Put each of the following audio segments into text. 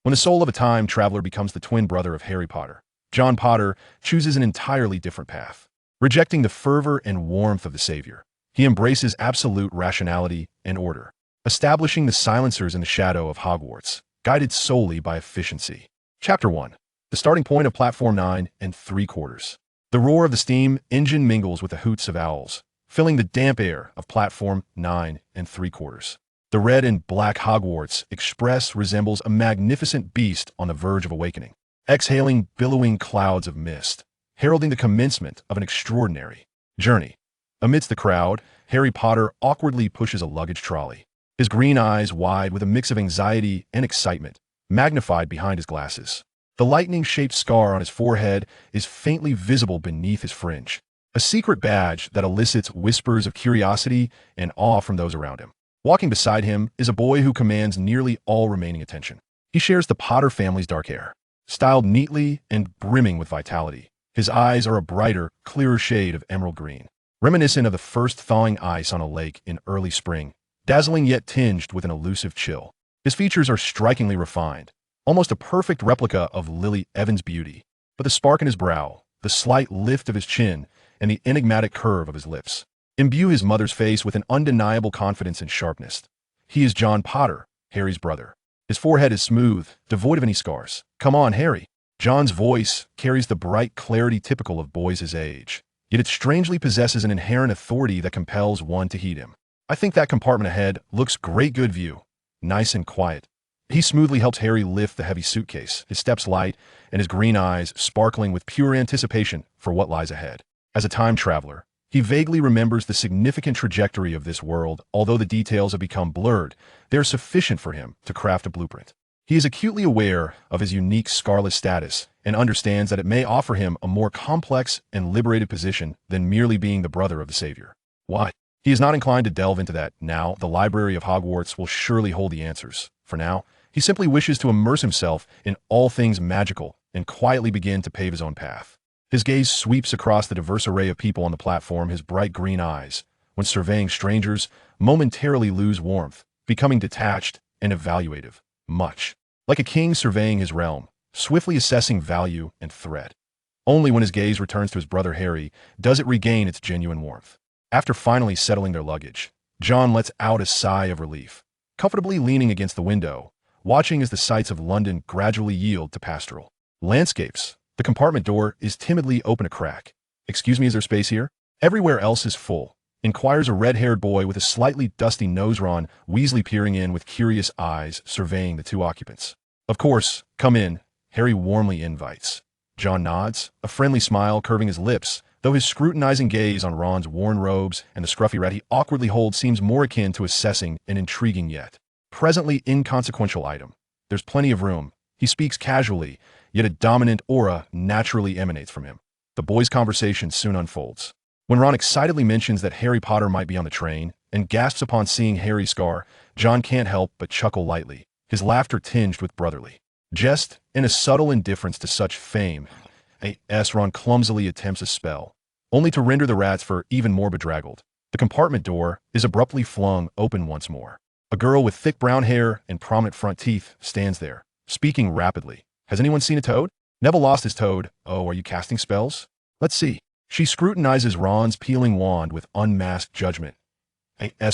When the soul of a time traveler becomes the twin brother of Harry Potter, John Potter chooses an entirely different path. Rejecting the fervor and warmth of the Savior, he embraces absolute rationality and order, establishing the silencers in the shadow of Hogwarts, guided solely by efficiency. Chapter 1. The starting point of Platform 9 3/4. The roar of the steam engine mingles with the hoots of owls, filling the damp air of Platform 9 3/4. The red and black Hogwarts Express resembles a magnificent beast on the verge of awakening, exhaling billowing clouds of mist, heralding the commencement of an extraordinary journey. Amidst the crowd, Harry Potter awkwardly pushes a luggage trolley, his green eyes wide with a mix of anxiety and excitement, magnified behind his glasses. The lightning-shaped scar on his forehead is faintly visible beneath his fringe, a secret badge that elicits whispers of curiosity and awe from those around him. Walking beside him is a boy who commands nearly all remaining attention. He shares the Potter family's dark hair, styled neatly and brimming with vitality. His eyes are a brighter, clearer shade of emerald green, reminiscent of the first thawing ice on a lake in early spring, dazzling yet tinged with an elusive chill. His features are strikingly refined, almost a perfect replica of Lily Evans' beauty, but the spark in his brow, the slight lift of his chin, and the enigmatic curve of his lips imbue his mother's face with an undeniable confidence and sharpness. He is John Potter, Harry's brother. His forehead is smooth, devoid of any scars. "Come on, Harry." John's voice carries the bright clarity typical of boys his age, yet it strangely possesses an inherent authority that compels one to heed him. "I think that compartment ahead looks great. Good view. Nice and quiet." He smoothly helps Harry lift the heavy suitcase, his steps light and his green eyes sparkling with pure anticipation for what lies ahead. As a time traveler, he vaguely remembers the significant trajectory of this world. Although the details have become blurred, they are sufficient for him to craft a blueprint. He is acutely aware of his unique scarless status and understands that it may offer him a more complex and liberated position than merely being the brother of the Savior. Why? He is not inclined to delve into that now. The library of Hogwarts will surely hold the answers. For now, he simply wishes to immerse himself in all things magical and quietly begin to pave his own path. His gaze sweeps across the diverse array of people on the platform. His bright green eyes, when surveying strangers, momentarily lose warmth, becoming detached and evaluative, much like a king surveying his realm, swiftly assessing value and threat. Only when his gaze returns to his brother Harry does it regain its genuine warmth. After finally settling their luggage, John lets out a sigh of relief, comfortably leaning against the window, watching as the sights of London gradually yield to pastoral landscapes. The compartment door is timidly open a crack. "Excuse me, is there space here?" "Everywhere else is full," inquires a red-haired boy with a slightly dusty nose. Ron Weasley peering in with curious eyes, surveying the two occupants. "Of course, come in," Harry warmly invites. John nods, a friendly smile curving his lips, though his scrutinizing gaze on Ron's worn robes and the scruffy rat he awkwardly holds seems more akin to assessing an intriguing yet presently inconsequential item. There's plenty of room. He speaks casually, yet a dominant aura naturally emanates from him. The boys' conversation soon unfolds. When Ron excitedly mentions that Harry Potter might be on the train and gasps upon seeing Harry's scar, John can't help but chuckle lightly, his laughter tinged with brotherly jest and a subtle indifference to such fame. Ron clumsily attempts a spell, only to render the rat's fur even more bedraggled. The compartment door is abruptly flung open once more. A girl with thick brown hair and prominent front teeth stands there, speaking rapidly. "Has anyone seen a toad?" "Neville lost his toad." "Oh, are you casting spells?" "Let's see." She scrutinizes Ron's peeling wand with unmasked judgment.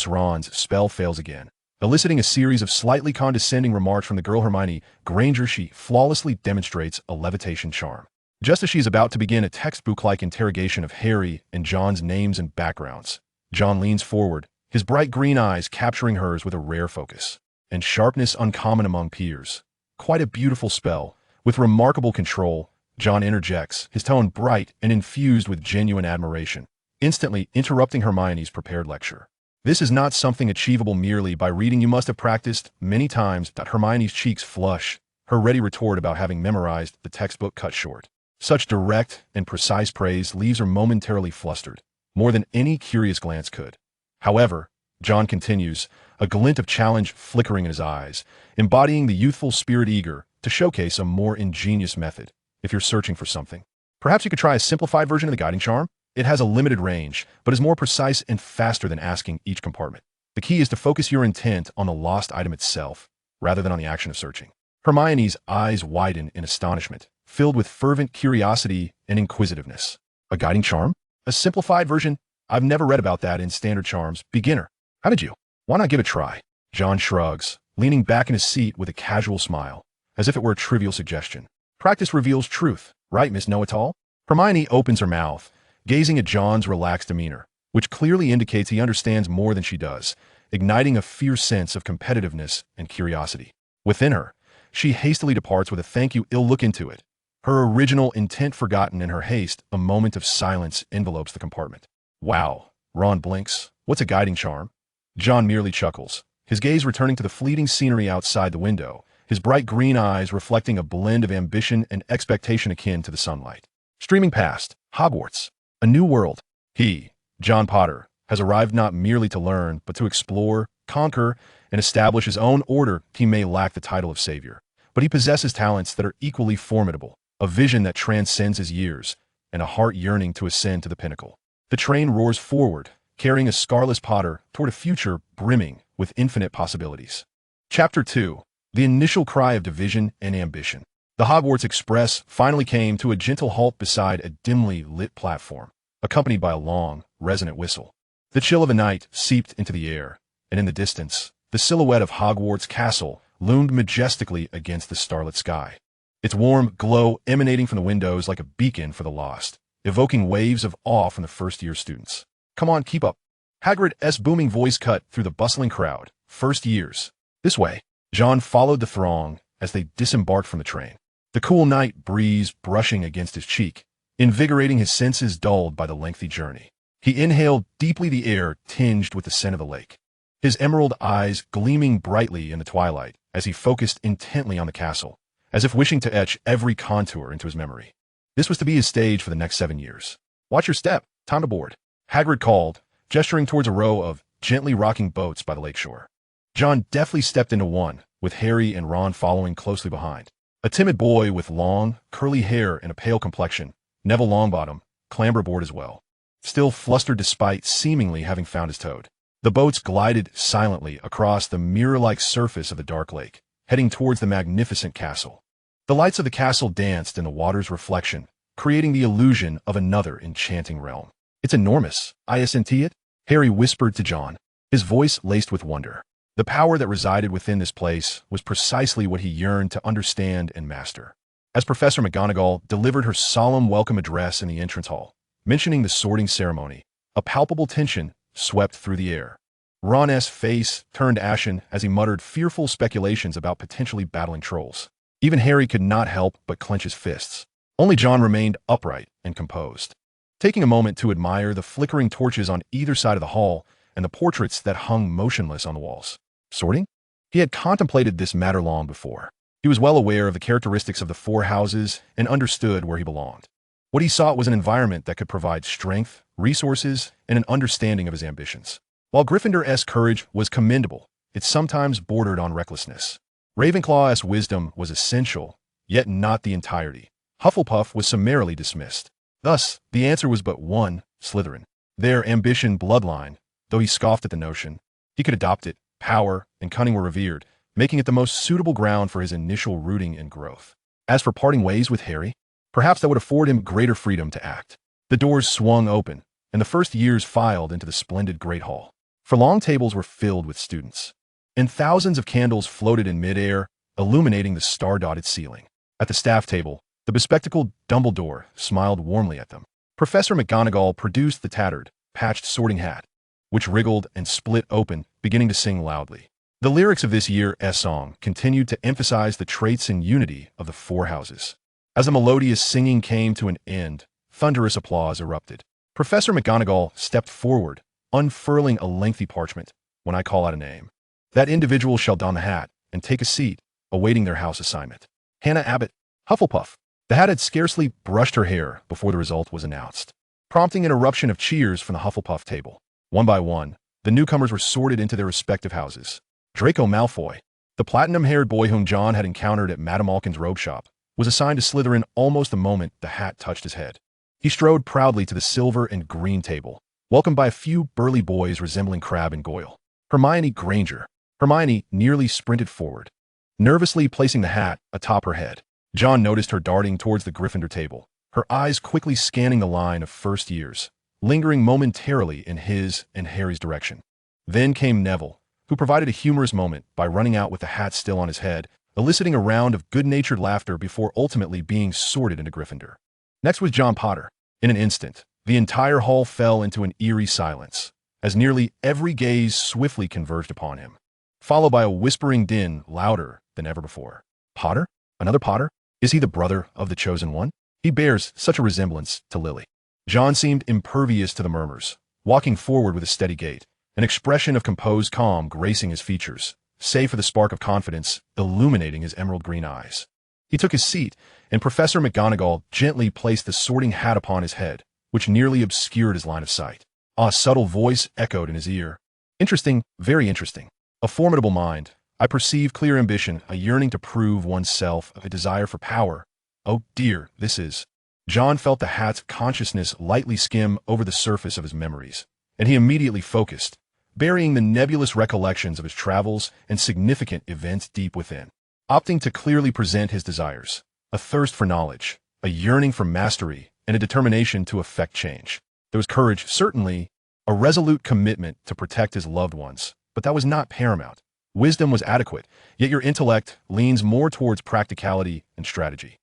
Ron's spell fails again, eliciting a series of slightly condescending remarks from the girl Hermione Granger. She flawlessly demonstrates a levitation charm. Just as she is about to begin a textbook-like interrogation of Harry and John's names and backgrounds, John leans forward, his bright green eyes capturing hers with a rare focus and sharpness uncommon among peers. "Quite a beautiful spell. With remarkable control," John interjects, his tone bright and infused with genuine admiration, instantly interrupting Hermione's prepared lecture. "This is not something achievable merely by reading. You must have practiced many times." Hermione's cheeks flush, her ready retort about having memorized the textbook cut short. Such direct and precise praise leaves her momentarily flustered, more than any curious glance could. However, John continues, a glint of challenge flickering in his eyes, embodying the youthful spirit eager to showcase a more ingenious method. "If you're searching for something, perhaps you could try a simplified version of the guiding charm. It has a limited range, but is more precise and faster than asking each compartment. The key is to focus your intent on the lost item itself, rather than on the action of searching." Hermione's eyes widen in astonishment, filled with fervent curiosity and inquisitiveness. A guiding charm? A simplified version? I've never read about that in Standard Charms. Beginner. How did you? Why not give it a try? John shrugs, leaning back in his seat with a casual smile, as if it were a trivial suggestion. Practice reveals truth, right, Miss Know-It-All? Hermione opens her mouth, gazing at John's relaxed demeanor, which clearly indicates he understands more than she does, igniting a fierce sense of competitiveness and curiosity. Within her, she hastily departs with a thank you, I'll look into it. Her original intent forgotten in her haste, a moment of silence envelopes the compartment. Wow, Ron blinks. What's a guiding charm? John merely chuckles, his gaze returning to the fleeting scenery outside the window, his bright green eyes reflecting a blend of ambition and expectation akin to the sunlight. Streaming past, Hogwarts, a new world. He, John Potter, has arrived not merely to learn, but to explore, conquer, and establish his own order. He may lack the title of savior, but he possesses talents that are equally formidable, a vision that transcends his years, and a heart yearning to ascend to the pinnacle. The train roars forward, carrying a scarless Potter toward a future brimming with infinite possibilities. Chapter 2. The initial cry of division and ambition. The Hogwarts Express finally came to a gentle halt beside a dimly lit platform, accompanied by a long, resonant whistle. The chill of the night seeped into the air, and in the distance, the silhouette of Hogwarts Castle loomed majestically against the starlit sky. Its warm glow emanating from the windows like a beacon for the lost, evoking waves of awe from the first-year students. Come on, keep up. Hagrid's booming voice cut through the bustling crowd. First years. This way. John followed the throng as they disembarked from the train, the cool night breeze brushing against his cheek, invigorating his senses dulled by the lengthy journey. He inhaled deeply the air tinged with the scent of the lake, his emerald eyes gleaming brightly in the twilight as he focused intently on the castle, as if wishing to etch every contour into his memory. This was to be his stage for the next 7 years. Watch your step. Time to board. Hagrid called, gesturing towards a row of gently rocking boats by the lakeshore. John deftly stepped into one, with Harry and Ron following closely behind. A timid boy with long, curly hair and a pale complexion, Neville Longbottom, clambered aboard as well, still flustered despite seemingly having found his toad. The boats glided silently across the mirror-like surface of the dark lake, heading towards the magnificent castle. The lights of the castle danced in the water's reflection, creating the illusion of another enchanting realm. It's enormous, isn't it? Harry whispered to John, his voice laced with wonder. The power that resided within this place was precisely what he yearned to understand and master. As Professor McGonagall delivered her solemn welcome address in the entrance hall, mentioning the sorting ceremony, a palpable tension swept through the air. Ron's face turned ashen as he muttered fearful speculations about potentially battling trolls. Even Harry could not help but clench his fists. Only John remained upright and composed, taking a moment to admire the flickering torches on either side of the hall and the portraits that hung motionless on the walls. Sorting? He had contemplated this matter long before. He was well aware of the characteristics of the four houses and understood where he belonged. What he sought was an environment that could provide strength, resources, and an understanding of his ambitions. While Gryffindor's courage was commendable, it sometimes bordered on recklessness. Ravenclaw's wisdom was essential, yet not the entirety. Hufflepuff was summarily dismissed. Thus, the answer was but one, Slytherin. Their ambition bloodline, though he scoffed at the notion, he could adopt it. Power and cunning were revered, making it the most suitable ground for his initial rooting and growth. As for parting ways with Harry, perhaps that would afford him greater freedom to act. The doors swung open, and the first years filed into the splendid Great Hall. For long tables were filled with students, and thousands of candles floated in midair, illuminating the star-dotted ceiling. At the staff table, the bespectacled Dumbledore smiled warmly at them. Professor McGonagall produced the tattered, patched sorting hat, which wriggled and split open, beginning to sing loudly. The lyrics of this year's song continued to emphasize the traits and unity of the four houses. As the melodious singing came to an end, thunderous applause erupted. Professor McGonagall stepped forward, unfurling a lengthy parchment. When I call out a name, that individual shall don the hat and take a seat, awaiting their house assignment. Hannah Abbott, Hufflepuff. The hat had scarcely brushed her hair before the result was announced, prompting an eruption of cheers from the Hufflepuff table. One by one, the newcomers were sorted into their respective houses. Draco Malfoy, the platinum-haired boy whom John had encountered at Madame Malkin's robe shop, was assigned to Slytherin almost the moment the hat touched his head. He strode proudly to the silver and green table, welcomed by a few burly boys resembling Crabbe and Goyle. Hermione Granger. Hermione nearly sprinted forward, nervously placing the hat atop her head. John noticed her darting towards the Gryffindor table, her eyes quickly scanning the line of first years, lingering momentarily in his and Harry's direction. Then came Neville, who provided a humorous moment by running out with the hat still on his head, eliciting a round of good-natured laughter before ultimately being sorted into Gryffindor. Next was John Potter. In an instant, the entire hall fell into an eerie silence, as nearly every gaze swiftly converged upon him, followed by a whispering din louder than ever before. Potter? Another Potter? Is he the brother of the Chosen One? He bears such a resemblance to Lily. John seemed impervious to the murmurs, walking forward with a steady gait, an expression of composed calm gracing his features, save for the spark of confidence illuminating his emerald green eyes. He took his seat, and Professor McGonagall gently placed the sorting hat upon his head, which nearly obscured his line of sight. A subtle voice echoed in his ear. Interesting, very interesting. A formidable mind. I perceive clear ambition, a yearning to prove oneself, a desire for power. Oh dear, this is... John felt the hat's consciousness lightly skim over the surface of his memories, and he immediately focused, burying the nebulous recollections of his travels and significant events deep within, opting to clearly present his desires, a thirst for knowledge, a yearning for mastery, and a determination to effect change. There was courage, certainly, a resolute commitment to protect his loved ones, but that was not paramount. Wisdom was adequate, yet your intellect leans more towards practicality and strategy.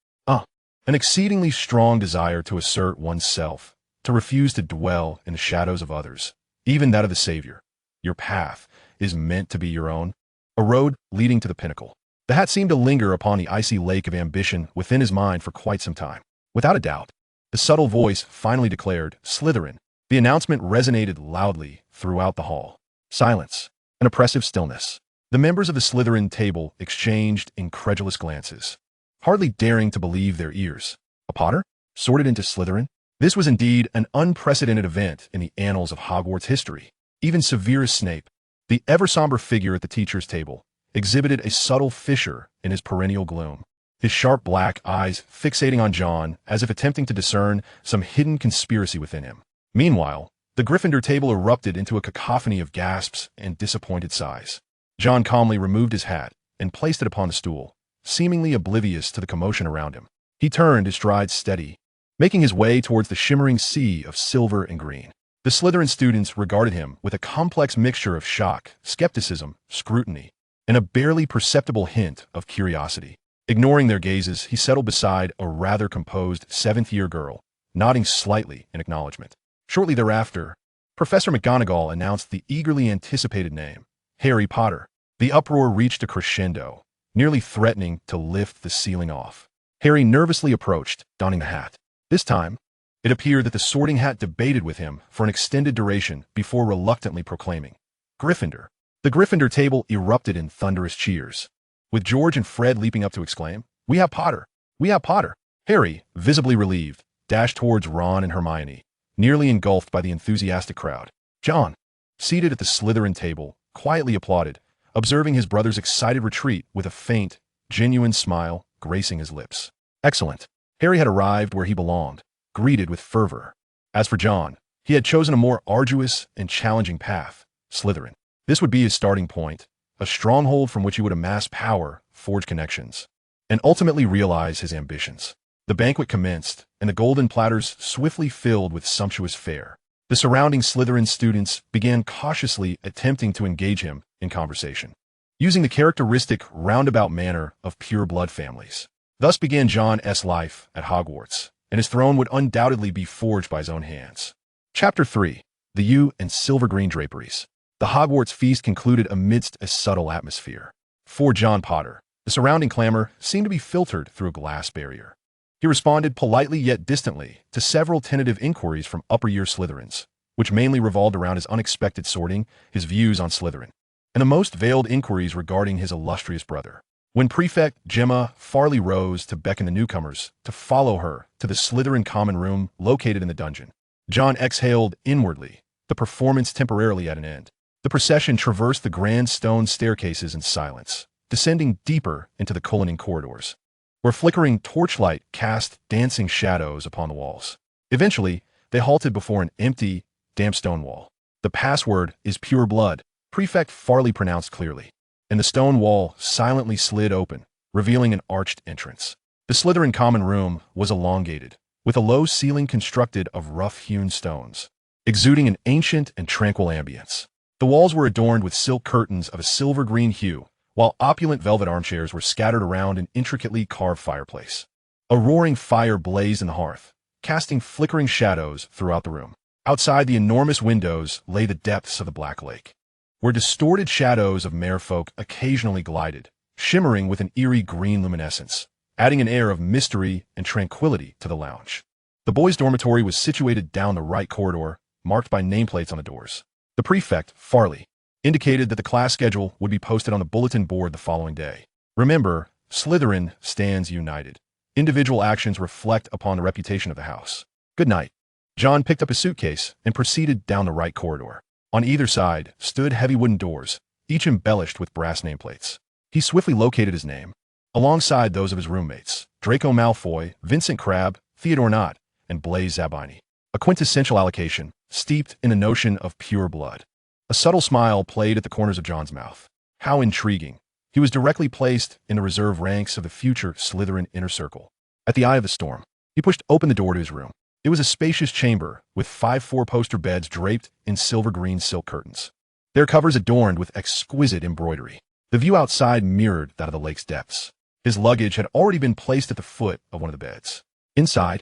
An exceedingly strong desire to assert oneself, to refuse to dwell in the shadows of others, even that of the Savior. Your path is meant to be your own, a road leading to the pinnacle. The hat seemed to linger upon the icy lake of ambition within his mind for quite some time. Without a doubt, the subtle voice finally declared, Slytherin. The announcement resonated loudly throughout the hall. Silence, an oppressive stillness. The members of the Slytherin table exchanged incredulous glances, hardly daring to believe their ears. A Potter? Sorted into Slytherin? This was indeed an unprecedented event in the annals of Hogwarts history. Even Severus Snape, the ever-somber figure at the teacher's table, exhibited a subtle fissure in his perennial gloom, his sharp black eyes fixating on John as if attempting to discern some hidden conspiracy within him. Meanwhile, the Gryffindor table erupted into a cacophony of gasps and disappointed sighs. John calmly removed his hat and placed it upon the stool, seemingly oblivious to the commotion around him. He turned, his stride steady, making his way towards the shimmering sea of silver and green. The Slytherin students regarded him with a complex mixture of shock, skepticism, scrutiny, and a barely perceptible hint of curiosity. Ignoring their gazes, he settled beside a rather composed seventh-year girl, nodding slightly in acknowledgement. Shortly thereafter, Professor McGonagall announced the eagerly anticipated name, Harry Potter. The uproar reached a crescendo, nearly threatening to lift the ceiling off. Harry nervously approached, donning the hat. This time, it appeared that the sorting hat debated with him for an extended duration before reluctantly proclaiming, Gryffindor. The Gryffindor table erupted in thunderous cheers, with George and Fred leaping up to exclaim, We have Potter! We have Potter! Harry, visibly relieved, dashed towards Ron and Hermione, nearly engulfed by the enthusiastic crowd. John, seated at the Slytherin table, quietly applauded, observing his brother's excited retreat with a faint, genuine smile gracing his lips. Excellent. Harry had arrived where he belonged, greeted with fervor. As for John, he had chosen a more arduous and challenging path, Slytherin. This would be his starting point, a stronghold from which he would amass power, forge connections, and ultimately realize his ambitions. The banquet commenced, and the golden platters swiftly filled with sumptuous fare. The surrounding Slytherin students began cautiously attempting to engage him in conversation, using the characteristic roundabout manner of pure-blood families. Thus began John's life at Hogwarts, and his throne would undoubtedly be forged by his own hands. Chapter 3. The Yew and Silver-Green Draperies. The Hogwarts feast concluded amidst a subtle atmosphere. For John Potter, the surrounding clamor seemed to be filtered through a glass barrier. He responded politely yet distantly to several tentative inquiries from upper-year Slytherins, which mainly revolved around his unexpected sorting, his views on Slytherin, and the most veiled inquiries regarding his illustrious brother. When Prefect Gemma Farley rose to beckon the newcomers to follow her to the Slytherin common room located in the dungeon, John exhaled inwardly, the performance temporarily at an end. The procession traversed the grand stone staircases in silence, descending deeper into the cullining corridors, where flickering torchlight cast dancing shadows upon the walls. Eventually, they halted before an empty, damp stone wall. The password is pure blood, Prefect Farley pronounced clearly. and the stone wall silently slid open, revealing an arched entrance. The Slytherin common room was elongated, with a low ceiling constructed of rough-hewn stones, exuding an ancient and tranquil ambience. The walls were adorned with silk curtains of a silver-green hue, while opulent velvet armchairs were scattered around an intricately carved fireplace. A roaring fire blazed in the hearth, casting flickering shadows throughout the room. Outside the enormous windows lay the depths of the Black Lake, where distorted shadows of merfolk occasionally glided, shimmering with an eerie green luminescence, adding an air of mystery and tranquility to the lounge. The boys' dormitory was situated down the right corridor, marked by nameplates on the doors. The prefect, Farley, indicated that the class schedule would be posted on the bulletin board the following day. Remember, Slytherin stands united. Individual actions reflect upon the reputation of the house. Good night. John picked up his suitcase and proceeded down the right corridor. On either side stood heavy wooden doors, each embellished with brass nameplates. He swiftly located his name, alongside those of his roommates, Draco Malfoy, Vincent Crabbe, Theodore Nott, and Blaise Zabini. A quintessential allocation, steeped in the notion of pure blood. A subtle smile played at the corners of John's mouth. How intriguing. He was directly placed in the reserve ranks of the future Slytherin inner circle. At the eye of the storm, he pushed open the door to his room. It was a spacious chamber with 5 four-poster beds draped in silver-green silk curtains, their covers adorned with exquisite embroidery. The view outside mirrored that of the lake's depths. His luggage had already been placed at the foot of one of the beds. Inside,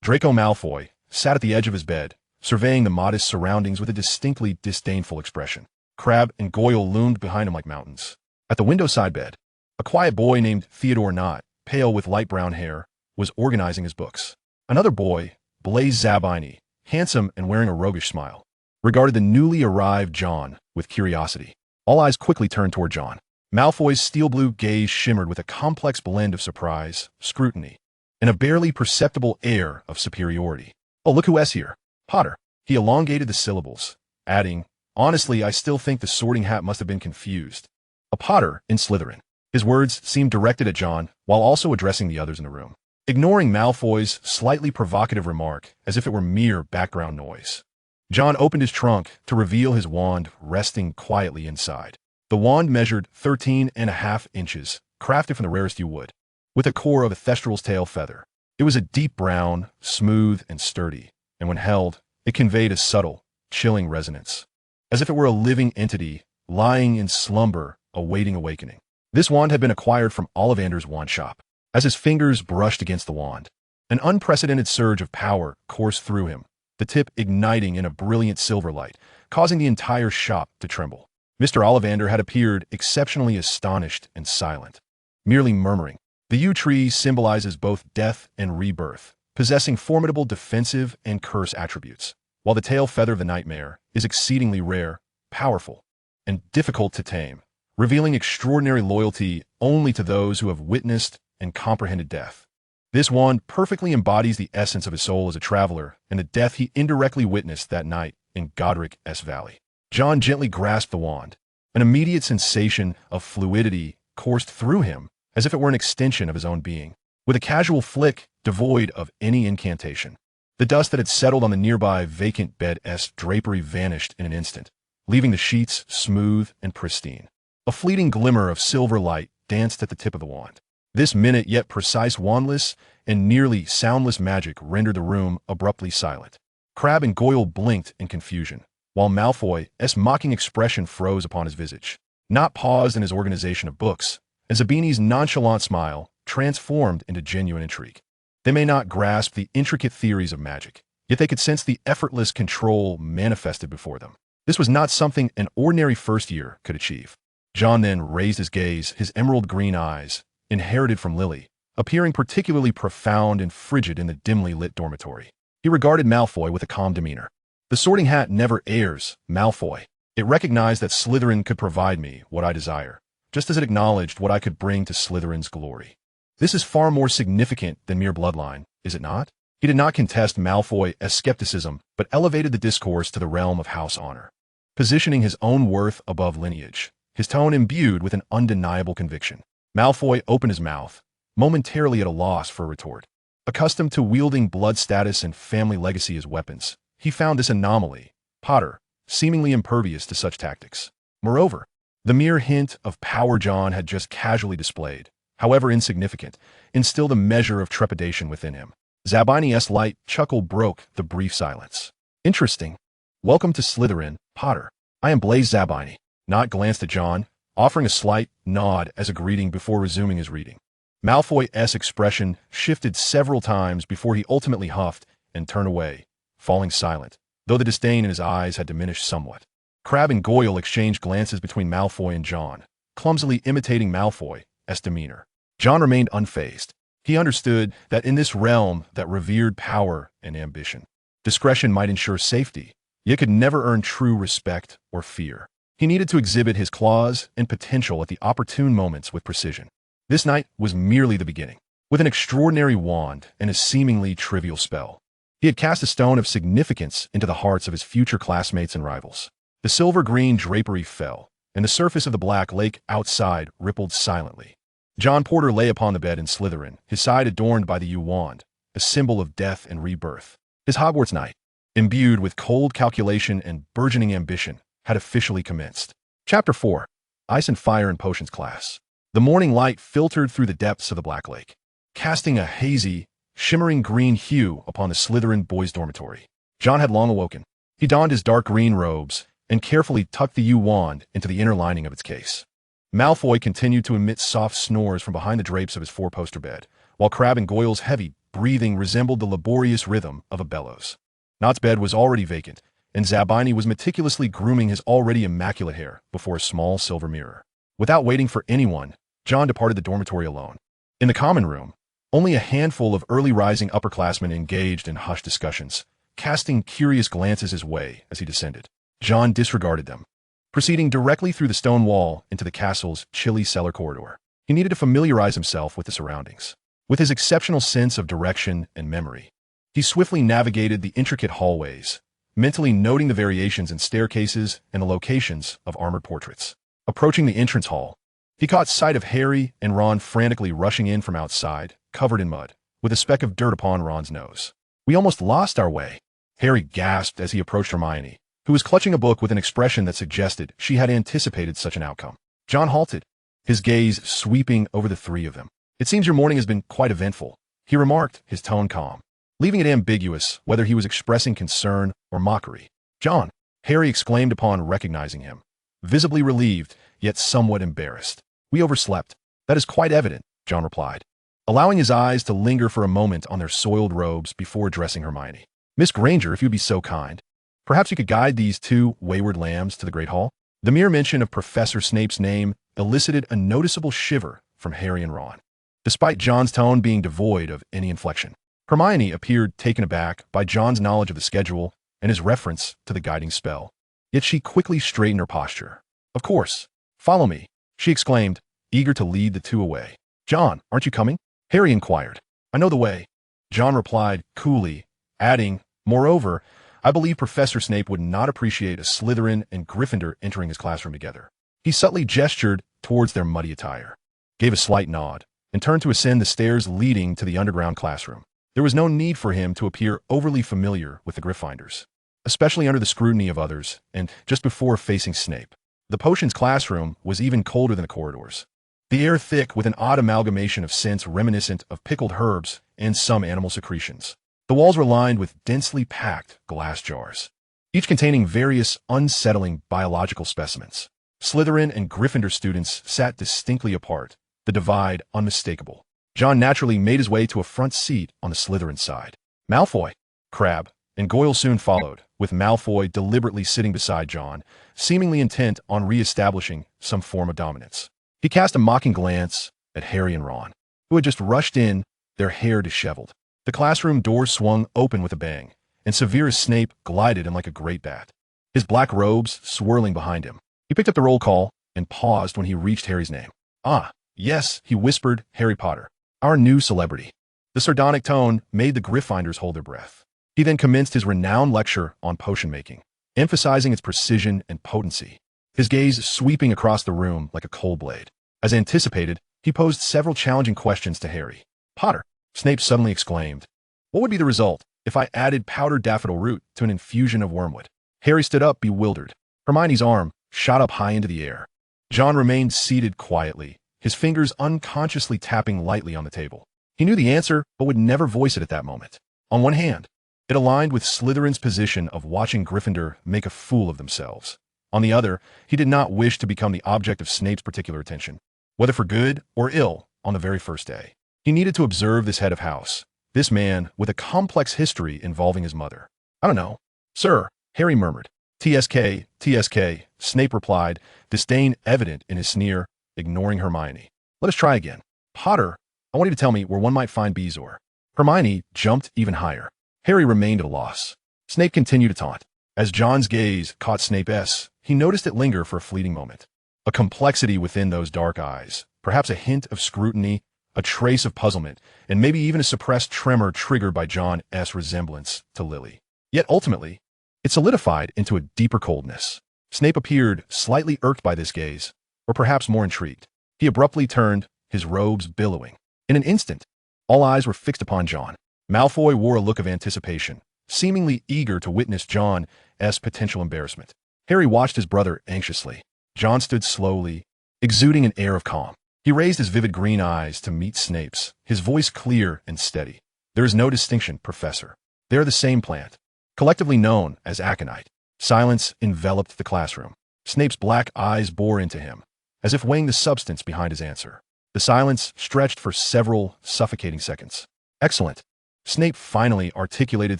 Draco Malfoy sat at the edge of his bed, surveying the modest surroundings with a distinctly disdainful expression. Crabbe and Goyle loomed behind him like mountains. At the window-side bed, a quiet boy named Theodore Nott, pale with light brown hair, was organizing his books. Another boy, Blaise Zabini, handsome and wearing a roguish smile, regarded the newly arrived John with curiosity. All eyes quickly turned toward John. Malfoy's steel-blue gaze shimmered with a complex blend of surprise, scrutiny, and a barely perceptible air of superiority. "Oh, look who's here. Potter." He elongated the syllables, adding, "Honestly, I still think the Sorting Hat must have been confused. A Potter in Slytherin." His words seemed directed at John, while also addressing the others in the room, ignoring Malfoy's slightly provocative remark as if it were mere background noise. John opened his trunk to reveal his wand resting quietly inside. The wand measured 13.5 inches, crafted from the rarest yew wood, with a core of a thestral's tail feather. It was a deep brown, smooth and sturdy, and when held, it conveyed a subtle, chilling resonance, as if it were a living entity lying in slumber, awaiting awakening. This wand had been acquired from Ollivander's wand shop. As his fingers brushed against the wand, an unprecedented surge of power coursed through him, the tip igniting in a brilliant silver light, causing the entire shop to tremble. Mr. Ollivander had appeared exceptionally astonished and silent, merely murmuring. The yew tree symbolizes both death and rebirth, possessing formidable defensive and curse attributes, while the tail feather of the nightmare is exceedingly rare, powerful, and difficult to tame, revealing extraordinary loyalty only to those who have witnessed and comprehended death. This wand perfectly embodies the essence of his soul as a traveler and the death he indirectly witnessed that night in Godric S. Valley. John gently grasped the wand. An immediate sensation of fluidity coursed through him as if it were an extension of his own being. With a casual flick devoid of any incantation, the dust that had settled on the nearby vacant bed's drapery vanished in an instant, leaving the sheets smooth and pristine. A fleeting glimmer of silver light danced at the tip of the wand. This minute yet precise wandless and nearly soundless magic rendered the room abruptly silent. Crabbe and Goyle blinked in confusion, while Malfoy's mocking expression froze upon his visage. Nott paused in his organization of books, and Zabini's nonchalant smile transformed into genuine intrigue. They may not grasp the intricate theories of magic, yet they could sense the effortless control manifested before them. This was not something an ordinary first year could achieve. John then raised his gaze, his emerald green eyes, inherited from Lily, appearing particularly profound and frigid in the dimly lit dormitory. He regarded Malfoy with a calm demeanor. "The Sorting Hat never errs, Malfoy. It recognized that Slytherin could provide me what I desire, just as it acknowledged what I could bring to Slytherin's glory. This is far more significant than mere bloodline, is it not?" He did not contest Malfoy's skepticism, but elevated the discourse to the realm of house honor, positioning his own worth above lineage, his tone imbued with an undeniable conviction. Malfoy opened his mouth, momentarily at a loss for a retort. Accustomed to wielding blood status and family legacy as weapons, he found this anomaly, Potter, seemingly impervious to such tactics. Moreover, The mere hint of power John had just casually displayed, however insignificant, instilled a measure of trepidation within him. Zabini's light chuckle broke the brief silence. Interesting. Welcome to Slytherin, Potter. I am Blaise Zabini. Nott glanced at John, offering a slight nod as a greeting before resuming his reading. Malfoy's expression shifted several times before he ultimately huffed and turned away, falling silent, though the disdain in his eyes had diminished somewhat. Crabbe and Goyle exchanged glances between Malfoy and John, clumsily imitating Malfoy's demeanor. John remained unfazed. He understood that in this realm that revered power and ambition, discretion might ensure safety, yet could never earn true respect or fear. He needed to exhibit his claws and potential at the opportune moments with precision. This night was merely the beginning. With an extraordinary wand and a seemingly trivial spell, he had cast a stone of significance into the hearts of his future classmates and rivals. The silver-green drapery fell, and the surface of the black lake outside rippled silently. John Porter lay upon the bed in Slytherin, his side adorned by the yew wand, a symbol of death and rebirth. His Hogwarts night, imbued with cold calculation and burgeoning ambition, had officially commenced. Chapter 4. Ice and Fire and Potions Class. The morning light filtered through the depths of the Black Lake, casting a hazy, shimmering green hue upon the Slytherin boys' dormitory. John had long awoken. He donned his dark green robes and carefully tucked the yew wand into the inner lining of its case. Malfoy continued to emit soft snores from behind the drapes of his four-poster bed, while Crabbe and Goyle's heavy breathing resembled the laborious rhythm of a bellows. Nott's bed was already vacant, and Zabini was meticulously grooming his already immaculate hair before a small silver mirror. Without waiting for anyone, John departed the dormitory alone. In the common room, only a handful of early-rising upperclassmen engaged in hushed discussions, casting curious glances his way as he descended. John disregarded them, proceeding directly through the stone wall into the castle's chilly cellar corridor. He needed to familiarize himself with the surroundings. With his exceptional sense of direction and memory, he swiftly navigated the intricate hallways, mentally noting the variations in staircases and the locations of armored portraits. Approaching the entrance hall, he caught sight of Harry and Ron frantically rushing in from outside, covered in mud, with a speck of dirt upon Ron's nose. "We almost lost our way," Harry gasped as he approached Hermione, who was clutching a book with an expression that suggested she had anticipated such an outcome. John halted, his gaze sweeping over the three of them. "It seems your morning has been quite eventful," he remarked, his tone calm, leaving it ambiguous whether he was expressing concern or mockery. "John," Harry exclaimed upon recognizing him, visibly relieved, yet somewhat embarrassed. "We overslept." "That is quite evident," John replied, allowing his eyes to linger for a moment on their soiled robes before addressing Hermione. "Miss Granger, if you'd be so kind, perhaps you could guide these two wayward lambs to the Great Hall?" The mere mention of Professor Snape's name elicited a noticeable shiver from Harry and Ron, despite John's tone being devoid of any inflection. Hermione appeared taken aback by John's knowledge of the schedule and his reference to the guiding spell. Yet she quickly straightened her posture. "Of course. Follow me," she exclaimed, eager to lead the two away. "John, aren't you coming?" Harry inquired. "I know the way," John replied coolly, adding, "Moreover, I believe Professor Snape would not appreciate a Slytherin and Gryffindor entering his classroom together." He subtly gestured towards their muddy attire, gave a slight nod, and turned to ascend the stairs leading to the underground classroom. There was no need for him to appear overly familiar with the Gryffindors, especially under the scrutiny of others, and just before facing Snape. The potions classroom was even colder than the corridors, the air thick with an odd amalgamation of scents reminiscent of pickled herbs and some animal secretions. The walls were lined with densely packed glass jars, each containing various unsettling biological specimens. Slytherin and Gryffindor students sat distinctly apart, the divide unmistakable. John naturally made his way to a front seat on the Slytherin side. Malfoy, Crabbe, and Goyle soon followed, with Malfoy deliberately sitting beside John, seemingly intent on re-establishing some form of dominance. He cast a mocking glance at Harry and Ron, who had just rushed in, their hair disheveled. The classroom door swung open with a bang, and Severus Snape glided in like a great bat, his black robes swirling behind him. He picked up the roll call and paused when he reached Harry's name. "Ah, yes," he whispered, "Harry Potter, our new celebrity." The sardonic tone made the Gryffindors hold their breath. He then commenced his renowned lecture on potion making, emphasizing its precision and potency, his gaze sweeping across the room like a cold blade. As anticipated, he posed several challenging questions to Harry. "Potter," Snape suddenly exclaimed, "what would be the result if I added powdered daffodil root to an infusion of wormwood?" Harry stood up, bewildered. Hermione's arm shot up high into the air. John remained seated quietly, his fingers unconsciously tapping lightly on the table. He knew the answer, but would never voice it at that moment. On one hand, it aligned with Slytherin's position of watching Gryffindor make a fool of themselves. On the other, he did not wish to become the object of Snape's particular attention, whether for good or ill, on the very first day. He needed to observe this head of house, this man with a complex history involving his mother. I don't know. Sir, Harry murmured. TSK, TSK, Snape replied, disdain evident in his sneer, ignoring Hermione. Let us try again. Potter, I want you to tell me where one might find Bezoar. Hermione jumped even higher. Harry remained at a loss. Snape continued to taunt. As John's gaze caught Snape's, he noticed it linger for a fleeting moment. A complexity within those dark eyes, perhaps a hint of scrutiny, a trace of puzzlement, and maybe even a suppressed tremor triggered by John's resemblance to Lily. Yet ultimately, it solidified into a deeper coldness. Snape appeared slightly irked by this gaze, or perhaps more intrigued. He abruptly turned, his robes billowing. In an instant, all eyes were fixed upon John. Malfoy wore a look of anticipation, seemingly eager to witness John's potential embarrassment. Harry watched his brother anxiously. John stood slowly, exuding an air of calm. He raised his vivid green eyes to meet Snape's, his voice clear and steady. There is no distinction, Professor. They are the same plant, collectively known as aconite. Silence enveloped the classroom. Snape's black eyes bore into him, as if weighing the substance behind his answer. The silence stretched for several suffocating seconds. Excellent. Snape finally articulated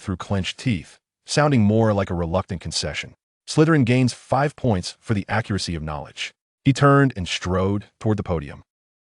through clenched teeth, sounding more like a reluctant concession. Slytherin gains 5 points for the accuracy of knowledge. He turned and strode toward the podium,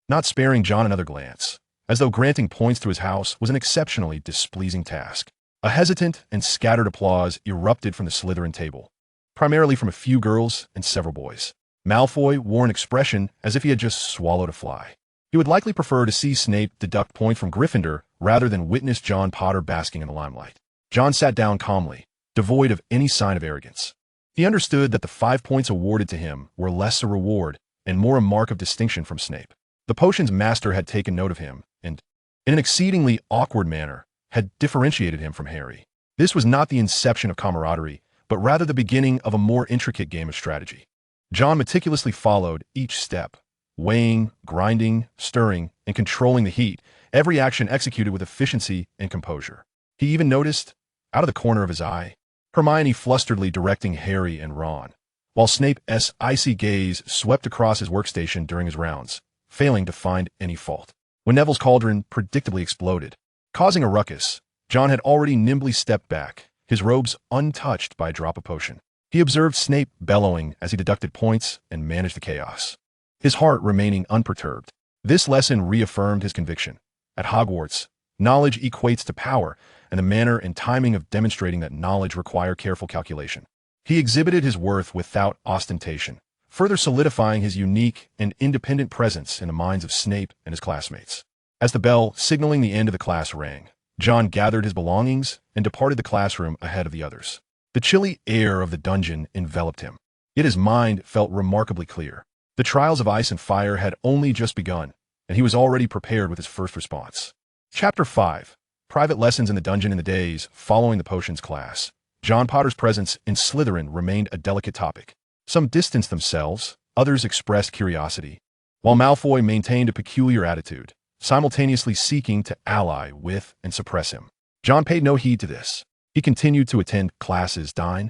not sparing John another glance, as though granting points to his house was an exceptionally displeasing task. A hesitant and scattered applause erupted from the Slytherin table, primarily from a few girls and several boys. Malfoy wore an expression as if he had just swallowed a fly. He would likely prefer to see Snape deduct points from Gryffindor rather than witness John Potter basking in the limelight. John sat down calmly, devoid of any sign of arrogance. He understood that the 5 points awarded to him were less a reward and more a mark of distinction from Snape. The potion's master had taken note of him and, in an exceedingly awkward manner, had differentiated him from Harry. This was not the inception of camaraderie, but rather the beginning of a more intricate game of strategy. John meticulously followed each step, weighing, grinding, stirring, and controlling the heat, every action executed with efficiency and composure. He even noticed, out of the corner of his eye, Hermione flusteredly directing Harry and Ron, while Snape's icy gaze swept across his workstation during his rounds, failing to find any fault. When Neville's cauldron predictably exploded, causing a ruckus, John had already nimbly stepped back, his robes untouched by a drop of potion. He observed Snape bellowing as he deducted points and managed the chaos, his heart remaining unperturbed. This lesson reaffirmed his conviction. At Hogwarts, knowledge equates to power, and the manner and timing of demonstrating that knowledge require careful calculation. He exhibited his worth without ostentation, further solidifying his unique and independent presence in the minds of Snape and his classmates. As the bell signaling the end of the class rang, John gathered his belongings and departed the classroom ahead of the others. The chilly air of the dungeon enveloped him, yet his mind felt remarkably clear. The trials of ice and fire had only just begun, and he was already prepared with his first response. Chapter 5. Private lessons in the dungeon. In the days following the potions class, John Potter's presence in Slytherin remained a delicate topic. Some distanced themselves, others expressed curiosity, while Malfoy maintained a peculiar attitude, simultaneously seeking to ally with and suppress him. John paid no heed to this. He continued to attend classes, dine,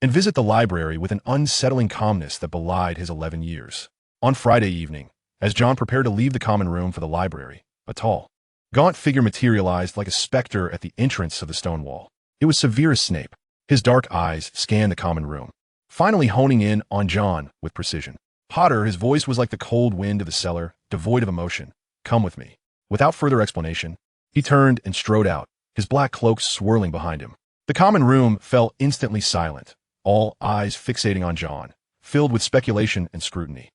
and visit the library with an unsettling calmness that belied his 11 years. On Friday evening, as John prepared to leave the common room for the library, a tall, gaunt figure materialized like a specter at the entrance of the stone wall. It was Severus Snape. His dark eyes scanned the common room, finally honing in on John with precision. Potter, his voice was like the cold wind of the cellar, devoid of emotion. Come with me. Without further explanation, he turned and strode out, his black cloak swirling behind him. The common room fell instantly silent, all eyes fixating on John, filled with speculation and scrutiny.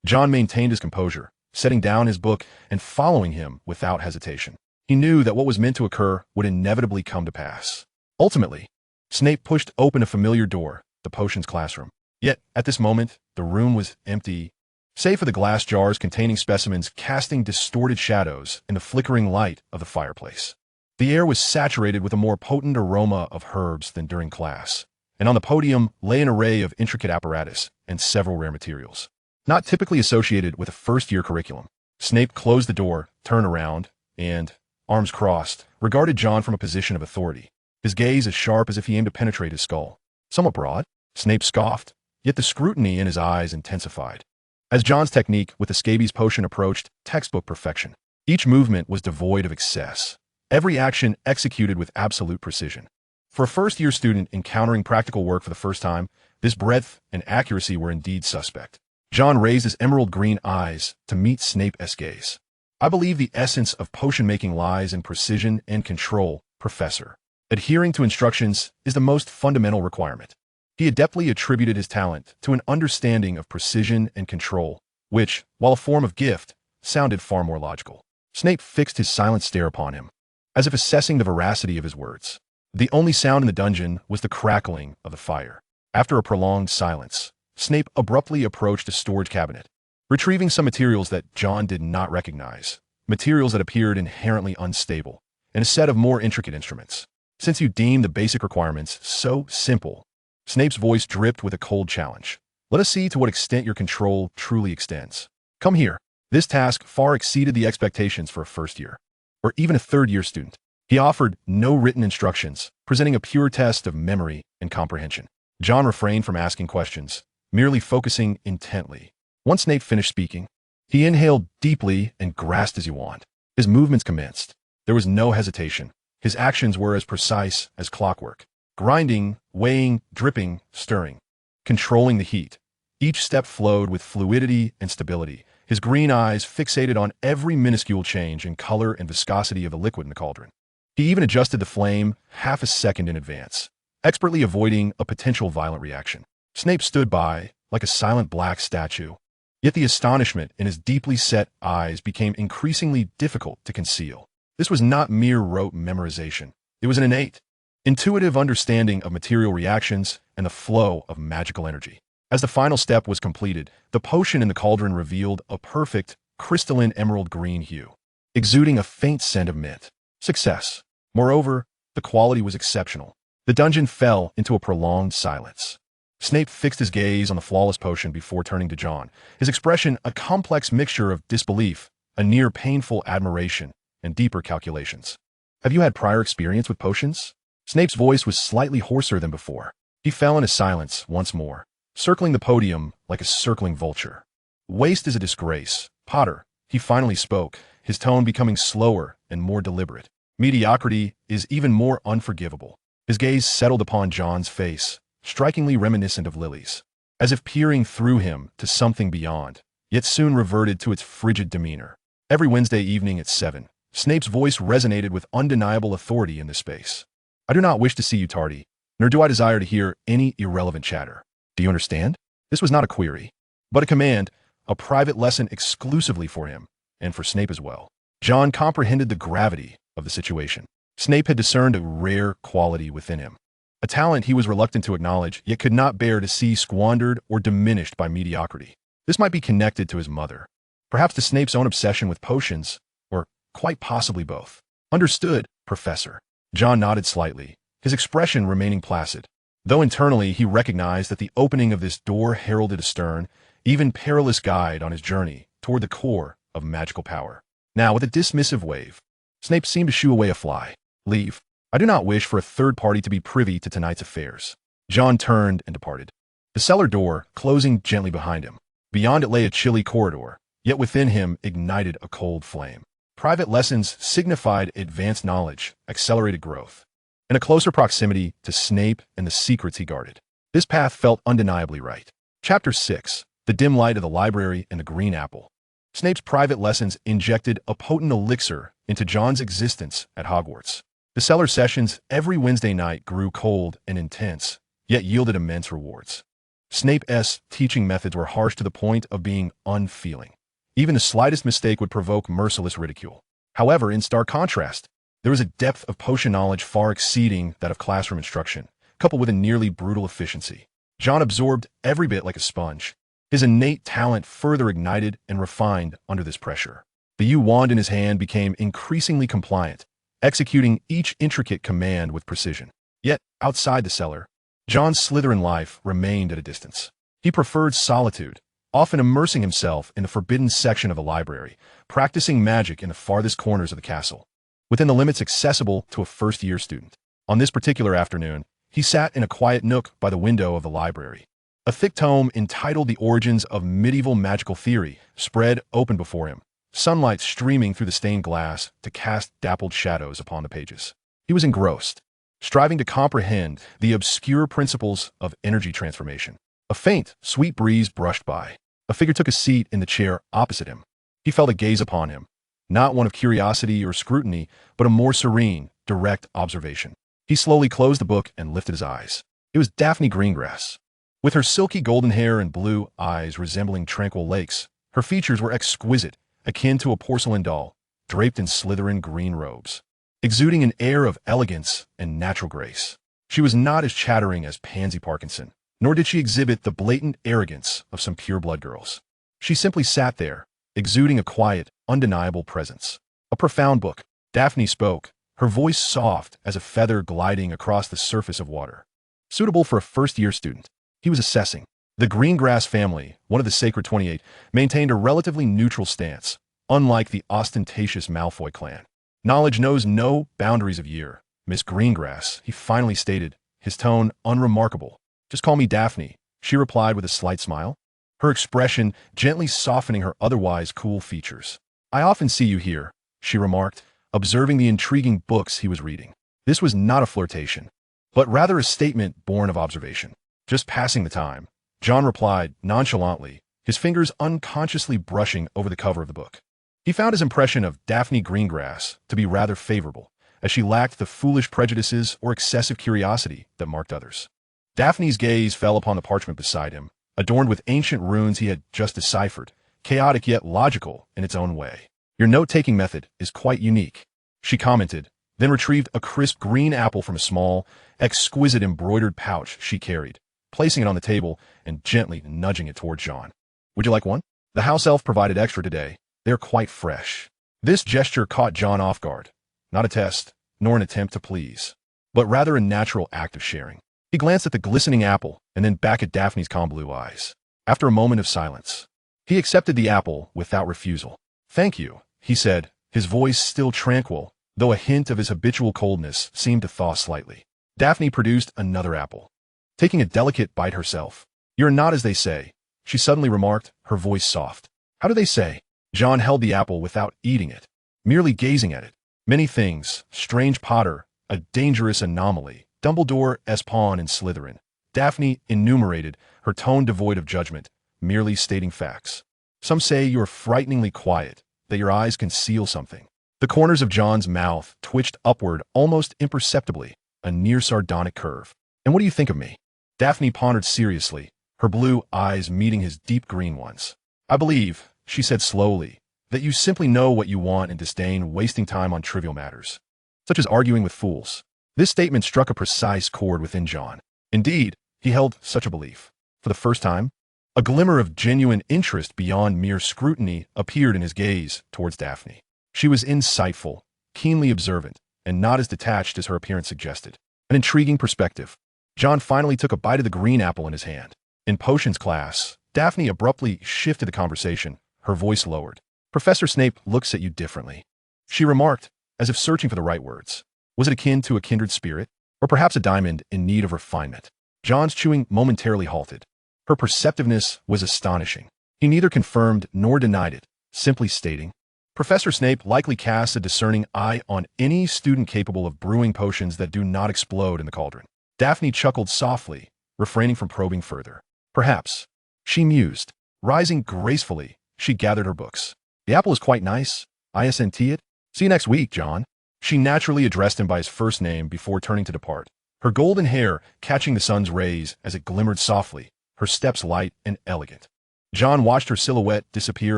John maintained his composure, setting down his book and following him without hesitation. He knew that what was meant to occur would inevitably come to pass. Ultimately, Snape pushed open a familiar door, the potions classroom. Yet, at this moment, the room was empty, save for the glass jars containing specimens casting distorted shadows in the flickering light of the fireplace. The air was saturated with a more potent aroma of herbs than during class, and on the podium lay an array of intricate apparatus and several rare materials. not typically associated with a first-year curriculum. Snape closed the door, turned around, and, arms crossed, regarded John from a position of authority, his gaze as sharp as if he aimed to penetrate his skull. Somewhat broad, Snape scoffed, yet the scrutiny in his eyes intensified. As John's technique with the scabies potion approached textbook perfection, each movement was devoid of excess, every action executed with absolute precision. For a first-year student encountering practical work for the first time, this breadth and accuracy were indeed suspect. John raised his emerald-green eyes to meet Snape's gaze. "I believe the essence of potion-making lies in precision and control, Professor. Adhering to instructions is the most fundamental requirement." He adeptly attributed his talent to an understanding of precision and control, which, while a form of gift, sounded far more logical. Snape fixed his silent stare upon him, as if assessing the veracity of his words. The only sound in the dungeon was the crackling of the fire. After a prolonged silence, Snape abruptly approached a storage cabinet, retrieving some materials that John did not recognize, materials that appeared inherently unstable, and a set of more intricate instruments. "Since you deem the basic requirements so simple," Snape's voice dripped with a cold challenge, "let us see to what extent your control truly extends. Come here." This task far exceeded the expectations for a first-year, or even a third-year student. He offered no written instructions, presenting a pure test of memory and comprehension. John refrained from asking questions, merely focusing intently. Once Snape finished speaking, he inhaled deeply and grasped his wand. His movements commenced. There was no hesitation. His actions were as precise as clockwork. Grinding, weighing, dripping, stirring, controlling the heat. Each step flowed with fluidity and stability, his green eyes fixated on every minuscule change in color and viscosity of the liquid in the cauldron. He even adjusted the flame half a second in advance, expertly avoiding a potential violent reaction. Snape stood by, like a silent black statue, yet the astonishment in his deeply set eyes became increasingly difficult to conceal. This was not mere rote memorization. It was an innate, intuitive understanding of material reactions and the flow of magical energy. As the final step was completed, the potion in the cauldron revealed a perfect, crystalline emerald green hue, exuding a faint scent of mint. Success. Moreover, the quality was exceptional. The dungeon fell into a prolonged silence. Snape fixed his gaze on the flawless potion before turning to John, his expression a complex mixture of disbelief, a near painful admiration, and deeper calculations. "Have you had prior experience with potions?" Snape's voice was slightly hoarser than before. He fell into silence once more, circling the podium like a circling vulture. "Waste is a disgrace, Potter," he finally spoke, his tone becoming slower and more deliberate. "Mediocrity is even more unforgivable." His gaze settled upon John's face, strikingly reminiscent of Lily's, as if peering through him to something beyond, yet soon reverted to its frigid demeanor. Every Wednesday evening at 7, Snape's voice resonated with undeniable authority in this space. "I do not wish to see you tardy, nor do I desire to hear any irrelevant chatter. Do you understand?" This was not a query, but a command, a private lesson exclusively for him, and for Snape as well. John comprehended the gravity of the situation. Snape had discerned a rare quality within him, a talent he was reluctant to acknowledge, yet could not bear to see squandered or diminished by mediocrity. This might be connected to his mother, perhaps to Snape's own obsession with potions, or quite possibly both. "Understood, Professor." John nodded slightly, his expression remaining placid, though internally he recognized that the opening of this door heralded a stern, even perilous guide on his journey toward the core of magical power. Now, with a dismissive wave, Snape seemed to shoo away a fly. "Leave. I do not wish for a third party to be privy to tonight's affairs." John turned and departed, the cellar door closing gently behind him. Beyond it lay a chilly corridor, yet within him ignited a cold flame. Private lessons signified advanced knowledge, accelerated growth, and a closer proximity to Snape and the secrets he guarded. This path felt undeniably right. Chapter 6. The Dim Light of the Library and the Green Apple. Snape's private lessons injected a potent elixir into John's existence at Hogwarts. The cellar sessions every Wednesday night grew cold and intense, yet yielded immense rewards. Snape's teaching methods were harsh to the point of being unfeeling. Even the slightest mistake would provoke merciless ridicule. However, in stark contrast, there was a depth of potion knowledge far exceeding that of classroom instruction, coupled with a nearly brutal efficiency. John absorbed every bit like a sponge, his innate talent further ignited and refined under this pressure. The wand in his hand became increasingly compliant, executing each intricate command with precision. Yet, outside the cellar, John's Slytherin life remained at a distance. He preferred solitude, often immersing himself in the forbidden section of the library, practicing magic in the farthest corners of the castle, within the limits accessible to a first-year student. On this particular afternoon, he sat in a quiet nook by the window of the library. A thick tome entitled The Origins of Medieval Magical Theory spread open before him, sunlight streaming through the stained glass to cast dappled shadows upon the pages. He was engrossed, striving to comprehend the obscure principles of energy transformation. A faint, sweet breeze brushed by. A figure took a seat in the chair opposite him. He felt a gaze upon him, not one of curiosity or scrutiny, but a more serene, direct observation. He slowly closed the book and lifted his eyes. It was Daphne Greengrass. With her silky golden hair and blue eyes resembling tranquil lakes, her features were exquisite, akin to a porcelain doll, draped in Slytherin green robes, exuding an air of elegance and natural grace. She was not as chattering as Pansy Parkinson, nor did she exhibit the blatant arrogance of some pure-blood girls. She simply sat there, exuding a quiet, undeniable presence. A profound book. Daphne spoke, her voice soft as a feather gliding across the surface of water. Suitable for a first-year student. He was assessing. The Greengrass family, one of the Sacred 28, maintained a relatively neutral stance, unlike the ostentatious Malfoy clan. Knowledge knows no boundaries of year. Miss Greengrass, he finally stated, his tone unremarkable. Just call me Daphne, she replied with a slight smile, her expression gently softening her otherwise cool features. I often see you here, she remarked, observing the intriguing books he was reading. This was not a flirtation, but rather a statement born of observation. Just passing the time, John replied nonchalantly, his fingers unconsciously brushing over the cover of the book. He found his impression of Daphne Greengrass to be rather favorable, as she lacked the foolish prejudices or excessive curiosity that marked others. Daphne's gaze fell upon the parchment beside him, adorned with ancient runes he had just deciphered, chaotic yet logical in its own way. Your note-taking method is quite unique, she commented, then retrieved a crisp green apple from a small, exquisite embroidered pouch she carried, placing it on the table and gently nudging it toward John. Would you like one? The house elf provided extra today. They're quite fresh. This gesture caught John off guard. Not a test, nor an attempt to please, but rather a natural act of sharing. He glanced at the glistening apple and then back at Daphne's calm blue eyes. After a moment of silence, he accepted the apple without refusal. Thank you, he said, his voice still tranquil, though a hint of his habitual coldness seemed to thaw slightly. Daphne produced another apple, taking a delicate bite herself. You're not as they say, she suddenly remarked, her voice soft. How do they say? John held the apple without eating it, merely gazing at it. Many things, strange Potter, a dangerous anomaly, Dumbledore's pawn in Slytherin. Daphne enumerated, her tone devoid of judgment, merely stating facts. Some say you're frighteningly quiet, that your eyes conceal something. The corners of John's mouth twitched upward almost imperceptibly, a near sardonic curve. And what do you think of me? Daphne pondered seriously, her blue eyes meeting his deep green ones. I believe, she said slowly, that you simply know what you want and disdain wasting time on trivial matters, such as arguing with fools. This statement struck a precise chord within John. Indeed, he held such a belief. For the first time, a glimmer of genuine interest beyond mere scrutiny appeared in his gaze towards Daphne. She was insightful, keenly observant, and not as detached as her appearance suggested. An intriguing perspective. John finally took a bite of the green apple in his hand. In potions class, Daphne abruptly shifted the conversation, her voice lowered. Professor Snape looks at you differently, she remarked, as if searching for the right words. Was it akin to a kindred spirit, or perhaps a diamond in need of refinement? John's chewing momentarily halted. Her perceptiveness was astonishing. He neither confirmed nor denied it, simply stating, Professor Snape likely casts a discerning eye on any student capable of brewing potions that do not explode in the cauldron. Daphne chuckled softly, refraining from probing further. Perhaps, she mused. Rising gracefully, she gathered her books. The apple is quite nice. ISNT it. See you next week, John. She naturally addressed him by his first name before turning to depart, her golden hair catching the sun's rays as it glimmered softly, her steps light and elegant. John watched her silhouette disappear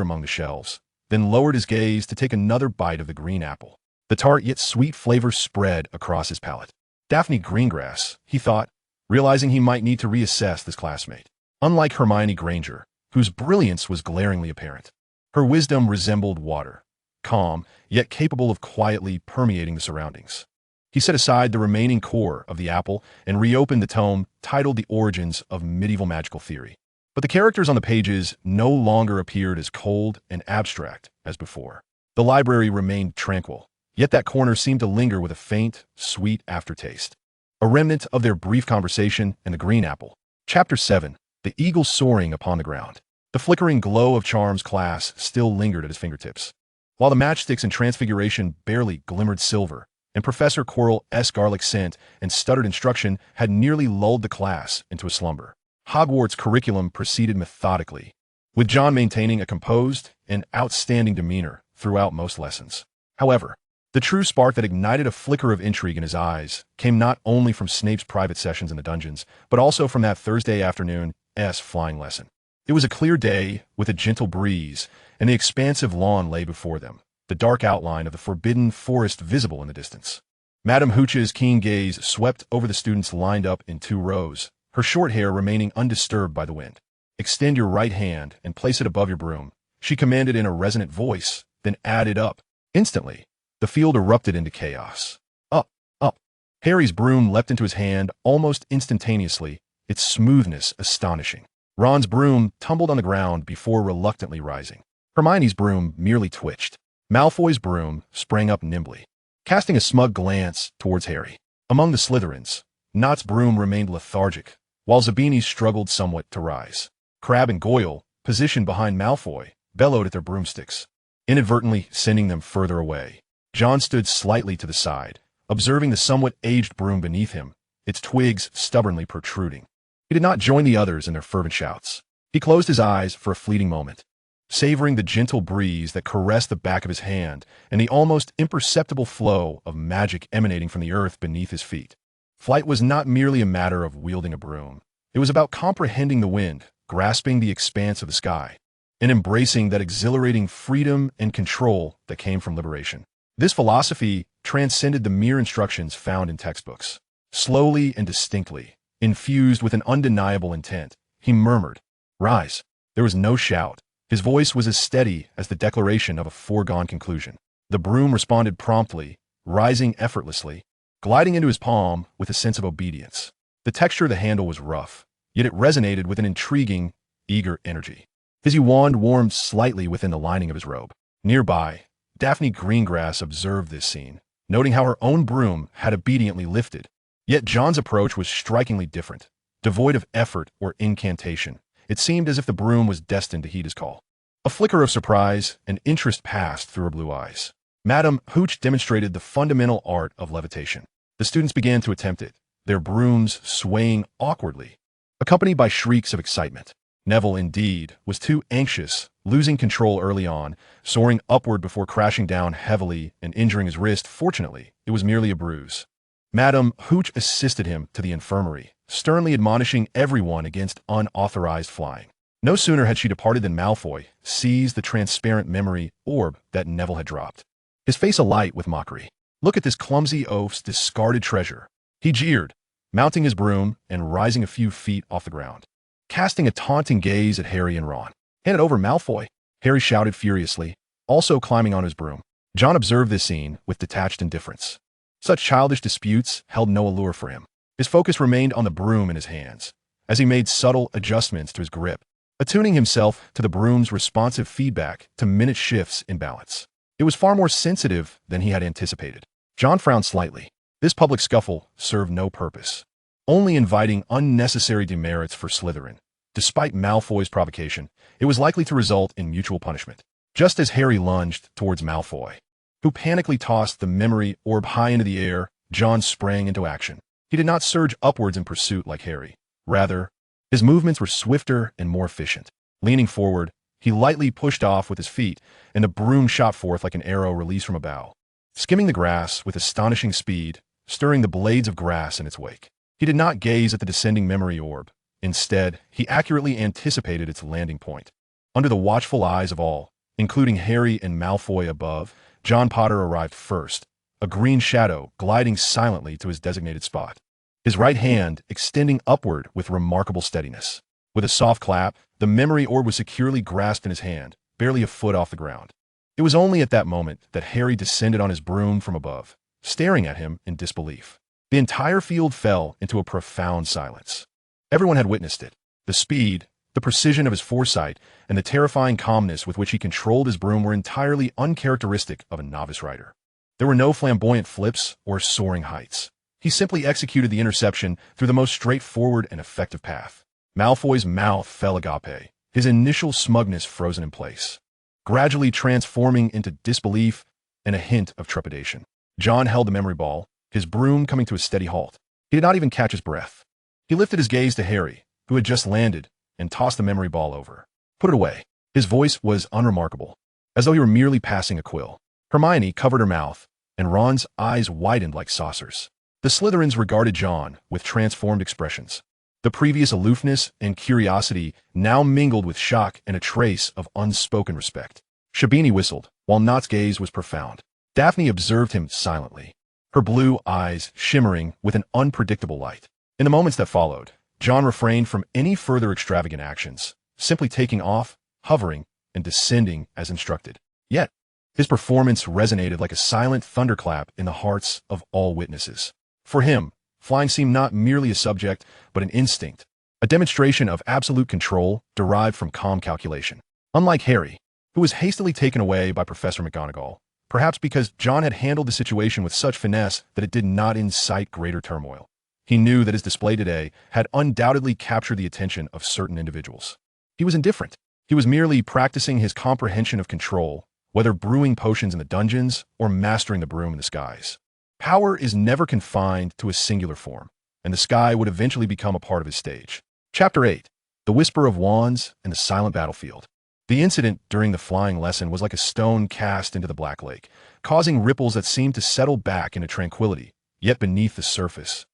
among the shelves, then lowered his gaze to take another bite of the green apple. The tart yet sweet flavor spread across his palate. Daphne Greengrass, he thought, realizing he might need to reassess this classmate. Unlike Hermione Granger, whose brilliance was glaringly apparent, her wisdom resembled water, calm, yet capable of quietly permeating the surroundings. He set aside the remaining core of the apple and reopened the tome titled The Origins of Medieval Magical Theory. But the characters on the pages no longer appeared as cold and abstract as before. The library remained tranquil, yet that corner seemed to linger with a faint, sweet aftertaste. A remnant of their brief conversation and the green apple. Chapter 7. The eagle soaring upon the ground. The flickering glow of Charm's class still lingered at his fingertips, while the matchsticks in Transfiguration barely glimmered silver, and Professor Quirrell's garlic scent and stuttered instruction had nearly lulled the class into a slumber. Hogwarts' curriculum proceeded methodically, with John maintaining a composed and outstanding demeanor throughout most lessons. However, the true spark that ignited a flicker of intrigue in his eyes came not only from Snape's private sessions in the dungeons, but also from that Thursday afternoon's flying lesson. It was a clear day with a gentle breeze, and the expansive lawn lay before them, the dark outline of the forbidden forest visible in the distance. Madame Hooch's keen gaze swept over the students lined up in 2 rows, her short hair remaining undisturbed by the wind. "Extend your right hand and place it above your broom," she commanded in a resonant voice, then added up. Instantly, the field erupted into chaos. Up, up. Harry's broom leapt into his hand almost instantaneously, its smoothness astonishing. Ron's broom tumbled on the ground before reluctantly rising. Hermione's broom merely twitched. Malfoy's broom sprang up nimbly, casting a smug glance towards Harry. Among the Slytherins, Knott's broom remained lethargic, while Zabini's struggled somewhat to rise. Crabbe and Goyle, positioned behind Malfoy, bellowed at their broomsticks, inadvertently sending them further away. John stood slightly to the side, observing the somewhat aged broom beneath him, its twigs stubbornly protruding. He did not join the others in their fervent shouts. He closed his eyes for a fleeting moment, savoring the gentle breeze that caressed the back of his hand and the almost imperceptible flow of magic emanating from the earth beneath his feet. Flight was not merely a matter of wielding a broom. It was about comprehending the wind, grasping the expanse of the sky, and embracing that exhilarating freedom and control that came from liberation. This philosophy transcended the mere instructions found in textbooks. Slowly and distinctly, infused with an undeniable intent, he murmured, "Rise." There was no shout. His voice was as steady as the declaration of a foregone conclusion. The broom responded promptly, rising effortlessly, gliding into his palm with a sense of obedience. The texture of the handle was rough, yet it resonated with an intriguing, eager energy. His wand warmed slightly within the lining of his robe. Nearby, Daphne Greengrass observed this scene, noting how her own broom had obediently lifted. Yet John's approach was strikingly different. Devoid of effort or incantation, it seemed as if the broom was destined to heed his call. A flicker of surprise and interest passed through her blue eyes. Madame Hooch demonstrated the fundamental art of levitation. The students began to attempt it, their brooms swaying awkwardly, accompanied by shrieks of excitement. Neville, indeed, was too anxious, losing control early on, soaring upward before crashing down heavily and injuring his wrist. Fortunately, it was merely a bruise. Madame Hooch assisted him to the infirmary, sternly admonishing everyone against unauthorized flying. No sooner had she departed than Malfoy seized the transparent memory orb that Neville had dropped, his face alight with mockery. "Look at this clumsy oaf's discarded treasure," he jeered, mounting his broom and rising a few feet off the ground, casting a taunting gaze at Harry and Ron. "Hand it over, Malfoy," Harry shouted furiously, also climbing on his broom. John observed this scene with detached indifference. Such childish disputes held no allure for him. His focus remained on the broom in his hands, as he made subtle adjustments to his grip, attuning himself to the broom's responsive feedback to minute shifts in balance. It was far more sensitive than he had anticipated. John frowned slightly. This public scuffle served no purpose, only inviting unnecessary demerits for Slytherin. Despite Malfoy's provocation, it was likely to result in mutual punishment. Just as Harry lunged towards Malfoy, who panically tossed the memory orb high into the air, John sprang into action. He did not surge upwards in pursuit like Harry. Rather, his movements were swifter and more efficient. Leaning forward, he lightly pushed off with his feet, and the broom shot forth like an arrow released from a bow, skimming the grass with astonishing speed, stirring the blades of grass in its wake. He did not gaze at the descending memory orb. Instead, he accurately anticipated its landing point. Under the watchful eyes of all, including Harry and Malfoy above, John Potter arrived first, a green shadow gliding silently to his designated spot, his right hand extending upward with remarkable steadiness. With a soft clap, the memory orb was securely grasped in his hand, barely a foot off the ground. It was only at that moment that Harry descended on his broom from above, staring at him in disbelief. The entire field fell into a profound silence. Everyone had witnessed it. The speed, The precision of his foresight and the terrifying calmness with which he controlled his broom were entirely uncharacteristic of a novice writer. There were no flamboyant flips or soaring heights. He simply executed the interception through the most straightforward and effective path. Malfoy's mouth fell agape, his initial smugness frozen in place, gradually transforming into disbelief and a hint of trepidation. John held the memory ball, his broom coming to a steady halt. He did not even catch his breath. He lifted his gaze to Harry, who had just landed, and tossed the memory ball over. Put it away. His voice was unremarkable, as though he were merely passing a quill. Hermione covered her mouth, and Ron's eyes widened like saucers. The Slytherins regarded John with transformed expressions. The previous aloofness and curiosity now mingled with shock and a trace of unspoken respect. Shabini whistled, while Knott's gaze was profound. Daphne observed him silently, her blue eyes shimmering with an unpredictable light. In the moments that followed, John refrained from any further extravagant actions, simply taking off, hovering, and descending as instructed. Yet, his performance resonated like a silent thunderclap in the hearts of all witnesses. For him, flying seemed not merely a subject, but an instinct, a demonstration of absolute control derived from calm calculation. Unlike Harry, who was hastily taken away by Professor McGonagall, perhaps because John had handled the situation with such finesse that it did not incite greater turmoil. He knew that his display today had undoubtedly captured the attention of certain individuals. He was indifferent. He was merely practicing his comprehension of control, whether brewing potions in the dungeons or mastering the broom in the skies. Power is never confined to a singular form, and the sky would eventually become a part of his stage. Chapter 8. The Whisper of Wands and the Silent Battlefield. The incident during the flying lesson was like a stone cast into the Black Lake, causing ripples that seemed to settle back into tranquility, yet beneath the surface,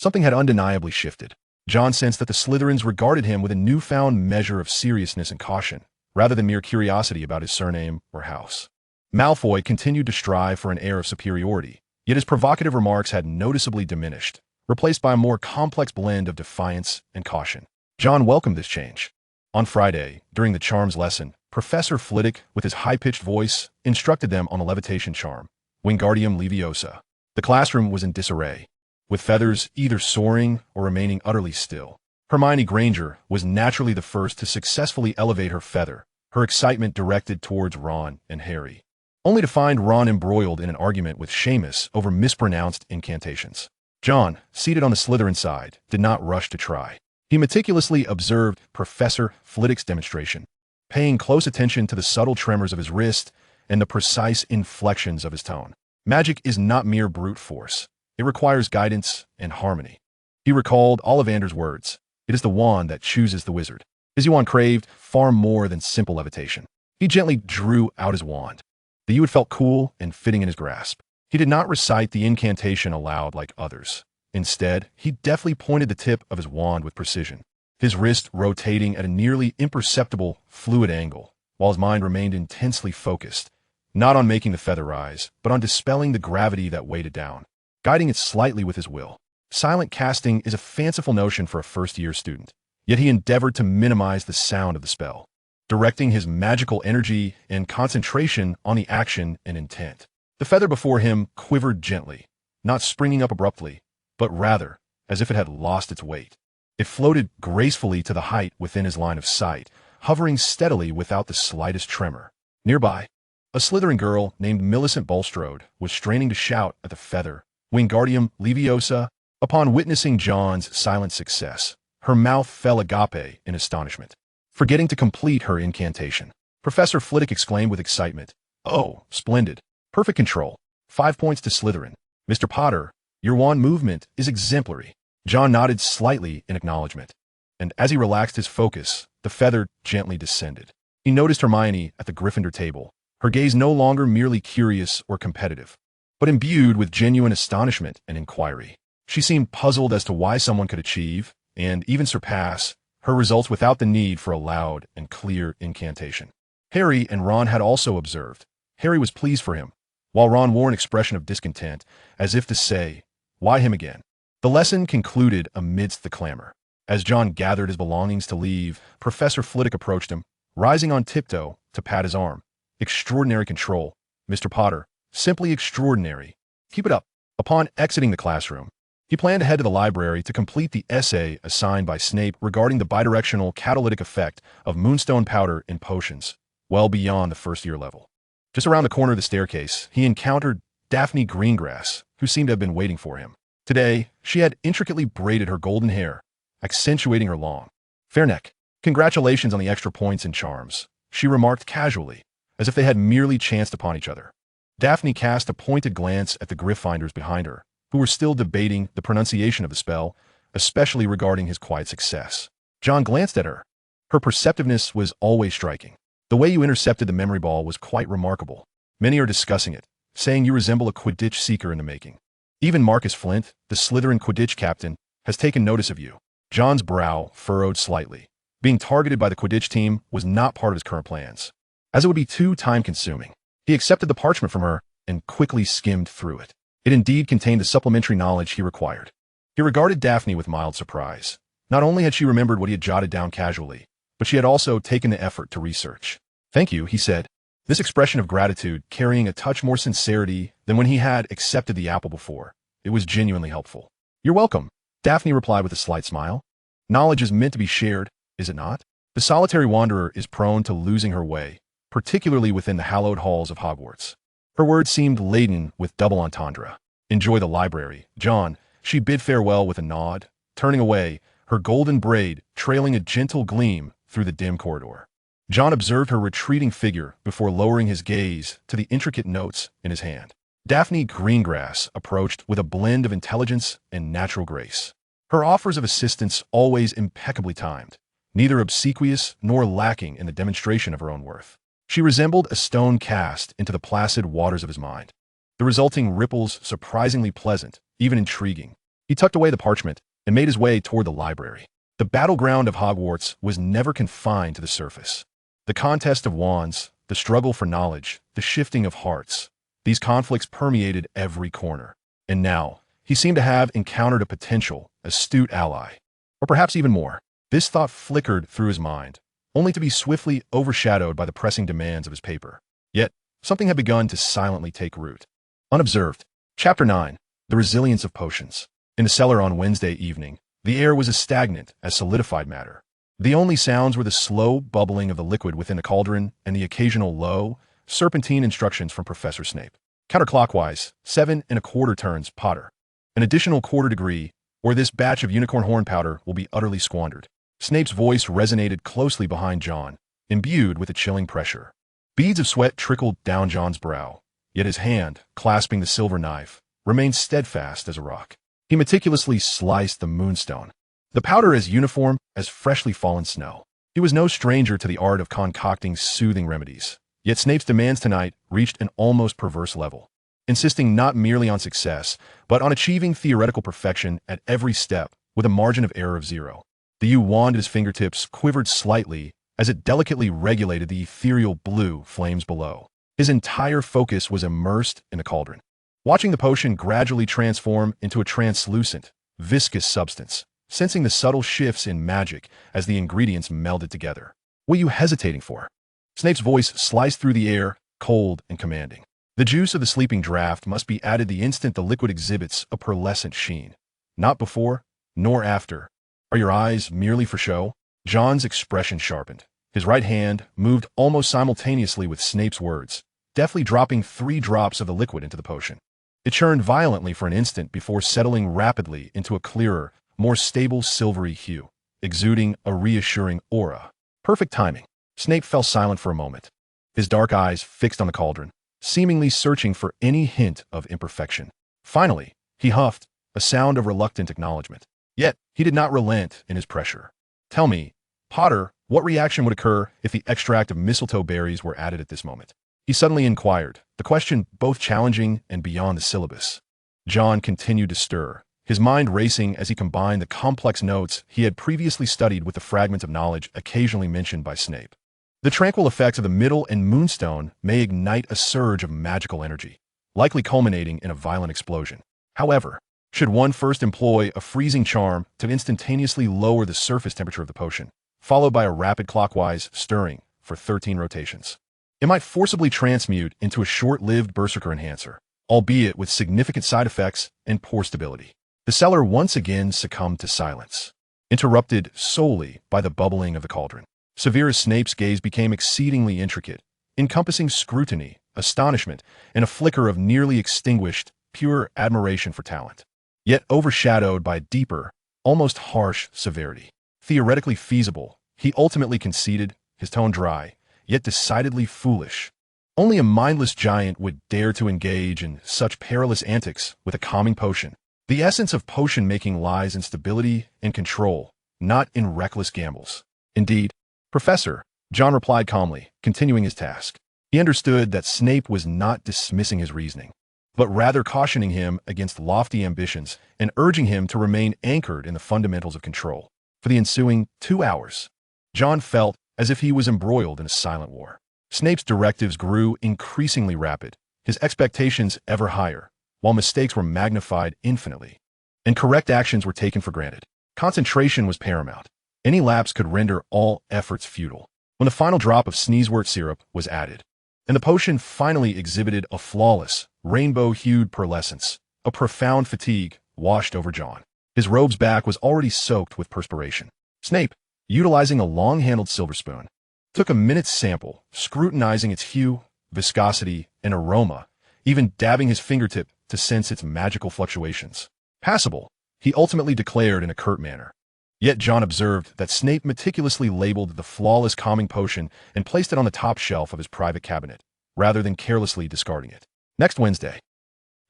something had undeniably shifted. John sensed that the Slytherins regarded him with a newfound measure of seriousness and caution, rather than mere curiosity about his surname or house. Malfoy continued to strive for an air of superiority, yet his provocative remarks had noticeably diminished, replaced by a more complex blend of defiance and caution. John welcomed this change. On Friday, during the charms lesson, Professor Flitwick, with his high-pitched voice, instructed them on a levitation charm, Wingardium Leviosa. The classroom was in disarray, with feathers either soaring or remaining utterly still. Hermione Granger was naturally the first to successfully elevate her feather, her excitement directed towards Ron and Harry, only to find Ron embroiled in an argument with Seamus over mispronounced incantations. John, seated on the Slytherin side, did not rush to try. He meticulously observed Professor Flitwick's demonstration, paying close attention to the subtle tremors of his wrist and the precise inflections of his tone. Magic is not mere brute force. It requires guidance and harmony. He recalled Ollivander's words, "It is the wand that chooses the wizard." His wand craved far more than simple levitation. He gently drew out his wand. The youth felt cool and fitting in his grasp. He did not recite the incantation aloud like others. Instead, he deftly pointed the tip of his wand with precision, his wrist rotating at a nearly imperceptible, fluid angle, while his mind remained intensely focused, not on making the feather rise, but on dispelling the gravity that weighed it down, guiding it slightly with his will. Silent casting is a fanciful notion for a first-year student, yet he endeavored to minimize the sound of the spell, directing his magical energy and concentration on the action and intent. The feather before him quivered gently, not springing up abruptly, but rather as if it had lost its weight. It floated gracefully to the height within his line of sight, hovering steadily without the slightest tremor. Nearby, a Slytherin girl named Millicent Bulstrode was straining to shout at the feather, Wingardium Leviosa. Upon witnessing John's silent success, her mouth fell agape in astonishment, forgetting to complete her incantation. Professor Flitwick exclaimed with excitement, "Oh, splendid. Perfect control. 5 points to Slytherin. Mr. Potter, your wand movement is exemplary." John nodded slightly in acknowledgement, and as he relaxed his focus, the feather gently descended. He noticed Hermione at the Gryffindor table, her gaze no longer merely curious or competitive, but imbued with genuine astonishment and inquiry. She seemed puzzled as to why someone could achieve, and even surpass, her results without the need for a loud and clear incantation. Harry and Ron had also observed. Harry was pleased for him, while Ron wore an expression of discontent, as if to say, "Why him again?" The lesson concluded amidst the clamor. As John gathered his belongings to leave, Professor Flitwick approached him, rising on tiptoe to pat his arm. "Extraordinary control, Mr. Potter. Simply extraordinary. Keep it up." Upon exiting the classroom, He planned to head to the library to complete the essay assigned by Snape regarding the bidirectional catalytic effect of moonstone powder in potions, well beyond the first-year level. Just around the corner of the staircase, he encountered Daphne Greengrass, who seemed to have been waiting for him. Today, she had intricately braided her golden hair, accentuating her long, fair neck. "Congratulations on the extra points and charms," she remarked casually, as if they had merely chanced upon each other. Daphne cast a pointed glance at the Gryffindors behind her, who were still debating the pronunciation of the spell, especially regarding his quiet success. John glanced at her. Her perceptiveness was always striking. "The way you intercepted the memory ball was quite remarkable. Many are discussing it, saying you resemble a Quidditch seeker in the making. Even Marcus Flint, the Slytherin Quidditch captain, has taken notice of you." John's brow furrowed slightly. Being targeted by the Quidditch team was not part of his current plans, as it would be too time-consuming. He accepted the parchment from her and quickly skimmed through it. It indeed contained the supplementary knowledge he required. He regarded Daphne with mild surprise. Not only had she remembered what he had jotted down casually, but she had also taken the effort to research. "Thank you," he said, this expression of gratitude carrying a touch more sincerity than when he had accepted the apple before. It was genuinely helpful. "You're welcome," Daphne replied with a slight smile. "Knowledge is meant to be shared, is it not?" The solitary wanderer is prone to losing her way, particularly within the hallowed halls of Hogwarts. Her words seemed laden with double entendre. "Enjoy the library, John," she bid farewell with a nod, turning away, her golden braid trailing a gentle gleam through the dim corridor. John observed her retreating figure before lowering his gaze to the intricate notes in his hand. Daphne Greengrass approached with a blend of intelligence and natural grace. Her offers of assistance always impeccably timed, neither obsequious nor lacking in the demonstration of her own worth. She resembled a stone cast into the placid waters of his mind. The resulting ripples surprisingly pleasant, even intriguing. He tucked away the parchment and made his way toward the library. The battleground of Hogwarts was never confined to the surface. The contest of wands, the struggle for knowledge, the shifting of hearts, these conflicts permeated every corner. And now, he seemed to have encountered a potential, astute ally. Or perhaps even more. This thought flickered through his mind, only to be swiftly overshadowed by the pressing demands of his paper. Yet, something had begun to silently take root. Unobserved. Chapter 9. The Resilience of Potions. In the cellar on Wednesday evening, the air was as stagnant as solidified matter. The only sounds were the slow bubbling of the liquid within the cauldron and the occasional low, serpentine instructions from Professor Snape. "Counterclockwise, 7 1/4 turns, Potter. An additional quarter degree, or this batch of unicorn horn powder will be utterly squandered." Snape's voice resonated closely behind John, imbued with a chilling pressure. Beads of sweat trickled down John's brow, yet his hand, clasping the silver knife, remained steadfast as a rock. He meticulously sliced the moonstone, the powder as uniform as freshly fallen snow. He was no stranger to the art of concocting soothing remedies, yet Snape's demands tonight reached an almost perverse level, insisting not merely on success, but on achieving theoretical perfection at every step with a margin of error of 0. The yew wand at his fingertips quivered slightly as it delicately regulated the ethereal blue flames below. His entire focus was immersed in the cauldron, watching the potion gradually transform into a translucent, viscous substance, sensing the subtle shifts in magic as the ingredients melded together. "What are you hesitating for?" Snape's voice sliced through the air, cold and commanding. "The juice of the sleeping draft must be added the instant the liquid exhibits a pearlescent sheen. Not before, nor after. Are your eyes merely for show?" John's expression sharpened. His right hand moved almost simultaneously with Snape's words, deftly dropping 3 drops of the liquid into the potion. It churned violently for an instant before settling rapidly into a clearer, more stable silvery hue, exuding a reassuring aura. Perfect timing. Snape fell silent for a moment, his dark eyes fixed on the cauldron, seemingly searching for any hint of imperfection. Finally, he huffed, a sound of reluctant acknowledgement. Yet, he did not relent in his pressure. "Tell me, Potter, what reaction would occur if the extract of mistletoe berries were added at this moment?" He suddenly inquired, the question both challenging and beyond the syllabus. John continued to stir, his mind racing as he combined the complex notes he had previously studied with the fragments of knowledge occasionally mentioned by Snape. The tranquil effects of the middle and moonstone may ignite a surge of magical energy, likely culminating in a violent explosion. However, should one first employ a freezing charm to instantaneously lower the surface temperature of the potion, followed by a rapid clockwise stirring for 13 rotations, it might forcibly transmute into a short-lived berserker enhancer, albeit with significant side effects and poor stability. The cellar once again succumbed to silence, interrupted solely by the bubbling of the cauldron. Severus Snape's gaze became exceedingly intricate, encompassing scrutiny, astonishment, and a flicker of nearly extinguished, pure admiration for talent, yet overshadowed by deeper, almost harsh severity. Theoretically feasible, he ultimately conceded, his tone dry, yet decidedly foolish. Only a mindless giant would dare to engage in such perilous antics with a calming potion. The essence of potion-making lies in stability and control, not in reckless gambles. Indeed, Professor, John replied calmly, continuing his task. He understood that Snape was not dismissing his reasoning, but rather cautioning him against lofty ambitions and urging him to remain anchored in the fundamentals of control. For the ensuing 2 hours, John felt as if he was embroiled in a silent war. Snape's directives grew increasingly rapid, his expectations ever higher, while mistakes were magnified infinitely, and correct actions were taken for granted. Concentration was paramount. Any lapse could render all efforts futile. When the final drop of sneezewort syrup was added, and the potion finally exhibited a flawless, rainbow-hued pearlescence, a profound fatigue washed over John. His robe's back was already soaked with perspiration. Snape, utilizing a long-handled silver spoon, took a minute's sample, scrutinizing its hue, viscosity, and aroma, even dabbing his fingertip to sense its magical fluctuations. Passable, he ultimately declared in a curt manner. Yet John observed that Snape meticulously labeled the flawless calming potion and placed it on the top shelf of his private cabinet, rather than carelessly discarding it. Next Wednesday.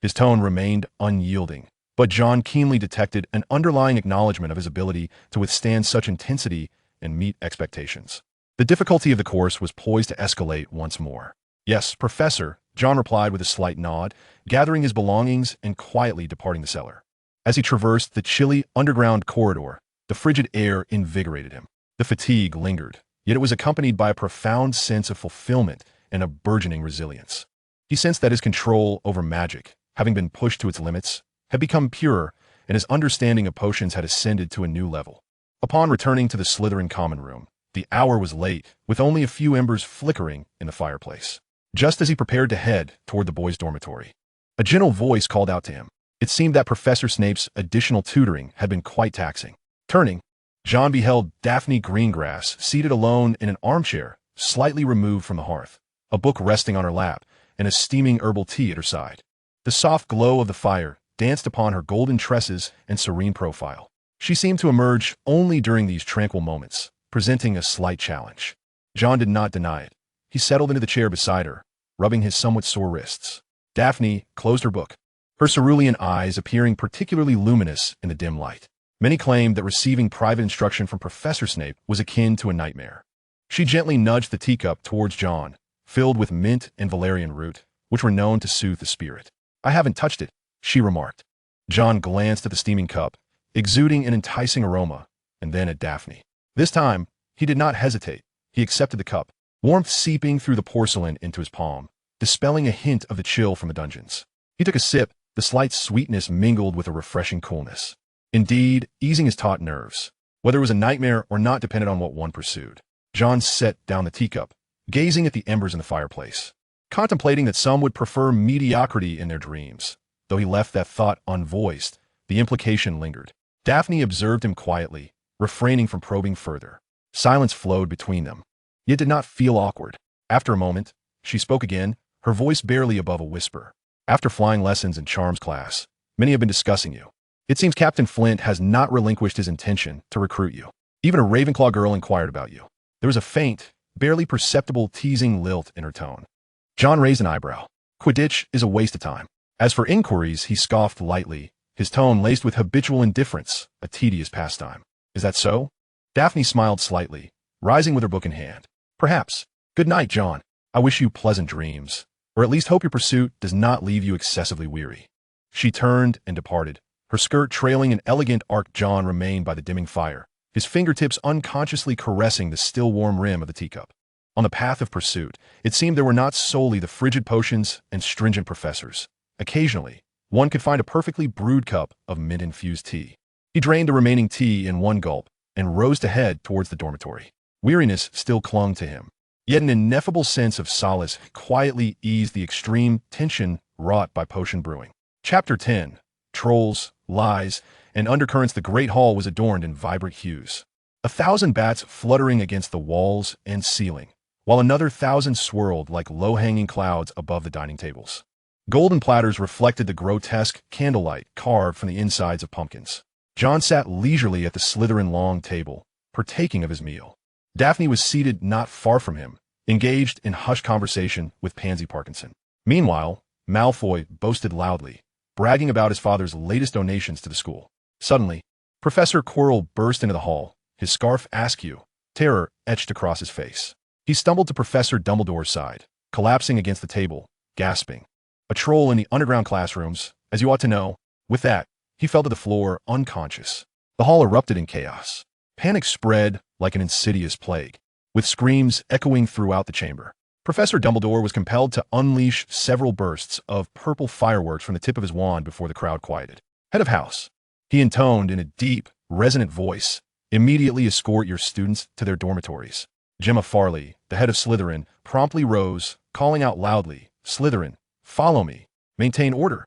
His tone remained unyielding, but John keenly detected an underlying acknowledgement of his ability to withstand such intensity and meet expectations. The difficulty of the course was poised to escalate once more. Yes, Professor, John replied with a slight nod, gathering his belongings and quietly departing the cellar. As he traversed the chilly underground corridor, the frigid air invigorated him. The fatigue lingered, yet it was accompanied by a profound sense of fulfillment and a burgeoning resilience. He sensed that his control over magic, having been pushed to its limits, had become purer, and his understanding of potions had ascended to a new level. Upon returning to the Slytherin common room, the hour was late, with only a few embers flickering in the fireplace. Just as he prepared to head toward the boys' dormitory, a gentle voice called out to him. It seemed that Professor Snape's additional tutoring had been quite taxing. Turning, John beheld Daphne Greengrass seated alone in an armchair, slightly removed from the hearth, a book resting on her lap, and a steaming herbal tea at her side. The soft glow of the fire danced upon her golden tresses and serene profile. She seemed to emerge only during these tranquil moments, presenting a slight challenge. John did not deny it. He settled into the chair beside her, rubbing his somewhat sore wrists. Daphne closed her book, her cerulean eyes appearing particularly luminous in the dim light. Many claimed that receiving private instruction from Professor Snape was akin to a nightmare. She gently nudged the teacup towards John, filled with mint and valerian root, which were known to soothe the spirit. "I haven't touched it," she remarked. John glanced at the steaming cup, exuding an enticing aroma, and then at Daphne. This time, he did not hesitate. He accepted the cup, warmth seeping through the porcelain into his palm, dispelling a hint of the chill from the dungeons. He took a sip, the slight sweetness mingled with a refreshing coolness. Indeed, easing his taut nerves. Whether it was a nightmare or not depended on what one pursued. John set down the teacup, gazing at the embers in the fireplace, contemplating that some would prefer mediocrity in their dreams. Though he left that thought unvoiced, the implication lingered. Daphne observed him quietly, refraining from probing further. Silence flowed between them, yet did not feel awkward. After a moment, she spoke again, her voice barely above a whisper. "After flying lessons in charms class, many have been discussing you. It seems Captain Flint has not relinquished his intention to recruit you. Even a Ravenclaw girl inquired about you." There was a faint, barely perceptible teasing lilt in her tone. John raised an eyebrow. Quidditch is a waste of time. As for inquiries, he scoffed lightly, his tone laced with habitual indifference, a tedious pastime. "Is that so?" Daphne smiled slightly, rising with her book in hand. "Perhaps. Good night, John. I wish you pleasant dreams, or at least hope your pursuit does not leave you excessively weary." She turned and departed, her skirt trailing an elegant arc. John remained by the dimming fire, his fingertips unconsciously caressing the still warm rim of the teacup. On the path of pursuit, it seemed there were not solely the frigid potions and stringent professors. Occasionally, one could find a perfectly brewed cup of mint-infused tea. He drained the remaining tea in one gulp and rose to head towards the dormitory. Weariness still clung to him, yet an ineffable sense of solace quietly eased the extreme tension wrought by potion brewing. Chapter 10. Trolls, lies, and undercurrents, the great hall was adorned in vibrant hues. 1,000 bats fluttering against the walls and ceiling, while another 1,000 swirled like low-hanging clouds above the dining tables. Golden platters reflected the grotesque candlelight carved from the insides of pumpkins. John sat leisurely at the Slytherin long table, partaking of his meal. Daphne was seated not far from him, engaged in hushed conversation with Pansy Parkinson. Meanwhile, Malfoy boasted loudly, bragging about his father's latest donations to the school. Suddenly, Professor Quirrell burst into the hall, his scarf askew, terror etched across his face. He stumbled to Professor Dumbledore's side, collapsing against the table, gasping. A troll in the underground classrooms, as you ought to know. With that, he fell to the floor, unconscious. The hall erupted in chaos. Panic spread like an insidious plague, with screams echoing throughout the chamber. Professor Dumbledore was compelled to unleash several bursts of purple fireworks from the tip of his wand before the crowd quieted. Head of house, he intoned in a deep, resonant voice, immediately escort your students to their dormitories. Gemma Farley, the head of Slytherin, promptly rose, calling out loudly, Slytherin, follow me. Maintain order.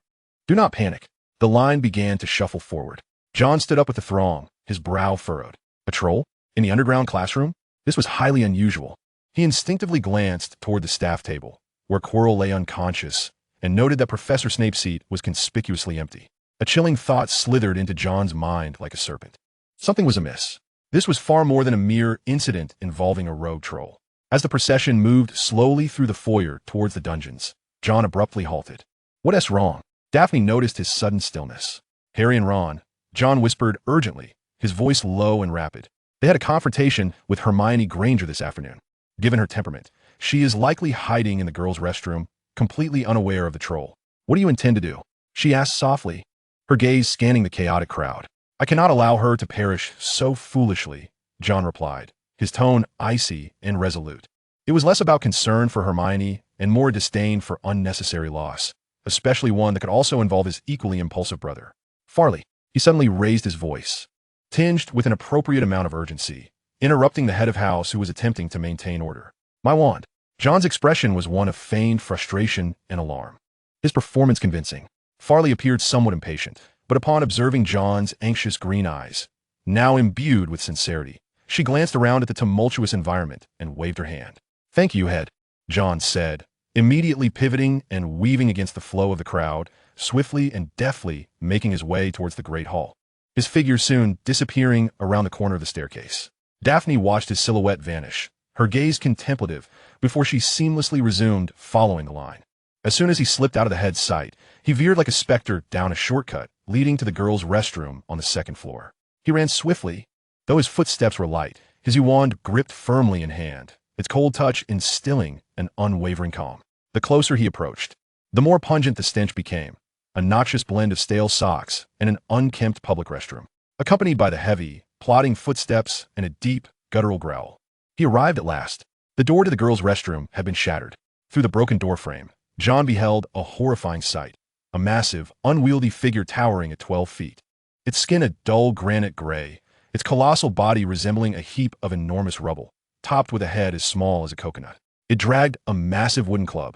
Do not panic. The line began to shuffle forward. John stood up with the throng, his brow furrowed. A troll? In the underground classroom? This was highly unusual. He instinctively glanced toward the staff table, where Quirrell lay unconscious, and noted that Professor Snape's seat was conspicuously empty. A chilling thought slithered into John's mind like a serpent. Something was amiss. This was far more than a mere incident involving a rogue troll. As the procession moved slowly through the foyer towards the dungeons, John abruptly halted. What's wrong? Daphne noticed his sudden stillness. Harry and Ron, John whispered urgently, his voice low and rapid. They had a confrontation with Hermione Granger this afternoon. Given her temperament, she is likely hiding in the girls' restroom, completely unaware of the troll. What do you intend to do? She asked softly, her gaze scanning the chaotic crowd. I cannot allow her to perish so foolishly, John replied, his tone icy and resolute. It was less about concern for Hermione and more disdain for unnecessary loss, especially one that could also involve his equally impulsive brother. Farley, he suddenly raised his voice, tinged with an appropriate amount of urgency, interrupting the head of house who was attempting to maintain order. My wand. John's expression was one of feigned frustration and alarm. His performance convincing. Farley appeared somewhat impatient, but upon observing John's anxious green eyes, now imbued with sincerity, she glanced around at the tumultuous environment and waved her hand. Thank you, Head, John said, immediately pivoting and weaving against the flow of the crowd, swiftly and deftly making his way towards the great hall. His figure soon disappearing around the corner of the staircase. Daphne watched his silhouette vanish, her gaze contemplative, before she seamlessly resumed following the line. As soon as he slipped out of the head's sight, he veered like a specter down a shortcut leading to the girls' restroom on the second floor. He ran swiftly, though his footsteps were light, his wand gripped firmly in hand, its cold touch instilling an unwavering calm. The closer he approached, the more pungent the stench became, a noxious blend of stale socks and an unkempt public restroom, accompanied by the heavy, plodding footsteps and a deep, guttural growl. He arrived at last. The door to the girls' restroom had been shattered. Through the broken doorframe, John beheld a horrifying sight, a massive, unwieldy figure towering at 12 feet. Its skin a dull granite gray, its colossal body resembling a heap of enormous rubble, topped with a head as small as a coconut. It dragged a massive wooden club,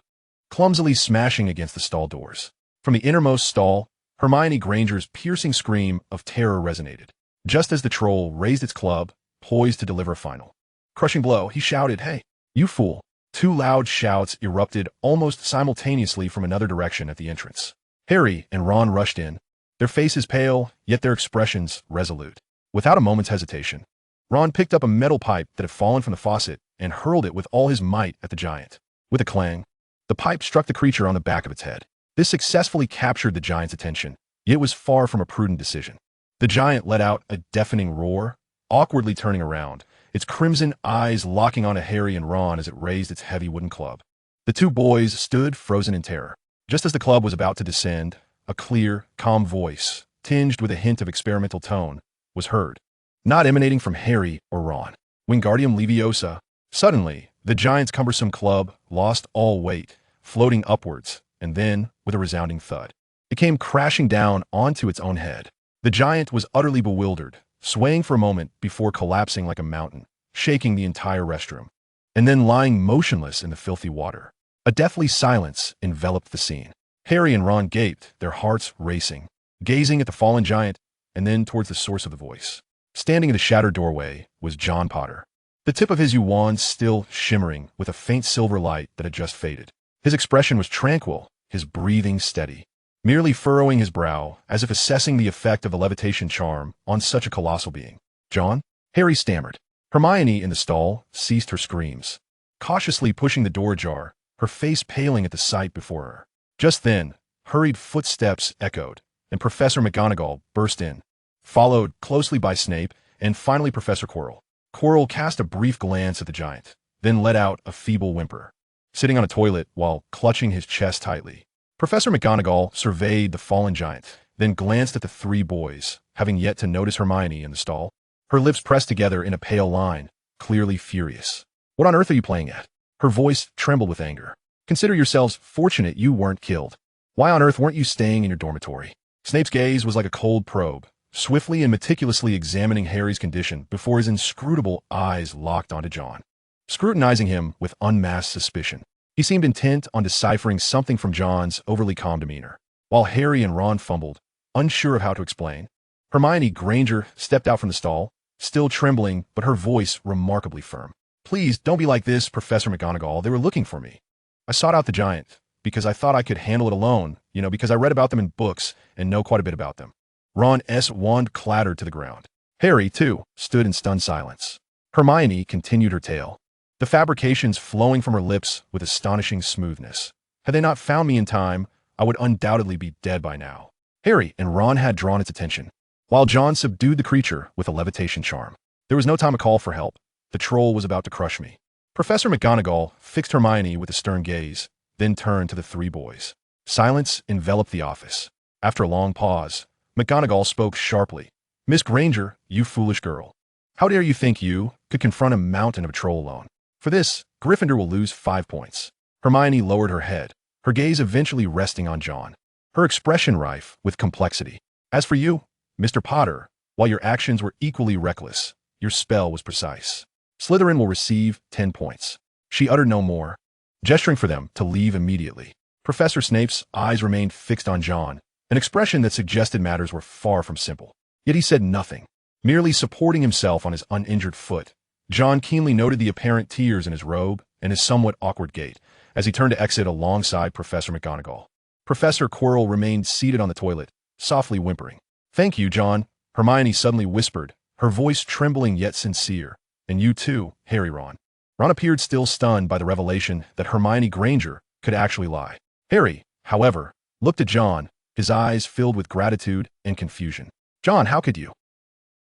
clumsily smashing against the stall doors. From the innermost stall, Hermione Granger's piercing scream of terror resonated. Just as the troll raised its club, poised to deliver a final crushing blow, he shouted, Hey, you fool! Two loud shouts erupted almost simultaneously from another direction at the entrance. Harry and Ron rushed in, their faces pale, yet their expressions resolute. Without a moment's hesitation, Ron picked up a metal pipe that had fallen from the faucet and hurled it with all his might at the giant. With a clang, the pipe struck the creature on the back of its head. This successfully captured the giant's attention, yet it was far from a prudent decision. The giant let out a deafening roar, awkwardly turning around, its crimson eyes locking onto Harry and Ron as it raised its heavy wooden club. The two boys stood frozen in terror. Just as the club was about to descend, a clear, calm voice, tinged with a hint of experimental tone, was heard, not emanating from Harry or Ron. Wingardium Leviosa. Suddenly, the giant's cumbersome club lost all weight, floating upwards, and then, with a resounding thud, it came crashing down onto its own head. The giant was utterly bewildered, swaying for a moment before collapsing like a mountain, shaking the entire restroom, and then lying motionless in the filthy water. A deathly silence enveloped the scene. Harry and Ron gaped, their hearts racing. gazing at the fallen giant and then towards the source of the voice. Standing in the shattered doorway was John Potter, the tip of his wand still shimmering with a faint silver light that had just faded. His expression was tranquil, his breathing steady, merely furrowing his brow as if assessing the effect of the levitation charm on such a colossal being. "John?" Harry stammered. Hermione in the stall ceased her screams, cautiously pushing the door ajar, her face paling at the sight before her. Just then, hurried footsteps echoed, and Professor McGonagall burst in, followed closely by Snape and finally Professor Quirrell. Quirrell cast a brief glance at the giant, then let out a feeble whimper, sitting on a toilet while clutching his chest tightly. Professor McGonagall surveyed the fallen giant, then glanced at the three boys, having yet to notice Hermione in the stall. Her lips pressed together in a pale line, clearly furious. "What on earth are you playing at?" Her voice trembled with anger. "Consider yourselves fortunate you weren't killed. Why on earth weren't you staying in your dormitory?" Snape's gaze was like a cold probe, swiftly and meticulously examining Harry's condition before his inscrutable eyes locked onto John, scrutinizing him with unmasked suspicion. He seemed intent on deciphering something from John's overly calm demeanor, while Harry and Ron fumbled, unsure of how to explain. Hermione Granger stepped out from the stall, still trembling but her voice remarkably firm. "Please, don't be like this, Professor McGonagall. They were looking for me. I sought out the giant because I thought I could handle it alone, because I read about them in books and know quite a bit about them." Ron's wand clattered to the ground. Harry, too, stood in stunned silence. Hermione continued her tale, the fabrications flowing from her lips with astonishing smoothness. "Had they not found me in time, I would undoubtedly be dead by now." Harry and Ron had drawn its attention, while John subdued the creature with a levitation charm. There was no time to call for help. The troll was about to crush me. Professor McGonagall fixed Hermione with a stern gaze, then turned to the three boys. Silence enveloped the office. After a long pause, McGonagall spoke sharply. "Miss Granger, you foolish girl. How dare you think you could confront a mountain of a troll alone? For this, Gryffindor will lose 5 points." Hermione lowered her head, her gaze eventually resting on John, her expression rife with complexity. "As for you, Mr. Potter, while your actions were equally reckless, your spell was precise. Slytherin will receive 10 points. She uttered no more, gesturing for them to leave immediately. Professor Snape's eyes remained fixed on John, an expression that suggested matters were far from simple. Yet he said nothing, merely supporting himself on his uninjured foot. John keenly noted the apparent tears in his robe and his somewhat awkward gait as he turned to exit alongside Professor McGonagall. Professor Quirrell remained seated on the toilet, softly whimpering. "Thank you, John," Hermione suddenly whispered, her voice trembling yet sincere. "And you too, Harry." Ron appeared still stunned by the revelation that Hermione Granger could actually lie. Harry, however, looked at John, his eyes filled with gratitude and confusion. "John, how could you?"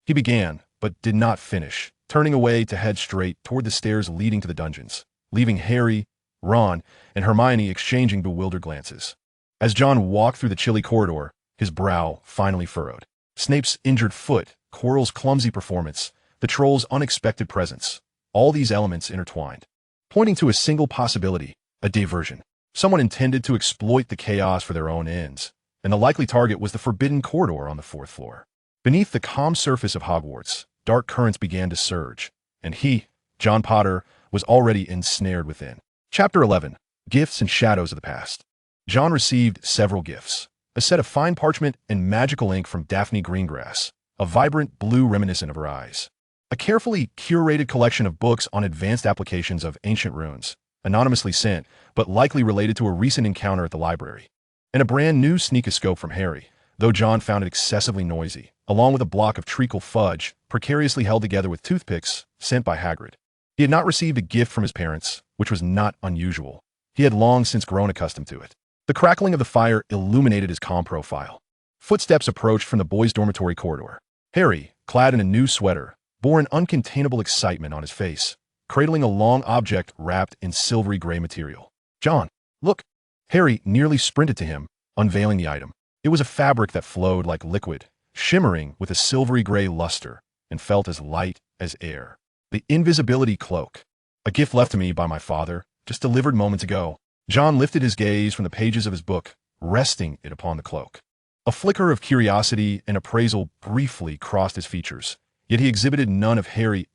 He began, but did not finish, turning away to head straight toward the stairs leading to the dungeons, leaving Harry, Ron, and Hermione exchanging bewildered glances. As John walked through the chilly corridor, his brow finally furrowed. Snape's injured foot, Quirrell's clumsy performance, the troll's unexpected presence, all these elements intertwined, pointing to a single possibility, a diversion. Someone intended to exploit the chaos for their own ends, and the likely target was the forbidden corridor on the 4th floor. Beneath the calm surface of Hogwarts, dark currents began to surge, and he, John Potter, was already ensnared within. Chapter 11. Gifts and Shadows of the Past. John received several gifts: a set of fine parchment and magical ink from Daphne Greengrass, a vibrant blue reminiscent of her eyes, a carefully curated collection of books on advanced applications of ancient runes, anonymously sent, but likely related to a recent encounter at the library, and a brand new sneakoscope from Harry, though John found it excessively noisy, along with a block of treacle fudge precariously held together with toothpicks sent by Hagrid. He had not received a gift from his parents, which was not unusual. He had long since grown accustomed to it. The crackling of the fire illuminated his calm profile. Footsteps approached from the boys' dormitory corridor. Harry, clad in a new sweater, bore an uncontainable excitement on his face, cradling a long object wrapped in silvery gray material. "John, look!" Harry nearly sprinted to him, unveiling the item. It was a fabric that flowed like liquid, shimmering with a silvery gray luster, and felt as light as air. The invisibility cloak. "A gift left to me by my father, just delivered moments ago." John lifted his gaze from the pages of his book, resting it upon the cloak. A flicker of curiosity and appraisal briefly crossed his features, yet he exhibited none of Harry's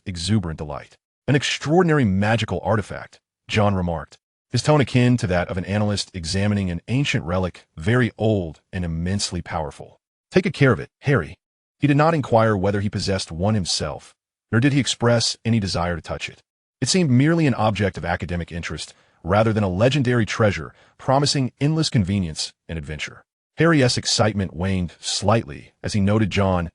exuberant delight. "An extraordinary magical artifact," John remarked, his tone akin to that of an analyst examining an ancient relic, very old and immensely powerful. Take good care of it, Harry. He did not inquire whether he possessed one himself, nor did he express any desire to touch it. It seemed merely an object of academic interest, rather than a legendary treasure promising endless convenience and adventure. Harry's excitement waned slightly as he noted John's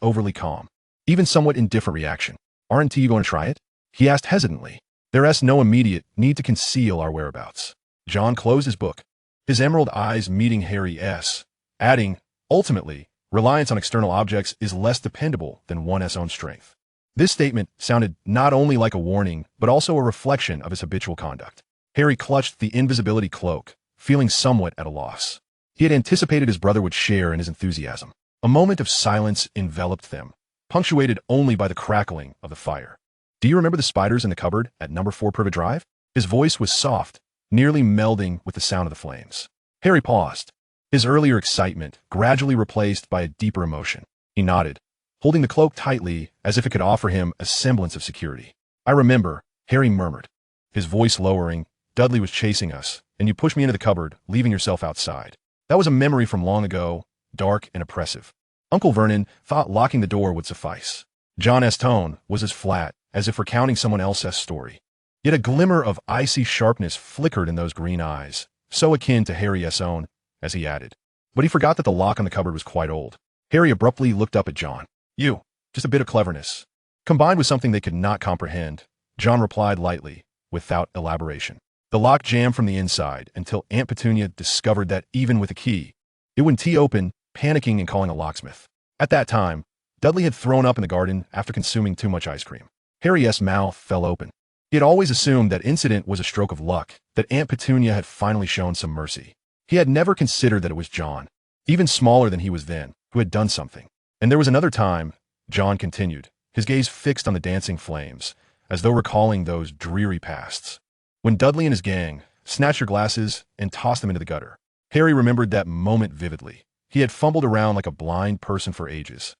overly calm, even somewhat indifferent reaction. "Aren't you going to try it?" he asked hesitantly. "There's no immediate need to conceal our whereabouts." John closed his book, his emerald eyes meeting Harry's, adding, "Ultimately, reliance on external objects is less dependable than one's own strength." This statement sounded not only like a warning, but also a reflection of his habitual conduct. Harry clutched the invisibility cloak, feeling somewhat at a loss. He had anticipated his brother would share in his enthusiasm. A moment of silence enveloped them, punctuated only by the crackling of the fire. "Do you remember the spiders in the cupboard at number 4 Privet Drive?" His voice was soft, nearly melding with the sound of the flames. Harry paused, his earlier excitement gradually replaced by a deeper emotion. He nodded, holding the cloak tightly as if it could offer him a semblance of security. "I remember," Harry murmured, his voice lowering. "Dudley was chasing us, and you pushed me into the cupboard, leaving yourself outside. That was a memory from long ago, dark and oppressive." Uncle Vernon thought locking the door would suffice. John's tone was as flat as if recounting someone else's story. Yet a glimmer of icy sharpness flickered in those green eyes, so akin to Harry's own, as he added. But he forgot that the lock on the cupboard was quite old. Harry abruptly looked up at John. Just a bit of cleverness, combined with something they could not comprehend," John replied lightly, without elaboration. "The lock jammed from the inside until Aunt Petunia discovered that even with a key, it wouldn't open, panicking and calling a locksmith. At that time, Dudley had thrown up in the garden after consuming too much ice cream." Harry's mouth fell open. He had always assumed that incident was a stroke of luck, that Aunt Petunia had finally shown some mercy. He had never considered that it was John, even smaller than he was then, who had done something. "And there was another time," John continued, his gaze fixed on the dancing flames, as though recalling those dreary pasts, "when Dudley and his gang snatched your glasses and tossed them into the gutter." Harry remembered that moment vividly. He had fumbled around like a blind person for ages,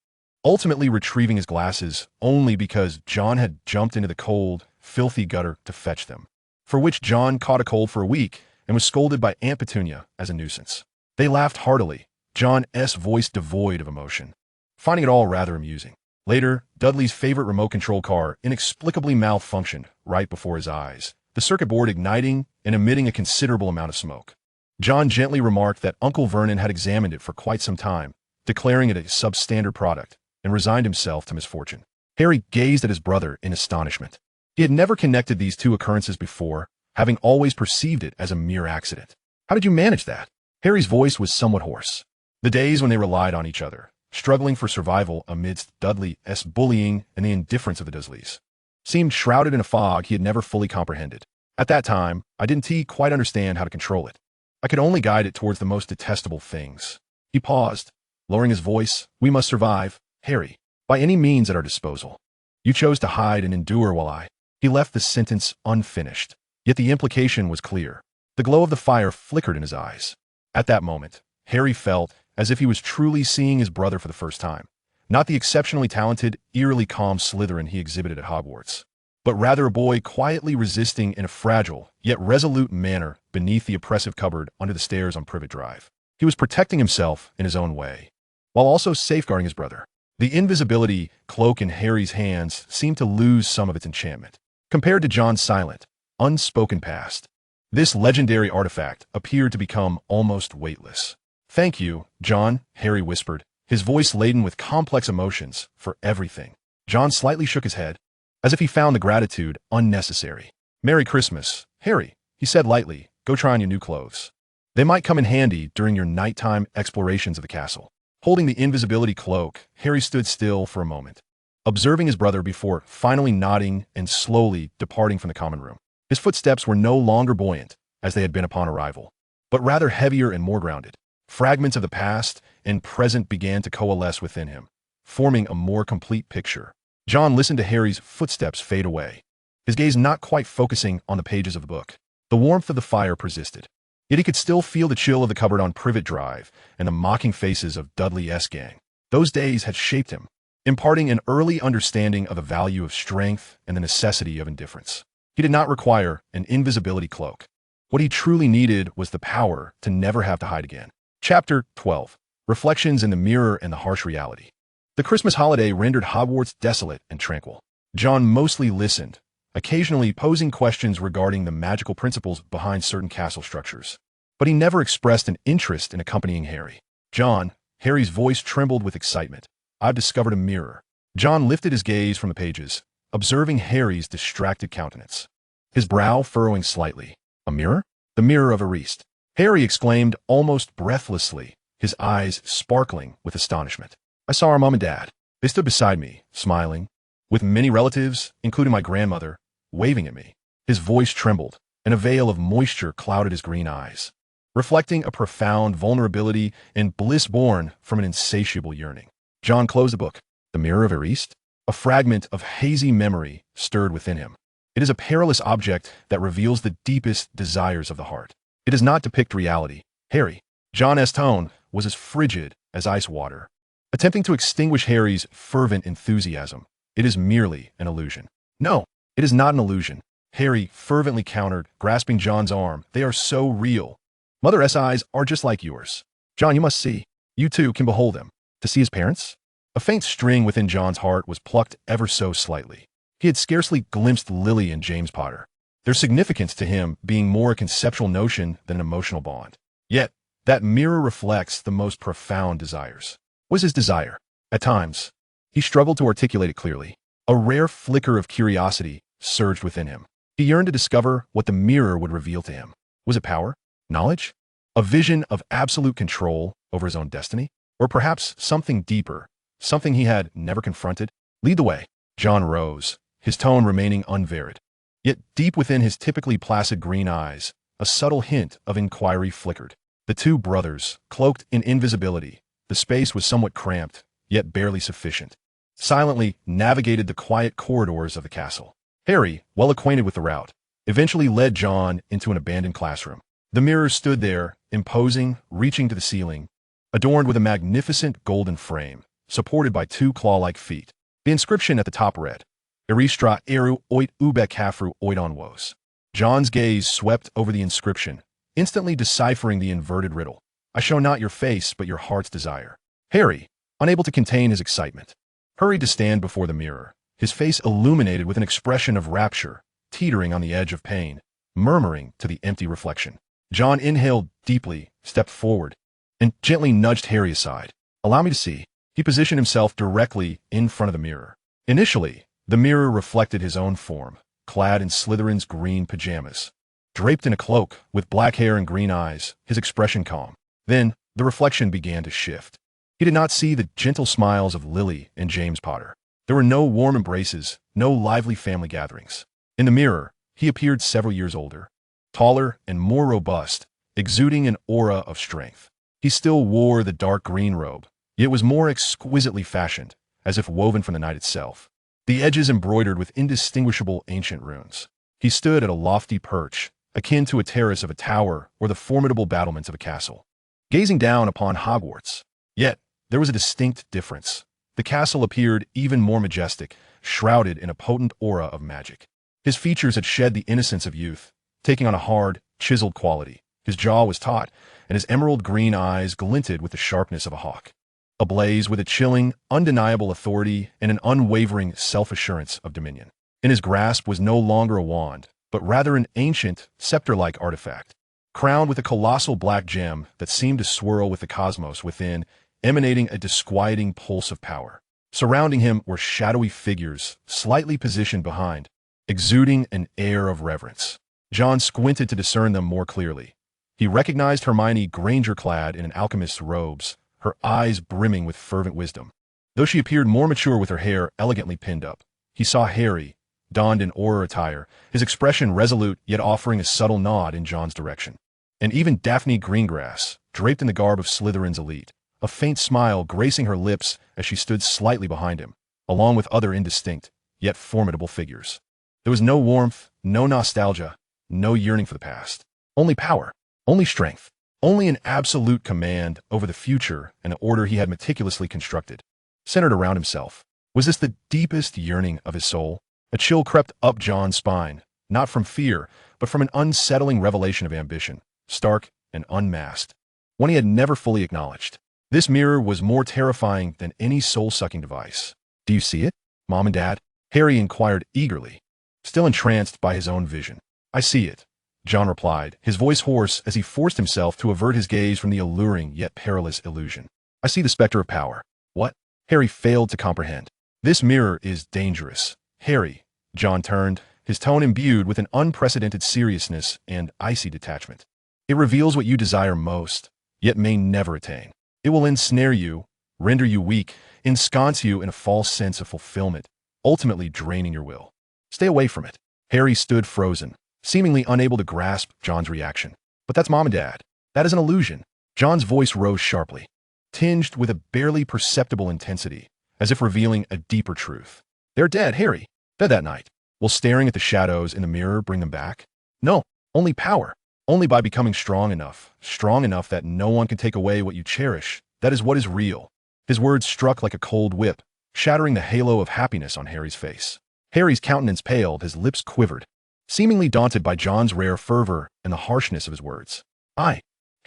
ultimately retrieving his glasses only because John had jumped into the cold, filthy gutter to fetch them, for which John caught a cold for a week and was scolded by Aunt Petunia as a nuisance. They laughed heartily, John's voice devoid of emotion, finding it all rather amusing. Later, Dudley's favorite remote control car inexplicably malfunctioned right before his eyes, the circuit board igniting and emitting a considerable amount of smoke. John gently remarked that Uncle Vernon had examined it for quite some time, declaring it a substandard product, and resigned himself to misfortune. Harry gazed at his brother in astonishment. He had never connected these two occurrences before, having always perceived it as a mere accident. "How did you manage that?" Harry's voice was somewhat hoarse. The days when they relied on each other, struggling for survival amidst Dudley's bullying and the indifference of the Dursleys, seemed shrouded in a fog he had never fully comprehended. "At that time, I didn't quite understand how to control it. I could only guide it towards the most detestable things." He paused, lowering his voice. "We must survive, Harry, by any means at our disposal. You chose to hide and endure while I—" He left the sentence unfinished, yet the implication was clear. The glow of the fire flickered in his eyes. At that moment, Harry felt as if he was truly seeing his brother for the first time, not the exceptionally talented, eerily calm Slytherin he exhibited at Hogwarts, but rather a boy quietly resisting in a fragile, yet resolute manner beneath the oppressive cupboard under the stairs on Privet Drive. He was protecting himself in his own way, while also safeguarding his brother. The invisibility cloak in Harry's hands seemed to lose some of its enchantment, compared to John's silent, unspoken past. This legendary artifact appeared to become almost weightless. "Thank you, John," Harry whispered, his voice laden with complex emotions, "for everything." John slightly shook his head, as if he found the gratitude unnecessary. "Merry Christmas, Harry," he said lightly. "Go try on your new clothes. They might come in handy during your nighttime explorations of the castle." Holding the invisibility cloak, Harry stood still for a moment, observing his brother before finally nodding and slowly departing from the common room. His footsteps were no longer buoyant, as they had been upon arrival, but rather heavier and more grounded. Fragments of the past and present began to coalesce within him, forming a more complete picture. John listened to Harry's footsteps fade away, his gaze not quite focusing on the pages of the book. The warmth of the fire persisted, yet he could still feel the chill of the cupboard on Privet Drive and the mocking faces of Dudley's gang. Those days had shaped him, imparting an early understanding of the value of strength and the necessity of indifference. He did not require an invisibility cloak. What he truly needed was the power to never have to hide again. Chapter 12. Reflections in the Mirror and the Harsh Reality. The Christmas holiday rendered Hogwarts desolate and tranquil. John mostly listened, occasionally posing questions regarding the magical principles behind certain castle structures. But he never expressed an interest in accompanying Harry. John, Harry's voice trembled with excitement. I've discovered a mirror. John lifted his gaze from the pages, observing Harry's distracted countenance, his brow furrowing slightly. A mirror? The mirror of Arist. Harry exclaimed almost breathlessly, his eyes sparkling with astonishment. I saw our mom and dad. They stood beside me, smiling, with many relatives, including my grandmother, waving at me. His voice trembled, and a veil of moisture clouded his green eyes, reflecting a profound vulnerability and bliss born from an insatiable yearning. John closed the book. The mirror of Arist? A fragment of hazy memory stirred within him. It is a perilous object that reveals the deepest desires of the heart. It does not depict reality. Harry. John's tone was as frigid as ice water, attempting to extinguish Harry's fervent enthusiasm. It is merely an illusion. No, it is not an illusion. Harry fervently countered, grasping John's arm. They are so real. Mother's eyes are just like yours. John, you must see. You too can behold them. To see his parents? A faint string within John's heart was plucked ever so slightly. He had scarcely glimpsed Lily and James Potter, their significance to him being more a conceptual notion than an emotional bond. Yet, that mirror reflects the most profound desires. What is his desire? At times, he struggled to articulate it clearly. A rare flicker of curiosity surged within him. He yearned to discover what the mirror would reveal to him. Was it power? Knowledge? A vision of absolute control over his own destiny? Or perhaps something deeper, something he had never confronted? Lead the way. John rose, his tone remaining unvaried. Yet deep within his typically placid green eyes, a subtle hint of inquiry flickered. The two brothers, cloaked in invisibility, the space was somewhat cramped, yet barely sufficient, silently navigated the quiet corridors of the castle. Harry, well acquainted with the route, eventually led John into an abandoned classroom. The mirror stood there, imposing, reaching to the ceiling, adorned with a magnificent golden frame, supported by two claw-like feet. The inscription at the top read, Eristra eru oit ube kafru oidon wos. John's gaze swept over the inscription, instantly deciphering the inverted riddle. I show not your face, but your heart's desire. Harry, unable to contain his excitement, hurried to stand before the mirror, his face illuminated with an expression of rapture, teetering on the edge of pain, murmuring to the empty reflection. John inhaled deeply, stepped forward, and gently nudged Harry aside. Allow me to see. He positioned himself directly in front of the mirror. Initially, the mirror reflected his own form, clad in Slytherin's green pajamas. Draped in a cloak, with black hair and green eyes, his expression calm. Then, the reflection began to shift. He did not see the gentle smiles of Lily and James Potter. There were no warm embraces, no lively family gatherings. In the mirror, he appeared several years older, taller and more robust, exuding an aura of strength. He still wore the dark green robe, yet was more exquisitely fashioned, as if woven from the night itself, the edges embroidered with indistinguishable ancient runes. He stood at a lofty perch, akin to a terrace of a tower or the formidable battlements of a castle, gazing down upon Hogwarts. Yet, there was a distinct difference. The castle appeared even more majestic, shrouded in a potent aura of magic. His features had shed the innocence of youth, taking on a hard, chiseled quality. His jaw was taut, and his emerald green eyes glinted with the sharpness of a hawk, ablaze with a chilling, undeniable authority and an unwavering self-assurance of dominion. In his grasp was no longer a wand, but rather an ancient, scepter-like artifact, crowned with a colossal black gem that seemed to swirl with the cosmos within, emanating a disquieting pulse of power. Surrounding him were shadowy figures, slightly positioned behind, exuding an air of reverence. John squinted to discern them more clearly. He recognized Hermione Granger clad in an alchemist's robes, her eyes brimming with fervent wisdom. Though she appeared more mature with her hair elegantly pinned up, he saw Harry, donned in aura attire, his expression resolute yet offering a subtle nod in John's direction. And even Daphne Greengrass, draped in the garb of Slytherin's elite, a faint smile gracing her lips as she stood slightly behind him, along with other indistinct, yet formidable figures. There was no warmth, no nostalgia, no yearning for the past. Only power, only strength, only an absolute command over the future and the order he had meticulously constructed, centered around himself. Was this the deepest yearning of his soul? A chill crept up John's spine, not from fear, but from an unsettling revelation of ambition, stark and unmasked, one he had never fully acknowledged. This mirror was more terrifying than any soul-sucking device. "Do you see it, Mom and Dad?" Harry inquired eagerly, still entranced by his own vision. "I see it," John replied, his voice hoarse as he forced himself to avert his gaze from the alluring yet perilous illusion. "I see the specter of power." "What?" Harry failed to comprehend. "This mirror is dangerous, Harry." John turned, his tone imbued with an unprecedented seriousness and icy detachment. "It reveals what you desire most, yet may never attain. It will ensnare you, render you weak, ensconce you in a false sense of fulfillment, ultimately draining your will. Stay away from it." Harry stood frozen, seemingly unable to grasp John's reaction. "But that's Mom and Dad. That is an illusion." John's voice rose sharply, tinged with a barely perceptible intensity, as if revealing a deeper truth. "They're dead, Harry. Dead that night. Will staring at the shadows in the mirror bring them back? No, only power. Only by becoming strong enough that no one can take away what you cherish. That is what is real." His words struck like a cold whip, shattering the halo of happiness on Harry's face. Harry's countenance paled, his lips quivered, seemingly daunted by John's rare fervor and the harshness of his words.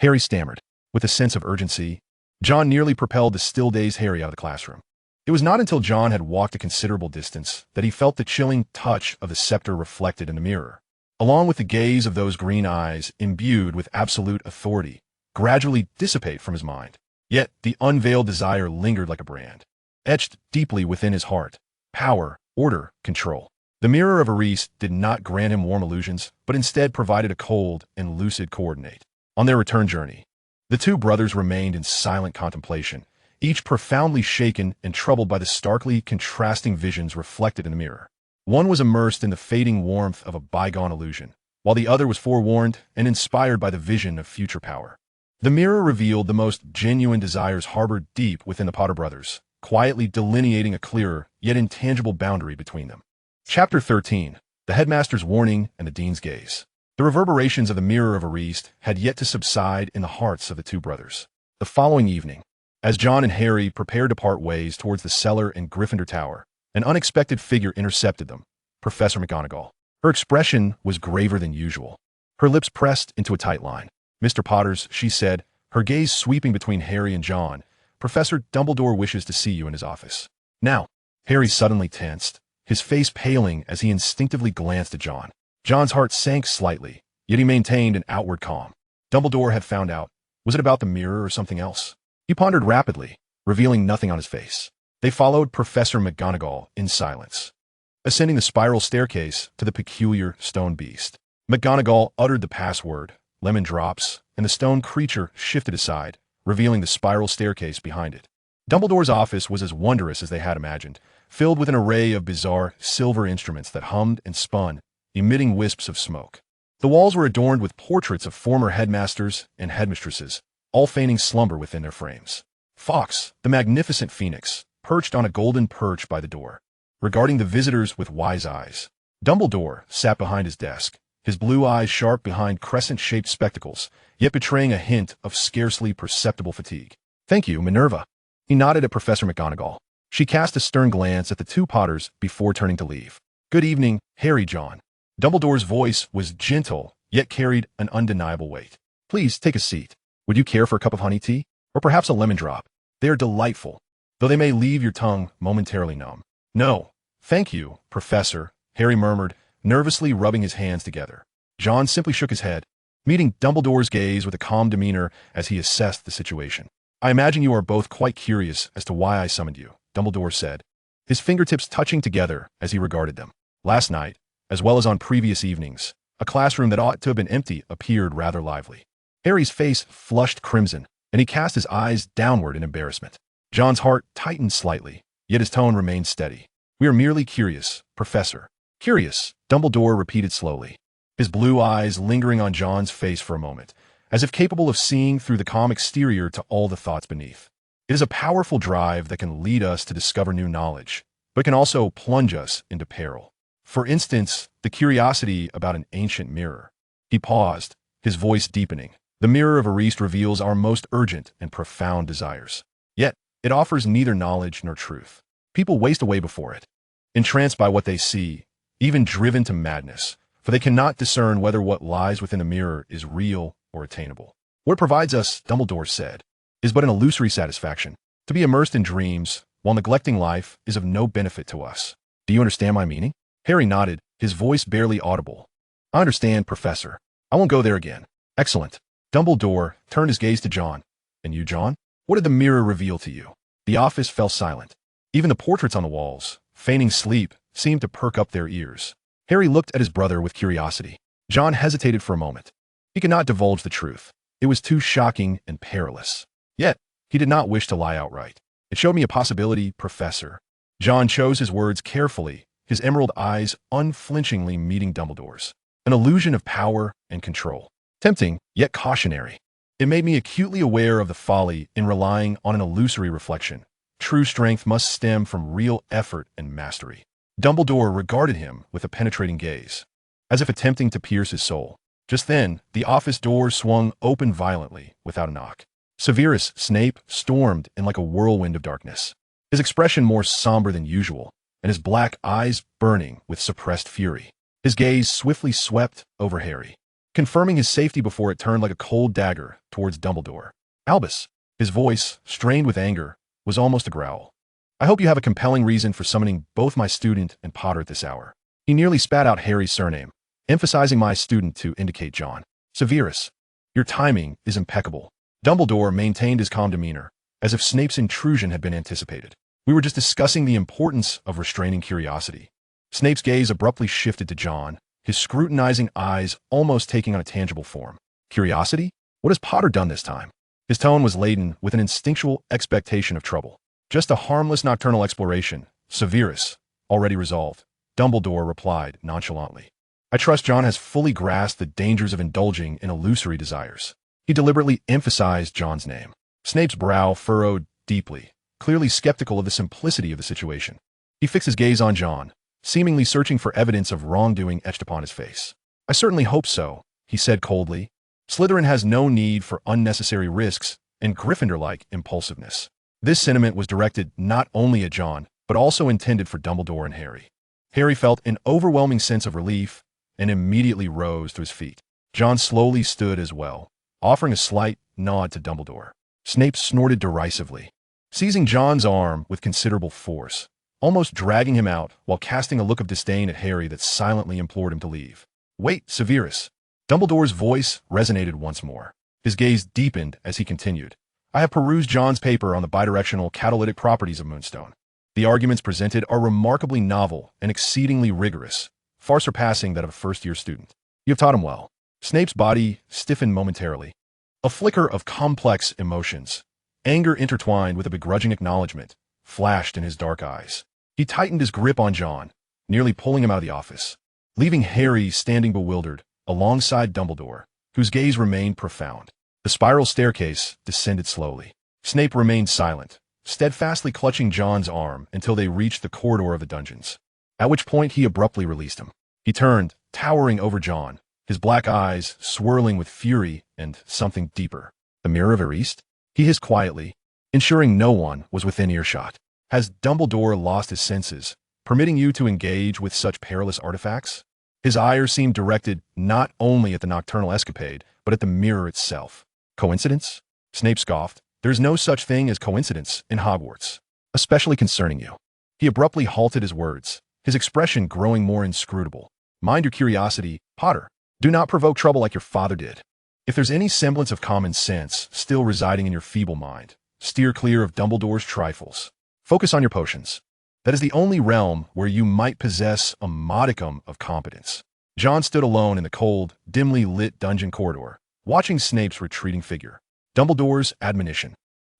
Harry stammered, with a sense of urgency. John nearly propelled the still-dazed Harry out of the classroom. It was not until John had walked a considerable distance that he felt the chilling touch of the scepter reflected in the mirror, along with the gaze of those green eyes imbued with absolute authority, gradually dissipate from his mind. Yet the unveiled desire lingered like a brand, etched deeply within his heart. Power, order, control. The mirror of Eris did not grant him warm illusions, but instead provided a cold and lucid coordinate. On their return journey, the two brothers remained in silent contemplation, each profoundly shaken and troubled by the starkly contrasting visions reflected in the mirror. One was immersed in the fading warmth of a bygone illusion, while the other was forewarned and inspired by the vision of future power. The mirror revealed the most genuine desires harbored deep within the Potter brothers, quietly delineating a clearer, yet intangible boundary between them. Chapter 13. The Headmaster's Warning and the Dean's Gaze. The reverberations of the Mirror of Eris had yet to subside in the hearts of the two brothers. The following evening, as John and Harry prepared to part ways towards the cellar in Gryffindor Tower, an unexpected figure intercepted them, Professor McGonagall. Her expression was graver than usual, her lips pressed into a tight line. "Mr. Potters," she said, her gaze sweeping between Harry and John, "Professor Dumbledore wishes to see you in his office." "Now." Harry suddenly tensed, his face paling as he instinctively glanced at John. John's heart sank slightly, yet he maintained an outward calm. Dumbledore had found out. Was it about the mirror or something else? He pondered rapidly, revealing nothing on his face. They followed Professor McGonagall in silence, ascending the spiral staircase to the peculiar stone beast. McGonagall uttered the password, lemon drops, and the stone creature shifted aside, revealing the spiral staircase behind it. Dumbledore's office was as wondrous as they had imagined, filled with an array of bizarre silver instruments that hummed and spun, emitting wisps of smoke. The walls were adorned with portraits of former headmasters and headmistresses, all feigning slumber within their frames. Fawkes, the magnificent phoenix, perched on a golden perch by the door, regarding the visitors with wise eyes. Dumbledore sat behind his desk, his blue eyes sharp behind crescent-shaped spectacles, yet betraying a hint of scarcely perceptible fatigue. "Thank you, Minerva." He nodded at Professor McGonagall. She cast a stern glance at the two Potters before turning to leave. "Good evening, Harry, John." Dumbledore's voice was gentle, yet carried an undeniable weight. "Please take a seat. Would you care for a cup of honey tea? Or perhaps a lemon drop? They are delightful, though they may leave your tongue momentarily numb." "No, thank you, Professor," Harry murmured, nervously rubbing his hands together. John simply shook his head, meeting Dumbledore's gaze with a calm demeanor as he assessed the situation. "I imagine you are both quite curious as to why I summoned you," Dumbledore said, his fingertips touching together as he regarded them. Last night, as well as on previous evenings, a classroom that ought to have been empty appeared rather lively. Harry's face flushed crimson, and he cast his eyes downward in embarrassment. John's heart tightened slightly, yet his tone remained steady. "We are merely curious, Professor." "Curious," Dumbledore repeated slowly, his blue eyes lingering on John's face for a moment, as if capable of seeing through the calm exterior to all the thoughts beneath. It is a powerful drive that can lead us to discover new knowledge, but can also plunge us into peril. For instance, the curiosity about an ancient mirror. He paused, his voice deepening. The mirror of Eris reveals our most urgent and profound desires. Yet, it offers neither knowledge nor truth. People waste away before it, entranced by what they see, even driven to madness, for they cannot discern whether what lies within the mirror is real or attainable. What it provides us, Dumbledore said, is but an illusory satisfaction. To be immersed in dreams while neglecting life is of no benefit to us. Do you understand my meaning? Harry nodded, his voice barely audible. I understand, Professor. I won't go there again. Excellent. Dumbledore turned his gaze to John. And you, John? What did the mirror reveal to you? The office fell silent. Even the portraits on the walls, feigning sleep, seemed to perk up their ears. Harry looked at his brother with curiosity. John hesitated for a moment. He could not divulge the truth. It was too shocking and perilous. Yet, he did not wish to lie outright. It showed me a possibility, Professor. John chose his words carefully, his emerald eyes unflinchingly meeting Dumbledore's. An illusion of power and control. Tempting, yet cautionary. It made me acutely aware of the folly in relying on an illusory reflection. True strength must stem from real effort and mastery. Dumbledore regarded him with a penetrating gaze, as if attempting to pierce his soul. Just then, the office door swung open violently, without a knock. Severus Snape stormed in like a whirlwind of darkness, his expression more somber than usual, and his black eyes burning with suppressed fury. His gaze swiftly swept over Harry, confirming his safety before it turned like a cold dagger towards Dumbledore. Albus, his voice, strained with anger, was almost a growl. I hope you have a compelling reason for summoning both my student and Potter at this hour. He nearly spat out Harry's surname, emphasizing my student to indicate John. Severus, your timing is impeccable. Dumbledore maintained his calm demeanor, as if Snape's intrusion had been anticipated. We were just discussing the importance of restraining curiosity. Snape's gaze abruptly shifted to John, his scrutinizing eyes almost taking on a tangible form. Curiosity? What has Potter done this time? His tone was laden with an instinctual expectation of trouble. Just a harmless nocturnal exploration, Severus, already resolved. Dumbledore replied nonchalantly. I trust John has fully grasped the dangers of indulging in illusory desires. He deliberately emphasized John's name. Snape's brow furrowed deeply, clearly skeptical of the simplicity of the situation. He fixed his gaze on John, seemingly searching for evidence of wrongdoing etched upon his face. I certainly hope so, he said coldly. Slytherin has no need for unnecessary risks and Gryffindor-like impulsiveness. This sentiment was directed not only at John, but also intended for Dumbledore and Harry. Harry felt an overwhelming sense of relief and immediately rose to his feet. John slowly stood as well, offering a slight nod to Dumbledore. Snape snorted derisively, seizing John's arm with considerable force, almost dragging him out while casting a look of disdain at Harry that silently implored him to leave. Wait, Severus. Dumbledore's voice resonated once more. His gaze deepened as he continued. I have perused John's paper on the bidirectional catalytic properties of Moonstone. The arguments presented are remarkably novel and exceedingly rigorous, far surpassing that of a first-year student. You have taught him well. Snape's body stiffened momentarily. A flicker of complex emotions, anger intertwined with a begrudging acknowledgement, flashed in his dark eyes. He tightened his grip on John, nearly pulling him out of the office, leaving Harry standing bewildered alongside Dumbledore, whose gaze remained profound. The spiral staircase descended slowly. Snape remained silent, steadfastly clutching John's arm until they reached the corridor of the dungeons, at which point he abruptly released him. He turned, towering over John, his black eyes swirling with fury and something deeper. The Mirror of Erist? He hissed quietly, ensuring no one was within earshot. Has Dumbledore lost his senses, permitting you to engage with such perilous artifacts? His ire seemed directed not only at the nocturnal escapade, but at the mirror itself. Coincidence? Snape scoffed. There's no such thing as coincidence in Hogwarts, especially concerning you. He abruptly halted his words, his expression growing more inscrutable. Mind your curiosity, Potter. Do not provoke trouble like your father did. If there's any semblance of common sense still residing in your feeble mind, steer clear of Dumbledore's trifles. Focus on your potions. That is the only realm where you might possess a modicum of competence. John stood alone in the cold, dimly lit dungeon corridor, watching Snape's retreating figure. Dumbledore's admonition,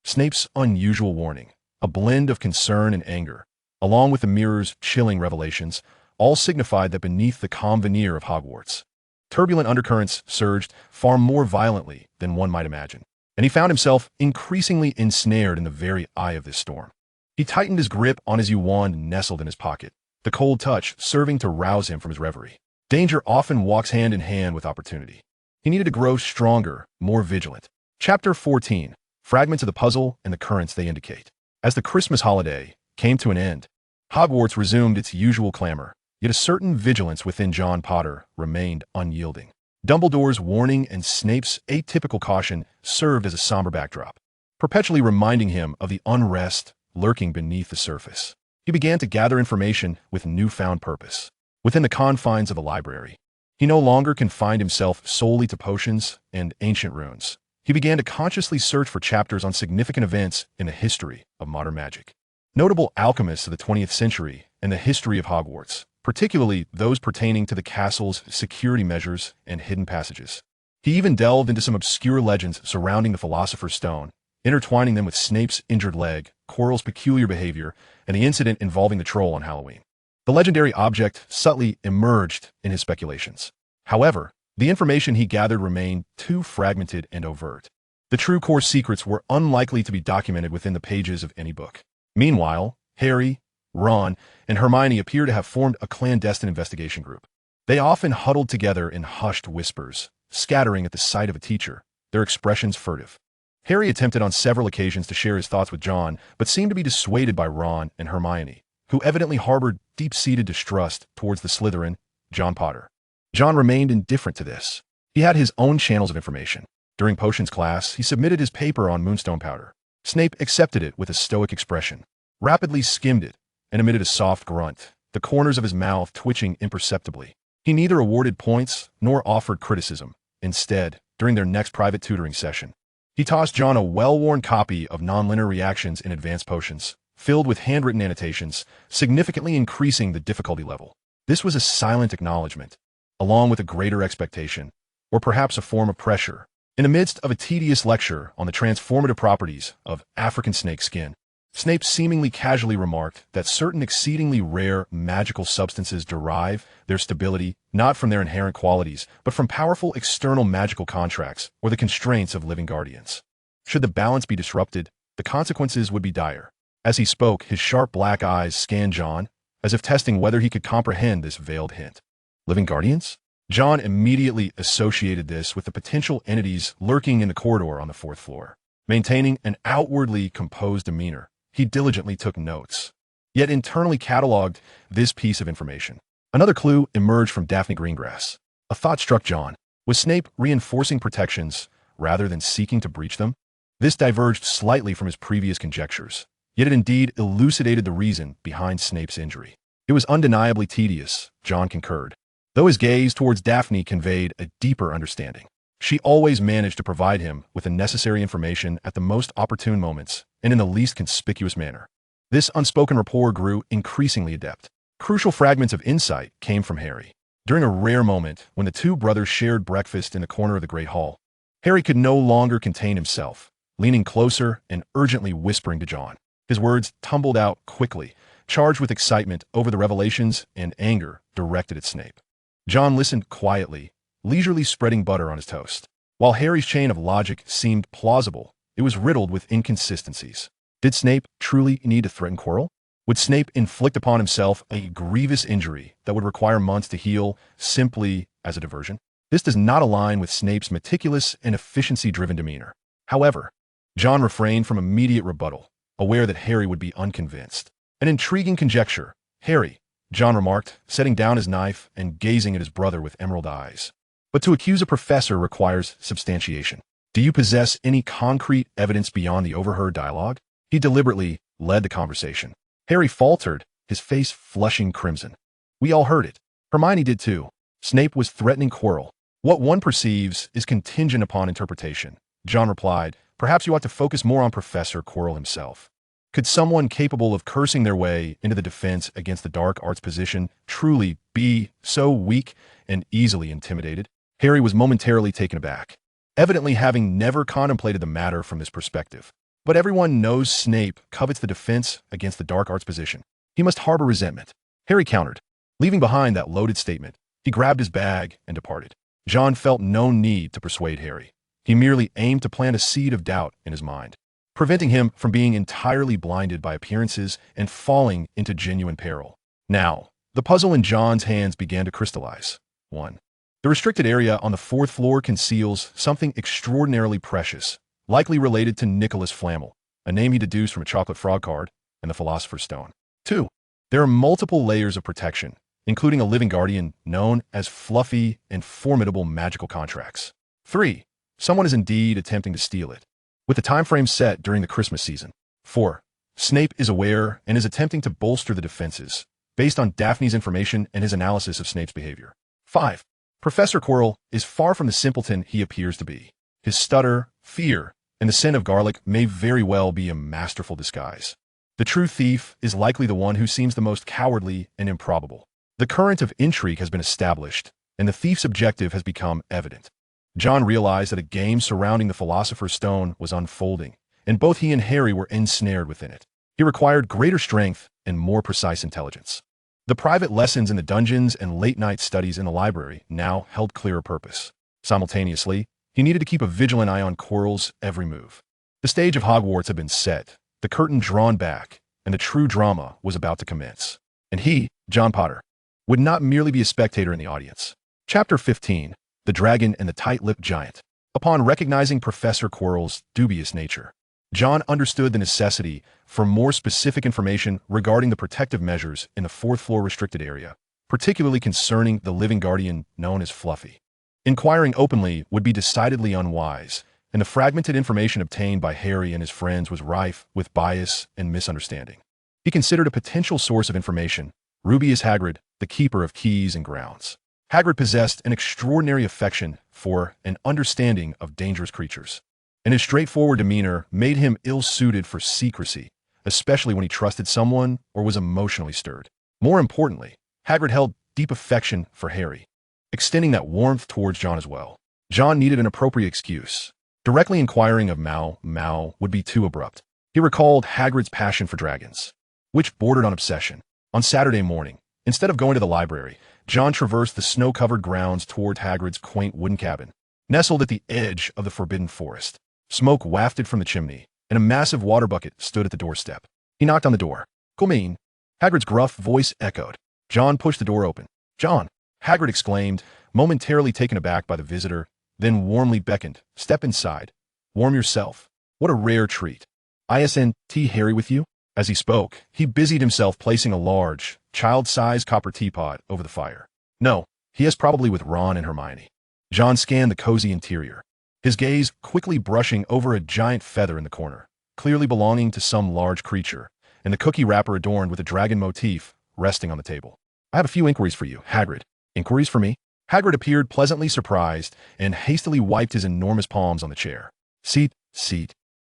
Snape's unusual warning, a blend of concern and anger, along with the mirror's chilling revelations, all signified that beneath the calm veneer of Hogwarts, turbulent undercurrents surged far more violently than one might imagine, and he found himself increasingly ensnared in the very eye of this storm. He tightened his grip on his wand nestled in his pocket, the cold touch serving to rouse him from his reverie. Danger often walks hand in hand with opportunity. He needed to grow stronger, more vigilant. Chapter 14. Fragments of the puzzle and the currents they indicate. As the Christmas holiday came to an end, Hogwarts resumed its usual clamor, Yet a certain vigilance within John Potter remained unyielding. Dumbledore's warning and Snape's atypical caution served as a somber backdrop, perpetually reminding him of the unrest lurking beneath the surface. He began to gather information with newfound purpose. Within the confines of the library, he no longer confined himself solely to potions and ancient runes. He began to consciously search for chapters on significant events in the history of modern magic. Notable alchemists of the 20th century and the history of Hogwarts, particularly those pertaining to the castle's security measures and hidden passages. He even delved into some obscure legends surrounding the Philosopher's Stone, intertwining them with Snape's injured leg, Quirrell's peculiar behavior, and the incident involving the troll on Halloween. The legendary object subtly emerged in his speculations. However, the information he gathered remained too fragmented and overt. The true core secrets were unlikely to be documented within the pages of any book. Meanwhile, Harry, Ron, and Hermione appear to have formed a clandestine investigation group. They often huddled together in hushed whispers, scattering at the sight of a teacher, their expressions furtive. Harry attempted on several occasions to share his thoughts with John, but seemed to be dissuaded by Ron and Hermione, who evidently harbored deep-seated distrust towards the Slytherin, John Potter. John remained indifferent to this. He had his own channels of information. During potions class, he submitted his paper on moonstone powder. Snape accepted it with a stoic expression, rapidly skimmed it, and emitted a soft grunt, the corners of his mouth twitching imperceptibly. He neither awarded points nor offered criticism. Instead, during their next private tutoring session, he tossed John a well-worn copy of Nonlinear Reactions in Advanced Potions, filled with handwritten annotations, significantly increasing the difficulty level. This was a silent acknowledgement, along with a greater expectation, or perhaps a form of pressure, in the midst of a tedious lecture on the transformative properties of African snake skin. Snape seemingly casually remarked that certain exceedingly rare magical substances derive their stability not from their inherent qualities, but from powerful external magical contracts or the constraints of living guardians. Should the balance be disrupted, the consequences would be dire. As he spoke, his sharp black eyes scanned John, as if testing whether he could comprehend this veiled hint. Living guardians? John immediately associated this with the potential entities lurking in the corridor on the 4th floor. Maintaining an outwardly composed demeanor, he diligently took notes, yet internally cataloged this piece of information. Another clue emerged from Daphne Greengrass. A thought struck John. Was Snape reinforcing protections rather than seeking to breach them? This diverged slightly from his previous conjectures, yet it indeed elucidated the reason behind Snape's injury. It was undeniably tedious, John concurred, though his gaze towards Daphne conveyed a deeper understanding. She always managed to provide him with the necessary information at the most opportune moments and in the least conspicuous manner. This unspoken rapport grew increasingly adept. Crucial fragments of insight came from Harry. During a rare moment when the two brothers shared breakfast in the corner of the Great Hall, Harry could no longer contain himself, leaning closer and urgently whispering to John. His words tumbled out quickly, charged with excitement over the revelations and anger directed at Snape. John listened quietly, leisurely spreading butter on his toast. While Harry's chain of logic seemed plausible, it was riddled with inconsistencies. Did Snape truly need to threaten Quirrell? Would Snape inflict upon himself a grievous injury that would require months to heal simply as a diversion? This does not align with Snape's meticulous and efficiency-driven demeanor. However, John refrained from immediate rebuttal, aware that Harry would be unconvinced. An intriguing conjecture. Harry, John remarked, setting down his knife and gazing at his brother with emerald eyes. But to accuse a professor requires substantiation. Do you possess any concrete evidence beyond the overheard dialogue? He deliberately led the conversation. Harry faltered, his face flushing crimson. We all heard it. Hermione did too. Snape was threatening Quirrell. What one perceives is contingent upon interpretation. John replied, perhaps you ought to focus more on Professor Quirrell himself. Could someone capable of cursing their way into the defense against the dark arts position truly be so weak and easily intimidated? Harry was momentarily taken aback, evidently having never contemplated the matter from this perspective. But everyone knows Snape covets the defense against the dark arts position. He must harbor resentment. Harry countered. Leaving behind that loaded statement, he grabbed his bag and departed. John felt no need to persuade Harry. He merely aimed to plant a seed of doubt in his mind, preventing him from being entirely blinded by appearances and falling into genuine peril. Now, the puzzle in John's hands began to crystallize. 1. The restricted area on the 4th floor conceals something extraordinarily precious, likely related to Nicholas Flamel, a name he deduced from a chocolate frog card and the Philosopher's Stone. 2. There are multiple layers of protection, including a living guardian known as fluffy and formidable magical contracts. 3. Someone is indeed attempting to steal it, with the time frame set during the Christmas season. 4. Snape is aware and is attempting to bolster the defenses, based on Daphne's information and his analysis of Snape's behavior. 5. Professor Quirrell is far from the simpleton he appears to be. His stutter, fear, and the scent of garlic may very well be a masterful disguise. The true thief is likely the one who seems the most cowardly and improbable. The current of intrigue has been established, and the thief's objective has become evident. John realized that a game surrounding the Philosopher's Stone was unfolding, and both he and Harry were ensnared within it. He required greater strength and more precise intelligence. The private lessons in the dungeons and late-night studies in the library now held clearer purpose. Simultaneously, he needed to keep a vigilant eye on Quirrell's every move. The stage of Hogwarts had been set, the curtain drawn back, and the true drama was about to commence. And he, John Potter, would not merely be a spectator in the audience. Chapter 15. The Dragon and the Tight-Lipped Giant. Upon recognizing Professor Quirrell's dubious nature, John understood the necessity for more specific information regarding the protective measures in the fourth-floor restricted area, particularly concerning the living guardian known as Fluffy. Inquiring openly would be decidedly unwise, and the fragmented information obtained by Harry and his friends was rife with bias and misunderstanding. He considered a potential source of information Rubeus Hagrid, the keeper of keys and grounds. Hagrid possessed an extraordinary affection for and understanding of dangerous creatures, and his straightforward demeanor made him ill-suited for secrecy, especially when he trusted someone or was emotionally stirred. More importantly, Hagrid held deep affection for Harry, extending that warmth towards John as well. John needed an appropriate excuse. Directly inquiring of Mao would be too abrupt. He recalled Hagrid's passion for dragons, which bordered on obsession. On Saturday morning, instead of going to the library, John traversed the snow-covered grounds toward Hagrid's quaint wooden cabin, nestled at the edge of the forbidden forest. Smoke wafted from the chimney, and a massive water bucket stood at the doorstep. He knocked on the door. "Come in." Hagrid's gruff voice echoed. John pushed the door open. "John," Hagrid exclaimed, momentarily taken aback by the visitor, then warmly beckoned. "Step inside. Warm yourself. What a rare treat. Isn't Harry with you?" As he spoke, he busied himself placing a large, child-sized copper teapot over the fire. "No, he is probably with Ron and Hermione." John scanned the cozy interior, his gaze quickly brushing over a giant feather in the corner, clearly belonging to some large creature, and the cookie wrapper adorned with a dragon motif resting on the table. "I have a few inquiries for you, Hagrid." "Inquiries for me?" Hagrid appeared pleasantly surprised and hastily wiped his enormous palms on the chair. Seat.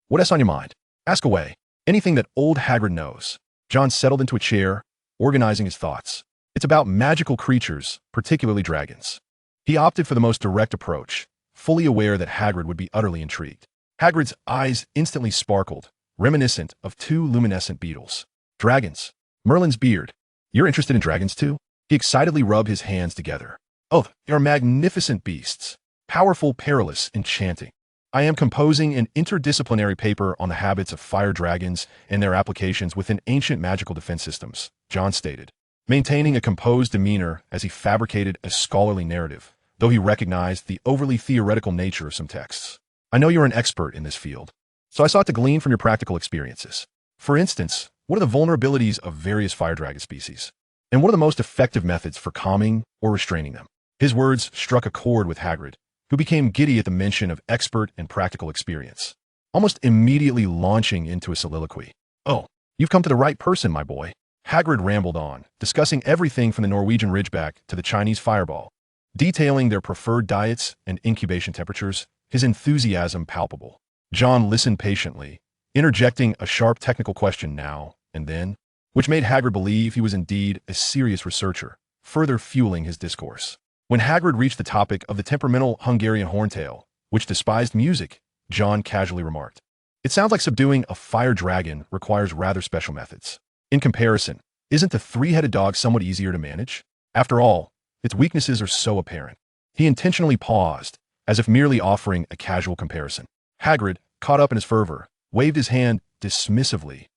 What else on your mind? Ask away. Anything that old Hagrid knows." John settled into a chair, organizing his thoughts. "It's about magical creatures, particularly dragons." He opted for the most direct approach, fully aware that Hagrid would be utterly intrigued. Hagrid's eyes instantly sparkled, reminiscent of two luminescent beetles. "Dragons. Merlin's beard. You're interested in dragons too?" He excitedly rubbed his hands together. "Oh, they are magnificent beasts. Powerful, perilous, enchanting. I am composing an interdisciplinary paper on the habits of fire dragons and their applications within ancient magical defense systems," John stated, maintaining a composed demeanor as he fabricated a scholarly narrative, though he recognized the overly theoretical nature of some texts. "I know you're an expert in this field, so I sought to glean from your practical experiences. For instance, what are the vulnerabilities of various fire dragon species? And what are the most effective methods for calming or restraining them?" His words struck a chord with Hagrid, who became giddy at the mention of expert and practical experience, almost immediately launching into a soliloquy. "Oh, you've come to the right person, my boy." Hagrid rambled on, discussing everything from the Norwegian Ridgeback to the Chinese fireball, detailing their preferred diets and incubation temperatures, his enthusiasm palpable. John listened patiently, interjecting a sharp technical question now and then, which made Hagrid believe he was indeed a serious researcher, further fueling his discourse. When Hagrid reached the topic of the temperamental Hungarian horntail, which despised music, John casually remarked, "It sounds like subduing a fire dragon requires rather special methods. In comparison, isn't the three-headed dog somewhat easier to manage? After all, its weaknesses are so apparent." He intentionally paused, as if merely offering a casual comparison. Hagrid, caught up in his fervor, waved his hand dismissively.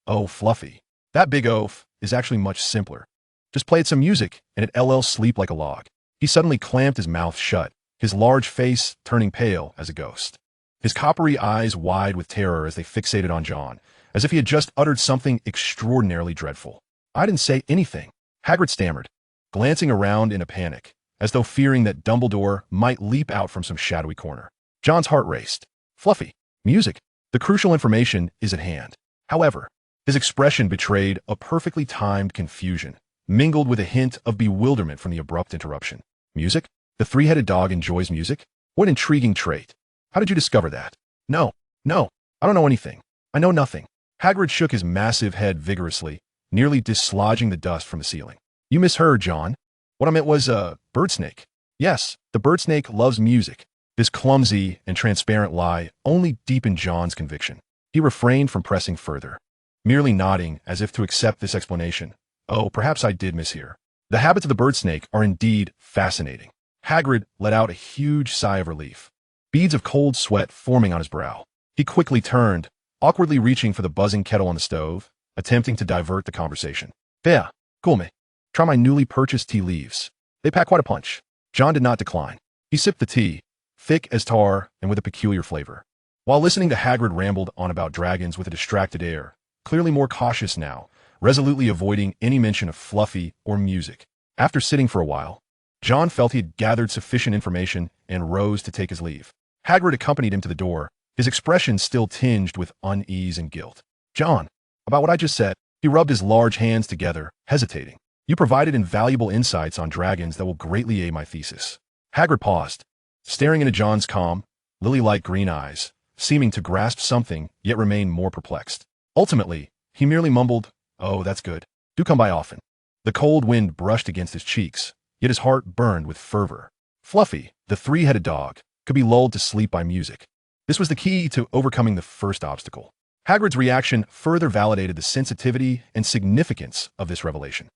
"Oh, Fluffy, that big oaf is actually much simpler. Just play it some music and it'll sleep like a log." He suddenly clamped his mouth shut, his large face turning pale as a ghost. His coppery eyes wide with terror as they fixated on John, as if he had just uttered something extraordinarily dreadful. "I didn't say anything," Hagrid stammered, glancing around in a panic, as though fearing that Dumbledore might leap out from some shadowy corner. John's heart raced. Fluffy. Music. The crucial information is at hand. However, his expression betrayed a perfectly timed confusion, mingled with a hint of bewilderment from the abrupt interruption. Music? The three-headed dog enjoys music? What intriguing trait. How did you discover that? No, I don't know anything. I know nothing. Hagrid shook his massive head vigorously, nearly dislodging the dust from the ceiling. You misheard, John. What I meant was, bird snake. Yes, the bird snake loves music. This clumsy and transparent lie only deepened John's conviction. He refrained from pressing further, merely nodding as if to accept this explanation. Oh, perhaps I did mishear. The habits of the bird snake are indeed fascinating. Hagrid let out a huge sigh of relief, beads of cold sweat forming on his brow. He quickly turned, awkwardly reaching for the buzzing kettle on the stove, attempting to divert the conversation. Yeah, cool me. Try my newly purchased tea leaves. They pack quite a punch. John did not decline. He sipped the tea, thick as tar and with a peculiar flavor. While listening to Hagrid rambled on about dragons with a distracted air, clearly more cautious now, resolutely avoiding any mention of Fluffy or music. After sitting for a while, John felt he had gathered sufficient information and rose to take his leave. Hagrid accompanied him to the door, his expression still tinged with unease and guilt. John, about what I just said, he rubbed his large hands together, hesitating. You provided invaluable insights on dragons that will greatly aid my thesis. Hagrid paused, staring into John's calm, lily-like green eyes, seeming to grasp something, yet remain more perplexed. Ultimately, he merely mumbled, Oh, that's good. Do come by often. The cold wind brushed against his cheeks, yet his heart burned with fervor. Fluffy, the three-headed dog, could be lulled to sleep by music. This was the key to overcoming the first obstacle. Hagrid's reaction further validated the sensitivity and significance of this revelation.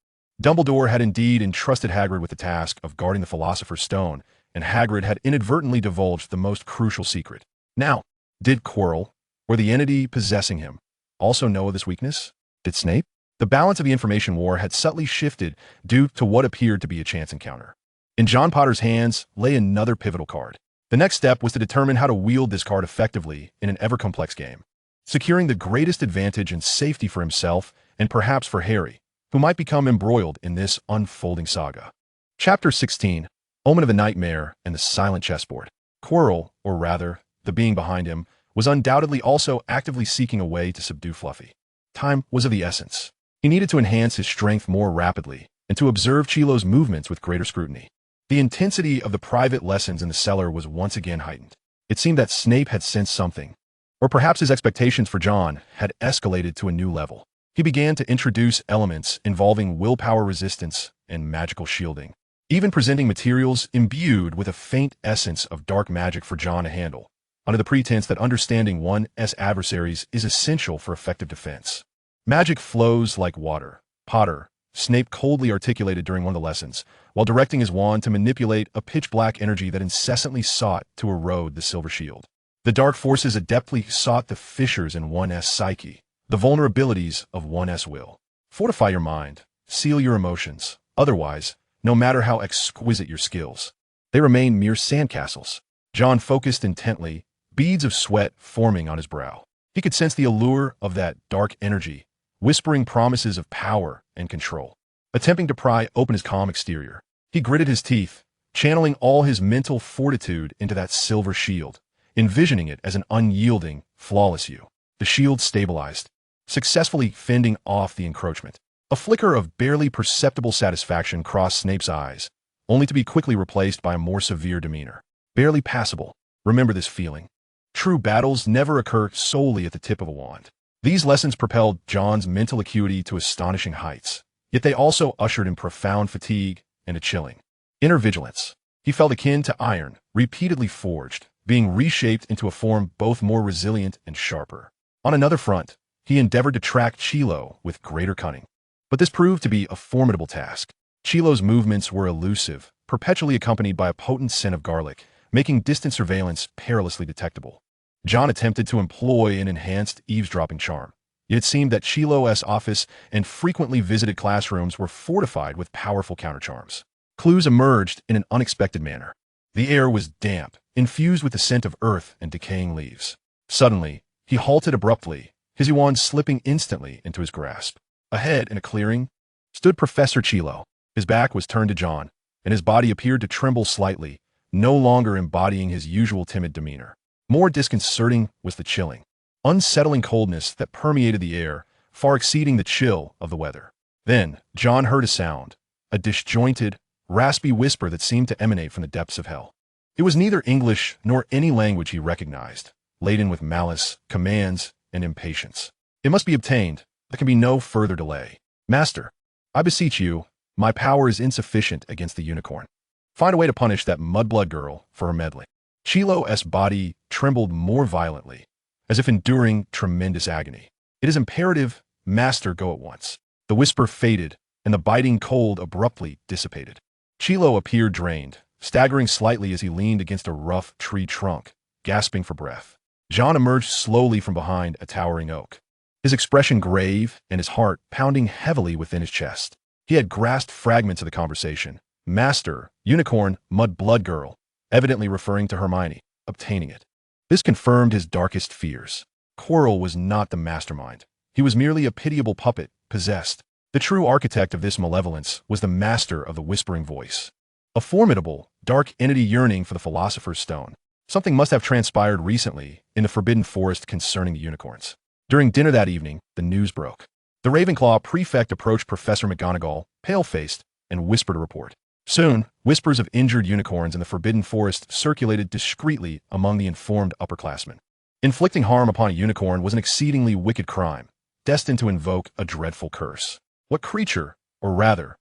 Dumbledore had indeed entrusted Hagrid with the task of guarding the Philosopher's Stone, and Hagrid had inadvertently divulged the most crucial secret. Now, did Quirrell, or the entity possessing him, also know of this weakness? Did Snape? The balance of the information war had subtly shifted due to what appeared to be a chance encounter. In John Potter's hands lay another pivotal card. The next step was to determine how to wield this card effectively in an ever-complex game, securing the greatest advantage and safety for himself and perhaps for Harry, who might become embroiled in this unfolding saga. Chapter 16, Omen of a Nightmare and the Silent Chessboard. Quirrell, or rather, the being behind him, was undoubtedly also actively seeking a way to subdue Fluffy. Time was of the essence. He needed to enhance his strength more rapidly and to observe Chilo's movements with greater scrutiny. The intensity of the private lessons in the cellar was once again heightened. It seemed that Snape had sensed something, or perhaps his expectations for John had escalated to a new level. He began to introduce elements involving willpower resistance and magical shielding, even presenting materials imbued with a faint essence of dark magic for John to handle, under the pretense that understanding one's adversaries is essential for effective defense. Magic flows like water. Potter, Snape coldly articulated during one of the lessons, while directing his wand to manipulate a pitch-black energy that incessantly sought to erode the silver shield. The dark forces adeptly sought the fissures in one's psyche, the vulnerabilities of one's will. Fortify your mind, seal your emotions. Otherwise, no matter how exquisite your skills, they remain mere sandcastles. John focused intently, beads of sweat forming on his brow. He could sense the allure of that dark energy, whispering promises of power and control. Attempting to pry open his calm exterior, he gritted his teeth, channeling all his mental fortitude into that silver shield, envisioning it as an unyielding, flawless hue. The shield stabilized, successfully fending off the encroachment. A flicker of barely perceptible satisfaction crossed Snape's eyes, only to be quickly replaced by a more severe demeanor. Barely passable. Remember this feeling. True battles never occur solely at the tip of a wand. These lessons propelled John's mental acuity to astonishing heights, yet they also ushered in profound fatigue and a chilling inner vigilance. He felt akin to iron, repeatedly forged, being reshaped into a form both more resilient and sharper. On another front, he endeavored to track Chilo with greater cunning. But this proved to be a formidable task. Chilo's movements were elusive, perpetually accompanied by a potent scent of garlic, making distant surveillance perilously detectable. John attempted to employ an enhanced eavesdropping charm, yet it seemed that Chilo's office and frequently visited classrooms were fortified with powerful countercharms. Clues emerged in an unexpected manner. The air was damp, infused with the scent of earth and decaying leaves. Suddenly, he halted abruptly, his wand slipping instantly into his grasp. Ahead, in a clearing, stood Professor Chilo, His back was turned to John, and his body appeared to tremble slightly, no longer embodying his usual timid demeanor. More disconcerting was the chilling, unsettling coldness that permeated the air, far exceeding the chill of the weather. Then, John heard a sound, a disjointed, raspy whisper that seemed to emanate from the depths of hell. It was neither English nor any language he recognized, laden with malice, commands, and impatience. It must be obtained. There can be no further delay. Master, I beseech you, my power is insufficient against the unicorn. Find a way to punish that mudblood girl for her meddling. Chilo's body trembled more violently, as if enduring tremendous agony. It is imperative, Master, go at once. The whisper faded, and the biting cold abruptly dissipated. Chilo appeared drained, staggering slightly as he leaned against a rough tree trunk, gasping for breath. John emerged slowly from behind a towering oak, his expression grave and his heart pounding heavily within his chest. He had grasped fragments of the conversation. Master, unicorn, mud blood girl, evidently referring to Hermione, obtaining it. This confirmed his darkest fears. Quirrell was not the mastermind. He was merely a pitiable puppet, possessed. The true architect of this malevolence was the master of the whispering voice. A formidable, dark entity yearning for the Philosopher's Stone. Something must have transpired recently in the Forbidden Forest concerning the unicorns. During dinner that evening, the news broke. The Ravenclaw prefect approached Professor McGonagall, pale-faced, and whispered a report. Soon, whispers of injured unicorns in the Forbidden Forest circulated discreetly among the informed upperclassmen. Inflicting harm upon a unicorn was an exceedingly wicked crime, destined to invoke a dreadful curse. What creature, or rather,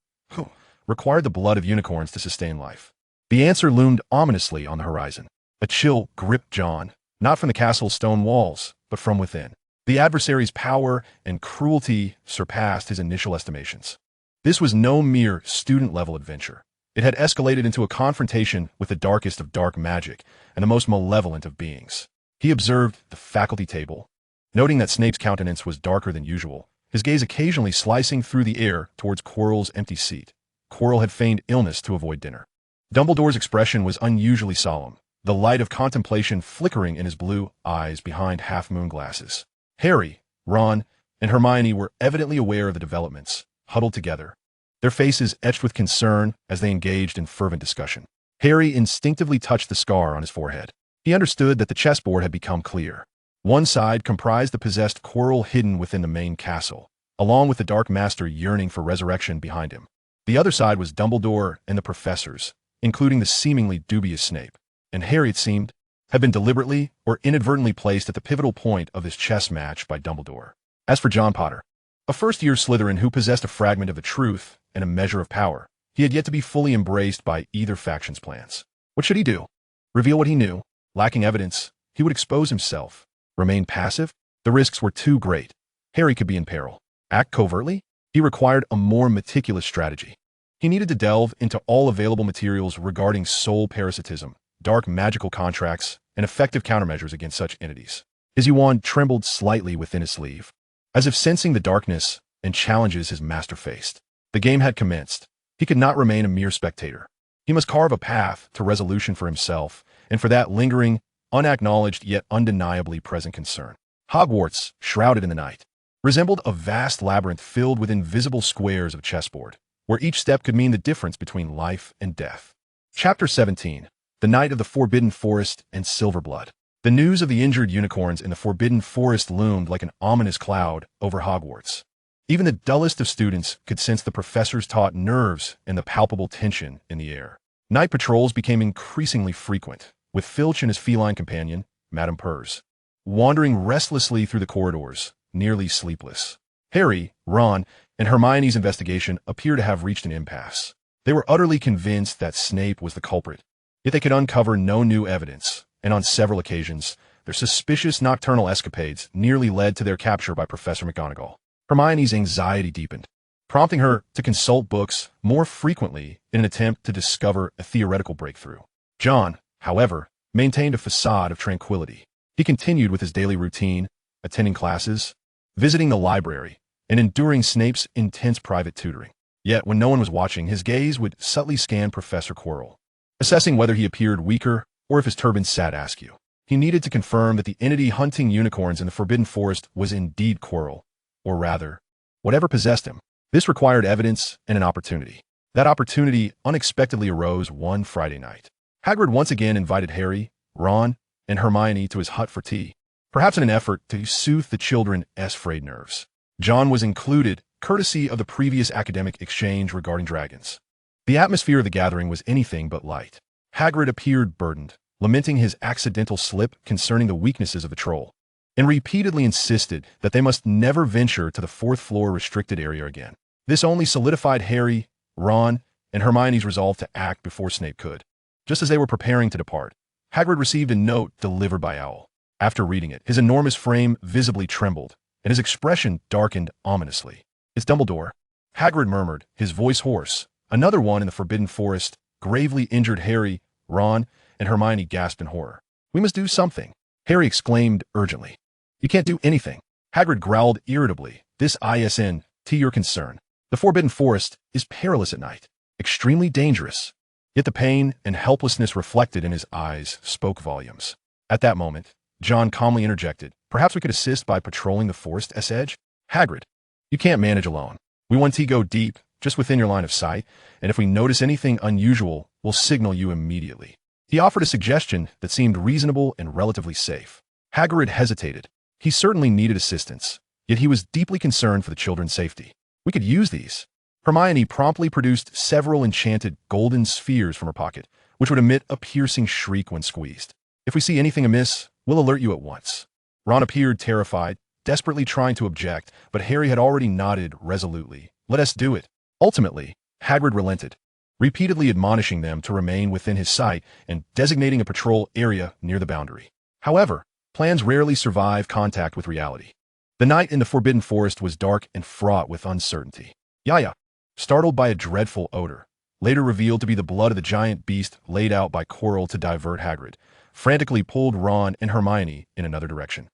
required the blood of unicorns to sustain life? The answer loomed ominously on the horizon. A chill gripped John, not from the castle's stone walls, but from within. The adversary's power and cruelty surpassed his initial estimations. This was no mere student-level adventure. It had escalated into a confrontation with the darkest of dark magic and the most malevolent of beings. He observed the faculty table, noting that Snape's countenance was darker than usual, his gaze occasionally slicing through the air towards Quirrell's empty seat. Quirrell had feigned illness to avoid dinner. Dumbledore's expression was unusually solemn, the light of contemplation flickering in his blue eyes behind half-moon glasses. Harry, Ron, and Hermione were evidently aware of the developments, huddled together, their faces etched with concern as they engaged in fervent discussion. Harry instinctively touched the scar on his forehead. He understood that the chessboard had become clear. One side comprised the possessed Quirrell hidden within the main castle, along with the Dark Master yearning for resurrection behind him. The other side was Dumbledore and the professors, including the seemingly dubious Snape. And Harry, it seemed, had been deliberately or inadvertently placed at the pivotal point of this chess match by Dumbledore. As for John Potter, a first-year Slytherin who possessed a fragment of the truth and a measure of power, he had yet to be fully embraced by either faction's plans. What should he do? Reveal what he knew? Lacking evidence, he would expose himself. Remain passive? The risks were too great. Harry could be in peril. Act covertly? He required a more meticulous strategy. He needed to delve into all available materials regarding soul parasitism, dark magical contracts, and effective countermeasures against such entities. His wand trembled slightly within his sleeve, as if sensing the darkness and challenges his master faced. The game had commenced. He could not remain a mere spectator. He must carve a path to resolution for himself, and for that lingering, unacknowledged yet undeniably present concern. Hogwarts, shrouded in the night, resembled a vast labyrinth filled with invisible squares of chessboard, where each step could mean the difference between life and death. Chapter 17. The Night of the Forbidden Forest and Silverblood. The news of the injured unicorns in the Forbidden Forest loomed like an ominous cloud over Hogwarts. Even the dullest of students could sense the professor's taut nerves and the palpable tension in the air. Night patrols became increasingly frequent, with Filch and his feline companion, Madame Purrs, wandering restlessly through the corridors, nearly sleepless. Harry, Ron, and Hermione's investigation appear to have reached an impasse. They were utterly convinced that Snape was the culprit, yet they could uncover no new evidence, and on several occasions, their suspicious nocturnal escapades nearly led to their capture by Professor McGonagall. Hermione's anxiety deepened, prompting her to consult books more frequently in an attempt to discover a theoretical breakthrough. John, however, maintained a facade of tranquility. He continued with his daily routine, attending classes, visiting the library, and enduring Snape's intense private tutoring. Yet, when no one was watching, his gaze would subtly scan Professor Quirrell, assessing whether he appeared weaker or if his turban sat askew. He needed to confirm that the entity hunting unicorns in the Forbidden Forest was indeed Quirrell, or rather, whatever possessed him. This required evidence and an opportunity. That opportunity unexpectedly arose one Friday night. Hagrid once again invited Harry, Ron, and Hermione to his hut for tea, perhaps in an effort to soothe the children's frayed nerves. John was included, courtesy of the previous academic exchange regarding dragons. The atmosphere of the gathering was anything but light. Hagrid appeared burdened, lamenting his accidental slip concerning the weaknesses of the troll, and repeatedly insisted that they must never venture to the fourth-floor restricted area again. This only solidified Harry, Ron, and Hermione's resolve to act before Snape could. Just as they were preparing to depart, Hagrid received a note delivered by Owl. After reading it, his enormous frame visibly trembled, and his expression darkened ominously. "It's Dumbledore," Hagrid murmured, his voice hoarse. "Another one in the Forbidden Forest," gravely injured Harry, Ron, and Hermione gasped in horror. "We must do something," Harry exclaimed urgently. "You can't do anything," Hagrid growled irritably. "This isn't to your concern. The Forbidden Forest is perilous at night, extremely dangerous." Yet the pain and helplessness reflected in his eyes spoke volumes. At that moment, John calmly interjected, "Perhaps we could assist by patrolling the forest's edge?" "Hagrid, you can't manage alone. We want to go deep, just within your line of sight, and if we notice anything unusual, we'll signal you immediately." He offered a suggestion that seemed reasonable and relatively safe. Hagrid hesitated. He certainly needed assistance, yet he was deeply concerned for the children's safety. "We could use these." Hermione promptly produced several enchanted golden spheres from her pocket, which would emit a piercing shriek when squeezed. "If we see anything amiss, we'll alert you at once." Ron appeared terrified, desperately trying to object, but Harry had already nodded resolutely. "Let us do it." Ultimately, Hagrid relented, repeatedly admonishing them to remain within his sight and designating a patrol area near the boundary. However, plans rarely survive contact with reality. The night in the Forbidden Forest was dark and fraught with uncertainty. Yaya, startled by a dreadful odor, later revealed to be the blood of the giant beast laid out by Quirrell to divert Hagrid, frantically pulled Ron and Hermione in another direction.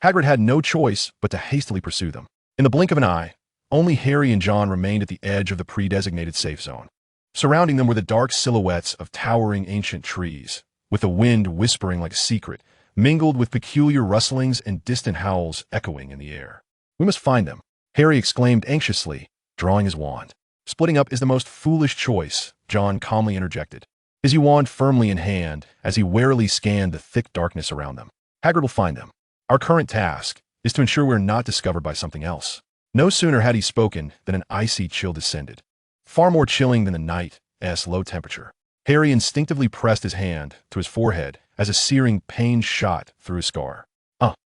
Hagrid had no choice but to hastily pursue them. In the blink of an eye, only Harry and John remained at the edge of the pre-designated safe zone. Surrounding them were the dark silhouettes of towering ancient trees, with the wind whispering like a secret, mingled with peculiar rustlings and distant howls echoing in the air. "We must find them," Harry exclaimed anxiously, drawing his wand. "Splitting up is the most foolish choice," John calmly interjected, his wand firmly in hand as he warily scanned the thick darkness around them. "Hagrid will find them. Our current task is to ensure we're not discovered by something else." No sooner had he spoken than an icy chill descended, far more chilling than the night's low temperature. Harry instinctively pressed his hand to his forehead as a searing pain shot through his scar.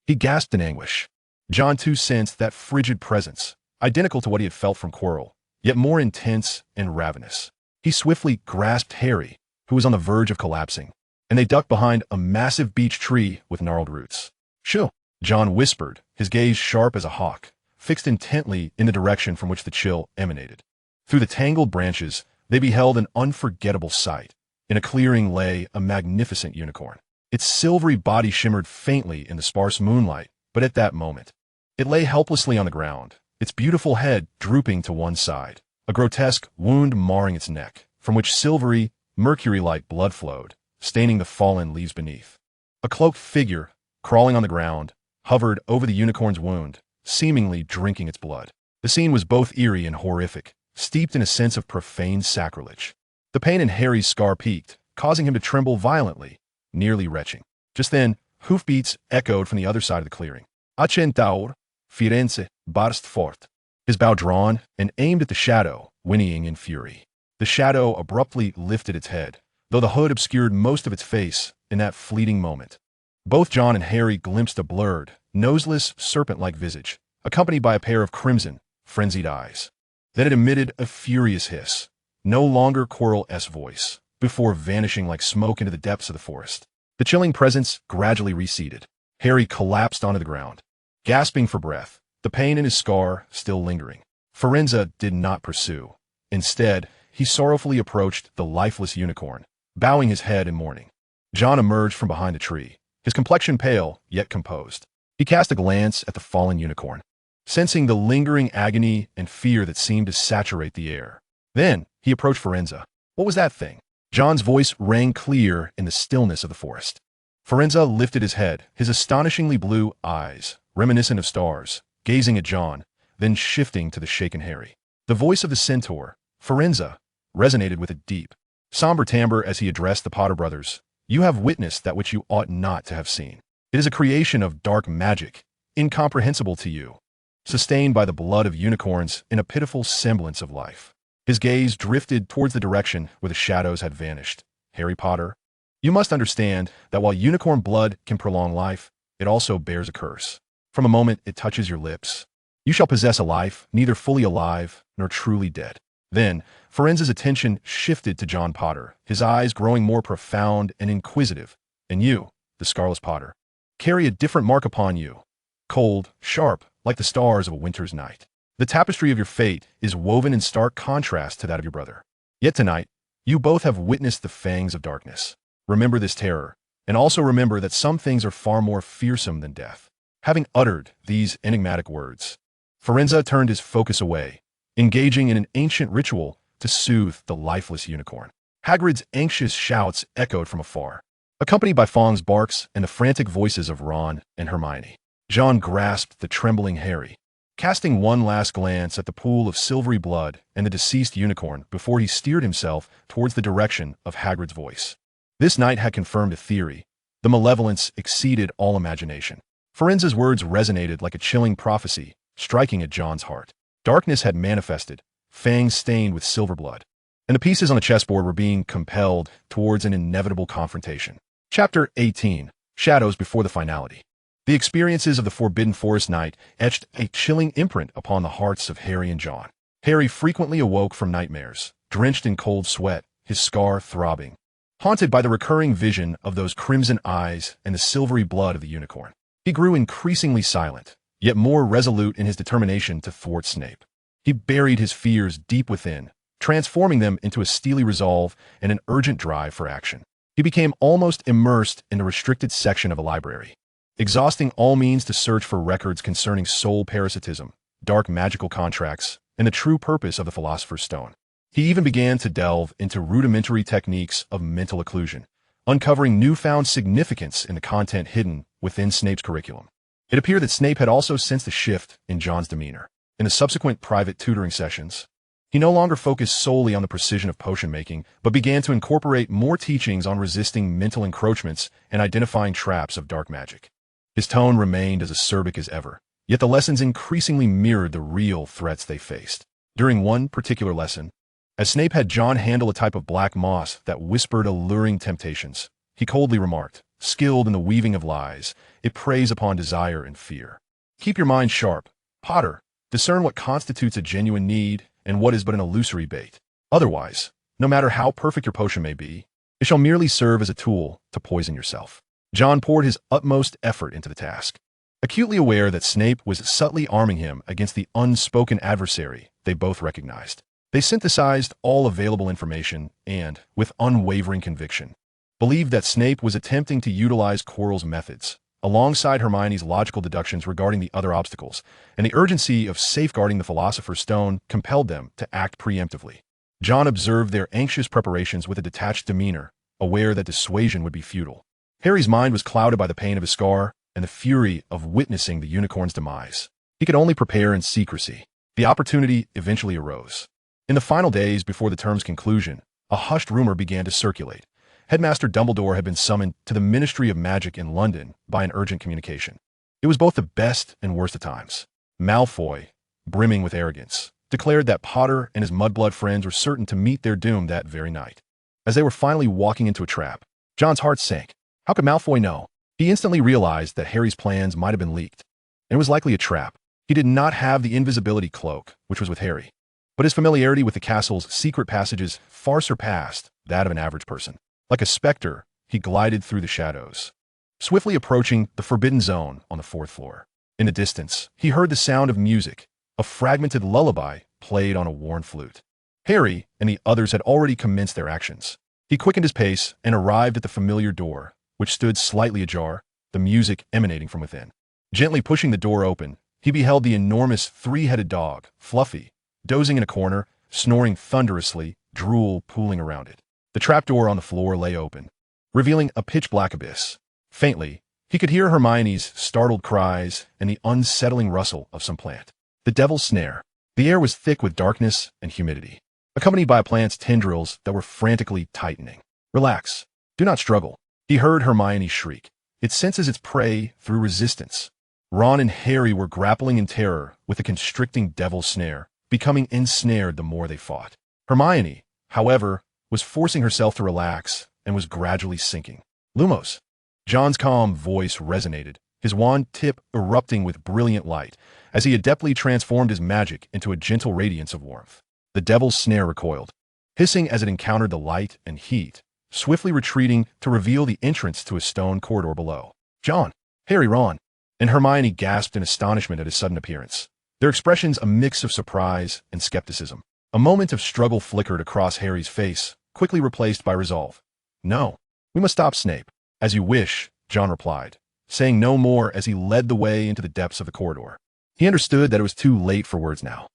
He gasped in anguish. John too sensed that frigid presence, identical to what he had felt from Quirrell, yet more intense and ravenous. He swiftly grasped Harry, who was on the verge of collapsing, and they ducked behind a massive beech tree with gnarled roots. "Shoo!" John whispered, his gaze sharp as a hawk, fixed intently in the direction from which the chill emanated. Through the tangled branches, they beheld an unforgettable sight. In a clearing lay a magnificent unicorn. Its silvery body shimmered faintly in the sparse moonlight, but at that moment, it lay helplessly on the ground, its beautiful head drooping to one side, a grotesque wound marring its neck, from which silvery, mercury-like blood flowed, staining the fallen leaves beneath. A cloaked figure, crawling on the ground, hovered over the unicorn's wound, seemingly drinking its blood. The scene was both eerie and horrific, steeped in a sense of profane sacrilege. The pain in Harry's scar peaked, causing him to tremble violently, nearly retching. Just then, hoofbeats echoed from the other side of the clearing. "A centaur, Firenze, burst forth." His bow drawn and aimed at the shadow, whinnying in fury. The shadow abruptly lifted its head, though the hood obscured most of its face in that fleeting moment. Both John and Harry glimpsed a blurred, noseless, serpent-like visage, accompanied by a pair of crimson, frenzied eyes. Then it emitted a furious hiss, no longer Quirrell's voice, before vanishing like smoke into the depths of the forest. The chilling presence gradually receded. Harry collapsed onto the ground, gasping for breath, the pain in his scar still lingering. Firenze did not pursue. Instead, he sorrowfully approached the lifeless unicorn, bowing his head in mourning. John emerged from behind the tree, his complexion pale, yet composed. He cast a glance at the fallen unicorn, sensing the lingering agony and fear that seemed to saturate the air. Then, he approached Firenze. "What was that thing?" John's voice rang clear in the stillness of the forest. Firenze lifted his head, his astonishingly blue eyes, reminiscent of stars, gazing at John, then shifting to the shaken Harry. The voice of the centaur, Firenze, resonated with a deep, somber timbre as he addressed the Potter brothers. "You have witnessed that which you ought not to have seen. It is a creation of dark magic, incomprehensible to you, sustained by the blood of unicorns in a pitiful semblance of life." His gaze drifted towards the direction where the shadows had vanished. "Harry Potter, you must understand that while unicorn blood can prolong life, it also bears a curse. From a moment it touches your lips, you shall possess a life neither fully alive nor truly dead." Then, Firenze's attention shifted to John Potter, his eyes growing more profound and inquisitive. "And you, the Scarless Potter, carry a different mark upon you, cold, sharp, like the stars of a winter's night. The tapestry of your fate is woven in stark contrast to that of your brother. Yet tonight, you both have witnessed the fangs of darkness. Remember this terror, and also remember that some things are far more fearsome than death." Having uttered these enigmatic words, Firenze turned his focus away, engaging in an ancient ritual to soothe the lifeless unicorn. Hagrid's anxious shouts echoed from afar, accompanied by Fong's barks and the frantic voices of Ron and Hermione. John grasped the trembling Harry, casting one last glance at the pool of silvery blood and the deceased unicorn before he steered himself towards the direction of Hagrid's voice. This night had confirmed a theory. The malevolence exceeded all imagination. Firenze's words resonated like a chilling prophecy, striking at John's heart. Darkness had manifested, fangs stained with silver blood, and the pieces on the chessboard were being compelled towards an inevitable confrontation. Chapter 18. Shadows Before the Finality. The experiences of the Forbidden Forest night etched a chilling imprint upon the hearts of Harry and John. Harry frequently awoke from nightmares, drenched in cold sweat, his scar throbbing, haunted by the recurring vision of those crimson eyes and the silvery blood of the unicorn. He grew increasingly silent, yet more resolute in his determination to thwart Snape. He buried his fears deep within, transforming them into a steely resolve and an urgent drive for action. He became almost immersed in the restricted section of a library, exhausting all means to search for records concerning soul parasitism, dark magical contracts, and the true purpose of the Philosopher's Stone. He even began to delve into rudimentary techniques of mental occlusion, uncovering newfound significance in the content hidden within Snape's curriculum. It appeared that Snape had also sensed a shift in John's demeanor. In the subsequent private tutoring sessions, he no longer focused solely on the precision of potion making, but began to incorporate more teachings on resisting mental encroachments and identifying traps of dark magic. His tone remained as acerbic as ever, yet the lessons increasingly mirrored the real threats they faced. During one particular lesson, as Snape had John handle a type of black moss that whispered alluring temptations, he coldly remarked, "Skilled in the weaving of lies, it preys upon desire and fear. Keep your mind sharp, Potter. Discern what constitutes a genuine need and what is but an illusory bait. Otherwise, no matter how perfect your potion may be, it shall merely serve as a tool to poison yourself." John poured his utmost effort into the task, acutely aware that Snape was subtly arming him against the unspoken adversary they both recognized. They synthesized all available information and, with unwavering conviction, believed that Snape was attempting to utilize Quirrell's methods, alongside Hermione's logical deductions regarding the other obstacles, and the urgency of safeguarding the Philosopher's Stone compelled them to act preemptively. John observed their anxious preparations with a detached demeanor, aware that dissuasion would be futile. Harry's mind was clouded by the pain of his scar and the fury of witnessing the unicorn's demise. He could only prepare in secrecy. The opportunity eventually arose. In the final days before the term's conclusion, a hushed rumor began to circulate. Headmaster Dumbledore had been summoned to the Ministry of Magic in London by an urgent communication. It was both the best and worst of times. Malfoy, brimming with arrogance, declared that Potter and his mudblood friends were certain to meet their doom that very night. As they were finally walking into a trap, John's heart sank. How could Malfoy know? He instantly realized that Harry's plans might have been leaked, and it was likely a trap. He did not have the invisibility cloak, which was with Harry, but his familiarity with the castle's secret passages far surpassed that of an average person. Like a specter, he glided through the shadows, swiftly approaching the forbidden zone on the 4th floor. In the distance, he heard the sound of music, a fragmented lullaby played on a worn flute. Harry and the others had already commenced their actions. He quickened his pace and arrived at the familiar door, which stood slightly ajar, the music emanating from within. Gently pushing the door open, he beheld the enormous three-headed dog, Fluffy, dozing in a corner, snoring thunderously, drool pooling around it. The trapdoor on the floor lay open, revealing a pitch-black abyss. Faintly, he could hear Hermione's startled cries and the unsettling rustle of some plant. The Devil's Snare. The air was thick with darkness and humidity. accompanied by a plant's tendrils that were frantically tightening. Relax. Do not struggle. He heard Hermione shriek. It senses its prey through resistance. Ron and Harry were grappling in terror with the constricting devil's snare, becoming ensnared the more they fought. Hermione, however, was forcing herself to relax and was gradually sinking. Lumos. John's calm voice resonated, his wand tip erupting with brilliant light, as he adeptly transformed his magic into a gentle radiance of warmth. The devil's snare recoiled, hissing as it encountered the light and heat, swiftly retreating to reveal the entrance to a stone corridor below. John, Harry, Ron, and Hermione gasped in astonishment at his sudden appearance, their expressions a mix of surprise and skepticism. A moment of struggle flickered across Harry's face, quickly replaced by resolve. No, we must stop Snape. As you wish, John replied, saying no more as he led the way into the depths of the corridor. He understood that it was too late for words now.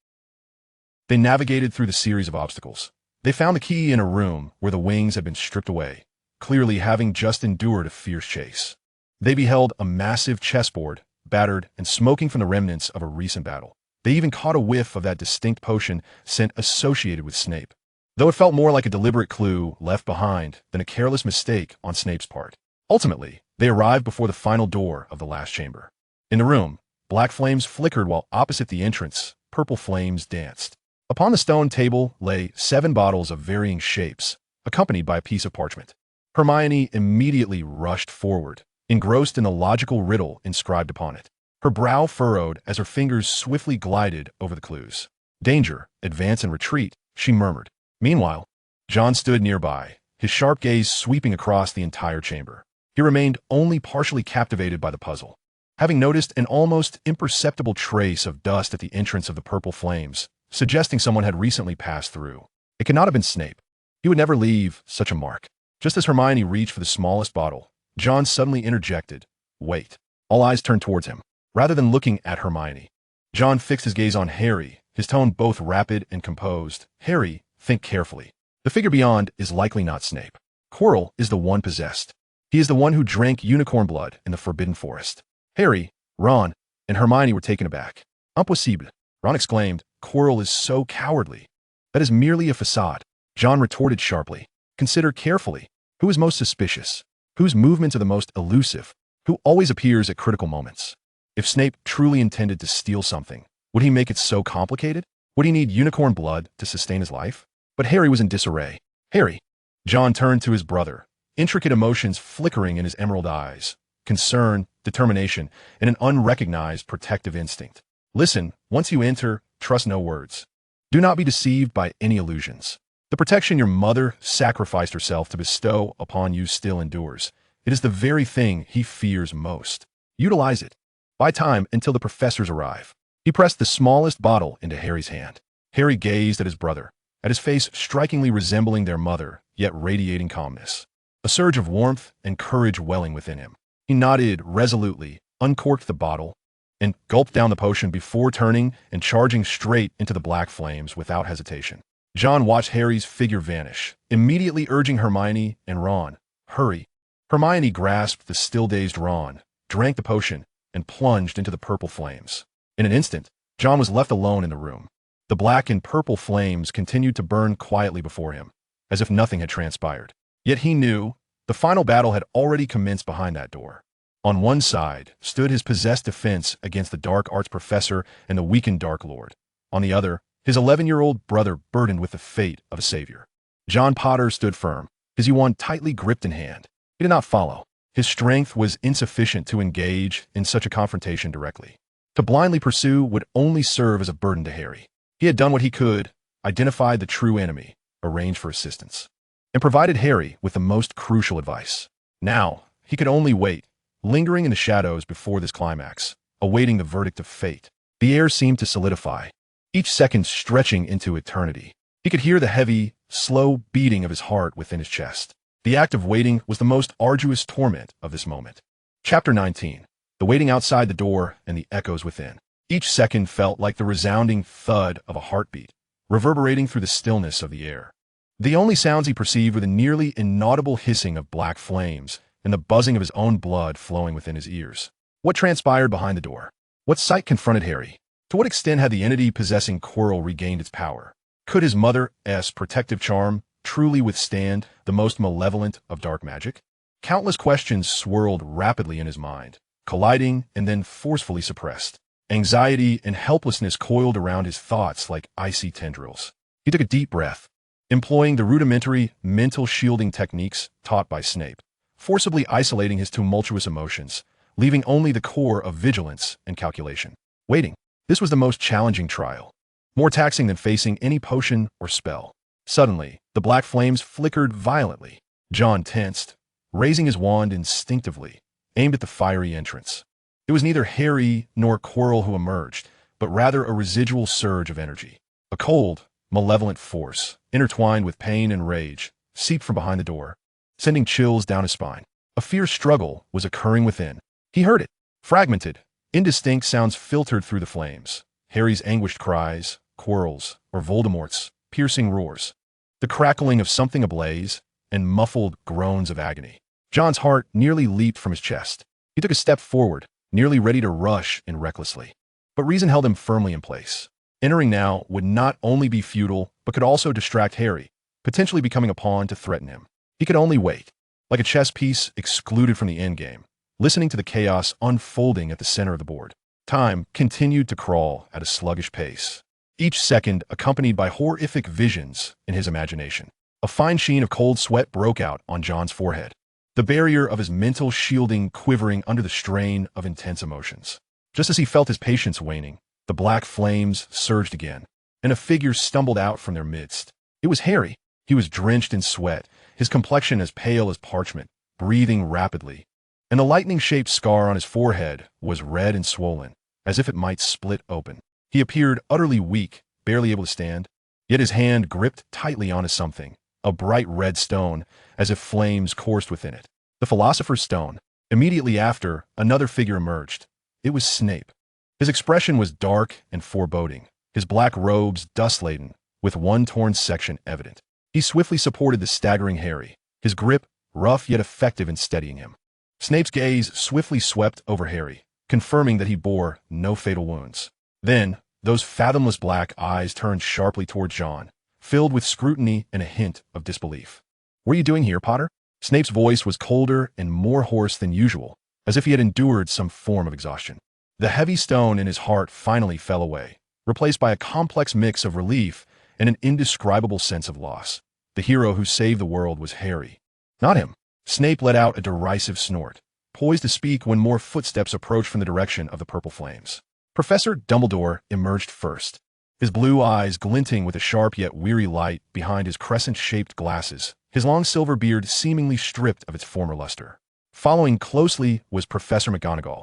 They navigated through the series of obstacles. They found the key in a room where the wings had been stripped away, clearly having just endured a fierce chase. They beheld a massive chessboard, battered and smoking from the remnants of a recent battle. They even caught a whiff of that distinct potion scent associated with Snape, though it felt more like a deliberate clue left behind than a careless mistake on Snape's part. Ultimately, they arrived before the final door of the last chamber. In the room, black flames flickered while opposite the entrance, purple flames danced. Upon the stone table lay 7 bottles of varying shapes, accompanied by a piece of parchment. Hermione immediately rushed forward, engrossed in the logical riddle inscribed upon it. Her brow furrowed as her fingers swiftly glided over the clues. Danger, advance and retreat, she murmured. Meanwhile, John stood nearby, his sharp gaze sweeping across the entire chamber. He remained only partially captivated by the puzzle. Having noticed an almost imperceptible trace of dust at the entrance of the purple flames, suggesting someone had recently passed through. It could not have been Snape. He would never leave such a mark. Just as Hermione reached for the smallest bottle, John suddenly interjected, "Wait." All eyes turned towards him. Rather than looking at Hermione, John fixed his gaze on Harry, his tone both rapid and composed. "Harry, think carefully. The figure beyond is likely not Snape. Quirrell is the one possessed. He is the one who drank unicorn blood in the Forbidden Forest." Harry, Ron, and Hermione were taken aback. "Impossible," Ron exclaimed. "Quirrell is so cowardly. That is merely a facade." John retorted sharply. "Consider carefully. Who is most suspicious? Whose movements are the most elusive? Who always appears at critical moments? If Snape truly intended to steal something, would he make it so complicated? Would he need unicorn blood to sustain his life?" But Harry was in disarray. "Harry." John turned to his brother, intricate emotions flickering in his emerald eyes, concern, determination, and an unrecognized protective instinct. "Listen, once you enter, trust no words. Do not be deceived by any illusions. The protection your mother sacrificed herself to bestow upon you still endures. It is the very thing he fears most. Utilize it. Buy time until the professors arrive." He pressed the smallest bottle into Harry's hand. Harry gazed at his brother, at his face strikingly resembling their mother, yet radiating calmness. A surge of warmth and courage welling within him. He nodded resolutely, uncorked the bottle, and gulped down the potion before turning and charging straight into the black flames without hesitation. John watched Harry's figure vanish, immediately urging Hermione and Ron, "Hurry." Hermione grasped the still-dazed Ron, drank the potion, and plunged into the purple flames. In an instant, John was left alone in the room. The black and purple flames continued to burn quietly before him, as if nothing had transpired. Yet he knew the final battle had already commenced behind that door. On one side stood his possessed defense against the dark arts professor and the weakened Dark Lord. On the other, his 11-year-old brother burdened with the fate of a savior. John Potter stood firm, his wand tightly gripped in hand. He did not follow. His strength was insufficient to engage in such a confrontation directly. To blindly pursue would only serve as a burden to Harry. He had done what he could, identified the true enemy, arranged for assistance, and provided Harry with the most crucial advice. Now, he could only wait, lingering in the shadows before this climax, awaiting the verdict of fate. The air seemed to solidify, each second stretching into eternity. He could hear the heavy, slow beating of his heart within his chest. The act of waiting was the most arduous torment of this moment. Chapter 19. The waiting outside the door and the echoes within. Each second felt like the resounding thud of a heartbeat, reverberating through the stillness of the air. The only sounds he perceived were the nearly inaudible hissing of black flames and the buzzing of his own blood flowing within his ears. What transpired behind the door? What sight confronted Harry? To what extent had the entity possessing Quirrell regained its power? Could his mother's protective charm truly withstand the most malevolent of dark magic? Countless questions swirled rapidly in his mind, colliding and then forcefully suppressed. Anxiety and helplessness coiled around his thoughts like icy tendrils. He took a deep breath, employing the rudimentary mental shielding techniques taught by Snape, forcibly isolating his tumultuous emotions, leaving only the core of vigilance and calculation. Waiting. This was the most challenging trial, more taxing than facing any potion or spell. Suddenly, the black flames flickered violently. John tensed, raising his wand instinctively, aimed at the fiery entrance. It was neither Harry nor Quirrell who emerged, but rather a residual surge of energy. A cold, malevolent force, intertwined with pain and rage, seeped from behind the door, sending chills down his spine. A fierce struggle was occurring within. He heard it. Fragmented, indistinct sounds filtered through the flames. Harry's anguished cries, Quirrell's, or Voldemort's piercing roars. The crackling of something ablaze, and muffled groans of agony. John's heart nearly leaped from his chest. He took a step forward, nearly ready to rush in recklessly. But reason held him firmly in place. Entering now would not only be futile, but could also distract Harry, potentially becoming a pawn to threaten him. He could only wait, like a chess piece excluded from the endgame, listening to the chaos unfolding at the center of the board. Time continued to crawl at a sluggish pace, each second accompanied by horrific visions in his imagination. A fine sheen of cold sweat broke out on John's forehead, the barrier of his mental shielding quivering under the strain of intense emotions. Just as he felt his patience waning, the black flames surged again, and a figure stumbled out from their midst. It was Harry. He was drenched in sweat, his complexion as pale as parchment, breathing rapidly, and the lightning-shaped scar on his forehead was red and swollen, as if it might split open. He appeared utterly weak, barely able to stand, yet his hand gripped tightly onto something, a bright red stone, as if flames coursed within it. The Philosopher's Stone. Immediately after, another figure emerged. It was Snape. His expression was dark and foreboding, his black robes dust-laden, with one torn section evident. He swiftly supported the staggering Harry, his grip rough yet effective in steadying him. Snape's gaze swiftly swept over Harry, confirming that he bore no fatal wounds. Then, those fathomless black eyes turned sharply toward John, filled with scrutiny and a hint of disbelief. "What are you doing here, Potter?" Snape's voice was colder and more hoarse than usual, as if he had endured some form of exhaustion. The heavy stone in his heart finally fell away, replaced by a complex mix of relief and an indescribable sense of loss. The hero who saved the world was Harry, not him. Snape let out a derisive snort, poised to speak when more footsteps approached from the direction of the purple flames. Professor Dumbledore emerged first, his blue eyes glinting with a sharp yet weary light behind his crescent-shaped glasses, his long silver beard seemingly stripped of its former luster. Following closely was Professor McGonagall,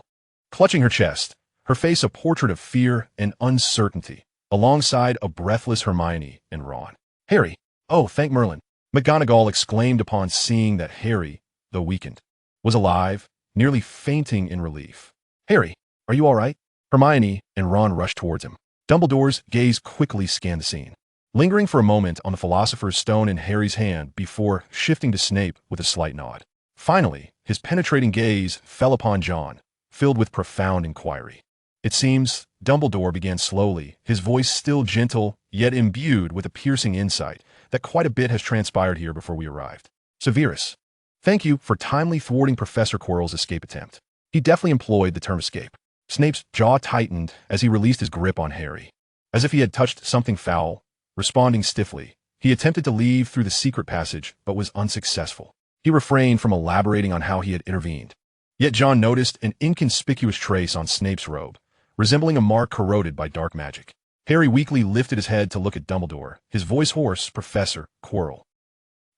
clutching her chest, her face a portrait of fear and uncertainty, alongside a breathless Hermione and Ron. "Harry! Oh, thank Merlin!" McGonagall exclaimed upon seeing that Harry, though weakened, was alive, nearly fainting in relief. "Harry, are you all right?" Hermione and Ron rushed towards him. Dumbledore's gaze quickly scanned the scene, lingering for a moment on the Philosopher's Stone in Harry's hand before shifting to Snape with a slight nod. Finally, his penetrating gaze fell upon John, filled with profound inquiry. "It seems," Dumbledore began slowly, his voice still gentle, yet imbued with a piercing insight, "that quite a bit has transpired here before we arrived. Severus, thank you for timely thwarting Professor Quirrell's escape attempt." He deftly employed the term escape. Snape's jaw tightened as he released his grip on Harry. As if he had touched something foul, responding stiffly, he attempted to leave through the secret passage, but was unsuccessful. He refrained from elaborating on how he had intervened. Yet John noticed an inconspicuous trace on Snape's robe, resembling a mark corroded by dark magic. Harry weakly lifted his head to look at Dumbledore, his voice hoarse. "Professor Quirrell.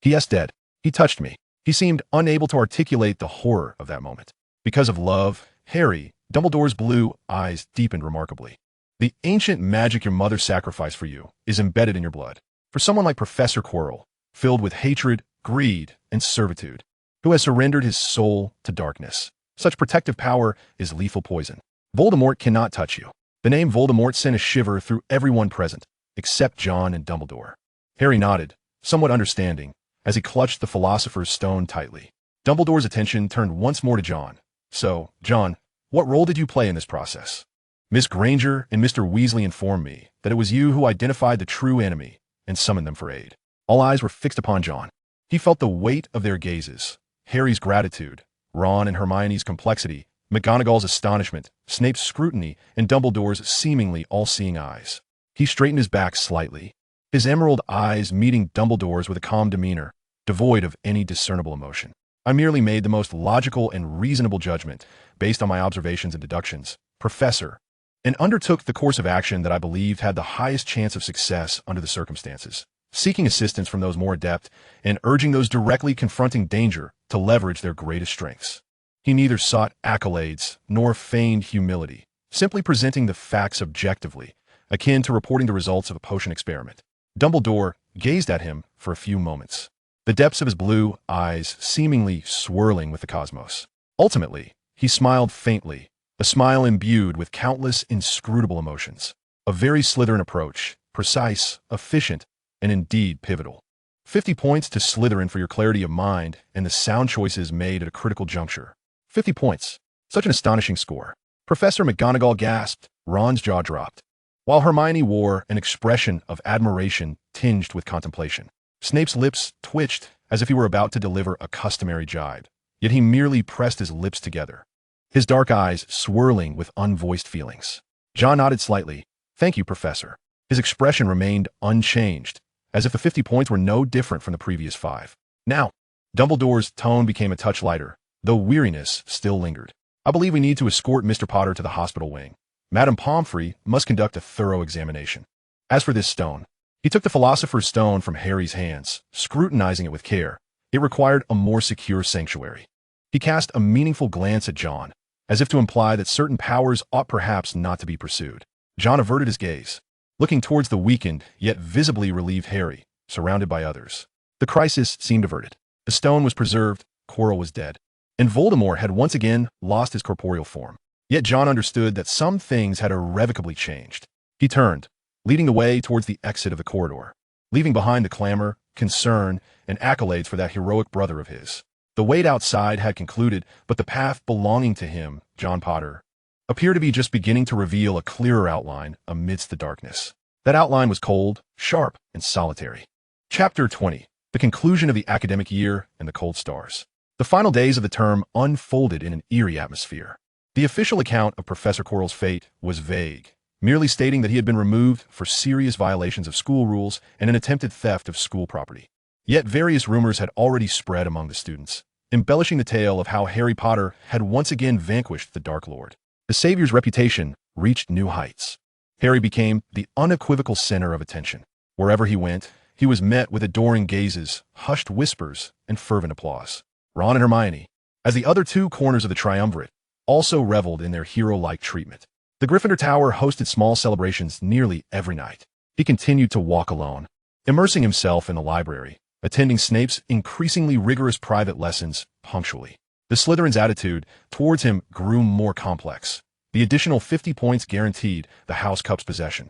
He is dead. He touched me." He seemed unable to articulate the horror of that moment. Because of love, Harry, Dumbledore's blue eyes deepened remarkably. "The ancient magic your mother sacrificed for you is embedded in your blood. For someone like Professor Quirrell, filled with hatred, greed, and servitude, who has surrendered his soul to darkness, such protective power is lethal poison. Voldemort cannot touch you." The name Voldemort sent a shiver through everyone present, except John and Dumbledore. Harry nodded, somewhat understanding, as he clutched the Philosopher's Stone tightly. Dumbledore's attention turned once more to John. "So, John, what role did you play in this process?" "Miss Granger and Mr. Weasley informed me that it was you who identified the true enemy and summoned them for aid. All eyes were fixed upon John. He felt the weight of their gazes, Harry's gratitude, Ron and Hermione's complexity, McGonagall's astonishment, Snape's scrutiny, and Dumbledore's seemingly all-seeing eyes. He straightened his back slightly, his emerald eyes meeting Dumbledore's with a calm demeanor, devoid of any discernible emotion. I merely made the most logical and reasonable judgment, based on my observations and deductions, Professor, and undertook the course of action that I believed had the highest chance of success under the circumstances, seeking assistance from those more adept and urging those directly confronting danger to leverage their greatest strengths. He neither sought accolades nor feigned humility, simply presenting the facts objectively, akin to reporting the results of a potion experiment. Dumbledore gazed at him for a few moments, the depths of his blue eyes seemingly swirling with the cosmos. Ultimately, he smiled faintly, a smile imbued with countless inscrutable emotions. A very Slytherin approach, precise, efficient, and indeed pivotal. 50 points to Slytherin for your clarity of mind and the sound choices made at a critical juncture. 50 points. Such an astonishing score. Professor McGonagall gasped, Ron's jaw dropped, while Hermione wore an expression of admiration tinged with contemplation. Snape's lips twitched as if he were about to deliver a customary jibe, yet he merely pressed his lips together, his dark eyes swirling with unvoiced feelings. John nodded slightly. Thank you, Professor. His expression remained unchanged, as if the 50 points were no different from the previous 5. Now, Dumbledore's tone became a touch lighter, though weariness still lingered. I believe we need to escort Mr. Potter to the hospital wing. Madame Pomfrey must conduct a thorough examination. As for this stone, he took the Philosopher's Stone from Harry's hands, scrutinizing it with care. It required a more secure sanctuary. He cast a meaningful glance at John, as if to imply that certain powers ought perhaps not to be pursued. John averted his gaze, looking towards the weakened, yet visibly relieved Harry, surrounded by others. The crisis seemed averted. The stone was preserved, Quirrell was dead, and Voldemort had once again lost his corporeal form. Yet John understood that some things had irrevocably changed. He turned, leading the way towards the exit of the corridor, leaving behind the clamor, concern, and accolades for that heroic brother of his. The wait outside had concluded, but the path belonging to him, John Potter, appeared to be just beginning to reveal a clearer outline amidst the darkness. That outline was cold, sharp, and solitary. Chapter 20. The conclusion of the academic year and the cold stars. The final days of the term unfolded in an eerie atmosphere. The official account of Professor Quirrell's fate was vague, merely stating that he had been removed for serious violations of school rules and an attempted theft of school property. Yet various rumors had already spread among the students, embellishing the tale of how Harry Potter had once again vanquished the Dark Lord. The Savior's reputation reached new heights. Harry became the unequivocal center of attention. Wherever he went, he was met with adoring gazes, hushed whispers, and fervent applause. Ron and Hermione, as the other two corners of the triumvirate, also reveled in their hero-like treatment. The Gryffindor Tower hosted small celebrations nearly every night. He continued to walk alone, immersing himself in the library, attending Snape's increasingly rigorous private lessons punctually. The Slytherin's attitude towards him grew more complex. The additional 50 points guaranteed the House Cup's possession.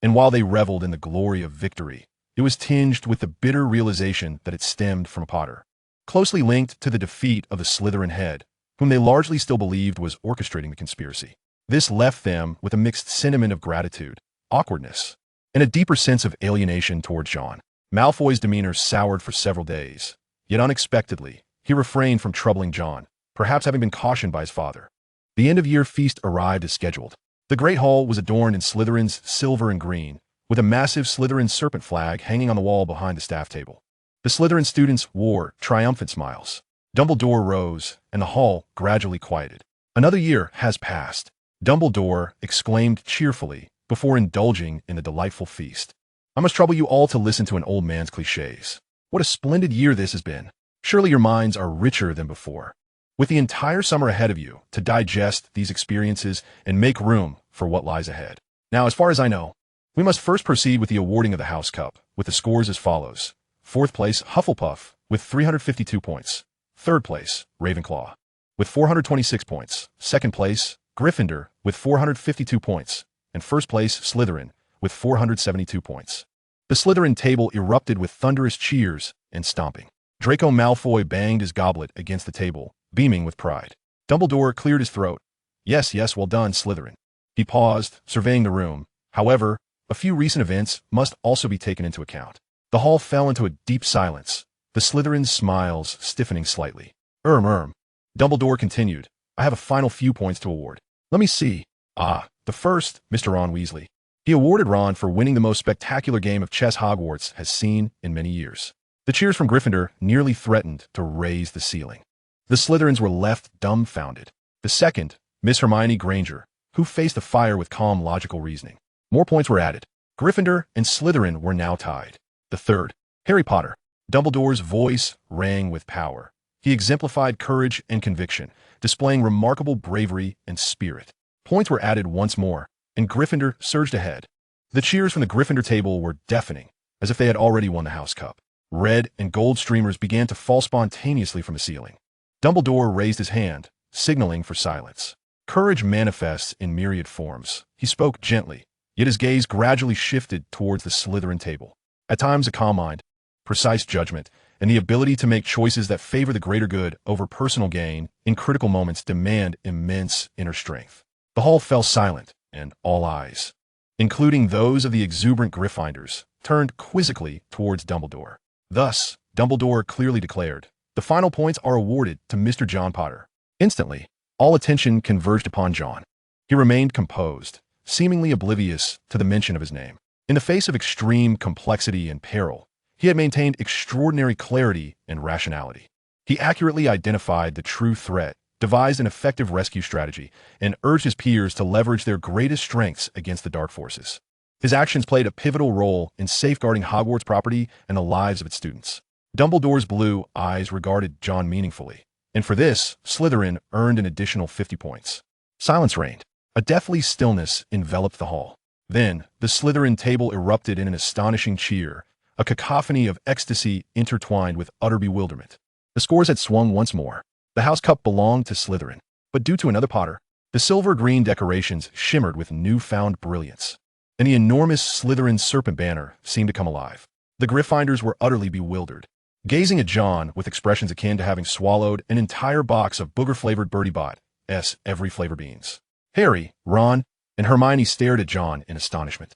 And while they reveled in the glory of victory, it was tinged with the bitter realization that it stemmed from Potter, closely linked to the defeat of the Slytherin head, whom they largely still believed was orchestrating the conspiracy. This left them with a mixed sentiment of gratitude, awkwardness, and a deeper sense of alienation towards John. Malfoy's demeanor soured for several days, yet unexpectedly, he refrained from troubling John, perhaps having been cautioned by his father. The end-of-year feast arrived as scheduled. The Great Hall was adorned in Slytherin's silver and green, with a massive Slytherin serpent flag hanging on the wall behind the staff table. The Slytherin students wore triumphant smiles. Dumbledore rose, and the hall gradually quieted. Another year has passed, Dumbledore exclaimed cheerfully before indulging in the delightful feast. I must trouble you all to listen to an old man's cliches. What a splendid year this has been. Surely your minds are richer than before, with the entire summer ahead of you to digest these experiences and make room for what lies ahead. Now, as far as I know, we must first proceed with the awarding of the House Cup, with the scores as follows. 4th place, Hufflepuff, with 352 points. 3rd place, Ravenclaw, with 426 points. 2nd place, Gryffindor, with 452 points. And 1st place, Slytherin, with 472 points. The Slytherin table erupted with thunderous cheers and stomping. Draco Malfoy banged his goblet against the table, beaming with pride. Dumbledore cleared his throat. Yes, well done, Slytherin. He paused, surveying the room. However, A few recent events must also be taken into account. The hall fell into a deep silence, the Slytherin's smiles stiffening slightly. Dumbledore continued, I have a final few points to award. Let me see. The first, Mr. Ron Weasley. He awarded Ron for winning the most spectacular game of chess Hogwarts has seen in many years. The cheers from Gryffindor nearly threatened to raise the ceiling. The Slytherins were left dumbfounded. The second, Miss Hermione Granger, who faced the fire with calm logical reasoning. More points were added. Gryffindor and Slytherin were now tied. The third, Harry Potter. Dumbledore's voice rang with power. He exemplified courage and conviction, displaying remarkable bravery and spirit. Points were added once more, and Gryffindor surged ahead. The cheers from the Gryffindor table were deafening, as if they had already won the House Cup. Red and gold streamers began to fall spontaneously from the ceiling. Dumbledore raised his hand, signaling for silence. Courage manifests in myriad forms. He spoke gently, yet his gaze gradually shifted towards the Slytherin table. At times a calm mind, precise judgment, and the ability to make choices that favor the greater good over personal gain in critical moments demand immense inner strength. The hall fell silent, and all eyes, including those of the exuberant Gryffindors, turned quizzically towards Dumbledore. Thus, Dumbledore clearly declared, the final points are awarded to Mr. John Potter. Instantly, all attention converged upon John. He remained composed, seemingly oblivious to the mention of his name. In the face of extreme complexity and peril, he had maintained extraordinary clarity and rationality. He accurately identified the true threat, devised an effective rescue strategy, and urged his peers to leverage their greatest strengths against the dark forces. His actions played a pivotal role in safeguarding Hogwarts property and the lives of its students. Dumbledore's blue eyes regarded John meaningfully, and for this, Slytherin earned an additional 50 points. Silence reigned. A deathly stillness enveloped the hall. Then, the Slytherin table erupted in an astonishing cheer, a cacophony of ecstasy intertwined with utter bewilderment. The scores had swung once more. The House Cup belonged to Slytherin, but due to another Potter, the silver-green decorations shimmered with newfound brilliance, and the enormous Slytherin serpent banner seemed to come alive. The Gryffindors were utterly bewildered, gazing at John with expressions akin to having swallowed an entire box of booger-flavored Bertie Bott's every flavor beans. Harry, Ron, and Hermione stared at John in astonishment,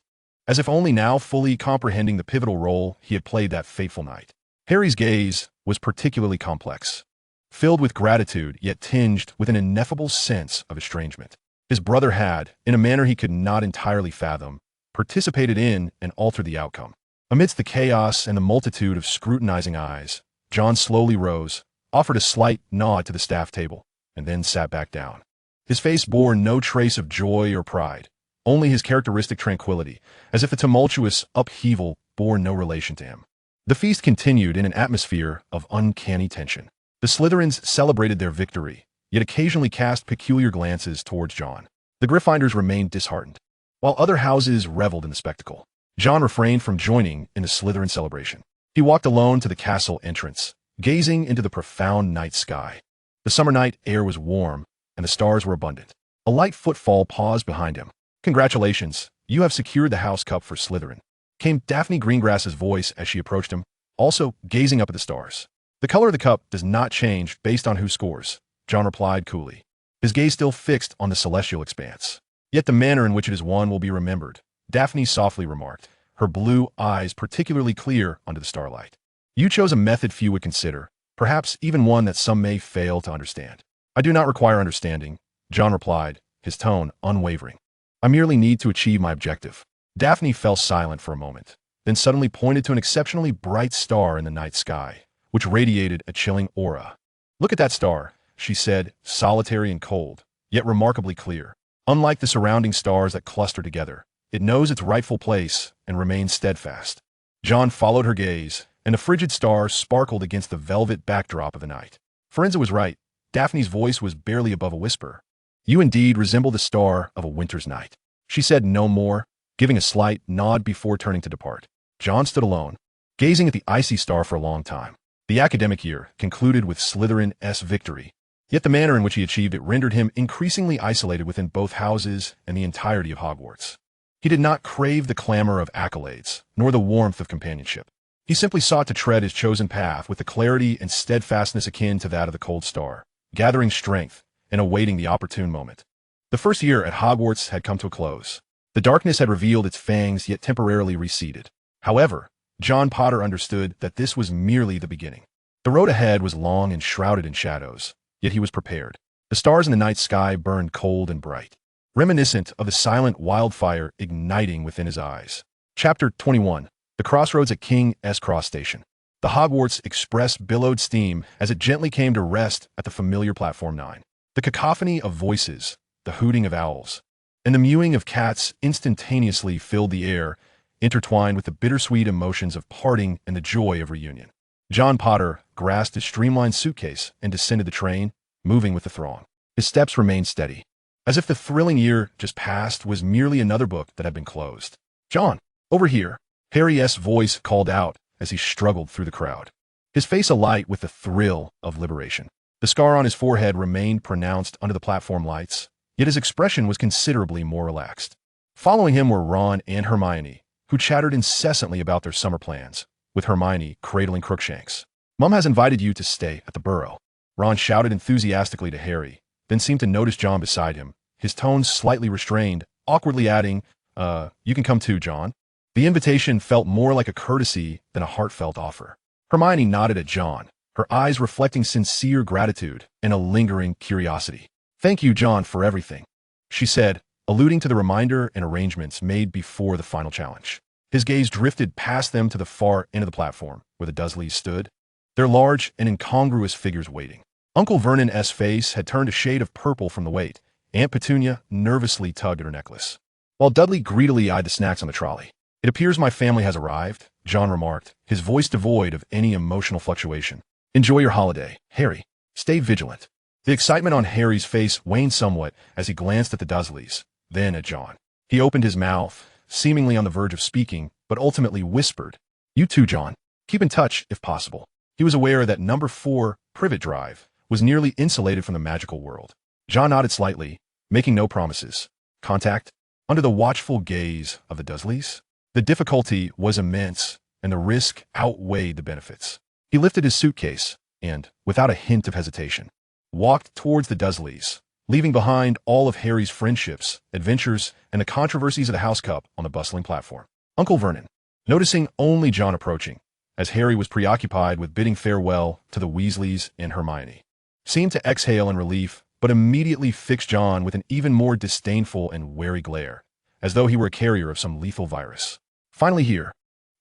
as if only now fully comprehending the pivotal role he had played that fateful night. Harry's gaze was particularly complex, filled with gratitude yet tinged with an ineffable sense of estrangement. His brother had, in a manner he could not entirely fathom, participated in and altered the outcome. Amidst the chaos and the multitude of scrutinizing eyes, John slowly rose, offered a slight nod to the staff table, and then sat back down. His face bore no trace of joy or pride, only his characteristic tranquility, as if the tumultuous upheaval bore no relation to him. The feast continued in an atmosphere of uncanny tension. The Slytherins celebrated their victory, yet occasionally cast peculiar glances towards John. The Gryffindors remained disheartened, while other houses reveled in the spectacle. John refrained from joining in the Slytherin celebration. He walked alone to the castle entrance, gazing into the profound night sky. The summer night air was warm, and the stars were abundant. A light footfall paused behind him. Congratulations, you have secured the House Cup for Slytherin, came Daphne Greengrass's voice as she approached him, also gazing up at the stars. The color of the cup does not change based on who scores, John replied coolly, his gaze still fixed on the celestial expanse. Yet the manner in which it is won will be remembered, Daphne softly remarked, her blue eyes particularly clear under the starlight. You chose a method few would consider, perhaps even one that some may fail to understand. I do not require understanding, John replied, his tone unwavering. I merely need to achieve my objective. Daphne fell silent for a moment, then suddenly pointed to an exceptionally bright star in the night sky, which radiated a chilling aura. Look at that star, she said, solitary and cold, yet remarkably clear. Unlike the surrounding stars that cluster together, it knows its rightful place and remains steadfast. John followed her gaze, and the frigid star sparkled against the velvet backdrop of the night. Forenza was right. Daphne's voice was barely above a whisper. You indeed resemble the star of a winter's night. She said no more, giving a slight nod before turning to depart. John stood alone, gazing at the icy star for a long time. The academic year concluded with Slytherin's victory, yet the manner in which he achieved it rendered him increasingly isolated within both houses and the entirety of Hogwarts. He did not crave the clamor of accolades, nor the warmth of companionship. He simply sought to tread his chosen path with the clarity and steadfastness akin to that of the cold star, gathering strength and awaiting the opportune moment. The first year at Hogwarts had come to a close. The darkness had revealed its fangs, yet temporarily receded. However, John Potter understood that this was merely the beginning. The road ahead was long and shrouded in shadows, yet he was prepared. The stars in the night sky burned cold and bright, reminiscent of the silent wildfire igniting within his eyes. Chapter 21. The Crossroads at King's Cross Station. The Hogwarts Express billowed steam as it gently came to rest at the familiar Platform 9. The cacophony of voices, the hooting of owls, and the mewing of cats instantaneously filled the air, intertwined with the bittersweet emotions of parting and the joy of reunion. John Potter grasped his streamlined suitcase and descended the train, moving with the throng. His steps remained steady, as if the thrilling year just passed was merely another book that had been closed. "John, over here," Harry's voice called out as he struggled through the crowd, his face alight with the thrill of liberation. The scar on his forehead remained pronounced under the platform lights, yet his expression was considerably more relaxed. Following him were Ron and Hermione, who chattered incessantly about their summer plans, with Hermione cradling Crookshanks. "Mum has invited you to stay at the Burrow," Ron shouted enthusiastically to Harry, then seemed to notice John beside him, his tones slightly restrained, awkwardly adding, "You can come too, John." The invitation felt more like a courtesy than a heartfelt offer. Hermione nodded at John, her eyes reflecting sincere gratitude and a lingering curiosity. "Thank you, John, for everything," she said, alluding to the reminder and arrangements made before the final challenge. His gaze drifted past them to the far end of the platform, where the Dursleys stood, their large and incongruous figures waiting. Uncle Vernon's face had turned a shade of purple from the wait. Aunt Petunia nervously tugged at her necklace, while Dudley greedily eyed the snacks on the trolley. "It appears my family has arrived," John remarked, his voice devoid of any emotional fluctuation. "Enjoy your holiday, Harry. Stay vigilant." The excitement on Harry's face waned somewhat as he glanced at the Dursleys, then at John. He opened his mouth, seemingly on the verge of speaking, but ultimately whispered, "You too, John. Keep in touch, if possible." He was aware that number 4, Privet Drive, was nearly insulated from the magical world. John nodded slightly, making no promises. Contact? Under the watchful gaze of the Dursleys? The difficulty was immense, and the risk outweighed the benefits. He lifted his suitcase and, without a hint of hesitation, walked towards the Dursleys, leaving behind all of Harry's friendships, adventures, and the controversies of the House Cup on the bustling platform. Uncle Vernon, noticing only John approaching, as Harry was preoccupied with bidding farewell to the Weasleys and Hermione, seemed to exhale in relief, but immediately fixed John with an even more disdainful and wary glare, as though he were a carrier of some lethal virus. "Finally here,"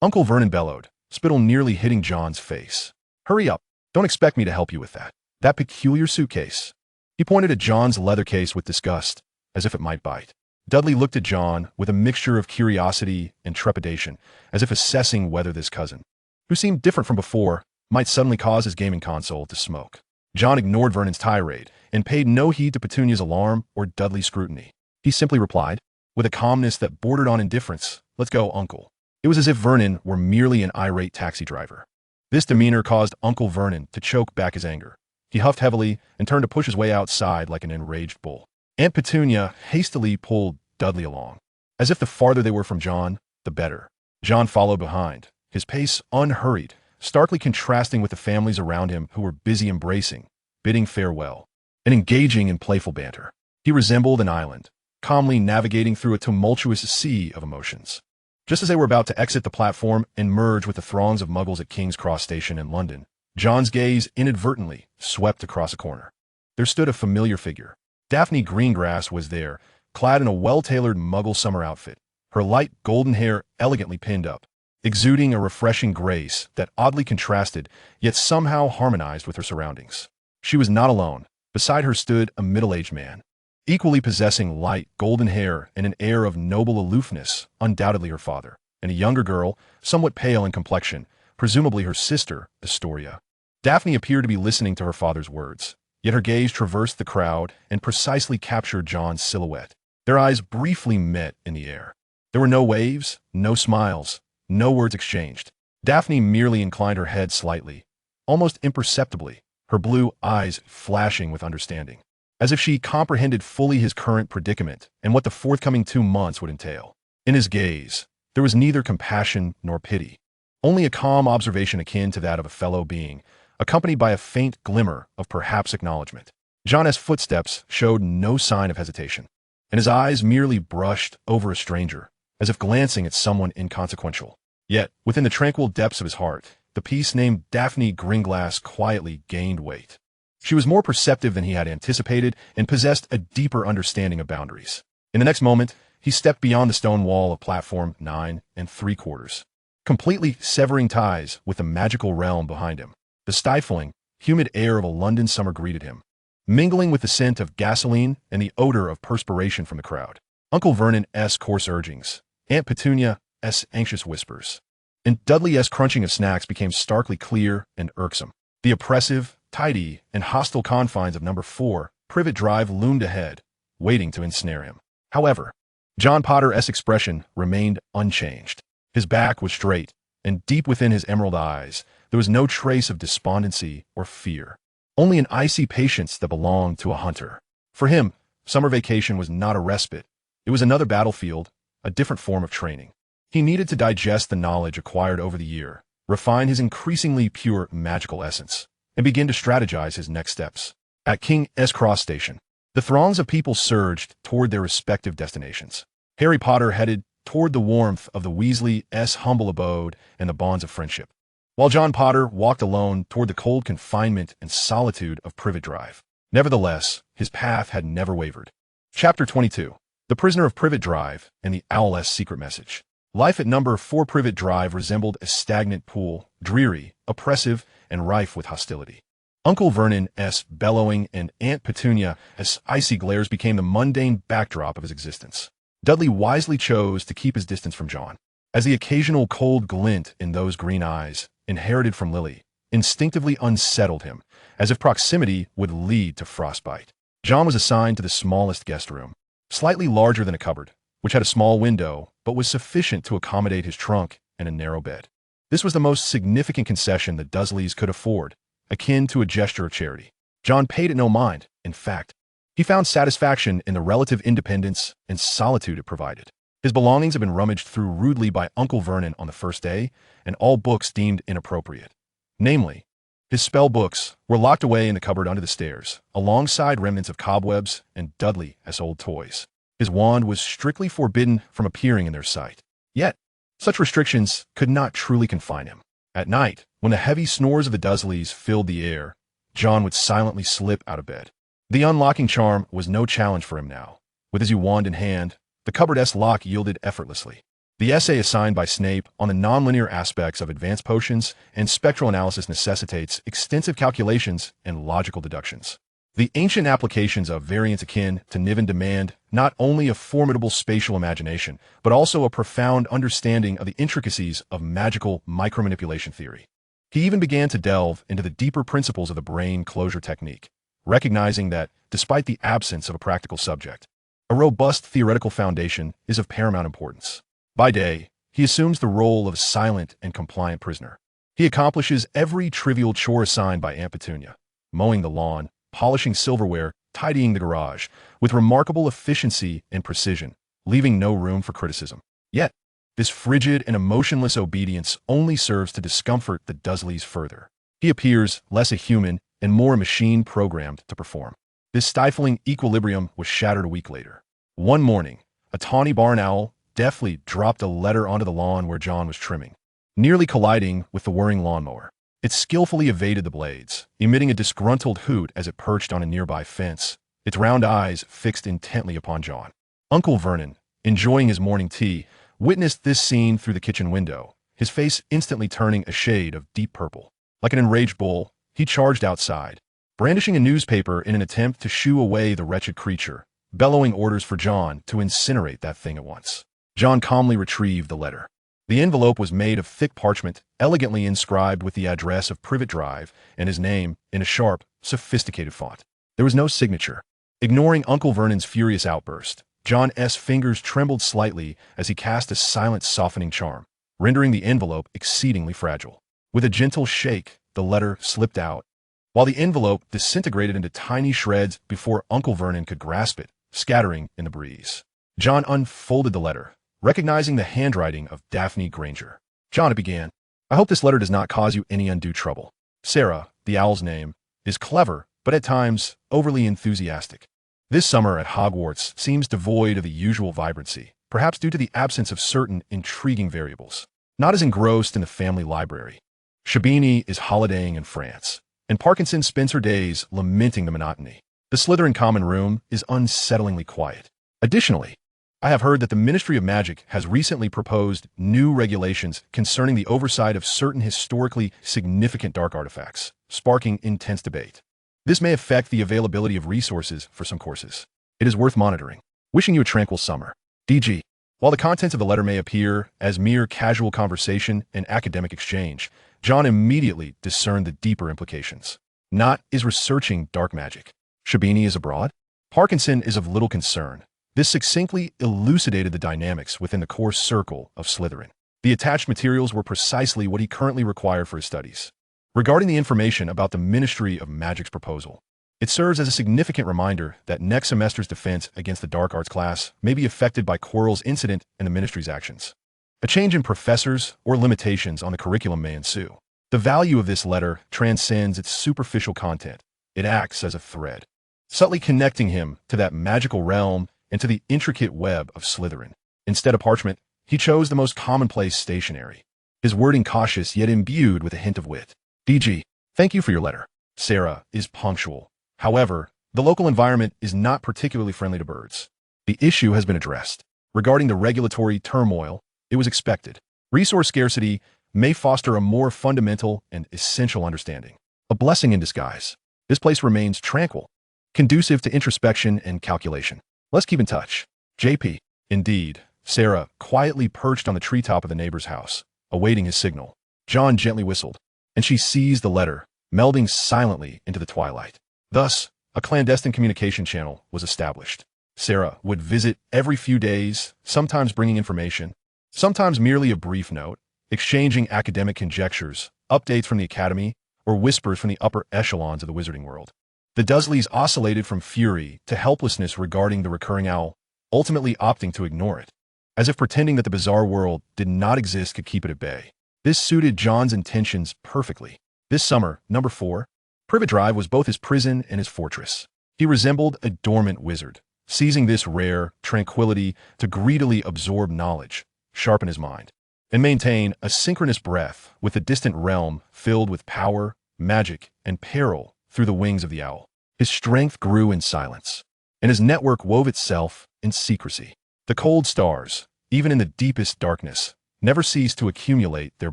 Uncle Vernon bellowed, spittle nearly hitting John's face. "Hurry up. Don't expect me to help you with that. That peculiar suitcase." He pointed at John's leather case with disgust, as if it might bite. Dudley looked at John with a mixture of curiosity and trepidation, as if assessing whether this cousin, who seemed different from before, might suddenly cause his gaming console to smoke. John ignored Vernon's tirade and paid no heed to Petunia's alarm or Dudley's scrutiny. He simply replied, with a calmness that bordered on indifference, "Let's go, Uncle." It was as if Vernon were merely an irate taxi driver. This demeanor caused Uncle Vernon to choke back his anger. He huffed heavily and turned to push his way outside like an enraged bull. Aunt Petunia hastily pulled Dudley along, as if the farther they were from John, the better. John followed behind, his pace unhurried, starkly contrasting with the families around him who were busy embracing, bidding farewell, and engaging in playful banter. He resembled an island, calmly navigating through a tumultuous sea of emotions. Just as they were about to exit the platform and merge with the throngs of muggles at King's Cross Station in London, John's gaze inadvertently swept across a corner. There stood a familiar figure. Daphne Greengrass was there, clad in a well-tailored muggle summer outfit, her light golden hair elegantly pinned up, exuding a refreshing grace that oddly contrasted, yet somehow harmonized with her surroundings. She was not alone. Beside her stood a middle-aged man, equally possessing light golden hair and an air of noble aloofness, undoubtedly her father, and a younger girl, somewhat pale in complexion, presumably her sister, Astoria. Daphne appeared to be listening to her father's words, yet her gaze traversed the crowd and precisely captured John's silhouette. Their eyes briefly met in the air. There were no waves, no smiles, no words exchanged. Daphne merely inclined her head slightly, almost imperceptibly, her blue eyes flashing with understanding, as if she comprehended fully his current predicament and what the forthcoming 2 months would entail. In his gaze, there was neither compassion nor pity, only a calm observation akin to that of a fellow being, accompanied by a faint glimmer of perhaps acknowledgement. John's footsteps showed no sign of hesitation. and his eyes merely brushed over a stranger, as if glancing at someone inconsequential. Yet, within the tranquil depths of his heart, the piece named Daphne Gringlass quietly gained weight. She was more perceptive than he had anticipated and possessed a deeper understanding of boundaries. In the next moment, he stepped beyond the stone wall of platform 9 3/4, completely severing ties with the magical realm behind him. The stifling, humid air of a London summer greeted him, mingling with the scent of gasoline and the odor of perspiration from the crowd. Uncle Vernon's coarse urgings, Aunt Petunia's anxious whispers, and Dudley's crunching of snacks became starkly clear and irksome. The oppressive, tidy, and hostile confines of number 4 Privet Drive loomed ahead, waiting to ensnare him. However, John Potter's expression remained unchanged. His back was straight, and deep within his emerald eyes, there was no trace of despondency or fear, only an icy patience that belonged to a hunter. For him, summer vacation was not a respite. It was another battlefield, a different form of training. He needed to digest the knowledge acquired over the year, refine his increasingly pure magical essence, and begin to strategize his next steps. At King's Cross Station, the throngs of people surged toward their respective destinations. Harry Potter headed toward the warmth of the Weasley's humble abode and the bonds of friendship, while John Potter walked alone toward the cold confinement and solitude of Privet Drive. Nevertheless, his path had never wavered. Chapter 22. The Prisoner of Privet Drive and the Owl's Secret Message. Life at number 4 Privet Drive resembled a stagnant pool, dreary, oppressive, and rife with hostility. Uncle Vernon's bellowing and Aunt Petunia's icy glares became the mundane backdrop of his existence. Dudley wisely chose to keep his distance from John, as the occasional cold glint in those green eyes, inherited from Lily, instinctively unsettled him, as if proximity would lead to frostbite. John was assigned to the smallest guest room, slightly larger than a cupboard, which had a small window but was sufficient to accommodate his trunk and a narrow bed. This was the most significant concession the Dursleys could afford, akin to a gesture of charity. John paid it no mind. In fact, he found satisfaction in the relative independence and solitude it provided. His belongings had been rummaged through rudely by Uncle Vernon on the first day, and all books deemed inappropriate. Namely, his spell books were locked away in the cupboard under the stairs, alongside remnants of cobwebs and Dudley's old toys. His wand was strictly forbidden from appearing in their sight. Yet, such restrictions could not truly confine him. At night, when the heavy snores of the Dursleys filled the air, John would silently slip out of bed. The unlocking charm was no challenge for him now. With his wand in hand, the cupboard's lock yielded effortlessly. The essay assigned by Snape on the nonlinear aspects of advanced potions and spectral analysis necessitates extensive calculations and logical deductions. The ancient applications of variants akin to Niven demand not only a formidable spatial imagination, but also a profound understanding of the intricacies of magical micromanipulation theory. He even began to delve into the deeper principles of the brain closure technique, recognizing that, despite the absence of a practical subject, a robust theoretical foundation is of paramount importance. By day, he assumes the role of a silent and compliant prisoner. He accomplishes every trivial chore assigned by Aunt Petunia, mowing the lawn, polishing silverware, tidying the garage, with remarkable efficiency and precision, leaving no room for criticism. Yet, this frigid and emotionless obedience only serves to discomfort the Dursleys further. He appears less a human and more a machine programmed to perform. This stifling equilibrium was shattered a week later. One morning, a tawny barn owl deftly dropped a letter onto the lawn where John was trimming, nearly colliding with the whirring lawnmower. It skillfully evaded the blades, emitting a disgruntled hoot as it perched on a nearby fence, its round eyes fixed intently upon John. Uncle Vernon, enjoying his morning tea, witnessed this scene through the kitchen window, his face instantly turning a shade of deep purple. Like an enraged bull, he charged outside, brandishing a newspaper in an attempt to shoo away the wretched creature, bellowing orders for John to incinerate that thing at once. John calmly retrieved the letter. The envelope was made of thick parchment, elegantly inscribed with the address of Privet Drive and his name in a sharp, sophisticated font. There was no signature. Ignoring Uncle Vernon's furious outburst, John's fingers trembled slightly as he cast a silent softening charm, rendering the envelope exceedingly fragile. With a gentle shake, the letter slipped out, while the envelope disintegrated into tiny shreds before Uncle Vernon could grasp it, scattering in the breeze. John unfolded the letter, recognizing the handwriting of Daphne Granger. John, it began, I hope this letter does not cause you any undue trouble. Sarah, the owl's name, is clever, but at times overly enthusiastic. This summer at Hogwarts seems devoid of the usual vibrancy, perhaps due to the absence of certain intriguing variables. Not as engrossed in the family library. Shabini is holidaying in France, and Parkinson spends her days lamenting the monotony. The Slytherin common room is unsettlingly quiet. Additionally, I have heard that the Ministry of Magic has recently proposed new regulations concerning the oversight of certain historically significant dark artifacts, sparking intense debate. This may affect the availability of resources for some courses. It is worth monitoring. Wishing you a tranquil summer. DG. While the contents of the letter may appear as mere casual conversation and academic exchange, John immediately discerned the deeper implications. Not is researching dark magic. Shabini is abroad? Parkinson is of little concern. This succinctly elucidated the dynamics within the core circle of Slytherin. The attached materials were precisely what he currently required for his studies. Regarding the information about the Ministry of Magic's proposal, it serves as a significant reminder that next semester's defense against the Dark Arts class may be affected by Quirrell's incident and the Ministry's actions. A change in professors or limitations on the curriculum may ensue. The value of this letter transcends its superficial content. It acts as a thread, subtly connecting him to that magical realm and to the intricate web of Slytherin. Instead of parchment, he chose the most commonplace stationery. His wording cautious yet imbued with a hint of wit. DG, thank you for your letter. Sarah is punctual. However, the local environment is not particularly friendly to birds. The issue has been addressed. Regarding the regulatory turmoil, it was expected. Resource scarcity may foster a more fundamental and essential understanding. A blessing in disguise. This place remains tranquil, conducive to introspection and calculation. Let's keep in touch. JP. Indeed, Sarah quietly perched on the treetop of the neighbor's house, awaiting his signal. John gently whistled, and she seized the letter, melding silently into the twilight. Thus, a clandestine communication channel was established. Sarah would visit every few days, sometimes bringing information, sometimes merely a brief note, exchanging academic conjectures, updates from the academy, or whispers from the upper echelons of the wizarding world. The Dursleys oscillated from fury to helplessness regarding the recurring owl, ultimately opting to ignore it, as if pretending that the bizarre world did not exist could keep it at bay. This suited John's intentions perfectly. This summer, number 4, Privet Drive was both his prison and his fortress. He resembled a dormant wizard, seizing this rare tranquility to greedily absorb knowledge, sharpen his mind, and maintain a synchronous breath with the distant realm filled with power, magic, and peril through the wings of the owl. His strength grew in silence, and his network wove itself in secrecy. The cold stars, even in the deepest darkness, never ceased to accumulate their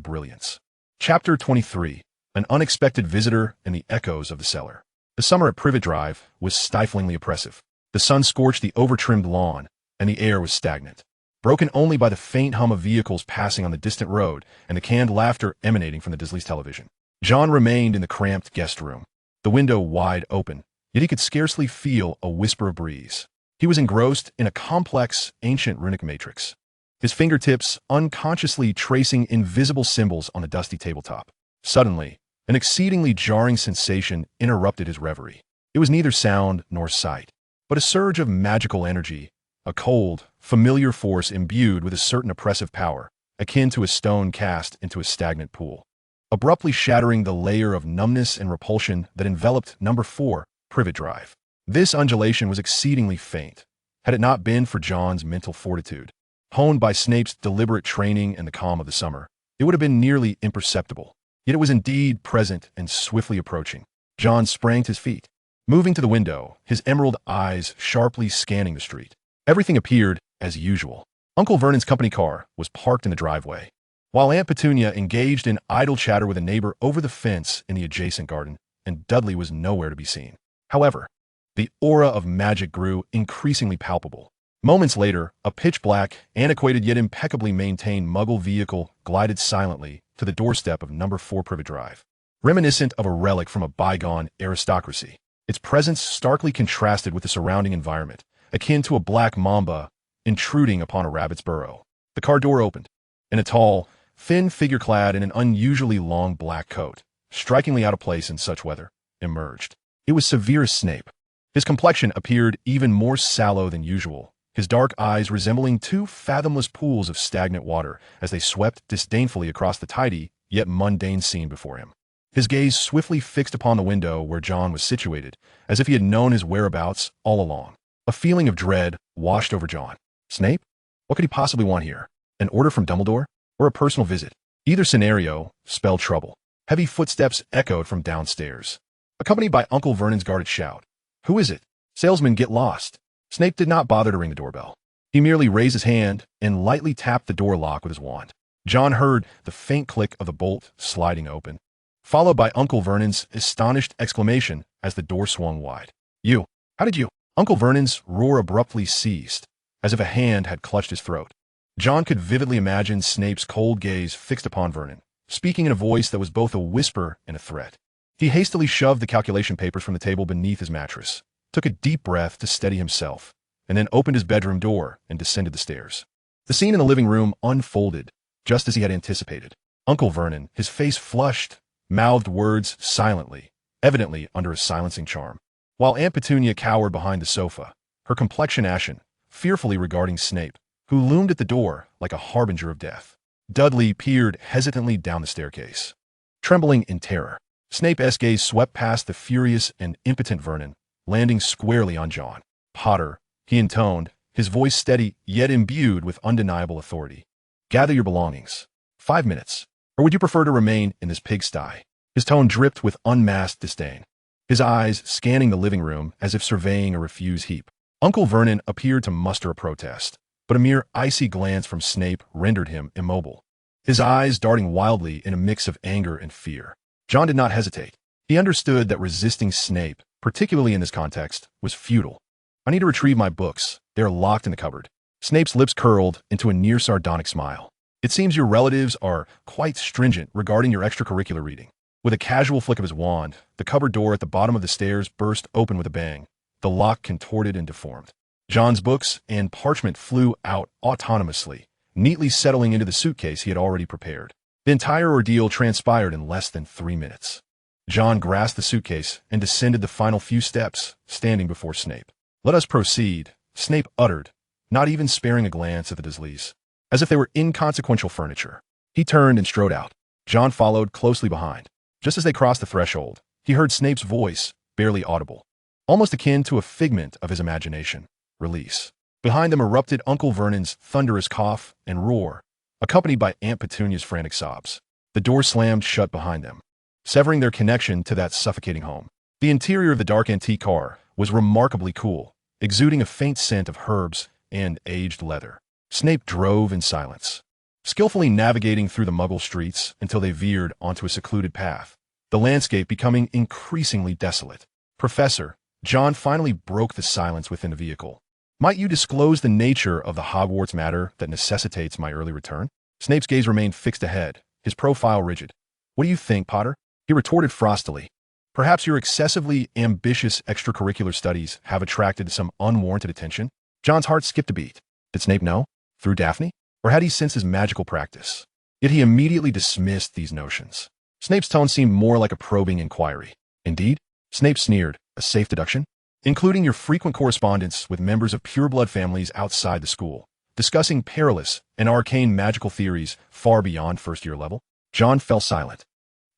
brilliance. Chapter 23. An unexpected visitor and the echoes of the cellar. The summer at Privet Drive was stiflingly oppressive. The sun scorched the over-trimmed lawn, and the air was stagnant, broken only by the faint hum of vehicles passing on the distant road and the canned laughter emanating from the Dursleys' television. John remained in the cramped guest room, the window wide open, yet he could scarcely feel a whisper of breeze. He was engrossed in a complex, ancient runic matrix, his fingertips unconsciously tracing invisible symbols on the dusty tabletop. Suddenly, an exceedingly jarring sensation interrupted his reverie. It was neither sound nor sight, but a surge of magical energy, a cold, familiar force imbued with a certain oppressive power, akin to a stone cast into a stagnant pool, abruptly shattering the layer of numbness and repulsion that enveloped number 4, Privet Drive. This undulation was exceedingly faint, had it not been for John's mental fortitude. Honed by Snape's deliberate training and the calm of the summer, it would have been nearly imperceptible. Yet it was indeed present and swiftly approaching. John sprang to his feet, moving to the window, his emerald eyes sharply scanning the street. Everything appeared as usual. Uncle Vernon's company car was parked in the driveway, while Aunt Petunia engaged in idle chatter with a neighbor over the fence in the adjacent garden, and Dudley was nowhere to be seen. However, the aura of magic grew increasingly palpable. Moments later, a pitch-black, antiquated yet impeccably maintained Muggle vehicle glided silently to the doorstep of number 4 Privet Drive, reminiscent of a relic from a bygone aristocracy. Its presence starkly contrasted with the surrounding environment, akin to a black mamba intruding upon a rabbit's burrow. The car door opened, and a tall, thin figure clad in an unusually long black coat, strikingly out of place in such weather, emerged. It was Severus Snape. His complexion appeared even more sallow than usual, his dark eyes resembling 2 fathomless pools of stagnant water as they swept disdainfully across the tidy, yet mundane scene before him. His gaze swiftly fixed upon the window where John was situated, as if he had known his whereabouts all along. A feeling of dread washed over John. Snape? What could he possibly want here? An order from Dumbledore? Or a personal visit? Either scenario spelled trouble. Heavy footsteps echoed from downstairs, accompanied by Uncle Vernon's guarded shout. Who is it? Salesman, get lost. Snape did not bother to ring the doorbell. He merely raised his hand and lightly tapped the door lock with his wand. John heard the faint click of the bolt sliding open, followed by Uncle Vernon's astonished exclamation as the door swung wide. You! How did you? Uncle Vernon's roar abruptly ceased, as if a hand had clutched his throat. John could vividly imagine Snape's cold gaze fixed upon Vernon, speaking in a voice that was both a whisper and a threat. He hastily shoved the calculation papers from the table beneath his mattress, took a deep breath to steady himself, and then opened his bedroom door and descended the stairs. The scene in the living room unfolded, just as he had anticipated. Uncle Vernon, his face flushed, mouthed words silently, evidently under a silencing charm, while Aunt Petunia cowered behind the sofa, her complexion ashen, fearfully regarding Snape, who loomed at the door like a harbinger of death. Dudley peered hesitantly down the staircase, trembling in terror. Snape's gaze swept past the furious and impotent Vernon, landing squarely on John. Potter, he intoned, his voice steady yet imbued with undeniable authority. Gather your belongings. 5 minutes. Or would you prefer to remain in this pigsty? His tone dripped with unmasked disdain, his eyes scanning the living room as if surveying a refuse heap. Uncle Vernon appeared to muster a protest, but a mere icy glance from Snape rendered him immobile, his eyes darting wildly in a mix of anger and fear. John did not hesitate. He understood that resisting Snape, particularly in this context, was futile. I need to retrieve my books. They are locked in the cupboard. Snape's lips curled into a near sardonic smile. It seems your relatives are quite stringent regarding your extracurricular reading. With a casual flick of his wand, the cupboard door at the bottom of the stairs burst open with a bang, the lock contorted and deformed. John's books and parchment flew out autonomously, neatly settling into the suitcase he had already prepared. The entire ordeal transpired in less than 3 minutes. John grasped the suitcase and descended the final few steps, standing before Snape. Let us proceed, Snape uttered, not even sparing a glance at the Dursleys, as if they were inconsequential furniture. He turned and strode out. John followed closely behind. Just as they crossed the threshold, he heard Snape's voice, barely audible, almost akin to a figment of his imagination. Release. Behind them erupted Uncle Vernon's thunderous cough and roar, accompanied by Aunt Petunia's frantic sobs. The door slammed shut behind them, severing their connection to that suffocating home. The interior of the dark antique car was remarkably cool, exuding a faint scent of herbs and aged leather. Snape drove in silence, skillfully navigating through the Muggle streets until they veered onto a secluded path, the landscape becoming increasingly desolate. Professor, John finally broke the silence within the vehicle. Might you disclose the nature of the Hogwarts matter that necessitates my early return? Snape's gaze remained fixed ahead, his profile rigid. What do you think, Potter? He retorted frostily. Perhaps your excessively ambitious extracurricular studies have attracted some unwarranted attention? John's heart skipped a beat. Did Snape know? Through Daphne? Or had he sensed his magical practice? Yet he immediately dismissed these notions. Snape's tone seemed more like a probing inquiry. Indeed? Snape sneered. A safe deduction? Including your frequent correspondence with members of pureblood families outside the school, discussing perilous and arcane magical theories far beyond first-year level? John fell silent.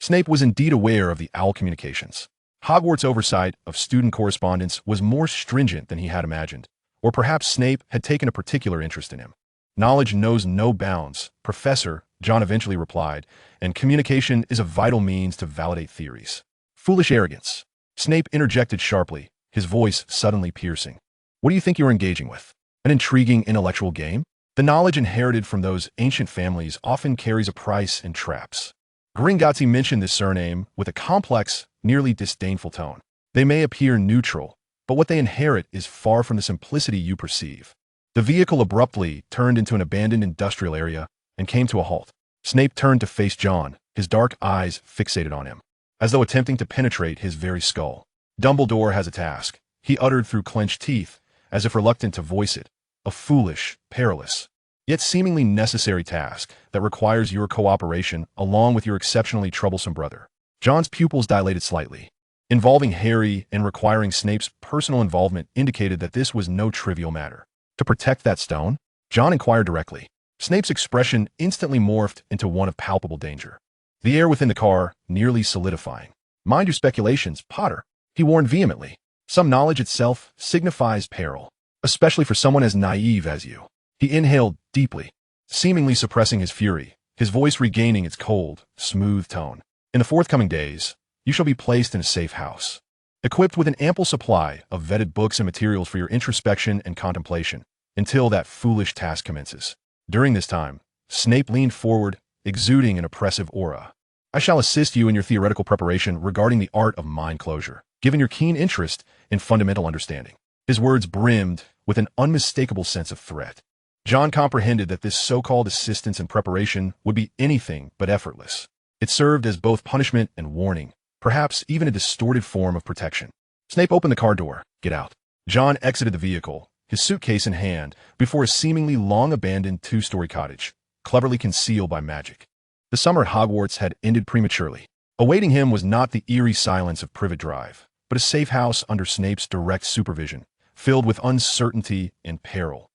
Snape was indeed aware of the owl communications. Hogwarts' oversight of student correspondence was more stringent than he had imagined, or perhaps Snape had taken a particular interest in him. Knowledge knows no bounds, Professor, John eventually replied, and communication is a vital means to validate theories. Foolish arrogance. Snape interjected sharply, his voice suddenly piercing. What do you think you're engaging with? An intriguing intellectual game? The knowledge inherited from those ancient families often carries a price in traps. Gringotts mentioned this surname with a complex, nearly disdainful tone. They may appear neutral, but what they inherit is far from the simplicity you perceive. The vehicle abruptly turned into an abandoned industrial area and came to a halt. Snape turned to face John, his dark eyes fixated on him, as though attempting to penetrate his very skull. Dumbledore has a task, he uttered through clenched teeth, as if reluctant to voice it. A foolish, perilous, yet seemingly necessary task that requires your cooperation along with your exceptionally troublesome brother. John's pupils dilated slightly. Involving Harry and requiring Snape's personal involvement indicated that this was no trivial matter. To protect that stone? John inquired directly. Snape's expression instantly morphed into one of palpable danger, the air within the car nearly solidifying. Mind your speculations, Potter, he warned vehemently. Some knowledge itself signifies peril. especially for someone as naive as you. He inhaled deeply, seemingly suppressing his fury, his voice regaining its cold, smooth tone. In the forthcoming days, you shall be placed in a safe house, equipped with an ample supply of vetted books and materials for your introspection and contemplation, until that foolish task commences. During this time, Snape leaned forward, exuding an oppressive aura. I shall assist you in your theoretical preparation regarding the art of mind closure, given your keen interest in fundamental understanding. His words brimmed with an unmistakable sense of threat. John comprehended that this so-called assistance and preparation would be anything but effortless. It served as both punishment and warning, perhaps even a distorted form of protection. Snape opened the car door. Get out. John exited the vehicle, his suitcase in hand, before a seemingly long-abandoned two-story cottage, cleverly concealed by magic. The summer at Hogwarts had ended prematurely. Awaiting him was not the eerie silence of Privet Drive, but a safe house under Snape's direct supervision, filled with uncertainty and peril.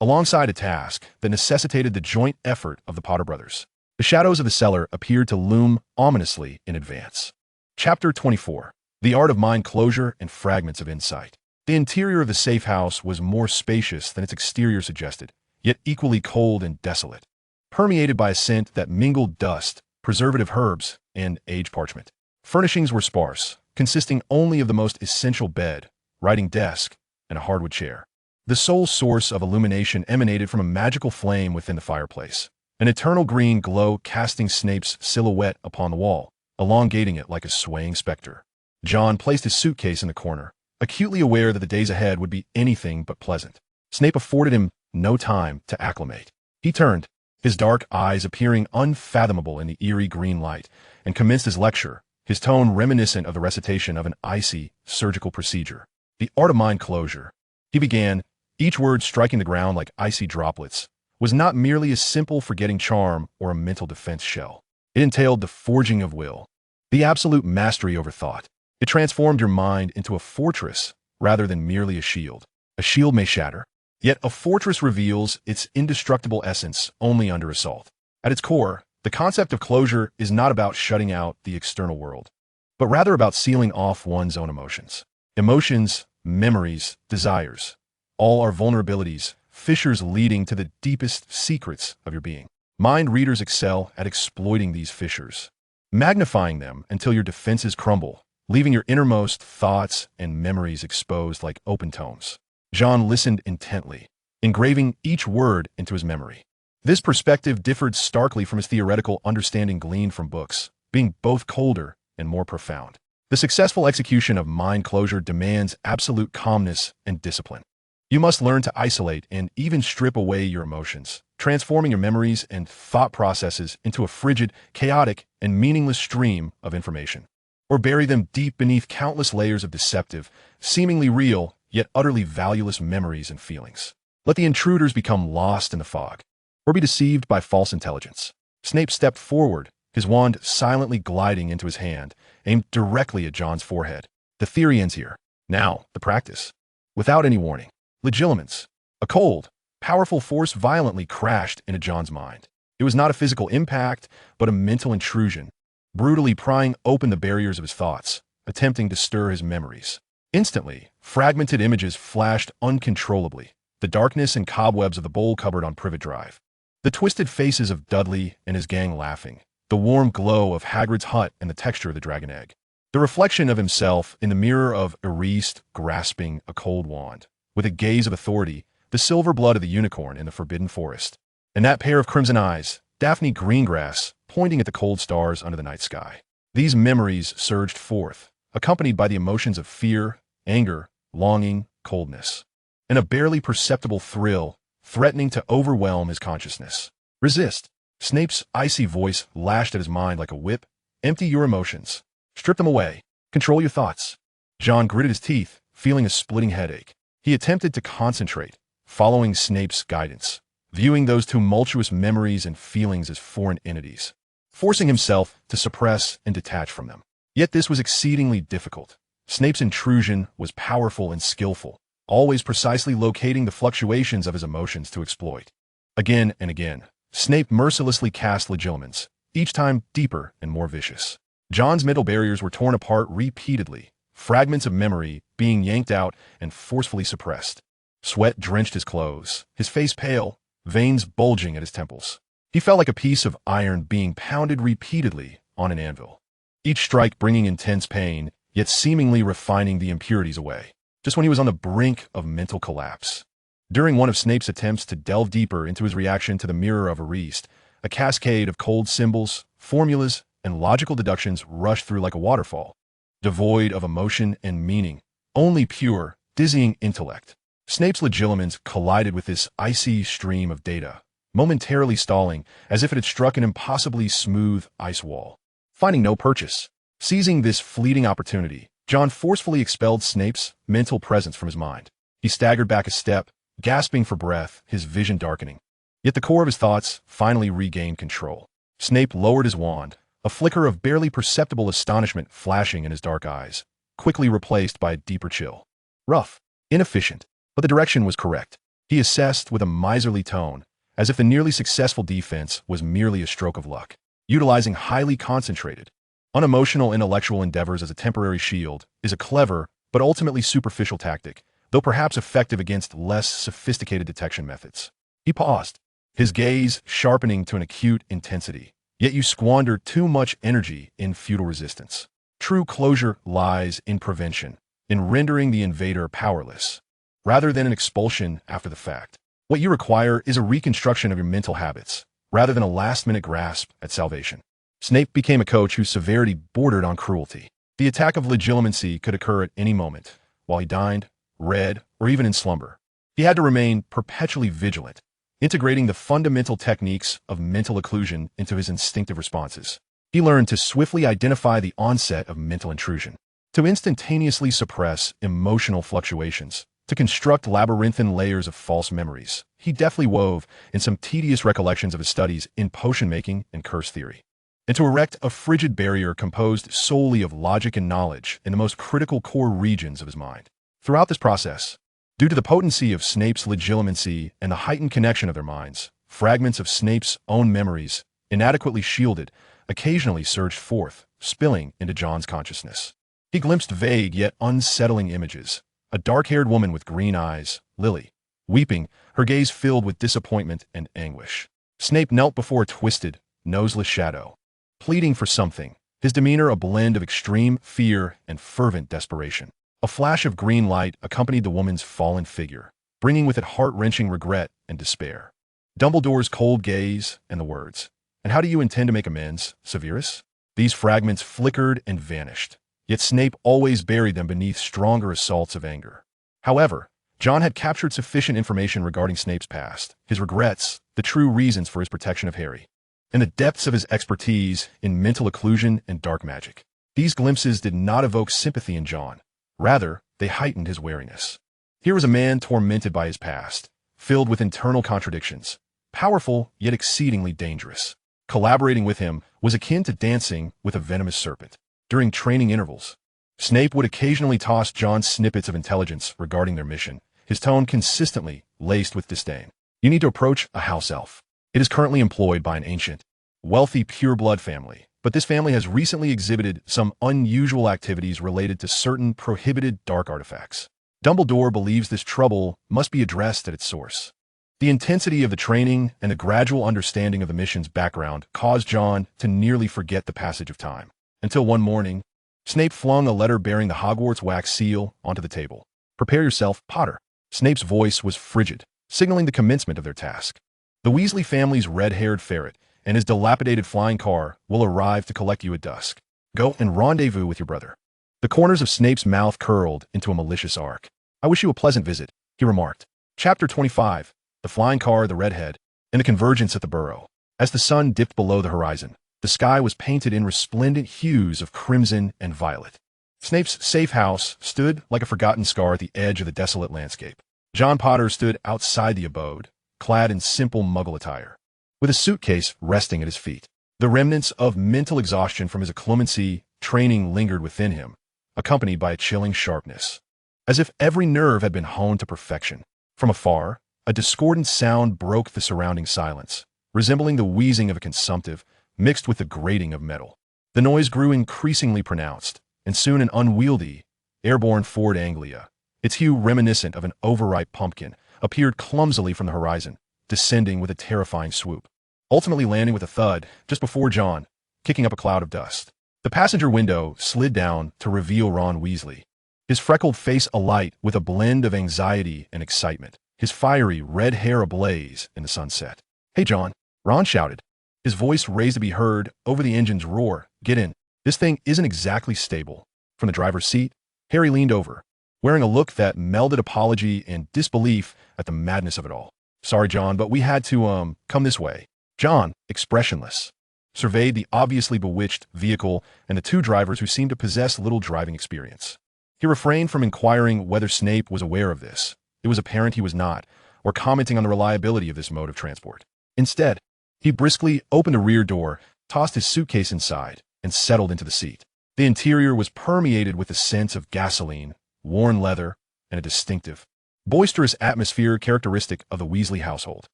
Alongside a task that necessitated the joint effort of the Potter brothers, the shadows of the cellar appeared to loom ominously in advance. Chapter 24. The Art of Mind Closure and Fragments of Insight. The interior of the safe house was more spacious than its exterior suggested, yet equally cold and desolate, permeated by a scent that mingled dust, preservative herbs, and aged parchment. Furnishings were sparse, consisting only of the most essential bed, writing desk, and a hardwood chair. The sole source of illumination emanated from a magical flame within the fireplace, an eternal green glow casting Snape's silhouette upon the wall, elongating it like a swaying specter. John placed his suitcase in the corner, acutely aware that the days ahead would be anything but pleasant. Snape afforded him no time to acclimate. He turned, his dark eyes appearing unfathomable in the eerie green light, and commenced his lecture, his tone reminiscent of the recitation of an icy, surgical procedure. The art of mind closure. He began, each word striking the ground like icy droplets, was not merely a simple forgetting charm or a mental defense shell. It entailed the forging of will, the absolute mastery over thought. It transformed your mind into a fortress rather than merely a shield. A shield may shatter, yet a fortress reveals its indestructible essence only under assault. At its core, the concept of closure is not about shutting out the external world, but rather about sealing off one's own emotions. Emotions, memories, desires, all are vulnerabilities, fissures leading to the deepest secrets of your being. Mind readers excel at exploiting these fissures, magnifying them until your defenses crumble, leaving your innermost thoughts and memories exposed like open tomes. John listened intently, engraving each word into his memory. This perspective differed starkly from his theoretical understanding gleaned from books, being both colder and more profound. The successful execution of mind closure demands absolute calmness and discipline. You must learn to isolate and even strip away your emotions, transforming your memories and thought processes into a frigid, chaotic, and meaningless stream of information, or bury them deep beneath countless layers of deceptive, seemingly real, yet utterly valueless memories and feelings. Let the intruders become lost in the fog, or be deceived by false intelligence. Snape stepped forward, his wand silently gliding into his hand, aimed directly at John's forehead. The theory ends here. Now, the practice. Without any warning, legilimens, a cold, powerful force violently crashed into John's mind. It was not a physical impact, but a mental intrusion, brutally prying open the barriers of his thoughts, attempting to stir his memories. Instantly, fragmented images flashed uncontrollably, the darkness and cobwebs of the bowl cupboard on Privet Drive, the twisted faces of Dudley and his gang laughing, the warm glow of Hagrid's hut and the texture of the dragon egg, the reflection of himself in the mirror of Erased grasping a cold wand, with a gaze of authority, the silver blood of the unicorn in the forbidden forest, and that pair of crimson eyes, Daphne Greengrass, pointing at the cold stars under the night sky. These memories surged forth, accompanied by the emotions of fear, anger, longing, coldness, and a barely perceptible thrill threatening to overwhelm his consciousness. Resist. Snape's icy voice lashed at his mind like a whip. Empty your emotions. Strip them away. Control your thoughts. John gritted his teeth, feeling a splitting headache. He attempted to concentrate, following Snape's guidance, viewing those tumultuous memories and feelings as foreign entities, forcing himself to suppress and detach from them. Yet this was exceedingly difficult. Snape's intrusion was powerful and skillful, always precisely locating the fluctuations of his emotions to exploit. Again and again, Snape mercilessly cast legilimens, each time deeper and more vicious. John's mental barriers were torn apart repeatedly, fragments of memory being yanked out and forcefully suppressed. Sweat drenched his clothes, his face pale, veins bulging at his temples. He felt like a piece of iron being pounded repeatedly on an anvil. Each strike bringing intense pain, yet seemingly refining the impurities away, just when he was on the brink of mental collapse. During one of Snape's attempts to delve deeper into his reaction to the Mirror of Arist, a cascade of cold symbols, formulas, and logical deductions rushed through like a waterfall, devoid of emotion and meaning, only pure, dizzying intellect. Snape's legilimens collided with this icy stream of data, momentarily stalling as if it had struck an impossibly smooth ice wall. Finding no purchase. Seizing this fleeting opportunity, John forcefully expelled Snape's mental presence from his mind. He staggered back a step, gasping for breath, his vision darkening. Yet the core of his thoughts finally regained control. Snape lowered his wand, a flicker of barely perceptible astonishment flashing in his dark eyes, quickly replaced by a deeper chill. Rough, inefficient, but the direction was correct. He assessed with a miserly tone, as if the nearly successful defense was merely a stroke of luck. Utilizing highly concentrated, unemotional intellectual endeavors as a temporary shield is a clever but ultimately superficial tactic, though perhaps effective against less sophisticated detection methods. He paused, his gaze sharpening to an acute intensity. Yet you squander too much energy in futile resistance. True closure lies in prevention, in rendering the invader powerless, rather than an expulsion after the fact. What you require is a reconstruction of your mental habits, rather than a last-minute grasp at salvation. Snape became a coach whose severity bordered on cruelty. The attack of legilimency could occur at any moment, while he dined, read, or even in slumber. He had to remain perpetually vigilant, integrating the fundamental techniques of mental occlusion into his instinctive responses. He learned to swiftly identify the onset of mental intrusion, to instantaneously suppress emotional fluctuations, to construct labyrinthine layers of false memories. He deftly wove in some tedious recollections of his studies in potion-making and curse theory, and to erect a frigid barrier composed solely of logic and knowledge in the most critical core regions of his mind. Throughout this process, due to the potency of Snape's legilimency and the heightened connection of their minds, fragments of Snape's own memories, inadequately shielded, occasionally surged forth, spilling into John's consciousness. He glimpsed vague yet unsettling images. A dark-haired woman with green eyes, Lily, weeping, her gaze filled with disappointment and anguish. Snape knelt before a twisted, noseless shadow, pleading for something, his demeanor a blend of extreme fear and fervent desperation. A flash of green light accompanied the woman's fallen figure, bringing with it heart-wrenching regret and despair. Dumbledore's cold gaze and the words, "And how do you intend to make amends, Severus?" These fragments flickered and vanished, yet Snape always buried them beneath stronger assaults of anger. However, John had captured sufficient information regarding Snape's past, his regrets, the true reasons for his protection of Harry, and the depths of his expertise in mental occlusion and dark magic. These glimpses did not evoke sympathy in John. Rather, they heightened his wariness. Here was a man tormented by his past, filled with internal contradictions, powerful yet exceedingly dangerous. Collaborating with him was akin to dancing with a venomous serpent. During training intervals, Snape would occasionally toss John snippets of intelligence regarding their mission, his tone consistently laced with disdain. "You need to approach a house elf. It is currently employed by an ancient, wealthy pureblood family, but this family has recently exhibited some unusual activities related to certain prohibited dark artifacts. Dumbledore believes this trouble must be addressed at its source." The intensity of the training and the gradual understanding of the mission's background caused John to nearly forget the passage of time. Until one morning, Snape flung a letter bearing the Hogwarts wax seal onto the table. "Prepare yourself, Potter." Snape's voice was frigid, signaling the commencement of their task. "The Weasley family's red-haired ferret and his dilapidated flying car will arrive to collect you at dusk. Go and rendezvous with your brother." The corners of Snape's mouth curled into a malicious arc. "I wish you a pleasant visit," he remarked. Chapter 25. The Flying Car, the Redhead, and the Convergence at the Burrow. As the sun dipped below the horizon, the sky was painted in resplendent hues of crimson and violet. Snape's safe house stood like a forgotten scar at the edge of the desolate landscape. John Potter stood outside the abode, clad in simple muggle attire, with a suitcase resting at his feet. The remnants of mental exhaustion from his occlumency training lingered within him, accompanied by a chilling sharpness, as if every nerve had been honed to perfection. From afar, a discordant sound broke the surrounding silence, resembling the wheezing of a consumptive, mixed with the grating of metal. The noise grew increasingly pronounced, and soon an unwieldy, airborne Ford Anglia, its hue reminiscent of an overripe pumpkin, appeared clumsily from the horizon, descending with a terrifying swoop, ultimately landing with a thud just before John, kicking up a cloud of dust. The passenger window slid down to reveal Ron Weasley, his freckled face alight with a blend of anxiety and excitement, his fiery red hair ablaze in the sunset. "Hey, John," Ron shouted, his voice raised to be heard over the engine's roar. "Get in. This thing isn't exactly stable." From the driver's seat, Harry leaned over, wearing a look that melded apology and disbelief at the madness of it all. "Sorry, John, but we had to, come this way." John, expressionless, surveyed the obviously bewitched vehicle and the two drivers who seemed to possess little driving experience. He refrained from inquiring whether Snape was aware of this. It was apparent he was not, or commenting on the reliability of this mode of transport. Instead, he briskly opened the rear door, tossed his suitcase inside, and settled into the seat. The interior was permeated with a sense of gasoline, worn leather, and a distinctive, boisterous atmosphere characteristic of the Weasley household.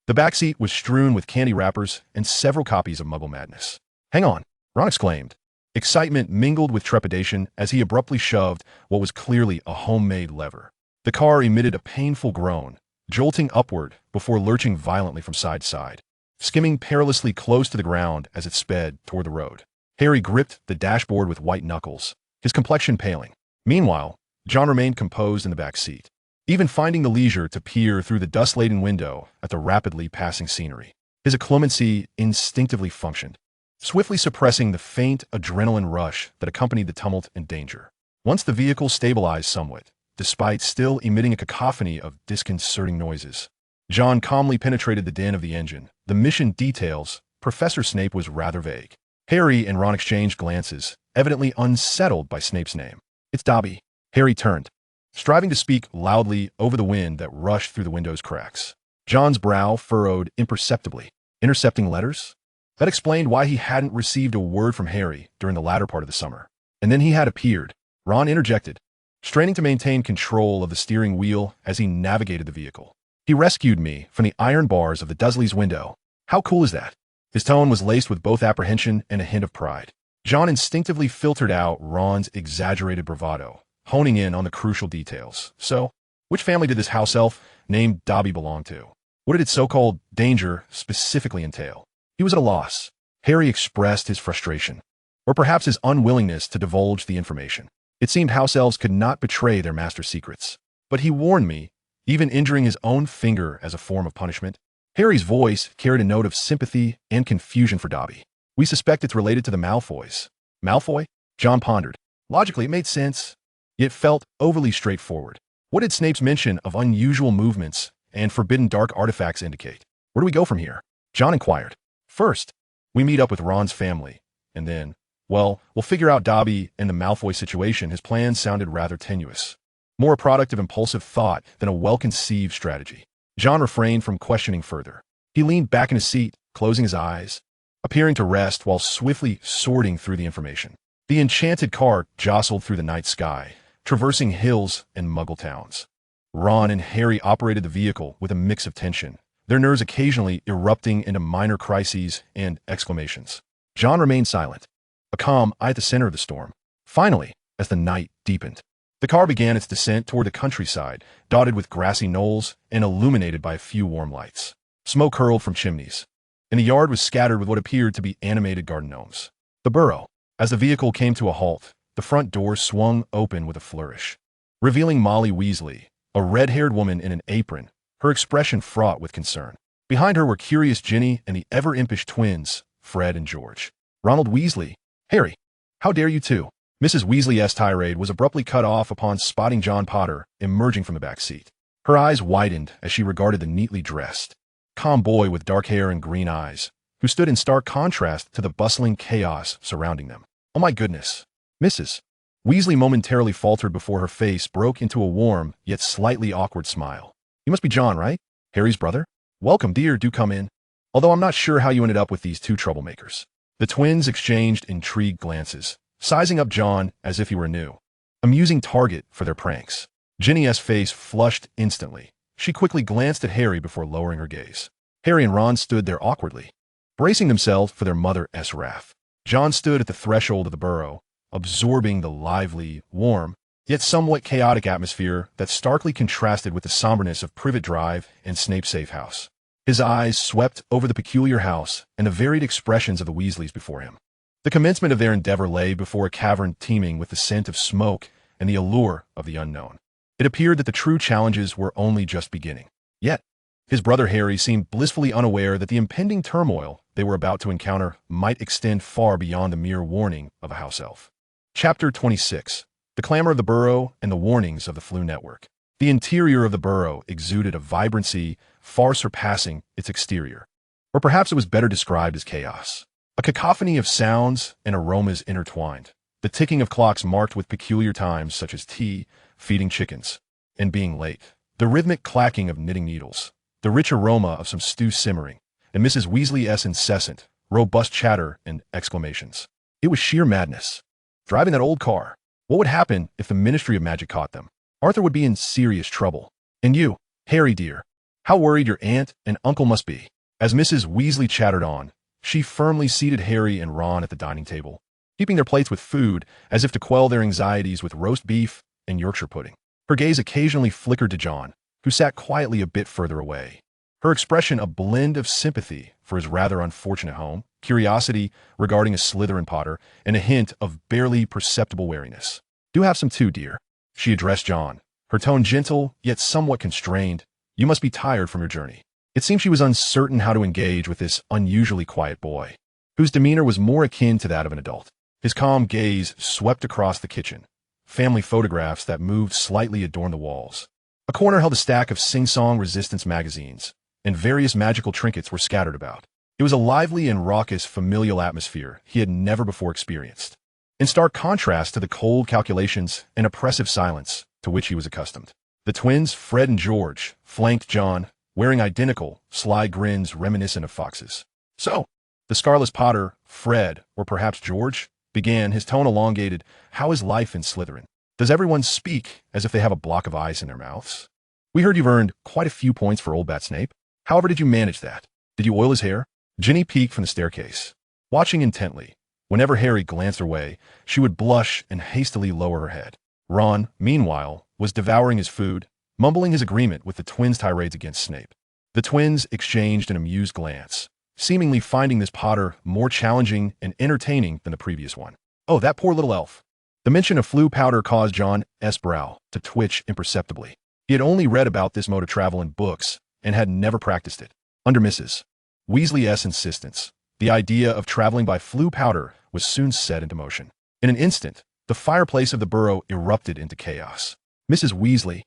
The back seat was strewn with candy wrappers and several copies of Muggle Madness. "Hang on," Ron exclaimed. Excitement mingled with trepidation as he abruptly shoved what was clearly a homemade lever. The car emitted a painful groan, jolting upward before lurching violently from side to side, skimming perilously close to the ground as it sped toward the road. Harry gripped the dashboard with white knuckles, his complexion paling. Meanwhile, John remained composed in the back seat, even finding the leisure to peer through the dust-laden window at the rapidly passing scenery. His occlumency instinctively functioned, swiftly suppressing the faint adrenaline rush that accompanied the tumult and danger. Once the vehicle stabilized somewhat, despite still emitting a cacophony of disconcerting noises, John calmly penetrated the den of the engine. The mission details, Professor Snape was rather vague. Harry and Ron exchanged glances, evidently unsettled by Snape's name. "It's Dobby." Harry turned, striving to speak loudly over the wind that rushed through the window's cracks. John's brow furrowed imperceptibly. Intercepting letters? That explained why he hadn't received a word from Harry during the latter part of the summer. And then he had appeared. Ron interjected, straining to maintain control of the steering wheel as he navigated the vehicle. "He rescued me from the iron bars of the Dursleys' window. How cool is that?" His tone was laced with both apprehension and a hint of pride. John instinctively filtered out Ron's exaggerated bravado, honing in on the crucial details. "So, which family did this house elf named Dobby belong to? What did its so-called danger specifically entail?" He was at a loss. Harry expressed his frustration, or perhaps his unwillingness to divulge the information. It seemed house elves could not betray their master's secrets. "But he warned me, even injuring his own finger as a form of punishment." Harry's voice carried a note of sympathy and confusion for Dobby. "We suspect it's related to the Malfoys." "Malfoy?" John pondered. Logically, it made sense, yet felt overly straightforward. What did Snape's mention of unusual movements and forbidden dark artifacts indicate? "Where do we go from here?" John inquired. "First, we meet up with Ron's family, and then, well, we'll figure out Dobby and the Malfoy situation." His plan sounded rather tenuous, more a product of impulsive thought than a well-conceived strategy. John refrained from questioning further. He leaned back in his seat, closing his eyes, appearing to rest while swiftly sorting through the information. The enchanted car jostled through the night sky, traversing hills and Muggle towns. Ron and Harry operated the vehicle with a mix of tension, their nerves occasionally erupting into minor crises and exclamations. John remained silent, a calm eye at the center of the storm. Finally, as the night deepened, the car began its descent toward the countryside, dotted with grassy knolls and illuminated by a few warm lights. Smoke curled from chimneys, and the yard was scattered with what appeared to be animated garden gnomes. The burrow. As the vehicle came to a halt, the front door swung open with a flourish, revealing Molly Weasley, a red-haired woman in an apron, her expression fraught with concern. Behind her were curious Ginny and the ever-impish twins, Fred and George. "Ronald Weasley. Harry, how dare you two?" Mrs. Weasley's tirade was abruptly cut off upon spotting John Potter emerging from the back seat. Her eyes widened as she regarded the neatly dressed, calm boy with dark hair and green eyes, who stood in stark contrast to the bustling chaos surrounding them. "Oh my goodness, Mrs. Weasley," momentarily faltered before her face broke into a warm yet slightly awkward smile. "You must be John, right? Harry's brother? Welcome, dear, do come in. Although I'm not sure how you ended up with these two troublemakers." The twins exchanged intrigued glances, sizing up John as if he were a new, amusing target for their pranks. Ginny's face flushed instantly. She quickly glanced at Harry before lowering her gaze. Harry and Ron stood there awkwardly, bracing themselves for their mother's wrath. John stood at the threshold of the burrow, absorbing the lively, warm, yet somewhat chaotic atmosphere that starkly contrasted with the somberness of Privet Drive and Snape's safe house. His eyes swept over the peculiar house and the varied expressions of the Weasleys before him. The commencement of their endeavor lay before a cavern teeming with the scent of smoke and the allure of the unknown. It appeared that the true challenges were only just beginning. Yet, his brother Harry seemed blissfully unaware that the impending turmoil they were about to encounter might extend far beyond the mere warning of a house elf. Chapter 26. The Clamor of the Burrow and the Warnings of the Flu Network. The interior of the burrow exuded a vibrancy far surpassing its exterior. Or perhaps it was better described as chaos. A cacophony of sounds and aromas intertwined. The ticking of clocks marked with peculiar times such as tea, feeding chickens, and being late. The rhythmic clacking of knitting needles. The rich aroma of some stew simmering. And Mrs. Weasley's incessant, robust chatter and exclamations. It was sheer madness. Driving that old car. What would happen if the Ministry of Magic caught them? Arthur would be in serious trouble. And you, Harry dear, how worried your aunt and uncle must be. As Mrs. Weasley chattered on, she firmly seated Harry and Ron at the dining table, keeping their plates with food as if to quell their anxieties with roast beef and Yorkshire pudding. Her gaze occasionally flickered to John, who sat quietly a bit further away. Her expression a blend of sympathy for his rather unfortunate home, curiosity regarding a Slytherin Potter, and a hint of barely perceptible wariness. Do have some too, dear. She addressed John, her tone gentle yet somewhat constrained. You must be tired from your journey. It seemed she was uncertain how to engage with this unusually quiet boy, whose demeanor was more akin to that of an adult. His calm gaze swept across the kitchen. Family photographs that moved slightly adorned the walls. A corner held a stack of sing-song resistance magazines, and various magical trinkets were scattered about. It was a lively and raucous familial atmosphere he had never before experienced, in stark contrast to the cold calculations and oppressive silence to which he was accustomed. The twins, Fred and George, flanked John, wearing identical, sly grins reminiscent of foxes. So, the Scarless Potter, Fred, or perhaps George, began, his tone elongated. How is life in Slytherin? Does everyone speak as if they have a block of ice in their mouths? We heard you've earned quite a few points for Old Bat Snape. However did you manage that? Did you oil his hair? Ginny peeked from the staircase, watching intently. Whenever Harry glanced her way, she would blush and hastily lower her head. Ron, meanwhile, was devouring his food, mumbling his agreement with the twins' tirades against Snape. The twins exchanged an amused glance, seemingly finding this Potter more challenging and entertaining than the previous one. Oh, that poor little elf. The mention of flu powder caused John's brow to twitch imperceptibly. He had only read about this mode of travel in books and had never practiced it. Under Mrs. Weasley's insistence, the idea of traveling by flu powder was soon set into motion. In an instant, the fireplace of the burrow erupted into chaos. Mrs. Weasley,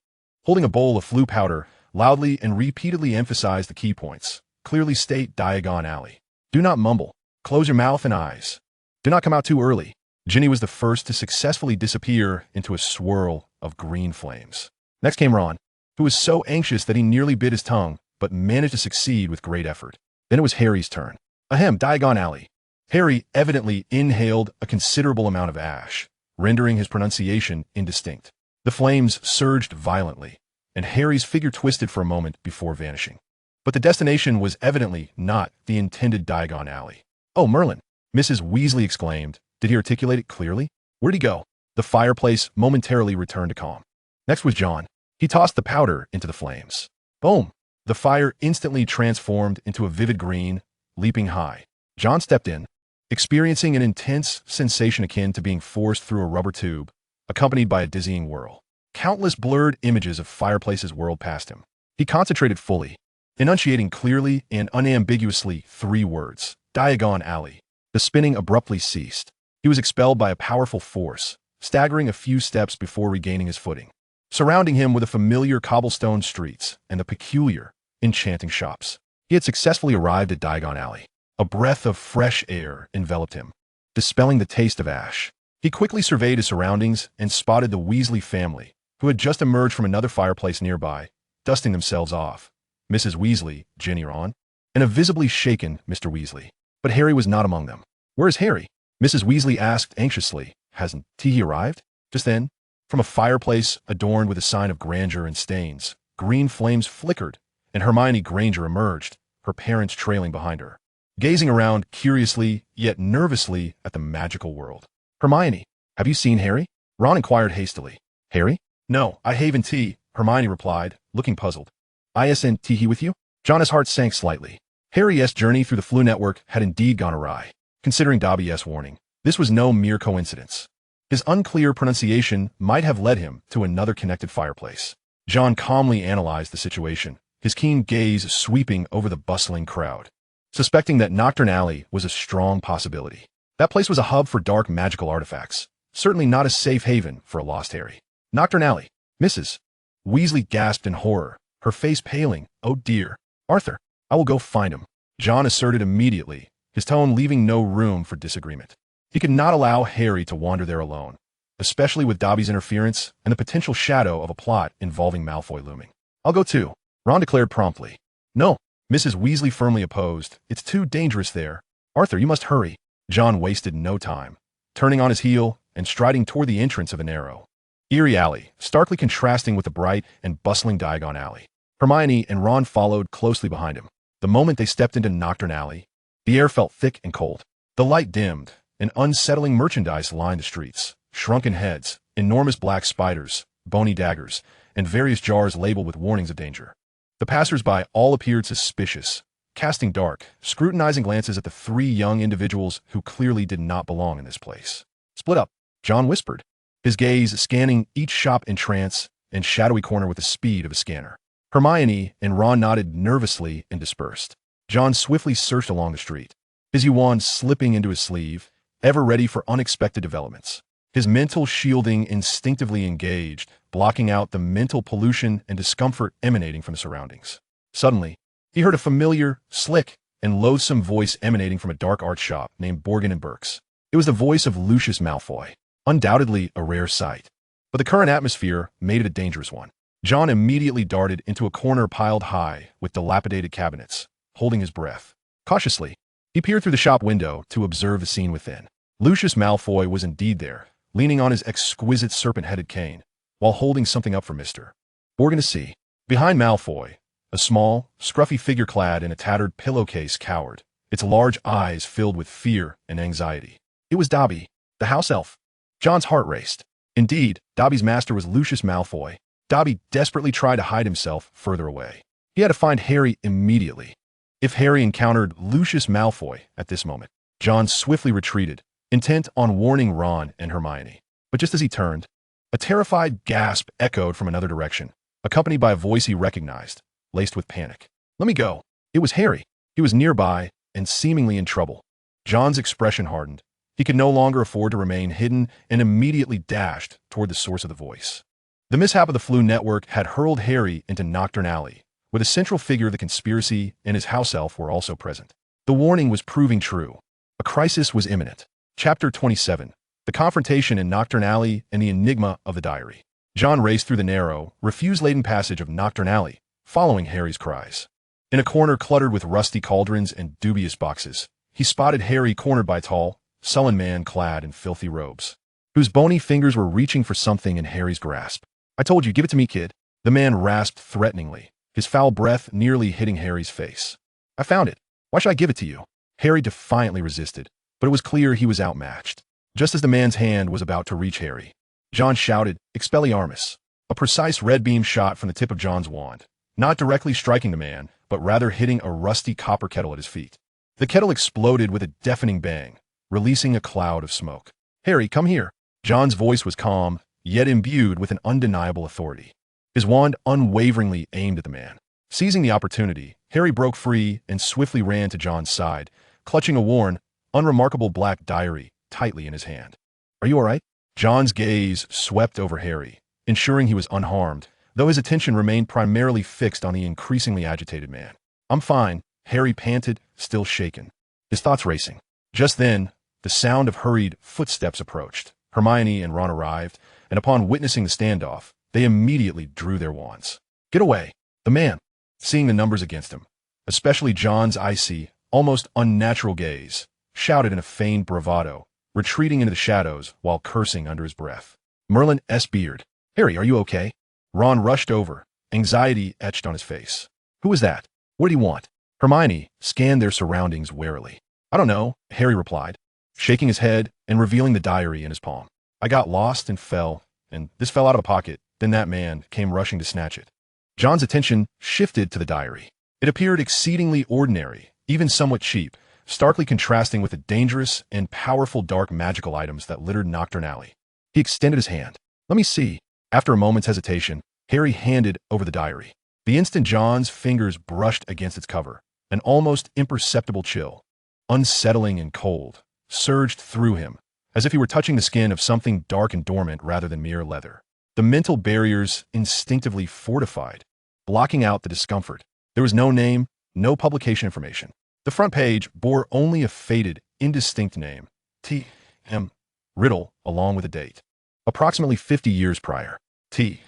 holding a bowl of flu powder, loudly and repeatedly emphasized the key points. Clearly state Diagon Alley. Do not mumble. Close your mouth and eyes. Do not come out too early. Ginny was the first to successfully disappear into a swirl of green flames. Next came Ron, who was so anxious that he nearly bit his tongue, but managed to succeed with great effort. Then it was Harry's turn. Ahem, Diagon Alley. Harry evidently inhaled a considerable amount of ash, rendering his pronunciation indistinct. The flames surged violently, and Harry's figure twisted for a moment before vanishing. But the destination was evidently not the intended Diagon Alley. Oh, Merlin! Mrs. Weasley exclaimed. Did he articulate it clearly? Where'd he go? The fireplace momentarily returned to calm. Next was John. He tossed the powder into the flames. Boom! The fire instantly transformed into a vivid green, leaping high. John stepped in, experiencing an intense sensation akin to being forced through a rubber tube, accompanied by a dizzying whirl. Countless blurred images of fireplaces whirled past him. He concentrated fully, enunciating clearly and unambiguously 3 words. Diagon Alley. The spinning abruptly ceased. He was expelled by a powerful force, staggering a few steps before regaining his footing. Surrounding him were the familiar cobblestone streets and the peculiar, enchanting shops. He had successfully arrived at Diagon Alley. A breath of fresh air enveloped him, dispelling the taste of ash. He quickly surveyed his surroundings and spotted the Weasley family, who had just emerged from another fireplace nearby, dusting themselves off. Mrs. Weasley, Ginny, Ron, and a visibly shaken Mr. Weasley. But Harry was not among them. Where is Harry? Mrs. Weasley asked anxiously. Hasn't he arrived? Just then, from a fireplace adorned with a sign of grandeur and stains, green flames flickered, and Hermione Granger emerged, her parents trailing behind her, gazing around curiously yet nervously at the magical world. Hermione, have you seen Harry? Ron inquired hastily. Harry? No, I haven't tea, Hermione replied, looking puzzled. Isn't he with you? John's heart sank slightly. Harry's journey through the Flu network had indeed gone awry. Considering Dobby's warning, this was no mere coincidence. His unclear pronunciation might have led him to another connected fireplace. John calmly analyzed the situation, his keen gaze sweeping over the bustling crowd, suspecting that Nocturne Alley was a strong possibility. That place was a hub for dark magical artifacts, certainly not a safe haven for a lost Harry. Nocturne Alley. Mrs. Weasley gasped in horror, her face paling. Oh dear. Arthur, I will go find him, John asserted immediately, his tone leaving no room for disagreement. He could not allow Harry to wander there alone, especially with Dobby's interference and the potential shadow of a plot involving Malfoy looming. I'll go too, Ron declared promptly. No, Mrs. Weasley firmly opposed. It's too dangerous there. Arthur, you must hurry. John wasted no time, turning on his heel and striding toward the entrance of a narrow, eerie alley, starkly contrasting with the bright and bustling Diagon Alley. Hermione and Ron followed closely behind him. The moment they stepped into Nocturne Alley, the air felt thick and cold. The light dimmed, and unsettling merchandise lined the streets. Shrunken heads, enormous black spiders, bony daggers, and various jars labeled with warnings of danger. The passers-by all appeared suspicious, casting dark, scrutinizing glances at the three young individuals who clearly did not belong in this place. Split up, John whispered, his gaze scanning each shop in trance and shadowy corner with the speed of a scanner. Hermione and Ron nodded nervously and dispersed. John swiftly searched along the street, his wand slipping into his sleeve, ever ready for unexpected developments. His mental shielding instinctively engaged, blocking out the mental pollution and discomfort emanating from the surroundings. Suddenly, he heard a familiar, slick, and loathsome voice emanating from a dark art shop named Borgin & Burke's. It was the voice of Lucius Malfoy, undoubtedly a rare sight. But the current atmosphere made it a dangerous one. John immediately darted into a corner piled high with dilapidated cabinets, holding his breath. Cautiously, he peered through the shop window to observe the scene within. Lucius Malfoy was indeed there, leaning on his exquisite serpent-headed cane, while holding something up for Mr. Borgin to see. Behind Malfoy, a small, scruffy figure clad in a tattered pillowcase cowered, its large eyes filled with fear and anxiety. It was Dobby, the house elf. John's heart raced. Indeed, Dobby's master was Lucius Malfoy. Dobby desperately tried to hide himself further away. He had to find Harry immediately. If Harry encountered Lucius Malfoy at this moment, John swiftly retreated, intent on warning Ron and Hermione. But just as he turned, a terrified gasp echoed from another direction, accompanied by a voice he recognized, laced with panic. Let me go. It was Harry. He was nearby and seemingly in trouble. John's expression hardened. He could no longer afford to remain hidden and immediately dashed toward the source of the voice. The mishap of the Flu network had hurled Harry into Nocturne Alley, where the central figure of the conspiracy and his house elf were also present. The warning was proving true. A crisis was imminent. Chapter 27. The confrontation in Nocturne Alley and the enigma of the diary. John raced through the narrow, refuse-laden passage of Nocturne Alley, following Harry's cries. In a corner cluttered with rusty cauldrons and dubious boxes, he spotted Harry cornered by a tall, sullen man clad in filthy robes, whose bony fingers were reaching for something in Harry's grasp. I told you, give it to me, kid. The man rasped threateningly, his foul breath nearly hitting Harry's face. I found it. Why should I give it to you? Harry defiantly resisted, but it was clear he was outmatched. Just as the man's hand was about to reach Harry, John shouted, Expelliarmus, a precise red beam shot from the tip of John's wand, not directly striking the man, but rather hitting a rusty copper kettle at his feet. The kettle exploded with a deafening bang, releasing a cloud of smoke. Harry, come here. John's voice was calm, yet imbued with an undeniable authority. His wand unwaveringly aimed at the man. Seizing the opportunity, Harry broke free and swiftly ran to John's side, clutching a worn, unremarkable black diary tightly in his hand. Are you all right? John's gaze swept over Harry, ensuring he was unharmed, though his attention remained primarily fixed on the increasingly agitated man. I'm fine, Harry panted, still shaken, his thoughts racing. Just then, the sound of hurried footsteps approached. Hermione and Ron arrived, and upon witnessing the standoff, they immediately drew their wands. Get away! The man, seeing the numbers against him, especially John's icy, almost unnatural gaze, shouted in a feigned bravado, retreating into the shadows while cursing under his breath. Merlin S. Beard. Harry, are you okay? Ron rushed over, anxiety etched on his face. Who was that? What did he want? Hermione scanned their surroundings warily. I don't know, Harry replied, shaking his head and revealing the diary in his palm. I got lost and fell, and this fell out of a pocket. Then that man came rushing to snatch it. John's attention shifted to the diary. It appeared exceedingly ordinary, even somewhat cheap, starkly contrasting with the dangerous and powerful dark magical items that littered Nocturne Alley. He extended his hand. "Let me see." After a moment's hesitation, Harry handed over the diary. The instant John's fingers brushed against its cover, an almost imperceptible chill, unsettling and cold, surged through him, as if he were touching the skin of something dark and dormant rather than mere leather. The mental barriers instinctively fortified, blocking out the discomfort. There was no name, no publication information. The front page bore only a faded, indistinct name, T.M. Riddle, along with a date. Approximately 50 years prior. T.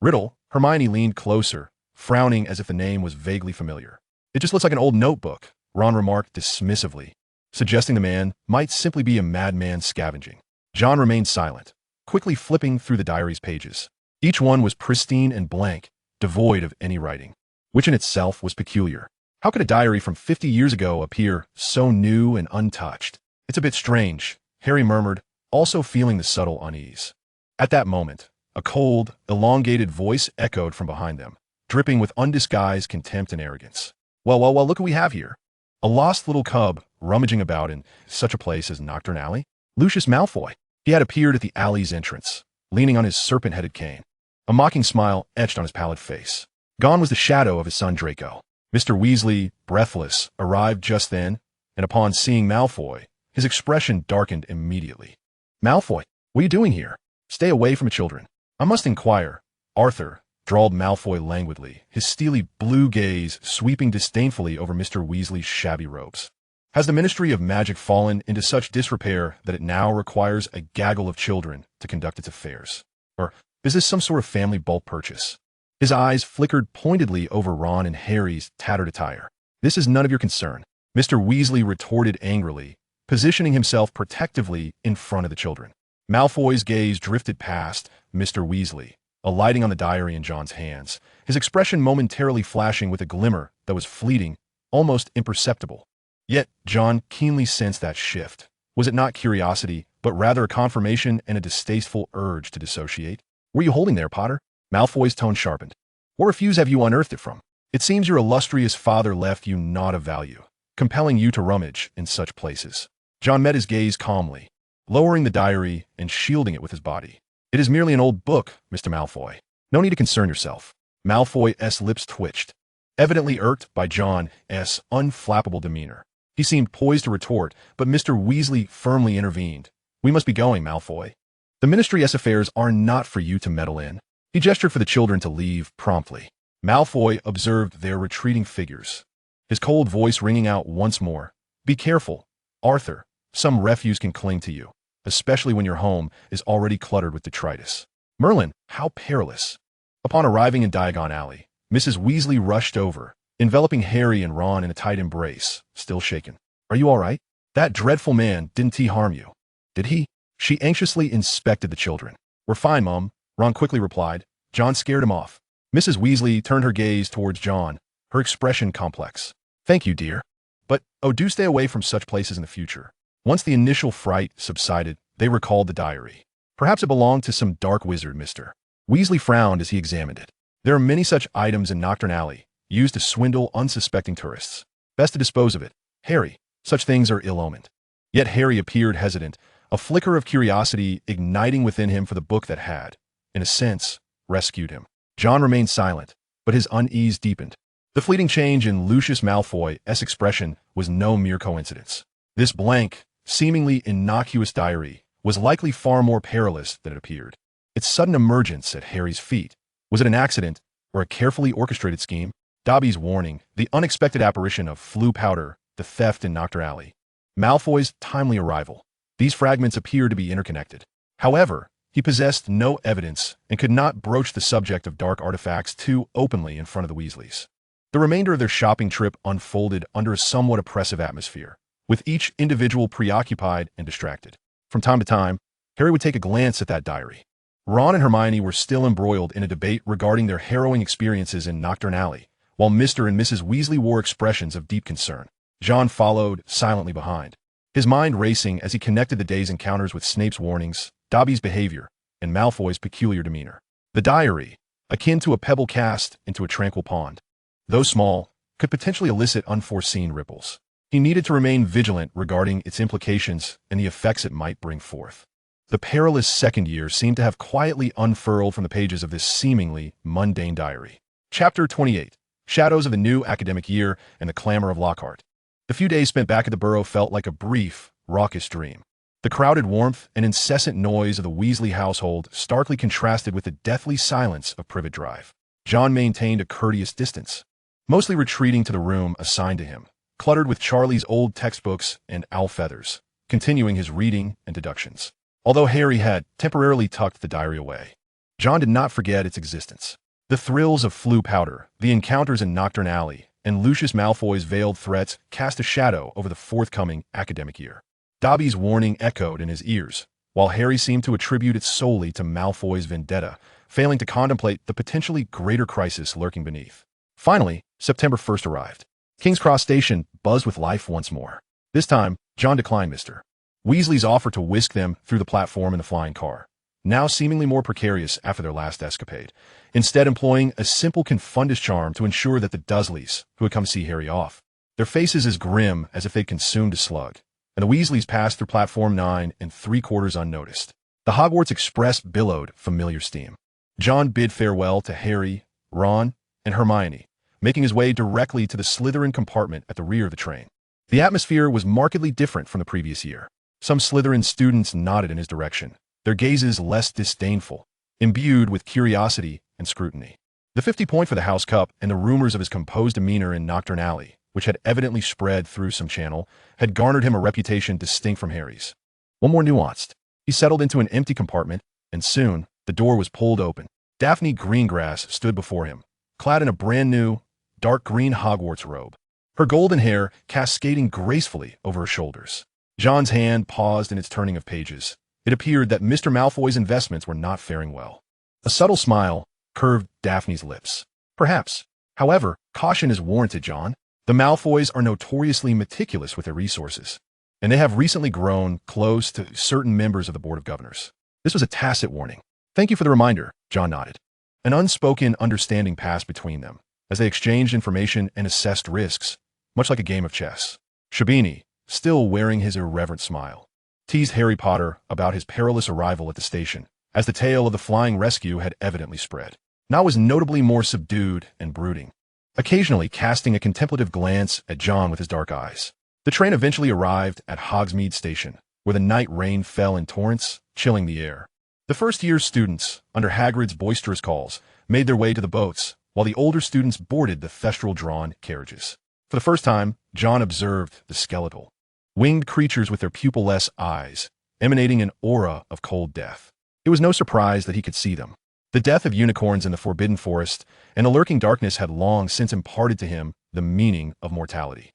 Riddle. Hermione leaned closer, frowning as if the name was vaguely familiar. "It just looks like an old notebook," Ron remarked dismissively, suggesting the man might simply be a madman scavenging. John remained silent, quickly flipping through the diary's pages. Each one was pristine and blank, devoid of any writing, which in itself was peculiar. How could a diary from 50 years ago appear so new and untouched? "It's a bit strange," Harry murmured, also feeling the subtle unease. At that moment, a cold, elongated voice echoed from behind them, dripping with undisguised contempt and arrogance. Well, look what we have here. A lost little cub rummaging about in such a place as Nocturne Alley? Lucius Malfoy. He had appeared at the alley's entrance, leaning on his serpent-headed cane. A mocking smile etched on his pallid face. Gone was the shadow of his son Draco. Mr. Weasley, breathless, arrived just then, and upon seeing Malfoy, his expression darkened immediately. "Malfoy, what are you doing here? Stay away from the children." "I must inquire." "Arthur," drawled Malfoy languidly, his steely blue gaze sweeping disdainfully over Mr. Weasley's shabby robes. "Has the Ministry of Magic fallen into such disrepair that it now requires a gaggle of children to conduct its affairs? Or is this some sort of family bulk purchase?" His eyes flickered pointedly over Ron and Harry's tattered attire. "This is none of your concern," Mr. Weasley retorted angrily, positioning himself protectively in front of the children. Malfoy's gaze drifted past Mr. Weasley, alighting on the diary in John's hands, his expression momentarily flashing with a glimmer that was fleeting, almost imperceptible. Yet John keenly sensed that shift. Was it not curiosity, but rather a confirmation and a distasteful urge to dissociate? "What are you holding there, Potter?" Malfoy's tone sharpened. "What refuse have you unearthed it from? It seems your illustrious father left you naught of value, compelling you to rummage in such places." John met his gaze calmly, lowering the diary and shielding it with his body. "It is merely an old book, Mr. Malfoy. No need to concern yourself." Malfoy's lips twitched, evidently irked by John's unflappable demeanor. He seemed poised to retort, but Mr. Weasley firmly intervened. "We must be going, Malfoy. The Ministry's affairs are not for you to meddle in." He gestured for the children to leave promptly. Malfoy observed their retreating figures, his cold voice ringing out once more. "Be careful, Arthur. Some refuse can cling to you, especially when your home is already cluttered with detritus." "Merlin, how perilous." Upon arriving in Diagon Alley, Mrs. Weasley rushed over, enveloping Harry and Ron in a tight embrace, still shaken. "Are you all right? That dreadful man, didn't he harm you?" "Did he?" She anxiously inspected the children. "We're fine, Mum," Ron quickly replied. "John scared him off." Mrs. Weasley turned her gaze towards John, her expression complex. "Thank you, dear. But, do stay away from such places in the future." Once the initial fright subsided, they recalled the diary. Perhaps it belonged to some dark wizard, Mr. Weasley frowned as he examined it. There are many such items in Nocturne Alley, used to swindle unsuspecting tourists. Best to dispose of it. Harry, such things are ill-omened. Yet Harry appeared hesitant, a flicker of curiosity igniting within him for the book that had, in a sense, rescued him. John remained silent, but his unease deepened. The fleeting change in Lucius Malfoy's expression was no mere coincidence. This blank, seemingly innocuous diary was likely far more perilous than it appeared. Its sudden emergence at Harry's feet, was it an accident or a carefully orchestrated scheme? Dobby's warning, the unexpected apparition of Floo powder, the theft in Nocturne Alley, Malfoy's timely arrival. These fragments appear to be interconnected. However, he possessed no evidence and could not broach the subject of dark artifacts too openly in front of the Weasleys. The remainder of their shopping trip unfolded under a somewhat oppressive atmosphere, with each individual preoccupied and distracted. From time to time, Harry would take a glance at that diary. Ron and Hermione were still embroiled in a debate regarding their harrowing experiences in Nocturne Alley, while Mr. and Mrs. Weasley wore expressions of deep concern. John followed silently behind, his mind racing as he connected the day's encounters with Snape's warnings, Dobby's behavior, and Malfoy's peculiar demeanor. The diary, akin to a pebble cast into a tranquil pond, though small, could potentially elicit unforeseen ripples. He needed to remain vigilant regarding its implications and the effects it might bring forth. The perilous second year seemed to have quietly unfurled from the pages of this seemingly mundane diary. Chapter 28. Shadows of the New Academic Year and the Clamor of Lockhart. The few days spent back at the Burrow felt like a brief, raucous dream. The crowded warmth and incessant noise of the Weasley household starkly contrasted with the deathly silence of Privet Drive. John maintained a courteous distance, mostly retreating to the room assigned to him, cluttered with Charlie's old textbooks and owl feathers, continuing his reading and deductions. Although Harry had temporarily tucked the diary away, John did not forget its existence. The thrills of Floo powder, the encounters in Nocturne Alley, and Lucius Malfoy's veiled threats cast a shadow over the forthcoming academic year. Dobby's warning echoed in his ears, while Harry seemed to attribute it solely to Malfoy's vendetta, failing to contemplate the potentially greater crisis lurking beneath. Finally, September 1st arrived. King's Cross Station buzzed with life once more. This time, John declined Mr. Weasley's offer to whisk them through the platform in the flying car, now seemingly more precarious after their last escapade, instead employing a simple confundus charm to ensure that the Dursleys, who had come see Harry off, their faces as grim as if they'd consumed a slug, and the Weasleys passed through platform 9 and 3/4 unnoticed. The Hogwarts Express billowed familiar steam. John bid farewell to Harry, Ron, and Hermione, making his way directly to the Slytherin compartment at the rear of the train. The atmosphere was markedly different from the previous year. Some Slytherin students nodded in his direction, their gazes less disdainful, imbued with curiosity and scrutiny. The 50-point for the House Cup and the rumors of his composed demeanor in Nocturne Alley, which had evidently spread through some channel, had garnered him a reputation distinct from Harry's. One more nuanced. He settled into an empty compartment, and soon, the door was pulled open. Daphne Greengrass stood before him, clad in a brand-new, dark green Hogwarts robe, her golden hair cascading gracefully over her shoulders. John's hand paused in its turning of pages. It appeared that Mr. Malfoy's investments were not faring well. A subtle smile curved Daphne's lips. Perhaps. However, caution is warranted, John. The Malfoys are notoriously meticulous with their resources, and they have recently grown close to certain members of the Board of Governors. This was a tacit warning. Thank you for the reminder, John nodded. An unspoken understanding passed between them, as they exchanged information and assessed risks, much like a game of chess. Shabini, still wearing his irreverent smile, teased Harry Potter about his perilous arrival at the station, as the tale of the flying rescue had evidently spread. Now was notably more subdued and brooding, occasionally casting a contemplative glance at John with his dark eyes. The train eventually arrived at Hogsmeade Station, where the night rain fell in torrents, chilling the air. The first-year students, under Hagrid's boisterous calls, made their way to the boats, while the older students boarded the thestral-drawn carriages. For the first time, John observed the skeletal, winged creatures with their pupil-less eyes, emanating an aura of cold death. It was no surprise that he could see them. The death of unicorns in the Forbidden Forest and the lurking darkness had long since imparted to him the meaning of mortality.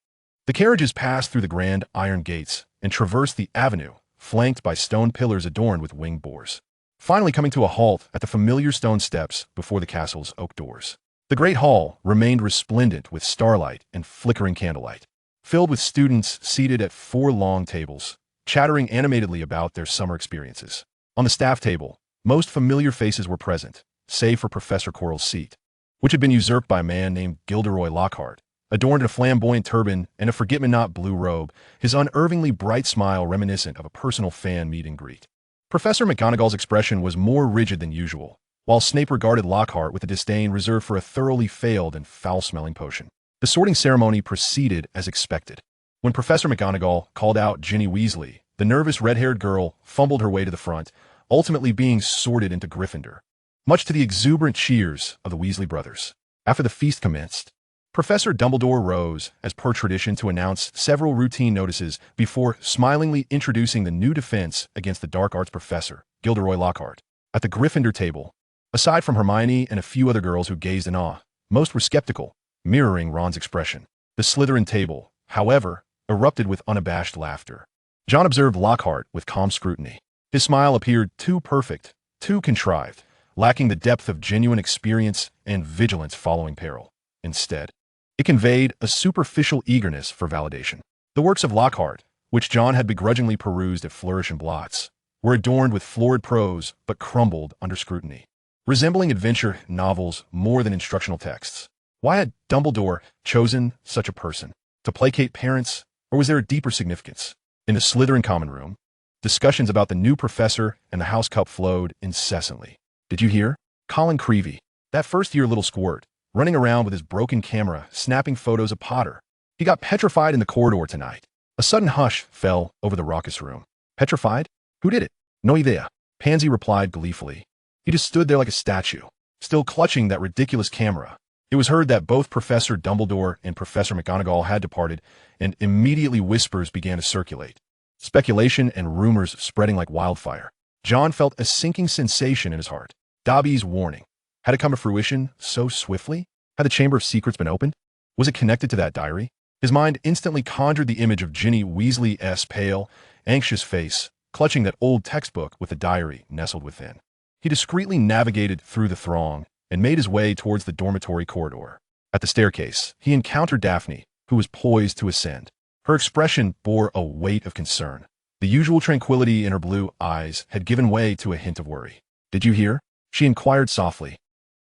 The carriages passed through the grand iron gates and traversed the avenue, flanked by stone pillars adorned with winged boars, finally coming to a halt at the familiar stone steps before the castle's oak doors. The great hall remained resplendent with starlight and flickering candlelight, filled with students seated at 4 long tables, chattering animatedly about their summer experiences. On the staff table, most familiar faces were present, save for Professor Quirrell's seat, which had been usurped by a man named Gilderoy Lockhart, adorned in a flamboyant turban and a forget-me-not blue robe, his unervingly bright smile reminiscent of a personal fan meet and greet. Professor McGonagall's expression was more rigid than usual, while Snape regarded Lockhart with a disdain reserved for a thoroughly failed and foul-smelling potion. The sorting ceremony proceeded as expected. When Professor McGonagall called out Ginny Weasley, the nervous red-haired girl fumbled her way to the front, ultimately being sorted into Gryffindor, much to the exuberant cheers of the Weasley brothers. After the feast commenced, Professor Dumbledore rose, as per tradition, to announce several routine notices before smilingly introducing the new defense against the dark arts professor, Gilderoy Lockhart. At the Gryffindor table, aside from Hermione and a few other girls who gazed in awe, most were skeptical, mirroring Ron's expression. The Slytherin table, however, erupted with unabashed laughter. John observed Lockhart with calm scrutiny. His smile appeared too perfect, too contrived, lacking the depth of genuine experience and vigilance following peril. Instead, it conveyed a superficial eagerness for validation. The works of Lockhart, which John had begrudgingly perused at Flourish and Blots, were adorned with florid prose but crumbled under scrutiny, resembling adventure novels more than instructional texts. Why had Dumbledore chosen such a person? To placate parents, or was there a deeper significance? In the Slytherin common room, discussions about the new professor and the house cup flowed incessantly. Did you hear? Colin Creevey, that first-year little squirt, running around with his broken camera, snapping photos of Potter. He got petrified in the corridor tonight. A sudden hush fell over the raucous room. Petrified? Who did it? No idea. Pansy replied gleefully. He just stood there like a statue, still clutching that ridiculous camera. It was heard that both Professor Dumbledore and Professor McGonagall had departed, and immediately whispers began to circulate. Speculation and rumors spreading like wildfire. John felt a sinking sensation in his heart. Dobby's warning. Had it come to fruition so swiftly? Had the Chamber of Secrets been opened? Was it connected to that diary? His mind instantly conjured the image of Ginny Weasley's pale, anxious face, clutching that old textbook with the diary nestled within. He discreetly navigated through the throng and made his way towards the dormitory corridor. At the staircase, he encountered Daphne, who was poised to ascend. Her expression bore a weight of concern. The usual tranquility in her blue eyes had given way to a hint of worry. "Did you hear?" she inquired softly.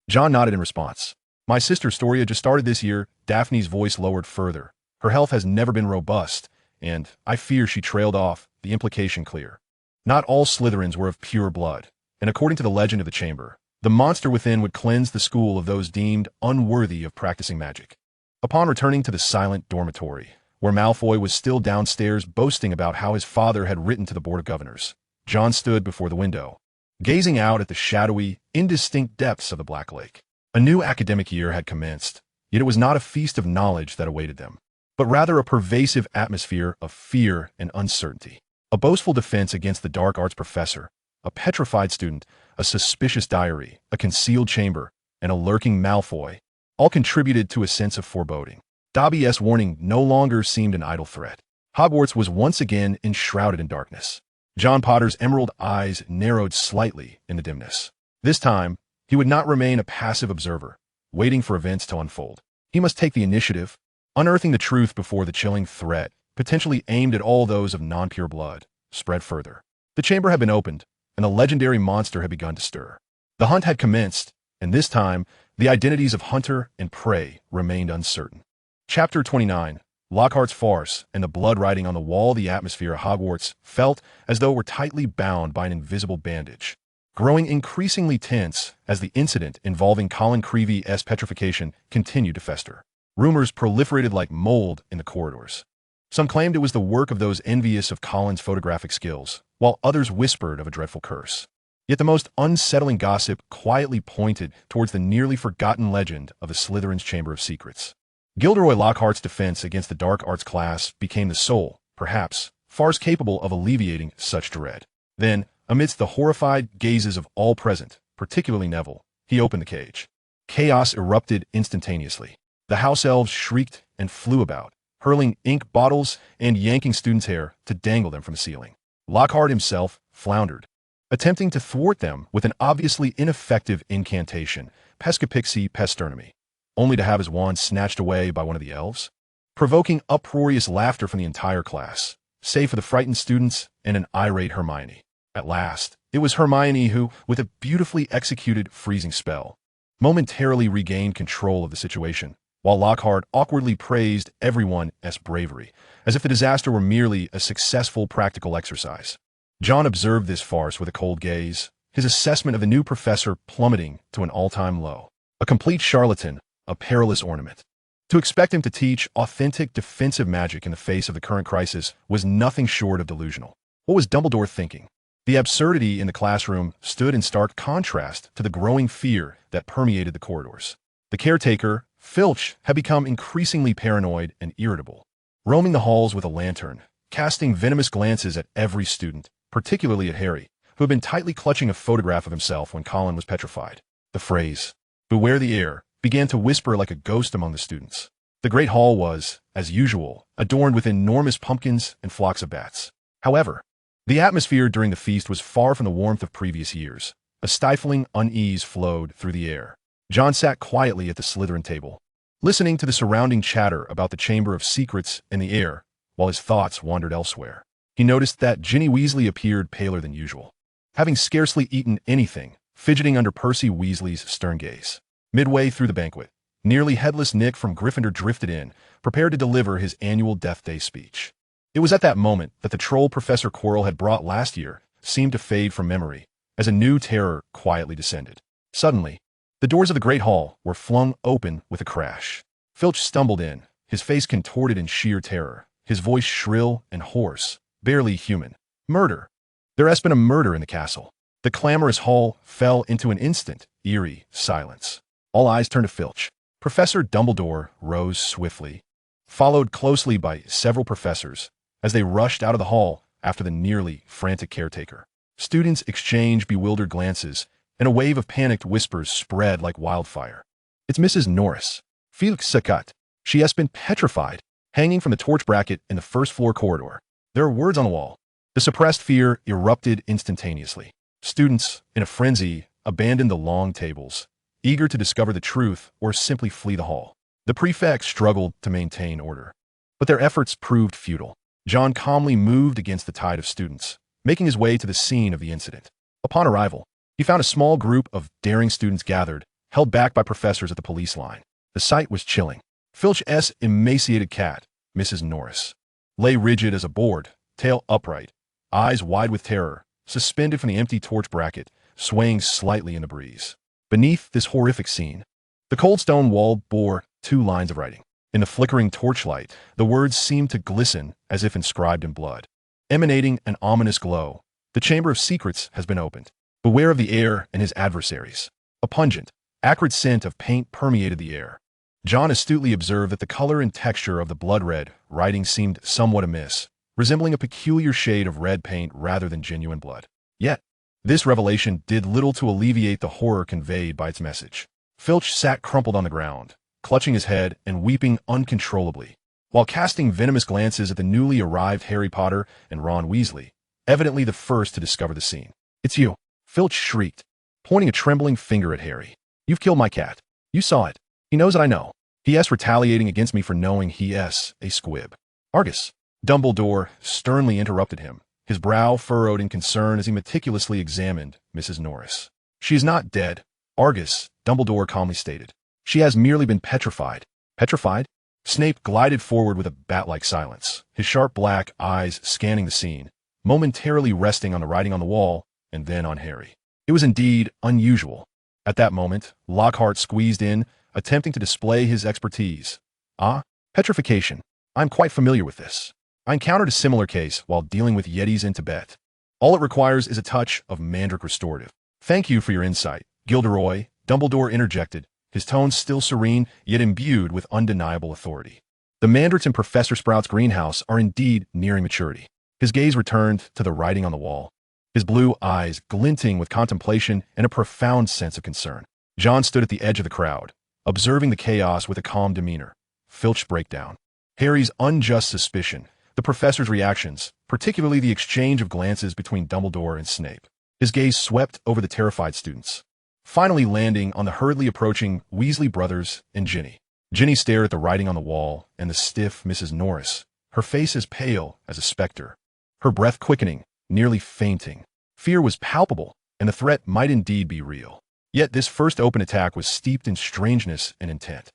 John nodded in response. "My sister Storia just started this year." Daphne's voice lowered further. "Her health has never been robust, and I fear she trailed off, the implication clear. Not all Slytherins were of pure blood, and according to the legend of the chamber, the monster within would cleanse the school of those deemed unworthy of practicing magic." Upon returning to the silent dormitory, where Malfoy was still downstairs boasting about how his father had written to the Board of Governors, John stood before the window, gazing out at the shadowy, indistinct depths of the Black Lake. A new academic year had commenced, yet it was not a feast of knowledge that awaited them, but rather a pervasive atmosphere of fear and uncertainty. A boastful defense against the dark arts professor, a petrified student, a suspicious diary, a concealed chamber, and a lurking Malfoy, all contributed to a sense of foreboding. Dobby's warning no longer seemed an idle threat. Hogwarts was once again enshrouded in darkness. John Potter's emerald eyes narrowed slightly in the dimness. This time, he would not remain a passive observer, waiting for events to unfold. He must take the initiative, unearthing the truth before the chilling threat, potentially aimed at all those of non-pure blood, spread further. The chamber had been opened, and the legendary monster had begun to stir. The hunt had commenced, and this time, the identities of hunter and prey remained uncertain. Chapter 29, Lockhart's Farce and the blood writing on the wall. The atmosphere of Hogwarts felt as though it were tightly bound by an invisible bandage, growing increasingly tense as the incident involving Colin Creevey's petrification continued to fester. Rumors proliferated like mold in the corridors. Some claimed it was the work of those envious of Colin's photographic skills, while others whispered of a dreadful curse. Yet the most unsettling gossip quietly pointed towards the nearly forgotten legend of the Slytherin's Chamber of Secrets. Gilderoy Lockhart's defense against the dark arts class became the sole, perhaps, farce capable of alleviating such dread. Then, amidst the horrified gazes of all present, particularly Neville, he opened the cage. Chaos erupted instantaneously. The house elves shrieked and flew about, hurling ink bottles and yanking students' hair to dangle them from the ceiling. Lockhart himself floundered, attempting to thwart them with an obviously ineffective incantation, Pescapixie Pesternemy, only to have his wand snatched away by one of the elves, provoking uproarious laughter from the entire class, save for the frightened students and an irate Hermione. At last, it was Hermione who, with a beautifully executed freezing spell, momentarily regained control of the situation, while Lockhart awkwardly praised everyone's bravery, as if the disaster were merely a successful practical exercise. John observed this farce with a cold gaze, his assessment of the new professor plummeting to an all-time low. A complete charlatan, a perilous ornament. To expect him to teach authentic defensive magic in the face of the current crisis was nothing short of delusional. What was Dumbledore thinking? The absurdity in the classroom stood in stark contrast to the growing fear that permeated the corridors. The caretaker, Filch, had become increasingly paranoid and irritable, roaming the halls with a lantern, casting venomous glances at every student, particularly at Harry, who had been tightly clutching a photograph of himself when Colin was petrified. The phrase, "Beware the air," began to whisper like a ghost among the students. The great hall was, as usual, adorned with enormous pumpkins and flocks of bats. However, the atmosphere during the feast was far from the warmth of previous years. A stifling unease flowed through the air. John sat quietly at the Slytherin table, listening to the surrounding chatter about the Chamber of Secrets in the air, while his thoughts wandered elsewhere. he noticed that Ginny Weasley appeared paler than usual, having scarcely eaten anything, fidgeting under Percy Weasley's stern gaze. Midway through the banquet, nearly headless Nick from Gryffindor drifted in, prepared to deliver his annual Death Day speech. It was at that moment that the troll Professor Quirrell had brought last year seemed to fade from memory, as a new terror quietly descended. Suddenly, the doors of the Great Hall were flung open with a crash. Filch stumbled in, his face contorted in sheer terror, his voice shrill and hoarse, barely human. Murder! There has been a murder in the castle. The clamorous hall fell into an instant, eerie silence. All eyes turned to Filch. Professor Dumbledore rose swiftly, followed closely by several professors, as they rushed out of the hall after the nearly frantic caretaker. Students exchanged bewildered glances, and a wave of panicked whispers spread like wildfire. "It's Mrs. Norris. Felix Sacut. She has been petrified," hanging from the torch bracket in the first-floor corridor. There are words on the wall. The suppressed fear erupted instantaneously. Students, in a frenzy, abandoned the long tables, eager to discover the truth or simply flee the hall. The prefect struggled to maintain order, but their efforts proved futile. John calmly moved against the tide of students, making his way to the scene of the incident. Upon arrival, he found a small group of daring students gathered, held back by professors at the police line. The sight was chilling. Filch's emaciated cat, Mrs. Norris, lay rigid as a board, tail upright, eyes wide with terror, suspended from the empty torch bracket, swaying slightly in the breeze. Beneath this horrific scene, the cold stone wall bore 2 lines of writing. In the flickering torchlight, the words seemed to glisten as if inscribed in blood. Emanating an ominous glow, the Chamber of Secrets has been opened. Beware of the heir and his adversaries. A pungent, acrid scent of paint permeated the air. John astutely observed that the color and texture of the blood-red writing seemed somewhat amiss, resembling a peculiar shade of red paint rather than genuine blood. Yet, this revelation did little to alleviate the horror conveyed by its message. Filch sat crumpled on the ground, clutching his head and weeping uncontrollably, while casting venomous glances at the newly arrived Harry Potter and Ron Weasley, evidently the first to discover the scene. "It's you," Filch shrieked, pointing a trembling finger at Harry. "You've killed my cat. You saw it. He knows that I know. He.S. retaliating against me for knowing he.S. a squib." "Argus," Dumbledore sternly interrupted him, his brow furrowed in concern as he meticulously examined Mrs. Norris. "She is not dead, Argus," Dumbledore calmly stated. "She has merely been petrified." "Petrified?" Snape glided forward with a bat-like silence, his sharp black eyes scanning the scene, momentarily resting on the writing on the wall and then on Harry. It was indeed unusual. At that moment, Lockhart squeezed in, attempting to display his expertise. "Ah, petrification. I'm quite familiar with this. I encountered a similar case while dealing with Yetis in Tibet. All it requires is a touch of Mandrake restorative." "Thank you for your insight, Gilderoy," Dumbledore interjected, his tone still serene, yet imbued with undeniable authority. "The mandrakes in Professor Sprout's greenhouse are indeed nearing maturity." His gaze returned to the writing on the wall, his blue eyes glinting with contemplation and a profound sense of concern. John stood at the edge of the crowd, observing the chaos with a calm demeanor. Filch's breakdown, Harry's unjust suspicion, the professor's reactions, particularly the exchange of glances between Dumbledore and Snape. His gaze swept over the terrified students, finally landing on the hurriedly approaching Weasley brothers and Ginny. Ginny stared at the writing on the wall and the stiff Mrs. Norris, her face as pale as a specter, her breath quickening, nearly fainting. Fear was palpable, and the threat might indeed be real. Yet this first open attack was steeped in strangeness and intent.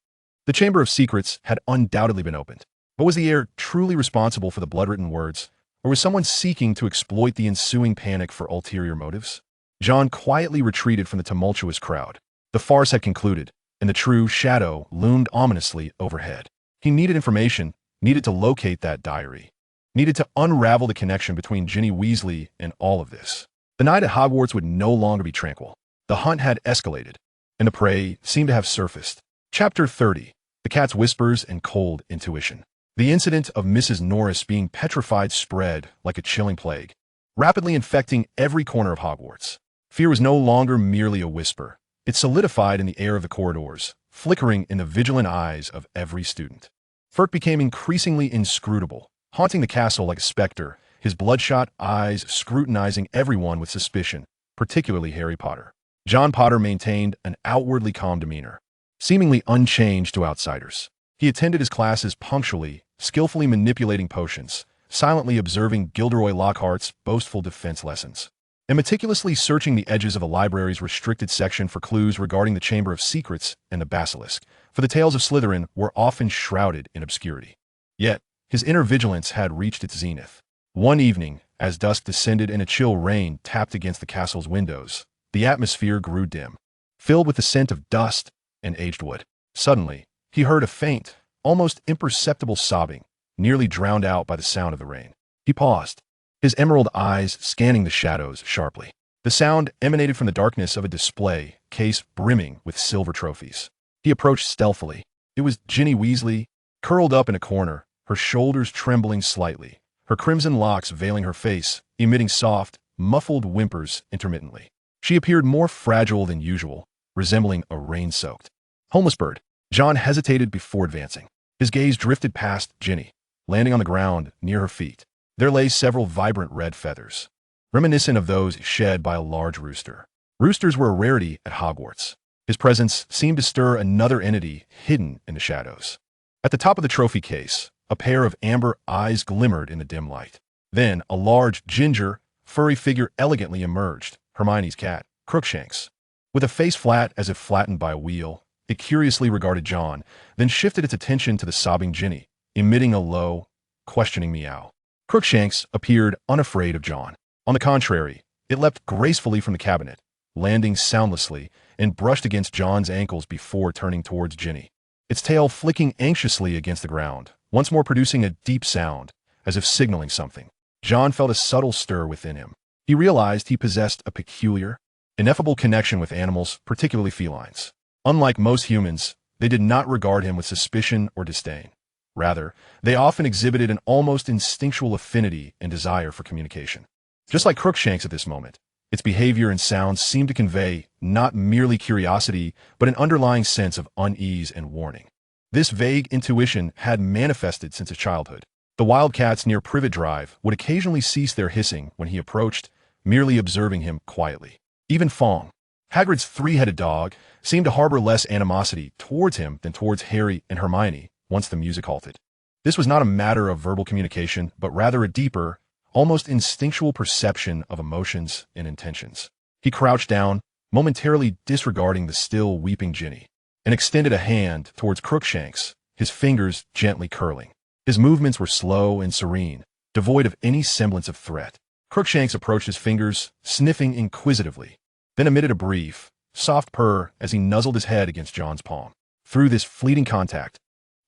The Chamber of Secrets had undoubtedly been opened, but was the heir truly responsible for the blood-written words, or was someone seeking to exploit the ensuing panic for ulterior motives? John quietly retreated from the tumultuous crowd. The farce had concluded, and the true shadow loomed ominously overhead. He needed information, needed to locate that diary, needed to unravel the connection between Ginny Weasley and all of this. The night at Hogwarts would no longer be tranquil. The hunt had escalated, and the prey seemed to have surfaced. Chapter 30. The Cat's Whispers and Cold Intuition. The incident of Mrs. Norris being petrified spread like a chilling plague, rapidly infecting every corner of Hogwarts. Fear was no longer merely a whisper. It solidified in the air of the corridors, flickering in the vigilant eyes of every student. Furk became increasingly inscrutable, haunting the castle like a specter, his bloodshot eyes scrutinizing everyone with suspicion, particularly Harry Potter. John Potter maintained an outwardly calm demeanor, seemingly unchanged to outsiders. He attended his classes punctually, skillfully manipulating potions, silently observing Gilderoy Lockhart's boastful defense lessons, and meticulously searching the edges of the library's restricted section for clues regarding the Chamber of Secrets and the Basilisk, for the tales of Slytherin were often shrouded in obscurity. Yet, his inner vigilance had reached its zenith. One evening, as dusk descended and a chill rain tapped against the castle's windows, the atmosphere grew dim, filled with the scent of dust and aged wood. Suddenly, he heard a faint, almost imperceptible sobbing, nearly drowned out by the sound of the rain. He paused, his emerald eyes scanning the shadows sharply. The sound emanated from the darkness of a display case brimming with silver trophies. He approached stealthily. It was Ginny Weasley, curled up in a corner, her shoulders trembling slightly, her crimson locks veiling her face, emitting soft, muffled whimpers intermittently. She appeared more fragile than usual, resembling a rain-soaked homeless bird. John hesitated before advancing. His gaze drifted past Ginny, landing on the ground near her feet. There lay several vibrant red feathers, reminiscent of those shed by a large rooster. Roosters were a rarity at Hogwarts. His presence seemed to stir another entity hidden in the shadows. At the top of the trophy case, a pair of amber eyes glimmered in the dim light. Then a large, ginger, furry figure elegantly emerged, Hermione's cat, Crookshanks. With a face flat as if flattened by a wheel, it curiously regarded John, then shifted its attention to the sobbing Ginny, emitting a low, questioning meow. Crookshanks appeared unafraid of John. On the contrary, it leapt gracefully from the cabinet, landing soundlessly, and brushed against John's ankles before turning towards Ginny, its tail flicking anxiously against the ground, once more producing a deep sound, as if signaling something. John felt a subtle stir within him. He realized he possessed a peculiar, ineffable connection with animals, particularly felines. Unlike most humans, they did not regard him with suspicion or disdain. Rather, they often exhibited an almost instinctual affinity and desire for communication. Just like Crookshanks at this moment, its behavior and sounds seemed to convey not merely curiosity, but an underlying sense of unease and warning. This vague intuition had manifested since his childhood. The wildcats near Privet Drive would occasionally cease their hissing when he approached, merely observing him quietly. Even Fong, Hagrid's three-headed dog, seemed to harbor less animosity towards him than towards Harry and Hermione once the music halted. This was not a matter of verbal communication, but rather a deeper, almost instinctual perception of emotions and intentions. He crouched down, momentarily disregarding the still weeping Ginny, and extended a hand towards Crookshanks, his fingers gently curling. His movements were slow and serene, devoid of any semblance of threat. Crookshanks approached his fingers, sniffing inquisitively, then emitted a brief, soft purr as he nuzzled his head against John's palm. Through this fleeting contact,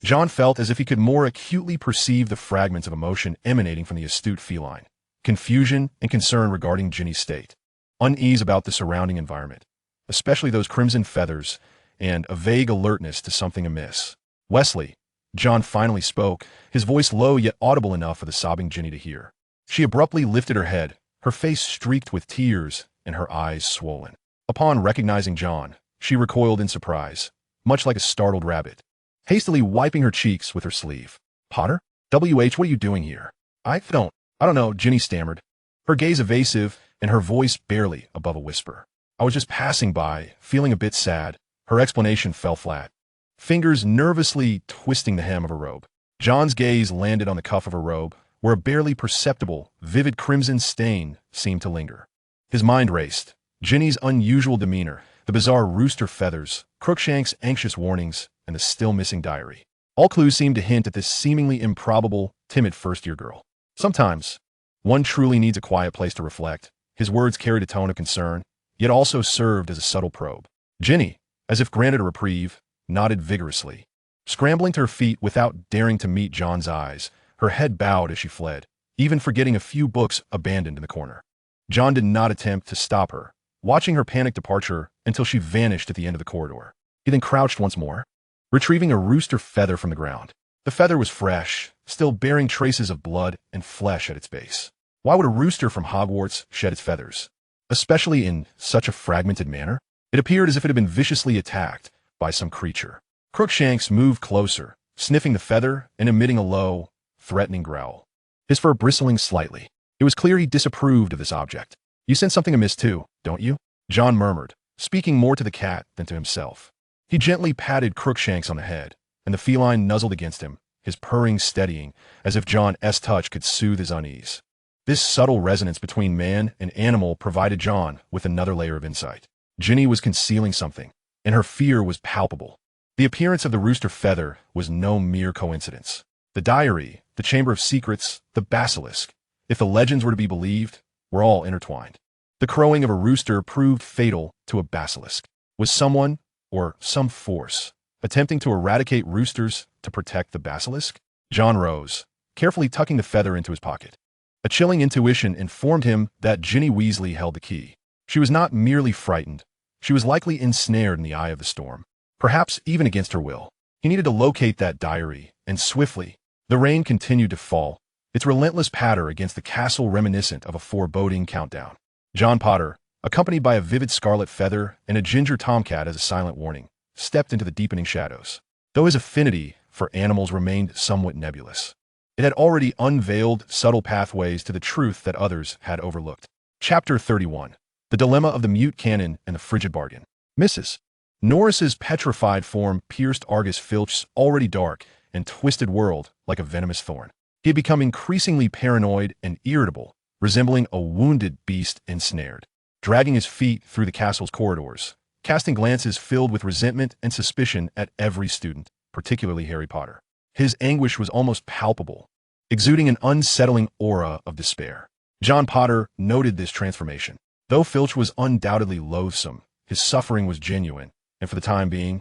John felt as if he could more acutely perceive the fragments of emotion emanating from the astute feline. Confusion and concern regarding Ginny's state, unease about the surrounding environment, especially those crimson feathers, and a vague alertness to something amiss. "Wesley," John finally spoke, his voice low yet audible enough for the sobbing Ginny to hear. She abruptly lifted her head, her face streaked with tears and her eyes swollen. Upon recognizing John, she recoiled in surprise, much like a startled rabbit, hastily wiping her cheeks with her sleeve. "Potter? WH, what are you doing here?" I don't know," Ginny stammered, her gaze evasive and her voice barely above a whisper. "I was just passing by, feeling a bit sad." Her explanation fell flat, fingers nervously twisting the hem of her robe. John's gaze landed on the cuff of her robe, where a barely perceptible, vivid crimson stain seemed to linger. His mind raced. Ginny's unusual demeanor, the bizarre rooster feathers, Crookshanks' anxious warnings, and the still missing diary. All clues seemed to hint at this seemingly improbable, timid first-year girl. Sometimes, one truly needs a quiet place to reflect. His words carried a tone of concern, yet also served as a subtle probe. Ginny, as if granted a reprieve, nodded vigorously, scrambling to her feet without daring to meet John's eyes, her head bowed as she fled, even forgetting a few books abandoned in the corner. John did not attempt to stop her, watching her panicked departure until she vanished at the end of the corridor. He then crouched once more, retrieving a rooster feather from the ground. The feather was fresh, still bearing traces of blood and flesh at its base. Why would a rooster from Hogwarts shed its feathers, especially in such a fragmented manner? It appeared as if it had been viciously attacked by some creature. Crookshanks moved closer, sniffing the feather and emitting a low, threatening growl, his fur bristling slightly. It was clear he disapproved of this object. "You sense something amiss too, don't you?" John murmured, speaking more to the cat than to himself. He gently patted Crookshanks on the head, and the feline nuzzled against him, his purring steadying, as if John's touch could soothe his unease. This subtle resonance between man and animal provided John with another layer of insight. Ginny was concealing something, and her fear was palpable. The appearance of the rooster feather was no mere coincidence. The diary, the chamber of secrets, the basilisk, if the legends were to be believed, were all intertwined. The crowing of a rooster proved fatal to a basilisk. Was someone, or some force, attempting to eradicate roosters to protect the basilisk? John rose, carefully tucking the feather into his pocket. A chilling intuition informed him that Ginny Weasley held the key. She was not merely frightened. She was likely ensnared in the eye of the storm, perhaps even against her will. He needed to locate that diary, and swiftly. The rain continued to fall, its relentless patter against the castle reminiscent of a foreboding countdown. John Potter, accompanied by a vivid scarlet feather and a ginger tomcat as a silent warning, stepped into the deepening shadows. Though his affinity for animals remained somewhat nebulous, it had already unveiled subtle pathways to the truth that others had overlooked. Chapter 31. The Dilemma of the Mute Cannon and the Frigid Bargain. Mrs. Norris's petrified form pierced Argus Filch's already dark and twisted world like a venomous thorn. He had become increasingly paranoid and irritable, resembling a wounded beast ensnared. Dragging his feet through the castle's corridors, casting glances filled with resentment and suspicion at every student, particularly Harry Potter. His anguish was almost palpable, exuding an unsettling aura of despair. John Potter noted this transformation. Though Filch was undoubtedly loathsome, his suffering was genuine, and for the time being,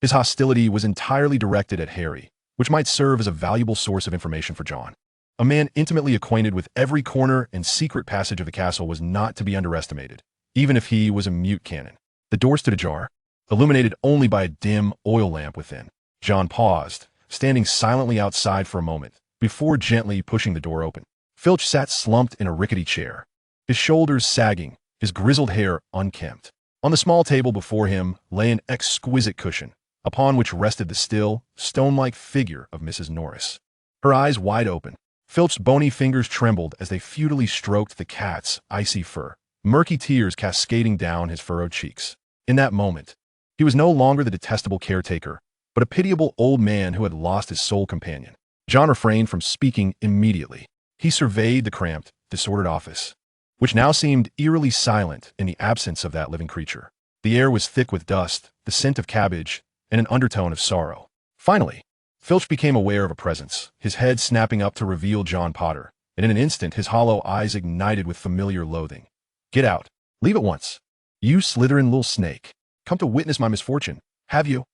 his hostility was entirely directed at Harry, which might serve as a valuable source of information for John. A man intimately acquainted with every corner and secret passage of the castle was not to be underestimated, even if he was a mute cannon. The door stood ajar, illuminated only by a dim oil lamp within. John paused, standing silently outside for a moment, before gently pushing the door open. Filch sat slumped in a rickety chair, his shoulders sagging, his grizzled hair unkempt. On the small table before him lay an exquisite cushion, upon which rested the still, stone-like figure of Mrs. Norris. Her eyes wide open, Filch's bony fingers trembled as they futilely stroked the cat's icy fur, murky tears cascading down his furrowed cheeks. In that moment, he was no longer the detestable caretaker, but a pitiable old man who had lost his sole companion. John refrained from speaking immediately. He surveyed the cramped, disordered office, which now seemed eerily silent in the absence of that living creature. The air was thick with dust, the scent of cabbage, and an undertone of sorrow. Finally, Filch became aware of a presence, his head snapping up to reveal John Potter, and in an instant his hollow eyes ignited with familiar loathing. "Get out. Leave at once. You Slytherin little snake. Come to witness my misfortune. Have you?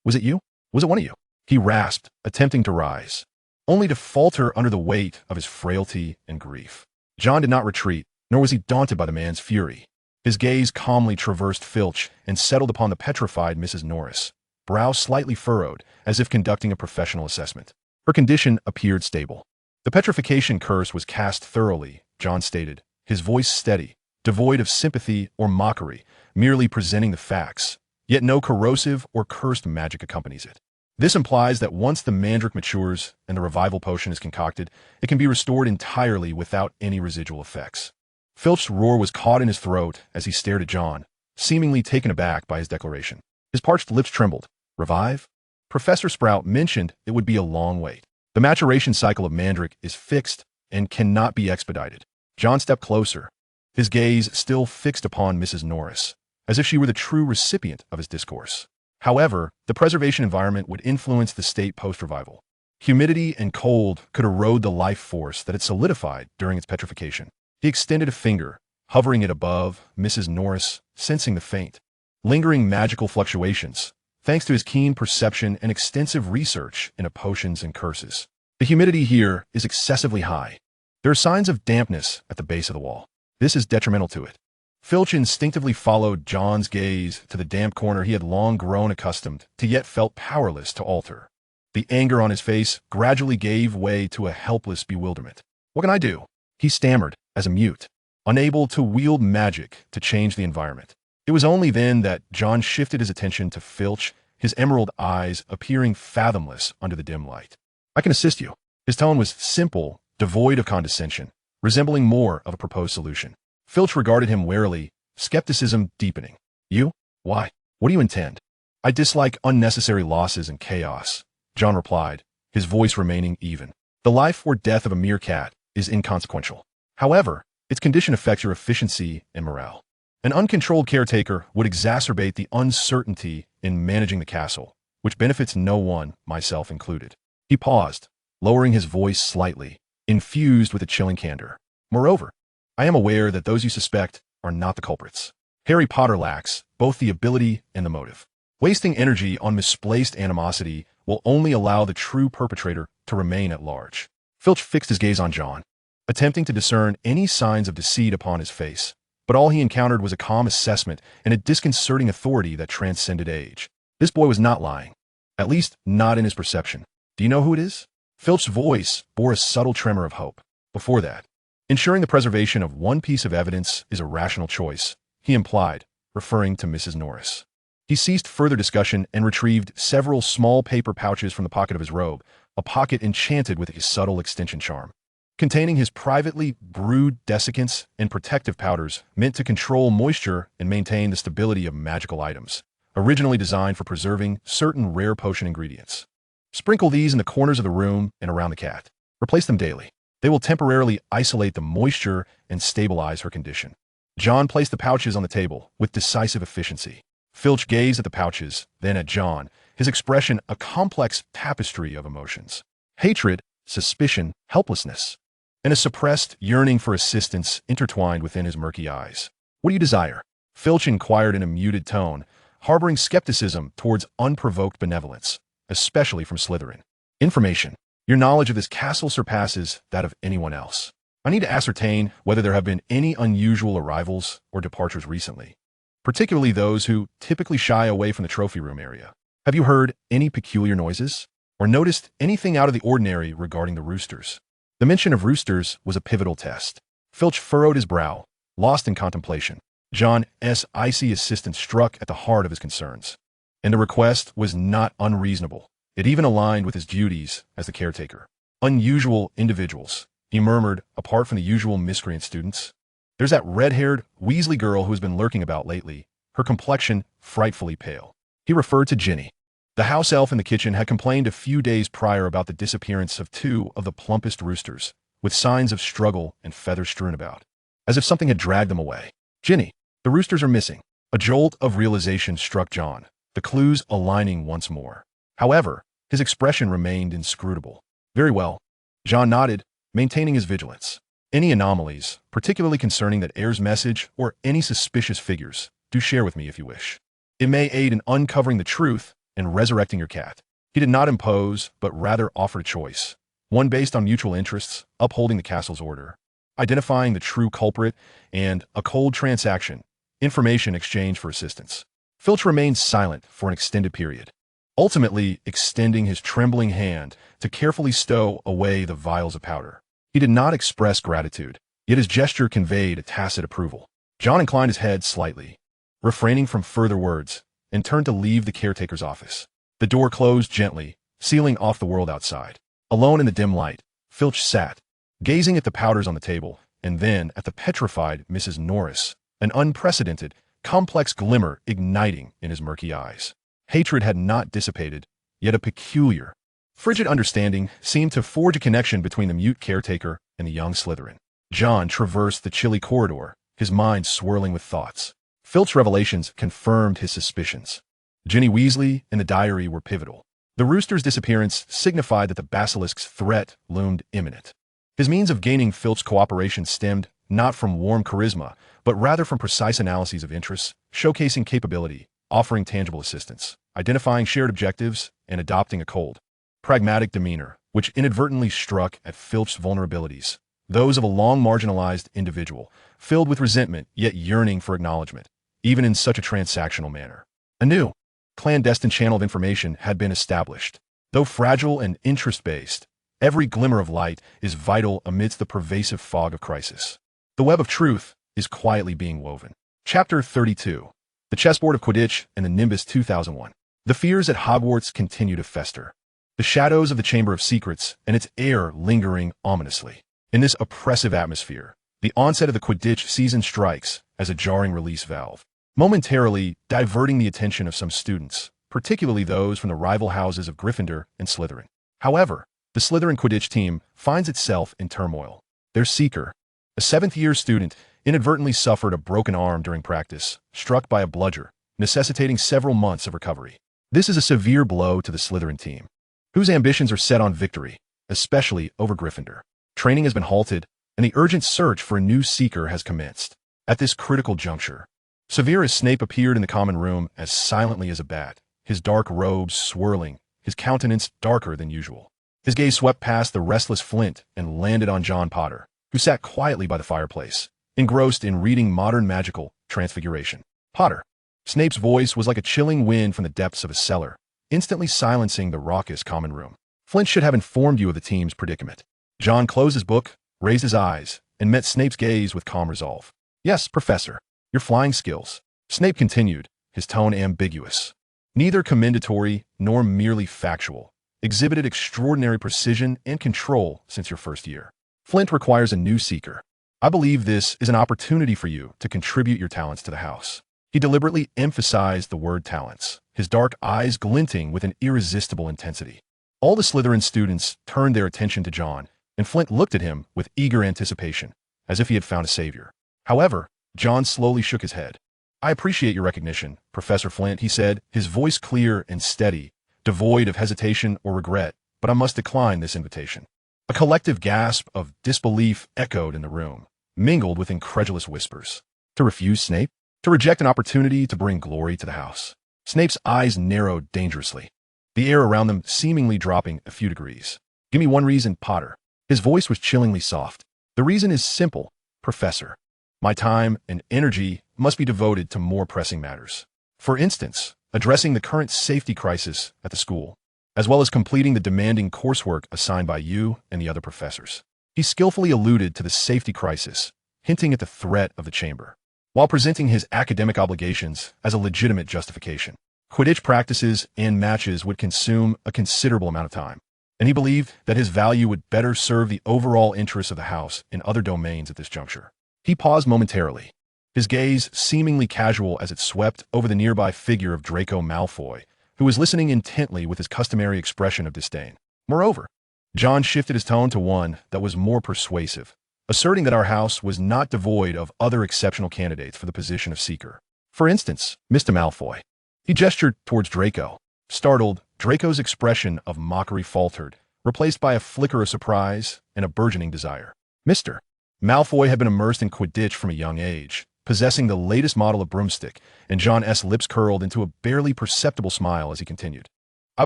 Was it you? Was it one of you?" He rasped, attempting to rise, only to falter under the weight of his frailty and grief. John did not retreat, nor was he daunted by the man's fury. His gaze calmly traversed Filch and settled upon the petrified Mrs. Norris, brow slightly furrowed, as if conducting a professional assessment. Her condition appeared stable. The petrification curse was cast thoroughly, John stated, his voice steady, devoid of sympathy or mockery, merely presenting the facts, yet no corrosive or cursed magic accompanies it. This implies that once the mandrake matures and the revival potion is concocted, it can be restored entirely without any residual effects. Filch's roar was caught in his throat as he stared at John, seemingly taken aback by his declaration. His parched lips trembled. Revive? Professor Sprout mentioned it would be a long wait. The maturation cycle of mandrake is fixed and cannot be expedited. John stepped closer, his gaze still fixed upon Mrs. Norris, as if she were the true recipient of his discourse. However, the preservation environment would influence the state post-revival. Humidity and cold could erode the life force that had solidified during its petrification. He extended a finger, hovering it above Mrs. Norris, sensing the faint, lingering magical fluctuations, thanks to his keen perception and extensive research into potions and curses. The humidity here is excessively high. There are signs of dampness at the base of the wall. This is detrimental to it. Filch instinctively followed John's gaze to the damp corner he had long grown accustomed to, yet felt powerless to alter. The anger on his face gradually gave way to a helpless bewilderment. "What can I do?" he stammered, as a mute, unable to wield magic to change the environment. It was only then that John shifted his attention to Filch, his emerald eyes appearing fathomless under the dim light. "I can assist you." His tone was simple, devoid of condescension, resembling more of a proposed solution. Filch regarded him warily, skepticism deepening. "You? Why? What do you intend?" "I dislike unnecessary losses and chaos," John replied, his voice remaining even. The life or death of a mere cat is inconsequential. However, its condition affects your efficiency and morale. An uncontrolled caretaker would exacerbate the uncertainty in managing the castle, which benefits no one, myself included. He paused, lowering his voice slightly, infused with a chilling candor. Moreover, I am aware that those you suspect are not the culprits. Harry Potter lacks both the ability and the motive. Wasting energy on misplaced animosity will only allow the true perpetrator to remain at large. Filch fixed his gaze on John, attempting to discern any signs of deceit upon his face, but all he encountered was a calm assessment and a disconcerting authority that transcended age. This boy was not lying, at least not in his perception. Do you know who it is? Filch's voice bore a subtle tremor of hope. Before that, ensuring the preservation of one piece of evidence is a rational choice, he implied, referring to Mrs. Norris. He ceased further discussion and retrieved several small paper pouches from the pocket of his robe, a pocket enchanted with his subtle extension charm, containing his privately brewed desiccants and protective powders meant to control moisture and maintain the stability of magical items, originally designed for preserving certain rare potion ingredients. Sprinkle these in the corners of the room and around the cat. Replace them daily. They will temporarily isolate the moisture and stabilize her condition. John placed the pouches on the table with decisive efficiency. Filch gazed at the pouches, then at John, his expression a complex tapestry of emotions. Hatred, suspicion, helplessness, and a suppressed yearning for assistance intertwined within his murky eyes. What do you desire? Filch inquired in a muted tone, harboring skepticism towards unprovoked benevolence, especially from Slytherin. Information. Your knowledge of this castle surpasses that of anyone else. I need to ascertain whether there have been any unusual arrivals or departures recently, particularly those who typically shy away from the trophy room area. Have you heard any peculiar noises or noticed anything out of the ordinary regarding the roosters? The mention of roosters was a pivotal test. Filch furrowed his brow, lost in contemplation. John's icy assistance struck at the heart of his concerns, and the request was not unreasonable. It even aligned with his duties as the caretaker. Unusual individuals, he murmured, apart from the usual miscreant students. There's that red-haired Weasley girl who's been lurking about lately, her complexion frightfully pale. He referred to Ginny. The house elf in the kitchen had complained a few days prior about the disappearance of two of the plumpest roosters, with signs of struggle and feathers strewn about, as if something had dragged them away. Ginny, the roosters are missing. A jolt of realization struck John, the clues aligning once more. However, his expression remained inscrutable. Very well. John nodded, maintaining his vigilance. Any anomalies, particularly concerning that heir's message or any suspicious figures, do share with me if you wish. It may aid in uncovering the truth and resurrecting your cat. He did not impose, but rather offered a choice, one based on mutual interests, upholding the castle's order, identifying the true culprit, and a cold transaction, information exchange for assistance. Filch remained silent for an extended period, ultimately extending his trembling hand to carefully stow away the vials of powder. He did not express gratitude, yet his gesture conveyed a tacit approval. John inclined his head slightly, refraining from further words, and turned to leave the caretaker's office. The door closed gently, sealing off the world outside. Alone in the dim light, Filch sat, gazing at the powders on the table, and then at the petrified Mrs. Norris, an unprecedented, complex glimmer igniting in his murky eyes. Hatred had not dissipated, yet a peculiar, frigid understanding seemed to forge a connection between the mute caretaker and the young Slytherin. John traversed the chilly corridor, his mind swirling with thoughts. Filch's revelations confirmed his suspicions. Ginny Weasley and the diary were pivotal. The rooster's disappearance signified that the basilisk's threat loomed imminent. His means of gaining Filch's cooperation stemmed not from warm charisma, but rather from precise analyses of interests, showcasing capability, offering tangible assistance, identifying shared objectives, and adopting a cold, pragmatic demeanor, which inadvertently struck at Filch's vulnerabilities, those of a long-marginalized individual, filled with resentment yet yearning for acknowledgement, even in such a transactional manner. A new, clandestine channel of information had been established. Though fragile and interest-based, every glimmer of light is vital amidst the pervasive fog of crisis. The web of truth is quietly being woven. Chapter 32. The Chessboard of Quidditch and the Nimbus 2001. The fears at Hogwarts continue to fester, the shadows of the Chamber of Secrets and its air lingering ominously. In this oppressive atmosphere, the onset of the Quidditch season strikes as a jarring release valve, momentarily diverting the attention of some students, particularly those from the rival houses of Gryffindor and Slytherin. However, the Slytherin Quidditch team finds itself in turmoil. Their seeker, a seventh-year student, inadvertently suffered a broken arm during practice, struck by a bludger, necessitating several months of recovery. This is a severe blow to the Slytherin team, whose ambitions are set on victory, especially over Gryffindor. Training has been halted, and the urgent search for a new seeker has commenced. At this critical juncture, Severus Snape appeared in the common room as silently as a bat, his dark robes swirling, his countenance darker than usual. His gaze swept past the restless Flint and landed on John Potter, who sat quietly by the fireplace, engrossed in reading modern magical transfiguration. Potter. Snape's voice was like a chilling wind from the depths of a cellar, instantly silencing the raucous common room. Flint should have informed you of the team's predicament. John closed his book, raised his eyes, and met Snape's gaze with calm resolve. Yes, Professor, your flying skills. Snape continued, his tone ambiguous. Neither commendatory nor merely factual, exhibited extraordinary precision and control since your first year. Flint requires a new seeker. I believe this is an opportunity for you to contribute your talents to the house. He deliberately emphasized the word talents, his dark eyes glinting with an irresistible intensity. All the Slytherin students turned their attention to John, and Flint looked at him with eager anticipation, as if he had found a savior. However, John slowly shook his head. I appreciate your recognition, Professor Flint, he said, his voice clear and steady, devoid of hesitation or regret, but I must decline this invitation. A collective gasp of disbelief echoed in the room, mingled with incredulous whispers. To refuse Snape? To reject an opportunity to bring glory to the house? Snape's eyes narrowed dangerously, the air around them seemingly dropping a few degrees. Give me one reason, Potter. His voice was chillingly soft. The reason is simple, Professor. My time and energy must be devoted to more pressing matters. For instance, addressing the current safety crisis at the school, as well as completing the demanding coursework assigned by you and the other professors. He skillfully alluded to the safety crisis, hinting at the threat of the chamber, while presenting his academic obligations as a legitimate justification. Quidditch practices and matches would consume a considerable amount of time, and he believed that his value would better serve the overall interests of the house in other domains at this juncture. He paused momentarily, his gaze seemingly casual as it swept over the nearby figure of Draco Malfoy, who was listening intently with his customary expression of disdain. Moreover, John shifted his tone to one that was more persuasive, asserting that our house was not devoid of other exceptional candidates for the position of Seeker. For instance, Mr. Malfoy. He gestured towards Draco. Startled, Draco's expression of mockery faltered, replaced by a flicker of surprise and a burgeoning desire. Mr. Malfoy had been immersed in Quidditch from a young age, possessing the latest model of broomstick, and John S. lips curled into a barely perceptible smile as he continued. I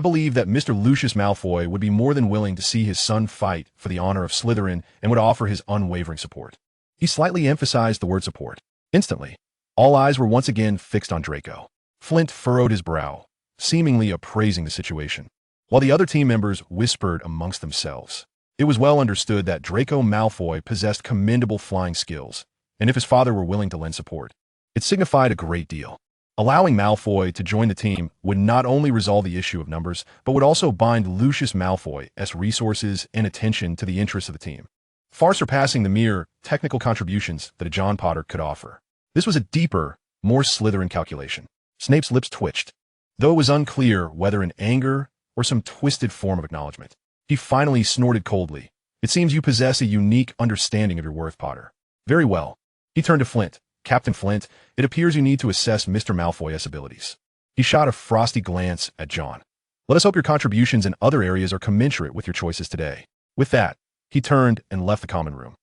believe that Mr. Lucius Malfoy would be more than willing to see his son fight for the honor of Slytherin and would offer his unwavering support. He slightly emphasized the word support. Instantly, all eyes were once again fixed on Draco. Flint furrowed his brow, seemingly appraising the situation, while the other team members whispered amongst themselves. It was well understood that Draco Malfoy possessed commendable flying skills, and if his father were willing to lend support, it signified a great deal. Allowing Malfoy to join the team would not only resolve the issue of numbers, but would also bind Lucius Malfoy's resources and attention to the interests of the team, far surpassing the mere technical contributions that a John Potter could offer. This was a deeper, more Slytherin calculation. Snape's lips twitched, though it was unclear whether in anger or some twisted form of acknowledgement. He finally snorted coldly. It seems you possess a unique understanding of your worth, Potter. Very well. He turned to Flint. Captain Flint, it appears you need to assess Mr. Malfoy's abilities. He shot a frosty glance at John. Let us hope your contributions in other areas are commensurate with your choices today. With that, he turned and left the common room.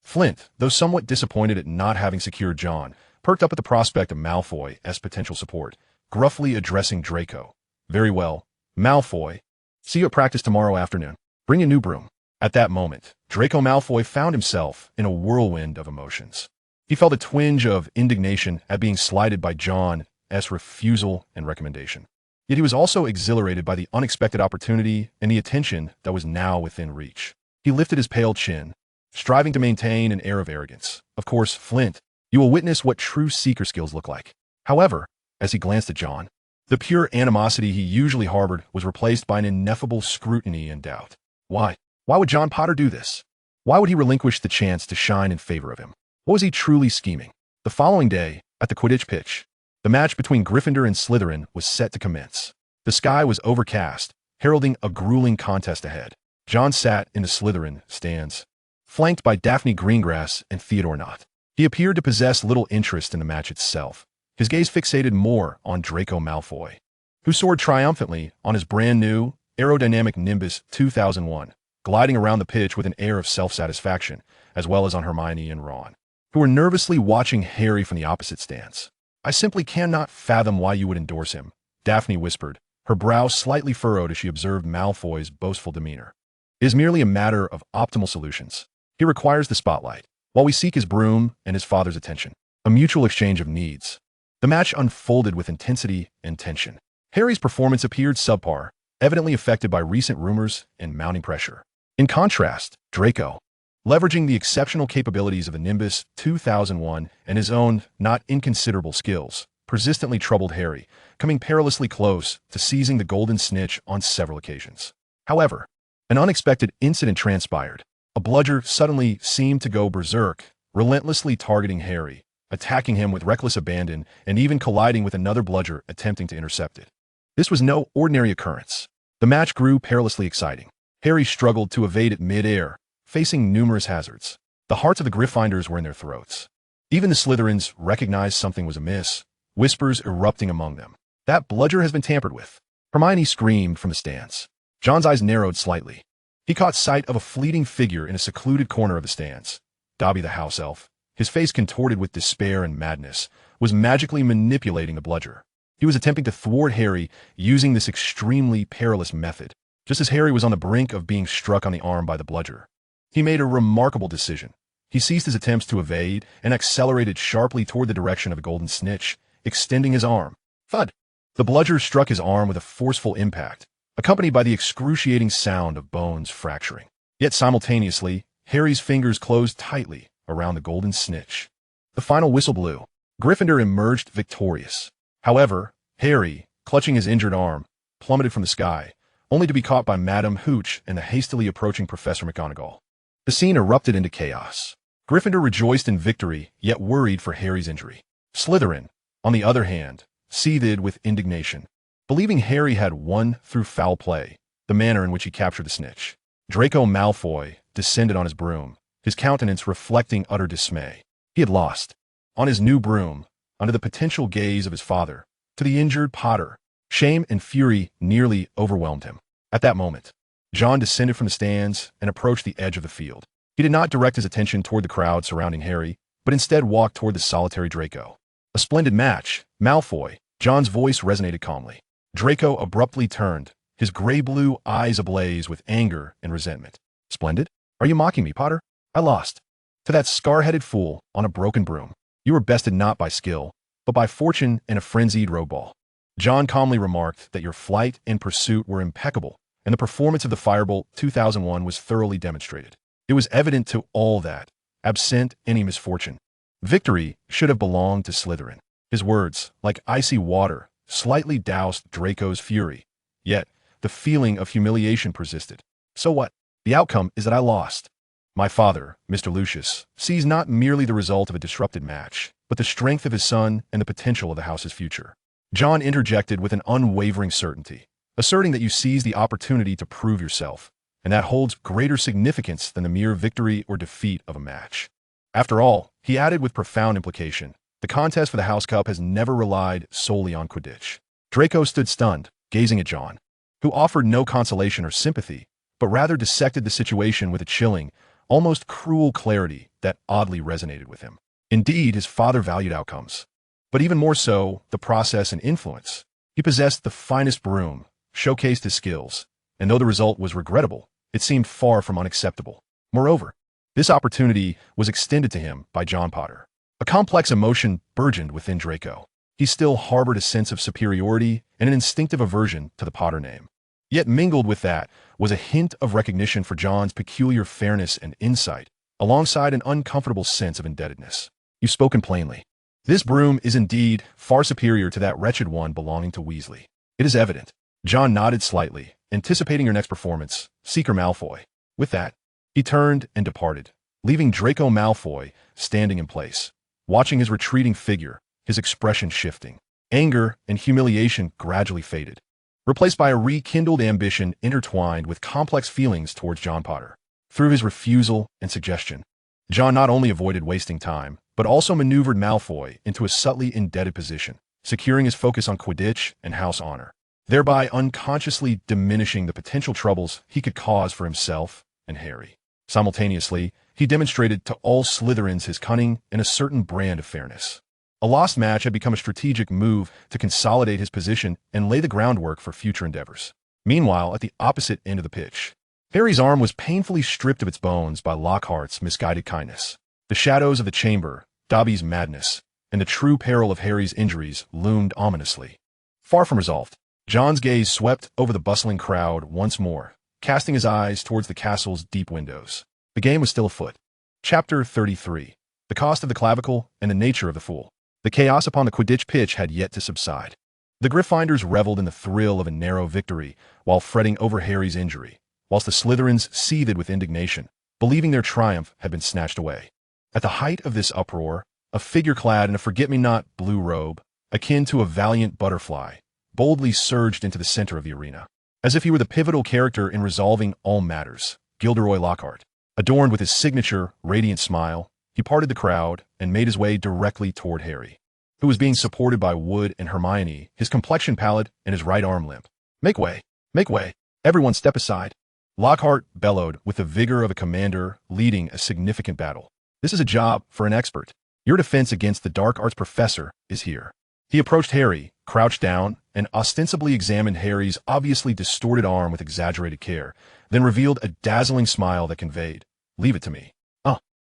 Flint, though somewhat disappointed at not having secured John, perked up at the prospect of Malfoy as potential support, gruffly addressing Draco. Very well, Malfoy. See you at practice tomorrow afternoon. Bring a new broom. At that moment, Draco Malfoy found himself in a whirlwind of emotions. He felt a twinge of indignation at being slighted by John's refusal and recommendation. Yet he was also exhilarated by the unexpected opportunity and the attention that was now within reach. He lifted his pale chin, striving to maintain an air of arrogance. Of course, Flint, you will witness what true seeker skills look like. However, as he glanced at John, the pure animosity he usually harbored was replaced by an ineffable scrutiny and doubt. Why? Why would John Potter do this? Why would he relinquish the chance to shine in favor of him? What was he truly scheming? The following day, at the Quidditch pitch, the match between Gryffindor and Slytherin was set to commence. The sky was overcast, heralding a grueling contest ahead. John sat in the Slytherin stands, flanked by Daphne Greengrass and Theodore Nott. He appeared to possess little interest in the match itself, his gaze fixated more on Draco Malfoy, who soared triumphantly on his brand-new, aerodynamic Nimbus 2001, gliding around the pitch with an air of self-satisfaction, as well as on Hermione and Ron, who were nervously watching Harry from the opposite stands. "I simply cannot fathom why you would endorse him," Daphne whispered, her brow slightly furrowed as she observed Malfoy's boastful demeanor. "It is merely a matter of optimal solutions. He requires the spotlight, while we seek his broom and his father's attention. A mutual exchange of needs." The match unfolded with intensity and tension. Harry's performance appeared subpar, evidently affected by recent rumors and mounting pressure. In contrast, Draco, leveraging the exceptional capabilities of the Nimbus 2001 and his own not inconsiderable skills, persistently troubled Harry, coming perilously close to seizing the golden snitch on several occasions. However, an unexpected incident transpired. A bludger suddenly seemed to go berserk, relentlessly targeting Harry, attacking him with reckless abandon and even colliding with another bludger attempting to intercept it. This was no ordinary occurrence. The match grew perilously exciting. Harry struggled to evade it mid-air, facing numerous hazards. The hearts of the Gryffindors were in their throats. Even the Slytherins recognized something was amiss, whispers erupting among them. "That bludger has been tampered with," Hermione screamed from the stands. John's eyes narrowed slightly. He caught sight of a fleeting figure in a secluded corner of the stands. Dobby the house elf, his face contorted with despair and madness, was magically manipulating the bludger. He was attempting to thwart Harry using this extremely perilous method, just as Harry was on the brink of being struck on the arm by the bludger. He made a remarkable decision. He ceased his attempts to evade and accelerated sharply toward the direction of the golden snitch, extending his arm. Thud! The bludger struck his arm with a forceful impact, accompanied by the excruciating sound of bones fracturing. Yet simultaneously, Harry's fingers closed tightly around the golden snitch. The final whistle blew. Gryffindor emerged victorious. However, Harry, clutching his injured arm, plummeted from the sky, only to be caught by Madame Hooch and the hastily approaching Professor McGonagall. The scene erupted into chaos. Gryffindor rejoiced in victory, yet worried for Harry's injury. Slytherin, on the other hand, seethed with indignation, believing Harry had won through foul play, the manner in which he captured the snitch. Draco Malfoy descended on his broom, his countenance reflecting utter dismay. He had lost. On his new broom, under the potential gaze of his father, to the injured Potter, shame and fury nearly overwhelmed him. At that moment, John descended from the stands and approached the edge of the field. He did not direct his attention toward the crowd surrounding Harry, but instead walked toward the solitary Draco. "A splendid match, Malfoy," John's voice resonated calmly. Draco abruptly turned, his gray-blue eyes ablaze with anger and resentment. "Splendid? Are you mocking me, Potter? I lost. To that scar-headed fool on a broken broom. You were bested not by skill, but by fortune and a frenzied rogue ball." John calmly remarked that your flight and pursuit were impeccable, and the performance of the Firebolt 2001 was thoroughly demonstrated. It was evident to all that, absent any misfortune, victory should have belonged to Slytherin. His words, like icy water, slightly doused Draco's fury, yet the feeling of humiliation persisted. "So what? The outcome is that I lost. My father, Mr. Lucius, sees not merely the result of a disrupted match, but the strength of his son and the potential of the house's future." John interjected with an unwavering certainty, asserting that you seize the opportunity to prove yourself, and that holds greater significance than the mere victory or defeat of a match. After all, he added with profound implication, the contest for the House Cup has never relied solely on Quidditch. Draco stood stunned, gazing at John, who offered no consolation or sympathy, but rather dissected the situation with a chilling, almost cruel clarity that oddly resonated with him. Indeed, his father valued outcomes, but even more so, the process and influence. He possessed the finest broom, showcased his skills, and though the result was regrettable, it seemed far from unacceptable. Moreover, this opportunity was extended to him by John Potter. A complex emotion burgeoned within Draco. He still harbored a sense of superiority and an instinctive aversion to the Potter name. Yet mingled with that was a hint of recognition for John's peculiar fairness and insight, alongside an uncomfortable sense of indebtedness. "You've spoken plainly. This broom is indeed far superior to that wretched one belonging to Weasley. It is evident." John nodded slightly, anticipating your next performance, Seeker Malfoy. With that, he turned and departed, leaving Draco Malfoy standing in place, watching his retreating figure, his expression shifting. Anger and humiliation gradually faded. replaced by a rekindled ambition intertwined with complex feelings towards John Potter. Through his refusal and suggestion, John not only avoided wasting time, but also maneuvered Malfoy into a subtly indebted position, securing his focus on Quidditch and house honor, thereby unconsciously diminishing the potential troubles he could cause for himself and Harry. Simultaneously, he demonstrated to all Slytherins his cunning and a certain brand of fairness. A lost match had become a strategic move to consolidate his position and lay the groundwork for future endeavors. Meanwhile, at the opposite end of the pitch, Harry's arm was painfully stripped of its bones by Lockhart's misguided kindness. The shadows of the chamber, Dobby's madness, and the true peril of Harry's injuries loomed ominously. Far from resolved, John's gaze swept over the bustling crowd once more, casting his eyes towards the castle's deep windows. The game was still afoot. Chapter 33. The Cost of the Clavicle and the Nature of the Fool. The chaos upon the Quidditch pitch had yet to subside. The Gryffindors reveled in the thrill of a narrow victory while fretting over Harry's injury, whilst the Slytherins seethed with indignation, believing their triumph had been snatched away. At the height of this uproar, a figure clad in a forget-me-not blue robe, akin to a valiant butterfly, boldly surged into the center of the arena. As if he were the pivotal character in resolving all matters, Gilderoy Lockhart, adorned with his signature, radiant smile, he parted the crowd and made his way directly toward Harry, who was being supported by Wood and Hermione, his complexion pallid and his right arm limp. Make way! Make way! Everyone step aside! Lockhart bellowed with the vigor of a commander leading a significant battle. This is a job for an expert. Your defense against the dark arts professor is here. He approached Harry, crouched down, and ostensibly examined Harry's obviously distorted arm with exaggerated care, then revealed a dazzling smile that conveyed, "Leave it to me."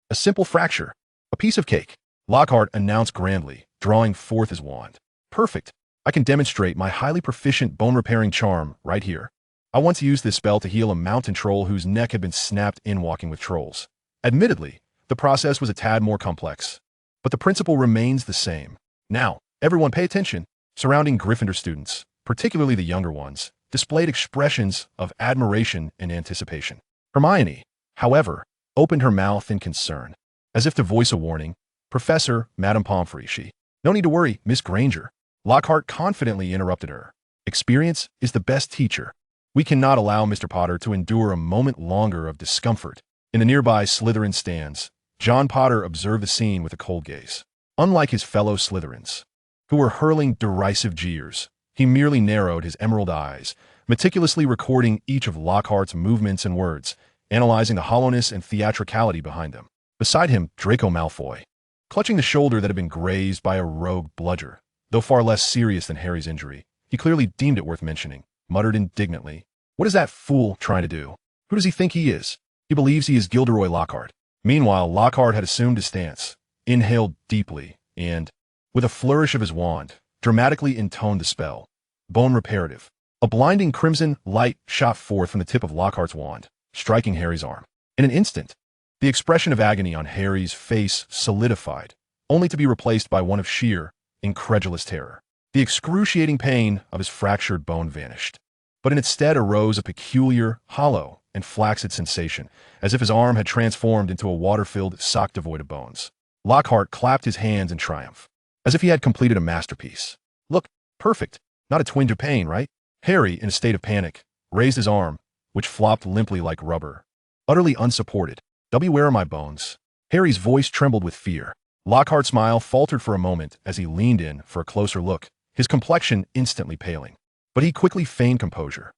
A simple fracture. A piece of cake. Lockhart announced grandly, drawing forth his wand. Perfect. I can demonstrate my highly proficient bone-repairing charm right here. I once used this spell to heal a mountain troll whose neck had been snapped in walking with trolls. Admittedly, the process was a tad more complex, but the principle remains the same. Now, everyone pay attention. Surrounding Gryffindor students, particularly the younger ones, displayed expressions of admiration and anticipation. Hermione, however, opened her mouth in concern, as if to voice a warning. "Professor, Madame Pomfrey," she. "No need to worry, Miss Granger." Lockhart confidently interrupted her. "Experience is the best teacher. We cannot allow Mr. Potter to endure a moment longer of discomfort." In the nearby Slytherin stands, John Potter observed the scene with a cold gaze. Unlike his fellow Slytherins, who were hurling derisive jeers, he merely narrowed his emerald eyes, meticulously recording each of Lockhart's movements and words, analyzing the hollowness and theatricality behind them. Beside him, Draco Malfoy, clutching the shoulder that had been grazed by a rogue bludger, though far less serious than Harry's injury, he clearly deemed it worth mentioning, muttered indignantly, "What is that fool trying to do? Who does he think he is? He believes he is Gilderoy Lockhart." Meanwhile, Lockhart had assumed his stance, inhaled deeply, and, with a flourish of his wand, dramatically intoned the spell. Bone reparative. A blinding crimson light shot forth from the tip of Lockhart's wand, striking Harry's arm. In an instant, the expression of agony on Harry's face solidified, only to be replaced by one of sheer, incredulous terror. The excruciating pain of his fractured bone vanished, but in its stead arose a peculiar, hollow, and flaccid sensation, as if his arm had transformed into a water-filled sock devoid of bones. Lockhart clapped his hands in triumph, as if he had completed a masterpiece. "Look, perfect. Not a twinge of pain, right?" Harry, in a state of panic, raised his arm, which flopped limply like rubber. Utterly unsupported. "Where are my bones?" Harry's voice trembled with fear. Lockhart's smile faltered for a moment as he leaned in for a closer look, his complexion instantly paling. But he quickly feigned composure.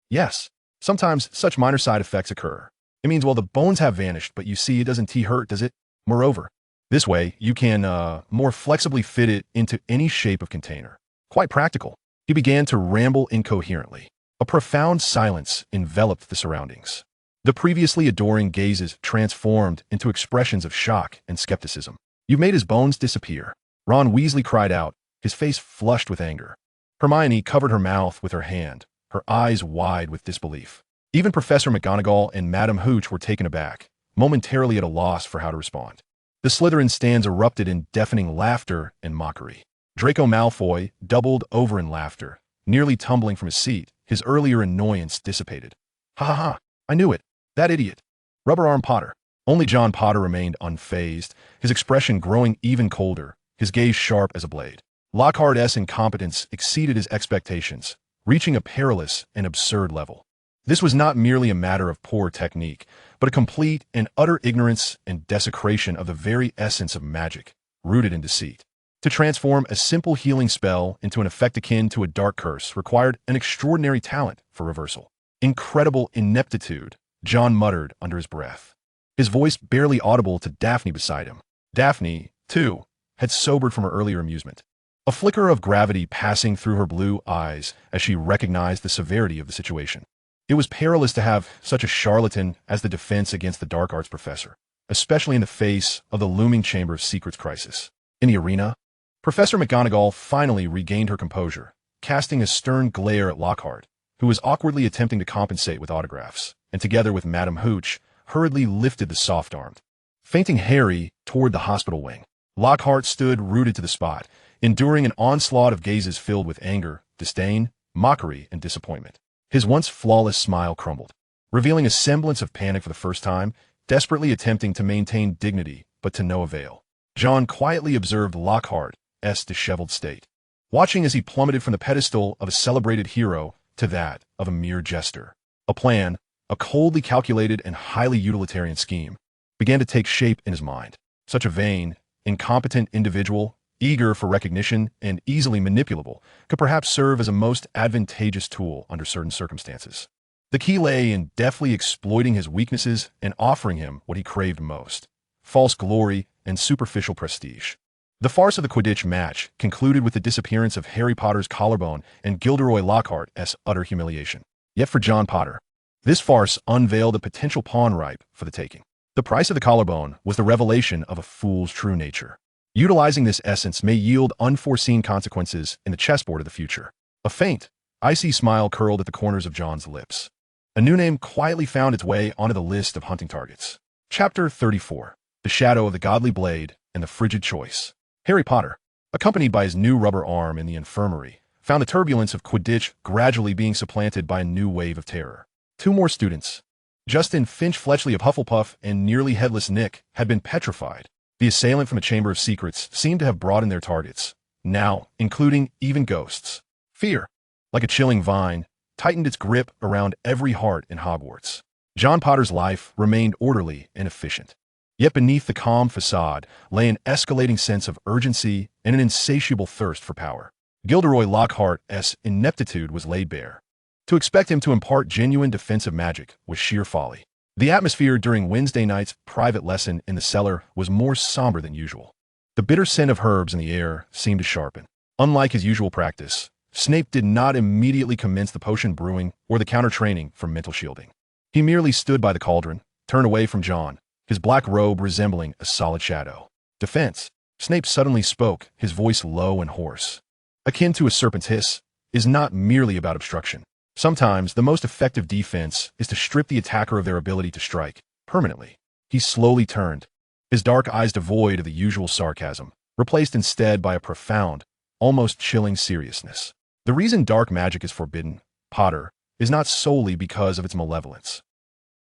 Yes. Sometimes such minor side effects occur. It means, well, the bones have vanished, but you see, it doesn't hurt, does it? Moreover, this way, you can more flexibly fit it into any shape of container. Quite practical." He began to ramble incoherently. A profound silence enveloped the surroundings. The previously adoring gazes transformed into expressions of shock and skepticism. "You've made his bones disappear," Ron Weasley cried out, his face flushed with anger. Hermione covered her mouth with her hand, her eyes wide with disbelief. Even Professor McGonagall and Madame Hooch were taken aback, momentarily at a loss for how to respond. The Slytherin stands erupted in deafening laughter and mockery. Draco Malfoy doubled over in laughter, nearly tumbling from his seat, his earlier annoyance dissipated. "Ha ha ha, I knew it. That idiot. Rubber Arm Potter." Only John Potter remained unfazed, his expression growing even colder, his gaze sharp as a blade. Lockhart's incompetence exceeded his expectations, reaching a perilous and absurd level. This was not merely a matter of poor technique, but a complete and utter ignorance and desecration of the very essence of magic, rooted in deceit. To transform a simple healing spell into an effect akin to a dark curse required an extraordinary talent for reversal. Incredible ineptitude, John muttered under his breath, his voice barely audible to Daphne beside him. Daphne, too, had sobered from her earlier amusement, a flicker of gravity passing through her blue eyes as she recognized the severity of the situation. It was perilous to have such a charlatan as the defense against the dark arts professor, especially in the face of the looming Chamber of Secrets crisis. In the arena, Professor McGonagall finally regained her composure, casting a stern glare at Lockhart, who was awkwardly attempting to compensate with autographs, and together with Madame Hooch, hurriedly lifted the soft-armed, fainting Harry toward the hospital wing. Lockhart stood rooted to the spot, enduring an onslaught of gazes filled with anger, disdain, mockery, and disappointment. His once flawless smile crumbled, revealing a semblance of panic for the first time, desperately attempting to maintain dignity, but to no avail. John quietly observed Lockhart's disheveled state, watching as he plummeted from the pedestal of a celebrated hero to that of a mere jester. A plan, a coldly calculated and highly utilitarian scheme, began to take shape in his mind. Such a vain, incompetent individual, eager for recognition and easily manipulable, could perhaps serve as a most advantageous tool under certain circumstances. The key lay in deftly exploiting his weaknesses and offering him what he craved most: false glory and superficial prestige. The farce of the Quidditch match concluded with the disappearance of Harry Potter's collarbone and Gilderoy Lockhart's utter humiliation. Yet for John Potter, this farce unveiled a potential pawn ripe for the taking. The price of the collarbone was the revelation of a fool's true nature. Utilizing this essence may yield unforeseen consequences in the chessboard of the future. A faint, icy smile curled at the corners of John's lips. A new name quietly found its way onto the list of hunting targets. Chapter 34. The Shadow of the Godly Blade and the Frigid Choice. Harry Potter, accompanied by his new rubber arm in the infirmary, found the turbulence of Quidditch gradually being supplanted by a new wave of terror. Two more students, Justin Finch-Fletchley of Hufflepuff and nearly headless Nick, had been petrified. The assailant from the Chamber of Secrets seemed to have broadened their targets, now including even ghosts. Fear, like a chilling vine, tightened its grip around every heart in Hogwarts. John Potter's life remained orderly and efficient. Yet beneath the calm facade lay an escalating sense of urgency and an insatiable thirst for power. Gilderoy Lockhart's ineptitude was laid bare. To expect him to impart genuine defensive magic was sheer folly. The atmosphere during Wednesday night's private lesson in the cellar was more somber than usual. The bitter scent of herbs in the air seemed to sharpen. Unlike his usual practice, Snape did not immediately commence the potion brewing or the counter-training for mental shielding. He merely stood by the cauldron, turned away from John, his black robe resembling a solid shadow. Defense, Snape suddenly spoke, his voice low and hoarse, akin to a serpent's hiss, is not merely about obstruction. Sometimes the most effective defense is to strip the attacker of their ability to strike, permanently. He slowly turned, his dark eyes devoid of the usual sarcasm, replaced instead by a profound, almost chilling seriousness. The reason dark magic is forbidden, Potter, is not solely because of its malevolence.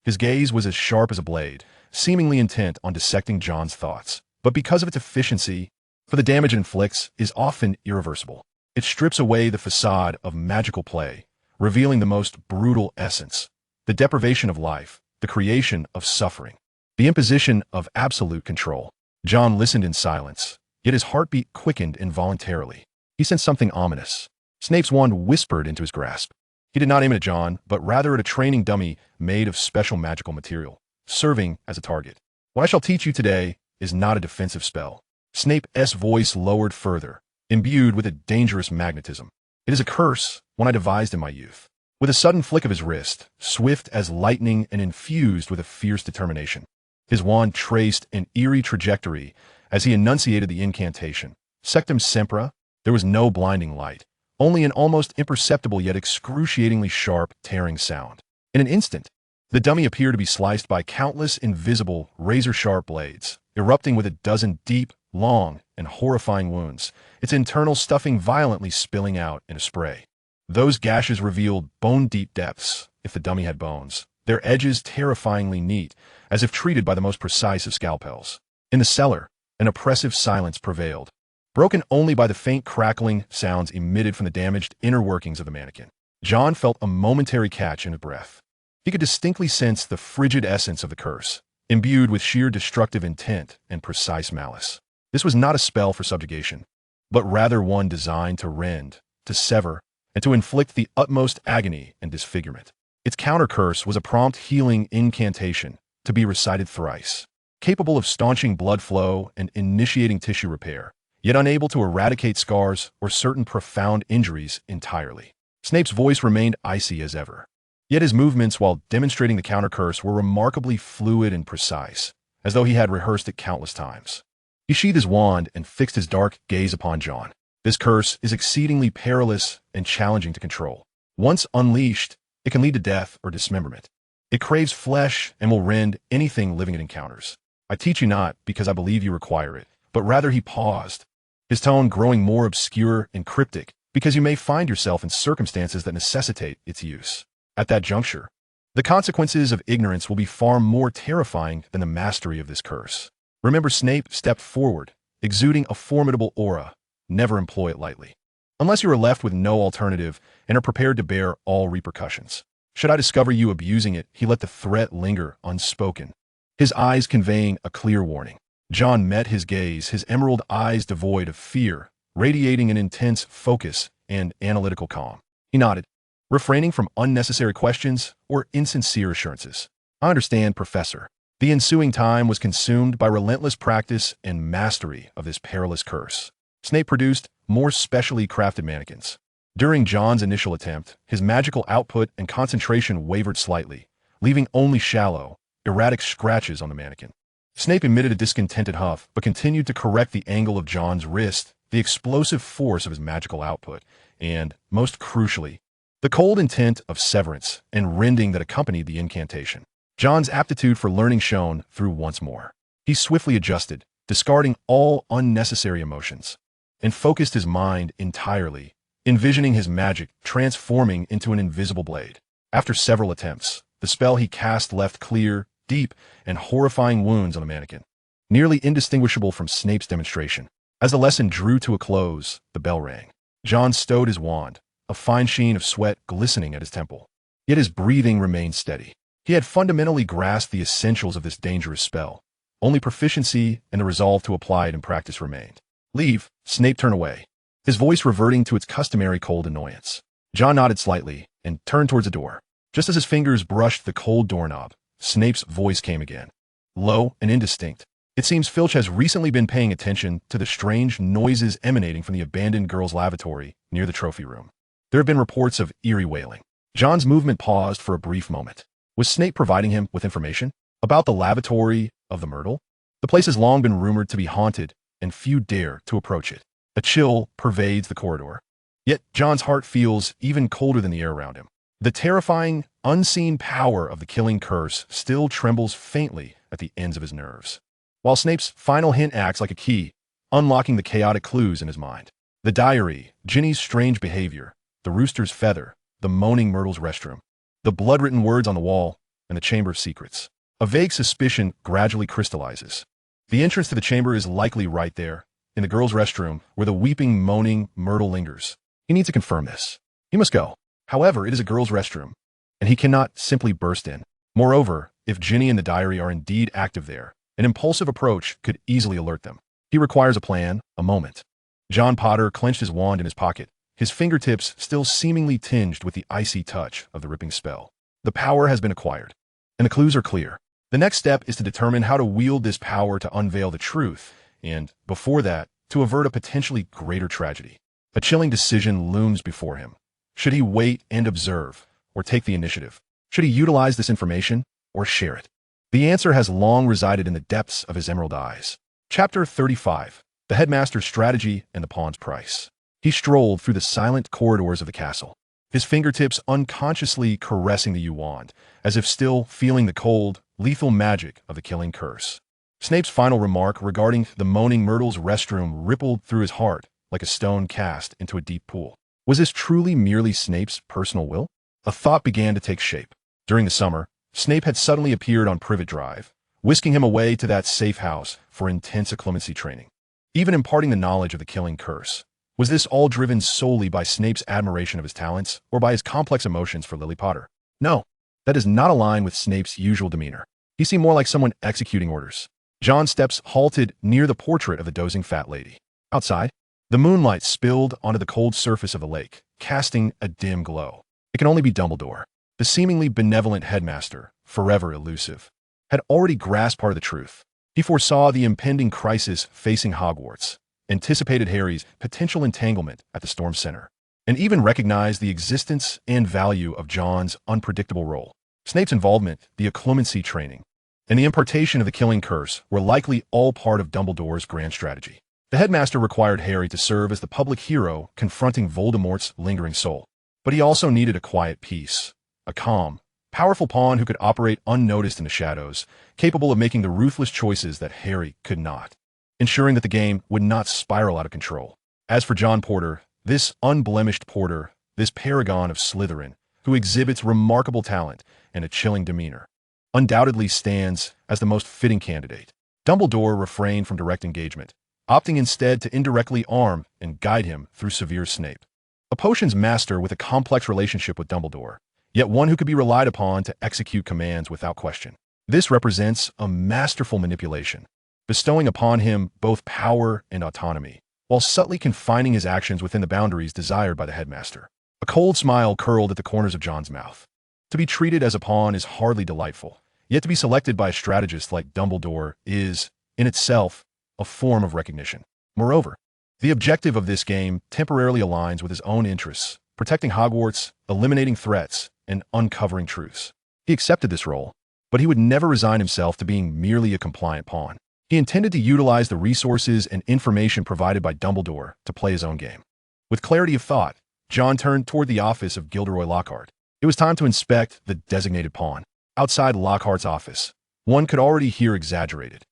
His gaze was as sharp as a blade, seemingly intent on dissecting John's thoughts, but because of its efficiency, for the damage it inflicts is often irreversible. It strips away the facade of magical play, revealing the most brutal essence, the deprivation of life, the creation of suffering, the imposition of absolute control. John listened in silence, yet his heartbeat quickened involuntarily. He sensed something ominous. Snape's wand whispered into his grasp. He did not aim at John, but rather at a training dummy made of special magical material, serving as a target. What I shall teach you today is not a defensive spell. Snape's voice lowered further, imbued with a dangerous magnetism. It is a curse, one I devised in my youth. With a sudden flick of his wrist, swift as lightning and infused with a fierce determination, his wand traced an eerie trajectory as he enunciated the incantation. Sectum Sempra, there was no blinding light, only an almost imperceptible yet excruciatingly sharp, tearing sound. In an instant, the dummy appeared to be sliced by countless invisible, razor-sharp blades, erupting with a dozen deep, long, and horrifying wounds, its internal stuffing violently spilling out in a spray. Those gashes revealed bone-deep depths, if the dummy had bones, their edges terrifyingly neat, as if treated by the most precise of scalpels. In the cellar, an oppressive silence prevailed, broken only by the faint crackling sounds emitted from the damaged inner workings of the mannequin. John felt a momentary catch in his breath. He could distinctly sense the frigid essence of the curse, imbued with sheer destructive intent and precise malice. This was not a spell for subjugation, but rather one designed to rend, to sever, and to inflict the utmost agony and disfigurement. Its counter-curse was a prompt healing incantation to be recited thrice, capable of staunching blood flow and initiating tissue repair, yet unable to eradicate scars or certain profound injuries entirely. Snape's voice remained icy as ever, yet his movements while demonstrating the counter-curse were remarkably fluid and precise, as though he had rehearsed it countless times. He sheathed his wand and fixed his dark gaze upon John. This curse is exceedingly perilous and challenging to control. Once unleashed, it can lead to death or dismemberment. It craves flesh and will rend anything living it encounters. I teach you not because I believe you require it, but rather he paused, his tone growing more obscure and cryptic, because you may find yourself in circumstances that necessitate its use. At that juncture, the consequences of ignorance will be far more terrifying than the mastery of this curse. Remember, Snape stepped forward, exuding a formidable aura. Never employ it lightly, unless you are left with no alternative and are prepared to bear all repercussions. Should I discover you abusing it, he let the threat linger unspoken, his eyes conveying a clear warning. John met his gaze, his emerald eyes devoid of fear, radiating an intense focus and analytical calm. He nodded, refraining from unnecessary questions or insincere assurances. I understand, Professor. The ensuing time was consumed by relentless practice and mastery of this perilous curse. Snape produced more specially crafted mannequins. During John's initial attempt, his magical output and concentration wavered slightly, leaving only shallow, erratic scratches on the mannequin. Snape emitted a discontented huff, but continued to correct the angle of John's wrist, the explosive force of his magical output, and, most crucially, the cold intent of severance and rending that accompanied the incantation. John's aptitude for learning shone through once more. He swiftly adjusted, discarding all unnecessary emotions, and focused his mind entirely, envisioning his magic transforming into an invisible blade. After several attempts, the spell he cast left clear, deep, and horrifying wounds on the mannequin, nearly indistinguishable from Snape's demonstration. As the lesson drew to a close, the bell rang. John stowed his wand, a fine sheen of sweat glistening at his temple. Yet his breathing remained steady. He had fundamentally grasped the essentials of this dangerous spell. Only proficiency and the resolve to apply it in practice remained. Leave. Snape turned away, his voice reverting to its customary cold annoyance. John nodded slightly and turned towards the door. Just as his fingers brushed the cold doorknob, Snape's voice came again, low and indistinct. It seems Filch has recently been paying attention to the strange noises emanating from the abandoned girls' lavatory near the trophy room. There have been reports of eerie wailing. John's movement paused for a brief moment. Was Snape providing him with information about the lavatory of the Myrtle? The place has long been rumored to be haunted, and few dare to approach it. A chill pervades the corridor. Yet John's heart feels even colder than the air around him. The terrifying, unseen power of the killing curse still trembles faintly at the ends of his nerves, while Snape's final hint acts like a key, unlocking the chaotic clues in his mind. The diary, Ginny's strange behavior, the rooster's feather, the moaning Myrtle's restroom, the blood-written words on the wall, and the Chamber of Secrets. A vague suspicion gradually crystallizes. The entrance to the chamber is likely right there, in the girls' restroom, where the weeping, moaning Myrtle lingers. He needs to confirm this. He must go. However, it is a girls' restroom, and he cannot simply burst in. Moreover, if Ginny and the diary are indeed active there, an impulsive approach could easily alert them. He requires a plan, a moment. John Potter clenched his wand in his pocket, his fingertips still seemingly tinged with the icy touch of the ripping spell. The power has been acquired, and the clues are clear. The next step is to determine how to wield this power to unveil the truth, and, before that, to avert a potentially greater tragedy. A chilling decision looms before him. Should he wait and observe, or take the initiative? Should he utilize this information, or share it? The answer has long resided in the depths of his emerald eyes. Chapter 35. The Headmaster's Strategy and the Pawn's Price. He strolled through the silent corridors of the castle, his fingertips unconsciously caressing the wand, as if still feeling the cold, lethal magic of the killing curse. Snape's final remark regarding the moaning Myrtle's restroom rippled through his heart like a stone cast into a deep pool. Was this truly merely Snape's personal will? A thought began to take shape. During the summer, Snape had suddenly appeared on Privet Drive, whisking him away to that safe house for intense occlumency training. Even imparting the knowledge of the killing curse, Was this all driven solely by Snape's admiration of his talents, or by his complex emotions for Lily Potter? No, that does not align with Snape's usual demeanor. He seemed more like someone executing orders. John's steps halted near the portrait of the dozing fat lady. Outside, the moonlight spilled onto the cold surface of the lake, casting a dim glow. It can only be Dumbledore. The seemingly benevolent headmaster, forever elusive, had already grasped part of the truth. He foresaw the impending crisis facing Hogwarts, anticipated Harry's potential entanglement at the Storm Center, and even recognized the existence and value of John's unpredictable role. Snape's involvement, the occlumency training, and the impartation of the killing curse were likely all part of Dumbledore's grand strategy. The headmaster required Harry to serve as the public hero confronting Voldemort's lingering soul. But he also needed a quiet peace, a calm, powerful pawn who could operate unnoticed in the shadows, capable of making the ruthless choices that Harry could not, ensuring that the game would not spiral out of control. As for John Porter, this unblemished Porter, this paragon of Slytherin, who exhibits remarkable talent and a chilling demeanor, undoubtedly stands as the most fitting candidate. Dumbledore refrained from direct engagement, opting instead to indirectly arm and guide him through severe Snape. A potions master with a complex relationship with Dumbledore, yet one who could be relied upon to execute commands without question. This represents a masterful manipulation, bestowing upon him both power and autonomy, while subtly confining his actions within the boundaries desired by the headmaster. A cold smile curled at the corners of John's mouth. To be treated as a pawn is hardly delightful, yet to be selected by a strategist like Dumbledore is, in itself, a form of recognition. Moreover, the objective of this game temporarily aligns with his own interests, protecting Hogwarts, eliminating threats, and uncovering truths. He accepted this role, but he would never resign himself to being merely a compliant pawn. He intended to utilize the resources and information provided by Dumbledore to play his own game. With clarity of thought, John turned toward the office of Gilderoy Lockhart. It was time to inspect the designated pawn. Outside Lockhart's office, one could already hear exaggerated,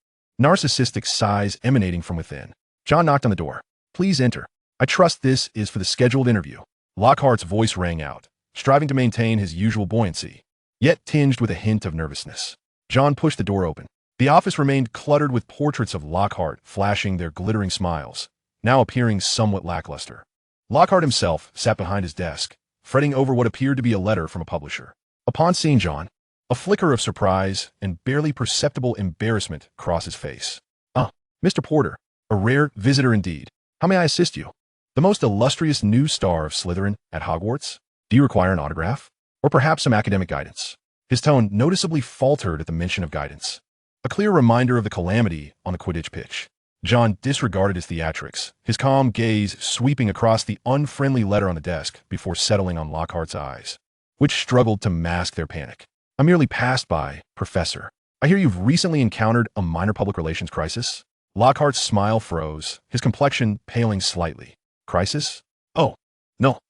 narcissistic sighs emanating from within. John knocked on the door. "Please enter. I trust this is for the scheduled interview." Lockhart's voice rang out, striving to maintain his usual buoyancy, yet tinged with a hint of nervousness. John pushed the door open. The office remained cluttered with portraits of Lockhart flashing their glittering smiles, now appearing somewhat lackluster. Lockhart himself sat behind his desk, fretting over what appeared to be a letter from a publisher. Upon seeing John, a flicker of surprise and barely perceptible embarrassment crossed his face. "Ah, Mr. Porter, a rare visitor indeed. How may I assist you? The most illustrious new star of Slytherin at Hogwarts? Do you require an autograph? Or perhaps some academic guidance?" His tone noticeably faltered at the mention of guidance, a clear reminder of the calamity on the Quidditch pitch. John disregarded his theatrics, his calm gaze sweeping across the unfriendly letter on the desk before settling on Lockhart's eyes, which struggled to mask their panic. "I merely passed by, Professor. I hear you've recently encountered a minor public relations crisis." Lockhart's smile froze, his complexion paling slightly. "Crisis? Oh, no,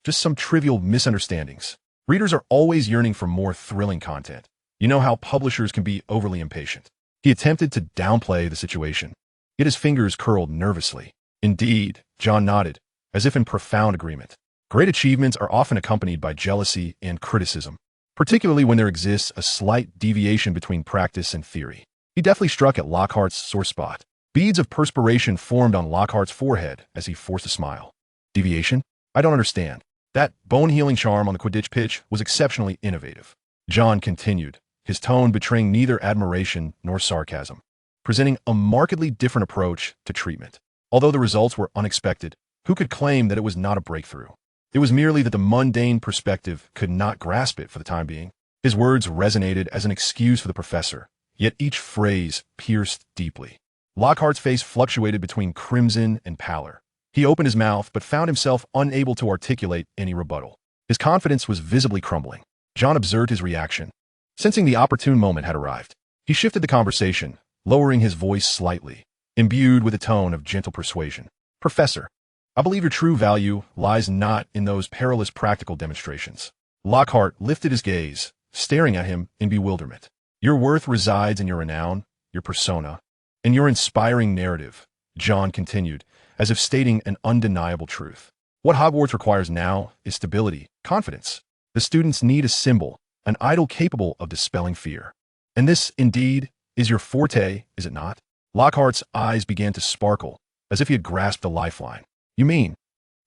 just some trivial misunderstandings. Readers are always yearning for more thrilling content. You know how publishers can be overly impatient." He attempted to downplay the situation, yet his fingers curled nervously. "Indeed," John nodded, as if in profound agreement. "Great achievements are often accompanied by jealousy and criticism, particularly when there exists a slight deviation between practice and theory." He deftly struck at Lockhart's sore spot. Beads of perspiration formed on Lockhart's forehead as he forced a smile. "Deviation? I don't understand." That bone-healing charm on the Quidditch pitch was exceptionally innovative. John continued, his tone betraying neither admiration nor sarcasm, presenting a markedly different approach to treatment. Although the results were unexpected, who could claim that it was not a breakthrough? It was merely that the mundane perspective could not grasp it for the time being. His words resonated as an excuse for the professor, yet each phrase pierced deeply. Lockhart's face fluctuated between crimson and pallor. He opened his mouth but found himself unable to articulate any rebuttal. His confidence was visibly crumbling. John observed his reaction. Sensing the opportune moment had arrived, he shifted the conversation, lowering his voice slightly, imbued with a tone of gentle persuasion. "Professor, I believe your true value lies not in those perilous practical demonstrations." Lockhart lifted his gaze, staring at him in bewilderment. "Your worth resides in your renown, your persona, and your inspiring narrative," John continued, as if stating an undeniable truth. "What Hogwarts requires now is stability, confidence. The students need a symbol, an idol capable of dispelling fear. And this, indeed, is your forte, is it not?" Lockhart's eyes began to sparkle, as if he had grasped a lifeline. You mean,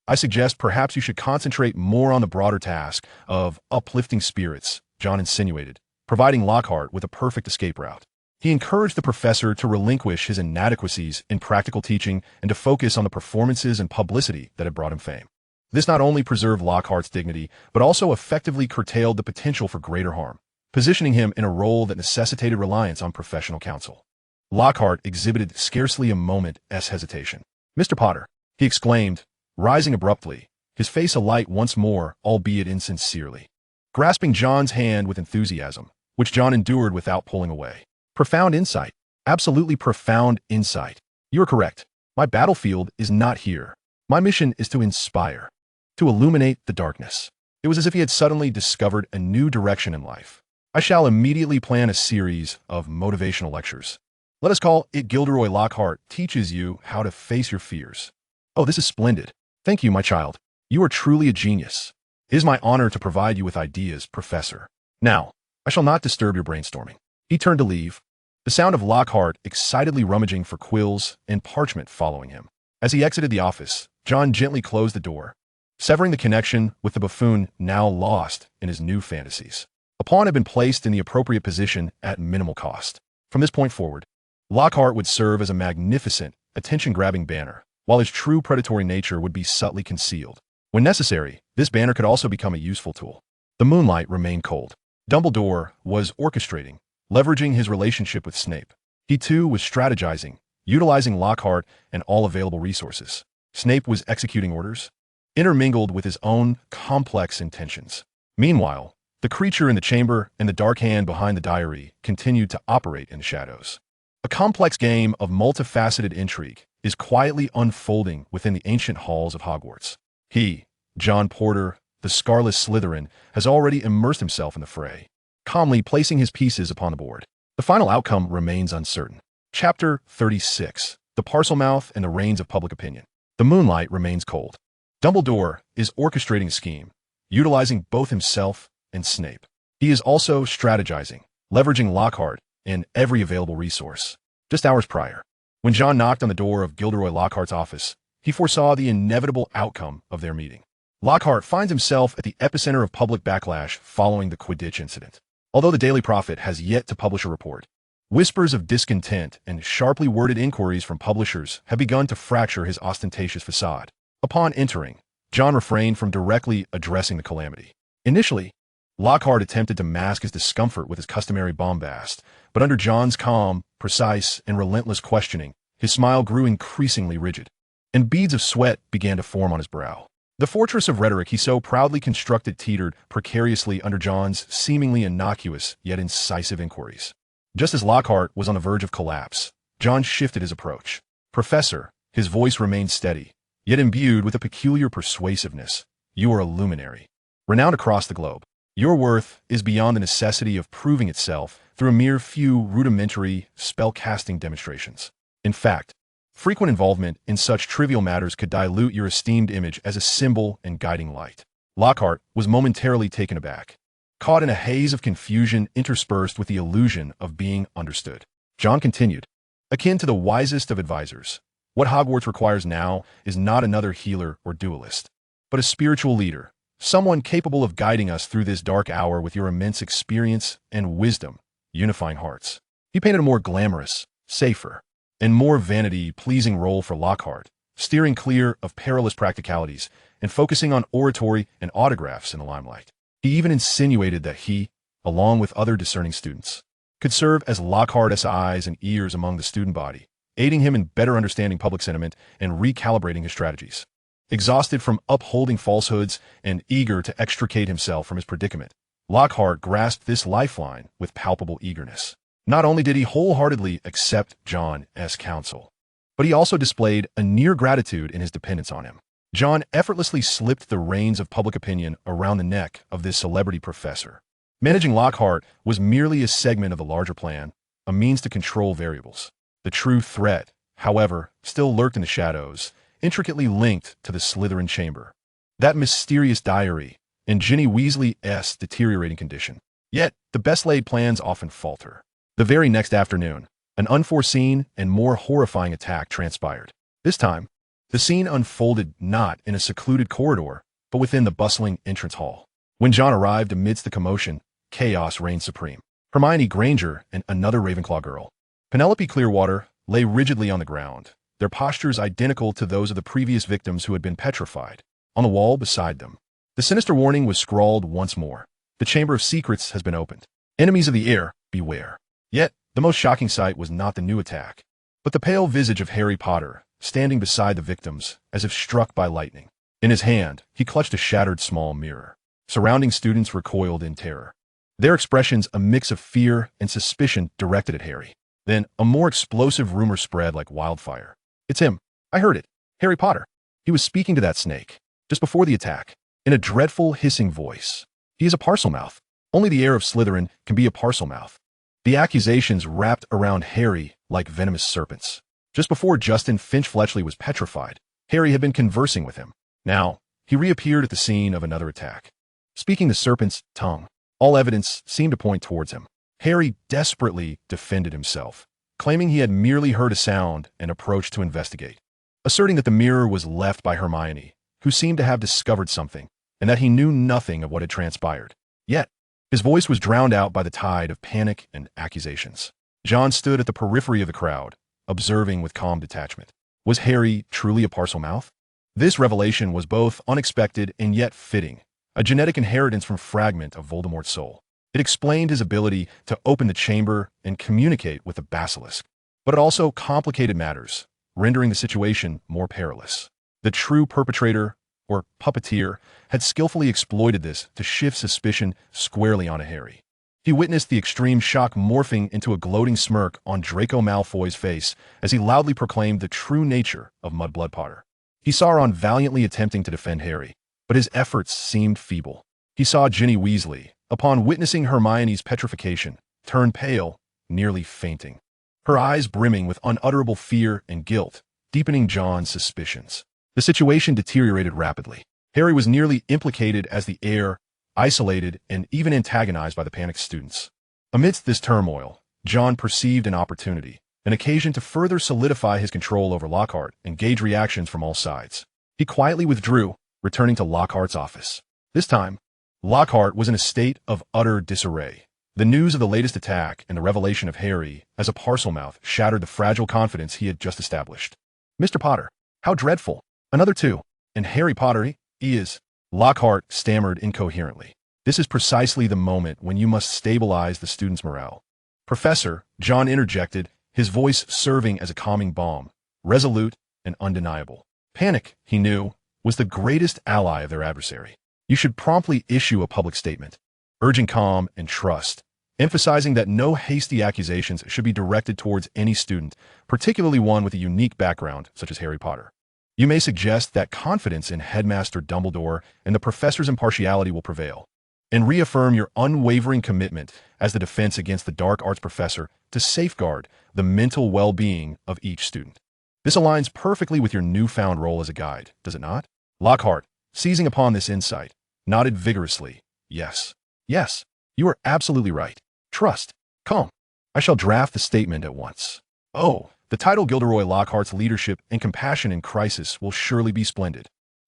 I suggest perhaps you should concentrate more on the broader task of uplifting spirits, John insinuated, providing Lockhart with a perfect escape route. He encouraged the professor to relinquish his inadequacies in practical teaching and to focus on the performances and publicity that had brought him fame. This not only preserved Lockhart's dignity, but also effectively curtailed the potential for greater harm, positioning him in a role that necessitated reliance on professional counsel. Lockhart exhibited scarcely a moment's hesitation. "Mr. Potter," he exclaimed, rising abruptly, his face alight once more, albeit insincerely, grasping John's hand with enthusiasm, which John endured without pulling away. "Profound insight. Absolutely profound insight. You're correct. My battlefield is not here. My mission is to inspire, to illuminate the darkness." It was as if he had suddenly discovered a new direction in life. "I shall immediately plan a series of motivational lectures. Let us call it Gilderoy Lockhart teaches you how to face your fears." "Oh, this is splendid. Thank you, my child. You are truly a genius. It is my honor to provide you with ideas, Professor. Now, I shall not disturb your brainstorming." He turned to leave, the sound of Lockhart excitedly rummaging for quills and parchment following him. As he exited the office, John gently closed the door, severing the connection with the buffoon now lost in his new fantasies. A pawn had been placed in the appropriate position at minimal cost. From this point forward, Lockhart would serve as a magnificent, attention-grabbing banner, while his true predatory nature would be subtly concealed. When necessary, this banner could also become a useful tool. The moonlight remained cold. Dumbledore was orchestrating, leveraging his relationship with Snape. He too was strategizing, utilizing Lockhart and all available resources. Snape was executing orders, intermingled with his own complex intentions. Meanwhile, the creature in the chamber and the dark hand behind the diary continued to operate in the shadows. A complex game of multifaceted intrigue is quietly unfolding within the ancient halls of Hogwarts. He, John Porter, the scarless Slytherin, has already immersed himself in the fray, calmly placing his pieces upon the board. The final outcome remains uncertain. Chapter 36. The Parselmouth and the Reins of Public Opinion. The moonlight remains cold. Dumbledore is orchestrating a scheme, utilizing both himself and Snape. He is also strategizing, leveraging Lockhart and every available resource. Just hours prior, when John knocked on the door of Gilderoy Lockhart's office, he foresaw the inevitable outcome of their meeting. Lockhart finds himself at the epicenter of public backlash following the Quidditch incident. Although the Daily Prophet has yet to publish a report, whispers of discontent and sharply worded inquiries from publishers have begun to fracture his ostentatious facade. Upon entering, John refrained from directly addressing the calamity. Initially, Lockhart attempted to mask his discomfort with his customary bombast, but under John's calm, precise, and relentless questioning, his smile grew increasingly rigid, and beads of sweat began to form on his brow. The fortress of rhetoric he so proudly constructed teetered precariously under John's seemingly innocuous yet incisive inquiries. Just as Lockhart was on the verge of collapse, John shifted his approach. "Professor," his voice remained steady, yet imbued with a peculiar persuasiveness, "you are a luminary, renowned across the globe. Your worth is beyond the necessity of proving itself through a mere few rudimentary spell-casting demonstrations. In fact, frequent involvement in such trivial matters could dilute your esteemed image as a symbol and guiding light." Lockhart was momentarily taken aback, caught in a haze of confusion interspersed with the illusion of being understood. John continued, "Akin to the wisest of advisors, what Hogwarts requires now is not another healer or duelist, but a spiritual leader, someone capable of guiding us through this dark hour with your immense experience and wisdom, unifying hearts." He painted a more glamorous, safer, and more vanity-pleasing role for Lockhart, steering clear of perilous practicalities and focusing on oratory and autographs in the limelight. He even insinuated that he, along with other discerning students, could serve as Lockhart's eyes and ears among the student body, aiding him in better understanding public sentiment and recalibrating his strategies. Exhausted from upholding falsehoods and eager to extricate himself from his predicament, Lockhart grasped this lifeline with palpable eagerness. Not only did he wholeheartedly accept John's counsel, but he also displayed a near gratitude in his dependence on him. John effortlessly slipped the reins of public opinion around the neck of this celebrity professor. Managing Lockhart was merely a segment of the larger plan, a means to control variables. The true threat, however, still lurked in the shadows, intricately linked to the Slytherin chamber. That mysterious diary, and Ginny Weasley's deteriorating condition. Yet, the best-laid plans often falter. The very next afternoon, an unforeseen and more horrifying attack transpired. This time, The scene unfolded not in a secluded corridor, but within the bustling entrance hall. When John arrived amidst the commotion, chaos reigned supreme. Hermione Granger and another Ravenclaw girl, Penelope Clearwater, lay rigidly on the ground, their postures identical to those of the previous victims who had been petrified. On the wall beside them, the sinister warning was scrawled once more. The Chamber of Secrets has been opened. Enemies of the air, beware. Yet, the most shocking sight was not the new attack, but the pale visage of Harry Potter, standing beside the victims, as if struck by lightning. In his hand, he clutched a shattered small mirror. Surrounding students recoiled in terror, their expressions a mix of fear and suspicion directed at Harry. Then, a more explosive rumor spread like wildfire. It's him. I heard it. Harry Potter. He was speaking to that snake, just before the attack, in a dreadful hissing voice. He is a Parselmouth. Only the heir of Slytherin can be a Parselmouth. The accusations wrapped around Harry like venomous serpents. Just before Justin Finch-Fletchley was petrified, Harry had been conversing with him. Now, he reappeared at the scene of another attack, speaking the serpent's tongue. All evidence seemed to point towards him. Harry desperately defended himself, claiming he had merely heard a sound and approached to investigate, asserting that the mirror was left by Hermione, who seemed to have discovered something, and that he knew nothing of what had transpired. Yet, his voice was drowned out by the tide of panic and accusations. John stood at the periphery of the crowd, observing with calm detachment. Was Harry truly a Parselmouth? This revelation was both unexpected and yet fitting, a genetic inheritance from a fragment of Voldemort's soul. It explained his ability to open the chamber and communicate with the basilisk. But it also complicated matters, rendering the situation more perilous. The true perpetrator, or puppeteer, had skillfully exploited this to shift suspicion squarely onto Harry. He witnessed the extreme shock morphing into a gloating smirk on Draco Malfoy's face as he loudly proclaimed the true nature of Mudblood Potter. He saw Ron valiantly attempting to defend Harry, but his efforts seemed feeble. He saw Ginny Weasley, upon witnessing Hermione's petrification, turn pale, nearly fainting, her eyes brimming with unutterable fear and guilt, deepening John's suspicions. The situation deteriorated rapidly. Harry was nearly implicated as the heir, isolated and even antagonized by the panicked students. Amidst this turmoil, John perceived an opportunity, an occasion to further solidify his control over Lockhart and gauge reactions from all sides. He quietly withdrew, returning to Lockhart's office. This time, Lockhart was in a state of utter disarray. The news of the latest attack and the revelation of Harry as a Parselmouth shattered the fragile confidence he had just established. Mr. Potter, how dreadful. Another two. And Harry Potter, he is. Lockhart stammered incoherently. This is precisely the moment when you must stabilize the students' morale. Professor, John interjected, his voice serving as a calming balm, resolute and undeniable. Panic, he knew, was the greatest ally of their adversary. You should promptly issue a public statement, urging calm and trust, emphasizing that no hasty accusations should be directed towards any student, particularly one with a unique background such as Harry Potter. You may suggest that confidence in Headmaster Dumbledore and the professor's impartiality will prevail, and reaffirm your unwavering commitment as the defense against the dark arts professor to safeguard the mental well-being of each student. This aligns perfectly with your newfound role as a guide, does it not? Lockhart, seizing upon this insight, nodded vigorously. Yes. Yes, you are absolutely right. Trust. Come. I shall draft the statement at once. Oh, the title Gilderoy Lockhart's leadership and compassion in crisis will surely be splendid.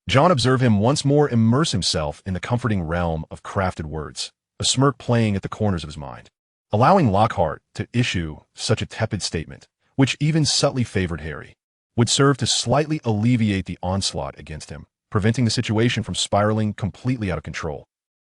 John observed him once more immerse himself in the comforting realm of crafted words, a smirk playing at the corners of his mind. Allowing Lockhart to issue such a tepid statement, which even subtly favored Harry, would serve to slightly alleviate the onslaught against him, preventing the situation from spiraling completely out of control,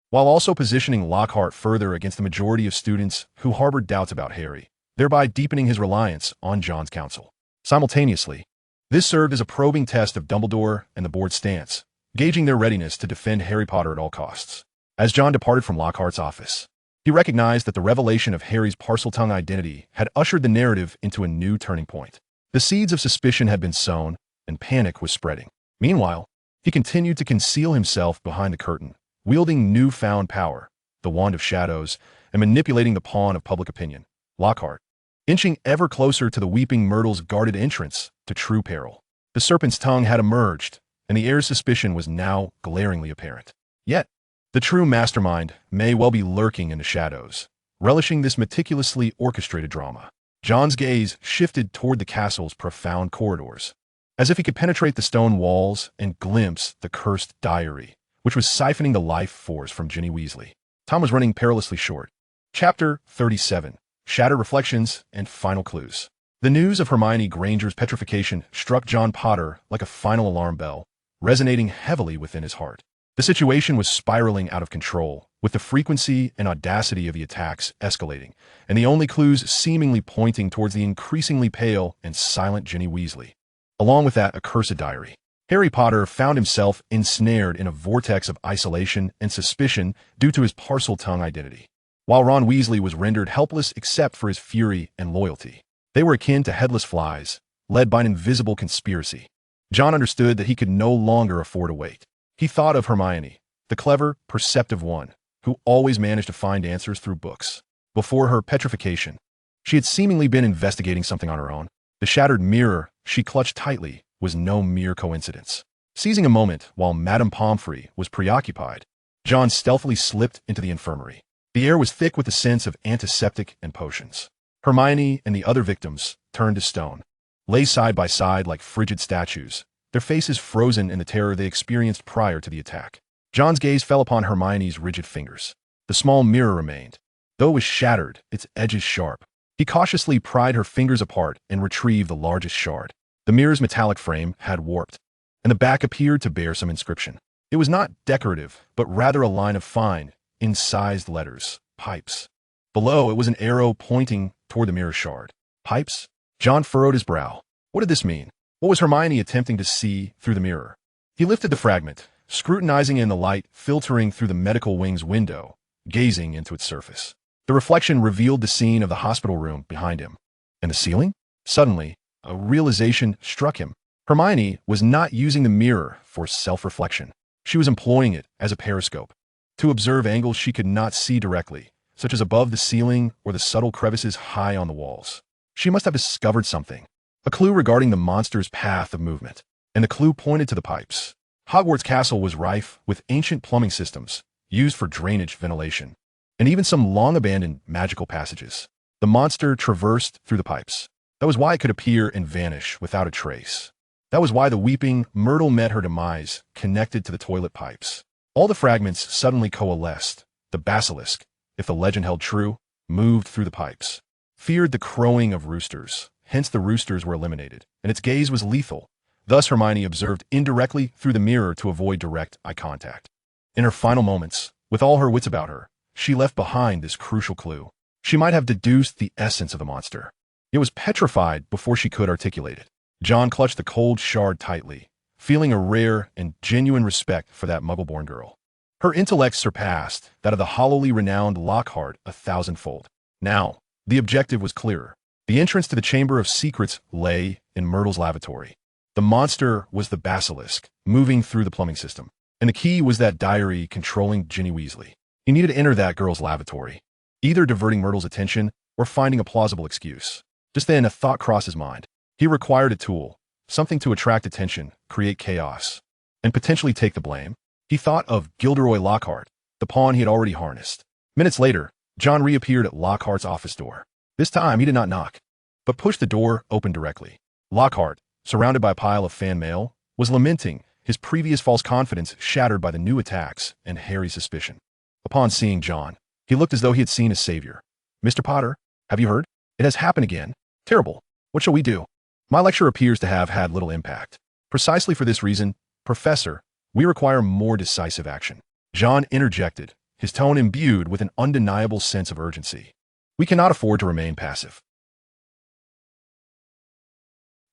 while also positioning Lockhart further against the majority of students who harbored doubts about Harry, thereby deepening his reliance on John's counsel. Simultaneously, this served as a probing test of Dumbledore and the board's stance, gauging their readiness to defend Harry Potter at all costs. As John departed from Lockhart's office, he recognized that the revelation of Harry's Parseltongue identity had ushered the narrative into a new turning point. The seeds of suspicion had been sown, and panic was spreading. Meanwhile, he continued to conceal himself behind the curtain, wielding newfound power, the Wand of Shadows, and manipulating the pawn of public opinion. Lockhart, inching ever closer to the Weeping Myrtle's guarded entrance to true peril. The serpent's tongue had emerged, and the heir's suspicion was now glaringly apparent. Yet, the true mastermind may well be lurking in the shadows, relishing this meticulously orchestrated drama. John's gaze shifted toward the castle's profound corridors. as if he could penetrate the stone walls and glimpse the cursed diary, which was siphoning the life force from Ginny Weasley. Time was running perilously short. Chapter 37. Shattered Reflections and Final Clues. The news of Hermione Granger's petrification struck John Potter like a final alarm bell, resonating heavily within his heart. The situation was spiraling out of control, with the frequency and audacity of the attacks escalating, and the only clues seemingly pointing towards the increasingly pale and silent Ginny Weasley. Along with that accursed diary, Harry Potter found himself ensnared in a vortex of isolation and suspicion due to his Parseltongue identity. While Ron Weasley was rendered helpless except for his fury and loyalty, they were akin to headless flies, led by an invisible conspiracy. John understood that he could no longer afford to wait. He thought of Hermione, the clever, perceptive one, who always managed to find answers through books. Before her petrification, she had seemingly been investigating something on her own. The shattered mirror she clutched tightly was no mere coincidence. Seizing a moment while Madame Pomfrey was preoccupied, John stealthily slipped into the infirmary. The air was thick with the scents of antiseptic and potions. Hermione and the other victims, turned to stone, lay side by side like frigid statues, their faces frozen in the terror they experienced prior to the attack. John's gaze fell upon Hermione's rigid fingers. The small mirror remained, though it was shattered, its edges sharp. He cautiously pried her fingers apart and retrieved the largest shard. The mirror's metallic frame had warped, and the back appeared to bear some inscription. It was not decorative, but rather a line of fine, incised letters, pipes. Below, it was an arrow pointing toward the mirror shard. Pipes? John furrowed his brow. What did this mean? What was Hermione attempting to see through the mirror? He lifted the fragment, scrutinizing it in the light filtering through the medical wing's window, gazing into its surface. The reflection revealed the scene of the hospital room behind him. And the ceiling? Suddenly, a realization struck him. Hermione was not using the mirror for self-reflection. She was employing it as a periscope, to observe angles she could not see directly, such as above the ceiling or the subtle crevices high on the walls. She must have discovered something, a clue regarding the monster's path of movement, and the clue pointed to the pipes. Hogwarts Castle was rife with ancient plumbing systems, used for drainage ventilation, and even some long-abandoned magical passages. The monster traversed through the pipes. That was why it could appear and vanish without a trace. That was why the weeping Myrtle met her demise connected to the toilet pipes. All the fragments suddenly coalesced. The basilisk, if the legend held true, moved through the pipes, feared the crowing of roosters, hence the roosters were eliminated, and its gaze was lethal. Thus Hermione observed indirectly through the mirror to avoid direct eye contact. In her final moments, with all her wits about her, she left behind this crucial clue. She might have deduced the essence of the monster. It was petrified before she could articulate it. John clutched the cold shard tightly, feeling a rare and genuine respect for that muggle-born girl. Her intellect surpassed that of the hollowly renowned Lockhart 1,000-fold. Now, the objective was clearer. The entrance to the Chamber of Secrets lay in Myrtle's lavatory. The monster was the basilisk, moving through the plumbing system, and the key was that diary controlling Ginny Weasley. He needed to enter that girl's lavatory, either diverting Myrtle's attention or finding a plausible excuse. Just then, a thought crossed his mind. He required a tool, something to attract attention, create chaos, and potentially take the blame. He thought of Gilderoy Lockhart, the pawn he had already harnessed. Minutes later, John reappeared at Lockhart's office door. This time, he did not knock, but pushed the door open directly. Lockhart, surrounded by a pile of fan mail, was lamenting his previous false confidence shattered by the new attacks and Harry's suspicion. Upon seeing John, he looked as though he had seen his savior. "Mr. Potter, have you heard? It has happened again. Terrible. What shall we do?" "My lecture appears to have had little impact. Precisely for this reason, Professor, we require more decisive action." John interjected, his tone imbued with an undeniable sense of urgency. "We cannot afford to remain passive.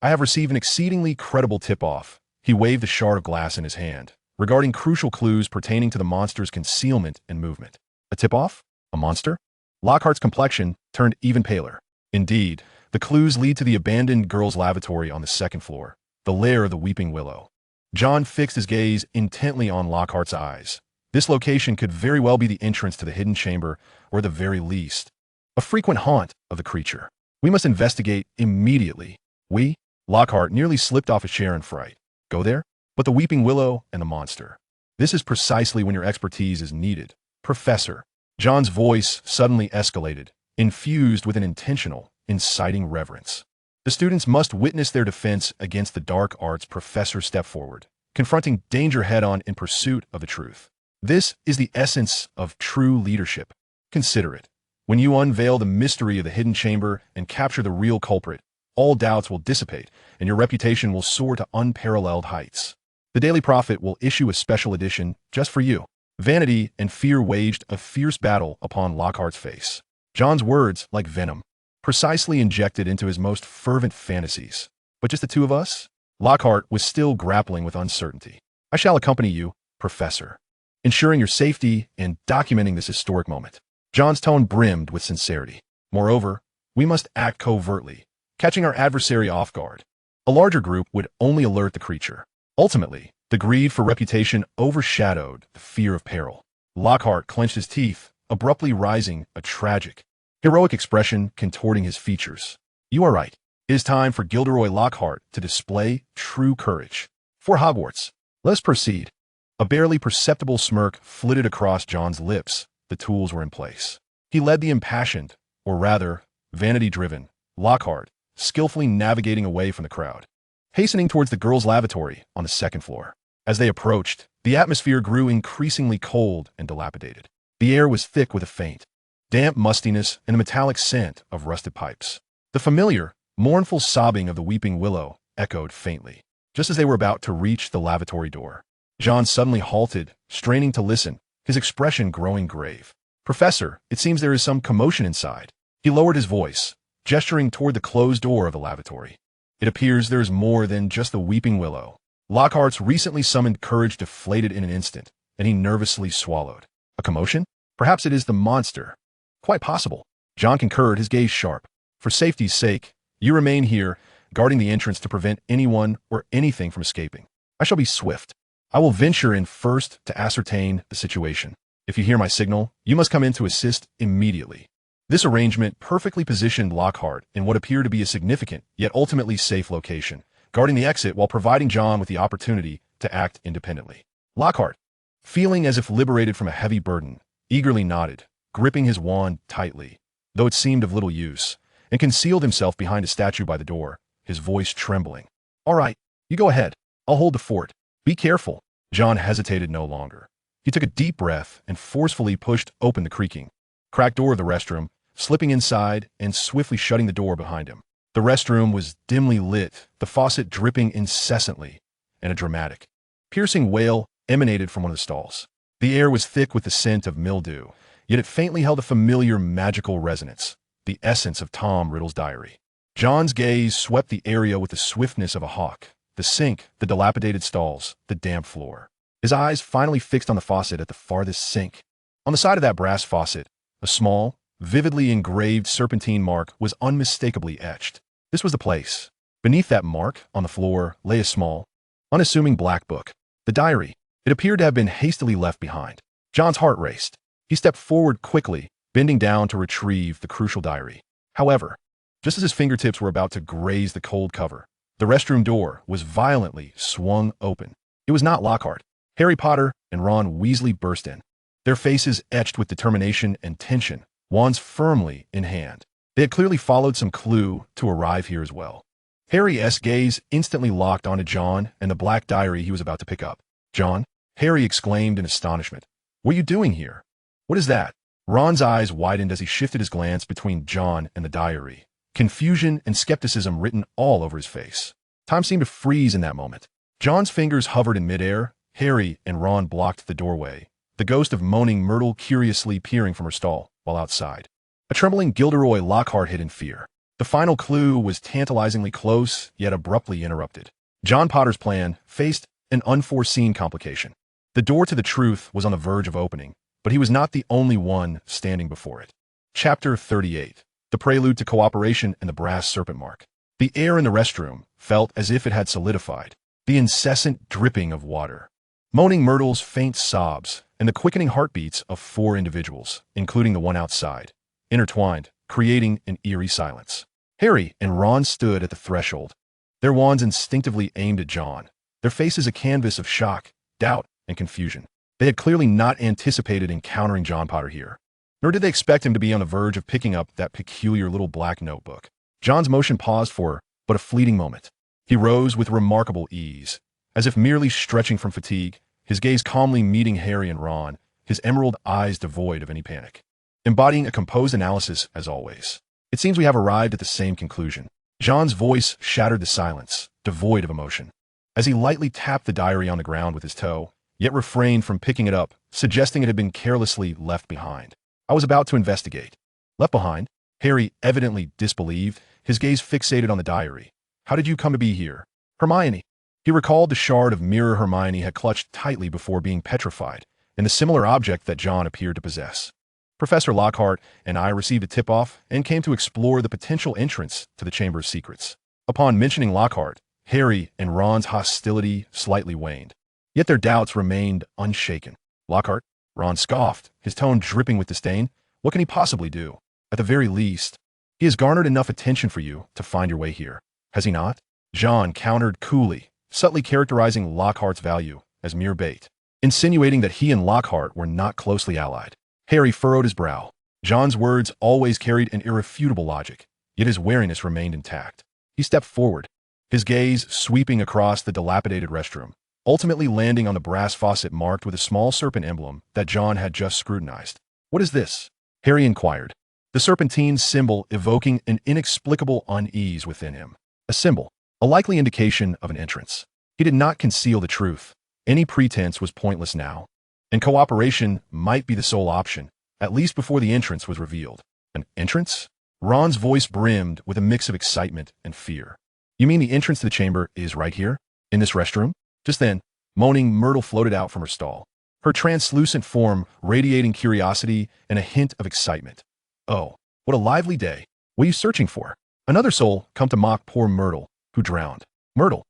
I have received an exceedingly credible tip-off." He waved the shard of glass in his hand, regarding crucial clues pertaining to the monster's concealment and movement. "A tip-off? A monster?" Lockhart's complexion turned even paler. "Indeed, the clues lead to the abandoned girl's lavatory on the second floor, the lair of the Weeping Willow." John fixed his gaze intently on Lockhart's eyes. This location could very well be the entrance to the hidden chamber, or at the very least, a frequent haunt of the creature. "We must investigate immediately." "We?" Lockhart nearly slipped off his chair in fright. "Go there? But the Weeping Willow and the monster. This is precisely when your expertise is needed, Professor." John's voice suddenly escalated, infused with an intentional, inciting reverence. The students must witness their defense against the dark arts professor step forward, confronting danger head-on in pursuit of the truth. This is the essence of true leadership. Consider it. When you unveil the mystery of the hidden chamber and capture the real culprit, all doubts will dissipate and your reputation will soar to unparalleled heights. The Daily Prophet will issue a special edition just for you. Vanity and fear waged a fierce battle upon Lockhart's face. John's words, like venom, precisely injected into his most fervent fantasies. But just the two of us? Lockhart was still grappling with uncertainty. I shall accompany you, Professor, ensuring your safety and documenting this historic moment. John's tone brimmed with sincerity. Moreover, we must act covertly, catching our adversary off guard. A larger group would only alert the creature. Ultimately, the greed for reputation overshadowed the fear of peril. Lockhart clenched his teeth, abruptly rising, a tragic, heroic expression contorting his features. You are right. It is time for Gilderoy Lockhart to display true courage. For Hogwarts, let us proceed. A barely perceptible smirk flitted across John's lips. The tools were in place. He led the impassioned, or rather, vanity-driven, Lockhart, skillfully navigating away from the crowd, hastening towards the girls' lavatory on the second floor. As they approached, the atmosphere grew increasingly cold and dilapidated. The air was thick with a faint, damp mustiness and the metallic scent of rusted pipes. The familiar, mournful sobbing of the weeping willow echoed faintly. Just as they were about to reach the lavatory door, John suddenly halted, straining to listen, his expression growing grave. Professor, it seems there is some commotion inside. He lowered his voice, gesturing toward the closed door of the lavatory. It appears there is more than just the weeping willow. Lockhart's recently summoned courage deflated in an instant, and he nervously swallowed. A commotion? Perhaps it is the monster. Quite possible. John concurred, his gaze sharp. For safety's sake, you remain here, guarding the entrance to prevent anyone or anything from escaping. I shall be swift. I will venture in first to ascertain the situation. If you hear my signal, you must come in to assist immediately. This arrangement perfectly positioned Lockhart in what appeared to be a significant, yet ultimately safe location, guarding the exit while providing John with the opportunity to act independently. Lockhart, feeling as if liberated from a heavy burden, eagerly nodded, gripping his wand tightly, though it seemed of little use, and concealed himself behind a statue by the door, his voice trembling. All right, you go ahead. I'll hold the fort. Be careful. John hesitated no longer. He took a deep breath and forcefully pushed open the creaking, cracked door of the restroom, slipping inside and swiftly shutting the door behind him. The restroom was dimly lit, the faucet dripping incessantly, and a dramatic, piercing wail emanated from one of the stalls. The air was thick with the scent of mildew, yet it faintly held a familiar magical resonance, the essence of Tom Riddle's diary. John's gaze swept the area with the swiftness of a hawk, the sink, the dilapidated stalls, the damp floor. His eyes finally fixed on the faucet at the farthest sink. On the side of that brass faucet, a small, vividly engraved serpentine mark was unmistakably etched. This was the place. Beneath that mark, on the floor, lay a small, unassuming black book. The diary. It appeared to have been hastily left behind. John's heart raced. He stepped forward quickly, bending down to retrieve the crucial diary. However, just as his fingertips were about to graze the cold cover, the restroom door was violently swung open. It was not Lockhart. Harry Potter and Ron Weasley burst in, their faces etched with determination and tension, wands firmly in hand. They had clearly followed some clue to arrive here as well. Harry's gaze instantly locked onto John and the black diary he was about to pick up. John? Harry exclaimed in astonishment. What are you doing here? What is that? Ron's eyes widened as he shifted his glance between John and the diary, confusion and skepticism written all over his face. Time seemed to freeze in that moment. John's fingers hovered in midair. Harry and Ron blocked the doorway, the ghost of moaning Myrtle curiously peering from her stall while outside. A trembling Gilderoy Lockhart hid in fear. The final clue was tantalizingly close, yet abruptly interrupted. John Potter's plan faced an unforeseen complication. The door to the truth was on the verge of opening, but he was not the only one standing before it. Chapter 38. The Prelude to Cooperation and the Brass Serpent Mark. The air in the restroom felt as if it had solidified. The incessant dripping of water, moaning Myrtle's faint sobs, and the quickening heartbeats of 4 individuals, including the one outside, intertwined, creating an eerie silence. Harry and Ron stood at the threshold, their wands instinctively aimed at John, their faces a canvas of shock, doubt, and confusion. They had clearly not anticipated encountering John Potter here, nor did they expect him to be on the verge of picking up that peculiar little black notebook. John's motion paused for but a fleeting moment. He rose with remarkable ease, as if merely stretching from fatigue, his gaze calmly meeting Harry and Ron, his emerald eyes devoid of any panic. Embodying a composed analysis as always. It seems we have arrived at the same conclusion. John's voice shattered the silence, devoid of emotion. As he lightly tapped the diary on the ground with his toe, yet refrained from picking it up, suggesting it had been carelessly left behind. I was about to investigate. Left behind? Harry evidently disbelieved, his gaze fixated on the diary. How did you come to be here? Hermione. He recalled the shard of mirror Hermione had clutched tightly before being petrified, and the similar object that John appeared to possess. Professor Lockhart and I received a tip-off and came to explore the potential entrance to the Chamber's secrets. Upon mentioning Lockhart, Harry and Ron's hostility slightly waned. Yet their doubts remained unshaken. Lockhart? Ron scoffed, his tone dripping with disdain. What can he possibly do? At the very least, he has garnered enough attention for you to find your way here. Has he not? John countered coolly, subtly characterizing Lockhart's value as mere bait, insinuating that he and Lockhart were not closely allied. Harry furrowed his brow. John's words always carried an irrefutable logic, yet his wariness remained intact. He stepped forward, his gaze sweeping across the dilapidated restroom, ultimately landing on the brass faucet marked with a small serpent emblem that John had just scrutinized. What is this? Harry inquired, the serpentine symbol evoking an inexplicable unease within him. A symbol, a likely indication of an entrance. He did not conceal the truth. Any pretense was pointless now, and cooperation might be the sole option, at least before the entrance was revealed. An entrance? Ron's voice brimmed with a mix of excitement and fear. You mean the entrance to the chamber is right here? In this restroom? Just then, moaning Myrtle floated out from her stall, her translucent form radiating curiosity and a hint of excitement. Oh, what a lively day. What are you searching for? Another soul come to mock poor Myrtle, who drowned. Myrtle.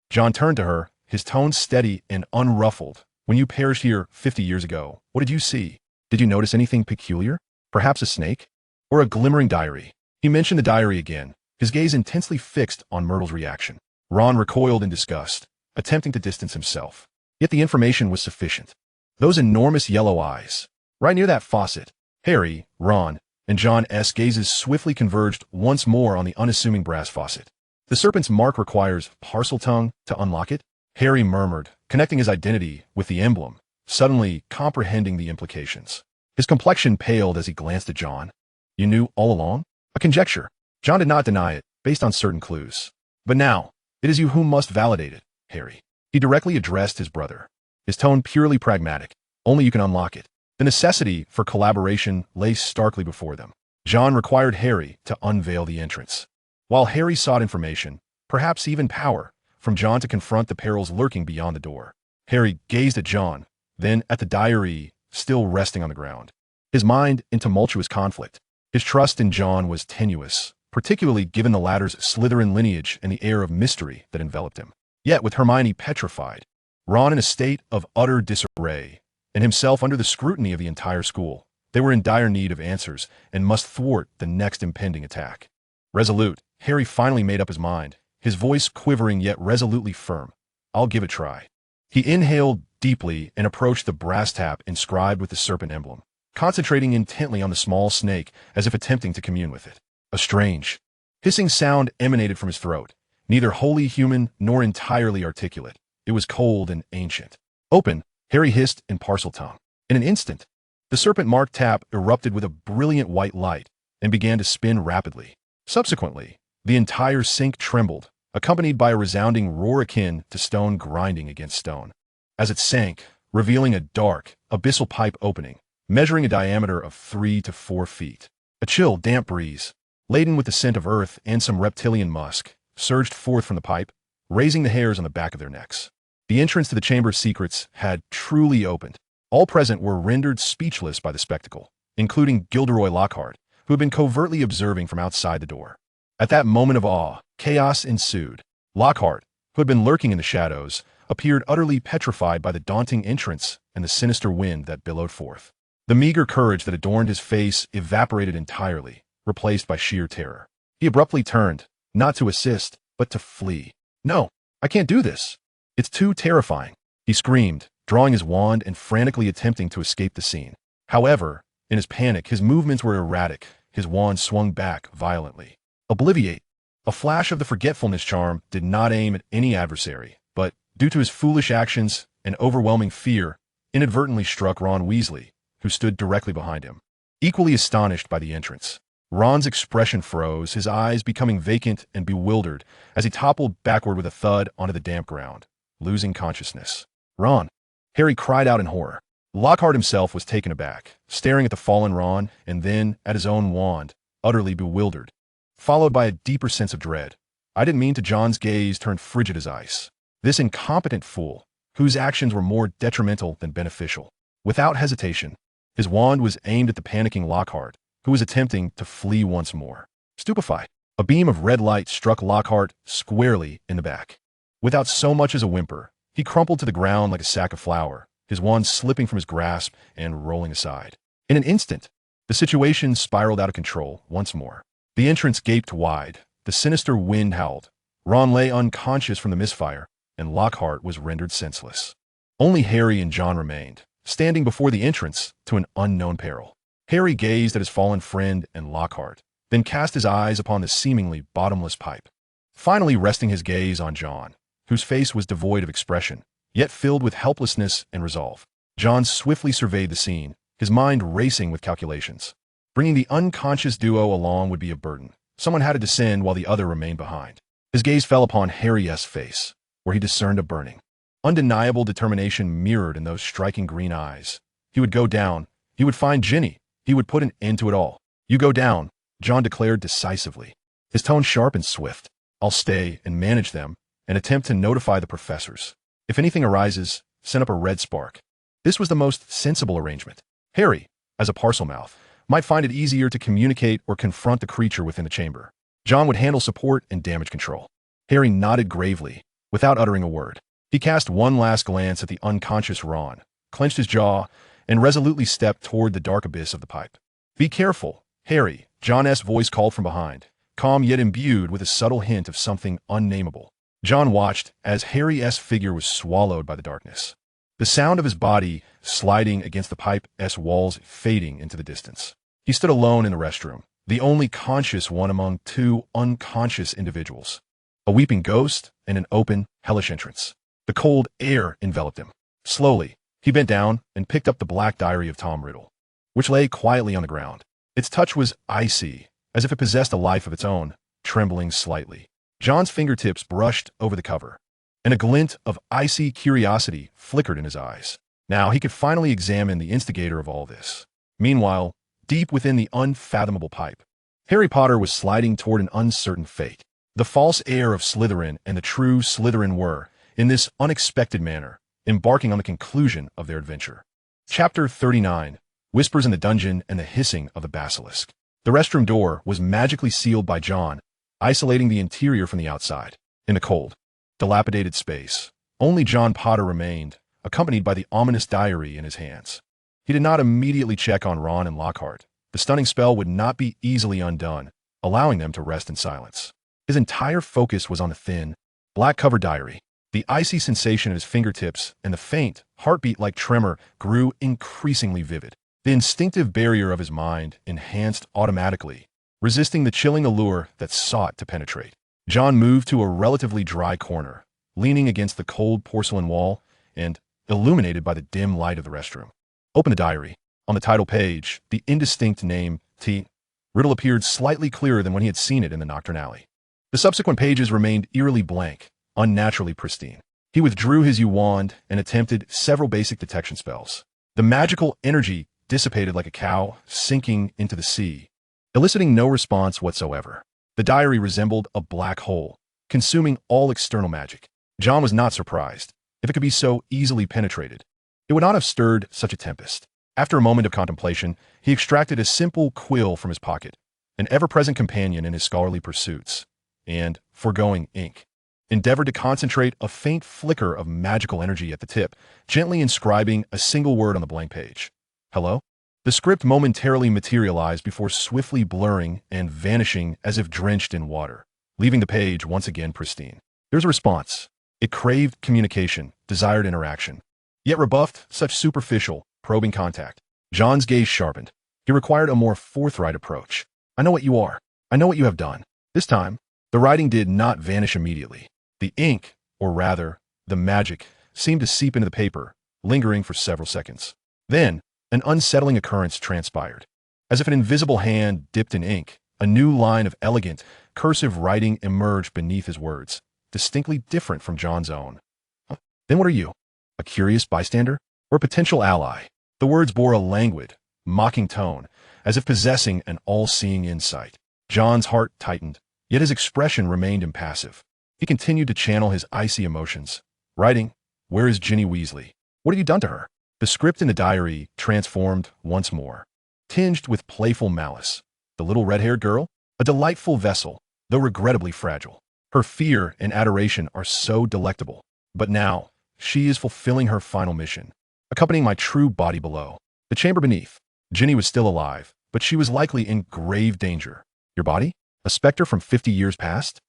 John turned to her, his tone steady and unruffled. When you perished here 50 years ago, what did you see? Did you notice anything peculiar? Perhaps a snake? Or a glimmering diary? He mentioned the diary again, his gaze intensely fixed on Myrtle's reaction. Ron recoiled in disgust, attempting to distance himself. Yet the information was sufficient. Those enormous yellow eyes, right near that faucet. Harry, Ron, and John's gazes swiftly converged once more on the unassuming brass faucet. The serpent's mark requires Parseltongue to unlock it? Harry murmured, connecting his identity with the emblem, suddenly comprehending the implications. His complexion paled as he glanced at John. You knew all along? A conjecture. John did not deny it, based on certain clues. But now, it is you who must validate it, Harry. He directly addressed his brother, his tone purely pragmatic. Only you can unlock it. The necessity for collaboration lay starkly before them. John required Harry to unveil the entrance, while Harry sought information, perhaps even power, from John to confront the perils lurking beyond the door. Harry gazed at John, then at the diary still resting on the ground, his mind in tumultuous conflict. His trust in John was tenuous, particularly given the latter's Slytherin lineage and the air of mystery that enveloped him. Yet with Hermione petrified, Ron in a state of utter disarray, and himself under the scrutiny of the entire school, they were in dire need of answers and must thwart the next impending attack. Resolute, Harry finally made up his mind, his voice quivering yet resolutely firm. I'll give it a try. He inhaled deeply and approached the brass tap inscribed with the serpent emblem, concentrating intently on the small snake as if attempting to commune with it. A strange, hissing sound emanated from his throat, neither wholly human nor entirely articulate. It was cold and ancient. Open, Harry hissed in Parseltongue. In an instant, the serpent-marked tap erupted with a brilliant white light and began to spin rapidly. Subsequently, the entire sink trembled, accompanied by a resounding roar akin to stone grinding against stone. As it sank, revealing a dark, abyssal pipe opening, measuring a diameter of 3 to 4 feet. A chill, damp breeze, laden with the scent of earth and some reptilian musk, surged forth from the pipe, raising the hairs on the back of their necks. The entrance to the Chamber's secrets had truly opened. All present were rendered speechless by the spectacle, including Gilderoy Lockhart, who had been covertly observing from outside the door. At that moment of awe, chaos ensued. Lockhart, who had been lurking in the shadows, appeared utterly petrified by the daunting entrance and the sinister wind that billowed forth. The meager courage that adorned his face evaporated entirely, replaced by sheer terror. He abruptly turned, not to assist, but to flee. No, I can't do this. It's too terrifying, he screamed, drawing his wand and frantically attempting to escape the scene. However, in his panic, his movements were erratic. His wand swung back violently. Obliviate. A flash of the forgetfulness charm did not aim at any adversary, but, due to his foolish actions and overwhelming fear, inadvertently struck Ron Weasley, who stood directly behind him. Equally astonished by the entrance, Ron's expression froze, his eyes becoming vacant and bewildered as he toppled backward with a thud onto the damp ground, losing consciousness. "Ron!" Harry cried out in horror. Lockhart himself was taken aback, staring at the fallen Ron and then at his own wand, utterly bewildered, followed by a deeper sense of dread. "I didn't mean to." John's gaze turned frigid as ice. This incompetent fool, whose actions were more detrimental than beneficial. Without hesitation, his wand was aimed at the panicking Lockhart, who was attempting to flee once more. Stupefied, a beam of red light struck Lockhart squarely in the back. Without so much as a whimper, he crumpled to the ground like a sack of flour, his wand slipping from his grasp and rolling aside. In an instant, the situation spiraled out of control once more. The entrance gaped wide, the sinister wind howled, Ron lay unconscious from the misfire, and Lockhart was rendered senseless. Only Harry and John remained, standing before the entrance to an unknown peril. Harry gazed at his fallen friend and Lockhart, then cast his eyes upon the seemingly bottomless pipe, finally resting his gaze on John, whose face was devoid of expression, yet filled with helplessness and resolve. John swiftly surveyed the scene, his mind racing with calculations. Bringing the unconscious duo along would be a burden. Someone had to descend while the other remained behind. His gaze fell upon Harry's face, where he discerned a burning, undeniable determination mirrored in those striking green eyes. He would go down. He would find Ginny. He would put an end to it all. "You go down," John declared decisively, his tone sharp and swift. "I'll stay and manage them and attempt to notify the professors. If anything arises, send up a red spark." This was the most sensible arrangement. Harry, as a Parselmouth, might find it easier to communicate or confront the creature within the chamber. John would handle support and damage control. Harry nodded gravely, without uttering a word. He cast one last glance at the unconscious Ron, clenched his jaw, and resolutely stepped toward the dark abyss of the pipe. "Be careful, Harry," John's voice called from behind, calm yet imbued with a subtle hint of something unnameable. John watched as Harry's figure was swallowed by the darkness, the sound of his body sliding against the pipe's walls fading into the distance. He stood alone in the restroom, the only conscious one among two unconscious individuals. A weeping ghost and an open, hellish entrance. The cold air enveloped him. Slowly, he bent down and picked up the black diary of Tom Riddle, which lay quietly on the ground. Its touch was icy, as if it possessed a life of its own, trembling slightly. John's fingertips brushed over the cover, and a glint of icy curiosity flickered in his eyes. Now he could finally examine the instigator of all this. Meanwhile, deep within the unfathomable pipe, Harry Potter was sliding toward an uncertain fate. The false heir of Slytherin and the true Slytherin were, in this unexpected manner, embarking on the conclusion of their adventure. Chapter 39, Whispers in the Dungeon and the Hissing of the Basilisk. The restroom door was magically sealed by John, isolating the interior from the outside. In the cold, dilapidated space, only John Potter remained, accompanied by the ominous diary in his hands. He did not immediately check on Ron and Lockhart. The stunning spell would not be easily undone, allowing them to rest in silence. His entire focus was on the thin, black-covered diary. The icy sensation at his fingertips and the faint, heartbeat-like tremor grew increasingly vivid. The instinctive barrier of his mind enhanced automatically, resisting the chilling allure that sought to penetrate. John moved to a relatively dry corner, leaning against the cold porcelain wall and illuminated by the dim light of the restroom. Open the diary. On the title page, the indistinct name T. Riddle appeared slightly clearer than when he had seen it in the Nocturne Alley. The subsequent pages remained eerily blank, unnaturally pristine. He withdrew his wand and attempted several basic detection spells. The magical energy dissipated like a cow sinking into the sea, eliciting no response whatsoever. The diary resembled a black hole, consuming all external magic. John was not surprised. If it could be so easily penetrated, it would not have stirred such a tempest. After a moment of contemplation, he extracted a simple quill from his pocket, an ever-present companion in his scholarly pursuits, and, foregoing ink, endeavored to concentrate a faint flicker of magical energy at the tip, gently inscribing a single word on the blank page. "Hello?" The script momentarily materialized before swiftly blurring and vanishing as if drenched in water, leaving the page once again pristine. There was a response. It craved communication, desired interaction, yet rebuffed such superficial, probing contact. John's gaze sharpened. He required a more forthright approach. "I know what you are. I know what you have done. This time, The writing did not vanish immediately. The ink, or rather, the magic, seemed to seep into the paper, lingering for several seconds. Then, an unsettling occurrence transpired. As if an invisible hand dipped in ink, a new line of elegant, cursive writing emerged beneath his words, distinctly different from John's own. Then what are you? A curious bystander? Or a potential ally? The words bore a languid, mocking tone, as if possessing an all-seeing insight. John's heart tightened, yet his expression remained impassive. He continued to channel his icy emotions. Writing, "Where is Ginny Weasley? What have you done to her?" The script in the diary transformed once more, tinged with playful malice. The little red-haired girl? A delightful vessel, though regrettably fragile. Her fear and adoration are so delectable. But now, she is fulfilling her final mission, accompanying my true body below. The chamber beneath. Ginny was still alive, but she was likely in grave danger. Your body? A specter from 50 years past?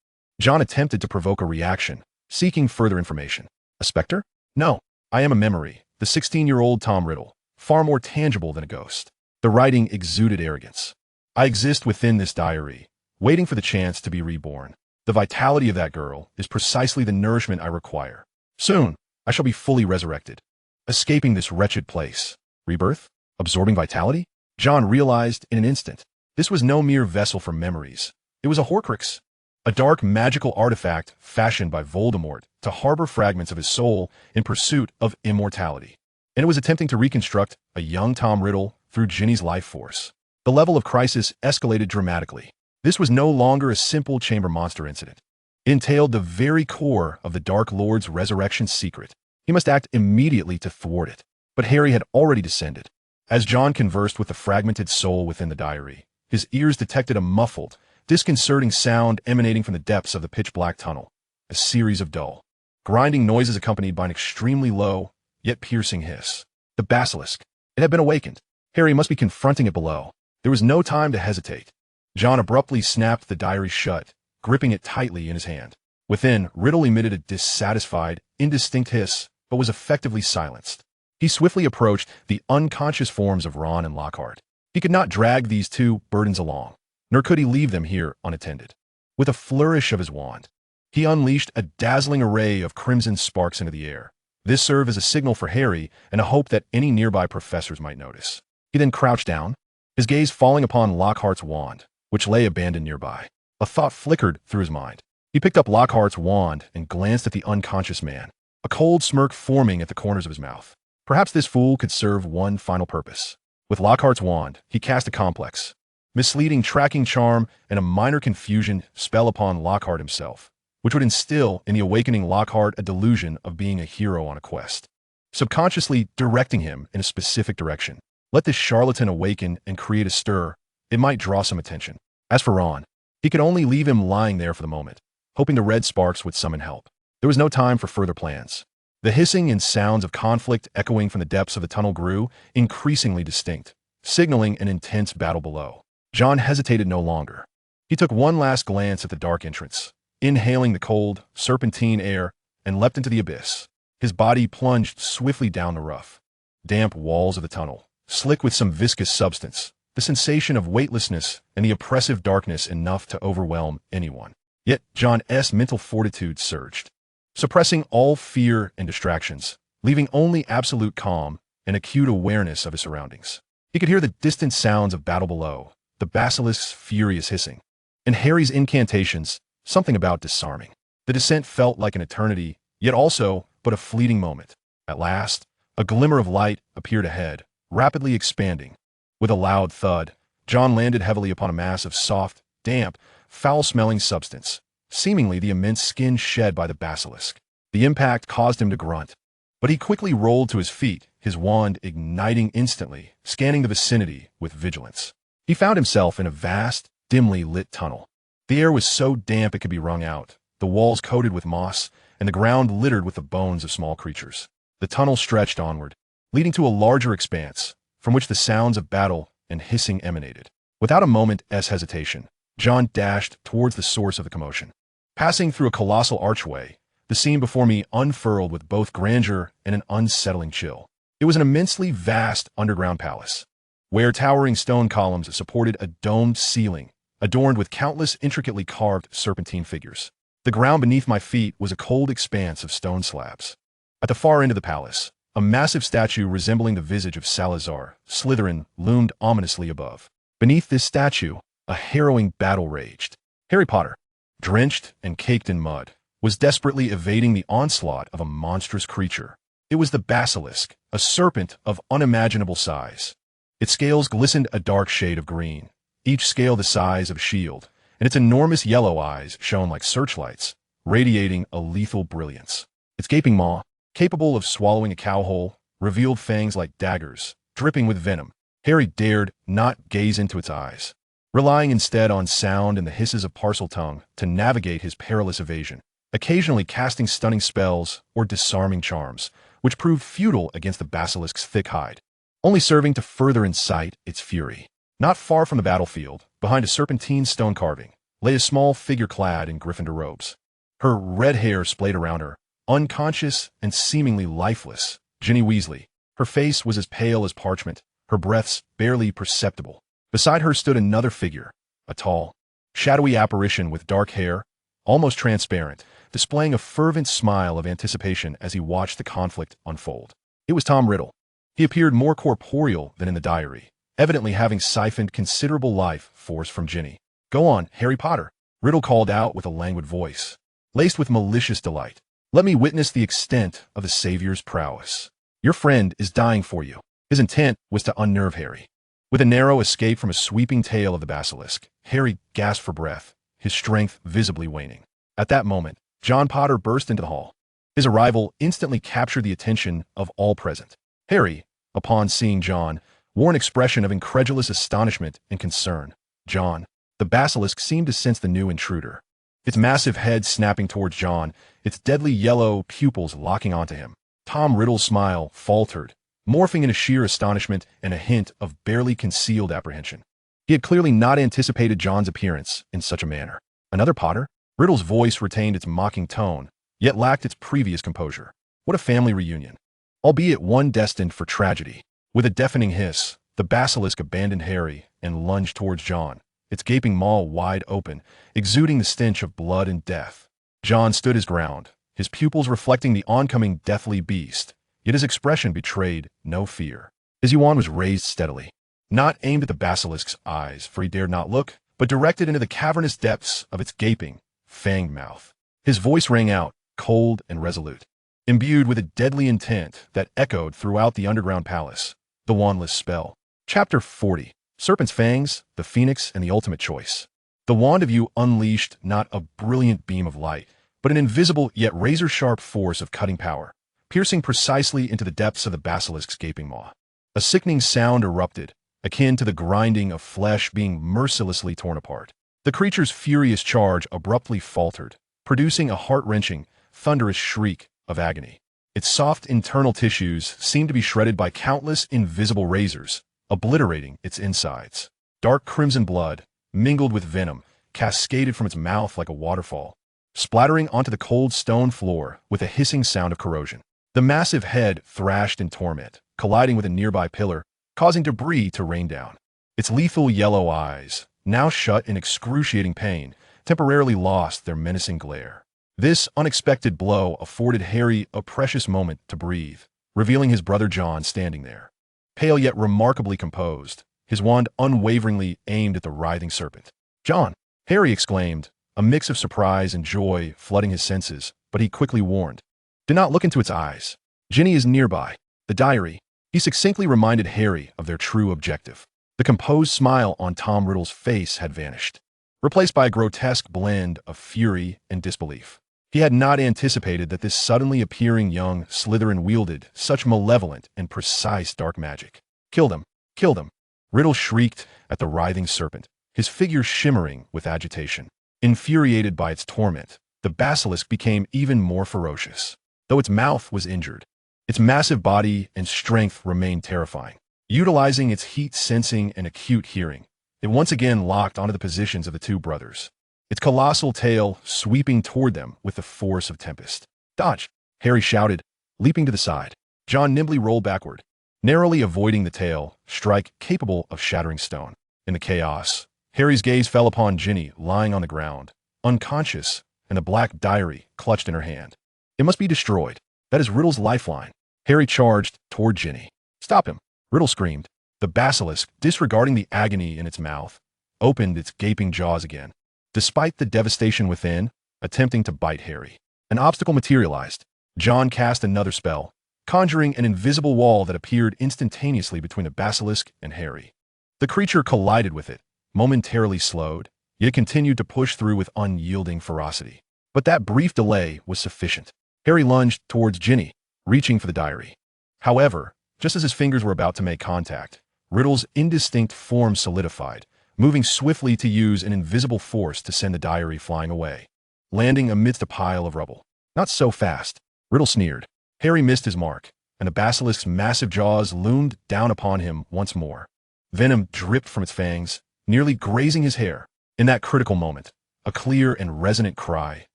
John attempted to provoke a reaction, seeking further information. A specter? No, I am a memory, the 16-year-old Tom Riddle, far more tangible than a ghost. The writing exuded arrogance. I exist within this diary, waiting for the chance to be reborn. The vitality of that girl is precisely the nourishment I require. Soon, I shall be fully resurrected, escaping this wretched place. Rebirth? Absorbing vitality? John realized in an instant. This was no mere vessel for memories. It was a Horcrux, a dark magical artifact fashioned by Voldemort to harbor fragments of his soul in pursuit of immortality. And it was attempting to reconstruct a young Tom Riddle through Ginny's life force. The level of crisis escalated dramatically. This was no longer a simple chamber monster incident. It entailed the very core of the Dark Lord's resurrection secret. He must act immediately to thwart it. But Harry had already descended. As John conversed with the fragmented soul within the diary, his ears detected a muffled, disconcerting sound emanating from the depths of the pitch-black tunnel. A series of dull, grinding noises accompanied by an extremely low, yet piercing hiss. The basilisk. It had been awakened. Harry must be confronting it below. There was no time to hesitate. John abruptly snapped the diary shut, gripping it tightly in his hand. Within, Riddle emitted a dissatisfied, indistinct hiss, but was effectively silenced. He swiftly approached the unconscious forms of Ron and Lockhart. He could not drag these two burdens along, nor could he leave them here unattended. With a flourish of his wand, he unleashed a dazzling array of crimson sparks into the air. This served as a signal for Harry and a hope that any nearby professors might notice. He then crouched down, his gaze falling upon Lockhart's wand, which lay abandoned nearby. A thought flickered through his mind. He picked up Lockhart's wand and glanced at the unconscious man, a cold smirk forming at the corners of his mouth. Perhaps this fool could serve one final purpose. With Lockhart's wand, he cast a complex, misleading tracking charm and a minor confusion spell upon Lockhart himself, which would instill in the awakening Lockhart a delusion of being a hero on a quest, subconsciously directing him in a specific direction. Let this charlatan awaken and create a stir. It might draw some attention. As for Ron, he could only leave him lying there for the moment, hoping the red sparks would summon help. There was no time for further plans. The hissing and sounds of conflict echoing from the depths of the tunnel grew increasingly distinct, signaling an intense battle below. John hesitated no longer. He took one last glance at the dark entrance, inhaling the cold, serpentine air, and leapt into the abyss. His body plunged swiftly down the rough, damp walls of the tunnel, slick with some viscous substance, the sensation of weightlessness and the oppressive darkness enough to overwhelm anyone. Yet John's mental fortitude surged, suppressing all fear and distractions, leaving only absolute calm and acute awareness of his surroundings. He could hear the distant sounds of battle below, the basilisk's furious hissing, and Harry's incantations, something about disarming. The descent felt like an eternity, yet also but a fleeting moment. At last, a glimmer of light appeared ahead, rapidly expanding. With a loud thud, John landed heavily upon a mass of soft, damp, foul-smelling substance, seemingly the immense skin shed by the basilisk. The impact caused him to grunt, but he quickly rolled to his feet, his wand igniting instantly, scanning the vicinity with vigilance. He found himself in a vast, dimly lit tunnel. The air was so damp it could be wrung out, the walls coated with moss, and the ground littered with the bones of small creatures. The tunnel stretched onward, leading to a larger expanse, from which the sounds of battle and hissing emanated. Without a moment's hesitation, John dashed towards the source of the commotion. Passing through a colossal archway, the scene before me unfurled with both grandeur and an unsettling chill. It was an immensely vast underground palace, where towering stone columns supported a domed ceiling adorned with countless intricately carved serpentine figures. The ground beneath my feet was a cold expanse of stone slabs. At the far end of the palace, a massive statue resembling the visage of Salazar, Slytherin, loomed ominously above. Beneath this statue, a harrowing battle raged. Harry Potter, drenched and caked in mud, was desperately evading the onslaught of a monstrous creature. It was the basilisk, a serpent of unimaginable size. Its scales glistened a dark shade of green, each scale the size of a shield, and its enormous yellow eyes shone like searchlights, radiating a lethal brilliance. Its gaping maw, capable of swallowing a cow whole, revealed fangs like daggers, dripping with venom. Harry dared not gaze into its eyes, relying instead on sound and the hisses of Parseltongue to navigate his perilous evasion, occasionally casting stunning spells or disarming charms, which proved futile against the basilisk's thick hide, only serving to further incite its fury. Not far from the battlefield, behind a serpentine stone carving, lay a small figure clad in Gryffindor robes. Her red hair splayed around her, unconscious and seemingly lifeless. Ginny Weasley. Her face was as pale as parchment, her breaths barely perceptible. Beside her stood another figure, a tall, shadowy apparition with dark hair, almost transparent, displaying a fervent smile of anticipation as he watched the conflict unfold. It was Tom Riddle. He appeared more corporeal than in the diary, evidently having siphoned considerable life force from Ginny. "Go on, Harry Potter," Riddle called out with a languid voice, laced with malicious delight. "Let me witness the extent of the Savior's prowess. Your friend is dying for you." His intent was to unnerve Harry. With a narrow escape from a sweeping tail of the basilisk, Harry gasped for breath, his strength visibly waning. At that moment, John Potter burst into the hall. His arrival instantly captured the attention of all present. Harry, upon seeing John, wore an expression of incredulous astonishment and concern. John, the basilisk seemed to sense the new intruder. Its massive head snapping towards John, its deadly yellow pupils locking onto him. Tom Riddle's smile faltered, morphing into sheer astonishment and a hint of barely concealed apprehension. He had clearly not anticipated John's appearance in such a manner. Another Potter? Riddle's voice retained its mocking tone, yet lacked its previous composure. What a family reunion. Albeit one destined for tragedy. With a deafening hiss, the basilisk abandoned Harry and lunged towards John, its gaping maw wide open, exuding the stench of blood and death. John stood his ground, his pupils reflecting the oncoming deathly beast, yet his expression betrayed no fear. His yuan was raised steadily, not aimed at the basilisk's eyes, for he dared not look, but directed into the cavernous depths of its gaping, fanged mouth. His voice rang out, cold and resolute, imbued with a deadly intent that echoed throughout the underground palace. The wandless spell. Chapter 40. Serpent's Fangs, the Phoenix, and the Ultimate Choice. The wand of you unleashed not a brilliant beam of light, but an invisible yet razor-sharp force of cutting power, piercing precisely into the depths of the basilisk's gaping maw. A sickening sound erupted, akin to the grinding of flesh being mercilessly torn apart. The creature's furious charge abruptly faltered, producing a heart-wrenching, thunderous shriek of agony. Its soft internal tissues seemed to be shredded by countless invisible razors, obliterating its insides. Dark crimson blood, mingled with venom, cascaded from its mouth like a waterfall, splattering onto the cold stone floor with a hissing sound of corrosion. The massive head thrashed in torment, colliding with a nearby pillar, causing debris to rain down. Its lethal yellow eyes, now shut in excruciating pain, temporarily lost their menacing glare. This unexpected blow afforded Harry a precious moment to breathe, revealing his brother John standing there, pale yet remarkably composed, his wand unwaveringly aimed at the writhing serpent. "John!" Harry exclaimed, a mix of surprise and joy flooding his senses, but he quickly warned, "Do not look into its eyes. Ginny is nearby." The diary. He succinctly reminded Harry of their true objective. The composed smile on Tom Riddle's face had vanished, replaced by a grotesque blend of fury and disbelief. He had not anticipated that this suddenly appearing young Slytherin wielded such malevolent and precise dark magic. "Kill them! Kill them!" Riddle shrieked at the writhing serpent, his figure shimmering with agitation. Infuriated by its torment, the basilisk became even more ferocious. Though its mouth was injured, its massive body and strength remained terrifying. Utilizing its heat-sensing and acute hearing, it once again locked onto the positions of the two brothers, its colossal tail sweeping toward them with the force of tempest. "Dodge!" Harry shouted, leaping to the side. John nimbly rolled backward, narrowly avoiding the tail strike capable of shattering stone. In the chaos, Harry's gaze fell upon Ginny lying on the ground, unconscious, and the black diary clutched in her hand. It must be destroyed. That is Riddle's lifeline. Harry charged toward Ginny. Stop him, Riddle screamed. The basilisk, disregarding the agony in its mouth, opened its gaping jaws again. Despite the devastation within, attempting to bite Harry. An obstacle materialized. John cast another spell, conjuring an invisible wall that appeared instantaneously between the basilisk and Harry. The creature collided with it, momentarily slowed, yet continued to push through with unyielding ferocity. But that brief delay was sufficient. Harry lunged towards Ginny, reaching for the diary. However, just as his fingers were about to make contact, Riddle's indistinct form solidified, moving swiftly to use an invisible force to send the diary flying away, landing amidst a pile of rubble. Not so fast, Riddle sneered. Harry missed his mark, and the basilisk's massive jaws loomed down upon him once more. Venom dripped from its fangs, nearly grazing his hair. In that critical moment, a clear and resonant cry,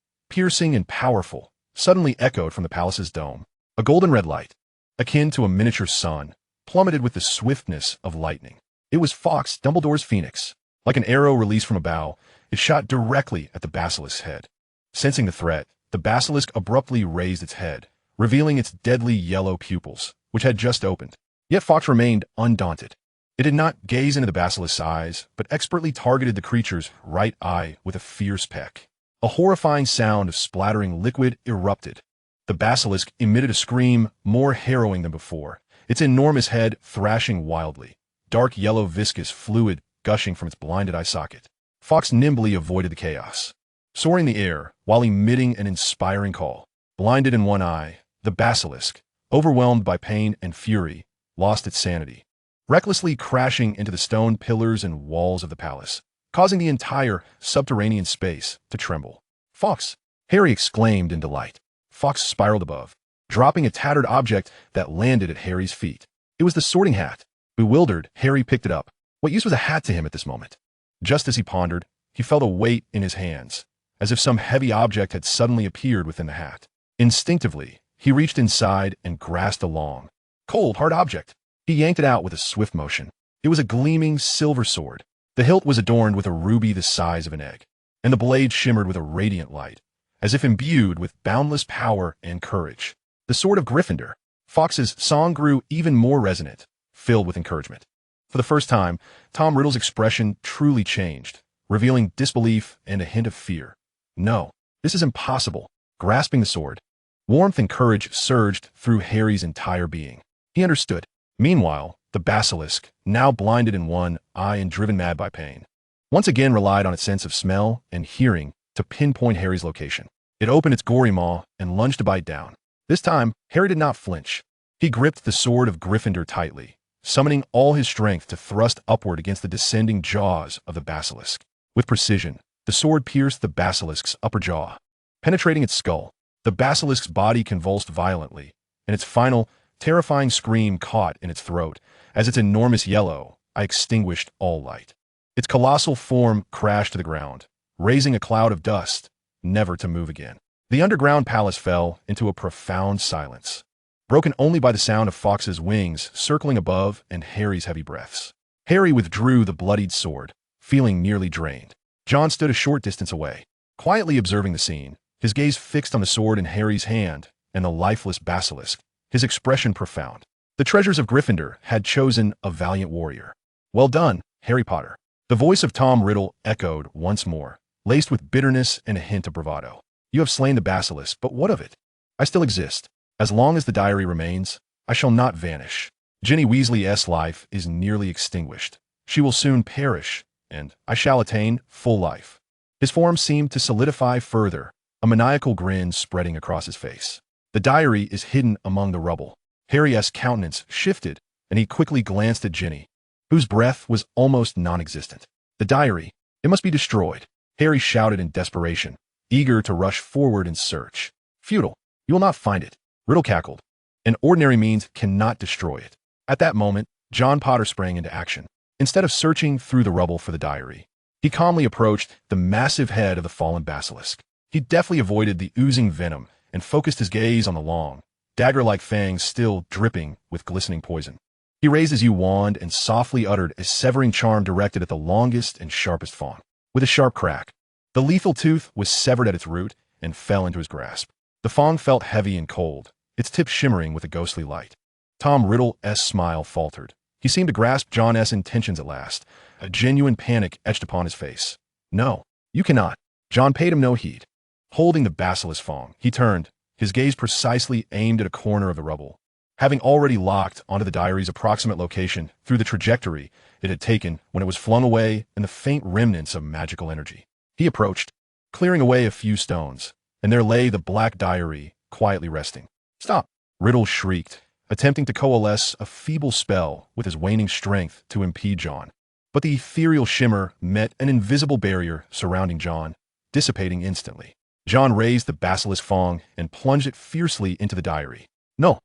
piercing and powerful, suddenly echoed from the palace's dome. A golden red light, akin to a miniature sun, plummeted with the swiftness of lightning. It was Fawkes Dumbledore's phoenix. Like an arrow released from a bow, it shot directly at the basilisk's head. Sensing the threat, the basilisk abruptly raised its head, revealing its deadly yellow pupils, which had just opened. Yet Fawkes remained undaunted. It did not gaze into the basilisk's eyes, but expertly targeted the creature's right eye with a fierce peck. A horrifying sound of splattering liquid erupted. The basilisk emitted a scream more harrowing than before, its enormous head thrashing wildly, dark yellow viscous fluid gushing from its blinded eye socket. Fawkes nimbly avoided the chaos. Soaring in the air, while emitting an inspiring call, blinded in one eye, the basilisk, overwhelmed by pain and fury, lost its sanity, recklessly crashing into the stone pillars and walls of the palace, causing the entire subterranean space to tremble. Fawkes! Harry exclaimed in delight. Fawkes spiraled above, dropping a tattered object that landed at Harry's feet. It was the sorting hat. Bewildered, Harry picked it up. What use was a hat to him at this moment? Just as he pondered, he felt a weight in his hands, as if some heavy object had suddenly appeared within the hat. Instinctively, he reached inside and grasped a long, cold, hard object. He yanked it out with a swift motion. It was a gleaming silver sword. The hilt was adorned with a ruby the size of an egg, and the blade shimmered with a radiant light, as if imbued with boundless power and courage. The sword of Gryffindor. Fawkes's song grew even more resonant, filled with encouragement. For the first time, Tom Riddle's expression truly changed, revealing disbelief and a hint of fear. No, this is impossible. Grasping the sword, warmth and courage surged through Harry's entire being. He understood. Meanwhile, the basilisk, now blinded in one eye and driven mad by pain, once again relied on its sense of smell and hearing to pinpoint Harry's location. It opened its gory maw and lunged to bite down. This time, Harry did not flinch. He gripped the sword of Gryffindor tightly, summoning all his strength to thrust upward against the descending jaws of the basilisk. With precision, the sword pierced the basilisk's upper jaw, penetrating its skull. The basilisk's body convulsed violently, and its final, terrifying scream caught in its throat as its enormous yellow eye extinguished all light. Its colossal form crashed to the ground, raising a cloud of dust, never to move again. The underground palace fell into a profound silence, broken only by the sound of Fawkes's wings circling above and Harry's heavy breaths. Harry withdrew the bloodied sword, feeling nearly drained. John stood a short distance away, quietly observing the scene, his gaze fixed on the sword in Harry's hand and the lifeless basilisk, his expression profound. The treasures of Gryffindor had chosen a valiant warrior. Well done, Harry Potter. The voice of Tom Riddle echoed once more, laced with bitterness and a hint of bravado. You have slain the basilisk, but what of it? I still exist. As long as the diary remains, I shall not vanish. Ginny Weasley's life is nearly extinguished. She will soon perish, and I shall attain full life. His form seemed to solidify further, a maniacal grin spreading across his face. The diary is hidden among the rubble. Harry's countenance shifted, and he quickly glanced at Ginny, whose breath was almost non-existent. The diary, it must be destroyed, Harry shouted in desperation, eager to rush forward in search. Futile. You will not find it. Riddle cackled. An ordinary means cannot destroy it. At that moment, John Potter sprang into action. Instead of searching through the rubble for the diary, he calmly approached the massive head of the fallen basilisk. He deftly avoided the oozing venom and focused his gaze on the long, dagger-like fangs still dripping with glistening poison. He raised his wand and softly uttered a severing charm directed at the longest and sharpest fang. With a sharp crack, the lethal tooth was severed at its root and fell into his grasp. The fang felt heavy and cold, its tip shimmering with a ghostly light. Tom Riddle's smile faltered. He seemed to grasp John's intentions at last. A genuine panic etched upon his face. "No, you cannot." John paid him no heed. Holding the basilisk fang, he turned, his gaze precisely aimed at a corner of the rubble. Having already locked onto the diary's approximate location through the trajectory it had taken when it was flung away in the faint remnants of magical energy, he approached, clearing away a few stones, and there lay the black diary, quietly resting. "Stop!" Riddle shrieked, attempting to coalesce a feeble spell with his waning strength to impede John. But the ethereal shimmer met an invisible barrier surrounding John, dissipating instantly. John raised the basilisk fang and plunged it fiercely into the diary. "No!"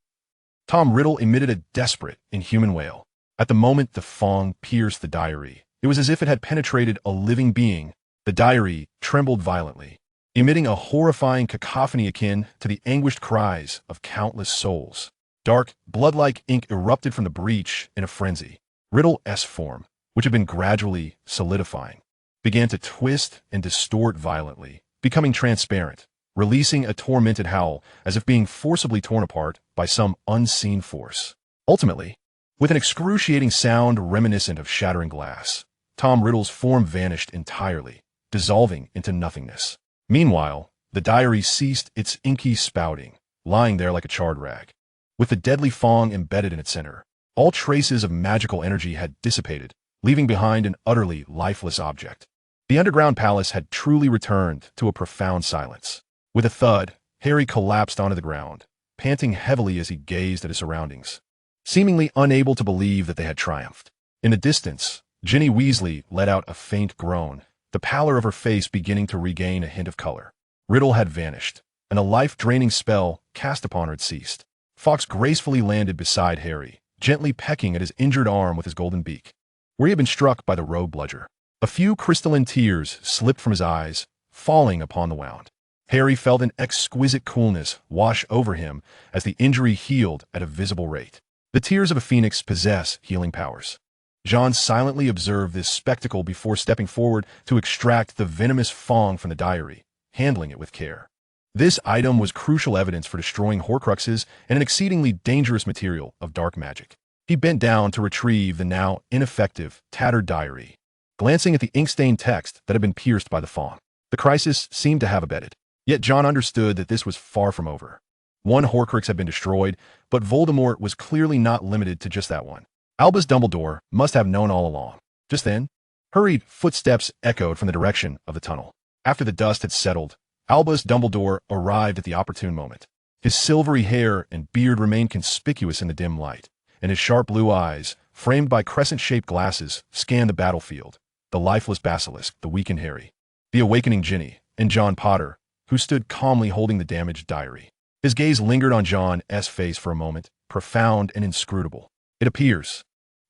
Tom Riddle emitted a desperate, inhuman wail. At the moment the fang pierced the diary, it was as if it had penetrated a living being. The diary trembled violently, emitting a horrifying cacophony akin to the anguished cries of countless souls. Dark, blood-like ink erupted from the breach in a frenzy. Riddle's form, which had been gradually solidifying, began to twist and distort violently, becoming transparent, releasing a tormented howl as if being forcibly torn apart by some unseen force. Ultimately, with an excruciating sound reminiscent of shattering glass, Tom Riddle's form vanished entirely, dissolving into nothingness. Meanwhile, the diary ceased its inky spouting, lying there like a charred rag. With the deadly fang embedded in its center, all traces of magical energy had dissipated, leaving behind an utterly lifeless object. The underground palace had truly returned to a profound silence. With a thud, Harry collapsed onto the ground, panting heavily as he gazed at his surroundings, seemingly unable to believe that they had triumphed. In the distance, Ginny Weasley let out a faint groan, the pallor of her face beginning to regain a hint of color. Riddle had vanished, and a life-draining spell cast upon her had ceased. Fawkes gracefully landed beside Harry, gently pecking at his injured arm with his golden beak, where he had been struck by the rogue bludger. A few crystalline tears slipped from his eyes, falling upon the wound. Harry felt an exquisite coolness wash over him as the injury healed at a visible rate. The tears of a phoenix possess healing powers. John silently observed this spectacle before stepping forward to extract the venomous fang from the diary, handling it with care. This item was crucial evidence for destroying Horcruxes and an exceedingly dangerous material of dark magic. He bent down to retrieve the now ineffective, tattered diary, glancing at the ink-stained text that had been pierced by the fang. The crisis seemed to have abated. Yet John understood that this was far from over. One Horcrux had been destroyed, but Voldemort was clearly not limited to just that one. Albus Dumbledore must have known all along. Just then, hurried footsteps echoed from the direction of the tunnel. After the dust had settled, Albus Dumbledore arrived at the opportune moment. His silvery hair and beard remained conspicuous in the dim light, and his sharp blue eyes, framed by crescent-shaped glasses, scanned the battlefield, the lifeless basilisk, the weakened Harry, the awakening Ginny, and John Potter, who stood calmly holding the damaged diary. His gaze lingered on John's face for a moment, profound and inscrutable. "It appears,"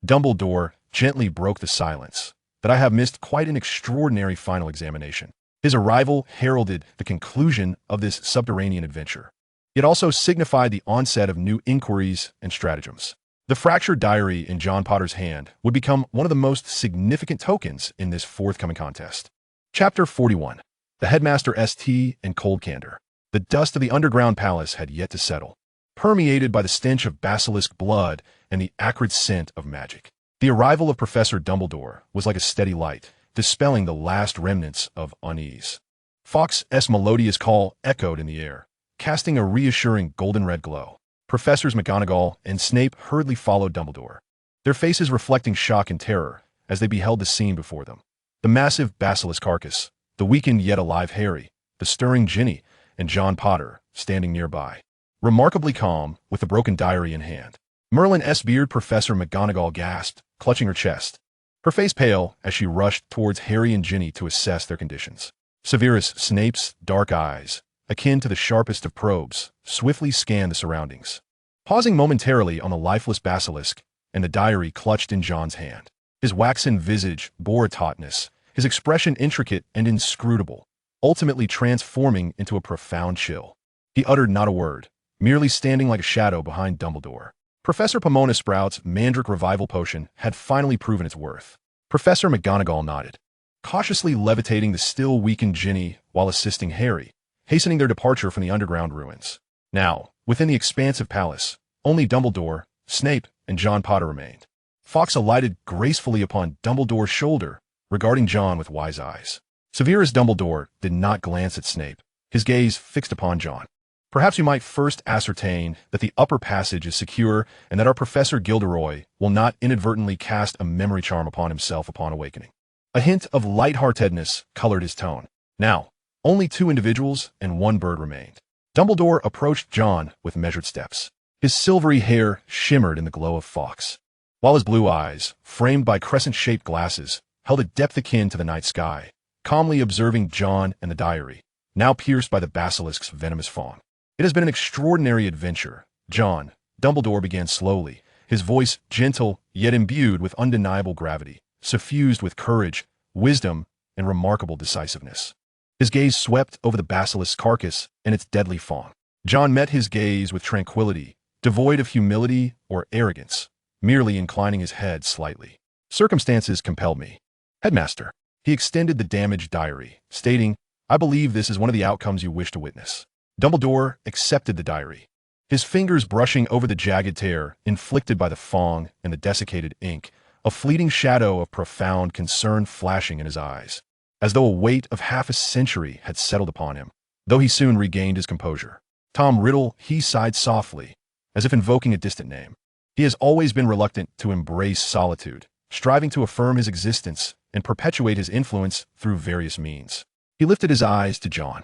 Dumbledore gently broke the silence, "that I have missed quite an extraordinary final examination." His arrival heralded the conclusion of this subterranean adventure. It also signified the onset of new inquiries and stratagems. The fractured diary in John Potter's hand would become one of the most significant tokens in this forthcoming contest. Chapter 41. The Headmaster's Tea and Cold Candor. The dust of the underground palace had yet to settle, permeated by the stench of basilisk blood and the acrid scent of magic. The arrival of Professor Dumbledore was like a steady light, dispelling the last remnants of unease. Fawkes' melodious call echoed in the air, casting a reassuring golden-red glow. Professors McGonagall and Snape hurriedly followed Dumbledore, their faces reflecting shock and terror as they beheld the scene before them. The massive basilisk carcass, the weakened yet alive Harry, the stirring Ginny, and John Potter standing nearby, remarkably calm with the broken diary in hand. Merlin's beard Professor McGonagall gasped, clutching her chest, her face pale as she rushed towards Harry and Ginny to assess their conditions. Severus Snape's dark eyes, akin to the sharpest of probes, swiftly scanned the surroundings, pausing momentarily on the lifeless basilisk and the diary clutched in John's hand. His waxen visage bore a tautness, his expression intricate and inscrutable, ultimately transforming into a profound chill. He uttered not a word, merely standing like a shadow behind Dumbledore. Professor Pomona Sprout's Mandrake Revival Potion had finally proven its worth. Professor McGonagall nodded, cautiously levitating the still weakened Ginny while assisting Harry, hastening their departure from the underground ruins. Now, within the expansive palace, only Dumbledore, Snape, and John Potter remained. Fawkes alighted gracefully upon Dumbledore's shoulder, regarding John with wise eyes. Severus Dumbledore did not glance at Snape, his gaze fixed upon John. Perhaps we might first ascertain that the upper passage is secure and that our Professor Gilderoy will not inadvertently cast a memory charm upon himself upon awakening. A hint of lightheartedness colored his tone. Now, only 2 individuals and 1 bird remained. Dumbledore approached John with measured steps. His silvery hair shimmered in the glow of Fawkes, while his blue eyes, framed by crescent-shaped glasses, held a depth akin to the night sky, calmly observing John and the diary, now pierced by the basilisk's venomous fawn. It has been an extraordinary adventure, John, Dumbledore began slowly, his voice gentle yet imbued with undeniable gravity, suffused with courage, wisdom, and remarkable decisiveness. His gaze swept over the basilisk's carcass and its deadly fawn. John met his gaze with tranquility, devoid of humility or arrogance, merely inclining his head slightly. Circumstances compelled me. Headmaster. He extended the damaged diary, stating, I believe this is one of the outcomes you wish to witness. Dumbledore accepted the diary, his fingers brushing over the jagged tear inflicted by the fong and the desiccated ink, a fleeting shadow of profound concern flashing in his eyes, as though a weight of half a century had settled upon him, though he soon regained his composure. Tom Riddle, he sighed softly, as if invoking a distant name. He has always been reluctant to embrace solitude, striving to affirm his existence and perpetuate his influence through various means. He lifted his eyes to John.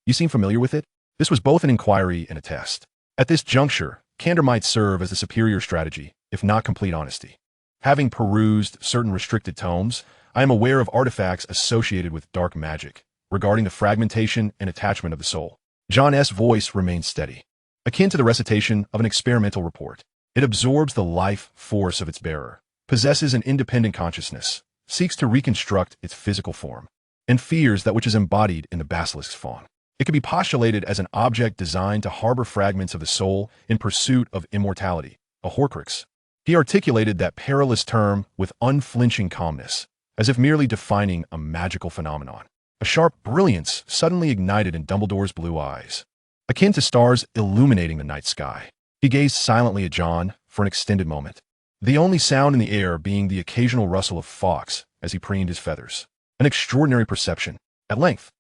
You seem familiar with it? This was both an inquiry and a test. At this juncture, candor might serve as the superior strategy, if not complete honesty. Having perused certain restricted tomes, I am aware of artifacts associated with dark magic, regarding the fragmentation and attachment of the soul. John's voice remained steady, akin to the recitation of an experimental report. It absorbs the life force of its bearer, possesses an independent consciousness, seeks to reconstruct its physical form, and fears that which is embodied in the basilisk's fawn. It could be postulated as an object designed to harbor fragments of the soul in pursuit of immortality, a Horcrux. He articulated that perilous term with unflinching calmness, as if merely defining a magical phenomenon. A sharp brilliance suddenly ignited in Dumbledore's blue eyes, akin to stars illuminating the night sky. He gazed silently at John for an extended moment, the only sound in the air being the occasional rustle of Fawkes as he preened his feathers. An extraordinary perception. At length,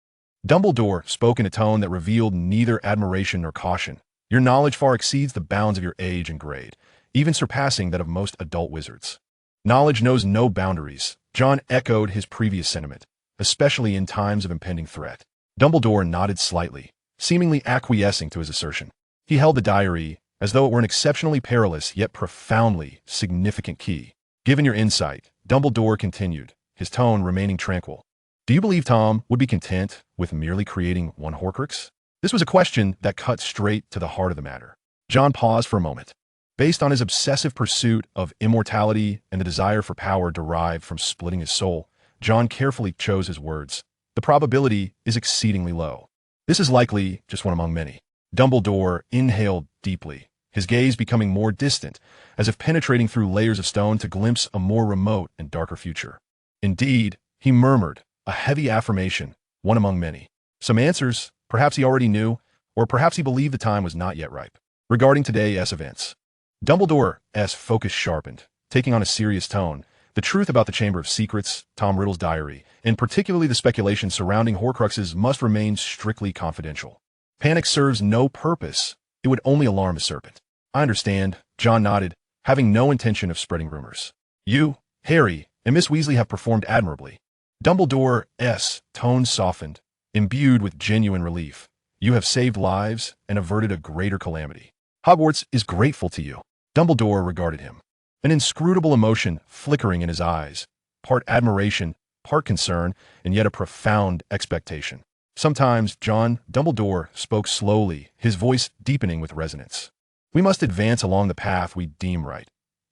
Dumbledore spoke in a tone that revealed neither admiration nor caution. Your knowledge far exceeds the bounds of your age and grade, even surpassing that of most adult wizards. Knowledge knows no boundaries. John echoed his previous sentiment, especially in times of impending threat. Dumbledore nodded slightly, seemingly acquiescing to his assertion. He held the diary as though it were an exceptionally perilous yet profoundly significant key. Given your insight, Dumbledore continued, his tone remaining tranquil. Do you believe Tom would be content with merely creating 1 Horcrux? This was a question that cut straight to the heart of the matter. John paused for a moment. Based on his obsessive pursuit of immortality and the desire for power derived from splitting his soul, John carefully chose his words. The probability is exceedingly low. This is likely just one among many. Dumbledore inhaled deeply, his gaze becoming more distant, as if penetrating through layers of stone to glimpse a more remote and darker future. Indeed, he murmured, a heavy affirmation, one among many. Some answers, perhaps he already knew, or perhaps he believed the time was not yet ripe. Regarding today's events, Dumbledore's focus sharpened, taking on a serious tone. The truth about the Chamber of Secrets, Tom Riddle's diary, and particularly the speculation surrounding Horcruxes must remain strictly confidential. Panic serves no purpose. It would only alarm a serpent. I understand, John nodded, having no intention of spreading rumors. You, Harry, and Miss Weasley have performed admirably. Dumbledore's tone softened, imbued with genuine relief. You have saved lives and averted a greater calamity. Hogwarts is grateful to you. Dumbledore regarded him, an inscrutable emotion flickering in his eyes, part admiration, part concern, and yet a profound expectation. Sometimes Dumbledore spoke slowly, his voice deepening with resonance. We must advance along the path we deem right,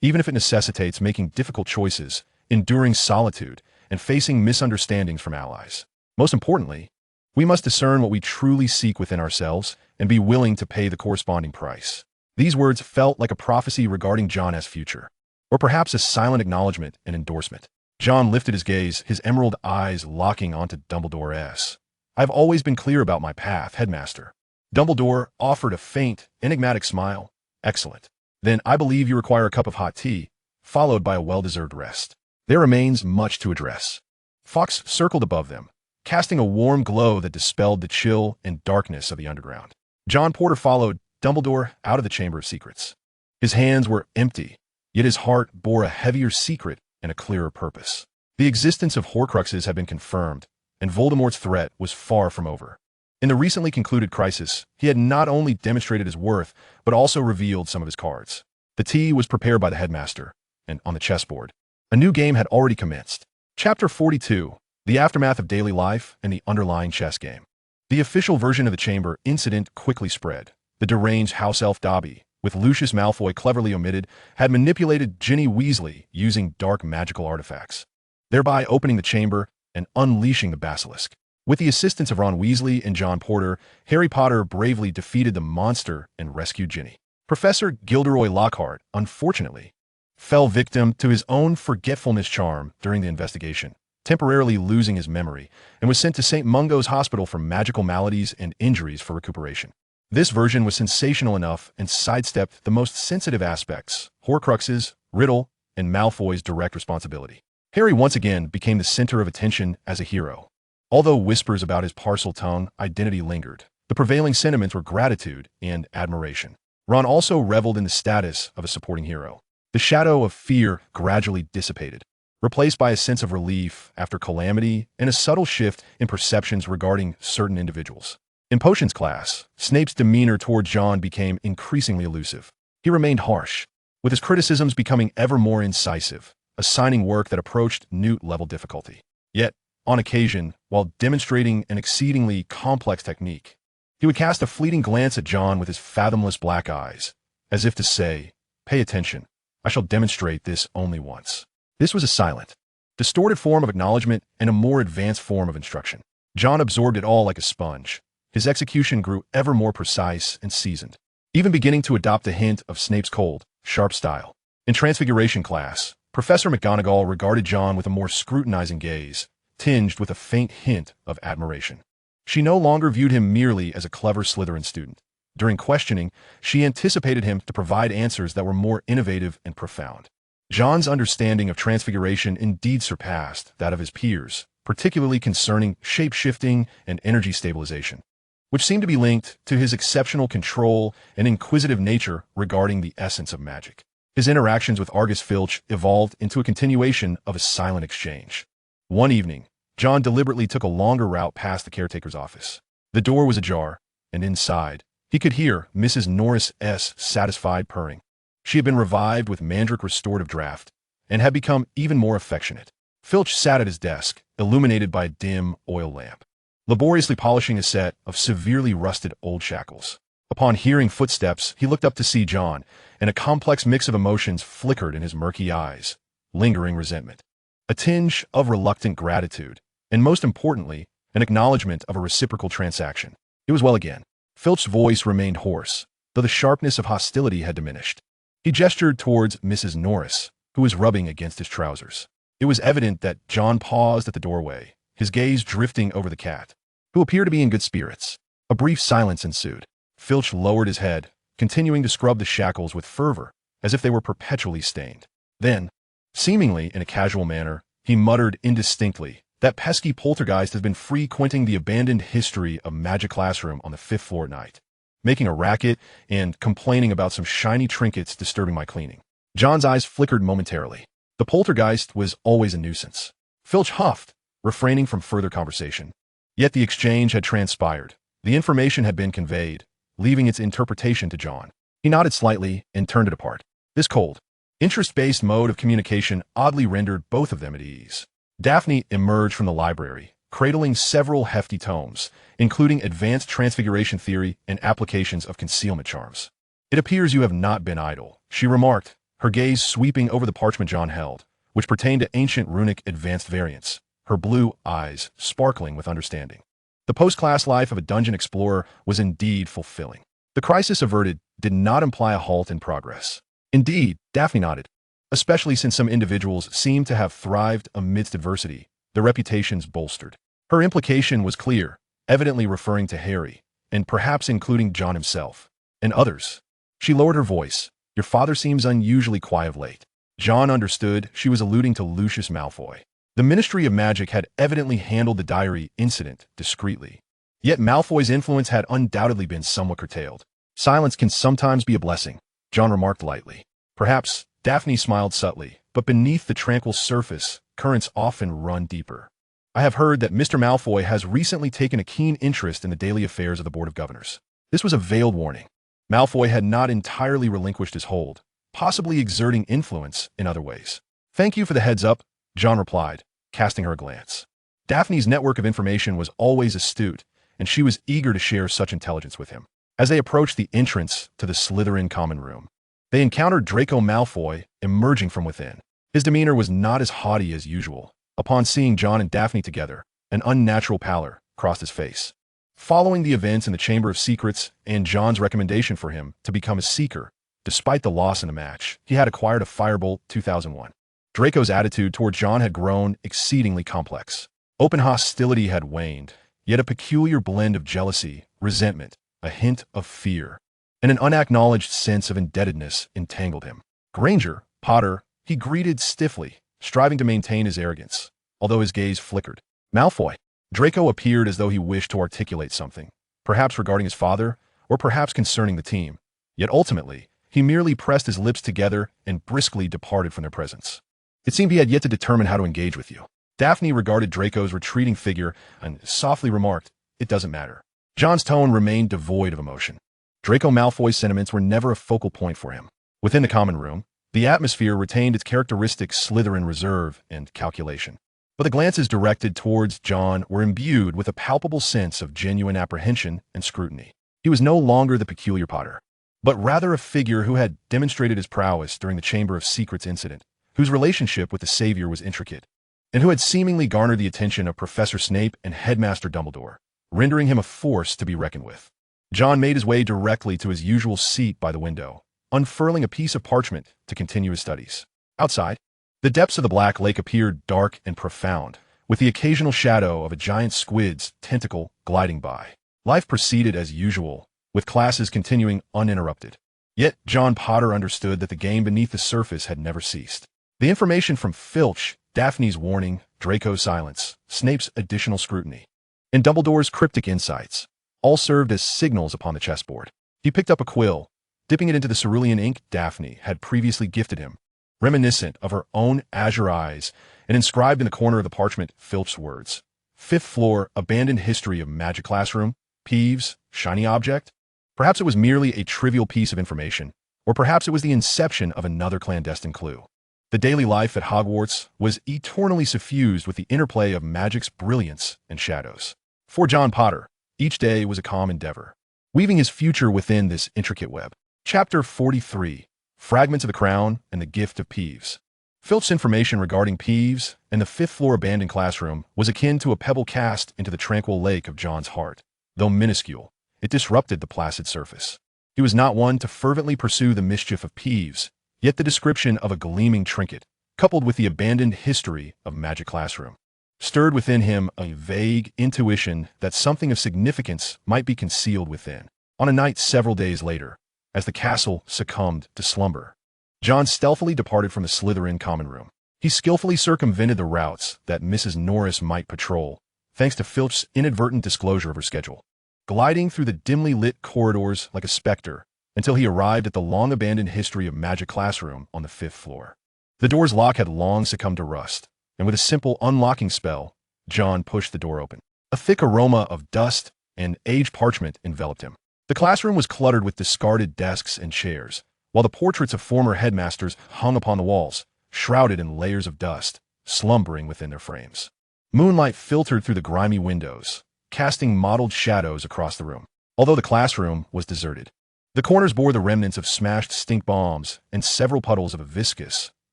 even if it necessitates making difficult choices, enduring solitude, and facing misunderstandings from allies. Most importantly, we must discern what we truly seek within ourselves and be willing to pay the corresponding price. These words felt like a prophecy regarding John's future, or perhaps a silent acknowledgement and endorsement. John lifted his gaze, his emerald eyes locking onto Dumbledore's. "I've always been clear about my path, Headmaster." Dumbledore offered a faint, enigmatic smile. "Excellent. Then I believe you require a cup of hot tea, followed by a well-deserved rest. There remains much to address." Fox circled above them, casting a warm glow that dispelled the chill and darkness of the underground. John Porter followed Dumbledore out of the Chamber of Secrets. His hands were empty, yet his heart bore a heavier secret and a clearer purpose. The existence of Horcruxes had been confirmed, and Voldemort's threat was far from over. In the recently concluded crisis, he had not only demonstrated his worth, but also revealed some of his cards. The tea was prepared by the headmaster, and on the chessboard, a new game had already commenced. Chapter 42, The Aftermath of Daily Life and the Underlying Chess Game. The official version of the chamber incident quickly spread. The deranged house elf Dobby, with Lucius Malfoy cleverly omitted, had manipulated Ginny Weasley using dark magical artifacts, thereby opening the chamber and unleashing the basilisk. With the assistance of Ron Weasley and John Porter, Harry Potter bravely defeated the monster and rescued Ginny. Professor Gilderoy Lockhart, unfortunately, fell victim to his own forgetfulness charm during the investigation, temporarily losing his memory, and was sent to St. Mungo's Hospital for magical maladies and injuries for recuperation. This version was sensational enough and sidestepped the most sensitive aspects, Horcruxes, Riddle, and Malfoy's direct responsibility. Harry once again became the center of attention as a hero. Although whispers about his Parseltongue identity lingered, the prevailing sentiments were gratitude and admiration. Ron also reveled in the status of a supporting hero. The shadow of fear gradually dissipated, replaced by a sense of relief after calamity and a subtle shift in perceptions regarding certain individuals. In Potions class, Snape's demeanor toward John became increasingly elusive. He remained harsh, with his criticisms becoming ever more incisive, assigning work that approached Newt-level difficulty. Yet, on occasion, while demonstrating an exceedingly complex technique, he would cast a fleeting glance at John with his fathomless black eyes, as if to say, "Pay attention, I shall demonstrate this only once." This was a silent, distorted form of acknowledgement and a more advanced form of instruction. John absorbed it all like a sponge. His execution grew ever more precise and seasoned, even beginning to adopt a hint of Snape's cold, sharp style. In Transfiguration class, Professor McGonagall regarded John with a more scrutinizing gaze, tinged with a faint hint of admiration. She no longer viewed him merely as a clever Slytherin student. During questioning, she anticipated him to provide answers that were more innovative and profound. John's understanding of transfiguration indeed surpassed that of his peers, particularly concerning shape-shifting and energy stabilization, which seemed to be linked to his exceptional control and inquisitive nature regarding the essence of magic. His interactions with Argus Filch evolved into a continuation of a silent exchange. One evening, John deliberately took a longer route past the caretaker's office. The door was ajar, and inside, he could hear Mrs. Norris's satisfied purring. She had been revived with Mandrake Restorative Draft, and had become even more affectionate. Filch sat at his desk, illuminated by a dim oil lamp, laboriously polishing a set of severely rusted old shackles. Upon hearing footsteps, he looked up to see John, and a complex mix of emotions flickered in his murky eyes, lingering resentment, a tinge of reluctant gratitude, and most importantly, an acknowledgement of a reciprocal transaction. It was well again. Filch's voice remained hoarse, though the sharpness of hostility had diminished. He gestured towards Mrs. Norris, who was rubbing against his trousers. It was evident that John paused at the doorway, his gaze drifting over the cat, who appeared to be in good spirits. A brief silence ensued. Filch lowered his head, continuing to scrub the shackles with fervor, as if they were perpetually stained. Then, seemingly in a casual manner, he muttered indistinctly, "That pesky poltergeist has been frequenting the abandoned history of magic classroom on the 5th floor at night, making a racket and complaining about some shiny trinkets disturbing my cleaning." John's eyes flickered momentarily. The poltergeist was always a nuisance. Filch huffed, refraining from further conversation. Yet the exchange had transpired. The information had been conveyed, leaving its interpretation to John. He nodded slightly and turned it apart. This cold, interest-based mode of communication oddly rendered both of them at ease. Daphne emerged from the library, cradling several hefty tomes, including Advanced Transfiguration Theory and Applications of Concealment Charms. "It appears you have not been idle," she remarked, her gaze sweeping over the parchment John held, which pertained to ancient runic advanced variants, her blue eyes sparkling with understanding. The post-class life of a dungeon explorer was indeed fulfilling. The crisis averted did not imply a halt in progress. Indeed, Daphne nodded. Especially since some individuals seemed to have thrived amidst adversity, their reputations bolstered. Her implication was clear, evidently referring to Harry, and perhaps including John himself, and others. She lowered her voice. Your father seems unusually quiet of late. John understood she was alluding to Lucius Malfoy. The Ministry of Magic had evidently handled the diary incident discreetly. Yet Malfoy's influence had undoubtedly been somewhat curtailed. Silence can sometimes be a blessing, John remarked lightly. Perhaps. Daphne smiled subtly, but beneath the tranquil surface, currents often run deeper. I have heard that Mr. Malfoy has recently taken a keen interest in the daily affairs of the Board of Governors. This was a veiled warning. Malfoy had not entirely relinquished his hold, possibly exerting influence in other ways. Thank you for the heads up, John replied, casting her a glance. Daphne's network of information was always astute, and she was eager to share such intelligence with him. As they approached the entrance to the Slytherin common room, they encountered Draco Malfoy emerging from within. His demeanor was not as haughty as usual. Upon seeing John and Daphne together, an unnatural pallor crossed his face. Following the events in the Chamber of Secrets and John's recommendation for him to become a Seeker, despite the loss in the match, he had acquired a Firebolt 2001. Draco's attitude toward John had grown exceedingly complex. Open hostility had waned, yet a peculiar blend of jealousy, resentment, a hint of fear, and an unacknowledged sense of indebtedness entangled him. Granger, Potter, he greeted stiffly, striving to maintain his arrogance, although his gaze flickered. Malfoy. Draco appeared as though he wished to articulate something, perhaps regarding his father, or perhaps concerning the team. Yet ultimately, he merely pressed his lips together and briskly departed from their presence. It seemed he had yet to determine how to engage with you. Daphne regarded Draco's retreating figure and softly remarked, "It doesn't matter." John's tone remained devoid of emotion. Draco Malfoy's sentiments were never a focal point for him. Within the common room, the atmosphere retained its characteristic Slytherin reserve and calculation. But the glances directed towards John were imbued with a palpable sense of genuine apprehension and scrutiny. He was no longer the peculiar Potter, but rather a figure who had demonstrated his prowess during the Chamber of Secrets incident, whose relationship with the Savior was intricate, and who had seemingly garnered the attention of Professor Snape and Headmaster Dumbledore, rendering him a force to be reckoned with. John made his way directly to his usual seat by the window, unfurling a piece of parchment to continue his studies. Outside, the depths of the Black Lake appeared dark and profound, with the occasional shadow of a giant squid's tentacle gliding by. Life proceeded as usual, with classes continuing uninterrupted. Yet John Potter understood that the game beneath the surface had never ceased. The information from Filch, Daphne's warning, Draco's silence, Snape's additional scrutiny, and Dumbledore's cryptic insights all served as signals upon the chessboard. He picked up a quill, dipping it into the cerulean ink Daphne had previously gifted him, reminiscent of her own azure eyes, and inscribed in the corner of the parchment Filch's words. 5th floor, abandoned history of magic classroom, Peeves, shiny object. Perhaps it was merely a trivial piece of information, or perhaps it was the inception of another clandestine clue. The daily life at Hogwarts was eternally suffused with the interplay of magic's brilliance and shadows. For John Potter, each day was a calm endeavor, weaving his future within this intricate web. Chapter 43, Fragments of the Crown and the Gift of Peeves. Filch's information regarding Peeves and the 5th floor abandoned classroom was akin to a pebble cast into the tranquil lake of John's heart. Though minuscule, it disrupted the placid surface. He was not one to fervently pursue the mischief of Peeves, yet the description of a gleaming trinket, coupled with the abandoned history of magic classroom, stirred within him a vague intuition that something of significance might be concealed within. On a night several days later, as the castle succumbed to slumber, John stealthily departed from the Slytherin common room. He skillfully circumvented the routes that Mrs. Norris might patrol, thanks to Filch's inadvertent disclosure of her schedule, gliding through the dimly lit corridors like a specter until he arrived at the long-abandoned history of magic classroom on the 5th floor. The door's lock had long succumbed to rust, and with a simple unlocking spell, John pushed the door open. A thick aroma of dust and aged parchment enveloped him. The classroom was cluttered with discarded desks and chairs, while the portraits of former headmasters hung upon the walls, shrouded in layers of dust, slumbering within their frames. Moonlight filtered through the grimy windows, casting mottled shadows across the room. Although the classroom was deserted, the corners bore the remnants of smashed stink bombs and several puddles of a viscous,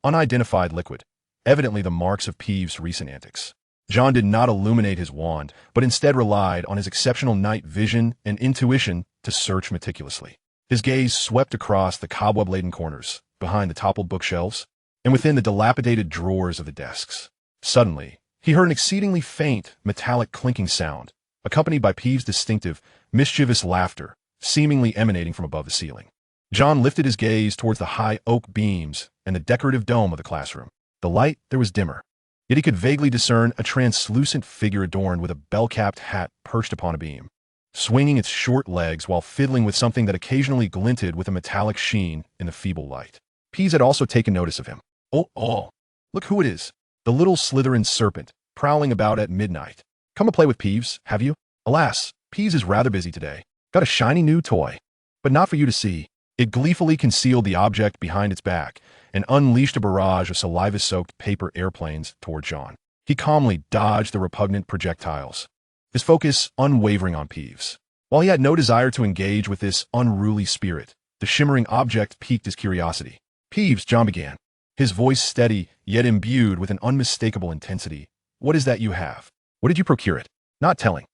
unidentified liquid, evidently the marks of Peeves' recent antics. John did not illuminate his wand, but instead relied on his exceptional night vision and intuition to search meticulously. His gaze swept across the cobweb-laden corners, behind the toppled bookshelves, and within the dilapidated drawers of the desks. Suddenly, he heard an exceedingly faint, metallic clinking sound, accompanied by Peeves' distinctive, mischievous laughter, seemingly emanating from above the ceiling. John lifted his gaze towards the high oak beams and the decorative dome of the classroom. The light there was dimmer, yet he could vaguely discern a translucent figure adorned with a bell-capped hat perched upon a beam, swinging its short legs while fiddling with something that occasionally glinted with a metallic sheen in the feeble light. Peeves had also taken notice of him. Oh, look who it is. The little Slytherin serpent, prowling about at midnight. Come and play with Peeves, have you? Alas, Peeves is rather busy today. Got a shiny new toy. But not for you to see. It gleefully concealed the object behind its back and unleashed a barrage of saliva-soaked paper airplanes toward John. He calmly dodged the repugnant projectiles, his focus unwavering on Peeves. While he had no desire to engage with this unruly spirit, the shimmering object piqued his curiosity. Peeves, John began, his voice steady, yet imbued with an unmistakable intensity. What is that you have? What did you procure it? Not telling.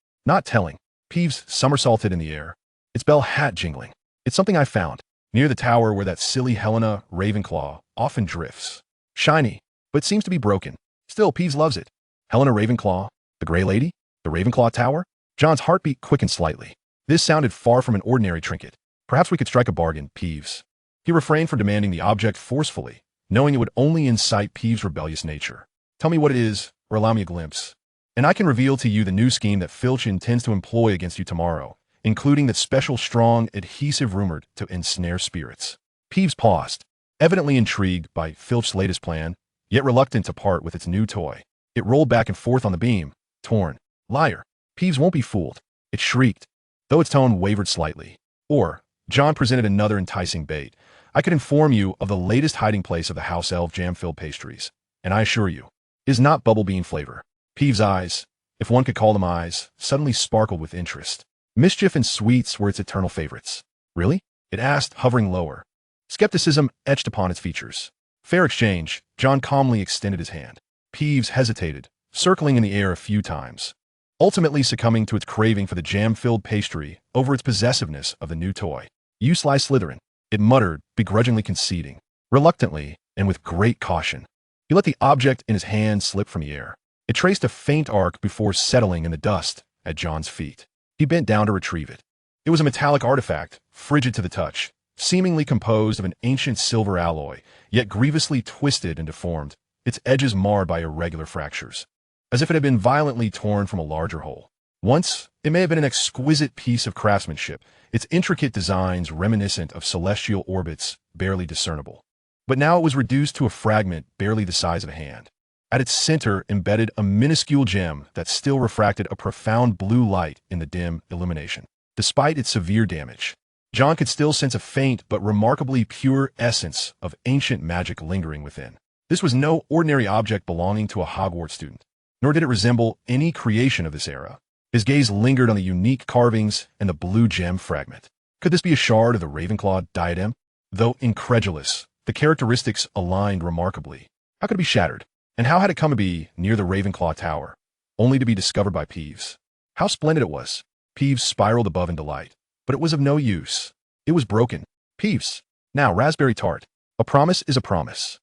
Peeves somersaulted in the air, its bell hat jingling. It's something I found, near the tower where that silly Helena Ravenclaw often drifts. Shiny, but seems to be broken. Still, Peeves loves it. Helena Ravenclaw? The Grey Lady? The Ravenclaw Tower? John's heartbeat quickened slightly. This sounded far from an ordinary trinket. Perhaps we could strike a bargain, Peeves. He refrained from demanding the object forcefully, knowing it would only incite Peeves' rebellious nature. Tell me what it is, or allow me a glimpse, and I can reveal to you the new scheme that Filch intends to employ against you tomorrow, including that special strong adhesive rumored to ensnare spirits. Peeves paused, evidently intrigued by Filch's latest plan, yet reluctant to part with its new toy. It rolled back and forth on the beam, torn. Liar. Peeves won't be fooled. It shrieked, though its tone wavered slightly. Or, John presented another enticing bait. I could inform you of the latest hiding place of the house elf jam-filled pastries, and I assure you, it is not bubble bean flavor. Peeves' eyes, if one could call them eyes, suddenly sparkled with interest. Mischief and sweets were its eternal favorites. Really? It asked, hovering lower. Skepticism etched upon its features. Fair exchange. John calmly extended his hand. Peeves hesitated, circling in the air a few times, ultimately succumbing to its craving for the jam-filled pastry over its possessiveness of the new toy. You sly Slytherin, it muttered, begrudgingly conceding. Reluctantly, and with great caution, he let the object in his hand slip from the air. It traced a faint arc before settling in the dust at John's feet. He bent down to retrieve it. It was a metallic artifact, frigid to the touch, seemingly composed of an ancient silver alloy, yet grievously twisted and deformed, its edges marred by irregular fractures, as if it had been violently torn from a larger hole. Once, it may have been an exquisite piece of craftsmanship, its intricate designs reminiscent of celestial orbits barely discernible. But now it was reduced to a fragment barely the size of a hand. At its center embedded a minuscule gem that still refracted a profound blue light in the dim illumination. Despite its severe damage, John could still sense a faint but remarkably pure essence of ancient magic lingering within. This was no ordinary object belonging to a Hogwarts student, nor did it resemble any creation of this era. His gaze lingered on the unique carvings and the blue gem fragment. Could this be a shard of the Ravenclaw diadem? Though incredulous, the characteristics aligned remarkably. How could it be shattered? And how had it come to be near the Ravenclaw Tower, only to be discovered by Peeves? How splendid it was! Peeves spiraled above in delight. But it was of no use. It was broken. Peeves. Now, raspberry tart. A promise is a promise.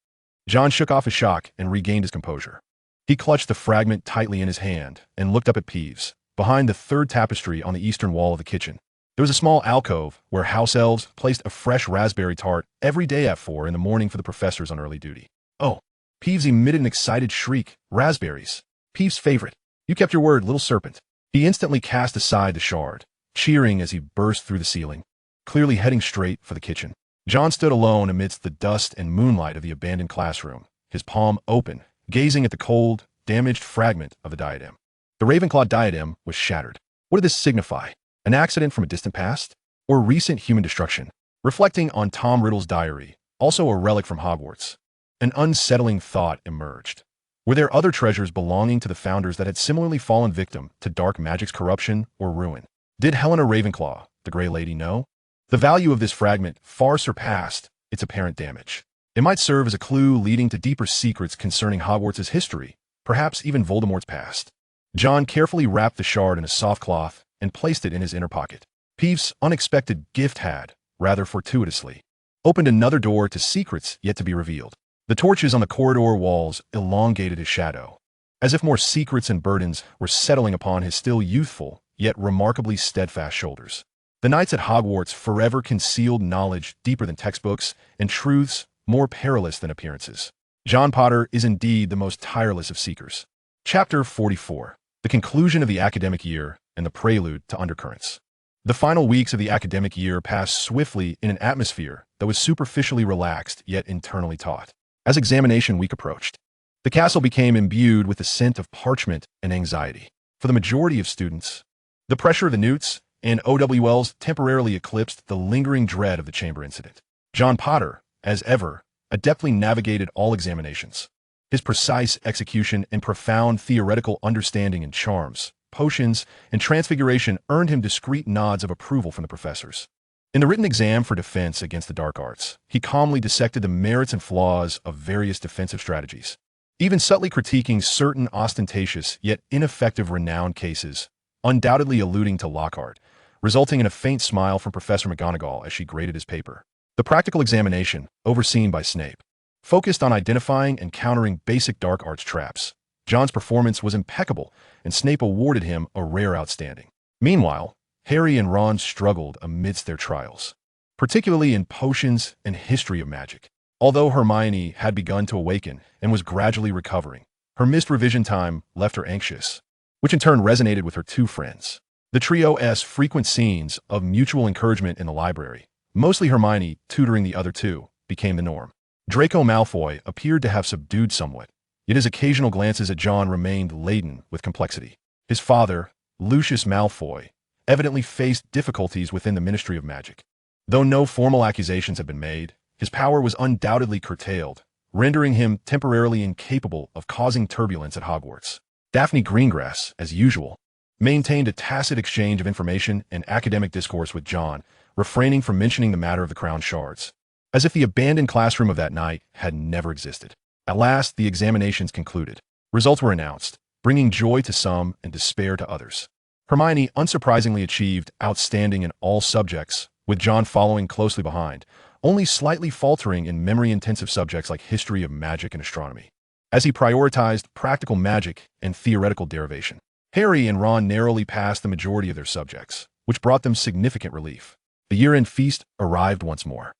John shook off his shock and regained his composure. He clutched the fragment tightly in his hand and looked up at Peeves, behind the third tapestry on the eastern wall of the kitchen. There was a small alcove where house elves placed a fresh raspberry tart every day at 4 in the morning for the professors on early duty. Oh! Peeves emitted an excited shriek. Raspberries. Peeves' favorite. You kept your word, little serpent. He instantly cast aside the shard, cheering as he burst through the ceiling, clearly heading straight for the kitchen. John stood alone amidst the dust and moonlight of the abandoned classroom, his palm open, gazing at the cold, damaged fragment of the diadem. The Ravenclaw diadem was shattered. What did this signify? An accident from a distant past? Or recent human destruction? Reflecting on Tom Riddle's diary, also a relic from Hogwarts, an unsettling thought emerged. Were there other treasures belonging to the founders that had similarly fallen victim to dark magic's corruption or ruin? Did Helena Ravenclaw, the Grey Lady, know? The value of this fragment far surpassed its apparent damage. It might serve as a clue leading to deeper secrets concerning Hogwarts' history, perhaps even Voldemort's past. John carefully wrapped the shard in a soft cloth and placed it in his inner pocket. Peeve's unexpected gift had, rather fortuitously, opened another door to secrets yet to be revealed. The torches on the corridor walls elongated his shadow, as if more secrets and burdens were settling upon his still youthful, yet remarkably steadfast shoulders. The nights at Hogwarts forever concealed knowledge deeper than textbooks and truths more perilous than appearances. John Potter is indeed the most tireless of seekers. Chapter 44. The conclusion of the academic year and the prelude to undercurrents. The final weeks of the academic year passed swiftly in an atmosphere that was superficially relaxed yet internally taut. As examination week approached, the castle became imbued with the scent of parchment and anxiety. For the majority of students, the pressure of the Newts and OWLs temporarily eclipsed the lingering dread of the chamber incident. John Potter, as ever, adeptly navigated all examinations. His precise execution and profound theoretical understanding in charms, potions, and transfiguration earned him discreet nods of approval from the professors. In the written exam for defense against the dark arts, he calmly dissected the merits and flaws of various defensive strategies, even subtly critiquing certain ostentatious yet ineffective renown cases, undoubtedly alluding to Lockhart, resulting in a faint smile from Professor McGonagall as she graded his paper. The practical examination, overseen by Snape, focused on identifying and countering basic dark arts traps. John's performance was impeccable, and Snape awarded him a rare outstanding. Meanwhile, Harry and Ron struggled amidst their trials, particularly in potions and history of magic. Although Hermione had begun to awaken and was gradually recovering, her missed revision time left her anxious, which in turn resonated with her two friends. The trio's frequent scenes of mutual encouragement in the library, mostly Hermione tutoring the other two, became the norm. Draco Malfoy appeared to have subdued somewhat, yet his occasional glances at John remained laden with complexity. His father, Lucius Malfoy, evidently faced difficulties within the Ministry of Magic. Though no formal accusations had been made, his power was undoubtedly curtailed, rendering him temporarily incapable of causing turbulence at Hogwarts. Daphne Greengrass, as usual, maintained a tacit exchange of information and academic discourse with John, refraining from mentioning the matter of the crown shards, as if the abandoned classroom of that night had never existed. At last, the examinations concluded. Results were announced, bringing joy to some and despair to others. Hermione unsurprisingly achieved outstanding in all subjects, with John following closely behind, only slightly faltering in memory-intensive subjects like history of magic and astronomy, as he prioritized practical magic and theoretical derivation. Harry and Ron narrowly passed the majority of their subjects, which brought them significant relief. The year-end feast arrived once more.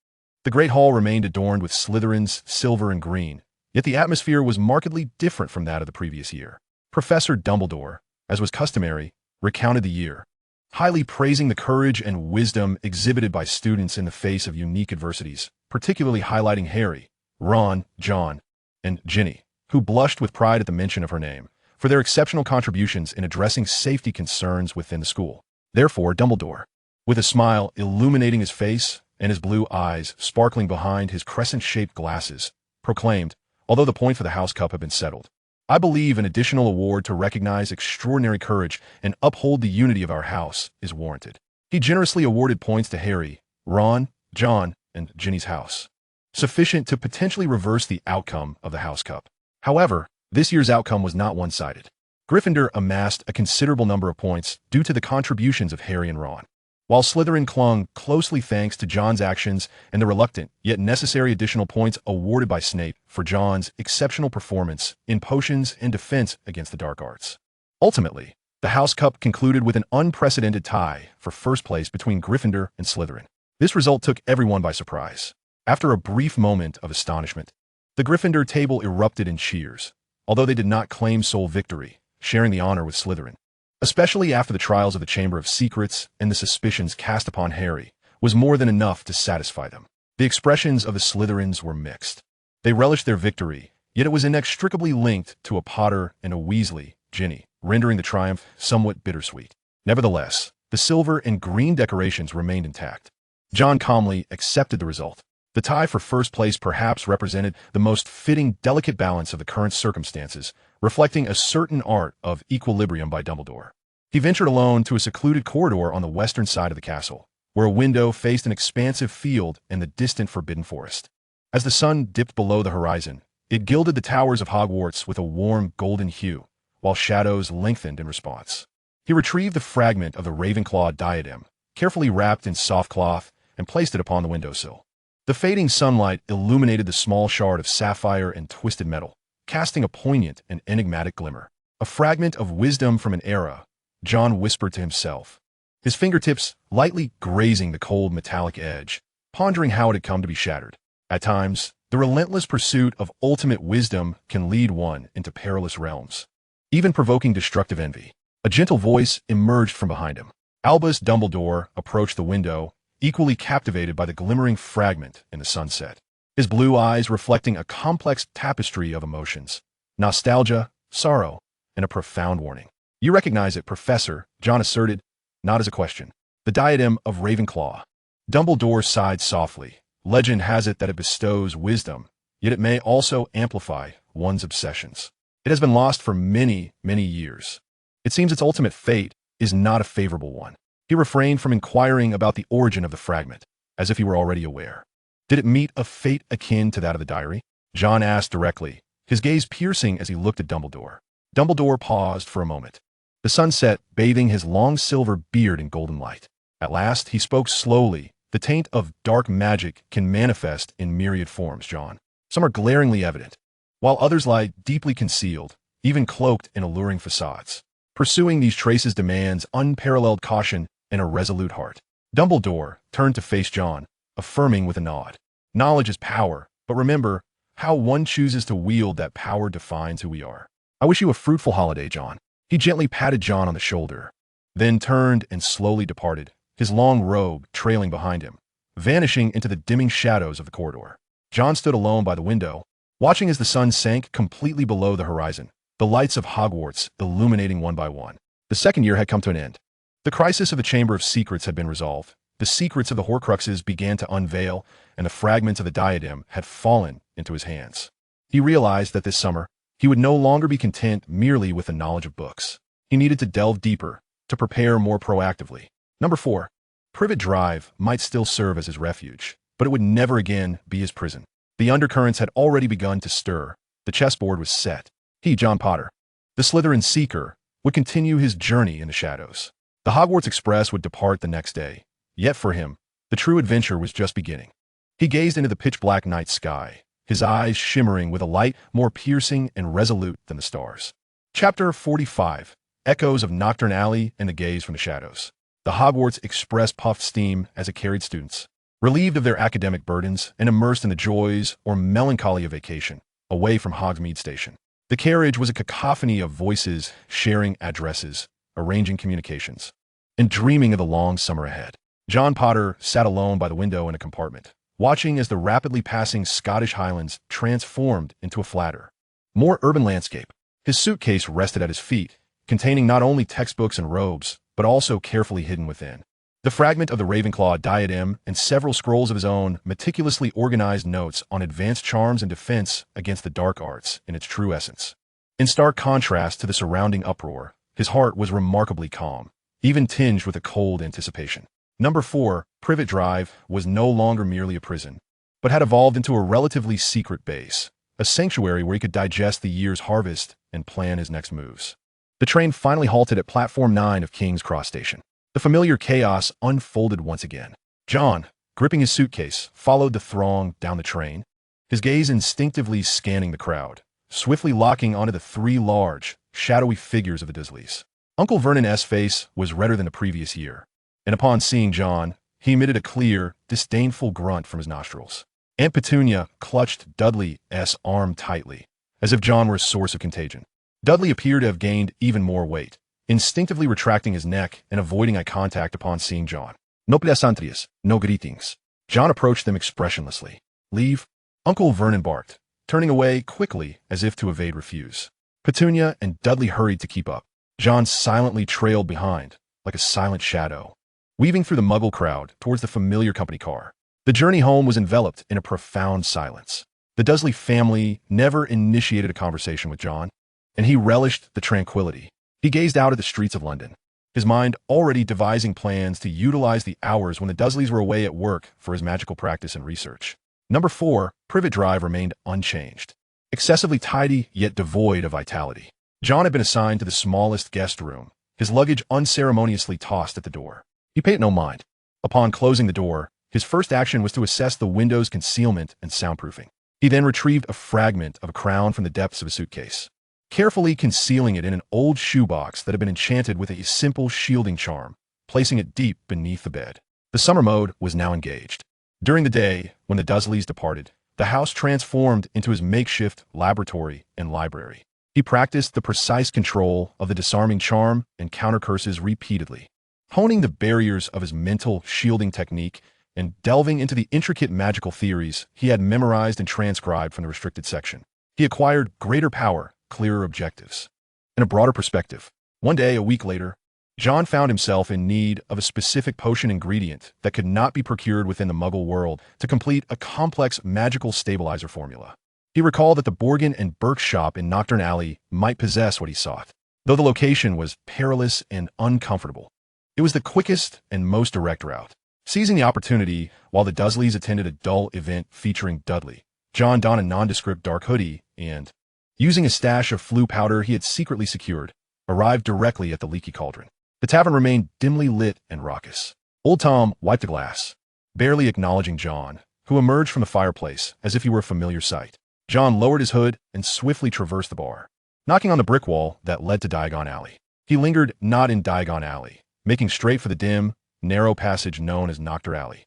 The Great Hall remained adorned with Slytherins, silver and green, yet the atmosphere was markedly different from that of the previous year. Professor Dumbledore, as was customary, recounted the year, highly praising the courage and wisdom exhibited by students in the face of unique adversities, particularly highlighting Harry, Ron, John, and Ginny, who blushed with pride at the mention of her name, for their exceptional contributions in addressing safety concerns within the school. Therefore, Dumbledore, with a smile illuminating his face and his blue eyes sparkling behind his crescent-shaped glasses, proclaimed, although the point for the House Cup had been settled, "I believe an additional award to recognize extraordinary courage and uphold the unity of our house is warranted." He generously awarded points to Harry, Ron, John, and Ginny's house, sufficient to potentially reverse the outcome of the House Cup. However, this year's outcome was not one-sided. Gryffindor amassed a considerable number of points due to the contributions of Harry and Ron, while Slytherin clung closely thanks to John's actions and the reluctant yet necessary additional points awarded by Snape for John's exceptional performance in potions and defense against the dark arts. Ultimately, the House Cup concluded with an unprecedented tie for first place between Gryffindor and Slytherin. This result took everyone by surprise. After a brief moment of astonishment, the Gryffindor table erupted in cheers, although they did not claim sole victory, sharing the honor with Slytherin. Especially after the trials of the Chamber of Secrets and the suspicions cast upon Harry was more than enough to satisfy them. The expressions of the Slytherins were mixed. They relished their victory, yet it was inextricably linked to a Potter and a Weasley, Ginny, rendering the triumph somewhat bittersweet. Nevertheless, the silver and green decorations remained intact. John calmly accepted the result. The tie for first place perhaps represented the most fitting, delicate balance of the current circumstances, reflecting a certain art of equilibrium by Dumbledore. He ventured alone to a secluded corridor on the western side of the castle, where a window faced an expansive field and the distant Forbidden Forest. As the sun dipped below the horizon, it gilded the towers of Hogwarts with a warm golden hue, while shadows lengthened in response. He retrieved the fragment of the Ravenclaw diadem, carefully wrapped in soft cloth, and placed it upon the windowsill. The fading sunlight illuminated the small shard of sapphire and twisted metal, casting a poignant and enigmatic glimmer. A fragment of wisdom from an era, John whispered to himself, his fingertips lightly grazing the cold metallic edge, pondering how it had come to be shattered. At times, the relentless pursuit of ultimate wisdom can lead one into perilous realms, even provoking destructive envy. A gentle voice emerged from behind him. Albus Dumbledore approached the window, equally captivated by the glimmering fragment in the sunset, his blue eyes reflecting a complex tapestry of emotions, nostalgia, sorrow, and a profound warning. "You recognize it, Professor," John asserted, not as a question. "The diadem of Ravenclaw." Dumbledore sighed softly. "Legend has it that it bestows wisdom, yet it may also amplify one's obsessions. It has been lost for many, many years. It seems its ultimate fate is not a favorable one." He refrained from inquiring about the origin of the fragment, as if he were already aware. "Did it meet a fate akin to that of the diary?" John asked directly, his gaze piercing as he looked at Dumbledore. Dumbledore paused for a moment, the sunset bathing his long silver beard in golden light. At last, he spoke slowly. "The taint of dark magic can manifest in myriad forms, John. Some are glaringly evident, while others lie deeply concealed, even cloaked in alluring facades. Pursuing these traces demands unparalleled caution and a resolute heart." Dumbledore turned to face John, affirming with a nod. "Knowledge is power, but remember, how one chooses to wield that power defines who we are. I wish you a fruitful holiday, John." He gently patted John on the shoulder, then turned and slowly departed, his long robe trailing behind him, vanishing into the dimming shadows of the corridor. John stood alone by the window, watching as the sun sank completely below the horizon, the lights of Hogwarts illuminating one by one. The second year had come to an end. The crisis of the Chamber of Secrets had been resolved. The secrets of the Horcruxes began to unveil, and the fragments of the diadem had fallen into his hands. He realized that this summer, he would no longer be content merely with the knowledge of books. He needed to delve deeper, to prepare more proactively. Number 4. Privet Drive might still serve as his refuge, but it would never again be his prison. The undercurrents had already begun to stir. The chessboard was set. He, John Potter, the Slytherin Seeker, would continue his journey in the shadows. The Hogwarts Express would depart the next day. Yet for him, the true adventure was just beginning. He gazed into the pitch-black night sky, his eyes shimmering with a light more piercing and resolute than the stars. Chapter 45. Echoes of Nocturne Alley and the Gaze from the Shadows. The Hogwarts Express puffed steam as it carried students, relieved of their academic burdens and immersed in the joys or melancholy of vacation, away from Hogsmeade Station. The carriage was a cacophony of voices sharing addresses, arranging communications, and dreaming of the long summer ahead. John Potter sat alone by the window in a compartment, watching as the rapidly passing Scottish Highlands transformed into a flatter, more urban landscape. His suitcase rested at his feet, containing not only textbooks and robes, but also carefully hidden within the fragment of the Ravenclaw diadem and several scrolls of his own meticulously organized notes on advanced charms and defense against the dark arts in its true essence. In stark contrast to the surrounding uproar, his heart was remarkably calm, even tinged with a cold anticipation. Number 4, Privet Drive, was no longer merely a prison, but had evolved into a relatively secret base, a sanctuary where he could digest the year's harvest and plan his next moves. The train finally halted at Platform 9 of King's Cross Station. The familiar chaos unfolded once again. John, gripping his suitcase, followed the throng down the train, his gaze instinctively scanning the crowd, swiftly locking onto the 3 large, shadowy figures of the Dursleys. Uncle Vernon's face was redder than the previous year, and upon seeing John, he emitted a clear, disdainful grunt from his nostrils. Aunt Petunia clutched Dudley's arm tightly, as if John were a source of contagion. Dudley appeared to have gained even more weight, instinctively retracting his neck and avoiding eye contact upon seeing John. "No pleasantries, no greetings." John approached them expressionlessly. "Leave?" Uncle Vernon barked, turning away quickly as if to evade refuse. Petunia and Dudley hurried to keep up. John silently trailed behind, like a silent shadow, weaving through the Muggle crowd towards the familiar company car. The journey home was enveloped in a profound silence. The Dursley family never initiated a conversation with John, and he relished the tranquility. He gazed out at the streets of London, his mind already devising plans to utilize the hours when the Dursleys were away at work for his magical practice and research. Number 4, Privet Drive remained unchanged, excessively tidy yet devoid of vitality. John had been assigned to the smallest guest room, his luggage unceremoniously tossed at the door. He paid it no mind. Upon closing the door, his first action was to assess the window's concealment and soundproofing. He then retrieved a fragment of a crown from the depths of a suitcase, carefully concealing it in an old shoebox that had been enchanted with a simple shielding charm, placing it deep beneath the bed. The summer mode was now engaged. During the day, when the Dursleys departed, the house transformed into his makeshift laboratory and library. He practiced the precise control of the disarming charm and counter curses repeatedly, honing the barriers of his mental shielding technique and delving into the intricate magical theories he had memorized and transcribed from the restricted section. He acquired greater power, clearer objectives, and a broader perspective. One day, a week later, John found himself in need of a specific potion ingredient that could not be procured within the Muggle world to complete a complex magical stabilizer formula. He recalled that the Borgin and Burke's shop in Nocturne Alley might possess what he sought. Though the location was perilous and uncomfortable, it was the quickest and most direct route. Seizing the opportunity, while the Dursleys attended a dull event featuring Dudley, John donned a nondescript dark hoodie and, using a stash of flue powder he had secretly secured, arrived directly at the Leaky Cauldron. The tavern remained dimly lit and raucous. Old Tom wiped a glass, barely acknowledging John, who emerged from the fireplace as if he were a familiar sight. John lowered his hood and swiftly traversed the bar, knocking on the brick wall that led to Diagon Alley. He lingered not in Diagon Alley, making straight for the dim, narrow passage known as Nocturne Alley.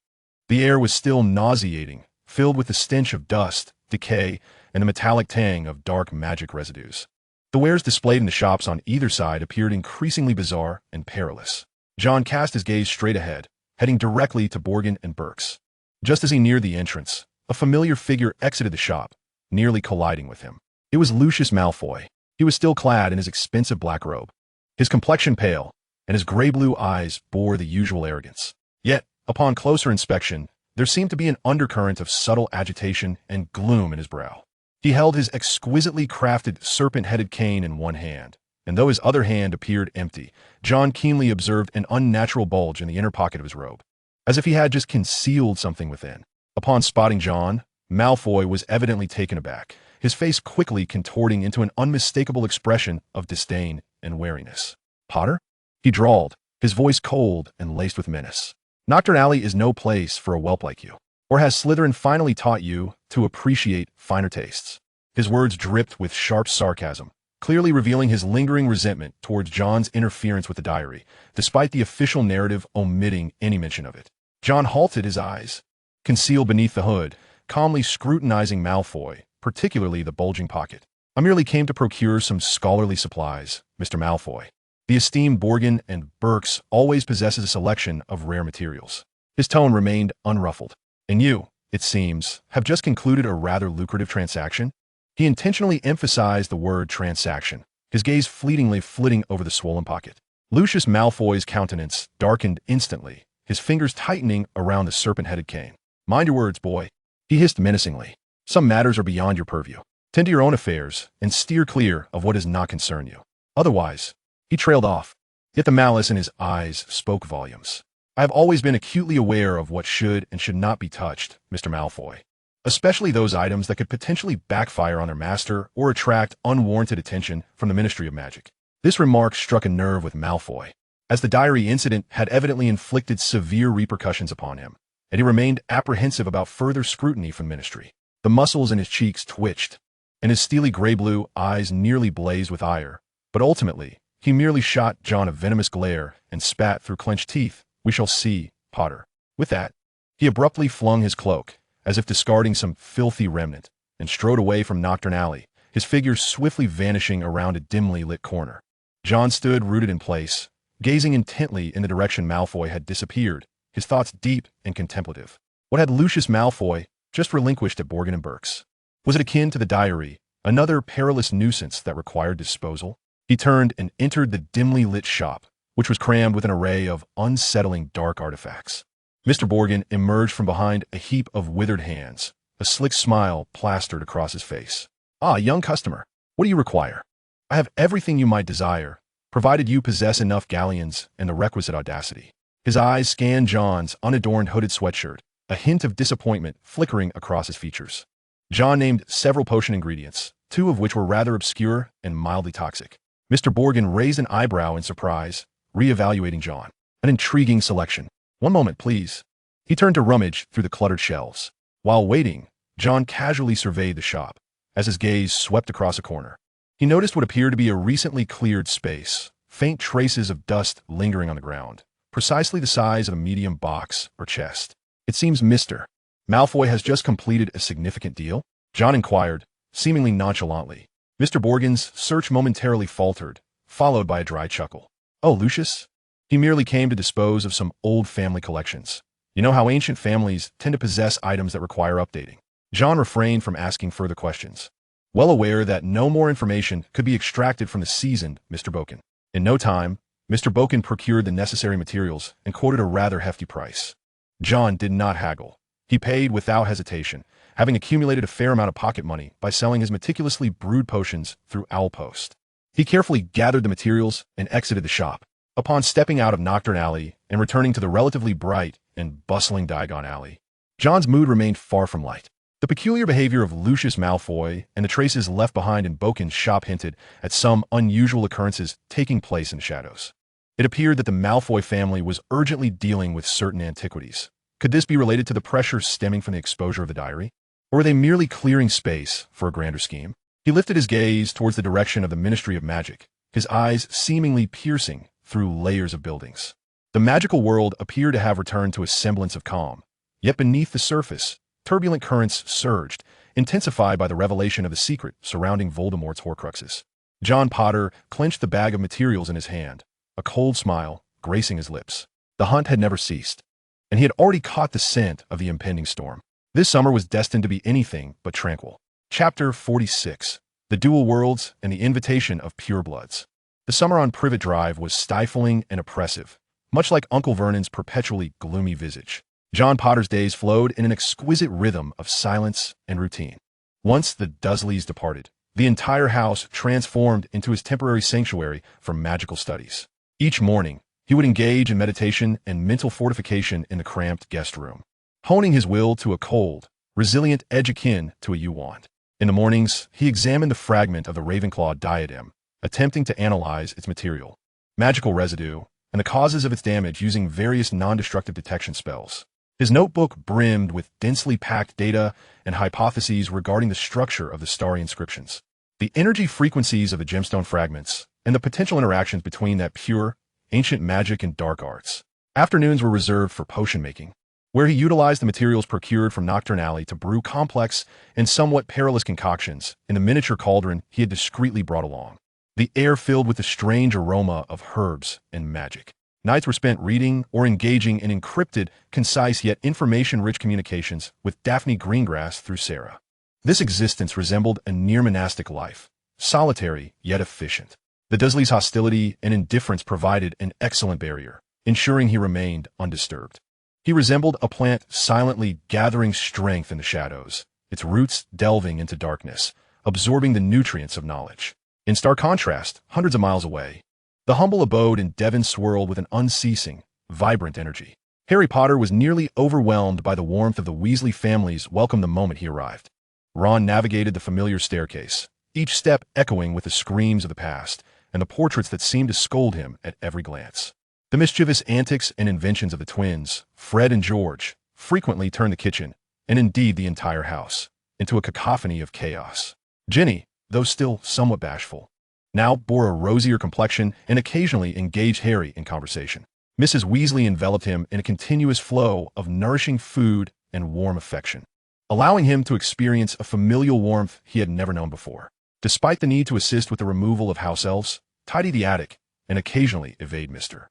The air was still nauseating, filled with the stench of dust, decay, and the metallic tang of dark magic residues. The wares displayed in the shops on either side appeared increasingly bizarre and perilous. John cast his gaze straight ahead, heading directly to Borgin and Burke's. Just as he neared the entrance, a familiar figure exited the shop, nearly colliding with him. It was Lucius Malfoy. He was still clad in his expensive black robe, his complexion pale, and his gray-blue eyes bore the usual arrogance. Yet, upon closer inspection, there seemed to be an undercurrent of subtle agitation and gloom in his brow. He held his exquisitely crafted serpent-headed cane in one hand, and though his other hand appeared empty, John keenly observed an unnatural bulge in the inner pocket of his robe, as if he had just concealed something within. Upon spotting John, Malfoy was evidently taken aback, his face quickly contorting into an unmistakable expression of disdain and wariness. "Potter?" he drawled, his voice cold and laced with menace. "Nocturne Alley is no place for a whelp like you. Or has Slytherin finally taught you to appreciate finer tastes?" His words dripped with sharp sarcasm, clearly revealing his lingering resentment towards John's interference with the diary, despite the official narrative omitting any mention of it. John halted, his eyes concealed beneath the hood, calmly scrutinizing Malfoy, particularly the bulging pocket. "I merely came to procure some scholarly supplies, Mr. Malfoy. The esteemed Borgin and Burke's always possesses a selection of rare materials." His tone remained unruffled. "And you, it seems, have just concluded a rather lucrative transaction?" He intentionally emphasized the word transaction, his gaze fleetingly flitting over the swollen pocket. Lucius Malfoy's countenance darkened instantly, his fingers tightening around the serpent-headed cane. "Mind your words, boy," he hissed menacingly. "Some matters are beyond your purview. Tend to your own affairs and steer clear of what does not concern you. Otherwise," he trailed off, yet the malice in his eyes spoke volumes. "I have always been acutely aware of what should and should not be touched, Mr. Malfoy, especially those items that could potentially backfire on their master or attract unwarranted attention from the Ministry of Magic." This remark struck a nerve with Malfoy, as the diary incident had evidently inflicted severe repercussions upon him, and he remained apprehensive about further scrutiny from Ministry. The muscles in his cheeks twitched, and his steely gray-blue eyes nearly blazed with ire, but ultimately, he merely shot John a venomous glare and spat through clenched teeth. "We shall see, Potter." With that, he abruptly flung his cloak, as if discarding some filthy remnant, and strode away from Nocturne Alley, his figure swiftly vanishing around a dimly lit corner. John stood rooted in place, gazing intently in the direction Malfoy had disappeared, his thoughts deep and contemplative. What had Lucius Malfoy just relinquished at Borgin and Burke's? Was it akin to the diary, another perilous nuisance that required disposal? He turned and entered the dimly lit shop, which was crammed with an array of unsettling dark artifacts. Mr. Borgin emerged from behind a heap of withered hands, a slick smile plastered across his face. "Ah, young customer, what do you require? I have everything you might desire, provided you possess enough galleons and the requisite audacity." His eyes scanned John's unadorned hooded sweatshirt, a hint of disappointment flickering across his features. John named several potion ingredients, two of which were rather obscure and mildly toxic. Mr. Borgin raised an eyebrow in surprise, re-evaluating John. "An intriguing selection. "One moment, please." He turned to rummage through the cluttered shelves. While waiting, John casually surveyed the shop. As his gaze swept across a corner, he noticed what appeared to be a recently cleared space, faint traces of dust lingering on the ground, precisely the size of a medium box or chest. "It seems Mr. Malfoy has just completed a significant deal?" John inquired, seemingly nonchalantly. Mr. Borgin's search momentarily faltered, followed by a dry chuckle. "Oh, Lucius? He merely came to dispose of some old family collections. You know how ancient families tend to possess items that require updating." John refrained from asking further questions, well aware that no more information could be extracted from the seasoned Mr. Boken. In no time, Mr. Boken procured the necessary materials and quoted a rather hefty price. John did not haggle. He paid without hesitation, having accumulated a fair amount of pocket money by selling his meticulously brewed potions through Owlpost. He carefully gathered the materials and exited the shop. Upon stepping out of Nocturne Alley and returning to the relatively bright and bustling Diagon Alley, John's mood remained far from light. The peculiar behavior of Lucius Malfoy and the traces left behind in Boken's shop hinted at some unusual occurrences taking place in the shadows. It appeared that the Malfoy family was urgently dealing with certain antiquities. Could this be related to the pressure stemming from the exposure of the diary? Or were they merely clearing space for a grander scheme? He lifted his gaze towards the direction of the Ministry of Magic, his eyes seemingly piercing through layers of buildings. The magical world appeared to have returned to a semblance of calm, yet beneath the surface, turbulent currents surged, intensified by the revelation of the secret surrounding Voldemort's Horcruxes. John Potter clenched the bag of materials in his hand, a cold smile gracing his lips. The hunt had never ceased, and he had already caught the scent of the impending storm. This summer was destined to be anything but tranquil. Chapter 46. The Dual Worlds and the Invitation of Purebloods. The summer on Privet Drive was stifling and oppressive, much like Uncle Vernon's perpetually gloomy visage. John Potter's days flowed in an exquisite rhythm of silence and routine. Once the Dursleys departed, the entire house transformed into his temporary sanctuary for magical studies. Each morning, he would engage in meditation and mental fortification in the cramped guest room, honing his will to a cold, resilient edge akin to a yew-wand. In the mornings, he examined the fragment of the Ravenclaw diadem, attempting to analyze its material, magical residue, and the causes of its damage using various non-destructive detection spells. His notebook brimmed with densely packed data and hypotheses regarding the structure of the starry inscriptions, the energy frequencies of the gemstone fragments, and the potential interactions between that pure, ancient magic and dark arts. Afternoons were reserved for potion making, where he utilized the materials procured from Nocturne Alley to brew complex and somewhat perilous concoctions in the miniature cauldron he had discreetly brought along. The air filled with the strange aroma of herbs and magic. Nights were spent reading or engaging in encrypted, concise yet information-rich communications with Daphne Greengrass through Sarah. This existence resembled a near-monastic life, solitary yet efficient. The Dursleys' hostility and indifference provided an excellent barrier, ensuring he remained undisturbed. He resembled a plant silently gathering strength in the shadows, its roots delving into darkness, absorbing the nutrients of knowledge. In stark contrast, hundreds of miles away, the humble abode in Devon swirled with an unceasing, vibrant energy. Harry Potter was nearly overwhelmed by the warmth of the Weasley family's welcome the moment he arrived. Ron navigated the familiar staircase, each step echoing with the screams of the past and the portraits that seemed to scold him at every glance. The mischievous antics and inventions of the twins, Fred and George, frequently turned the kitchen, and indeed the entire house, into a cacophony of chaos. Ginny, though still somewhat bashful, now bore a rosier complexion and occasionally engaged Harry in conversation. Mrs. Weasley enveloped him in a continuous flow of nourishing food and warm affection, allowing him to experience a familial warmth he had never known before. Despite the need to assist with the removal of house elves, tidy the attic, and occasionally evade Mr.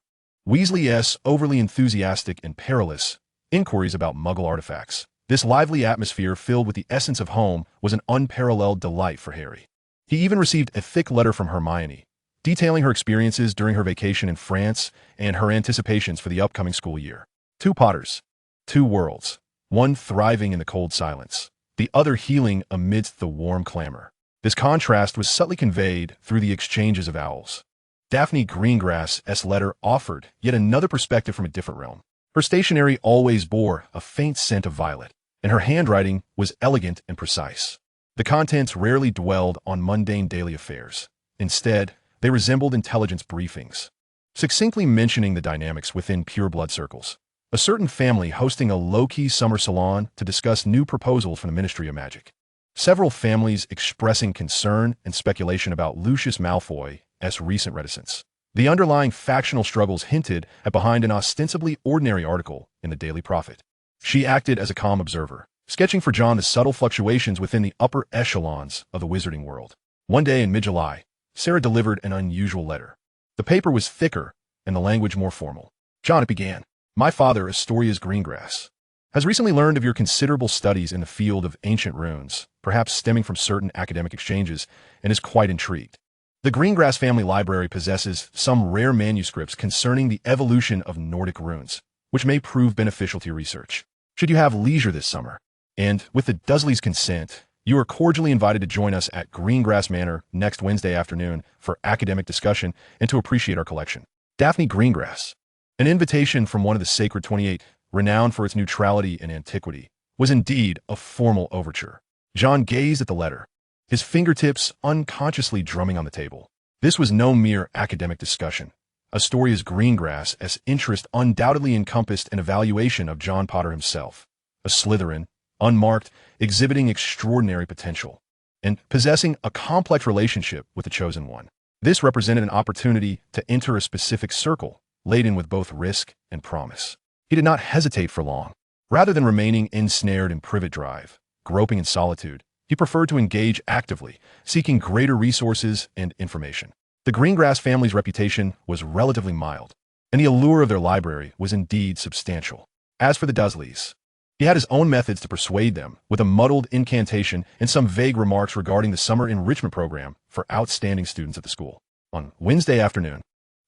Weasley's overly enthusiastic and perilous inquiries about Muggle artifacts, this lively atmosphere filled with the essence of home was an unparalleled delight for Harry. He even received a thick letter from Hermione, detailing her experiences during her vacation in France and her anticipations for the upcoming school year. Two Potters, two worlds, one thriving in the cold silence, the other healing amidst the warm clamor. This contrast was subtly conveyed through the exchanges of owls. Daphne Greengrass's letter offered yet another perspective from a different realm. Her stationery always bore a faint scent of violet, and her handwriting was elegant and precise. The contents rarely dwelled on mundane daily affairs. Instead, they resembled intelligence briefings, succinctly mentioning the dynamics within pureblood circles, A certain family hosting a low-key summer salon to discuss new proposals from the Ministry of Magic. Several families expressing concern and speculation about Lucius Malfoy's recent reticence. The underlying factional struggles hinted at behind an ostensibly ordinary article in the Daily Prophet. She acted as a calm observer, sketching for John the subtle fluctuations within the upper echelons of the wizarding world. One day in mid-July, Sarah delivered an unusual letter. The paper was thicker and the language more formal. John, it began. My father, Astoria's Greengrass, has recently learned of your considerable studies in the field of ancient runes, perhaps stemming from certain academic exchanges, and is quite intrigued. The Greengrass family library possesses some rare manuscripts concerning the evolution of Nordic runes, which may prove beneficial to your research. Should you have leisure this summer, and with the Dursleys' consent, you are cordially invited to join us at Greengrass Manor next Wednesday afternoon for academic discussion and to appreciate our collection. Daphne Greengrass. An invitation from one of the Sacred 28, renowned for its neutrality and antiquity, was indeed a formal overture. John gazed at the letter, his fingertips unconsciously drumming on the table. This was no mere academic discussion. Astoria's Greengrass's interest undoubtedly encompassed an evaluation of John Potter himself, a Slytherin, unmarked, exhibiting extraordinary potential, and possessing a complex relationship with the Chosen One. This represented an opportunity to enter a specific circle, laden with both risk and promise. He did not hesitate for long. Rather than remaining ensnared in privet drive, groping in solitude, he preferred to engage actively, seeking greater resources and information. The Greengrass family's reputation was relatively mild, and the allure of their library was indeed substantial. As for the Dursleys, he had his own methods to persuade them, with a muddled incantation and some vague remarks regarding the summer enrichment program for outstanding students at the school. On Wednesday afternoon,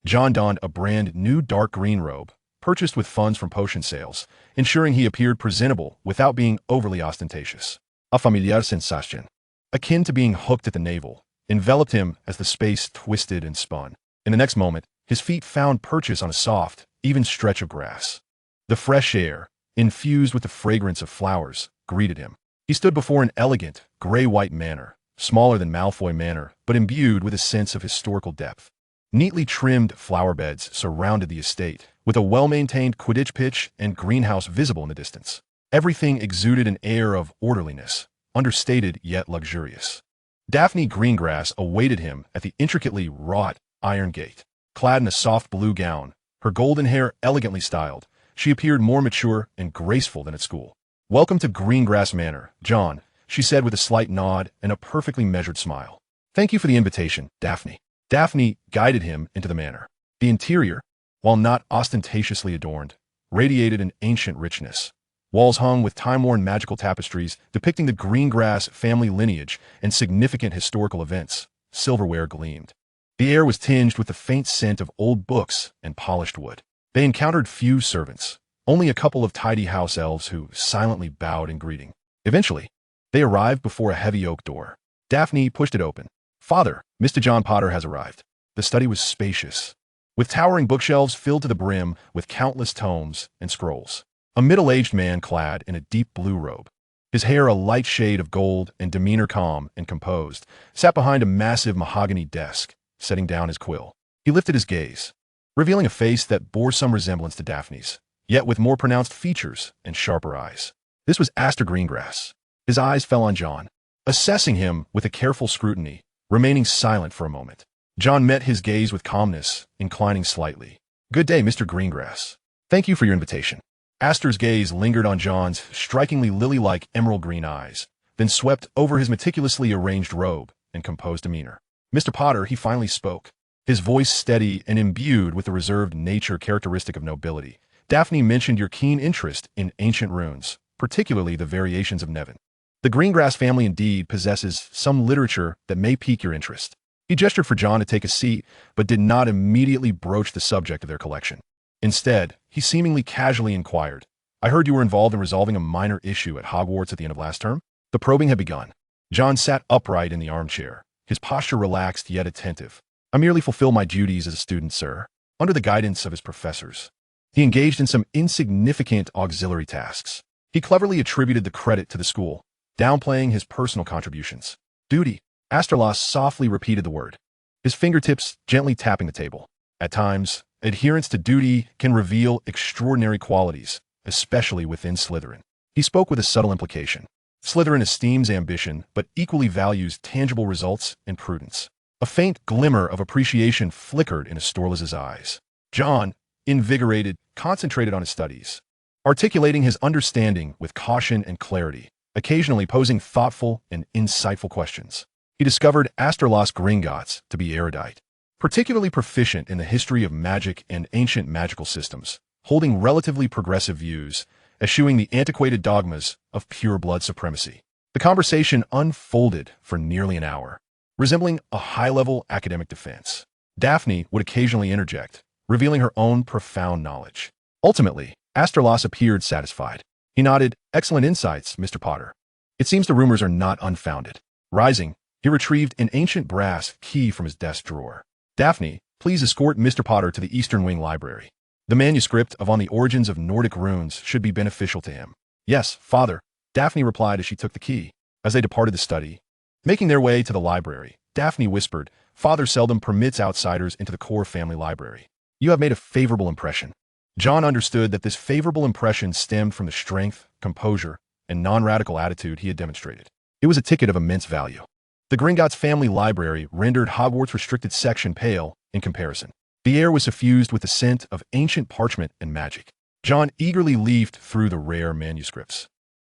John donned a brand new dark green robe, purchased with funds from potion sales, ensuring he appeared presentable without being overly ostentatious. A familiar sensation, akin to being hooked at the navel, enveloped him as the space twisted and spun. In the next moment, his feet found purchase on a soft, even stretch of grass. The fresh air, infused with the fragrance of flowers, greeted him. He stood before an elegant, gray-white manor, smaller than Malfoy Manor, but imbued with a sense of historical depth. Neatly trimmed flower beds surrounded the estate, with a well-maintained Quidditch pitch and greenhouse visible in the distance. Everything exuded an air of orderliness, understated yet luxurious. Daphne Greengrass awaited him at the intricately wrought iron gate. Clad in a soft blue gown, her golden hair elegantly styled, she appeared more mature and graceful than at school. "Welcome to Greengrass Manor, John," she said with a slight nod and a perfectly measured smile. "Thank you for the invitation, Daphne." Daphne guided him into the manor. The interior, while not ostentatiously adorned, radiated an ancient richness. Walls hung with time-worn magical tapestries depicting the Greengrass family lineage and significant historical events. Silverware gleamed. The air was tinged with the faint scent of old books and polished wood. They encountered few servants, only a couple of tidy house elves who silently bowed in greeting. Eventually, they arrived before a heavy oak door. Daphne pushed it open. "Father, Mr. John Potter has arrived." The study was spacious, with towering bookshelves filled to the brim with countless tomes and scrolls. A middle-aged man clad in a deep blue robe, his hair a light shade of gold and demeanor calm and composed, sat behind a massive mahogany desk, setting down his quill. He lifted his gaze, revealing a face that bore some resemblance to Daphne's, yet with more pronounced features and sharper eyes. This was Aster Greengrass. His eyes fell on John, assessing him with a careful scrutiny, remaining silent for a moment. John met his gaze with calmness, inclining slightly. "Good day, Mr. Greengrass. Thank you for your invitation." Aster's gaze lingered on John's strikingly lily-like emerald green eyes, then swept over his meticulously arranged robe and composed demeanor. "Mr. Potter," he finally spoke, his voice steady and imbued with the reserved nature characteristic of nobility. "Daphne mentioned your keen interest in ancient runes, particularly the variations of Nevin. The Greengrass family indeed possesses some literature that may pique your interest." He gestured for John to take a seat, but did not immediately broach the subject of their collection. Instead, he seemingly casually inquired, "I heard you were involved in resolving a minor issue at Hogwarts at the end of last term?" The probing had begun. John sat upright in the armchair, his posture relaxed yet attentive. "I merely fulfill my duties as a student, sir, under the guidance of his professors." He engaged in some insignificant auxiliary tasks. He cleverly attributed the credit to the school, downplaying his personal contributions. "Duty." Asterlos softly repeated the word, his fingertips gently tapping the table. At times, adherence to duty can reveal extraordinary qualities, especially within Slytherin. He spoke with a subtle implication. Slytherin esteems ambition, but equally values tangible results and prudence. A faint glimmer of appreciation flickered in Astorlus's eyes. John, invigorated, concentrated on his studies, articulating his understanding with caution and clarity, occasionally posing thoughtful and insightful questions. He discovered Asterlos Gringotts to be erudite, particularly proficient in the history of magic and ancient magical systems, holding relatively progressive views, eschewing the antiquated dogmas of pure-blood supremacy. The conversation unfolded for nearly an hour, resembling a high-level academic defense. Daphne would occasionally interject, revealing her own profound knowledge. Ultimately, Asterlos appeared satisfied. He nodded, "Excellent insights, Mr. Potter. It seems the rumors are not unfounded." Rising, he retrieved an ancient brass key from his desk drawer. "Daphne, please escort Mr. Potter to the Eastern Wing Library. The manuscript of On the Origins of Nordic Runes should be beneficial to him." "Yes, Father," Daphne replied as she took the key. As they departed the study, making their way to the library, Daphne whispered, "Father seldom permits outsiders into the core family library. You have made a favorable impression." John understood that this favorable impression stemmed from the strength, composure, and non-radical attitude he had demonstrated. It was a ticket of immense value. The Gringotts family library rendered Hogwarts' restricted section pale in comparison. The air was suffused with the scent of ancient parchment and magic. John eagerly leafed through the rare manuscripts,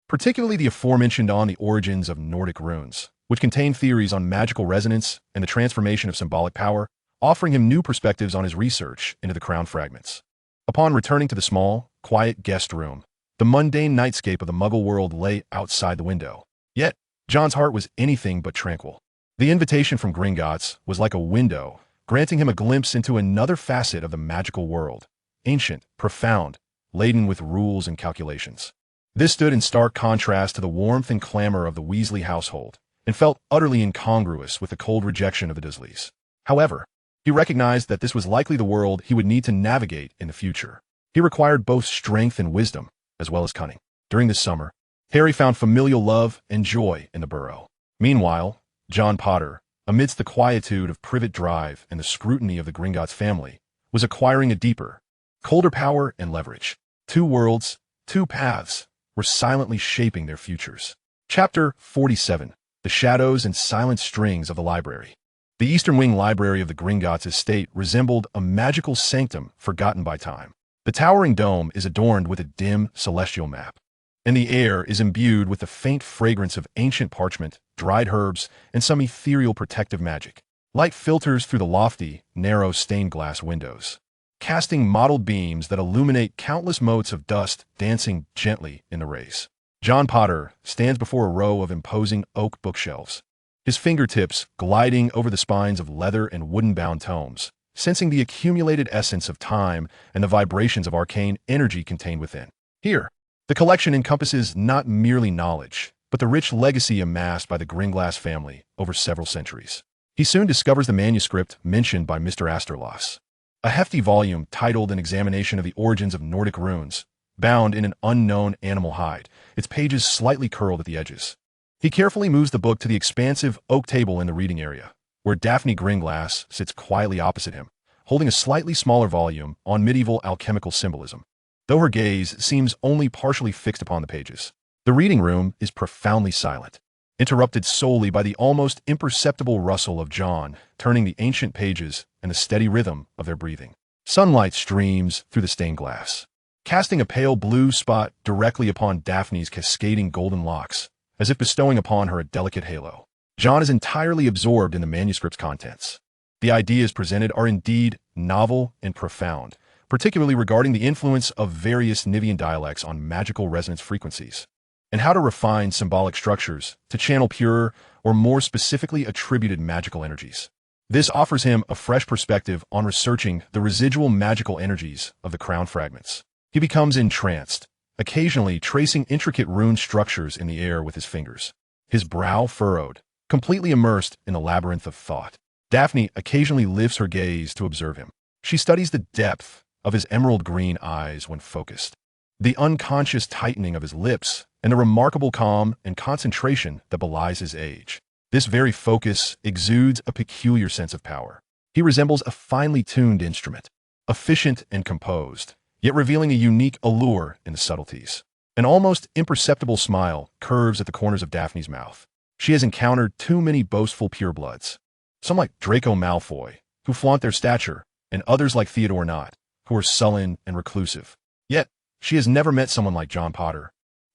particularly the aforementioned On the Origins of Nordic Runes, which contained theories on magical resonance and the transformation of symbolic power, offering him new perspectives on his research into the crown fragments. Upon returning to the small, quiet guest room, the mundane nightscape of the Muggle world lay outside the window. Yet, John's heart was anything but tranquil. The invitation from Gringotts was like a window, granting him a glimpse into another facet of the magical world, ancient, profound, laden with rules and calculations. This stood in stark contrast to the warmth and clamor of the Weasley household, and felt utterly incongruous with the cold rejection of the Dursleys. However, he recognized that this was likely the world he would need to navigate in the future. He required both strength and wisdom, as well as cunning. During this summer, Harry found familial love and joy in the burrow. Meanwhile, John Potter, amidst the quietude of Privet Drive and the scrutiny of the Gringotts family, was acquiring a deeper, colder power and leverage. Two worlds, two paths, were silently shaping their futures. Chapter 47. The Shadows and Silent Strings of the Library. The Eastern Wing Library of the Gringotts estate resembled a magical sanctum forgotten by time. The towering dome is adorned with a dim, celestial map, and the air is imbued with the faint fragrance of ancient parchment, dried herbs, and some ethereal protective magic. Light filters through the lofty, narrow stained glass windows, casting mottled beams that illuminate countless motes of dust dancing gently in the rays. John Potter stands before a row of imposing oak bookshelves, his fingertips gliding over the spines of leather and wooden-bound tomes, sensing the accumulated essence of time and the vibrations of arcane energy contained within. Here, the collection encompasses not merely knowledge, but the rich legacy amassed by the Gringlass family over several centuries. He soon discovers the manuscript mentioned by Mr. Asterlos, a hefty volume titled An Examination of the Origins of Nordic Runes, bound in an unknown animal hide, its pages slightly curled at the edges. He carefully moves the book to the expansive oak table in the reading area, where Daphne Gringlass sits quietly opposite him, holding a slightly smaller volume on medieval alchemical symbolism. Though her gaze seems only partially fixed upon the pages, the reading room is profoundly silent, interrupted solely by the almost imperceptible rustle of John turning the ancient pages and the steady rhythm of their breathing. Sunlight streams through the stained glass, casting a pale blue spot directly upon Daphne's cascading golden locks, as if bestowing upon her a delicate halo. John is entirely absorbed in the manuscript's contents. The ideas presented are indeed novel and profound, particularly regarding the influence of various Nivian dialects on magical resonance frequencies, and how to refine symbolic structures to channel pure or more specifically attributed magical energies. This offers him a fresh perspective on researching the residual magical energies of the crown fragments. He becomes entranced, occasionally tracing intricate rune structures in the air with his fingers, his brow furrowed, completely immersed in a labyrinth of thought. Daphne occasionally lifts her gaze to observe him. She studies the depth of his emerald green eyes when focused, the unconscious tightening of his lips, and the remarkable calm and concentration that belies his age. This very focus exudes a peculiar sense of power. He resembles a finely tuned instrument, efficient and composed, yet revealing a unique allure in the subtleties. An almost imperceptible smile curves at the corners of Daphne's mouth. She has encountered too many boastful purebloods. Some like Draco Malfoy, who flaunt their stature, and others like Theodore Nott, who are sullen and reclusive. Yet, she has never met someone like John Potter,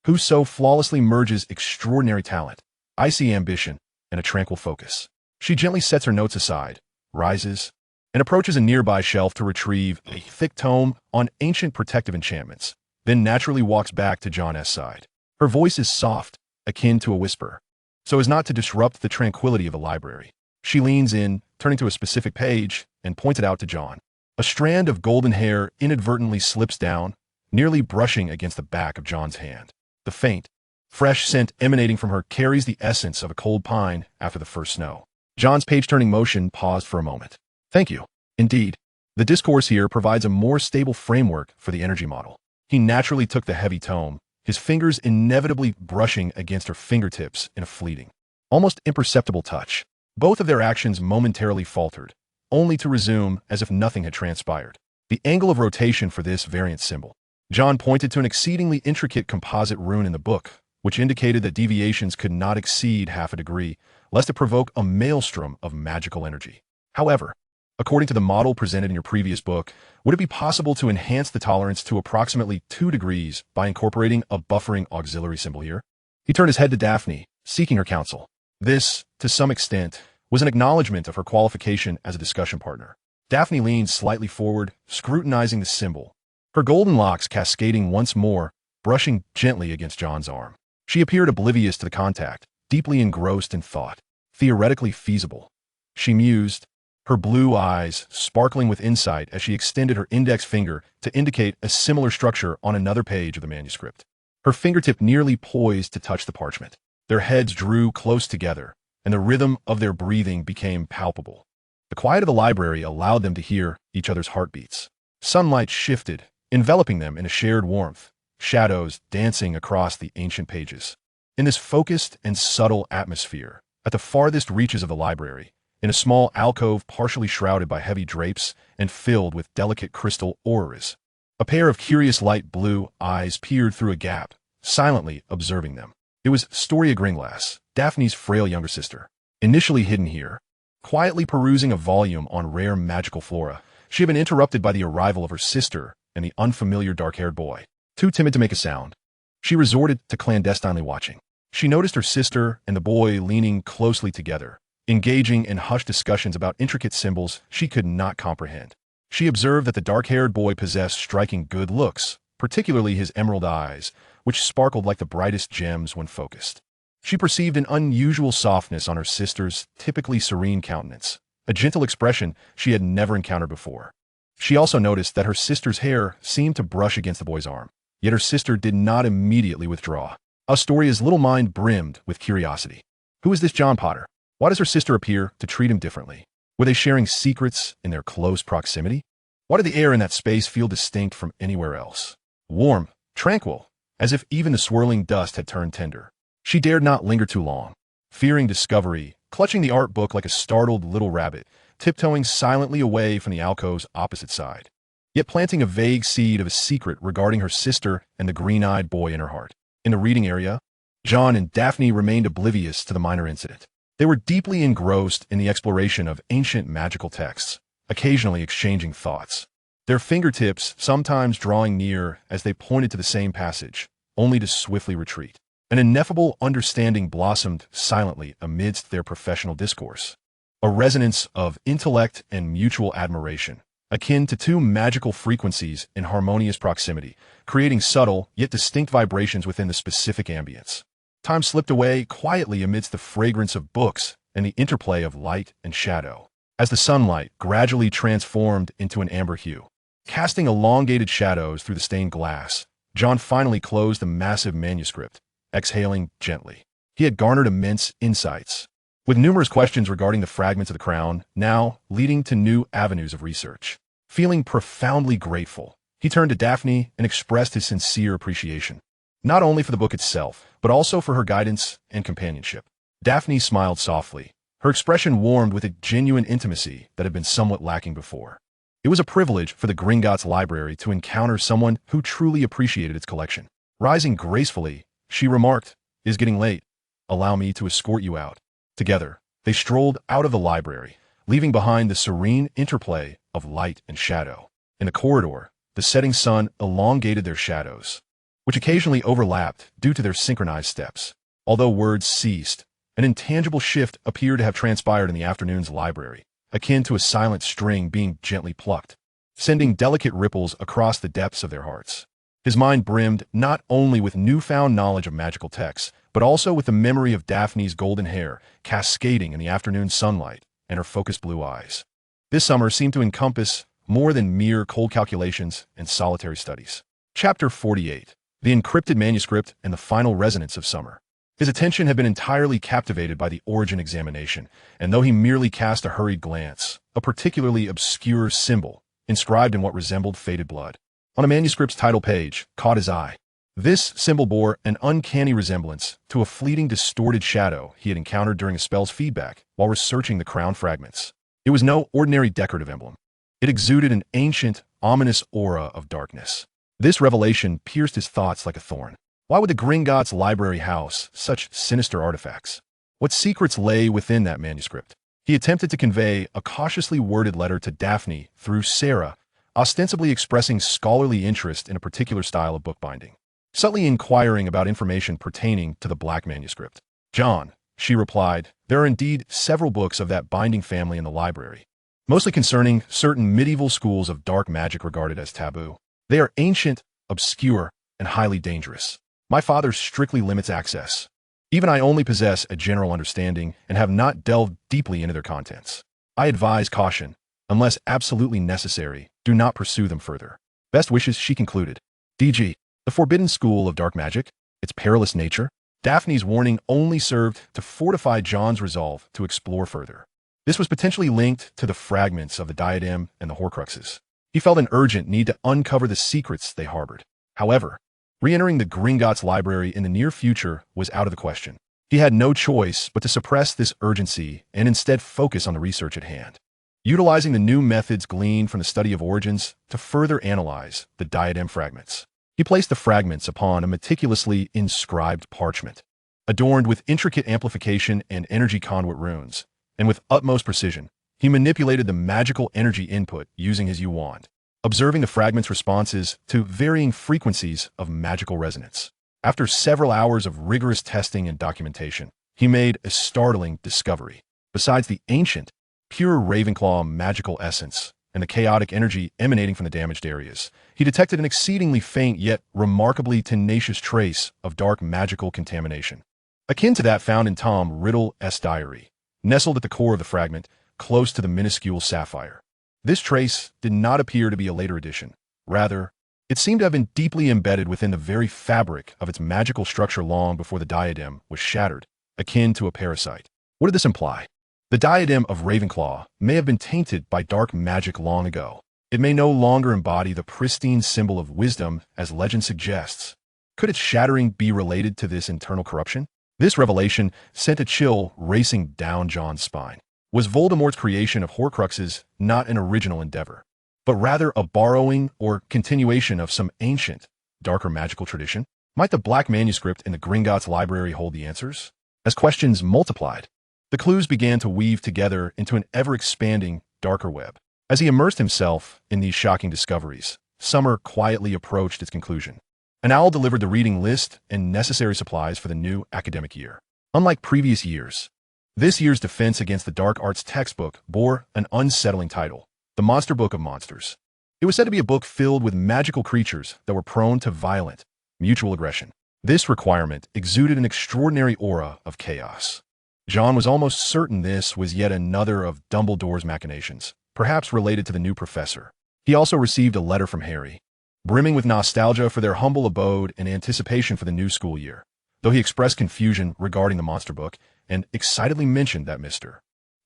who so flawlessly merges extraordinary talent, icy ambition, and a tranquil focus. She gently sets her notes aside, rises, and approaches a nearby shelf to retrieve a thick tome on ancient protective enchantments, then naturally walks back to John's side. Her voice is soft, akin to a whisper, so as not to disrupt the tranquility of the library. She leans in, turning to a specific page, and points it out to John. A strand of golden hair inadvertently slips down, nearly brushing against the back of John's hand. The faint, fresh scent emanating from her carries the essence of a cold pine after the first snow. John's page-turning motion paused for a moment. Thank you. Indeed, the discourse here provides a more stable framework for the energy model. He naturally took the heavy tome, his fingers inevitably brushing against her fingertips in a fleeting, almost imperceptible touch. Both of their actions momentarily faltered, only to resume as if nothing had transpired. The angle of rotation for this variant symbol. John pointed to an exceedingly intricate composite rune in the book, which indicated that deviations could not exceed half a degree, lest it provoke a maelstrom of magical energy. However, according to the model presented in your previous book, would it be possible to enhance the tolerance to approximately 2 degrees by incorporating a buffering auxiliary symbol here? He turned his head to Daphne, seeking her counsel. This, to some extent, was an acknowledgement of her qualification as a discussion partner. Daphne leaned slightly forward, scrutinizing the symbol, her golden locks cascading once more, brushing gently against John's arm. She appeared oblivious to the contact, deeply engrossed in thought. Theoretically feasible, she mused, her blue eyes sparkling with insight as she extended her index finger to indicate a similar structure on another page of the manuscript. Her fingertip nearly poised to touch the parchment. Their heads drew close together, and the rhythm of their breathing became palpable. The quiet of the library allowed them to hear each other's heartbeats. Sunlight shifted, enveloping them in a shared warmth, shadows dancing across the ancient pages. In this focused and subtle atmosphere, at the farthest reaches of the library, in a small alcove partially shrouded by heavy drapes and filled with delicate crystal auroras, a pair of curious light blue eyes peered through a gap, silently observing them. It was Storia Gringlass, Daphne's frail younger sister. Initially hidden here, quietly perusing a volume on rare magical flora, she had been interrupted by the arrival of her sister and the unfamiliar dark-haired boy. Too timid to make a sound, she resorted to clandestinely watching. She noticed her sister and the boy leaning closely together, engaging in hushed discussions about intricate symbols she could not comprehend. She observed that the dark-haired boy possessed striking good looks, particularly his emerald eyes, which sparkled like the brightest gems when focused. She perceived an unusual softness on her sister's typically serene countenance, a gentle expression she had never encountered before. She also noticed that her sister's hair seemed to brush against the boy's arm, yet her sister did not immediately withdraw. Astoria's little mind brimmed with curiosity. Who is this John Potter? Why does her sister appear to treat him differently? Were they sharing secrets in their close proximity? Why did the air in that space feel distinct from anywhere else? Warm, tranquil, as if even the swirling dust had turned tender. She dared not linger too long, fearing discovery, clutching the art book like a startled little rabbit, tiptoeing silently away from the alcove's opposite side, yet planting a vague seed of a secret regarding her sister and the green-eyed boy in her heart. In the reading area, John and Daphne remained oblivious to the minor incident. They were deeply engrossed in the exploration of ancient magical texts, occasionally exchanging thoughts, their fingertips sometimes drawing near as they pointed to the same passage, only to swiftly retreat. An ineffable understanding blossomed silently amidst their professional discourse, a resonance of intellect and mutual admiration, akin to two magical frequencies in harmonious proximity, creating subtle yet distinct vibrations within the specific ambience. Time slipped away quietly amidst the fragrance of books and the interplay of light and shadow, as the sunlight gradually transformed into an amber hue. Casting elongated shadows through the stained glass, John finally closed the massive manuscript, exhaling gently. He had garnered immense insights, with numerous questions regarding the fragments of the crown, now leading to new avenues of research. Feeling profoundly grateful, he turned to Daphne and expressed his sincere appreciation, not only for the book itself, but also for her guidance and companionship. Daphne smiled softly, her expression warmed with a genuine intimacy that had been somewhat lacking before. It was a privilege for the Gringotts Library to encounter someone who truly appreciated its collection. Rising gracefully, she remarked, "It is getting late. Allow me to escort you out." Together, they strolled out of the library, leaving behind the serene interplay of light and shadow. In the corridor, the setting sun elongated their shadows, which occasionally overlapped due to their synchronized steps. Although words ceased, an intangible shift appeared to have transpired in the afternoon's library, akin to a silent string being gently plucked, sending delicate ripples across the depths of their hearts. His mind brimmed not only with newfound knowledge of magical texts, but also with the memory of Daphne's golden hair cascading in the afternoon sunlight and her focused blue eyes. This summer seemed to encompass more than mere cold calculations and solitary studies. Chapter 48. The Encrypted Manuscript and the Final Resonance of Summer. His attention had been entirely captivated by the origin examination, and though he merely cast a hurried glance, a particularly obscure symbol, inscribed in what resembled faded blood, on a manuscript's title page, caught his eye. This symbol bore an uncanny resemblance to a fleeting distorted shadow he had encountered during a spell's feedback while researching the crown fragments. It was no ordinary decorative emblem. It exuded an ancient, ominous aura of darkness. This revelation pierced his thoughts like a thorn. Why would the Gringotts Library house such sinister artifacts? What secrets lay within that manuscript? He attempted to convey a cautiously worded letter to Daphne through Sarah, ostensibly expressing scholarly interest in a particular style of bookbinding, subtly inquiring about information pertaining to the Black manuscript. "John," she replied, "there are indeed several books of that binding family in the library, mostly concerning certain medieval schools of dark magic regarded as taboo. They are ancient, obscure, and highly dangerous. My father strictly limits access. Even I only possess a general understanding and have not delved deeply into their contents. I advise caution. Unless absolutely necessary, do not pursue them further. Best wishes," she concluded. DG. The Forbidden School of Dark Magic, its perilous nature. Daphne's warning only served to fortify John's resolve to explore further. This was potentially linked to the fragments of the diadem and the Horcruxes. He felt an urgent need to uncover the secrets they harbored. However, re-entering the Gringotts Library in the near future was out of the question. He had no choice but to suppress this urgency and instead focus on the research at hand, utilizing the new methods gleaned from the study of origins to further analyze the diadem fragments. He placed the fragments upon a meticulously inscribed parchment, adorned with intricate amplification and energy conduit runes, and with utmost precision, he manipulated the magical energy input using his U-wand, observing the fragment's responses to varying frequencies of magical resonance. After several hours of rigorous testing and documentation, he made a startling discovery. Besides the ancient, pure Ravenclaw magical essence and the chaotic energy emanating from the damaged areas, he detected an exceedingly faint yet remarkably tenacious trace of dark magical contamination, akin to that found in Tom Riddle's diary, nestled at the core of the fragment, close to the minuscule sapphire. This trace did not appear to be a later addition. Rather, it seemed to have been deeply embedded within the very fabric of its magical structure long before the diadem was shattered, akin to a parasite. What did this imply? The diadem of Ravenclaw may have been tainted by dark magic long ago. It may no longer embody the pristine symbol of wisdom as legend suggests. Could its shattering be related to this internal corruption? This revelation sent a chill racing down John's spine. Was Voldemort's creation of Horcruxes not an original endeavor, but rather a borrowing or continuation of some ancient, darker magical tradition? Might the Black manuscript in the Gringotts Library hold the answers? As questions multiplied, the clues began to weave together into an ever-expanding, darker web. As he immersed himself in these shocking discoveries, summer quietly approached its conclusion. An owl delivered the reading list and necessary supplies for the new academic year. Unlike previous years, this year's Defense Against the Dark Arts textbook bore an unsettling title, The Monster Book of Monsters. It was said to be a book filled with magical creatures that were prone to violent, mutual aggression. This requirement exuded an extraordinary aura of chaos. John was almost certain this was yet another of Dumbledore's machinations, perhaps related to the new professor. He also received a letter from Harry, brimming with nostalgia for their humble abode and anticipation for the new school year, though he expressed confusion regarding the monster book and excitedly mentioned that Mr.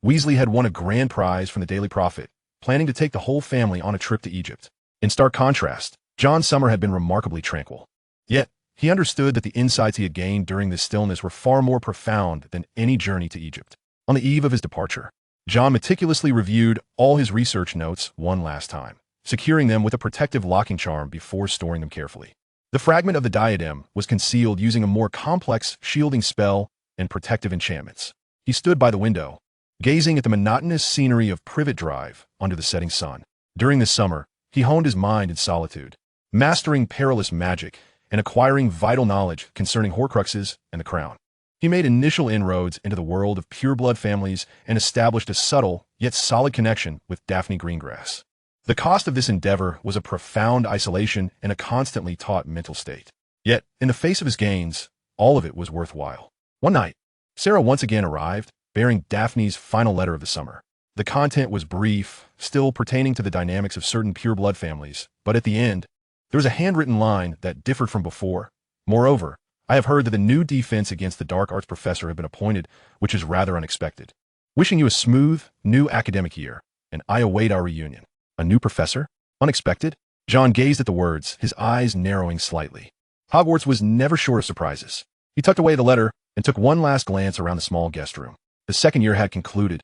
Weasley had won a grand prize from the Daily Prophet, planning to take the whole family on a trip to Egypt. In stark contrast, John's summer had been remarkably tranquil. Yet, he understood that the insights he had gained during this stillness were far more profound than any journey to Egypt. On the eve of his departure, John meticulously reviewed all his research notes one last time, securing them with a protective locking charm before storing them carefully. The fragment of the diadem was concealed using a more complex shielding spell and protective enchantments. He stood by the window, gazing at the monotonous scenery of Privet Drive under the setting sun. During this summer, he honed his mind in solitude, mastering perilous magic and acquiring vital knowledge concerning Horcruxes and the Crown. He made initial inroads into the world of pureblood families and established a subtle, yet solid connection with Daphne Greengrass. The cost of this endeavor was a profound isolation and a constantly taut mental state. Yet, in the face of his gains, all of it was worthwhile. One night, Sarah once again arrived, bearing Daphne's final letter of the summer. The content was brief, still pertaining to the dynamics of certain pureblood families, but at the end, there was a handwritten line that differed from before. Moreover, I have heard that the new defense against the dark arts professor had been appointed, which is rather unexpected. Wishing you a smooth, new academic year, and I await our reunion. A new professor? Unexpected? John gazed at the words, his eyes narrowing slightly. Hogwarts was never short of surprises. He tucked away the letter and took one last glance around the small guest room. The second year had concluded,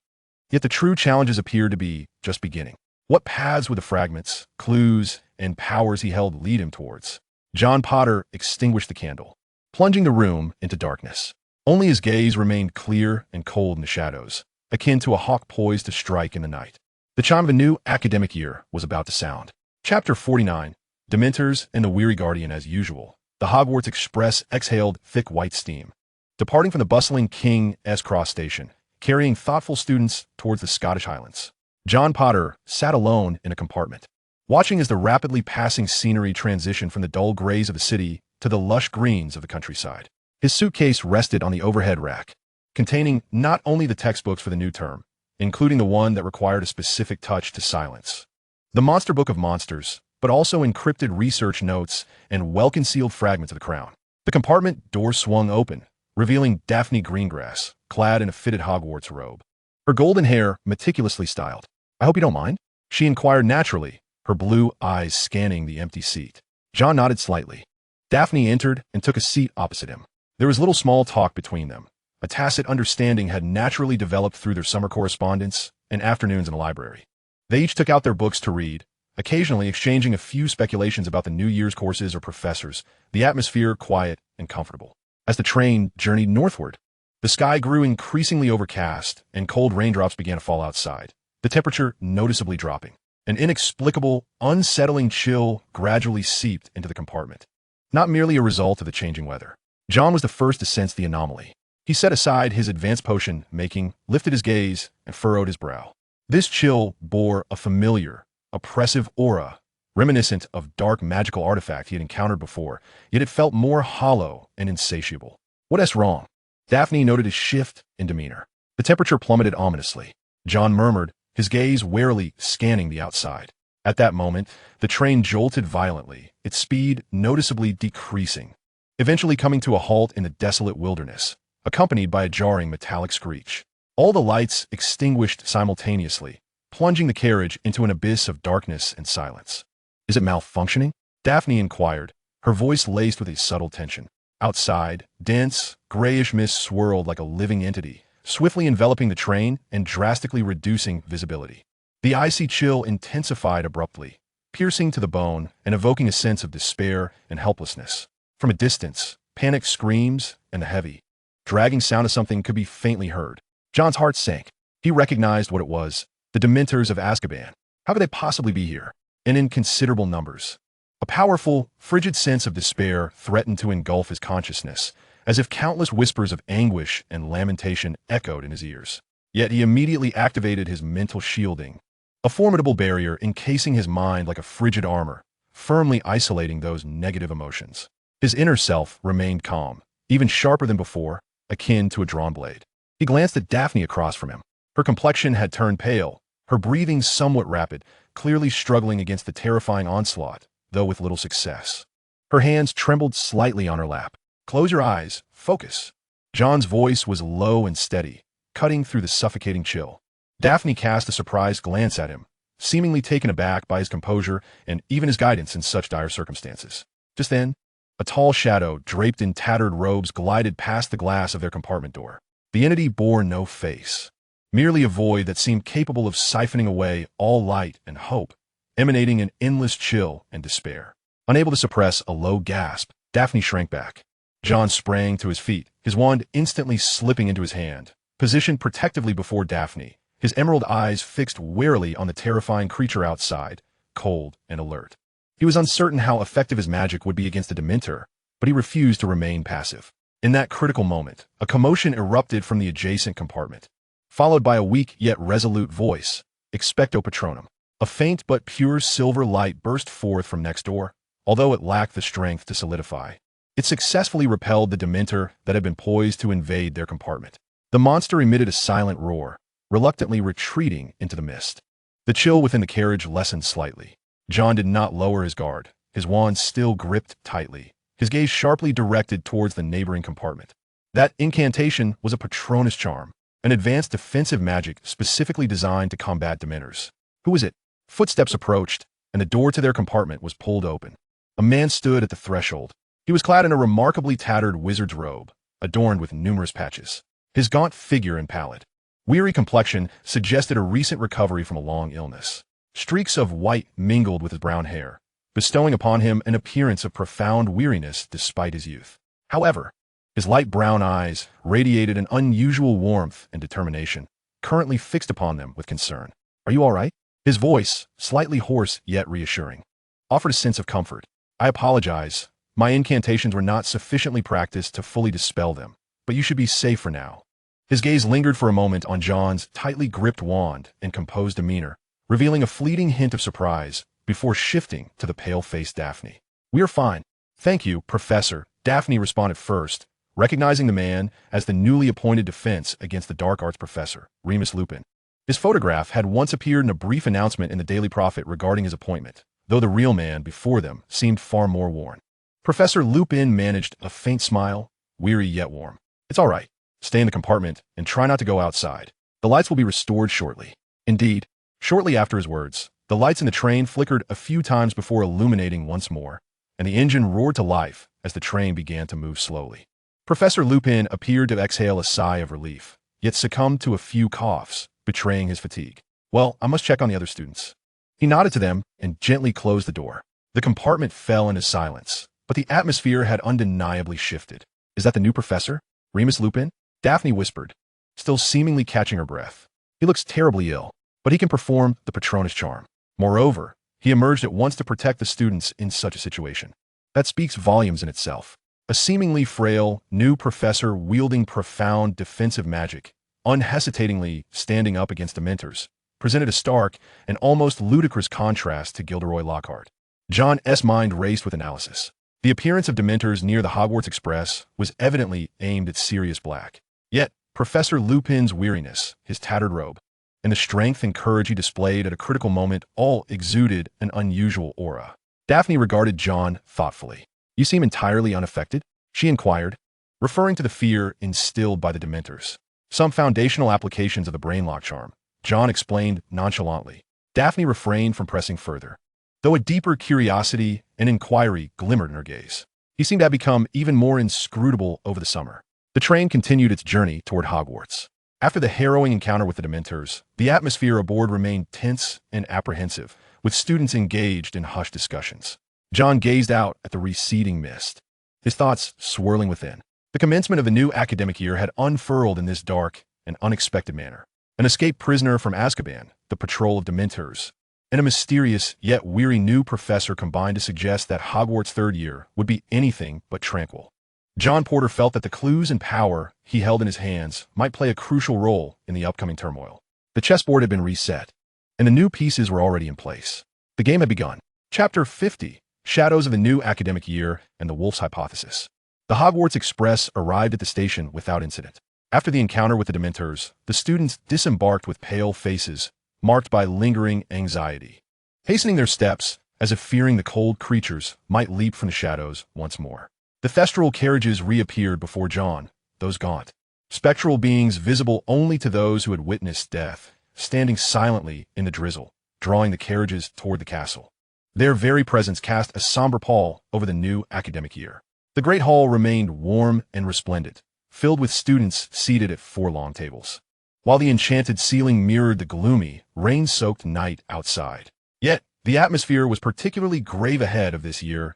yet the true challenges appeared to be just beginning. What paths would the fragments, clues, and powers he held lead him towards? John Potter extinguished the candle, plunging the room into darkness. Only his gaze remained clear and cold in the shadows, akin to a hawk poised to strike in the night. The chime of a new academic year was about to sound. Chapter 49, Dementors and the Weary Guardian. As usual, the Hogwarts Express exhaled thick white steam, departing from the bustling King's Cross station, carrying thoughtful students towards the Scottish Highlands. John Potter sat alone in a compartment, watching as the rapidly passing scenery transitioned from the dull grays of the city to the lush greens of the countryside. His suitcase rested on the overhead rack, containing not only the textbooks for the new term, including the one that required a specific touch to silence, the Monster Book of Monsters, but also encrypted research notes and well-concealed fragments of the Crown. The compartment door swung open, revealing Daphne Greengrass, clad in a fitted Hogwarts robe, her golden hair meticulously styled. "I hope you don't mind?" she inquired naturally, her blue eyes scanning the empty seat. John nodded slightly. Daphne entered and took a seat opposite him. There was little small talk between them. A tacit understanding had naturally developed through their summer correspondence and afternoons in the library. They each took out their books to read, occasionally exchanging a few speculations about the New Year's courses or professors, the atmosphere quiet and comfortable. As the train journeyed northward, the sky grew increasingly overcast and cold raindrops began to fall outside, the temperature noticeably dropping. An inexplicable, unsettling chill gradually seeped into the compartment, not merely a result of the changing weather. John was the first to sense the anomaly. He set aside his advanced potion making, lifted his gaze, and furrowed his brow. This chill bore a familiar, oppressive aura, reminiscent of dark magical artifact he had encountered before, yet it felt more hollow and insatiable. "What's wrong?" Daphne noted a shift in demeanor. The temperature plummeted ominously. John murmured, his gaze warily scanning the outside. At that moment, the train jolted violently, its speed noticeably decreasing, eventually coming to a halt in the desolate wilderness, accompanied by a jarring metallic screech. All the lights extinguished simultaneously, plunging the carriage into an abyss of darkness and silence. "Is it malfunctioning?" Daphne inquired, her voice laced with a subtle tension. Outside, dense, grayish mist swirled like a living entity, swiftly enveloping the train and drastically reducing visibility. The icy chill intensified abruptly, piercing to the bone and evoking a sense of despair and helplessness. From a distance, panicked screams and the heavy, dragging sound of something could be faintly heard. John's heart sank. He recognized what it was, the Dementors of Azkaban. How could they possibly be here, and in considerable numbers? A powerful, frigid sense of despair threatened to engulf his consciousness, as if countless whispers of anguish and lamentation echoed in his ears. Yet he immediately activated his mental shielding, a formidable barrier encasing his mind like a frigid armor, firmly isolating those negative emotions. His inner self remained calm, even sharper than before, akin to a drawn blade. He glanced at Daphne across from him. Her complexion had turned pale, her breathing somewhat rapid, clearly struggling against the terrifying onslaught, though with little success. Her hands trembled slightly on her lap. "Close your eyes. Focus." John's voice was low and steady, cutting through the suffocating chill. Daphne cast a surprised glance at him, seemingly taken aback by his composure and even his guidance in such dire circumstances. Just then, a tall shadow draped in tattered robes glided past the glass of their compartment door. The entity bore no face. merely a void that seemed capable of siphoning away all light and hope, emanating an endless chill and despair. Unable to suppress a low gasp, Daphne shrank back. John sprang to his feet, his wand instantly slipping into his hand, positioned protectively before Daphne, his emerald eyes fixed warily on the terrifying creature outside, cold and alert. He was uncertain how effective his magic would be against the Dementor, but he refused to remain passive. In that critical moment, a commotion erupted from the adjacent compartment, followed by a weak yet resolute voice, Expecto Patronum. A faint but pure silver light burst forth from next door, although it lacked the strength to solidify. It successfully repelled the Dementor that had been poised to invade their compartment. The monster emitted a silent roar, reluctantly retreating into the mist. The chill within the carriage lessened slightly. John did not lower his guard, his wand still gripped tightly, his gaze sharply directed towards the neighboring compartment. That incantation was a Patronus charm, an advanced defensive magic specifically designed to combat Dementors. Who was it? Footsteps approached, and the door to their compartment was pulled open. A man stood at the threshold. He was clad in a remarkably tattered wizard's robe, adorned with numerous patches. His gaunt figure and pallid, weary complexion suggested a recent recovery from a long illness. Streaks of white mingled with his brown hair, bestowing upon him an appearance of profound weariness despite his youth. However, his light brown eyes radiated an unusual warmth and determination, currently fixed upon them with concern. "Are you all right?" His voice, slightly hoarse yet reassuring, offered a sense of comfort. "I apologize. My incantations were not sufficiently practiced to fully dispel them, but you should be safe for now." His gaze lingered for a moment on John's tightly gripped wand and composed demeanor, revealing a fleeting hint of surprise before shifting to the pale-faced Daphne. "We are fine. Thank you, Professor," Daphne responded first, recognizing the man as the newly appointed defense against the dark arts professor, Remus Lupin. His photograph had once appeared in a brief announcement in the Daily Prophet regarding his appointment, though the real man before them seemed far more worn. Professor Lupin managed a faint smile, weary yet warm. "It's all right. Stay in the compartment and try not to go outside. The lights will be restored shortly." Indeed, shortly after his words, the lights in the train flickered a few times before illuminating once more, and the engine roared to life as the train began to move slowly. Professor Lupin appeared to exhale a sigh of relief, yet succumbed to a few coughs, betraying his fatigue. "Well, I must check on the other students." He nodded to them and gently closed the door. The compartment fell into silence, but the atmosphere had undeniably shifted. "Is that the new professor? Remus Lupin?" Daphne whispered, still seemingly catching her breath. "He looks terribly ill, but he can perform the Patronus charm. Moreover, he emerged at once to protect the students in such a situation. That speaks volumes in itself." A seemingly frail, new professor wielding profound defensive magic, unhesitatingly standing up against Dementors, presented a stark and almost ludicrous contrast to Gilderoy Lockhart. John's mind raced with analysis. The appearance of Dementors near the Hogwarts Express was evidently aimed at Sirius Black. Yet, Professor Lupin's weariness, his tattered robe, and the strength and courage he displayed at a critical moment all exuded an unusual aura. Daphne regarded John thoughtfully. "You seem entirely unaffected?" she inquired, referring to the fear instilled by the Dementors. "Some foundational applications of the brainlock charm," John explained nonchalantly. Daphne refrained from pressing further, though a deeper curiosity and inquiry glimmered in her gaze. "He seemed to have become even more inscrutable over the summer." The train continued its journey toward Hogwarts. After the harrowing encounter with the Dementors, the atmosphere aboard remained tense and apprehensive, with students engaged in hushed discussions. John gazed out at the receding mist, his thoughts swirling within. The commencement of the new academic year had unfurled in this dark and unexpected manner. An escaped prisoner from Azkaban, the patrol of Dementors, and a mysterious yet weary new professor combined to suggest that Hogwarts' third year would be anything but tranquil. John Porter felt that the clues and power he held in his hands might play a crucial role in the upcoming turmoil. The chessboard had been reset, and the new pieces were already in place. The game had begun. Chapter 50. Shadows of the New Academic Year and the Wolf's Hypothesis. The Hogwarts Express arrived at the station without incident. After the encounter with the Dementors, the students disembarked with pale faces, marked by lingering anxiety, hastening their steps as if fearing the cold creatures might leap from the shadows once more. The thestral carriages reappeared before John, those gaunt, spectral beings visible only to those who had witnessed death, standing silently in the drizzle, drawing the carriages toward the castle. Their very presence cast a somber pall over the new academic year. The great hall remained warm and resplendent, filled with students seated at 4 long tables. while the enchanted ceiling mirrored the gloomy, rain-soaked night outside. Yet, the atmosphere was particularly grave ahead of this year's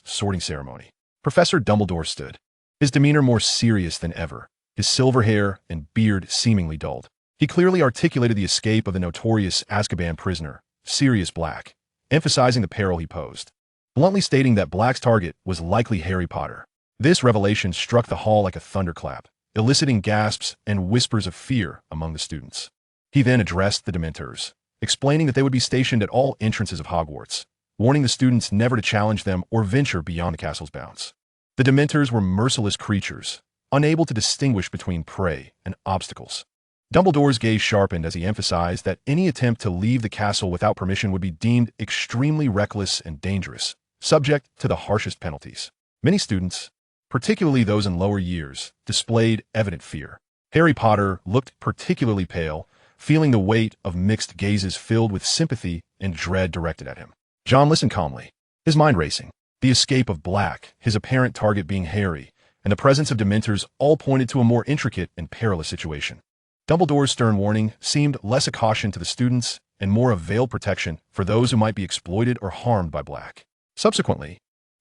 sorting ceremony. Professor Dumbledore stood, his demeanor more serious than ever, his silver hair and beard seemingly dulled. He clearly articulated the escape of the notorious Azkaban prisoner, Sirius Black, emphasizing the peril he posed, bluntly stating that Black's target was likely Harry Potter. This revelation struck the hall like a thunderclap, eliciting gasps and whispers of fear among the students. He then addressed the Dementors, explaining that they would be stationed at all entrances of Hogwarts, warning the students never to challenge them or venture beyond the castle's bounds. The Dementors were merciless creatures, unable to distinguish between prey and obstacles. Dumbledore's gaze sharpened as he emphasized that any attempt to leave the castle without permission would be deemed extremely reckless and dangerous, subject to the harshest penalties. Many students, particularly those in lower years, displayed evident fear. Harry Potter looked particularly pale, feeling the weight of mixed gazes filled with sympathy and dread directed at him. John listened calmly, his mind racing. The escape of Black, his apparent target being Harry, and the presence of Dementors all pointed to a more intricate and perilous situation. Dumbledore's stern warning seemed less a caution to the students and more a veiled protection for those who might be exploited or harmed by Black. Subsequently,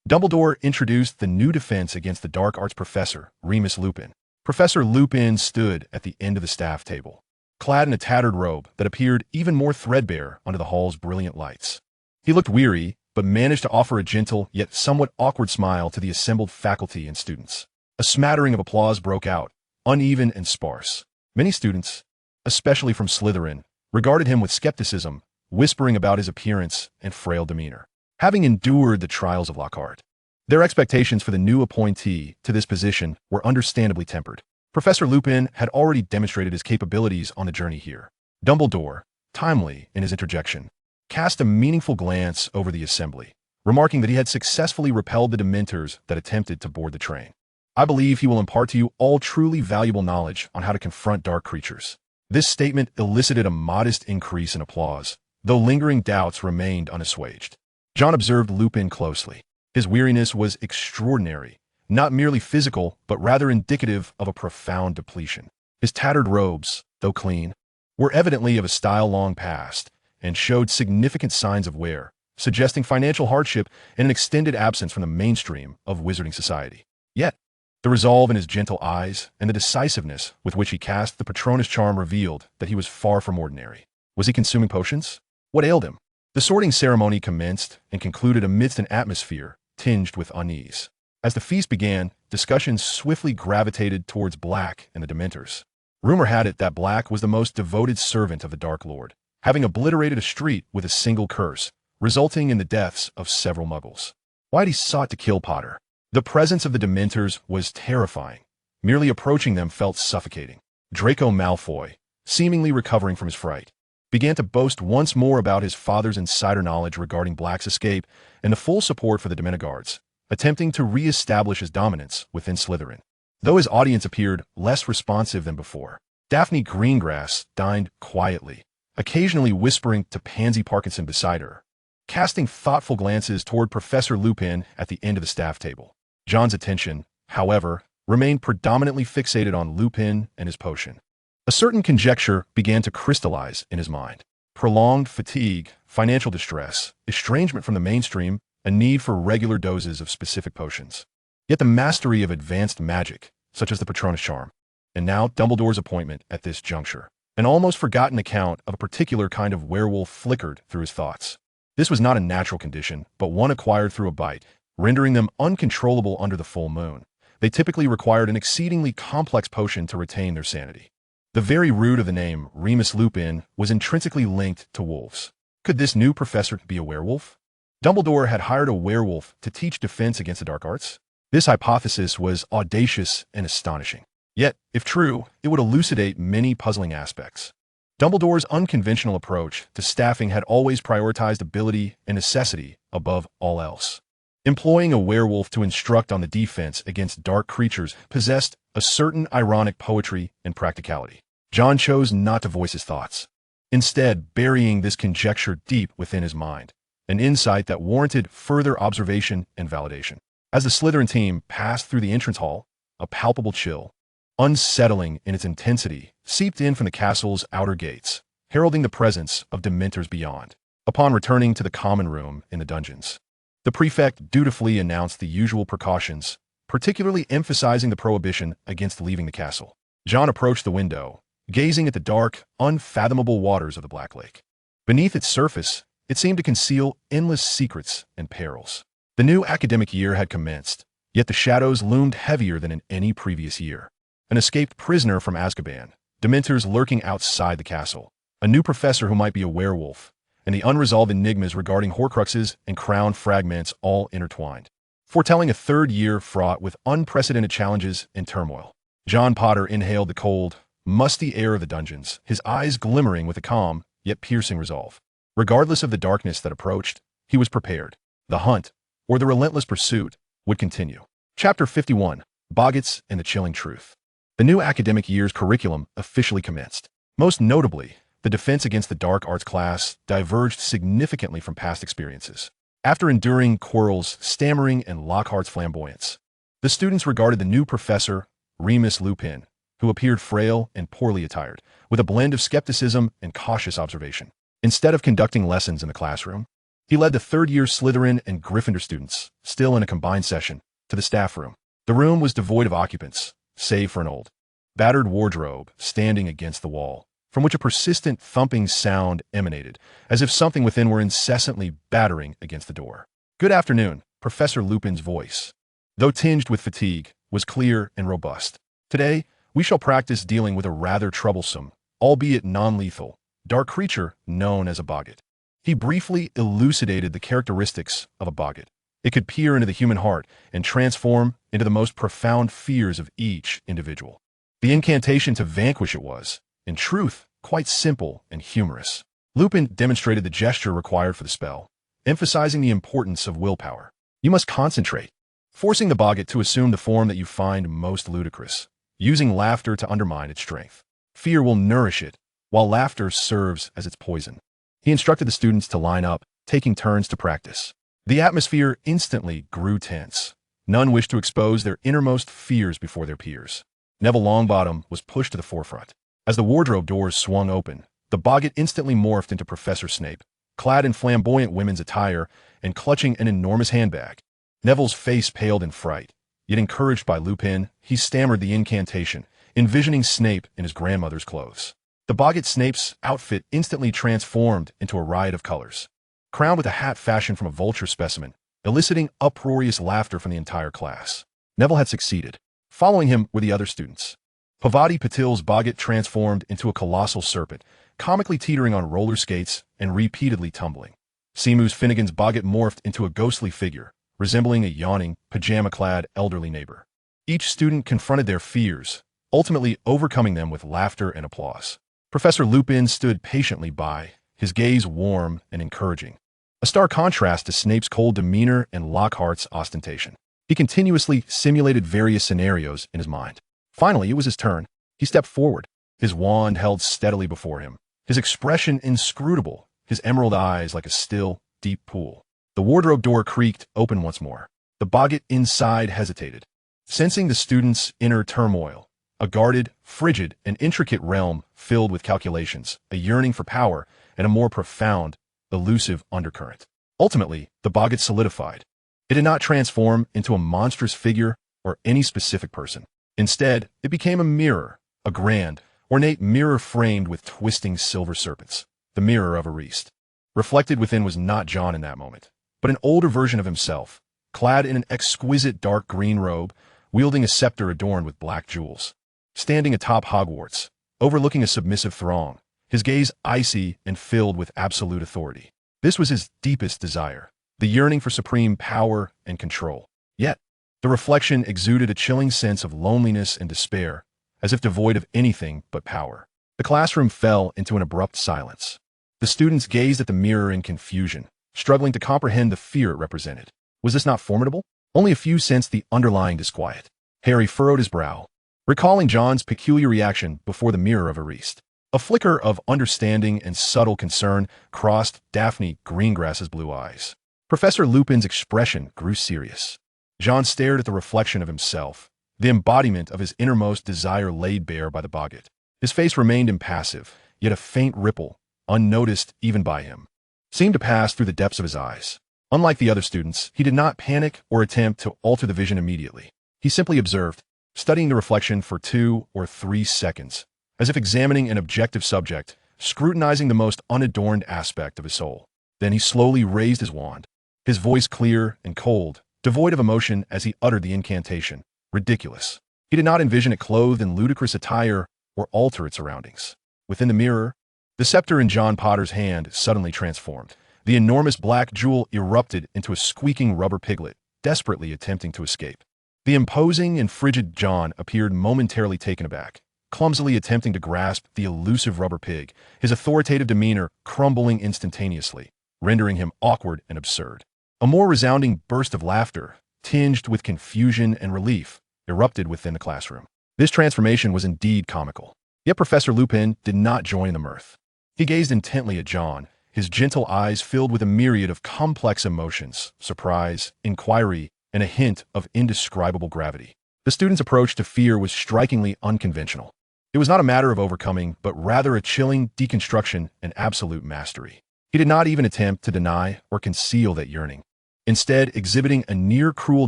Dumbledore introduced the new defense against the dark arts professor, Remus Lupin. Professor Lupin stood at the end of the staff table, clad in a tattered robe that appeared even more threadbare under the hall's brilliant lights. He looked weary, but managed to offer a gentle yet somewhat awkward smile to the assembled faculty and students. A smattering of applause broke out, uneven and sparse. Many students, especially from Slytherin, regarded him with skepticism, whispering about his appearance and frail demeanor. Having endured the trials of Lockhart, their expectations for the new appointee to this position were understandably tempered. Professor Lupin had already demonstrated his capabilities on the journey here. Dumbledore, timely in his interjection, cast a meaningful glance over the assembly, remarking that he had successfully repelled the Dementors that attempted to board the train. I believe he will impart to you all truly valuable knowledge on how to confront dark creatures. This statement elicited a modest increase in applause, though lingering doubts remained unassuaged. John observed Lupin closely. His weariness was extraordinary, not merely physical, but rather indicative of a profound depletion. His tattered robes, though clean, were evidently of a style long past, and showed significant signs of wear, suggesting financial hardship and an extended absence from the mainstream of wizarding society. Yet, the resolve in his gentle eyes and the decisiveness with which he cast the Patronus charm revealed that he was far from ordinary. Was he consuming potions? What ailed him? The sorting ceremony commenced and concluded amidst an atmosphere tinged with unease. As the feast began, discussions swiftly gravitated towards Black and the Dementors. Rumor had it that Black was the most devoted servant of the Dark Lord, having obliterated a street with a single curse, resulting in the deaths of several muggles. Why had he sought to kill Potter? The presence of the Dementors was terrifying. Merely approaching them felt suffocating. Draco Malfoy, seemingly recovering from his fright, began to boast once more about his father's insider knowledge regarding Black's escape and the full support for the Dementor Guards, attempting to re-establish his dominance within Slytherin. Though his audience appeared less responsive than before, Daphne Greengrass dined quietly, occasionally whispering to Pansy Parkinson beside her, casting thoughtful glances toward Professor Lupin at the end of the staff table. John's attention, however, remained predominantly fixated on Lupin and his potion. A certain conjecture began to crystallize in his mind. Prolonged fatigue, financial distress, estrangement from the mainstream, a need for regular doses of specific potions. Yet the mastery of advanced magic, such as the Patronus charm, and now Dumbledore's appointment at this juncture. An almost forgotten account of a particular kind of werewolf flickered through his thoughts. This was not a natural condition, but one acquired through a bite, rendering them uncontrollable under the full moon. They typically required an exceedingly complex potion to retain their sanity. The very root of the name, Remus Lupin, was intrinsically linked to wolves. Could this new professor be a werewolf? Dumbledore had hired a werewolf to teach defense against the dark arts. This hypothesis was audacious and astonishing. Yet, if true, it would elucidate many puzzling aspects. Dumbledore's unconventional approach to staffing had always prioritized ability and necessity above all else. Employing a werewolf to instruct on the defense against dark creatures possessed a certain ironic poetry and practicality. John chose not to voice his thoughts, instead burying this conjecture deep within his mind, an insight that warranted further observation and validation. As the Slytherin team passed through the entrance hall, a palpable chill, unsettling in its intensity, seeped in from the castle's outer gates, heralding the presence of dementors beyond. Upon returning to the common room in the dungeons, the prefect dutifully announced the usual precautions, particularly emphasizing the prohibition against leaving the castle. John approached the window, gazing at the dark, unfathomable waters of the Black Lake. Beneath its surface, it seemed to conceal endless secrets and perils. The new academic year had commenced, yet the shadows loomed heavier than in any previous year. An escaped prisoner from Azkaban, dementors lurking outside the castle, a new professor who might be a werewolf, and the unresolved enigmas regarding Horcruxes and crown fragments all intertwined, foretelling a third year fraught with unprecedented challenges and turmoil. John Potter inhaled the cold, musty air of the dungeons, his eyes glimmering with a calm, yet piercing resolve. Regardless of the darkness that approached, he was prepared. The hunt, or the relentless pursuit, would continue. Chapter 51, Boggots and the Chilling Truth. The new academic year's curriculum officially commenced. Most notably, the Defense Against the Dark Arts class diverged significantly from past experiences. After enduring Quirrell's stammering and Lockhart's flamboyance, the students regarded the new professor, Remus Lupin, who appeared frail and poorly attired, with a blend of skepticism and cautious observation. Instead of conducting lessons in the classroom, he led the third-year Slytherin and Gryffindor students, still in a combined session, to the staff room. The room was devoid of occupants, save for an old, battered wardrobe standing against the wall, from which a persistent thumping sound emanated, as if something within were incessantly battering against the door. "Good afternoon," Professor Lupin's voice, though tinged with fatigue, was clear and robust. "Today, we shall practice dealing with a rather troublesome, albeit non-lethal, dark creature known as a boggart." He briefly elucidated the characteristics of a boggart. It could peer into the human heart and transform into the most profound fears of each individual. The incantation to vanquish it was, in truth, quite simple and humorous. Lupin demonstrated the gesture required for the spell, emphasizing the importance of willpower. You must concentrate, forcing the boggart to assume the form that you find most ludicrous, using laughter to undermine its strength. Fear will nourish it, while laughter serves as its poison. He instructed the students to line up, taking turns to practice. The atmosphere instantly grew tense. None wished to expose their innermost fears before their peers. Neville Longbottom was pushed to the forefront. As the wardrobe doors swung open, the boggart instantly morphed into Professor Snape, clad in flamboyant women's attire and clutching an enormous handbag. Neville's face paled in fright, yet encouraged by Lupin, he stammered the incantation, envisioning Snape in his grandmother's clothes. The boggart Snape's outfit instantly transformed into a riot of colors, crowned with a hat fashioned from a vulture specimen, eliciting uproarious laughter from the entire class. Neville had succeeded. Following him were the other students. Pavati Patil's boggart transformed into a colossal serpent, comically teetering on roller skates and repeatedly tumbling. Seamus Finnegan's boggart morphed into a ghostly figure, resembling a yawning, pajama-clad elderly neighbor. Each student confronted their fears, ultimately overcoming them with laughter and applause. Professor Lupin stood patiently by, his gaze warm and encouraging, a stark contrast to Snape's cold demeanor and Lockhart's ostentation. He continuously simulated various scenarios in his mind. Finally, it was his turn. He stepped forward, his wand held steadily before him, his expression inscrutable, his emerald eyes like a still, deep pool. The wardrobe door creaked open once more. The boggart inside hesitated, sensing the students' inner turmoil, a guarded, frigid, and intricate realm filled with calculations, a yearning for power, and a more profound, elusive undercurrent. Ultimately, the boggart solidified. It did not transform into a monstrous figure or any specific person. Instead, it became a mirror, a grand, ornate mirror framed with twisting silver serpents, the mirror of Ariste. Reflected within was not John in that moment, but an older version of himself, clad in an exquisite dark green robe, wielding a scepter adorned with black jewels. Standing atop Hogwarts, overlooking a submissive throng, his gaze icy and filled with absolute authority. This was his deepest desire, the yearning for supreme power and control. Yet, the reflection exuded a chilling sense of loneliness and despair, as if devoid of anything but power. The classroom fell into an abrupt silence. The students gazed at the mirror in confusion, struggling to comprehend the fear it represented. Was this not formidable? Only a few sensed the underlying disquiet. Harry furrowed his brow, recalling John's peculiar reaction before the mirror of Ariste. A flicker of understanding and subtle concern crossed Daphne Greengrass's blue eyes. Professor Lupin's expression grew serious. John stared at the reflection of himself, the embodiment of his innermost desire laid bare by the boggart. His face remained impassive, yet a faint ripple, unnoticed even by him, seemed to pass through the depths of his eyes. Unlike the other students, he did not panic or attempt to alter the vision immediately. He simply observed, studying the reflection for 2 or 3 seconds, as if examining an objective subject, scrutinizing the most unadorned aspect of his soul. Then he slowly raised his wand, his voice clear and cold, devoid of emotion as he uttered the incantation. Ridiculous. He did not envision it clothed in ludicrous attire or alter its surroundings. Within the mirror, the scepter in John Potter's hand suddenly transformed. The enormous black jewel erupted into a squeaking rubber piglet, desperately attempting to escape. The imposing and frigid John appeared momentarily taken aback, clumsily attempting to grasp the elusive rubber pig, his authoritative demeanor crumbling instantaneously, rendering him awkward and absurd. A more resounding burst of laughter, tinged with confusion and relief, erupted within the classroom. This transformation was indeed comical. Yet Professor Lupin did not join in the mirth. He gazed intently at John, his gentle eyes filled with a myriad of complex emotions, surprise, inquiry, and a hint of indescribable gravity. The student's approach to fear was strikingly unconventional. It was not a matter of overcoming, but rather a chilling deconstruction and absolute mastery. He did not even attempt to deny or conceal that yearning, instead exhibiting a near-cruel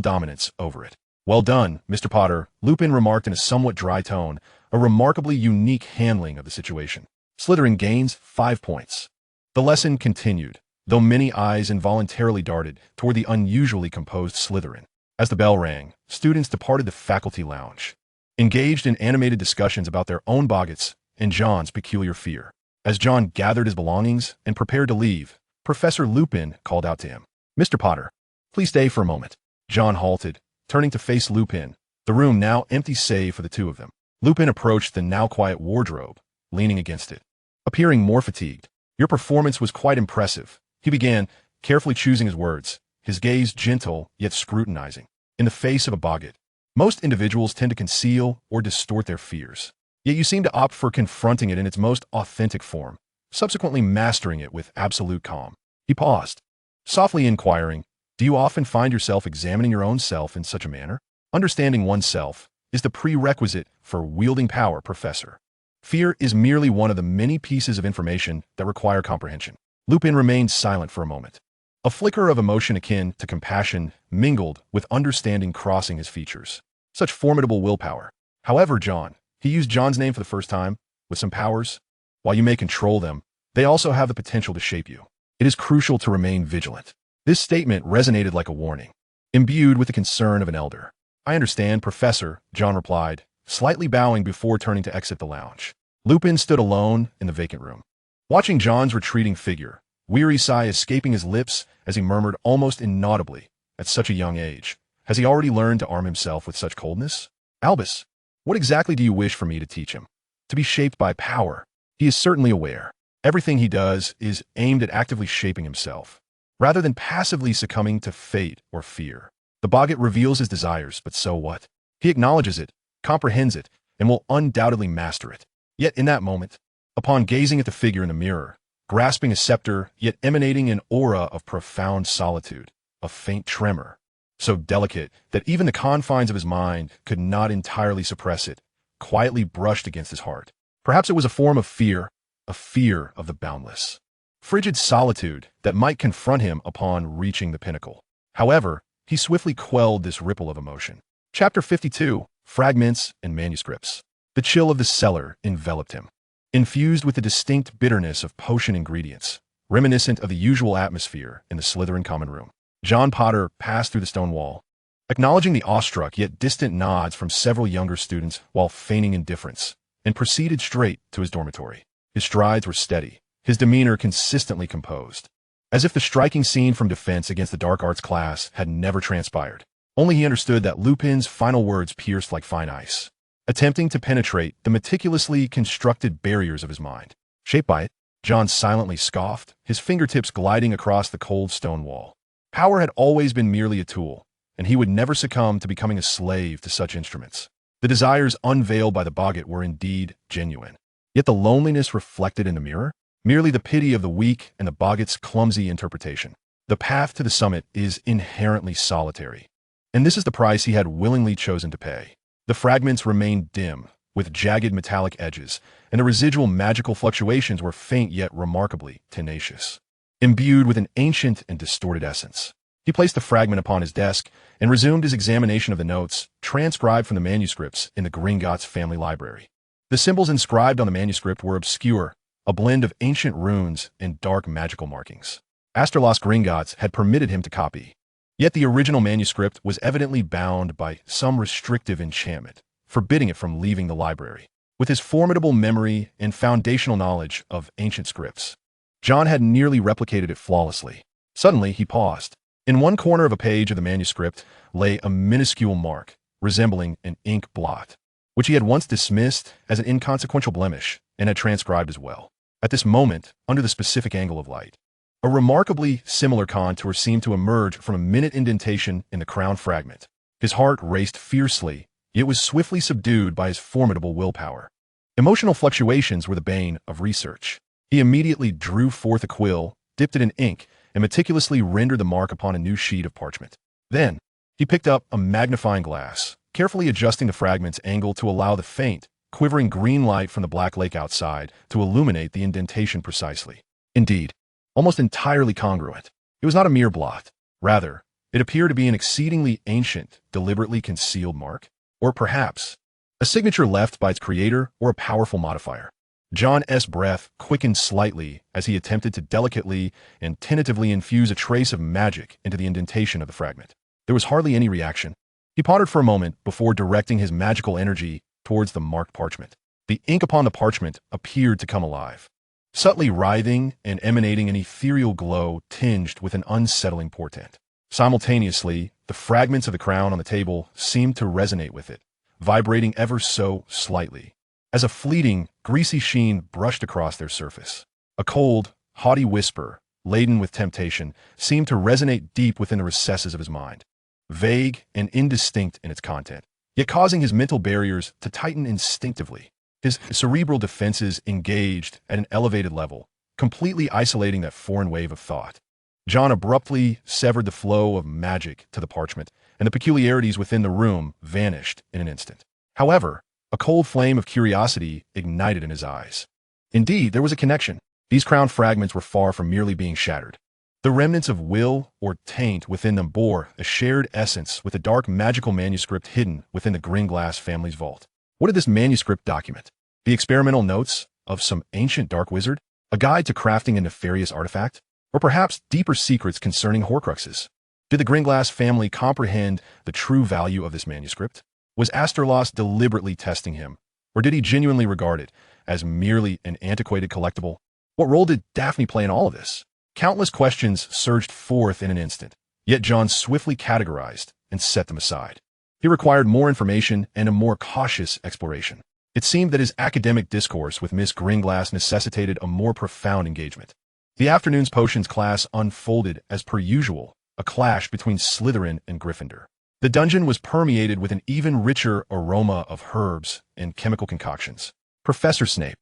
dominance over it. "Well done, Mr. Potter," Lupin remarked in a somewhat dry tone, a remarkably unique handling of the situation. Slytherin gains 5 points. The lesson continued, though many eyes involuntarily darted toward the unusually composed Slytherin. As the bell rang, students departed the faculty lounge, engaged in animated discussions about their own boggarts and John's peculiar fear. As John gathered his belongings and prepared to leave, Professor Lupin called out to him, "Mr. Potter, please stay for a moment." John halted, turning to face Lupin, the room now empty save for the two of them. Lupin approached the now quiet wardrobe, leaning against it, appearing more fatigued. "Your performance was quite impressive," he began, carefully choosing his words, his gaze gentle yet scrutinizing. "In the face of a boggart, most individuals tend to conceal or distort their fears. Yet you seem to opt for confronting it in its most authentic form, subsequently mastering it with absolute calm." He paused, softly inquiring, "Do you often find yourself examining your own self in such a manner?" "Understanding oneself is the prerequisite for wielding power, Professor. Fear is merely one of the many pieces of information that require comprehension." Lupin remained silent for a moment, a flicker of emotion akin to compassion mingled with understanding crossing his features. Such formidable willpower. "However, John," he used John's name for the first time, "with some powers, while you may control them, they also have the potential to shape you. It is crucial to remain vigilant." This statement resonated like a warning, imbued with the concern of an elder. "I understand, Professor," John replied, slightly bowing before turning to exit the lounge. Lupin stood alone in the vacant room, watching John's retreating figure, weary sigh escaping his lips as he murmured almost inaudibly, "At such a young age, has he already learned to arm himself with such coldness? Albus, what exactly do you wish for me to teach him? To be shaped by power. He is certainly aware. Everything he does is aimed at actively shaping himself, rather than passively succumbing to fate or fear. The boggart reveals his desires, but so what? He acknowledges it, comprehends it, and will undoubtedly master it." Yet in that moment, upon gazing at the figure in the mirror, grasping a scepter, yet emanating an aura of profound solitude, a faint tremor, so delicate that even the confines of his mind could not entirely suppress it, quietly brushed against his heart. Perhaps it was a form of fear, a fear of the boundless, frigid solitude that might confront him upon reaching the pinnacle. However, he swiftly quelled this ripple of emotion. Chapter 52, Fragments and Manuscripts. The chill of the cellar enveloped him, infused with the distinct bitterness of potion ingredients, reminiscent of the usual atmosphere in the Slytherin common room. John Potter passed through the stone wall, acknowledging the awestruck yet distant nods from several younger students while feigning indifference, and proceeded straight to his dormitory. His strides were steady, his demeanor consistently composed, as if the striking scene from Defense Against the Dark Arts class had never transpired. Only he understood that Lupin's final words pierced like fine ice, attempting to penetrate the meticulously constructed barriers of his mind. Shaped by it, John silently scoffed, his fingertips gliding across the cold stone wall. Power had always been merely a tool, and he would never succumb to becoming a slave to such instruments. The desires unveiled by the boggart were indeed genuine. Yet the loneliness reflected in the mirror? Merely the pity of the weak and the boggart's clumsy interpretation. The path to the summit is inherently solitary, and this is the price he had willingly chosen to pay. The fragments remained dim, with jagged metallic edges, and the residual magical fluctuations were faint yet remarkably tenacious. Imbued with an ancient and distorted essence, he placed the fragment upon his desk and resumed his examination of the notes transcribed from the manuscripts in the Gringotts family library. The symbols inscribed on the manuscript were obscure, a blend of ancient runes and dark magical markings. Asterlos Gringotts had permitted him to copy. Yet the original manuscript was evidently bound by some restrictive enchantment, forbidding it from leaving the library. With his formidable memory and foundational knowledge of ancient scripts, John had nearly replicated it flawlessly. Suddenly, he paused. In one corner of a page of the manuscript lay a minuscule mark, resembling an ink blot, which he had once dismissed as an inconsequential blemish and had transcribed as well. At this moment, under the specific angle of light, a remarkably similar contour seemed to emerge from a minute indentation in the crown fragment. His heart raced fiercely, yet was swiftly subdued by his formidable willpower. Emotional fluctuations were the bane of research. He immediately drew forth a quill, dipped it in ink, and meticulously rendered the mark upon a new sheet of parchment. Then, he picked up a magnifying glass, carefully adjusting the fragment's angle to allow the faint, quivering green light from the black lake outside to illuminate the indentation precisely. Indeed, almost entirely congruent. It was not a mere blot. Rather, it appeared to be an exceedingly ancient, deliberately concealed mark, or perhaps a signature left by its creator or a powerful modifier. John's breath quickened slightly as he attempted to delicately and tentatively infuse a trace of magic into the indentation of the fragment. There was hardly any reaction. He pondered for a moment before directing his magical energy towards the marked parchment. The ink upon the parchment appeared to come alive, subtly writhing and emanating an ethereal glow tinged with an unsettling portent. Simultaneously, the fragments of the crown on the table seemed to resonate with it, vibrating ever so slightly, as a fleeting, greasy sheen brushed across their surface. A cold, haughty whisper, laden with temptation, seemed to resonate deep within the recesses of his mind, vague and indistinct in its content, yet causing his mental barriers to tighten instinctively. His cerebral defenses engaged at an elevated level, completely isolating that foreign wave of thought. John abruptly severed the flow of magic to the parchment, and the peculiarities within the room vanished in an instant. However, a cold flame of curiosity ignited in his eyes. Indeed, there was a connection. These crown fragments were far from merely being shattered. The remnants of will or taint within them bore a shared essence with the dark magical manuscript hidden within the Gringotts family's vault. What did this manuscript document? The experimental notes of some ancient dark wizard? A guide to crafting a nefarious artifact? Or perhaps deeper secrets concerning Horcruxes? Did the Gringotts family comprehend the true value of this manuscript? Was Asterlos deliberately testing him, or did he genuinely regard it as merely an antiquated collectible? What role did Daphne play in all of this? Countless questions surged forth in an instant, yet John swiftly categorized and set them aside. He required more information and a more cautious exploration. It seemed that his academic discourse with Miss Gringotts necessitated a more profound engagement. The afternoon's potions class unfolded as per usual, a clash between Slytherin and Gryffindor. The dungeon was permeated with an even richer aroma of herbs and chemical concoctions. Professor Snape,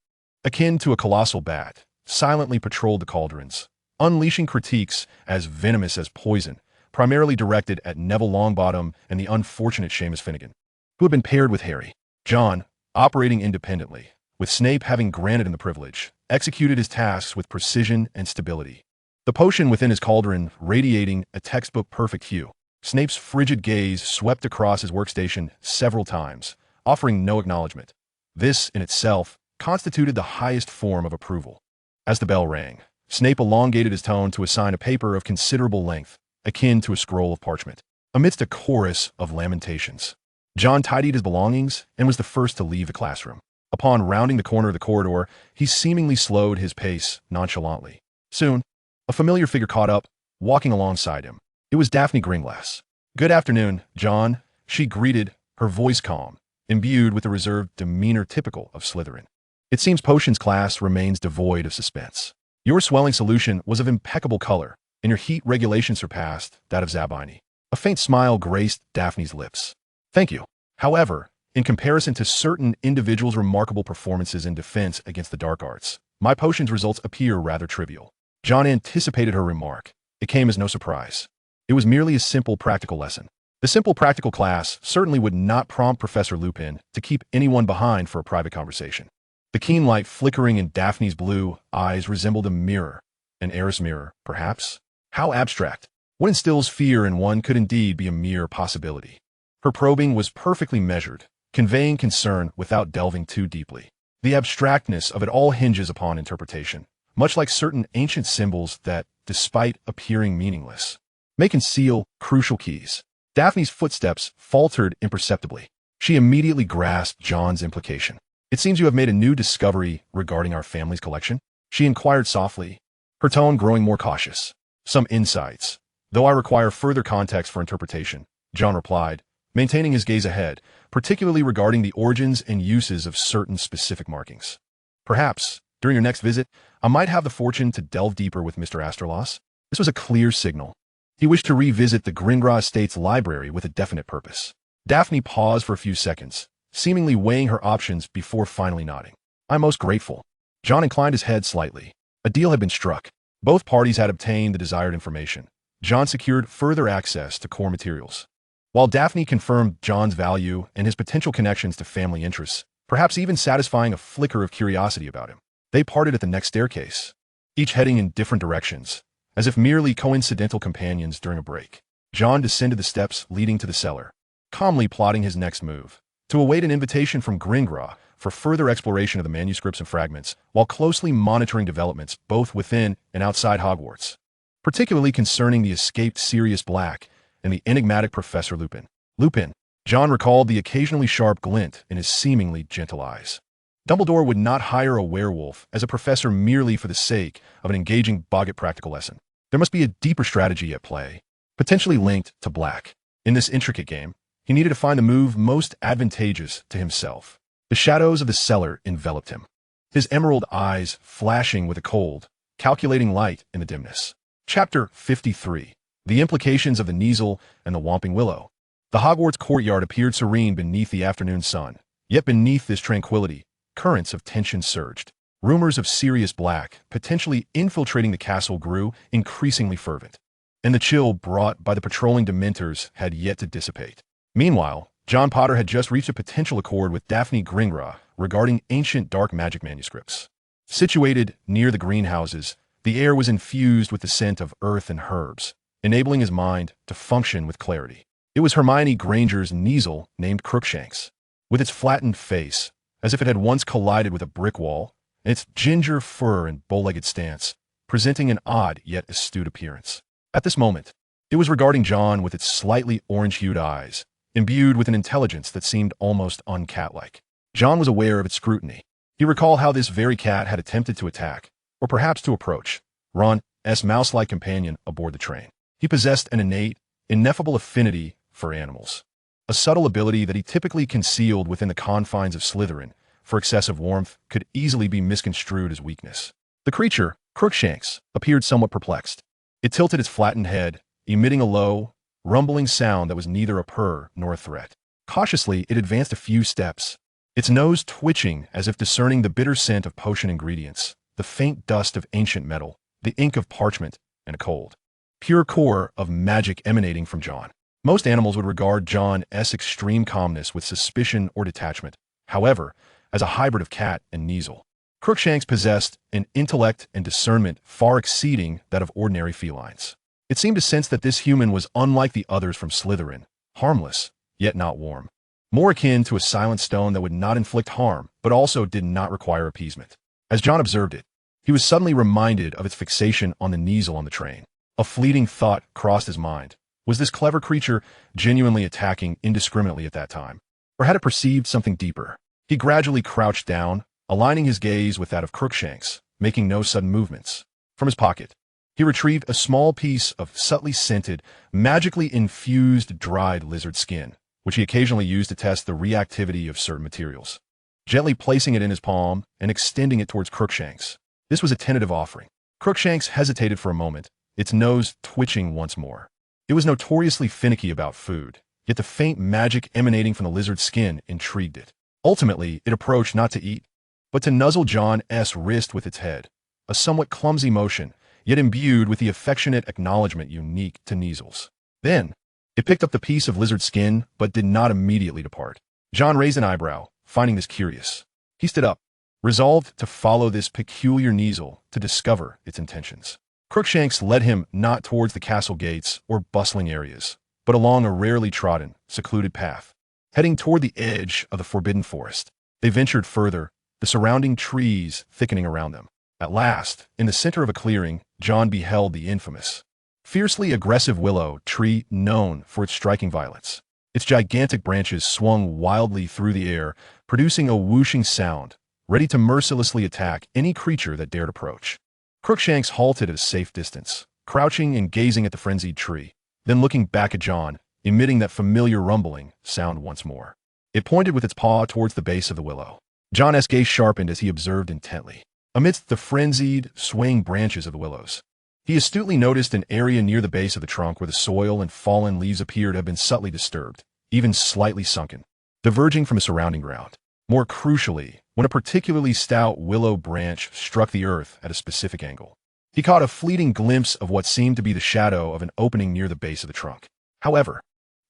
akin to a colossal bat, silently patrolled the cauldrons, unleashing critiques as venomous as poison, primarily directed at Neville Longbottom and the unfortunate Seamus Finnegan, who had been paired with Harry. John, operating independently, with Snape having granted him the privilege, executed his tasks with precision and stability. The potion within his cauldron radiating a textbook-perfect hue. Snape's frigid gaze swept across his workstation several times, offering no acknowledgement. This, in itself, constituted the highest form of approval. As the bell rang, Snape elongated his tone to assign a paper of considerable length, akin to a scroll of parchment. Amidst a chorus of lamentations, John tidied his belongings and was the first to leave the classroom. Upon rounding the corner of the corridor, he seemingly slowed his pace nonchalantly. Soon, a familiar figure caught up, walking alongside him. It was Daphne Gringotts. "Good afternoon, John," she greeted, her voice calm, imbued with the reserved demeanor typical of Slytherin. "It seems potions class remains devoid of suspense. Your swelling solution was of impeccable color, and your heat regulation surpassed that of Zabini." A faint smile graced Daphne's lips. "Thank you. However, in comparison to certain individuals' remarkable performances in defense against the dark arts, my potion's results appear rather trivial." John anticipated her remark. It came as no surprise. It was merely a simple practical lesson. The simple practical class certainly would not prompt Professor Lupin to keep anyone behind for a private conversation. The keen light flickering in Daphne's blue eyes resembled a mirror. An Eris mirror, perhaps? How abstract. What instills fear in one could indeed be a mere possibility. Her probing was perfectly measured, conveying concern without delving too deeply. The abstractness of it all hinges upon interpretation, much like certain ancient symbols that, despite appearing meaningless, may conceal crucial keys. Daphne's footsteps faltered imperceptibly. She immediately grasped John's implication. "It seems you have made a new discovery regarding our family's collection?" she inquired softly, her tone growing more cautious. "Some insights, though I require further context for interpretation," John replied, maintaining his gaze ahead, particularly regarding the origins and uses of certain specific markings. "Perhaps, during your next visit, I might have the fortune to delve deeper with Mr. Asterlos." This was a clear signal. He wished to revisit the Gringras Estate's library with a definite purpose. Daphne paused for a few seconds, seemingly weighing her options before finally nodding. "I'm most grateful." John inclined his head slightly. A deal had been struck. Both parties had obtained the desired information. John secured further access to core materials, while Daphne confirmed John's value and his potential connections to family interests, perhaps even satisfying a flicker of curiosity about him. They parted at the next staircase, each heading in different directions, as if merely coincidental companions during a break. John descended the steps leading to the cellar, calmly plotting his next move, to await an invitation from Gringras for further exploration of the manuscripts and fragments, while closely monitoring developments both within and outside Hogwarts, particularly concerning the escaped Sirius Black and the enigmatic Professor Lupin. Lupin, John recalled the occasionally sharp glint in his seemingly gentle eyes. Dumbledore would not hire a werewolf as a professor merely for the sake of an engaging boggart practical lesson. There must be a deeper strategy at play, potentially linked to Black. In this intricate game, he needed to find the move most advantageous to himself. The shadows of the cellar enveloped him, his emerald eyes flashing with a cold, calculating light in the dimness. Chapter 53. The Implications of the Kneazle and the Whomping Willow. The Hogwarts courtyard appeared serene beneath the afternoon sun, yet beneath this tranquility, currents of tension surged. Rumors of Sirius Black potentially infiltrating the castle grew increasingly fervent, and the chill brought by the patrolling Dementors had yet to dissipate. Meanwhile, John Potter had just reached a potential accord with Daphne Gringras regarding ancient dark magic manuscripts. Situated near the greenhouses, the air was infused with the scent of earth and herbs, enabling his mind to function with clarity. It was Hermione Granger's Kneazle named Crookshanks, with its flattened face, as if it had once collided with a brick wall, and its ginger fur and bow-legged stance, presenting an odd yet astute appearance. At this moment, it was regarding John with its slightly orange-hued eyes, imbued with an intelligence that seemed almost uncat-like. John was aware of its scrutiny. He recalled how this very cat had attempted to attack, or perhaps to approach, Ron's mouse-like companion aboard the train. He possessed an innate, ineffable affinity for animals, a subtle ability that he typically concealed within the confines of Slytherin, for excessive warmth could easily be misconstrued as weakness. The creature, Crookshanks, appeared somewhat perplexed. It tilted its flattened head, emitting a low, rumbling sound that was neither a purr nor a threat. Cautiously, it advanced a few steps, its nose twitching as if discerning the bitter scent of potion ingredients, the faint dust of ancient metal, the ink of parchment, and a cold, pure core of magic emanating from John. Most animals would regard John's extreme calmness with suspicion or detachment. However, as a hybrid of cat and Kneazle, Crookshanks possessed an intellect and discernment far exceeding that of ordinary felines. It seemed to sense that this human was unlike the others from Slytherin, harmless, yet not warm. More akin to a silent stone that would not inflict harm, but also did not require appeasement. As John observed it, he was suddenly reminded of its fixation on the Kneazle on the train. A fleeting thought crossed his mind. Was this clever creature genuinely attacking indiscriminately at that time? Or had it perceived something deeper? He gradually crouched down, aligning his gaze with that of Crookshanks, making no sudden movements. From his pocket, he retrieved a small piece of subtly scented, magically infused dried lizard skin, which he occasionally used to test the reactivity of certain materials. Gently placing it in his palm and extending it towards Crookshanks. This was a tentative offering. Crookshanks hesitated for a moment, its nose twitching once more. It was notoriously finicky about food, yet the faint magic emanating from the lizard's skin intrigued it. Ultimately, it approached not to eat, but to nuzzle John's wrist with its head, a somewhat clumsy motion, yet imbued with the affectionate acknowledgement unique to Kneazles. Then, It picked up the piece of lizard skin, but did not immediately depart. John raised an eyebrow, finding this curious. He stood up, resolved to follow this peculiar neasel to discover its intentions. Crookshanks led him not towards the castle gates or bustling areas, but along a rarely trodden, secluded path. Heading toward the edge of the forbidden forest, they ventured further, the surrounding trees thickening around them. At last, in the center of a clearing, John beheld the infamous, fiercely aggressive willow tree known for its striking violence. Its gigantic branches swung wildly through the air, producing a whooshing sound, ready to mercilessly attack any creature that dared approach. Crookshanks halted at a safe distance, crouching and gazing at the frenzied tree, then looking back at John, emitting that familiar rumbling sound once more. It pointed with its paw towards the base of the willow. John's gaze sharpened as he observed intently. Amidst the frenzied, swaying branches of the willows, he astutely noticed an area near the base of the trunk where the soil and fallen leaves appeared to have been subtly disturbed, even slightly sunken, diverging from the surrounding ground. More crucially, when a particularly stout willow branch struck the earth at a specific angle, he caught a fleeting glimpse of what seemed to be the shadow of an opening near the base of the trunk. However,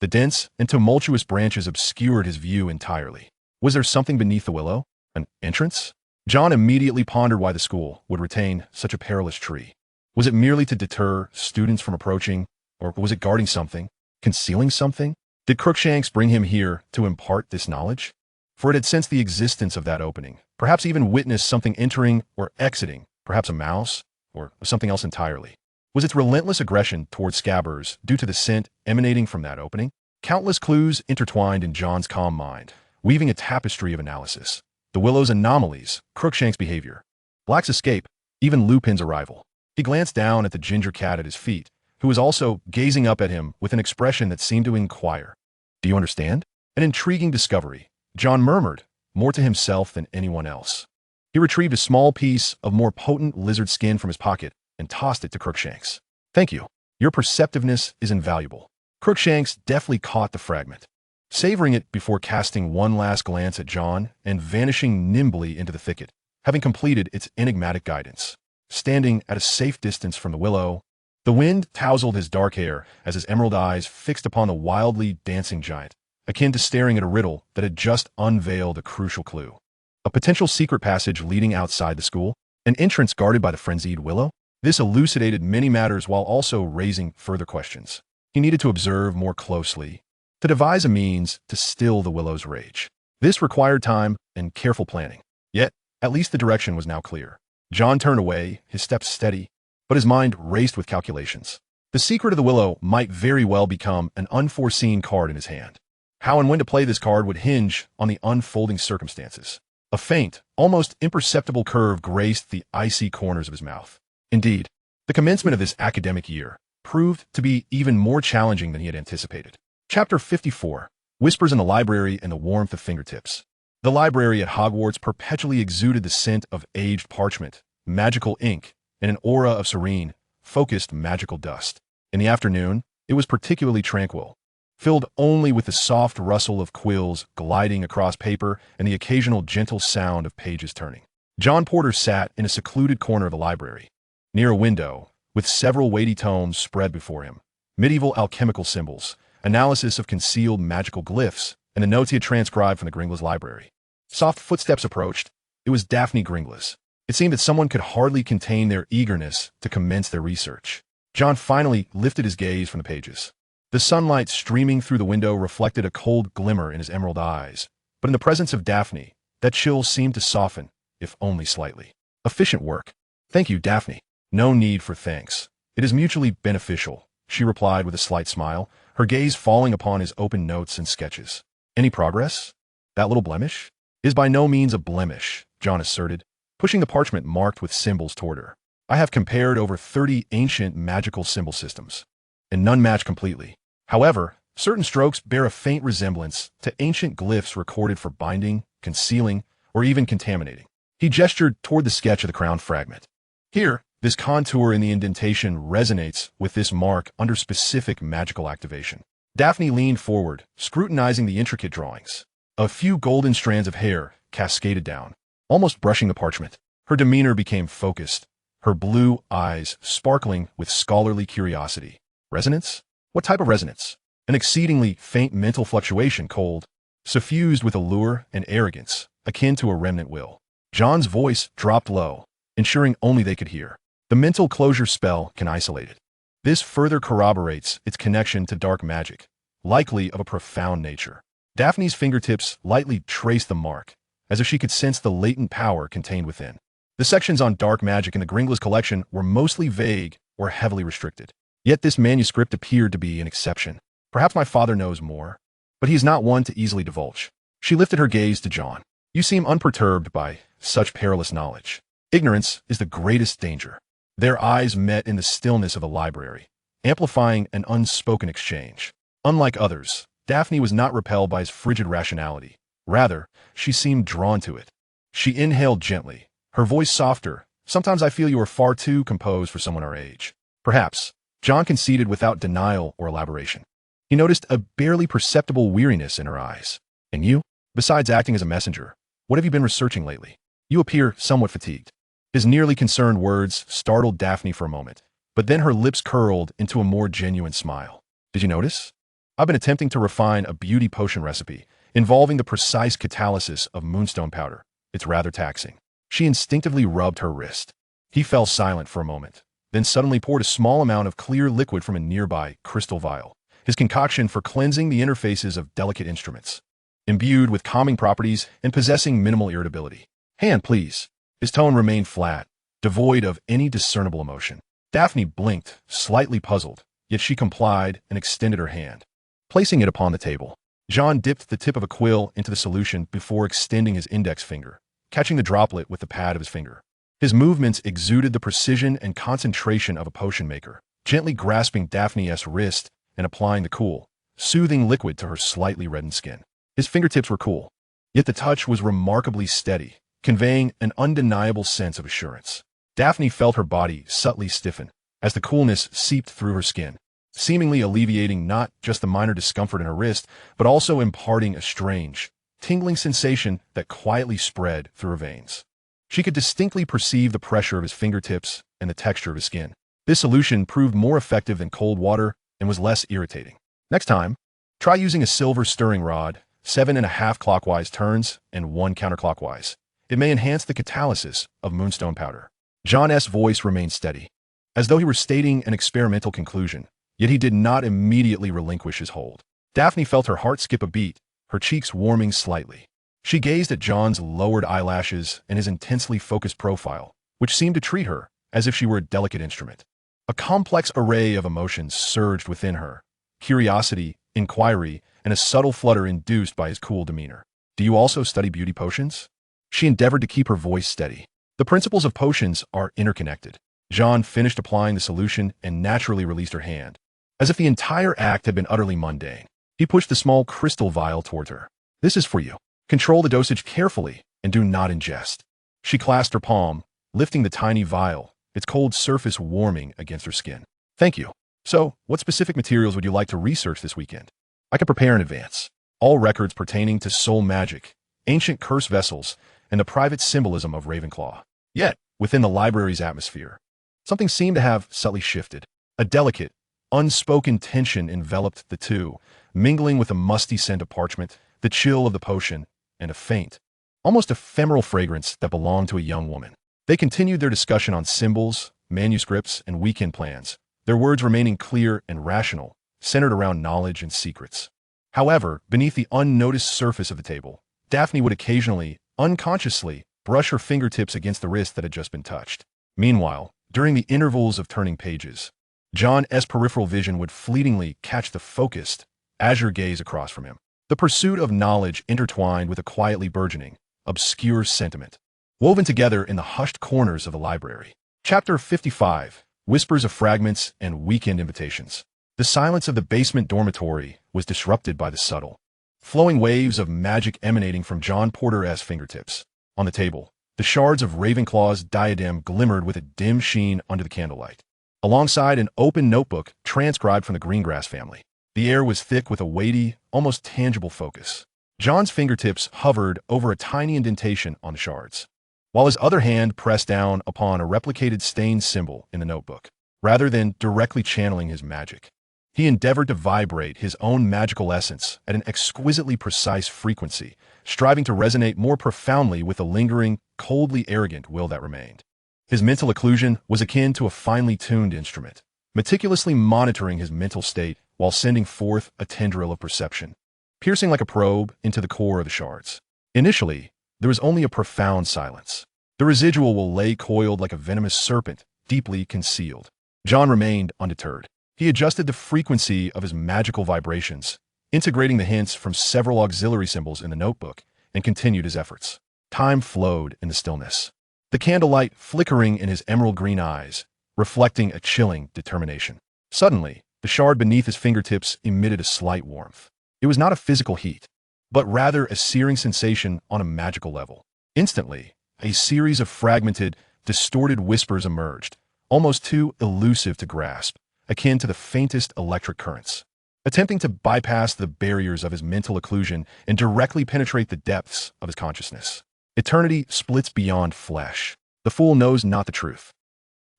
the dense and tumultuous branches obscured his view entirely. Was there something beneath the willow? An entrance? John immediately pondered why the school would retain such a perilous tree. Was it merely to deter students from approaching, or was it guarding something, concealing something? Did Crookshanks bring him here to impart this knowledge? For it had sensed the existence of that opening, perhaps even witnessed something entering or exiting, perhaps a mouse, or something else entirely. Was its relentless aggression toward Scabbers due to the scent emanating from that opening? Countless clues intertwined in John's calm mind, weaving a tapestry of analysis. The willow's anomalies, Crookshanks' behavior, Black's escape, even Lupin's arrival. He glanced down at the ginger cat at his feet, who was also gazing up at him with an expression that seemed to inquire. Do you understand? An intriguing discovery, John murmured, more to himself than anyone else. He retrieved a small piece of more potent lizard skin from his pocket and tossed it to Crookshanks. Thank you. Your perceptiveness is invaluable. Crookshanks deftly caught the fragment, savoring it before casting one last glance at John and vanishing nimbly into the thicket, having completed its enigmatic guidance. Standing at a safe distance from the willow, the wind tousled his dark hair as his emerald eyes fixed upon the wildly dancing giant, akin to staring at a riddle that had just unveiled a crucial clue. A potential secret passage leading outside the school, an entrance guarded by the frenzied willow? This elucidated many matters while also raising further questions. He needed to observe more closely, to devise a means to still the willow's rage. This required time and careful planning. Yet, at least the direction was now clear. John turned away, his steps steady, but his mind raced with calculations. The secret of the willow might very well become an unforeseen card in his hand. How and when to play this card would hinge on the unfolding circumstances. A faint, almost imperceptible curve graced the icy corners of his mouth. Indeed, the commencement of this academic year proved to be even more challenging than he had anticipated. Chapter 54, Whispers in the Library and the Warmth of Fingertips. The library at Hogwarts perpetually exuded the scent of aged parchment, magical ink, and an aura of serene, focused magical dust. In the afternoon, it was particularly tranquil, filled only with the soft rustle of quills gliding across paper and the occasional gentle sound of pages turning. John Porter sat in a secluded corner of the library, near a window, with several weighty tomes spread before him, medieval alchemical symbols, analysis of concealed magical glyphs, and the notes he had transcribed from the Gringlas library. Soft footsteps approached. It was Daphne Gringlas. It seemed that someone could hardly contain their eagerness to commence their research. John finally lifted his gaze from the pages. The sunlight streaming through the window reflected a cold glimmer in his emerald eyes, but in the presence of Daphne, that chill seemed to soften, if only slightly. Efficient work. Thank you, Daphne. No need for thanks. It is mutually beneficial, she replied with a slight smile, her gaze falling upon his open notes and sketches. Any progress? That little blemish? Is by no means a blemish, John asserted, pushing the parchment marked with symbols toward her. I have compared over 30 ancient magical symbol systems, and none match completely. However, certain strokes bear a faint resemblance to ancient glyphs recorded for binding, concealing, or even contaminating. He gestured toward the sketch of the crown fragment. Here, this contour in the indentation resonates with this mark under specific magical activation. Daphne leaned forward, scrutinizing the intricate drawings. A few golden strands of hair cascaded down, almost brushing the parchment. Her demeanor became focused, her blue eyes sparkling with scholarly curiosity. Resonance? What type of resonance? an exceedingly faint mental fluctuation cold, suffused with allure and arrogance, akin to a remnant will. John's voice dropped low, ensuring only they could hear. The mental closure spell can isolate it. This further corroborates its connection to dark magic, likely of a profound nature. Daphne's fingertips lightly traced the mark, as if she could sense the latent power contained within. The sections on dark magic in the Gringlas collection were mostly vague or heavily restricted. Yet this manuscript appeared to be an exception. Perhaps my father knows more, but he is not one to easily divulge. She lifted her gaze to John. You seem unperturbed by such perilous knowledge. Ignorance is the greatest danger. Their eyes met in the stillness of the library, amplifying an unspoken exchange. Unlike others, Daphne was not repelled by his frigid rationality. Rather, she seemed drawn to it. She inhaled gently, her voice softer. Sometimes I feel you are far too composed for someone our age. Perhaps. John conceded without denial or elaboration. He noticed a barely perceptible weariness in her eyes. And you? Besides acting as a messenger, what have you been researching lately? You appear somewhat fatigued. His nearly concerned words startled Daphne for a moment, but then her lips curled into a more genuine smile. Did you notice? I've been attempting to refine a beauty potion recipe involving the precise catalysis of moonstone powder. It's rather taxing. She instinctively rubbed her wrist. He fell silent for a moment, then suddenly poured a small amount of clear liquid from a nearby crystal vial, his concoction for cleansing the interfaces of delicate instruments. Imbued with calming properties and possessing minimal irritability. Hand, please. His tone remained flat, devoid of any discernible emotion. Daphne blinked, slightly puzzled, yet she complied and extended her hand. Placing it upon the table, John dipped the tip of a quill into the solution before extending his index finger, catching the droplet with the pad of his finger. His movements exuded the precision and concentration of a potion maker, gently grasping Daphne's wrist and applying the cool, soothing liquid to her slightly reddened skin. His fingertips were cool, yet the touch was remarkably steady, conveying an undeniable sense of assurance. Daphne felt her body subtly stiffen as the coolness seeped through her skin, seemingly alleviating not just the minor discomfort in her wrist, but also imparting a strange, tingling sensation that quietly spread through her veins. She could distinctly perceive the pressure of his fingertips and the texture of his skin. This solution proved more effective than cold water and was less irritating. Next time, try using a silver stirring rod, 7.5 clockwise turns and 1 counterclockwise. It may enhance the catalysis of moonstone powder. John's voice remained steady, as though he were stating an experimental conclusion, yet he did not immediately relinquish his hold. Daphne felt her heart skip a beat, her cheeks warming slightly. She gazed at John's lowered eyelashes and his intensely focused profile, which seemed to treat her as if she were a delicate instrument. A complex array of emotions surged within her: curiosity, inquiry, and a subtle flutter induced by his cool demeanor. Do you also study beauty potions? She endeavored to keep her voice steady. The principles of potions are interconnected. John finished applying the solution and naturally released her hand, as if the entire act had been utterly mundane. He pushed the small crystal vial toward her. This is for you. Control the dosage carefully and do not ingest. She clasped her palm, lifting the tiny vial, its cold surface warming against her skin. Thank you. So, what specific materials would you like to research this weekend? I can prepare in advance. All records pertaining to soul magic, ancient curse vessels, and the private symbolism of Ravenclaw. Yet, within the library's atmosphere, something seemed to have subtly shifted. A delicate, unspoken tension enveloped the two, mingling with a musty scent of parchment, the chill of the potion, and a faint, almost ephemeral fragrance that belonged to a young woman. They continued their discussion on symbols, manuscripts, and weekend plans, their words remaining clear and rational, centered around knowledge and secrets. However, beneath the unnoticed surface of the table, Daphne would occasionally, unconsciously, brush her fingertips against the wrist that had just been touched. Meanwhile, during the intervals of turning pages, John's peripheral vision would fleetingly catch the focused, azure gaze across from him. The pursuit of knowledge intertwined with a quietly burgeoning, obscure sentiment, woven together in the hushed corners of the library. Chapter 55, Whispers of Fragments and Weekend Invitations. The silence of the basement dormitory was disrupted by the subtle, flowing waves of magic emanating from John Porter's fingertips. On the table, the shards of Ravenclaw's diadem glimmered with a dim sheen under the candlelight, alongside an open notebook transcribed from the Greengrass family. The air was thick with a weighty, almost tangible focus. John's fingertips hovered over a tiny indentation on the shards, while his other hand pressed down upon a replicated stained symbol in the notebook. Rather than directly channeling his magic, He endeavored to vibrate his own magical essence at an exquisitely precise frequency, striving to resonate more profoundly with the lingering, coldly arrogant will that remained. His mental occlusion was akin to a finely tuned instrument, meticulously monitoring his mental state while sending forth a tendril of perception, piercing like a probe into the core of the shards. Initially, there was only a profound silence. The residual will lay coiled like a venomous serpent, deeply concealed. John remained undeterred. He adjusted the frequency of his magical vibrations, integrating the hints from several auxiliary symbols in the notebook, and continued his efforts. Time flowed in the stillness, the candlelight flickering in his emerald green eyes, reflecting a chilling determination. Suddenly, the shard beneath his fingertips emitted a slight warmth. It was not a physical heat, but rather a searing sensation on a magical level. Instantly, a series of fragmented, distorted whispers emerged, almost too elusive to grasp, akin to the faintest electric currents. Attempting to bypass the barriers of his mental occlusion and directly penetrate the depths of his consciousness. Eternity splits beyond flesh. The fool knows not the truth.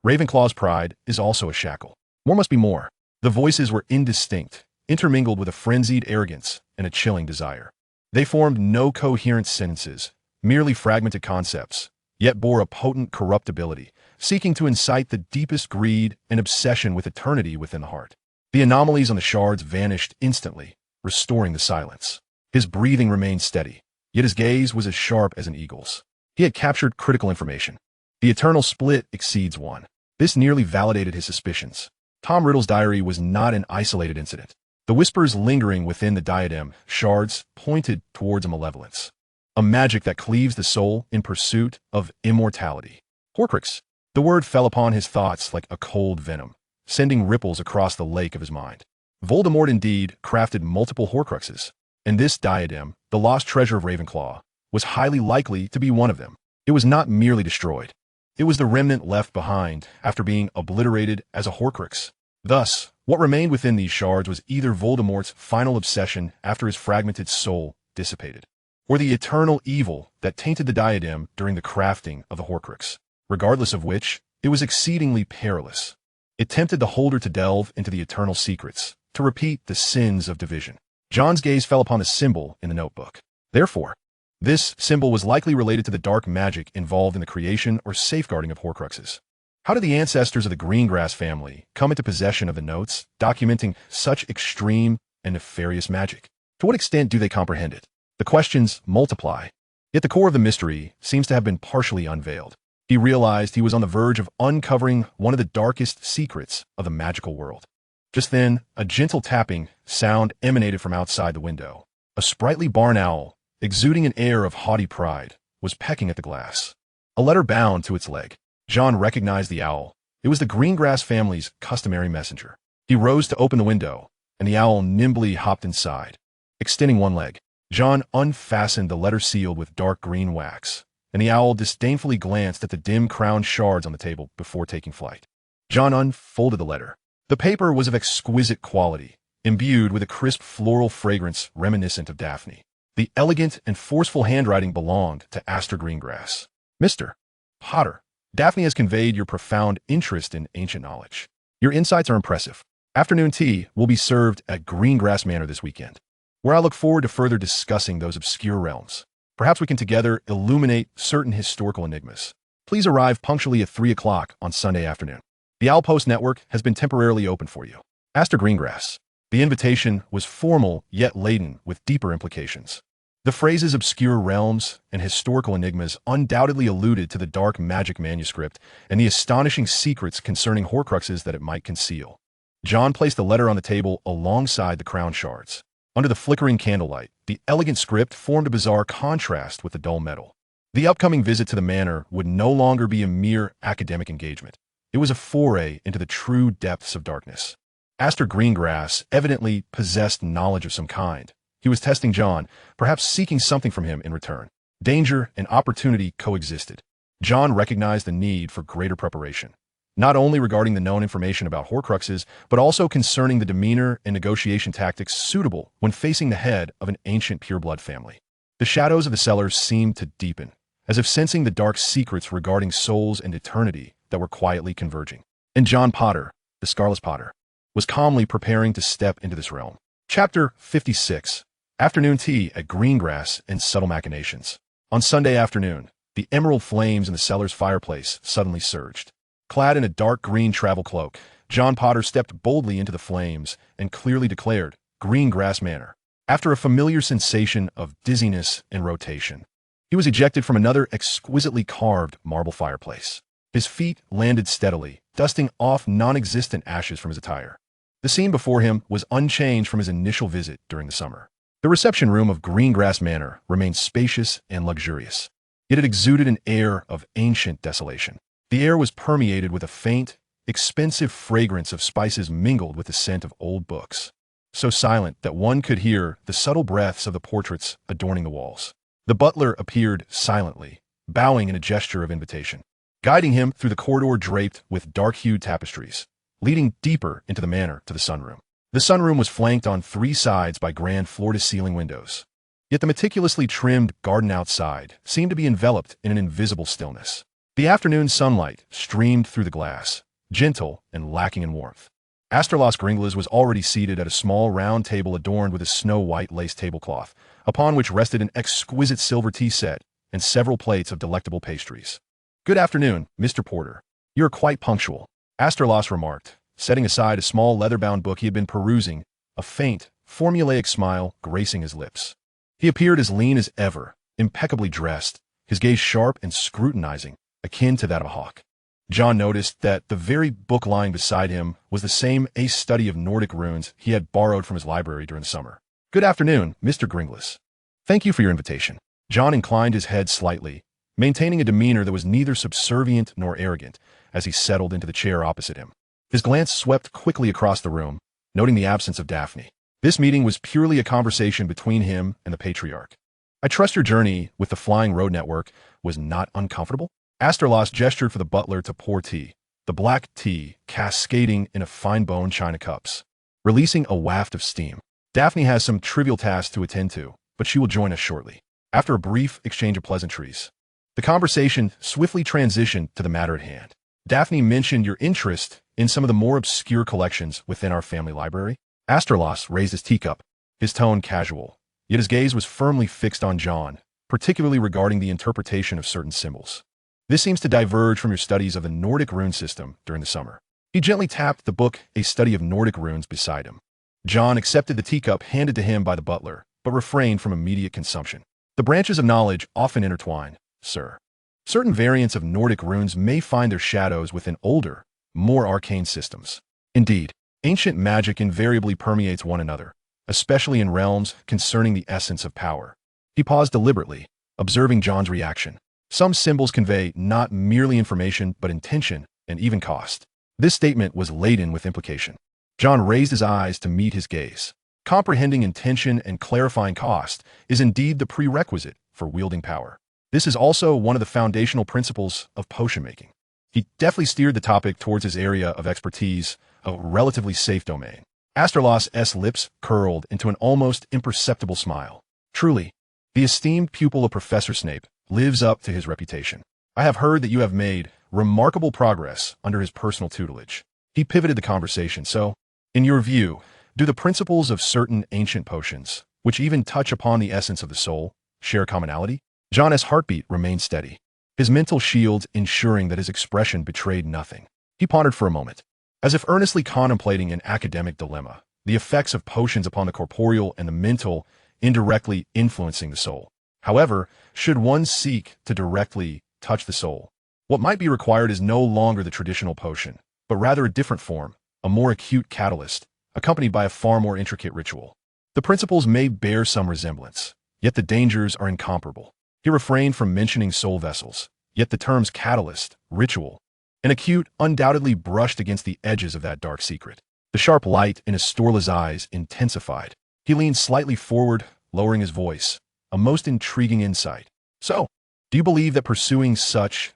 Ravenclaw's pride is also a shackle. More must be more. The voices were indistinct, intermingled with a frenzied arrogance and a chilling desire. They formed no coherent sentences, merely fragmented concepts, yet bore a potent corruptibility, seeking to incite the deepest greed and obsession with eternity within the heart. The anomalies on the shards vanished instantly, restoring the silence. His breathing remained steady, yet his gaze was as sharp as an eagle's. He had captured critical information. The eternal split exceeds one. This nearly validated his suspicions. Tom Riddle's diary was not an isolated incident. The whispers lingering within the diadem shards pointed towards a malevolence, a magic that cleaves the soul in pursuit of immortality. Horcrux. The word fell upon his thoughts like a cold venom, sending ripples across the lake of his mind. Voldemort indeed crafted multiple Horcruxes, and this diadem, the lost treasure of Ravenclaw, was highly likely to be one of them. It was not merely destroyed. It was the remnant left behind after being obliterated as a Horcrux. Thus, what remained within these shards was either Voldemort's final obsession after his fragmented soul dissipated, or the eternal evil that tainted the diadem during the crafting of the Horcrux. Regardless of which, it was exceedingly perilous. It tempted the holder to delve into the eternal secrets, to repeat the sins of division. John's gaze fell upon the symbol in the notebook. Therefore, this symbol was likely related to the dark magic involved in the creation or safeguarding of Horcruxes. How did the ancestors of the Greengrass family come into possession of the notes, documenting such extreme and nefarious magic? To what extent do they comprehend it? The questions multiply. Yet the core of the mystery seems to have been partially unveiled. He realized he was on the verge of uncovering one of the darkest secrets of the magical world. Just then, a gentle tapping sound emanated from outside the window. A sprightly barn owl, exuding an air of haughty pride, was pecking at the glass. A letter bound to its leg. John recognized the owl. It was the Greengrass family's customary messenger. He rose to open the window, and the owl nimbly hopped inside. Extending one leg, John unfastened the letter sealed with dark green wax, and the owl disdainfully glanced at the dim crowned shards on the table before taking flight. John unfolded the letter. The paper was of exquisite quality, imbued with a crisp floral fragrance reminiscent of Daphne. The elegant and forceful handwriting belonged to Aster Greengrass. Mr. Potter, Daphne has conveyed your profound interest in ancient knowledge. Your insights are impressive. Afternoon tea will be served at Greengrass Manor this weekend, where I look forward to further discussing those obscure realms. Perhaps we can together illuminate certain historical enigmas. Please arrive punctually at 3 o'clock on Sunday afternoon. The Owl Post Network has been temporarily open for you. Aster Greengrass. The invitation was formal yet laden with deeper implications. The phrases obscure realms and historical enigmas undoubtedly alluded to the dark magic manuscript and the astonishing secrets concerning Horcruxes that it might conceal. John placed the letter on the table alongside the crown shards. Under the flickering candlelight, the elegant script formed a bizarre contrast with the dull metal. The upcoming visit to the manor would no longer be a mere academic engagement. It was a foray into the true depths of darkness. Aster Greengrass evidently possessed knowledge of some kind. He was testing John, perhaps seeking something from him in return. Danger and opportunity coexisted. John recognized the need for greater preparation, not only regarding the known information about Horcruxes, but also concerning the demeanor and negotiation tactics suitable when facing the head of an ancient pureblood family. The shadows of the cellars seemed to deepen, as if sensing the dark secrets regarding souls and eternity that were quietly converging. And John Potter, the Scarless Potter, was calmly preparing to step into this realm. Chapter 56. Afternoon Tea at Greengrass and Subtle Machinations. On Sunday afternoon, the emerald flames in the cellar's fireplace suddenly surged. Clad in a dark green travel cloak, John Potter stepped boldly into the flames and clearly declared, "Greengrass Manor." After a familiar sensation of dizziness and rotation, he was ejected from another exquisitely carved marble fireplace. His feet landed steadily, dusting off non-existent ashes from his attire. The scene before him was unchanged from his initial visit during the summer. The reception room of Greengrass Manor remained spacious and luxurious. Yet it exuded an air of ancient desolation. The air was permeated with a faint, expensive fragrance of spices mingled with the scent of old books, so silent that one could hear the subtle breaths of the portraits adorning the walls. The butler appeared silently, bowing in a gesture of invitation, guiding him through the corridor draped with dark-hued tapestries, leading deeper into the manor to the sunroom. The sunroom was flanked on three sides by grand floor-to-ceiling windows. Yet the meticulously trimmed garden outside seemed to be enveloped in an invisible stillness. The afternoon sunlight streamed through the glass, gentle and lacking in warmth. Asterlos Gringlas was already seated at a small round table adorned with a snow-white lace tablecloth, upon which rested an exquisite silver tea set and several plates of delectable pastries. "Good afternoon, Mr. Porter. You're quite punctual," Asterlos remarked, setting aside a small leather-bound book he had been perusing, a faint, formulaic smile gracing his lips. He appeared as lean as ever, impeccably dressed, his gaze sharp and scrutinizing, akin to that of a hawk. John noticed that the very book lying beside him was the same ace study of Nordic runes he had borrowed from his library during the summer. "Good afternoon, Mr. Gringlas. Thank you for your invitation." John inclined his head slightly, maintaining a demeanor that was neither subservient nor arrogant, as he settled into the chair opposite him. His glance swept quickly across the room, noting the absence of Daphne. This meeting was purely a conversation between him and the patriarch. "I trust your journey with the Flying Road Network was not uncomfortable?" Asterlos gestured for the butler to pour tea, the black tea cascading in a fine-boned china cups, releasing a waft of steam. "Daphne has some trivial tasks to attend to, but she will join us shortly." After a brief exchange of pleasantries, the conversation swiftly transitioned to the matter at hand. "Daphne mentioned your interest in some of the more obscure collections within our family library." Asterlos raised his teacup, his tone casual, yet his gaze was firmly fixed on John, particularly regarding the interpretation of certain symbols. "This seems to diverge from your studies of the Nordic rune system during the summer." He gently tapped the book A Study of Nordic Runes beside him. John accepted the teacup handed to him by the butler, but refrained from immediate consumption. "The branches of knowledge often intertwine, sir. Certain variants of Nordic runes may find their shadows within older, more arcane systems. Indeed, ancient magic invariably permeates one another, especially in realms concerning the essence of power." He paused deliberately, observing John's reaction. Some symbols convey not merely information but intention and even cost. This statement was laden with implication. John raised his eyes to meet his gaze. Comprehending intention and clarifying cost is indeed the prerequisite for wielding power. This is also one of the foundational principles of potion making. He deftly steered the topic towards his area of expertise, a relatively safe domain. Asterlos' lips curled into an almost imperceptible smile. "Truly, the esteemed pupil of Professor Snape lives up to his reputation. I have heard that you have made remarkable progress under his personal tutelage." He pivoted the conversation. "So, in your view, do the principles of certain ancient potions, which even touch upon the essence of the soul, share a commonality?" John's heartbeat remained steady, his mental shields ensuring that his expression betrayed nothing. He pondered for a moment, as if earnestly contemplating an academic dilemma, the effects of potions upon the corporeal and the mental indirectly influencing the soul. However, should one seek to directly touch the soul, what might be required is no longer the traditional potion, but rather a different form, a more acute catalyst, accompanied by a far more intricate ritual. The principles may bear some resemblance, yet the dangers are incomparable. He refrained from mentioning soul vessels, yet the terms catalyst, ritual, and acute undoubtedly brushed against the edges of that dark secret. The sharp light in Astorla's eyes intensified. He leaned slightly forward, lowering his voice, a most intriguing insight. "So, do you believe that pursuing such,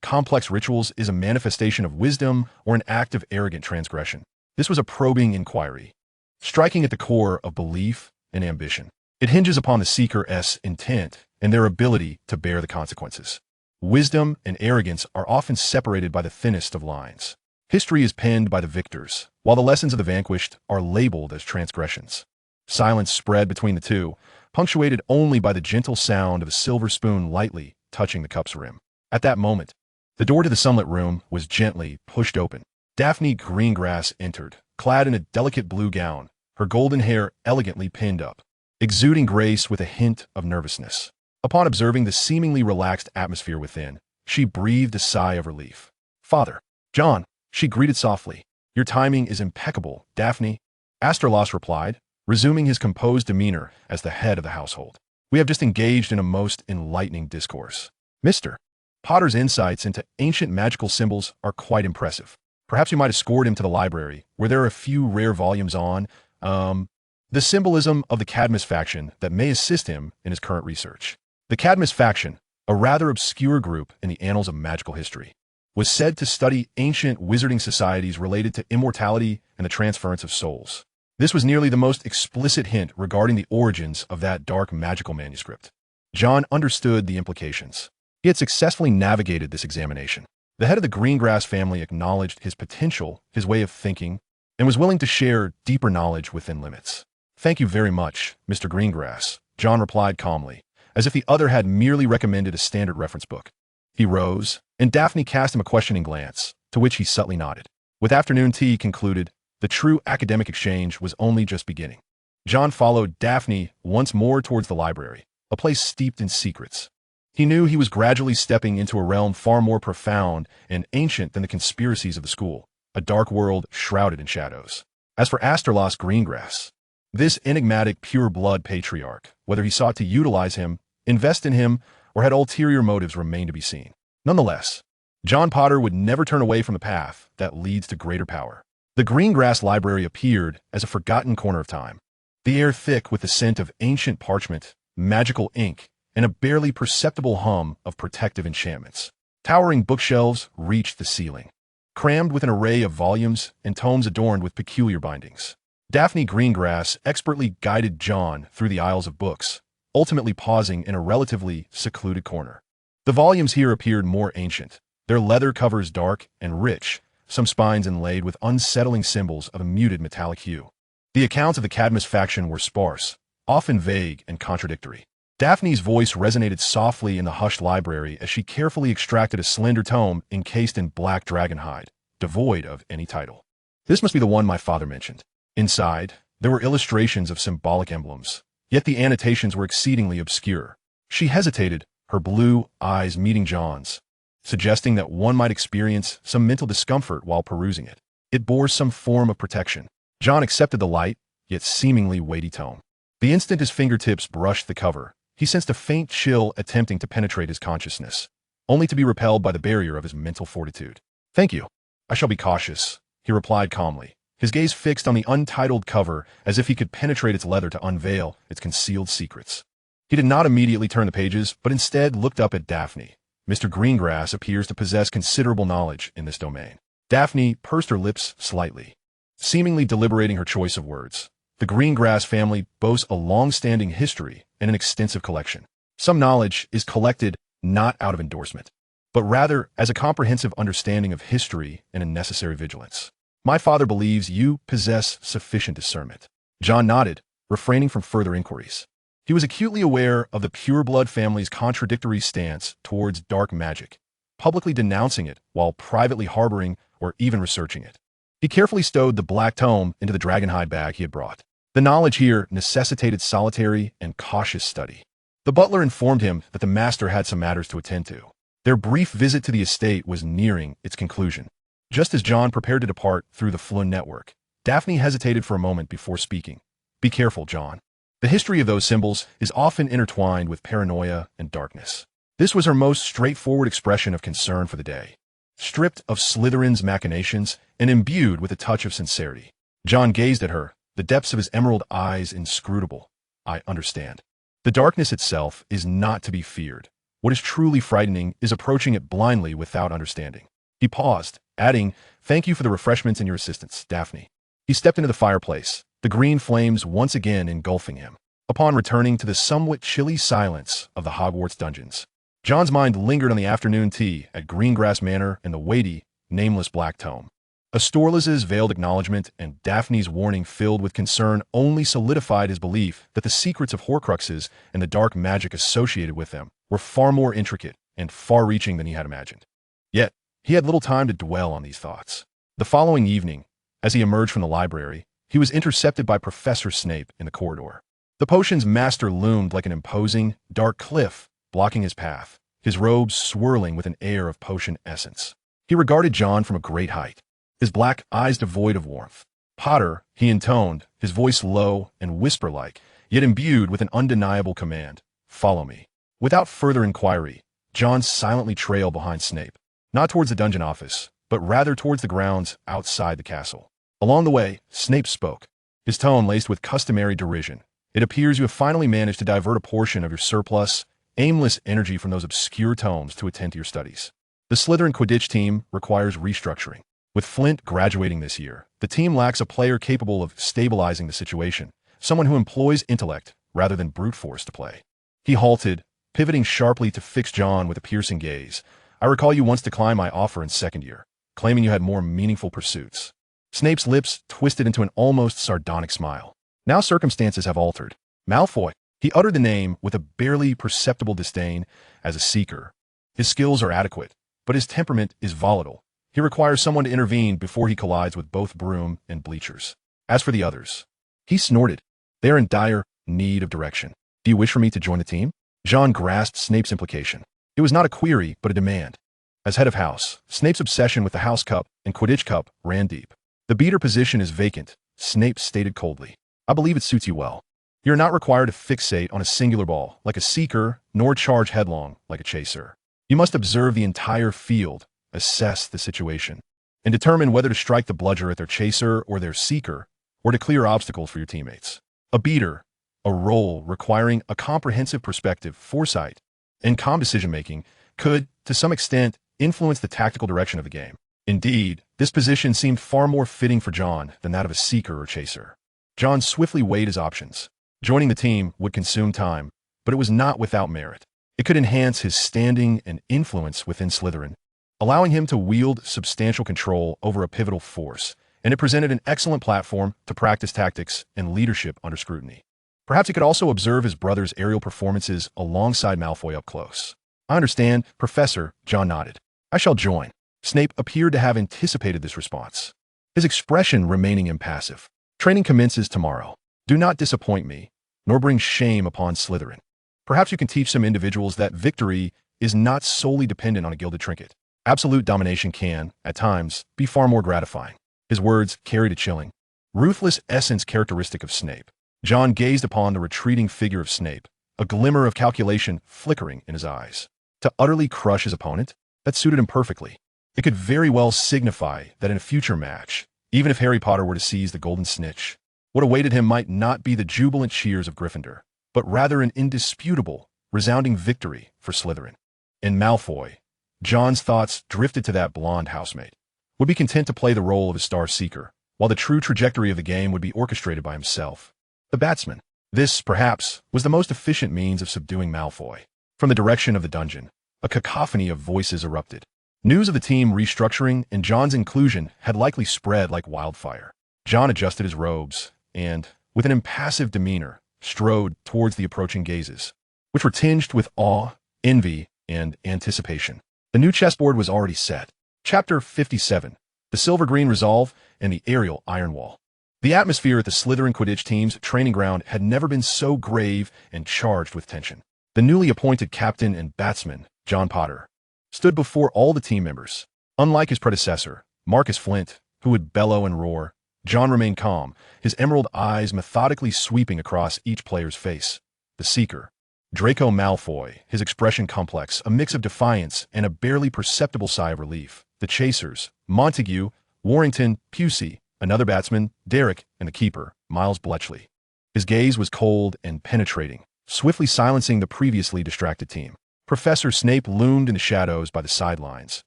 complex rituals is a manifestation of wisdom or an act of arrogant transgression?" This was a probing inquiry, striking at the core of belief and ambition. It hinges upon the seeker's intent and their ability to bear the consequences. Wisdom and arrogance are often separated by the thinnest of lines. History is penned by the victors, while the lessons of the vanquished are labeled as transgressions. Silence spread between the two, punctuated only by the gentle sound of a silver spoon lightly touching the cup's rim. At that moment, the door to the sunlit room was gently pushed open. Daphne Greengrass entered, clad in a delicate blue gown, her golden hair elegantly pinned up, exuding grace with a hint of nervousness. Upon observing the seemingly relaxed atmosphere within, she breathed a sigh of relief. "Father, John," she greeted softly. "Your timing is impeccable, Daphne," Asterlos replied, resuming his composed demeanor as the head of the household. "We have just engaged in a most enlightening discourse. Mr. Potter's insights into ancient magical symbols are quite impressive. Perhaps you might escort him to the library, where there are a few rare volumes on, the symbolism of the Cadmus faction that may assist him in his current research." The Cadmus faction, a rather obscure group in the annals of magical history, was said to study ancient wizarding societies related to immortality and the transference of souls. This was nearly the most explicit hint regarding the origins of that dark magical manuscript. John understood the implications. He had successfully navigated this examination. The head of the Greengrass family acknowledged his potential, his way of thinking, and was willing to share deeper knowledge within limits. "Thank you very much, Mr. Greengrass," John replied calmly, as if the other had merely recommended a standard reference book. He rose, and Daphne cast him a questioning glance, to which he subtly nodded. With afternoon tea concluded, the true academic exchange was only just beginning. John followed Daphne once more towards the library, a place steeped in secrets. He knew he was gradually stepping into a realm far more profound and ancient than the conspiracies of the school, a dark world shrouded in shadows. As for Asterlos Greengrass, this enigmatic pure-blood patriarch, whether he sought to utilize him, invest in him, or had ulterior motives remained to be seen. Nonetheless, John Potter would never turn away from the path that leads to greater power. The Greengrass Library appeared as a forgotten corner of time, the air thick with the scent of ancient parchment, magical ink, and a barely perceptible hum of protective enchantments. Towering bookshelves reached the ceiling, crammed with an array of volumes and tomes adorned with peculiar bindings. Daphne Greengrass expertly guided John through the aisles of books, ultimately pausing in a relatively secluded corner. The volumes here appeared more ancient, their leather covers dark and rich, some spines inlaid with unsettling symbols of a muted metallic hue. The accounts of the Cadmus faction were sparse, often vague and contradictory. Daphne's voice resonated softly in the hushed library as she carefully extracted a slender tome encased in black dragon hide, devoid of any title. "This must be the one my father mentioned." Inside, there were illustrations of symbolic emblems, yet the annotations were exceedingly obscure. She hesitated, her blue eyes meeting John's, suggesting that one might experience some mental discomfort while perusing it. It bore some form of protection. John accepted the light, yet seemingly weighty tome. The instant his fingertips brushed the cover, he sensed a faint chill attempting to penetrate his consciousness, only to be repelled by the barrier of his mental fortitude. "Thank you. I shall be cautious," he replied calmly, his gaze fixed on the untitled cover as if he could penetrate its leather to unveil its concealed secrets. He did not immediately turn the pages, but instead looked up at Daphne. "Mr. Greengrass appears to possess considerable knowledge in this domain." Daphne pursed her lips slightly, seemingly deliberating her choice of words. The Greengrass family boasts a long-standing history and an extensive collection. Some knowledge is collected not out of endorsement, but rather as a comprehensive understanding of history and a necessary vigilance. "My father believes you possess sufficient discernment." John nodded, refraining from further inquiries. He was acutely aware of the pureblood family's contradictory stance towards dark magic, publicly denouncing it while privately harboring or even researching it. He carefully stowed the black tome into the dragonhide bag he had brought. The knowledge here necessitated solitary and cautious study. The butler informed him that the master had some matters to attend to. Their brief visit to the estate was nearing its conclusion. Just as John prepared to depart through the Flynn network, Daphne hesitated for a moment before speaking. "Be careful, John. The history of those symbols is often intertwined with paranoia and darkness." This was her most straightforward expression of concern for the day, stripped of Slytherin's machinations and imbued with a touch of sincerity. John gazed at her, the depths of his emerald eyes inscrutable. "I understand. The darkness itself is not to be feared. What is truly frightening is approaching it blindly without understanding." He paused, adding, "Thank you for the refreshments and your assistance, Daphne." He stepped into the fireplace, the green flames once again engulfing him. Upon returning to the somewhat chilly silence of the Hogwarts dungeons, John's mind lingered on the afternoon tea at Greengrass Manor and the weighty, nameless black tome. Astorlus's veiled acknowledgement and Daphne's warning filled with concern only solidified his belief that the secrets of Horcruxes and the dark magic associated with them were far more intricate and far-reaching than he had imagined. Yet, he had little time to dwell on these thoughts. The following evening, as he emerged from the library, he was intercepted by Professor Snape in the corridor. The potions master loomed like an imposing, dark cliff, blocking his path, his robes swirling with an air of potion essence. He regarded John from a great height, his black eyes devoid of warmth. "Potter," he intoned, his voice low and whisper-like, yet imbued with an undeniable command. "Follow me." Without further inquiry, John silently trailed behind Snape, not towards the dungeon office, but rather towards the grounds outside the castle. Along the way, Snape spoke, his tone laced with customary derision. "It appears you have finally managed to divert a portion of your surplus, aimless energy from those obscure tomes to attend to your studies. The Slytherin Quidditch team requires restructuring. With Flint graduating this year, the team lacks a player capable of stabilizing the situation, someone who employs intellect rather than brute force to play." He halted, pivoting sharply to fix John with a piercing gaze. "I recall you once declined my offer in second year, claiming you had more meaningful pursuits." Snape's lips twisted into an almost sardonic smile. "Now circumstances have altered. Malfoy." He uttered the name with a barely perceptible disdain. "As a seeker, his skills are adequate, but his temperament is volatile. He requires someone to intervene before he collides with both broom and bleachers. As for the others," he snorted, "they are in dire need of direction. Do you wish for me to join the team?" John grasped Snape's implication. It was not a query, but a demand. As head of house, Snape's obsession with the House Cup and Quidditch Cup ran deep. "The beater position is vacant," Snape stated coldly. "I believe it suits you well. You're not required to fixate on a singular ball like a seeker, nor charge headlong like a chaser. You must observe the entire field, assess the situation, and determine whether to strike the bludger at their chaser or their seeker, or to clear obstacles for your teammates. A beater, a role requiring a comprehensive perspective, foresight, and calm decision-making, could, to some extent, influence the tactical direction of the game. Indeed, this position seemed far more fitting for John than that of a seeker or chaser. John swiftly weighed his options. Joining the team would consume time, but it was not without merit. It could enhance his standing and influence within Slytherin, allowing him to wield substantial control over a pivotal force, and it presented an excellent platform to practice tactics and leadership under scrutiny. Perhaps he could also observe his brother's aerial performances alongside Malfoy up close. "I understand, Professor," John nodded. "I shall join." Snape appeared to have anticipated this response, his expression remaining impassive. "Training commences tomorrow. Do not disappoint me, nor bring shame upon Slytherin. Perhaps you can teach some individuals that victory is not solely dependent on a gilded trinket. Absolute domination can, at times, be far more gratifying." His words carried a chilling, ruthless essence characteristic of Snape. John gazed upon the retreating figure of Snape, a glimmer of calculation flickering in his eyes. To utterly crush his opponent? That suited him perfectly. It could very well signify that in a future match, even if Harry Potter were to seize the golden snitch, what awaited him might not be the jubilant cheers of Gryffindor, but rather an indisputable, resounding victory for Slytherin. And Malfoy, John's thoughts drifted to that blonde housemate, would be content to play the role of a star seeker, while the true trajectory of the game would be orchestrated by himself, the batsman. This, perhaps, was the most efficient means of subduing Malfoy. From the direction of the dungeon, a cacophony of voices erupted. News of the team restructuring and John's inclusion had likely spread like wildfire. John adjusted his robes and, with an impassive demeanor, strode towards the approaching gazes, which were tinged with awe, envy, and anticipation. The new chessboard was already set. Chapter 57, The Silver-Green Resolve and the Aerial Iron Wall. The atmosphere at the Slytherin Quidditch team's training ground had never been so grave and charged with tension. The newly appointed captain and batsman, John Potter, stood before all the team members. Unlike his predecessor, Marcus Flint, who would bellow and roar, John remained calm, his emerald eyes methodically sweeping across each player's face. The seeker, Draco Malfoy, his expression complex, a mix of defiance and a barely perceptible sigh of relief. The chasers, Montague, Warrington, Pusey, another batsman, Derek, and the keeper, Miles Bletchley. His gaze was cold and penetrating, swiftly silencing the previously distracted team. Professor Snape loomed in the shadows by the sidelines,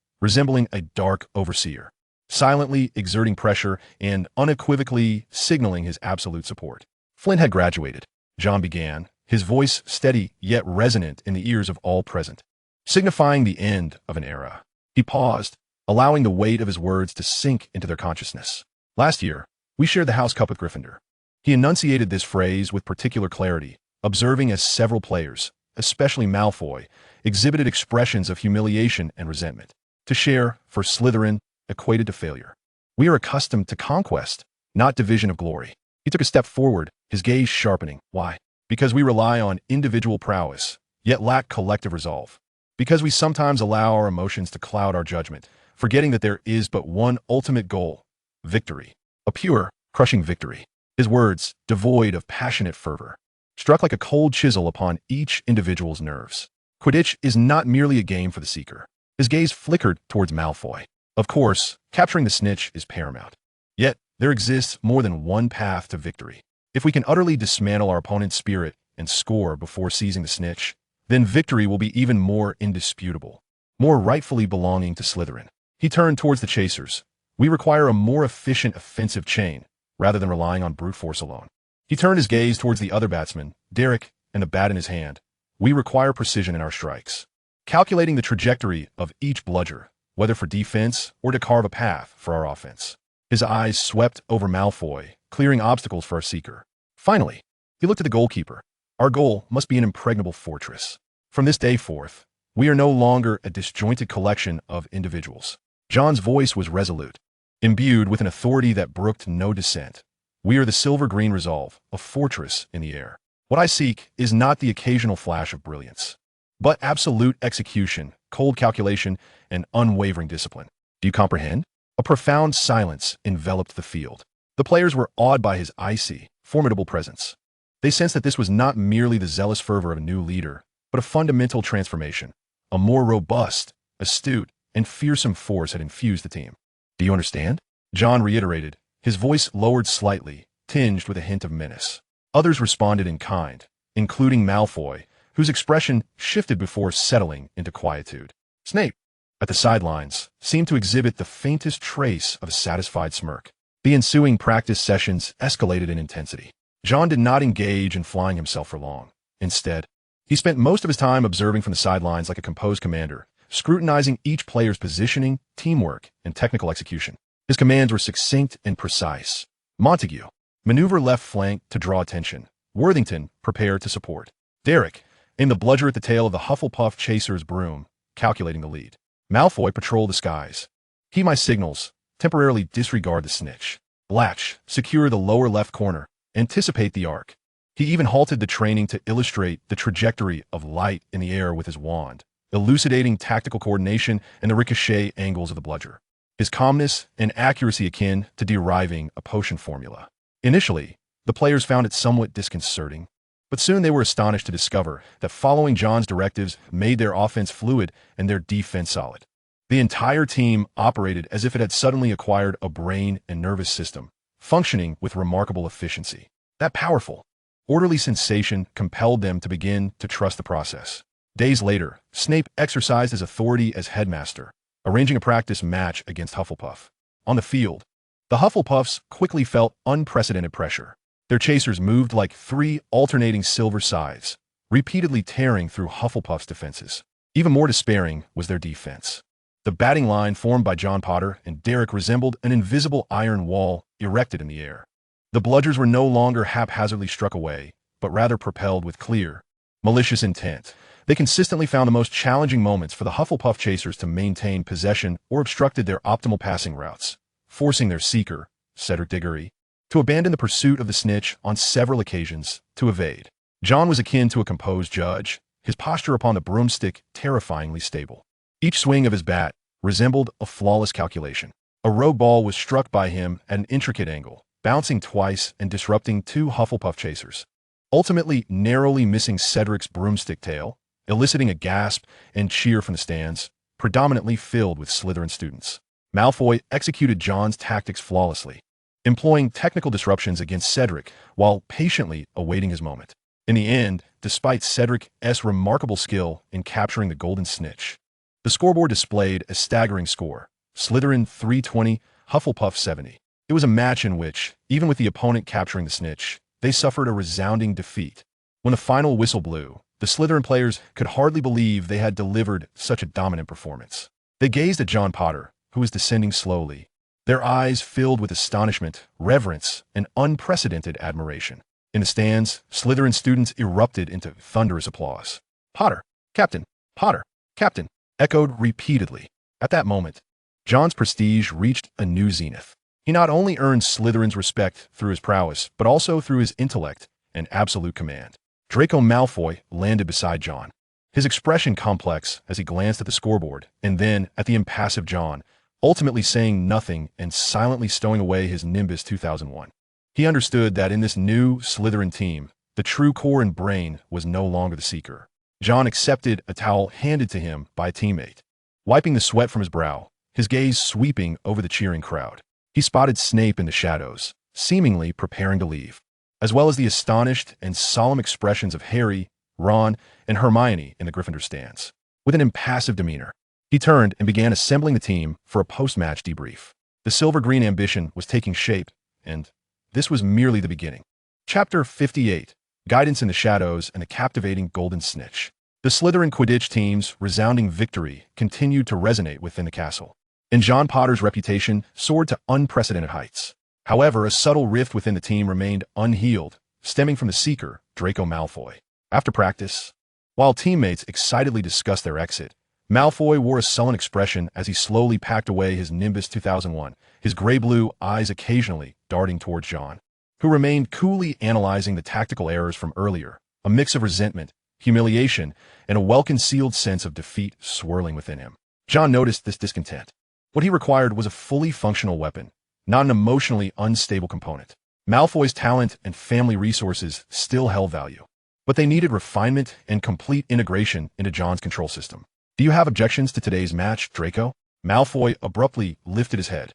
resembling a dark overseer, silently exerting pressure and unequivocally signaling his absolute support. Flint had graduated, John began, his voice steady yet resonant in the ears of all present, signifying the end of an era. He paused, allowing the weight of his words to sink into their consciousness. Last year, we shared the house cup with Gryffindor. He enunciated this phrase with particular clarity, observing as several players, especially Malfoy, exhibited expressions of humiliation and resentment. To share, for Slytherin, equated to failure. We are accustomed to conquest, not division of glory. He took a step forward, his gaze sharpening. Why? Because we rely on individual prowess, yet lack collective resolve. Because we sometimes allow our emotions to cloud our judgment, forgetting that there is but one ultimate goal: victory. A pure, crushing victory. His words, devoid of passionate fervor, struck like a cold chisel upon each individual's nerves. Quidditch is not merely a game for the seeker. His gaze flickered towards Malfoy. Of course, capturing the snitch is paramount. Yet, there exists more than one path to victory. If we can utterly dismantle our opponent's spirit and score before seizing the snitch, then victory will be even more indisputable, more rightfully belonging to Slytherin. He turned towards the chasers. We require a more efficient offensive chain, rather than relying on brute force alone. He turned his gaze towards the other batsman, Derek, and the bat in his hand. We require precision in our strikes, calculating the trajectory of each bludger, whether for defense or to carve a path for our offense. His eyes swept over Malfoy, clearing obstacles for our seeker. Finally, he looked at the goalkeeper. Our goal must be an impregnable fortress. From this day forth, we are no longer a disjointed collection of individuals. John's voice was resolute, imbued with an authority that brooked no dissent. We are the silver-green resolve, a fortress in the air. What I seek is not the occasional flash of brilliance, but absolute execution, cold calculation, and unwavering discipline. Do you comprehend? A profound silence enveloped the field. The players were awed by his icy, formidable presence. They sensed that this was not merely the zealous fervor of a new leader, but a fundamental transformation. A more robust, astute, and fearsome force had infused the team. Do you understand? John reiterated, his voice lowered slightly, tinged with a hint of menace. Others responded in kind, including Malfoy, whose expression shifted before settling into quietude. Snape, at the sidelines, seemed to exhibit the faintest trace of a satisfied smirk. The ensuing practice sessions escalated in intensity. John did not engage in flying himself for long. Instead, he spent most of his time observing from the sidelines like a composed commander, scrutinizing each player's positioning, teamwork, and technical execution. His commands were succinct and precise. Montague, maneuver left flank to draw attention. Worthington, prepare to support. Derek, aim the bludger at the tail of the Hufflepuff chaser's broom, calculating the lead. Malfoy, patrol the skies. Heed my signals, temporarily disregard the snitch. Blatch, secure the lower left corner, anticipate the arc. He even halted the training to illustrate the trajectory of light in the air with his wand, elucidating tactical coordination and the ricochet angles of the bludger. His calmness and accuracy akin to deriving a potion formula. Initially, the players found it somewhat disconcerting, but soon they were astonished to discover that following John's directives made their offense fluid and their defense solid. The entire team operated as if it had suddenly acquired a brain and nervous system, functioning with remarkable efficiency. That powerful, orderly sensation compelled them to begin to trust the process. Days later, Snape exercised his authority as headmaster, arranging a practice match against Hufflepuff. On the field, the Hufflepuffs quickly felt unprecedented pressure. Their chasers moved like three alternating silver scythes, repeatedly tearing through Hufflepuff's defenses. Even more despairing was their defense. The batting line formed by John Potter and Derek resembled an invisible iron wall erected in the air. The bludgers were no longer haphazardly struck away, but rather propelled with clear, malicious intent. They consistently found the most challenging moments for the Hufflepuff chasers to maintain possession or obstructed their optimal passing routes, forcing their seeker, Cedric Diggory, to abandon the pursuit of the snitch on several occasions to evade. John was akin to a composed judge, his posture upon the broomstick terrifyingly stable. Each swing of his bat resembled a flawless calculation. A rogue ball was struck by him at an intricate angle, bouncing twice and disrupting two Hufflepuff chasers, ultimately narrowly missing Cedric's broomstick tail, eliciting a gasp and cheer from the stands, predominantly filled with Slytherin students. Malfoy executed John's tactics flawlessly, employing technical disruptions against Cedric while patiently awaiting his moment. In the end, despite Cedric's remarkable skill in capturing the golden snitch, the scoreboard displayed a staggering score: Slytherin 320, Hufflepuff 70. It was a match in which, even with the opponent capturing the snitch, they suffered a resounding defeat. When the final whistle blew, the Slytherin players could hardly believe they had delivered such a dominant performance. They gazed at John Potter, who was descending slowly. Their eyes filled with astonishment, reverence, and unprecedented admiration. In the stands, Slytherin students erupted into thunderous applause. "Potter! Captain! Potter! Captain!" echoed repeatedly. At that moment, John's prestige reached a new zenith. He not only earned Slytherin's respect through his prowess, but also through his intellect and absolute command. Draco Malfoy landed beside John, his expression complex as he glanced at the scoreboard and then at the impassive John, ultimately saying nothing and silently stowing away his Nimbus 2001. He understood that in this new Slytherin team, the true core and brain was no longer the seeker. John accepted a towel handed to him by a teammate. Wiping the sweat from his brow, his gaze sweeping over the cheering crowd, he spotted Snape in the shadows, seemingly preparing to leave, as well as the astonished and solemn expressions of Harry, Ron, and Hermione in the Gryffindor stands. With an impassive demeanor, he turned and began assembling the team for a post-match debrief. The silver-green ambition was taking shape, and this was merely the beginning. Chapter 58, Guidance in the Shadows and the Captivating Golden Snitch. The Slytherin Quidditch team's resounding victory continued to resonate within the castle, and John Potter's reputation soared to unprecedented heights. However, a subtle rift within the team remained unhealed, stemming from the seeker, Draco Malfoy. After practice, while teammates excitedly discussed their exit, Malfoy wore a sullen expression as he slowly packed away his Nimbus 2001, his gray-blue eyes occasionally darting towards John, who remained coolly analyzing the tactical errors from earlier, a mix of resentment, humiliation, and a well-concealed sense of defeat swirling within him. John noticed this discontent. What he required was a fully functional weapon, not an emotionally unstable component. Malfoy's talent and family resources still held value, but they needed refinement and complete integration into John's control system. "Do you have objections to today's match, Draco?" Malfoy abruptly lifted his head,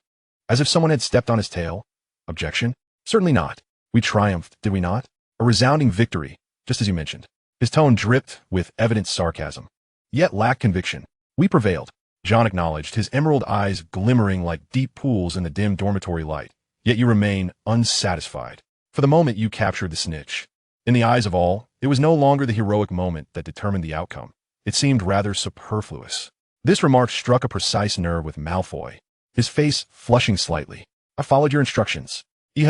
as if someone had stepped on his tail. "Objection? Certainly not. We triumphed, did we not? A resounding victory, just as you mentioned." His tone dripped with evident sarcasm, yet lacked conviction. "We prevailed," John acknowledged, his emerald eyes glimmering like deep pools in the dim dormitory light. "Yet you remain unsatisfied. For the moment you captured the snitch." In the eyes of all, it was no longer the heroic moment that determined the outcome. It seemed rather superfluous. This remark struck a precise nerve with Malfoy, his face flushing slightly. "I followed your instructions. You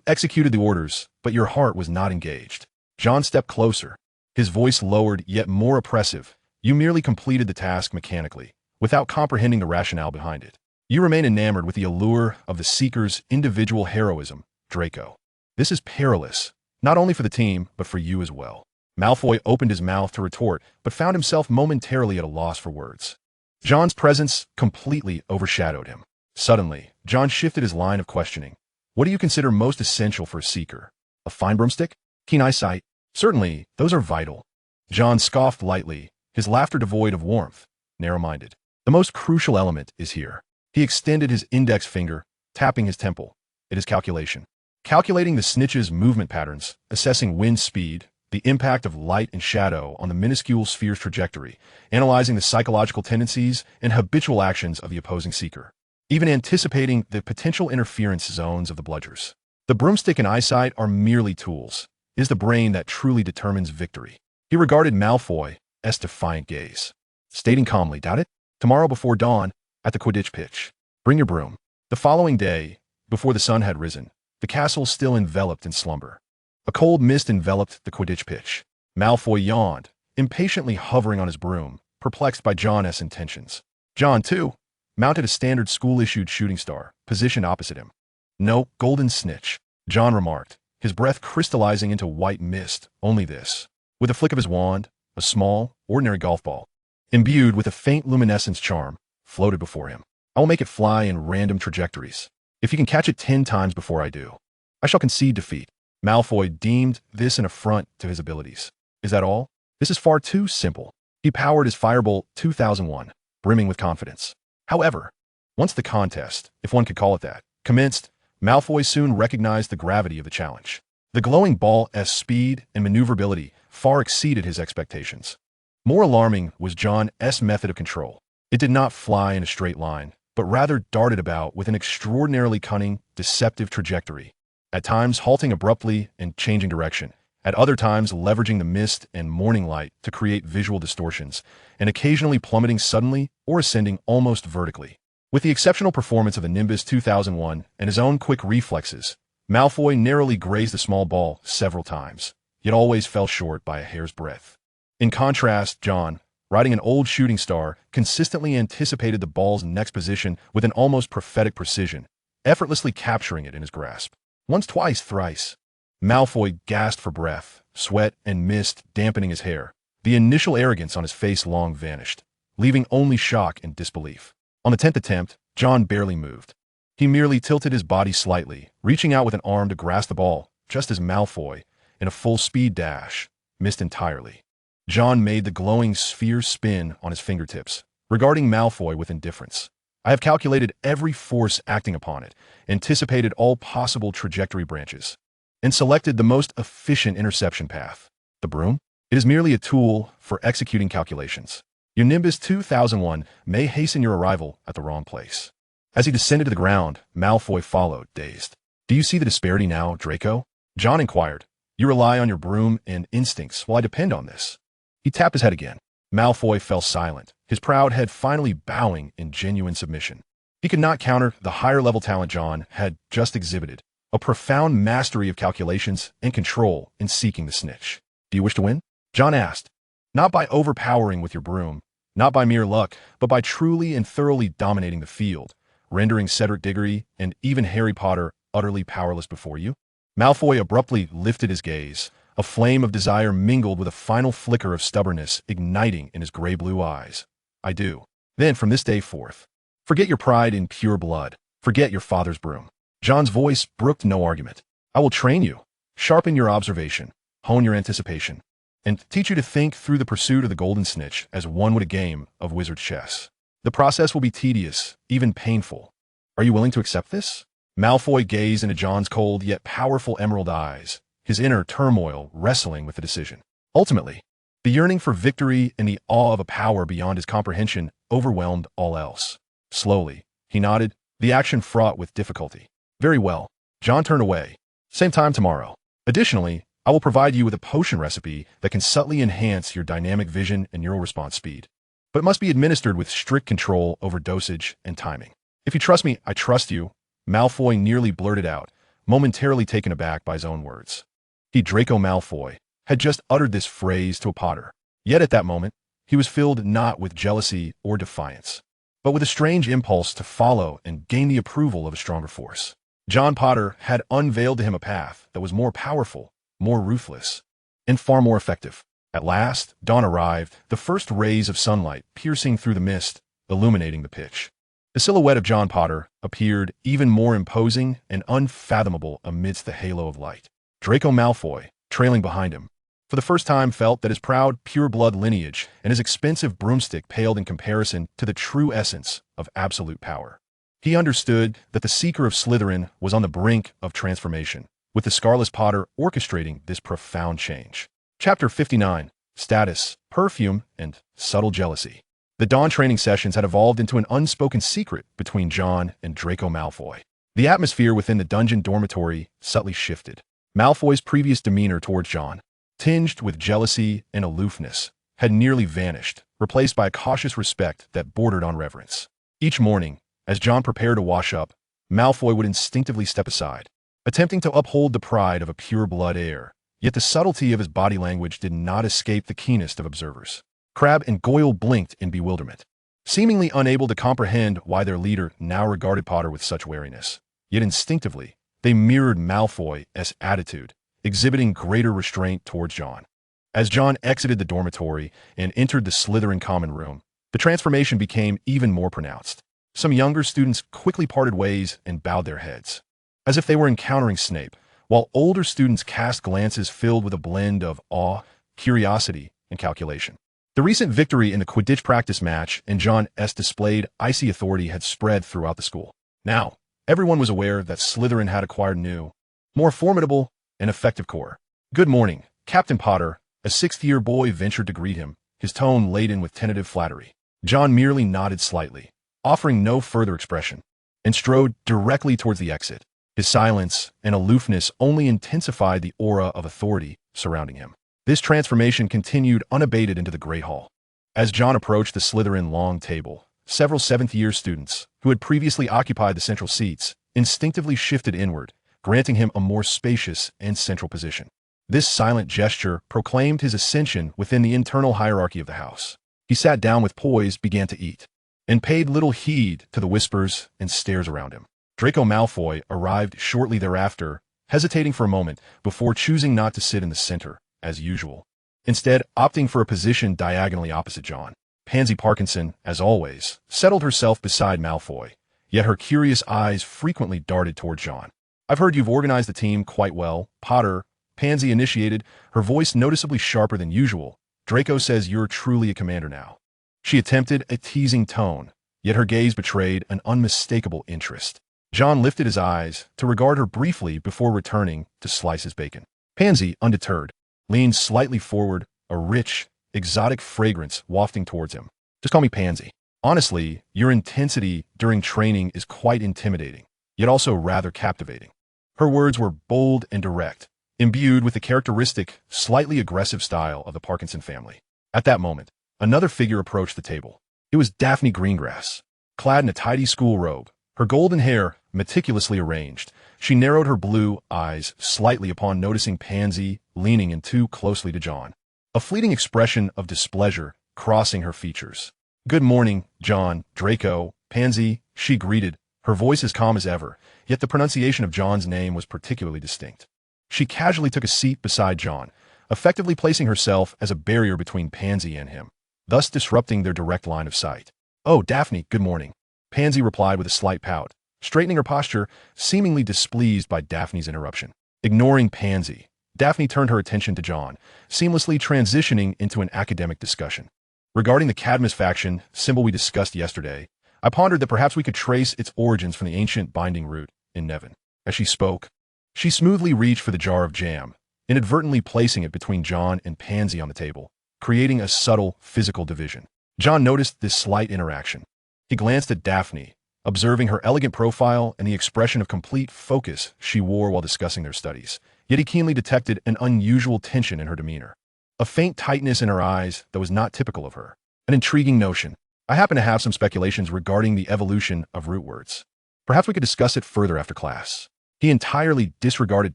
executed the orders, but your heart was not engaged." John stepped closer, his voice lowered yet more oppressive. "You merely completed the task mechanically, without comprehending the rationale behind it. You remain enamored with the allure of the Seeker's individual heroism, Draco. This is perilous, not only for the team, but for you as well." Malfoy opened his mouth to retort, but found himself momentarily at a loss for words. John's presence completely overshadowed him. Suddenly, John shifted his line of questioning. "What do you consider most essential for a seeker? A fine broomstick? Keen eyesight? Certainly, those are vital." John scoffed lightly, his laughter devoid of warmth, narrow-minded. "The most crucial element is here." He extended his index finger, tapping his temple. "It is calculation. Calculating the snitch's movement patterns, assessing wind speed, the impact of light and shadow on the minuscule sphere's trajectory, analyzing the psychological tendencies and habitual actions of the opposing seeker, even anticipating the potential interference zones of the bludgers. The broomstick and eyesight are merely tools. It is the brain that truly determines victory." He regarded Malfoy's defiant gaze, stating calmly, "Doubt it? Tomorrow before dawn, at the Quidditch pitch. Bring your broom." The following day, before the sun had risen, the castle still enveloped in slumber. A cold mist enveloped the Quidditch pitch. Malfoy yawned, impatiently hovering on his broom, perplexed by John's intentions. John, too, mounted a standard school-issued shooting star, positioned opposite him. "No, golden snitch," John remarked, his breath crystallizing into white mist. "Only this." With a flick of his wand, a small, ordinary golf ball, imbued with a faint luminescence charm, floated before him. "I will make it fly in random trajectories. If you can catch it 10 times before I do, I shall concede defeat." Malfoy deemed this an affront to his abilities. "Is that all? This is far too simple." He powered his Firebolt 2001, brimming with confidence. However, once the contest, if one could call it that, commenced, Malfoy soon recognized the gravity of the challenge. The glowing ball's speed and maneuverability far exceeded his expectations. More alarming was John's method of control. It did not fly in a straight line, but rather darted about with an extraordinarily cunning, deceptive trajectory, at times halting abruptly and changing direction, at other times leveraging the mist and morning light to create visual distortions, and occasionally plummeting suddenly or ascending almost vertically. With the exceptional performance of the Nimbus 2001 and his own quick reflexes, Malfoy narrowly grazed the small ball several times, yet always fell short by a hair's breadth. In contrast, John, riding an old shooting star, consistently anticipated the ball's next position with an almost prophetic precision, effortlessly capturing it in his grasp. Once, twice, thrice. Malfoy gasped for breath, sweat and mist dampening his hair. The initial arrogance on his face long vanished, leaving only shock and disbelief. On the 10th attempt, John barely moved. He merely tilted his body slightly, reaching out with an arm to grasp the ball, just as Malfoy, in a full-speed dash, missed entirely. John made the glowing sphere spin on his fingertips, regarding Malfoy with indifference. I have calculated every force acting upon it, anticipated all possible trajectory branches, and selected the most efficient interception path. The broom? It is merely a tool for executing calculations. Your Nimbus 2001 may hasten your arrival at the wrong place. As he descended to the ground, Malfoy followed, dazed. Do you see the disparity now, Draco? John inquired. You rely on your broom and instincts, while I depend on this. He tapped his head again. Malfoy fell silent, his proud head finally bowing in genuine submission. He could not counter the higher-level talent John had just exhibited, a profound mastery of calculations and control in seeking the snitch. Do you wish to win? John asked. Not by overpowering with your broom, not by mere luck, but by truly and thoroughly dominating the field, rendering Cedric Diggory and even Harry Potter utterly powerless before you? Malfoy abruptly lifted his gaze, a flame of desire mingled with a final flicker of stubbornness igniting in his gray-blue eyes. I do. Then, from this day forth, forget your pride in pure blood. Forget your father's broom. John's voice brooked no argument. I will train you, sharpen your observation, hone your anticipation, and teach you to think through the pursuit of the golden snitch as one would a game of wizard chess. The process will be tedious, even painful. Are you willing to accept this? Malfoy gazed into John's cold yet powerful emerald eyes, his inner turmoil wrestling with the decision. Ultimately, the yearning for victory and the awe of a power beyond his comprehension overwhelmed all else. Slowly, he nodded, the action fraught with difficulty. Very well. John turned away. Same time tomorrow. Additionally, I will provide you with a potion recipe that can subtly enhance your dynamic vision and neural response speed. But it must be administered with strict control over dosage and timing. If you trust me, I trust you, Malfoy nearly blurted out, momentarily taken aback by his own words. He, Draco Malfoy, had just uttered this phrase to a Potter. Yet at that moment, he was filled not with jealousy or defiance, but with a strange impulse to follow and gain the approval of a stronger force. John Potter had unveiled to him a path that was more powerful, more ruthless, and far more effective. At last, dawn arrived, the first rays of sunlight piercing through the mist, illuminating the pitch. The silhouette of John Potter appeared even more imposing and unfathomable amidst the halo of light. Draco Malfoy, trailing behind him, for the first time felt that his proud, pure-blood lineage and his expensive broomstick paled in comparison to the true essence of absolute power. He understood that the Seeker of Slytherin was on the brink of transformation, with the Scarless Potter orchestrating this profound change. Chapter 59, Status, Perfume, and Subtle Jealousy. The dawn training sessions had evolved into an unspoken secret between John and Draco Malfoy. The atmosphere within the dungeon dormitory subtly shifted. Malfoy's previous demeanor towards John, tinged with jealousy and aloofness, had nearly vanished, replaced by a cautious respect that bordered on reverence. Each morning, as John prepared to wash up, Malfoy would instinctively step aside, attempting to uphold the pride of a pure-blood heir. Yet the subtlety of his body language did not escape the keenest of observers. Crabbe and Goyle blinked in bewilderment, seemingly unable to comprehend why their leader now regarded Potter with such wariness. Yet instinctively, they mirrored Malfoy's attitude, exhibiting greater restraint towards John. As John exited the dormitory and entered the Slytherin common room, the transformation became even more pronounced. Some younger students quickly parted ways and bowed their heads, as if they were encountering Snape, while older students cast glances filled with a blend of awe, curiosity, and calculation. The recent victory in the Quidditch practice match and John's displayed icy authority had spread throughout the school. Now, everyone was aware that Slytherin had acquired new, more formidable, and effective core. Good morning, Captain Potter, a sixth-year boy ventured to greet him, his tone laden with tentative flattery. John merely nodded slightly, offering no further expression, and strode directly towards the exit. His silence and aloofness only intensified the aura of authority surrounding him. This transformation continued unabated into the Great Hall. As John approached the Slytherin long table, several seventh-year students, who had previously occupied the central seats, instinctively shifted inward, granting him a more spacious and central position. This silent gesture proclaimed his ascension within the internal hierarchy of the house. He sat down with poise, began to eat, and paid little heed to the whispers and stares around him. Draco Malfoy arrived shortly thereafter, hesitating for a moment before choosing not to sit in the center, as usual. Instead, opting for a position diagonally opposite John. Pansy Parkinson, as always, settled herself beside Malfoy, yet her curious eyes frequently darted toward John. "I've heard you've organized the team quite well, Potter," Pansy initiated, her voice noticeably sharper than usual. "Draco says you're truly a commander now." She attempted a teasing tone, yet her gaze betrayed an unmistakable interest. John lifted his eyes to regard her briefly before returning to slice his bacon. Pansy, undeterred, leaned slightly forward, a rich, exotic fragrance wafting towards him. "Just call me Pansy. Honestly, your intensity during training is quite intimidating, yet also rather captivating." Her words were bold and direct, imbued with the characteristic, slightly aggressive style of the Parkinson family. At that moment, another figure approached the table. It was Daphne Greengrass. Clad in a tidy school robe, her golden hair meticulously arranged, she narrowed her blue eyes slightly upon noticing Pansy leaning in too closely to John, a fleeting expression of displeasure crossing her features. "Good morning, John, Draco, Pansy," she greeted, her voice as calm as ever, yet the pronunciation of John's name was particularly distinct. She casually took a seat beside John, effectively placing herself as a barrier between Pansy and him, thus disrupting their direct line of sight. "Oh, Daphne, good morning," Pansy replied with a slight pout, straightening her posture, seemingly displeased by Daphne's interruption. Ignoring Pansy, Daphne turned her attention to John, seamlessly transitioning into an academic discussion. "Regarding the Cadmus faction, symbol we discussed yesterday, I pondered that perhaps we could trace its origins from the ancient binding root in Nevin." As she spoke, she smoothly reached for the jar of jam, inadvertently placing it between John and Pansy on the table, creating a subtle physical division. John noticed this slight interaction. He glanced at Daphne, observing her elegant profile and the expression of complete focus she wore while discussing their studies, yet he keenly detected an unusual tension in her demeanor. A faint tightness in her eyes that was not typical of her. An intriguing notion. "I happen to have some speculations regarding the evolution of root words. Perhaps we could discuss it further after class." He entirely disregarded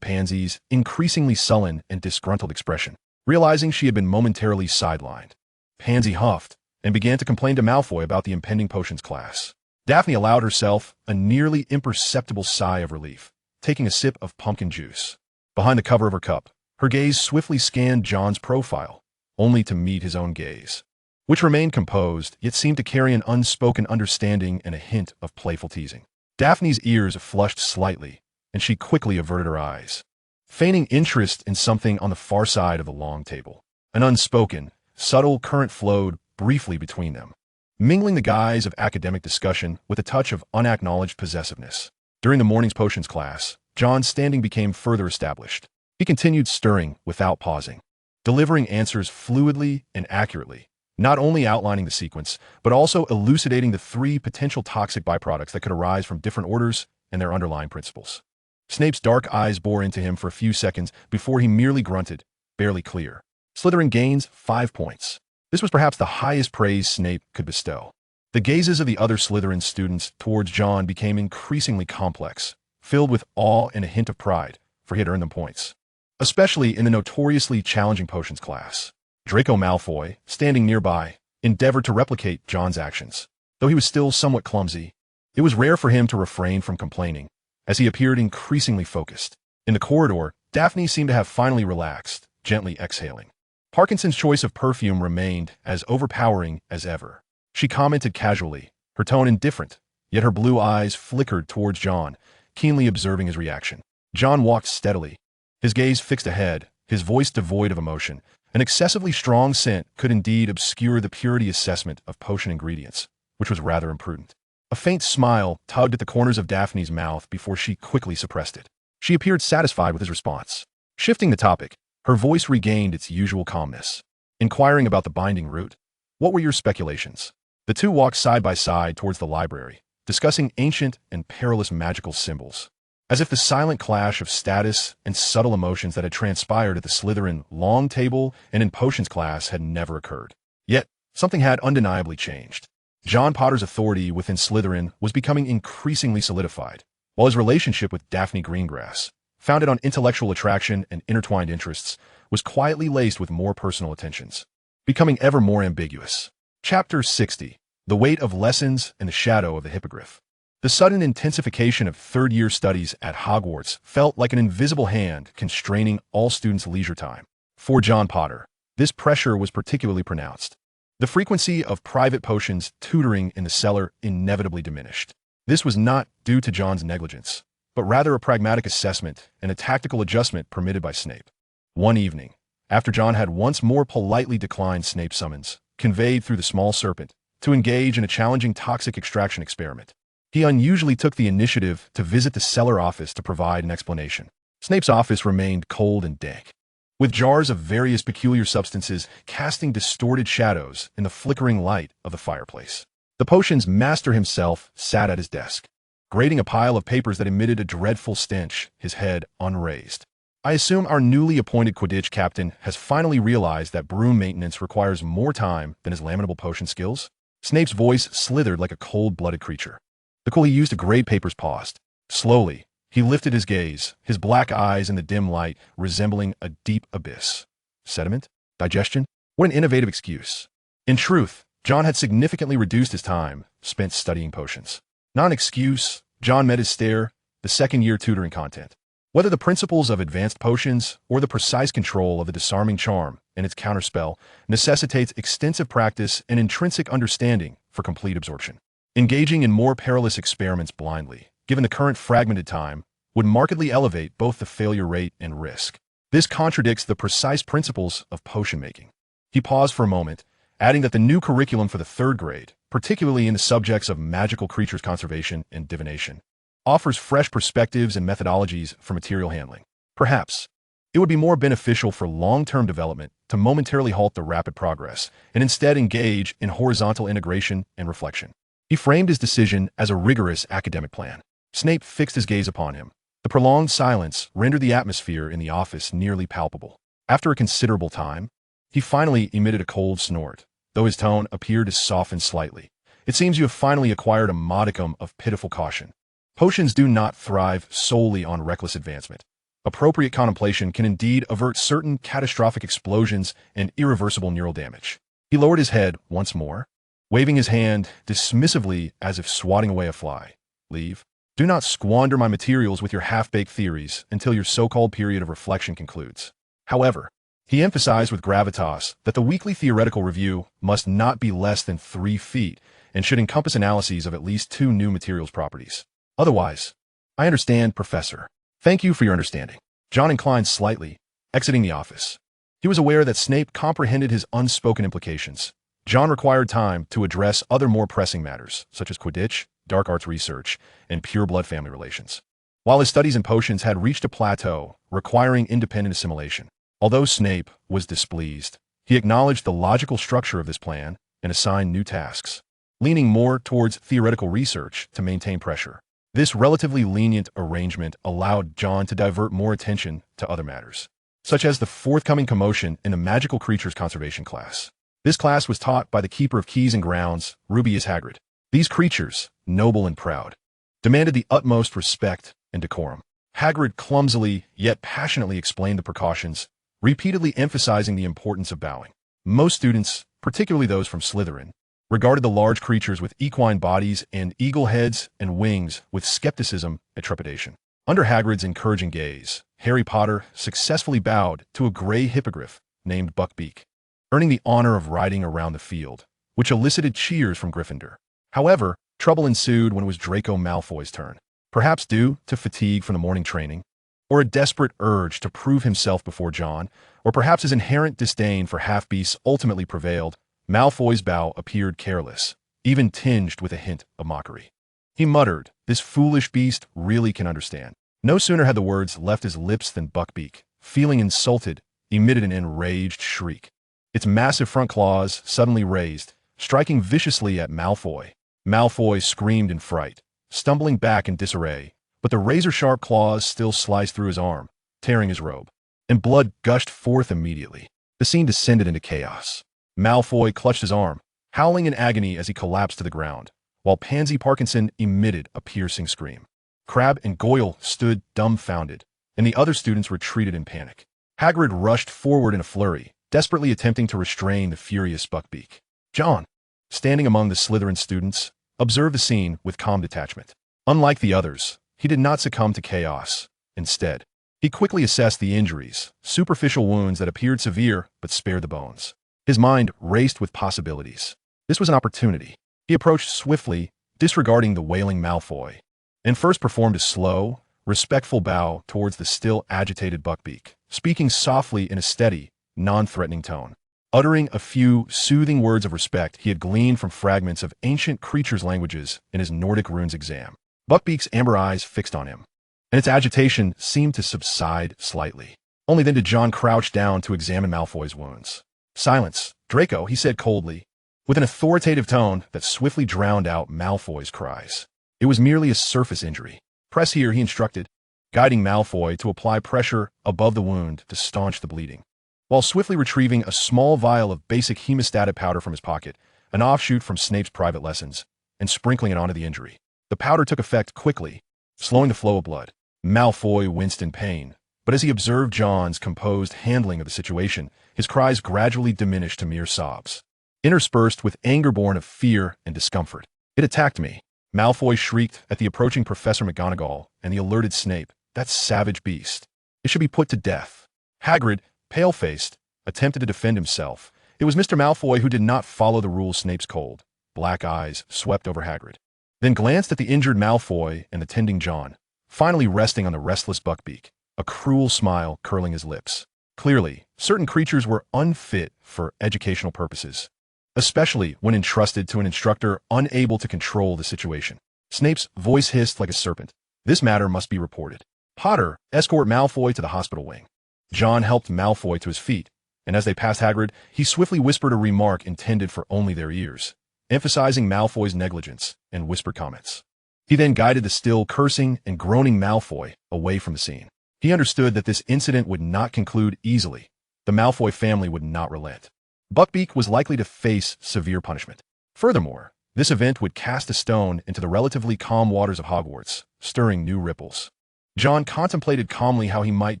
Pansy's increasingly sullen and disgruntled expression, realizing she had been momentarily sidelined. Pansy huffed and began to complain to Malfoy about the impending potions class. Daphne allowed herself a nearly imperceptible sigh of relief, taking a sip of pumpkin juice. Behind the cover of her cup, her gaze swiftly scanned John's profile, only to meet his own gaze, which remained composed, yet seemed to carry an unspoken understanding and a hint of playful teasing. Daphne's ears flushed slightly, and she quickly averted her eyes, feigning interest in something on the far side of the long table. An unspoken, subtle current flowed briefly between them, mingling the guise of academic discussion with a touch of unacknowledged possessiveness. During the morning's potions class, John's standing became further established. He continued stirring without pausing, delivering answers fluidly and accurately, not only outlining the sequence, but also elucidating the three potential toxic byproducts that could arise from different orders and their underlying principles. Snape's dark eyes bore into him for a few seconds before he merely grunted, barely clear. "Slytherin gains 5 points." This was perhaps the highest praise Snape could bestow. The gazes of the other Slytherin students towards John became increasingly complex, filled with awe and a hint of pride, for he had earned them points, especially in the notoriously challenging potions class. Draco Malfoy, standing nearby, endeavored to replicate John's actions. Though he was still somewhat clumsy, it was rare for him to refrain from complaining, as he appeared increasingly focused. In the corridor, Daphne seemed to have finally relaxed, gently exhaling. Parkinson's choice of perfume remained as overpowering as ever. She commented casually, her tone indifferent, yet her blue eyes flickered towards John, keenly observing his reaction. John walked steadily, his gaze fixed ahead, his voice devoid of emotion. An excessively strong scent could indeed obscure the purity assessment of potion ingredients, which was rather imprudent. A faint smile tugged at the corners of Daphne's mouth before she quickly suppressed it. She appeared satisfied with his response. Shifting the topic, her voice regained its usual calmness. Inquiring about the binding root, "What were your speculations?" The two walked side by side towards the library, discussing ancient and perilous magical symbols. as if the silent clash of status and subtle emotions that had transpired at the Slytherin long table and in potions class had never occurred. Yet, something had undeniably changed. John Potter's authority within Slytherin was becoming increasingly solidified, while his relationship with Daphne Greengrass, founded on intellectual attraction and intertwined interests, was quietly laced with more personal attentions, becoming ever more ambiguous. Chapter 60. The Weight of Lessons and the Shadow of the Hippogriff. The sudden intensification of third-year studies at Hogwarts felt like an invisible hand constraining all students' leisure time. For John Potter, this pressure was particularly pronounced. The frequency of private potions tutoring in the cellar inevitably diminished. This was not due to John's negligence, but rather a pragmatic assessment and a tactical adjustment permitted by Snape. One evening, after John had once more politely declined Snape's summons, conveyed through the small serpent, to engage in a challenging toxic extraction experiment, he unusually took the initiative to visit the cellar office to provide an explanation. Snape's office remained cold and dank, with jars of various peculiar substances casting distorted shadows in the flickering light of the fireplace. The potions master himself sat at his desk, grating a pile of papers that emitted a dreadful stench, his head unraised. I assume our newly appointed Quidditch captain has finally realized that broom maintenance requires more time than his lamentable potion skills? Snape's voice slithered like a cold-blooded creature. The cool he used to grade papers paused. Slowly, he lifted his gaze, his black eyes in the dim light resembling a deep abyss. Sediment? Digestion? What an innovative excuse. In truth, John had significantly reduced his time spent studying potions. Not an excuse, John met his stare, the second-year tutoring content. Whether the principles of advanced potions or the precise control of the disarming charm and its counterspell necessitates extensive practice and intrinsic understanding for complete absorption. Engaging in more perilous experiments blindly, given the current fragmented time, would markedly elevate both the failure rate and risk. This contradicts the precise principles of potion making. He paused for a moment, adding that the new curriculum for the third grade, particularly in the subjects of magical creatures conservation and divination, offers fresh perspectives and methodologies for material handling. Perhaps, it would be more beneficial for long-term development to momentarily halt the rapid progress and instead engage in horizontal integration and reflection. He framed his decision as a rigorous academic plan. Snape fixed his gaze upon him. The prolonged silence rendered the atmosphere in the office nearly palpable. After a considerable time, he finally emitted a cold snort, though his tone appeared to soften slightly. It seems you have finally acquired a modicum of pitiful caution. Potions do not thrive solely on reckless advancement. Appropriate contemplation can indeed avert certain catastrophic explosions and irreversible neural damage. He lowered his head once more, waving his hand dismissively as if swatting away a fly. Leave. Do not squander my materials with your half-baked theories until your so-called period of reflection concludes. However, he emphasized with gravitas that the weekly theoretical review must not be less than 3 feet and should encompass analyses of at least 2 new materials properties. Otherwise, I understand, Professor. Thank you for your understanding. John inclined slightly, exiting the office. He was aware that Snape comprehended his unspoken implications. John required time to address other more pressing matters, such as Quidditch, dark arts research, and pure-blood family relations. While his studies in potions had reached a plateau, requiring independent assimilation. Although Snape was displeased, he acknowledged the logical structure of this plan and assigned new tasks, leaning more towards theoretical research to maintain pressure. This relatively lenient arrangement allowed John to divert more attention to other matters, such as the forthcoming commotion in the magical creatures conservation class. This class was taught by the keeper of keys and grounds, Rubeus Hagrid. These creatures, noble and proud, demanded the utmost respect and decorum. Hagrid clumsily yet passionately explained the precautions, repeatedly emphasizing the importance of bowing. Most students, particularly those from Slytherin, regarded the large creatures with equine bodies and eagle heads and wings with skepticism and trepidation. Under Hagrid's encouraging gaze, Harry Potter successfully bowed to a gray hippogriff named Buckbeak, earning the honor of riding around the field, which elicited cheers from Gryffindor. However, trouble ensued when it was Draco Malfoy's turn. Perhaps due to fatigue from the morning training, or a desperate urge to prove himself before John, or perhaps his inherent disdain for half-beasts ultimately prevailed, Malfoy's bow appeared careless, even tinged with a hint of mockery. He muttered, "This foolish beast really can understand." No sooner had the words left his lips than Buckbeak, feeling insulted, emitted an enraged shriek. Its massive front claws suddenly raised, striking viciously at Malfoy. Malfoy screamed in fright, stumbling back in disarray, but the razor-sharp claws still sliced through his arm, tearing his robe, and blood gushed forth immediately. The scene descended into chaos. Malfoy clutched his arm, howling in agony as he collapsed to the ground, while Pansy Parkinson emitted a piercing scream. Crabbe and Goyle stood dumbfounded, and the other students retreated in panic. Hagrid rushed forward in a flurry, desperately attempting to restrain the furious Buckbeak. John, standing among the Slytherin students, observed the scene with calm detachment. Unlike the others, he did not succumb to chaos. Instead, he quickly assessed the injuries, superficial wounds that appeared severe but spared the bones. His mind raced with possibilities. This was an opportunity. He approached swiftly, disregarding the wailing Malfoy, and first performed a slow, respectful bow towards the still agitated Buckbeak, speaking softly in a steady, non-threatening tone. Uttering a few soothing words of respect he had gleaned from fragments of ancient creatures' languages in his Nordic runes exam. Buckbeak's amber eyes fixed on him, and its agitation seemed to subside slightly. Only then did John crouch down to examine Malfoy's wounds. "Silence, Draco," he said coldly, with an authoritative tone that swiftly drowned out Malfoy's cries. It was merely a surface injury. "Press here," he instructed, guiding Malfoy to apply pressure above the wound to staunch the bleeding. While swiftly retrieving a small vial of basic hemostatic powder from his pocket, an offshoot from Snape's private lessons, and sprinkling it onto the injury. The powder took effect quickly, slowing the flow of blood. Malfoy winced in pain, but as he observed John's composed handling of the situation, his cries gradually diminished to mere sobs, interspersed with anger born of fear and discomfort. "It attacked me," Malfoy shrieked at the approaching Professor McGonagall and the alerted Snape. "That savage beast. It should be put to death." Hagrid, pale-faced, attempted to defend himself. It was Mr. Malfoy who did not follow the rules. Snape's cold, black eyes swept over Hagrid, then glanced at the injured Malfoy and the tending John, finally resting on the restless Buckbeak, a cruel smile curling his lips. Clearly, certain creatures were unfit for educational purposes, especially when entrusted to an instructor unable to control the situation. Snape's voice hissed like a serpent. "This matter must be reported. Potter, escort Malfoy to the hospital wing." John helped Malfoy to his feet, and as they passed Hagrid, he swiftly whispered a remark intended for only their ears, emphasizing Malfoy's negligence and whispered comments. He then guided the still cursing and groaning Malfoy away from the scene. He understood that this incident would not conclude easily. The Malfoy family would not relent. Buckbeak was likely to face severe punishment. Furthermore, this event would cast a stone into the relatively calm waters of Hogwarts, stirring new ripples. John contemplated calmly how he might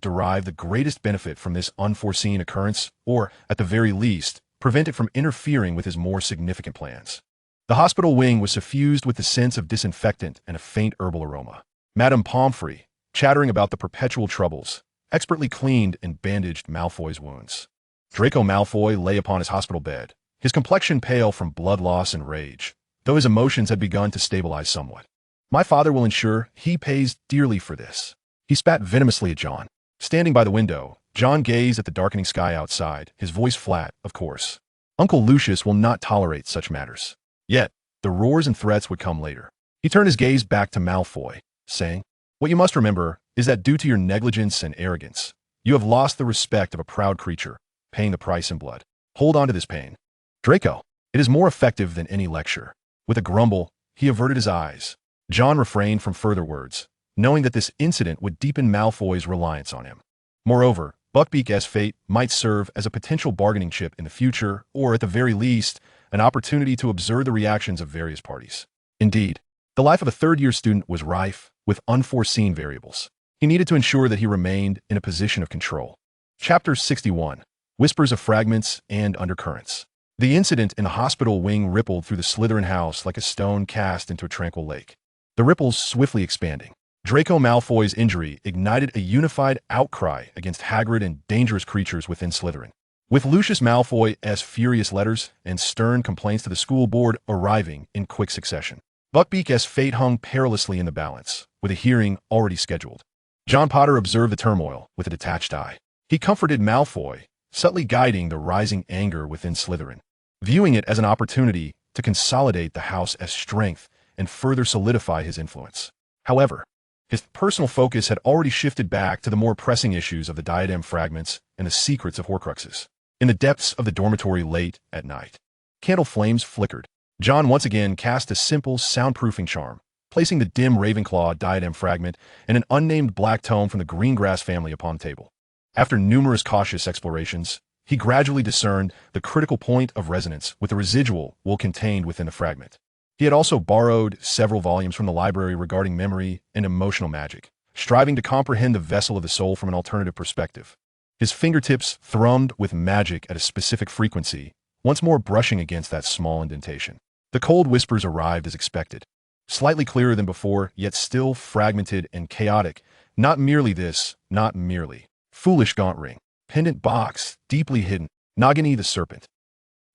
derive the greatest benefit from this unforeseen occurrence, or, at the very least, prevent it from interfering with his more significant plans. The hospital wing was suffused with the sense of disinfectant and a faint herbal aroma. Madame Pomfrey, chattering about the perpetual troubles, expertly cleaned and bandaged Malfoy's wounds. Draco Malfoy lay upon his hospital bed, his complexion pale from blood loss and rage, though his emotions had begun to stabilize somewhat. "My father will ensure he pays dearly for this." He spat venomously at John. Standing by the window, John gazed at the darkening sky outside, his voice flat, of course. "Uncle Lucius will not tolerate such matters." Yet, the roars and threats would come later. He turned his gaze back to Malfoy, saying, "What you must remember is that due to your negligence and arrogance, you have lost the respect of a proud creature, paying the price in blood. Hold on to this pain. Draco, it is more effective than any lecture." With a grumble, he averted his eyes. John refrained from further words, knowing that this incident would deepen Malfoy's reliance on him. Moreover, Buckbeak's fate might serve as a potential bargaining chip in the future, or at the very least, an opportunity to observe the reactions of various parties. Indeed, the life of a third-year student was rife with unforeseen variables. He needed to ensure that he remained in a position of control. Chapter 61. Whispers of Fragments and Undercurrents. The incident in the hospital wing rippled through the Slytherin house like a stone cast into a tranquil lake, the ripples swiftly expanding. Draco Malfoy's injury ignited a unified outcry against Hagrid and dangerous creatures within Slytherin, with Lucius Malfoy's furious letters and stern complaints to the school board arriving in quick succession. Buckbeak's fate hung perilously in the balance, with a hearing already scheduled. John Potter observed the turmoil with a detached eye. He comforted Malfoy, subtly guiding the rising anger within Slytherin, viewing it as an opportunity to consolidate the house as strength and further solidify his influence. However, his personal focus had already shifted back to the more pressing issues of the diadem fragments and the secrets of Horcruxes. In the depths of the dormitory late at night, candle flames flickered. John once again cast a simple soundproofing charm, placing the dim Ravenclaw diadem fragment and an unnamed black tome from the Greengrass family upon the table. After numerous cautious explorations, he gradually discerned the critical point of resonance with the residual wool contained within the fragment. He had also borrowed several volumes from the library regarding memory and emotional magic, striving to comprehend the vessel of the soul from an alternative perspective. His fingertips thrummed with magic at a specific frequency, once more brushing against that small indentation. The cold whispers arrived as expected, slightly clearer than before, yet still fragmented and chaotic. Not merely this, not merely. Foolish gaunt ring. Pendant box, deeply hidden. Nagini the serpent.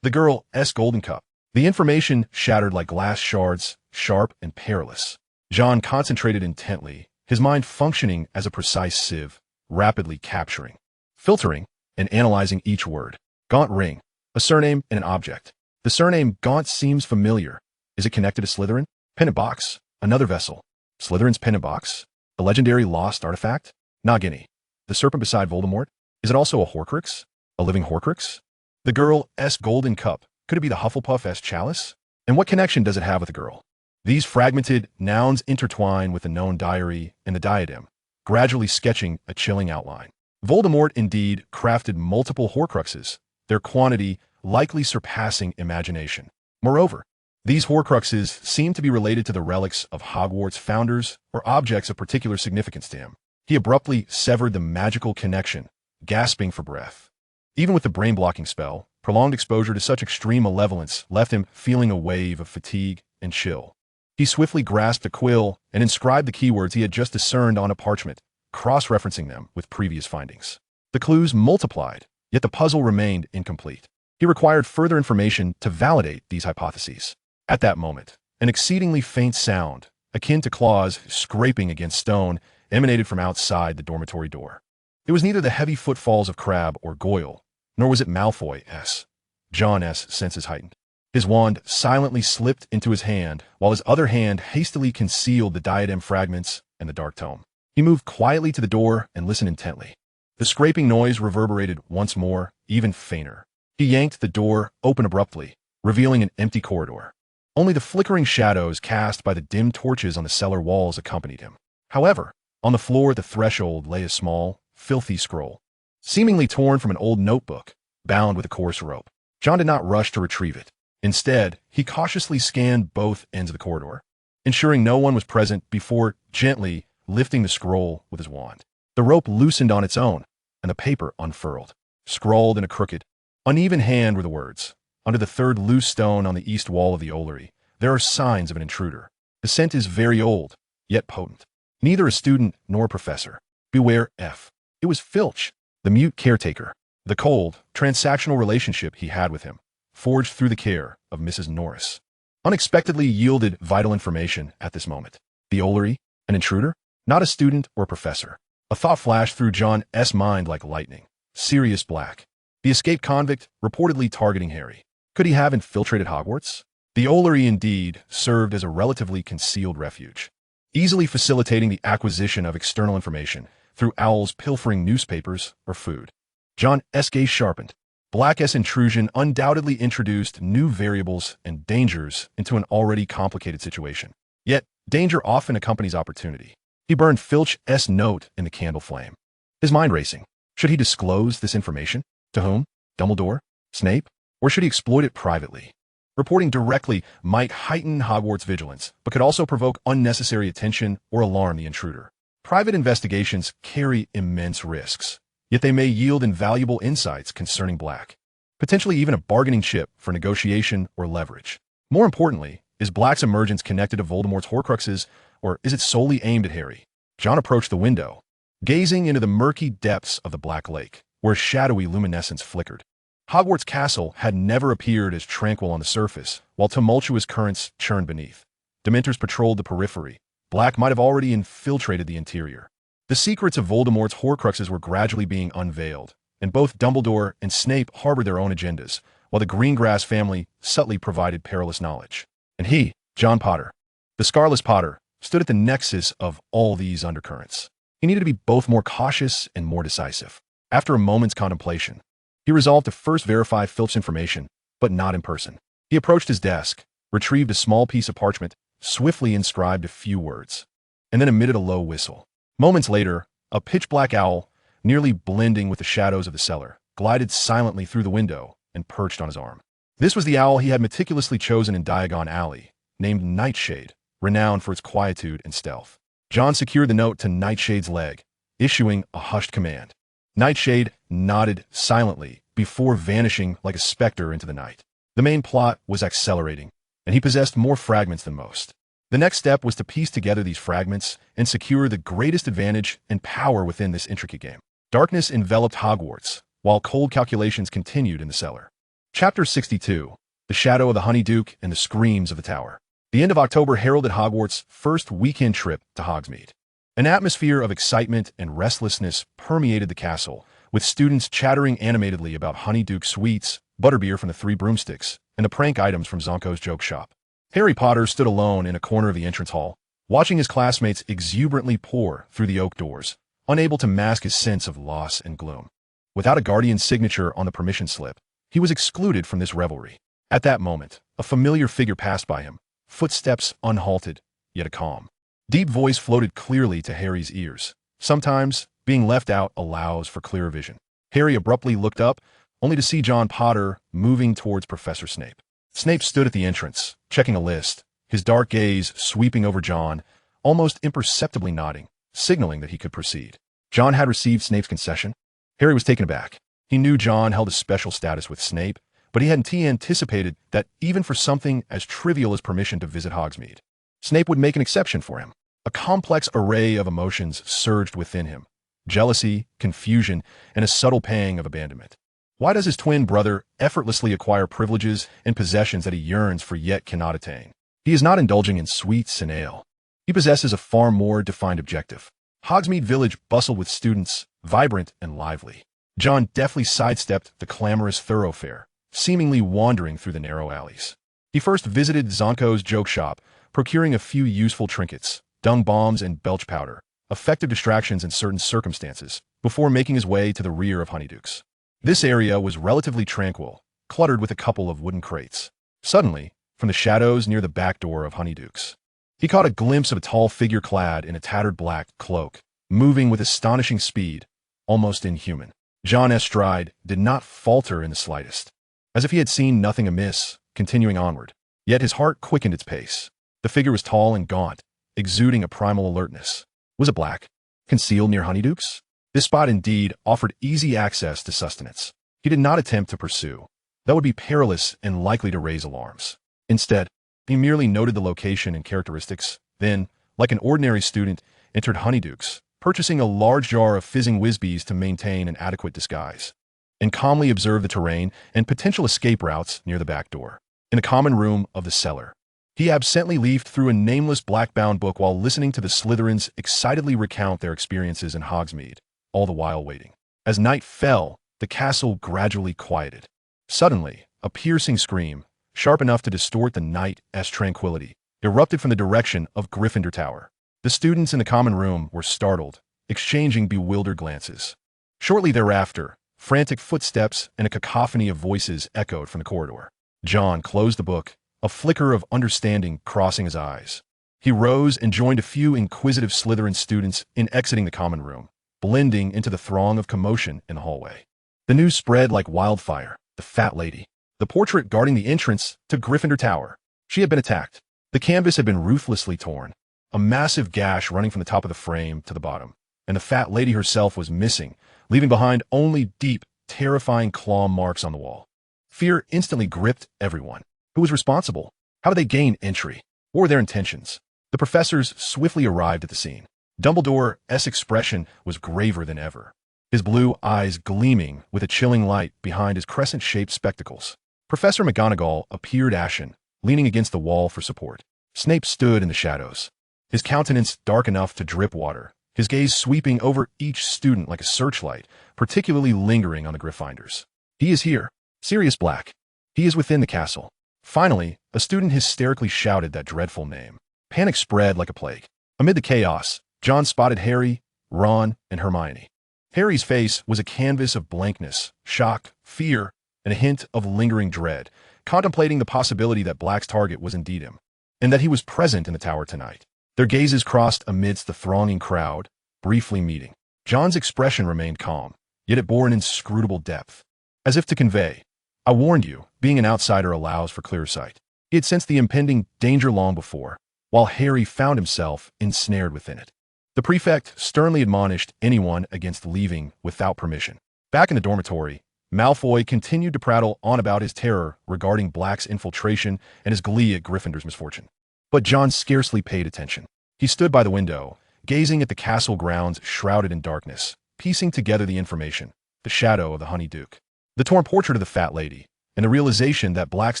The girl's golden cup. The information shattered like glass shards, sharp and perilous. John concentrated intently, his mind functioning as a precise sieve, rapidly capturing, filtering, and analyzing each word. Gaunt ring. A surname and an object. The surname Gaunt seems familiar. Is it connected to Slytherin? Pendant box. Another vessel. Slytherin's pendant box. A legendary lost artifact? Nagini. The serpent beside Voldemort? Is it also a Horcrux? A living Horcrux? The girl's golden cup. Could it be the Hufflepuff's chalice? And what connection does it have with the girl? These fragmented nouns intertwine with the known diary and the diadem, gradually sketching a chilling outline. Voldemort indeed crafted multiple Horcruxes, their quantity likely surpassing imagination. Moreover, these Horcruxes seem to be related to the relics of Hogwarts founders or objects of particular significance to him. He abruptly severed the magical connection, gasping for breath. Even with the brain-blocking spell, prolonged exposure to such extreme malevolence left him feeling a wave of fatigue and chill. He swiftly grasped a quill and inscribed the keywords he had just discerned on a parchment, cross-referencing them with previous findings. The clues multiplied, yet the puzzle remained incomplete. He required further information to validate these hypotheses. At that moment, an exceedingly faint sound, akin to claws scraping against stone, emanated from outside the dormitory door. It was neither the heavy footfalls of Crabbe or Goyle, nor was it Malfoy's. John's senses heightened. His wand silently slipped into his hand, while his other hand hastily concealed the diadem fragments and the dark tome. He moved quietly to the door and listened intently. The scraping noise reverberated once more, even fainter. He yanked the door open abruptly, revealing an empty corridor. Only the flickering shadows cast by the dim torches on the cellar walls accompanied him. However, on the floor at the threshold lay a small, filthy scroll, seemingly torn from an old notebook, bound with a coarse rope. John did not rush to retrieve it. Instead, he cautiously scanned both ends of the corridor, ensuring no one was present before gently lifting the scroll with his wand. The rope loosened on its own, and the paper unfurled. Scrawled in a crooked, uneven hand were the words. Under the third loose stone on the east wall of the Ollery, there are signs of an intruder. The scent is very old, yet potent. Neither a student nor a professor. Beware F. It was Filch, the mute caretaker. The cold, transactional relationship he had with him, forged through the care of Mrs. Norris, unexpectedly yielded vital information at this moment. The Ollery? An intruder? Not a student or a professor. A thought flashed through John's mind like lightning. Sirius Black. The escaped convict, reportedly targeting Harry. Could he have infiltrated Hogwarts? The Ollery indeed served as a relatively concealed refuge, easily facilitating the acquisition of external information through owls pilfering newspapers or food. John's gaze sharpened. Black's intrusion undoubtedly introduced new variables and dangers into an already complicated situation. Yet, danger often accompanies opportunity. He burned Filch's note in the candle flame. His mind racing. Should he disclose this information? To whom? Dumbledore? Snape? Or should he exploit it privately? Reporting directly might heighten Hogwarts' vigilance, but could also provoke unnecessary attention or alarm the intruder. Private investigations carry immense risks, yet they may yield invaluable insights concerning Black, potentially even a bargaining chip for negotiation or leverage. More importantly, is Black's emergence connected to Voldemort's Horcruxes, or is it solely aimed at Harry? John approached the window, gazing into the murky depths of the Black Lake, where shadowy luminescence flickered. Hogwarts Castle had never appeared as tranquil on the surface, while tumultuous currents churned beneath. Dementors patrolled the periphery. Black might have already infiltrated the interior. The secrets of Voldemort's Horcruxes were gradually being unveiled, and both Dumbledore and Snape harbored their own agendas, while the Greengrass family subtly provided perilous knowledge. And he, John Potter, the Scarless Potter, stood at the nexus of all these undercurrents. He needed to be both more cautious and more decisive. After a moment's contemplation, he resolved to first verify Filch's information, but not in person. He approached his desk, retrieved a small piece of parchment, swiftly inscribed a few words, and then emitted a low whistle. Moments later, a pitch-black owl, nearly blending with the shadows of the cellar, glided silently through the window and perched on his arm. This was the owl he had meticulously chosen in Diagon Alley, named Nightshade, renowned for its quietude and stealth. John secured the note to Nightshade's leg, issuing a hushed command. Nightshade nodded silently before vanishing like a specter into the night. The main plot was accelerating, and he possessed more fragments than most. The next step was to piece together these fragments and secure the greatest advantage and power within this intricate game. Darkness enveloped Hogwarts, while cold calculations continued in the cellar. Chapter 62. The Shadow of the Honeyduke and the Screams of the Tower. The end of October heralded Hogwarts' first weekend trip to Hogsmeade. An atmosphere of excitement and restlessness permeated the castle, with students chattering animatedly about Honeyduke sweets, butterbeer from the Three Broomsticks, and the prank items from Zonko's joke shop. Harry Potter stood alone in a corner of the entrance hall, watching his classmates exuberantly pour through the oak doors, unable to mask his sense of loss and gloom. Without a guardian's signature on the permission slip, he was excluded from this revelry. At that moment, a familiar figure passed by him, footsteps unhalted, yet a calm, deep voice floated clearly to Harry's ears. Sometimes, being left out allows for clearer vision. Harry abruptly looked up, only to see John Potter moving towards Professor Snape. Snape stood at the entrance, checking a list, his dark gaze sweeping over John, almost imperceptibly nodding, signaling that he could proceed. John had received Snape's concession. Harry was taken aback. He knew John held a special status with Snape, but he hadn't anticipated that even for something as trivial as permission to visit Hogsmeade, Snape would make an exception for him. A complex array of emotions surged within him: jealousy, confusion, and a subtle pang of abandonment. Why does his twin brother effortlessly acquire privileges and possessions that he yearns for yet cannot attain? He is not indulging in sweets and ale. He possesses a far more defined objective. Hogsmeade Village bustled with students, vibrant and lively. John deftly sidestepped the clamorous thoroughfare, seemingly wandering through the narrow alleys. He first visited Zonko's joke shop, procuring a few useful trinkets, dung bombs and belch powder, effective distractions in certain circumstances, before making his way to the rear of Honeyduke's. This area was relatively tranquil, cluttered with a couple of wooden crates. Suddenly, from the shadows near the back door of Honeyduke's, he caught a glimpse of a tall figure clad in a tattered black cloak, moving with astonishing speed, almost inhuman. John Estride did not falter in the slightest, as if he had seen nothing amiss, continuing onward. Yet his heart quickened its pace. The figure was tall and gaunt, exuding a primal alertness. Was it black, concealed near Honeyduke's? This spot indeed offered easy access to sustenance. He did not attempt to pursue. That would be perilous and likely to raise alarms. Instead, he merely noted the location and characteristics, then, like an ordinary student, entered Honeyduke's, purchasing a large jar of fizzing whiz-bees to maintain an adequate disguise, and calmly observed the terrain and potential escape routes near the back door. In the common room of the cellar, he absently leafed through a nameless black-bound book while listening to the Slytherins excitedly recount their experiences in Hogsmeade, all the while waiting. As night fell, the castle gradually quieted. Suddenly, a piercing scream, sharp enough to distort the night's tranquility, erupted from the direction of Gryffindor Tower. The students in the common room were startled, exchanging bewildered glances. Shortly thereafter, frantic footsteps and a cacophony of voices echoed from the corridor. John closed the book, a flicker of understanding crossing his eyes. He rose and joined a few inquisitive Slytherin students in exiting the common room, blending into the throng of commotion in the hallway. The news spread like wildfire. The fat lady, the portrait guarding the entrance to Gryffindor Tower. She had been attacked. The canvas had been ruthlessly torn, a massive gash running from the top of the frame to the bottom, and the fat lady herself was missing, leaving behind only deep, terrifying claw marks on the wall. Fear instantly gripped everyone. Who was responsible? How did they gain entry? What were their intentions? The professors swiftly arrived at the scene. Dumbledore's expression was graver than ever, his blue eyes gleaming with a chilling light behind his crescent-shaped spectacles. Professor McGonagall appeared ashen, leaning against the wall for support. Snape stood in the shadows, his countenance dark enough to drip water, his gaze sweeping over each student like a searchlight, particularly lingering on the Gryffindors. He is here. Sirius Black. He is within the castle. Finally, a student hysterically shouted that dreadful name. Panic spread like a plague. Amid the chaos, John spotted Harry, Ron, and Hermione. Harry's face was a canvas of blankness, shock, fear, and a hint of lingering dread, contemplating the possibility that Black's target was indeed him. and that he was present in the tower tonight. Their gazes crossed amidst the thronging crowd, briefly meeting. John's expression remained calm, yet it bore an inscrutable depth, as if to convey, "I warned you, being an outsider allows for clear sight." He had sensed the impending danger long before, while Harry found himself ensnared within it. The prefect sternly admonished anyone against leaving without permission. Back in the dormitory, Malfoy continued to prattle on about his terror regarding Black's infiltration and his glee at Gryffindor's misfortune. But John scarcely paid attention. He stood by the window, gazing at the castle grounds shrouded in darkness, piecing together the information, the shadow of the Honey Duke, the torn portrait of the Fat Lady, and the realization that Black's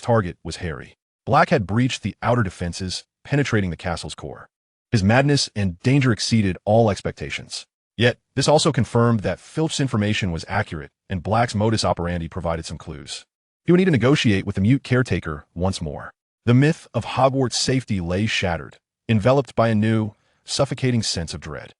target was Harry. Black had breached the outer defenses, penetrating the castle's core. His madness and danger exceeded all expectations. Yet, this also confirmed that Filch's information was accurate, and Black's modus operandi provided some clues. He would need to negotiate with the mute caretaker once more. The myth of Hogwarts' safety lay shattered, enveloped by a new, suffocating sense of dread.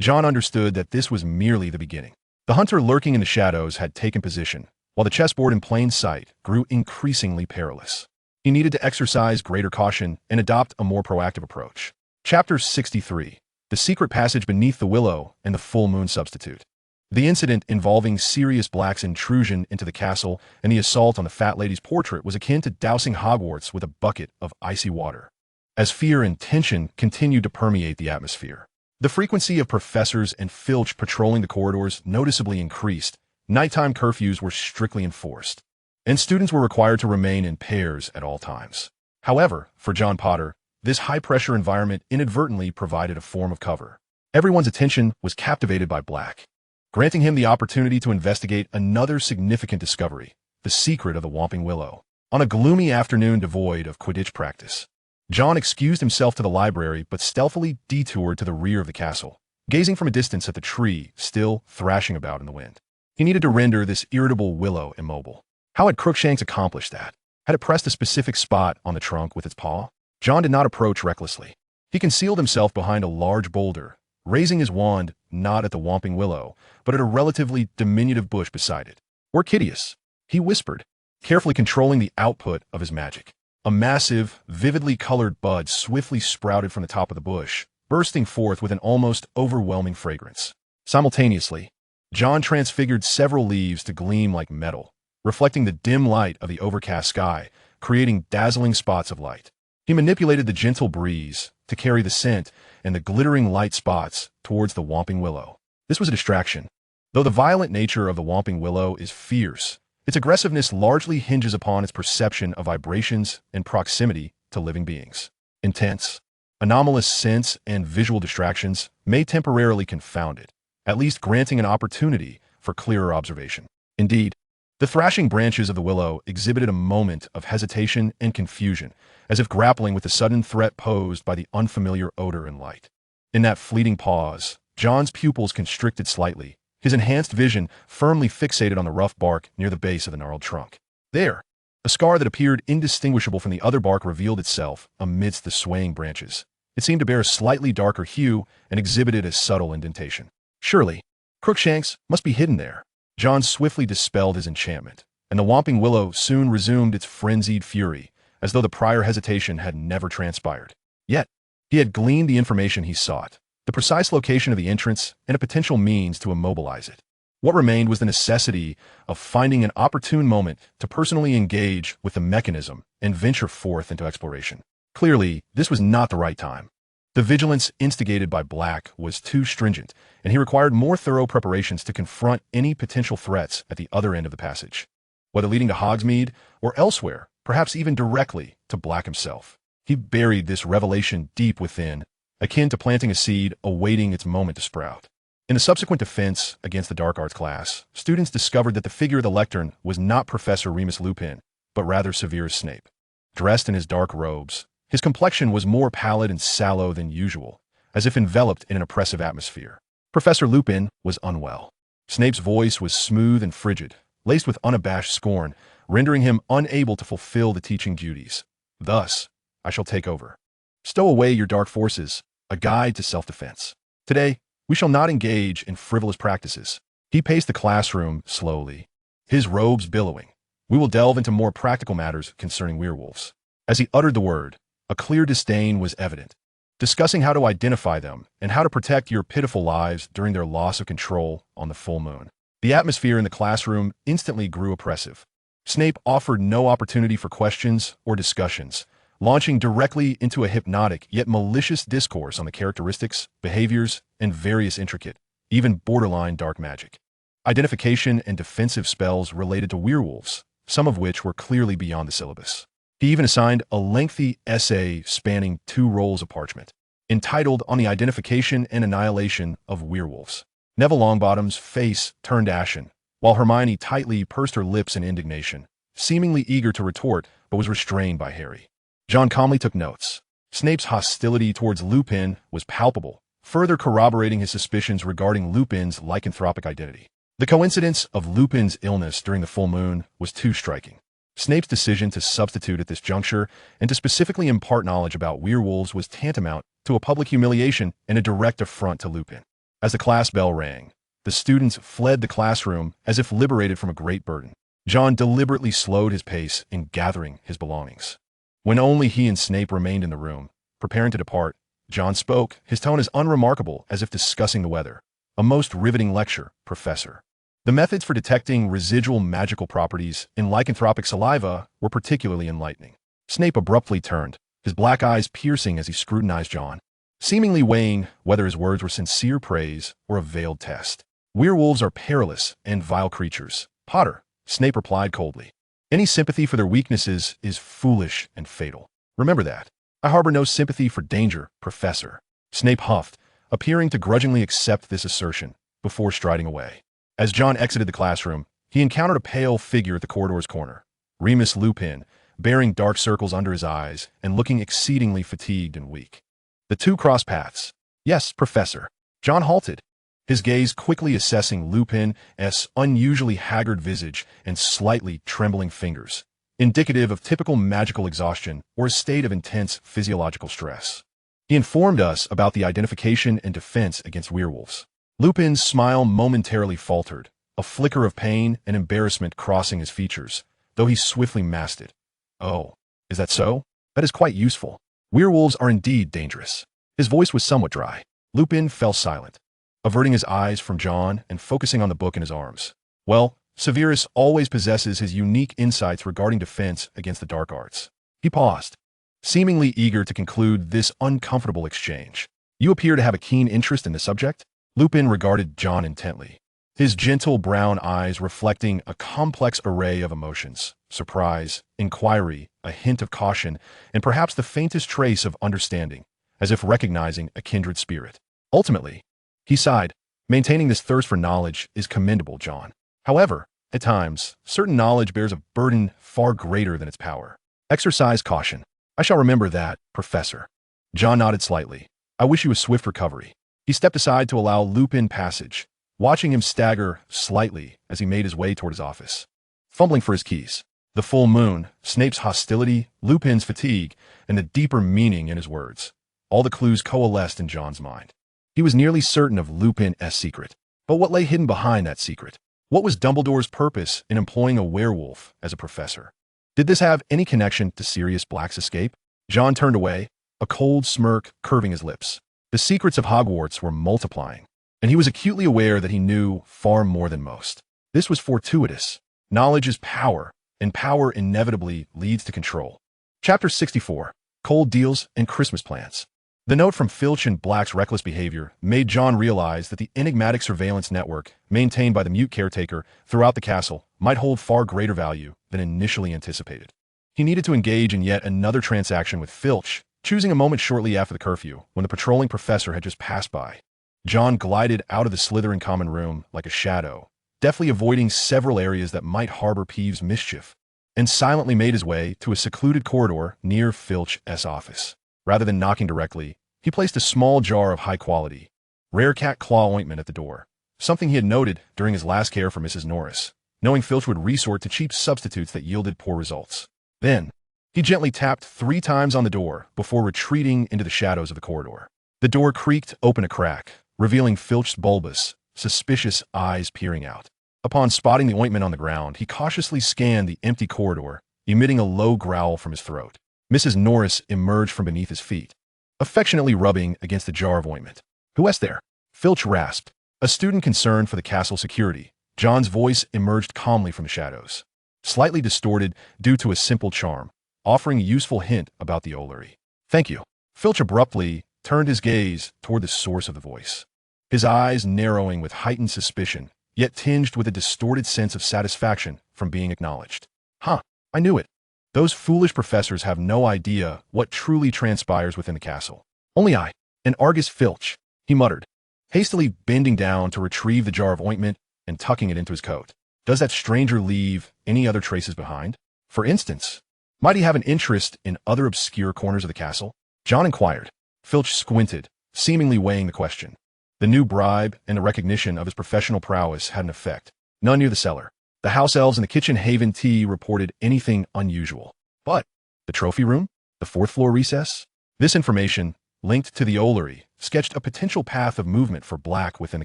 John understood that this was merely the beginning. The hunter lurking in the shadows had taken position, while the chessboard in plain sight grew increasingly perilous. He needed to exercise greater caution and adopt a more proactive approach. Chapter 63. The Secret Passage Beneath the Willow and the Full Moon Substitute. The incident involving Sirius Black's intrusion into the castle and the assault on the Fat Lady's portrait was akin to dousing Hogwarts with a bucket of icy water, as fear and tension continued to permeate the atmosphere. The frequency of professors and Filch patrolling the corridors noticeably increased. Nighttime curfews were strictly enforced, and students were required to remain in pairs at all times. However, for John Potter, this high-pressure environment inadvertently provided a form of cover. Everyone's attention was captivated by Black, granting him the opportunity to investigate another significant discovery, the secret of the Whomping Willow. On a gloomy afternoon devoid of Quidditch practice, John excused himself to the library but stealthily detoured to the rear of the castle, gazing from a distance at the tree still thrashing about in the wind. He needed to render this irritable willow immobile. How had Crookshanks accomplished that? Had it pressed a specific spot on the trunk with its paw? John did not approach recklessly. He concealed himself behind a large boulder, raising his wand not at the Whomping Willow, but at a relatively diminutive bush beside it. "Orchideus," he whispered, carefully controlling the output of his magic. A massive, vividly colored bud swiftly sprouted from the top of the bush, bursting forth with an almost overwhelming fragrance. Simultaneously, John transfigured several leaves to gleam like metal, reflecting the dim light of the overcast sky, creating dazzling spots of light. He manipulated the gentle breeze to carry the scent and the glittering light spots towards the Whomping Willow. This was a distraction. Though the violent nature of the Whomping Willow is fierce, its aggressiveness largely hinges upon its perception of vibrations and proximity to living beings. Intense, anomalous scents and visual distractions may temporarily confound it, at least granting an opportunity for clearer observation. Indeed, the thrashing branches of the willow exhibited a moment of hesitation and confusion, as if grappling with the sudden threat posed by the unfamiliar odor and light. In that fleeting pause, John's pupils constricted slightly, his enhanced vision firmly fixated on the rough bark near the base of the gnarled trunk. There, a scar that appeared indistinguishable from the other bark revealed itself amidst the swaying branches. It seemed to bear a slightly darker hue and exhibited a subtle indentation. Surely, Crookshanks must be hidden there. John swiftly dispelled his enchantment, and the Whomping Willow soon resumed its frenzied fury, as though the prior hesitation had never transpired. Yet, he had gleaned the information he sought, the precise location of the entrance and a potential means to immobilize it. What remained was the necessity of finding an opportune moment to personally engage with the mechanism and venture forth into exploration. Clearly, this was not the right time. The vigilance instigated by Black was too stringent, and he required more thorough preparations to confront any potential threats at the other end of the passage, whether leading to Hogsmeade or elsewhere, perhaps even directly to Black himself. He buried this revelation deep within, akin to planting a seed awaiting its moment to sprout. In the subsequent defense against the Dark Arts class, students discovered that the figure of the lectern was not Professor Remus Lupin, but rather Severus Snape. Dressed in his dark robes, his complexion was more pallid and sallow than usual, as if enveloped in an oppressive atmosphere. Professor Lupin was unwell. Snape's voice was smooth and frigid, laced with unabashed scorn, rendering him unable to fulfill the teaching duties. "Thus, I shall take over. Stow away your dark forces, a guide to self-defense. Today, we shall not engage in frivolous practices." He paced the classroom slowly, his robes billowing. "We will delve into more practical matters concerning werewolves." As he uttered the word, A clear disdain was evident. Discussing how to identify them and how to protect your pitiful lives during their loss of control on the full moon. The atmosphere in the classroom instantly grew oppressive. Snape offered no opportunity for questions or discussions, launching directly into a hypnotic yet malicious discourse on the characteristics, behaviors, and various intricate, even borderline dark magic. Identification and defensive spells related to werewolves, some of which were clearly beyond the syllabus. He even assigned a lengthy essay spanning 2 rolls of parchment, entitled On the Identification and Annihilation of Werewolves. Neville Longbottom's face turned ashen, while Hermione tightly pursed her lips in indignation, seemingly eager to retort but was restrained by Harry. John calmly took notes. Snape's hostility towards Lupin was palpable, further corroborating his suspicions regarding Lupin's lycanthropic identity. The coincidence of Lupin's illness during the full moon was too striking. Snape's decision to substitute at this juncture and to specifically impart knowledge about werewolves was tantamount to a public humiliation and a direct affront to Lupin. As the class bell rang, the students fled the classroom as if liberated from a great burden. John deliberately slowed his pace in gathering his belongings. When only he and Snape remained in the room, preparing to depart, John spoke, his tone as unremarkable as if discussing the weather. A most riveting lecture, Professor. The methods for detecting residual magical properties in lycanthropic saliva were particularly enlightening. Snape abruptly turned, his black eyes piercing as he scrutinized John, seemingly weighing whether his words were sincere praise or a veiled test. Werewolves are perilous and vile creatures, Potter, Snape replied coldly. Any sympathy for their weaknesses is foolish and fatal. Remember that. I harbor no sympathy for danger, Professor. Snape huffed, appearing to grudgingly accept this assertion, before striding away. As John exited the classroom, he encountered a pale figure at the corridor's corner. Remus Lupin, bearing dark circles under his eyes and looking exceedingly fatigued and weak. The 2 crossed paths. Yes, Professor. John halted, his gaze quickly assessing Lupin's unusually haggard visage and slightly trembling fingers, indicative of typical magical exhaustion or a state of intense physiological stress. He informed us about the identification and defense against werewolves. Lupin's smile momentarily faltered, a flicker of pain and embarrassment crossing his features, though he swiftly masked it. Oh, is that so? That is quite useful. Werewolves are indeed dangerous. His voice was somewhat dry. Lupin fell silent, averting his eyes from John and focusing on the book in his arms. Well, Severus always possesses his unique insights regarding defense against the dark arts. He paused, seemingly eager to conclude this uncomfortable exchange. You appear to have a keen interest in the subject? Lupin regarded John intently, his gentle brown eyes reflecting a complex array of emotions: surprise, inquiry, a hint of caution, and perhaps the faintest trace of understanding, as if recognizing a kindred spirit. Ultimately, he sighed, maintaining this thirst for knowledge is commendable, John. However, at times, certain knowledge bears a burden far greater than its power. Exercise caution. I shall remember that, Professor. John nodded slightly. I wish you a swift recovery. He stepped aside to allow Lupin passage, watching him stagger slightly as he made his way toward his office, fumbling for his keys. The full moon, Snape's hostility, Lupin's fatigue, and the deeper meaning in his words. All the clues coalesced in John's mind. He was nearly certain of Lupin's secret. But what lay hidden behind that secret? What was Dumbledore's purpose in employing a werewolf as a professor? Did this have any connection to Sirius Black's escape? John turned away, a cold smirk curving his lips. The secrets of Hogwarts were multiplying, and he was acutely aware that he knew far more than most. This was fortuitous. Knowledge is power, and power inevitably leads to control. Chapter 64. Cold Deals and Christmas Plans. The note from Filch and Black's reckless behavior made John realize that the enigmatic surveillance network maintained by the mute caretaker throughout the castle might hold far greater value than initially anticipated. He needed to engage in yet another transaction with Filch, choosing a moment shortly after the curfew, when the patrolling professor had just passed by. John glided out of the Slytherin common room like a shadow, deftly avoiding several areas that might harbor Peeves' mischief, and silently made his way to a secluded corridor near Filch's office. Rather than knocking directly, he placed a small jar of high-quality, rare cat claw ointment at the door, something he had noted during his last care for Mrs. Norris, knowing Filch would resort to cheap substitutes that yielded poor results. Then, he gently tapped 3 times on the door before retreating into the shadows of the corridor. The door creaked open a crack, revealing Filch's bulbous, suspicious eyes peering out. Upon spotting the ointment on the ground, he cautiously scanned the empty corridor, emitting a low growl from his throat. Mrs. Norris emerged from beneath his feet, affectionately rubbing against the jar of ointment. "Who's there?" Filch rasped. A student concerned for the castle's security. John's voice emerged calmly from the shadows, slightly distorted due to a simple charm, offering a useful hint about the Ollery. "Thank you." Filch abruptly turned his gaze toward the source of the voice, his eyes narrowing with heightened suspicion, yet tinged with a distorted sense of satisfaction from being acknowledged. "Huh, I knew it. Those foolish professors have no idea what truly transpires within the castle. Only I, and Argus Filch," he muttered, hastily bending down to retrieve the jar of ointment and tucking it into his coat. "Does that stranger leave any other traces behind? For instance, might he have an interest in other obscure corners of the castle?" John inquired. Filch squinted, seemingly weighing the question. The new bribe and the recognition of his professional prowess had an effect. None near the cellar. The house elves in the kitchen haven tea reported anything unusual. But the trophy room? The fourth-floor recess? This information, linked to the Ollery, sketched a potential path of movement for Black within the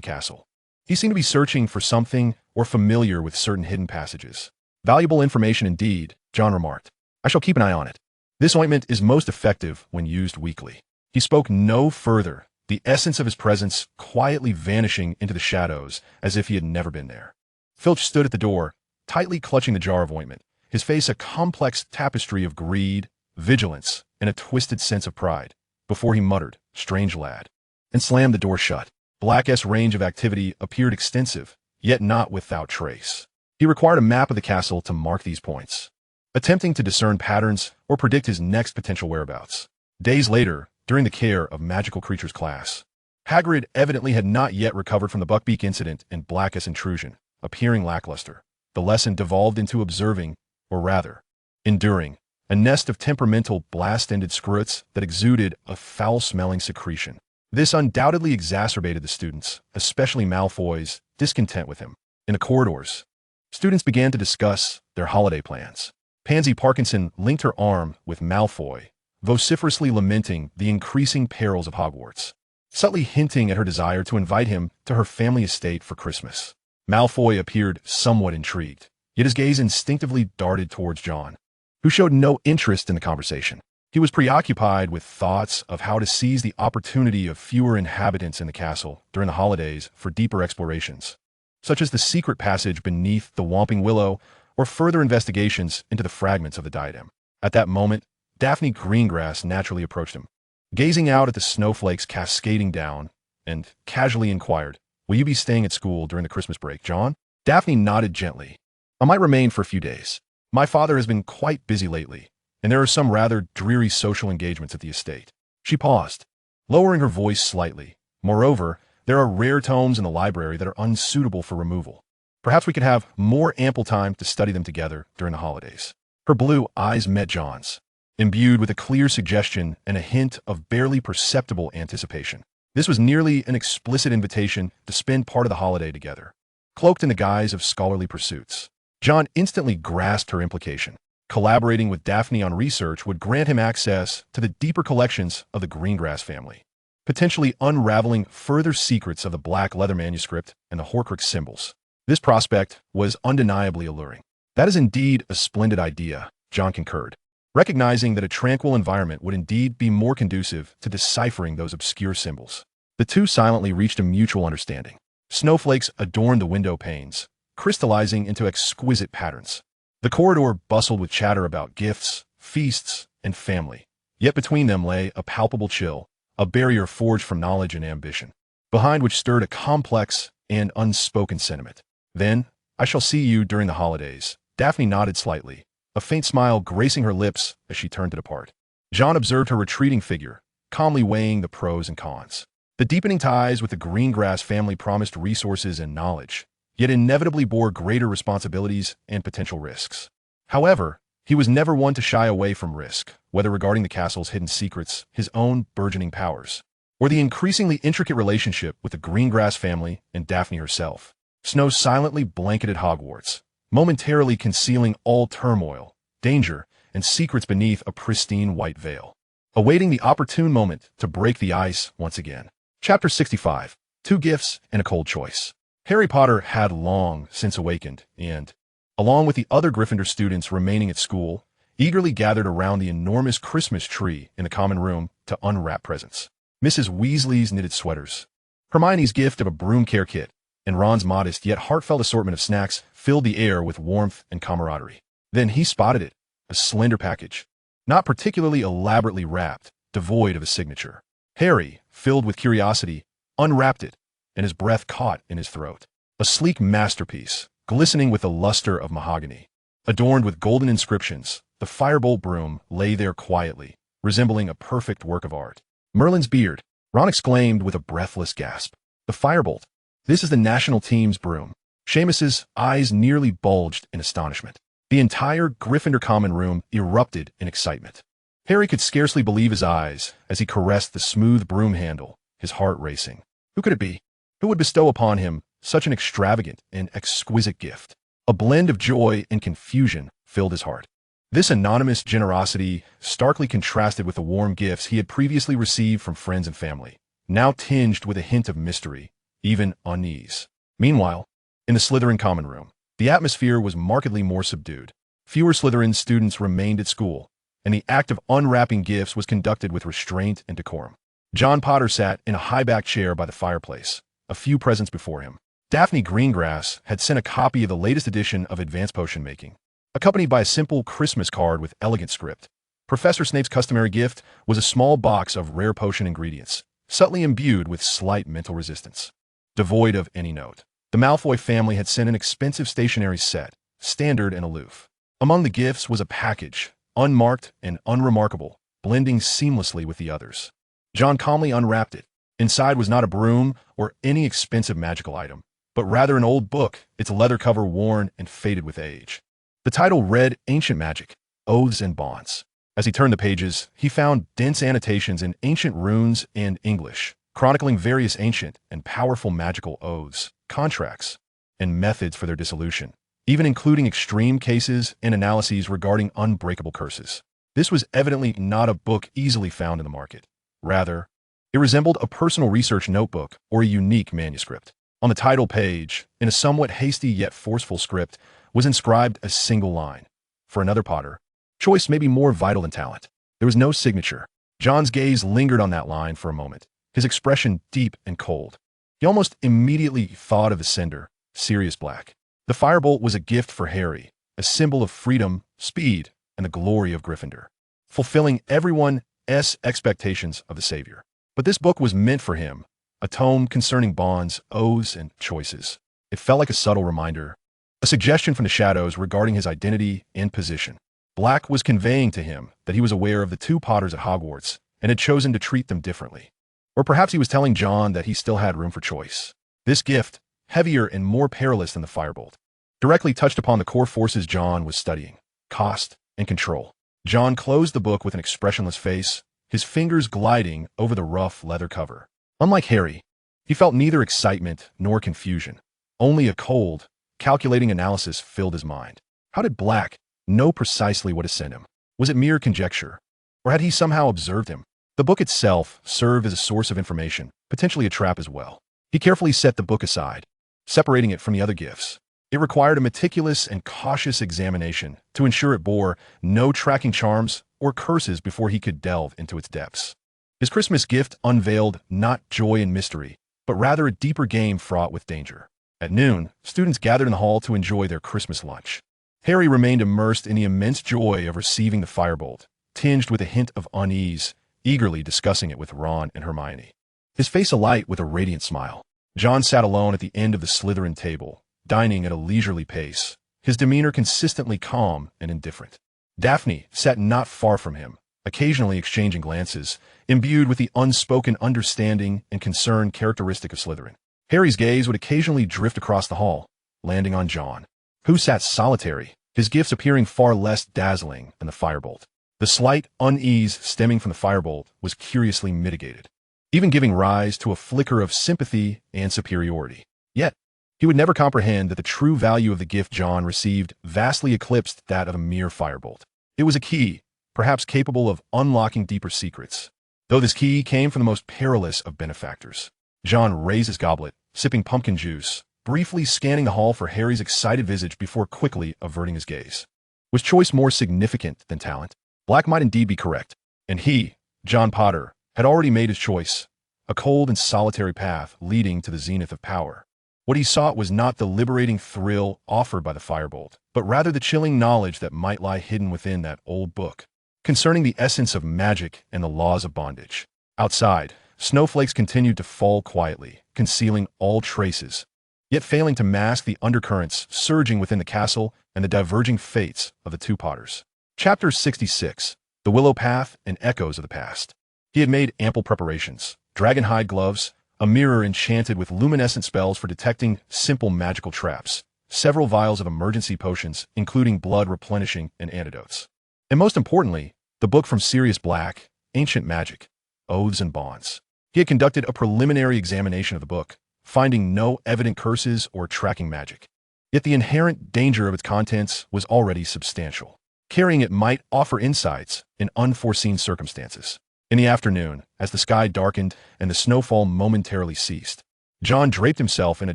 castle. He seemed to be searching for something or familiar with certain hidden passages. "Valuable information indeed," John remarked. "I shall keep an eye on it. This ointment is most effective when used weekly." He spoke no further, the essence of his presence quietly vanishing into the shadows as if he had never been there. Filch stood at the door, tightly clutching the jar of ointment, his face a complex tapestry of greed, vigilance, and a twisted sense of pride, before he muttered, "Strange lad," and slammed the door shut. Black's range of activity appeared extensive, yet not without trace. He required a map of the castle to mark these points, attempting to discern patterns or predict his next potential whereabouts. Days later, during the care of magical creatures class, Hagrid evidently had not yet recovered from the Buckbeak incident and Black's intrusion, appearing lackluster. The lesson devolved into observing, or rather, enduring, a nest of temperamental blast-ended scroats that exuded a foul-smelling secretion. This undoubtedly exacerbated the students, especially Malfoy's, discontent with him. In the corridors, students began to discuss their holiday plans. Pansy Parkinson linked her arm with Malfoy, vociferously lamenting the increasing perils of Hogwarts, subtly hinting at her desire to invite him to her family estate for Christmas. Malfoy appeared somewhat intrigued, yet his gaze instinctively darted towards John, who showed no interest in the conversation. He was preoccupied with thoughts of how to seize the opportunity of fewer inhabitants in the castle during the holidays for deeper explorations, such as the secret passage beneath the Whomping Willow or further investigations into the fragments of the diadem. At that moment, Daphne Greengrass naturally approached him, gazing out at the snowflakes cascading down, and casually inquired, "Will you be staying at school during the Christmas break, John?" Daphne nodded gently. "I might remain for a few days. My father has been quite busy lately, and there are some rather dreary social engagements at the estate." She paused, lowering her voice slightly. "Moreover, there are rare tomes in the library that are unsuitable for removal. Perhaps we could have more ample time to study them together during the holidays." Her blue eyes met John's, imbued with a clear suggestion and a hint of barely perceptible anticipation. This was nearly an explicit invitation to spend part of the holiday together, cloaked in the guise of scholarly pursuits. John instantly grasped her implication. Collaborating with Daphne on research would grant him access to the deeper collections of the Greengrass family, potentially unraveling further secrets of the Black Leather manuscript and the Horcrux symbols. This prospect was undeniably alluring. "That is indeed a splendid idea," John concurred, recognizing that a tranquil environment would indeed be more conducive to deciphering those obscure symbols. The two silently reached a mutual understanding. Snowflakes adorned the window panes, crystallizing into exquisite patterns. The corridor bustled with chatter about gifts, feasts, and family. Yet between them lay a palpable chill, a barrier forged from knowledge and ambition, behind which stirred a complex and unspoken sentiment. "Then, I shall see you during the holidays." Daphne nodded slightly, a faint smile gracing her lips as she turned to depart. John observed her retreating figure, calmly weighing the pros and cons. The deepening ties with the Greengrass family promised resources and knowledge, yet inevitably bore greater responsibilities and potential risks. However, he was never one to shy away from risk, whether regarding the castle's hidden secrets, his own burgeoning powers, or the increasingly intricate relationship with the Greengrass family and Daphne herself. Snow silently blanketed Hogwarts, momentarily concealing all turmoil, danger, and secrets beneath a pristine white veil, awaiting the opportune moment to break the ice once again. Chapter 65. 2 Gifts and a Cold Choice. Harry Potter had long since awakened and, along with the other Gryffindor students remaining at school, eagerly gathered around the enormous Christmas tree in the common room to unwrap presents. Mrs. Weasley's knitted sweaters, Hermione's gift of a broom care kit, and Ron's modest yet heartfelt assortment of snacks filled the air with warmth and camaraderie. Then he spotted it, a slender package, not particularly elaborately wrapped, devoid of a signature. Harry, filled with curiosity, unwrapped it, and his breath caught in his throat. A sleek masterpiece, glistening with the luster of mahogany. Adorned with golden inscriptions, the firebolt broom lay there quietly, resembling a perfect work of art. Merlin's beard, Ron exclaimed with a breathless gasp. The firebolt. This is the national team's broom. Seamus's eyes nearly bulged in astonishment. The entire Gryffindor common room erupted in excitement. Harry could scarcely believe his eyes as he caressed the smooth broom handle, his heart racing. Who could it be? Who would bestow upon him such an extravagant and exquisite gift? A blend of joy and confusion filled his heart. This anonymous generosity starkly contrasted with the warm gifts he had previously received from friends and family, now tinged with a hint of mystery, even unease. Meanwhile, in the Slytherin common room, the atmosphere was markedly more subdued. Fewer Slytherin students remained at school, and the act of unwrapping gifts was conducted with restraint and decorum. John Potter sat in a high-backed chair by the fireplace, a few presents before him. Daphne Greengrass had sent a copy of the latest edition of Advanced Potion Making, accompanied by a simple Christmas card with elegant script. Professor Snape's customary gift was a small box of rare potion ingredients, subtly imbued with slight mental resistance. Devoid of any note, the Malfoy family had sent an expensive stationery set, standard and aloof. Among the gifts was a package, unmarked and unremarkable, blending seamlessly with the others. John calmly unwrapped it. Inside was not a broom or any expensive magical item, but rather an old book, its leather cover worn and faded with age. The title read Ancient Magic, Oaths and Bonds. As he turned the pages, he found dense annotations in ancient runes and English, chronicling various ancient and powerful magical oaths, contracts, and methods for their dissolution, even including extreme cases and analyses regarding unbreakable curses. This was evidently not a book easily found in the market. Rather, it resembled a personal research notebook or a unique manuscript. On the title page, in a somewhat hasty yet forceful script, was inscribed a single line. For another Potter, choice may be more vital than talent. There was no signature. John's gaze lingered on that line for a moment, his expression deep and cold. He almost immediately thought of the sender, Sirius Black. The firebolt was a gift for Harry, a symbol of freedom, speed, and the glory of Gryffindor, fulfilling everyone's expectations of the Savior. But this book was meant for him, a tome concerning bonds, oaths, and choices. It felt like a subtle reminder, a suggestion from the shadows regarding his identity and position. Black was conveying to him that he was aware of the two Potters at Hogwarts and had chosen to treat them differently. Or perhaps he was telling John that he still had room for choice. This gift, heavier and more perilous than the firebolt, directly touched upon the core forces John was studying: cost and control. John closed the book with an expressionless face, his fingers gliding over the rough leather cover. Unlike Harry, he felt neither excitement nor confusion. Only a cold, calculating analysis filled his mind. How did Black know precisely what to send him? Was it mere conjecture? Or had he somehow observed him? The book itself served as a source of information, potentially a trap as well. He carefully set the book aside, separating it from the other gifts. It required a meticulous and cautious examination to ensure it bore no tracking charms or curses before he could delve into its depths. His Christmas gift unveiled not joy and mystery, but rather a deeper game fraught with danger. At noon, students gathered in the hall to enjoy their Christmas lunch. Harry remained immersed in the immense joy of receiving the firebolt, tinged with a hint of unease, eagerly discussing it with Ron and Hermione. His face alight with a radiant smile. John sat alone at the end of the Slytherin table, dining at a leisurely pace, his demeanor consistently calm and indifferent. Daphne sat not far from him, occasionally exchanging glances, imbued with the unspoken understanding and concern characteristic of Slytherin. Harry's gaze would occasionally drift across the hall, landing on John, who sat solitary, his gifts appearing far less dazzling than the firebolt. The slight unease stemming from the firebolt was curiously mitigated, even giving rise to a flicker of sympathy and superiority. Yet, he would never comprehend that the true value of the gift John received vastly eclipsed that of a mere firebolt. It was a key, perhaps capable of unlocking deeper secrets, though this key came from the most perilous of benefactors. John raised his goblet, sipping pumpkin juice, briefly scanning the hall for Harry's excited visage before quickly averting his gaze. Was choice more significant than talent? Black might indeed be correct, and he, John Potter, had already made his choice, a cold and solitary path leading to the zenith of power. What he sought was not the liberating thrill offered by the firebolt, but rather the chilling knowledge that might lie hidden within that old book, concerning the essence of magic and the laws of bondage. Outside, snowflakes continued to fall quietly, concealing all traces, yet failing to mask the undercurrents surging within the castle and the diverging fates of the two Potters. Chapter 66. The Willow Path and Echoes of the Past. He had made ample preparations: dragonhide gloves, a mirror enchanted with luminescent spells for detecting simple magical traps, several vials of emergency potions, including blood replenishing and antidotes. And most importantly, the book from Sirius Black, Ancient Magic, Oaths and Bonds. He had conducted a preliminary examination of the book, finding no evident curses or tracking magic. Yet the inherent danger of its contents was already substantial. Carrying it might offer insights in unforeseen circumstances. In the afternoon, as the sky darkened and the snowfall momentarily ceased, John draped himself in a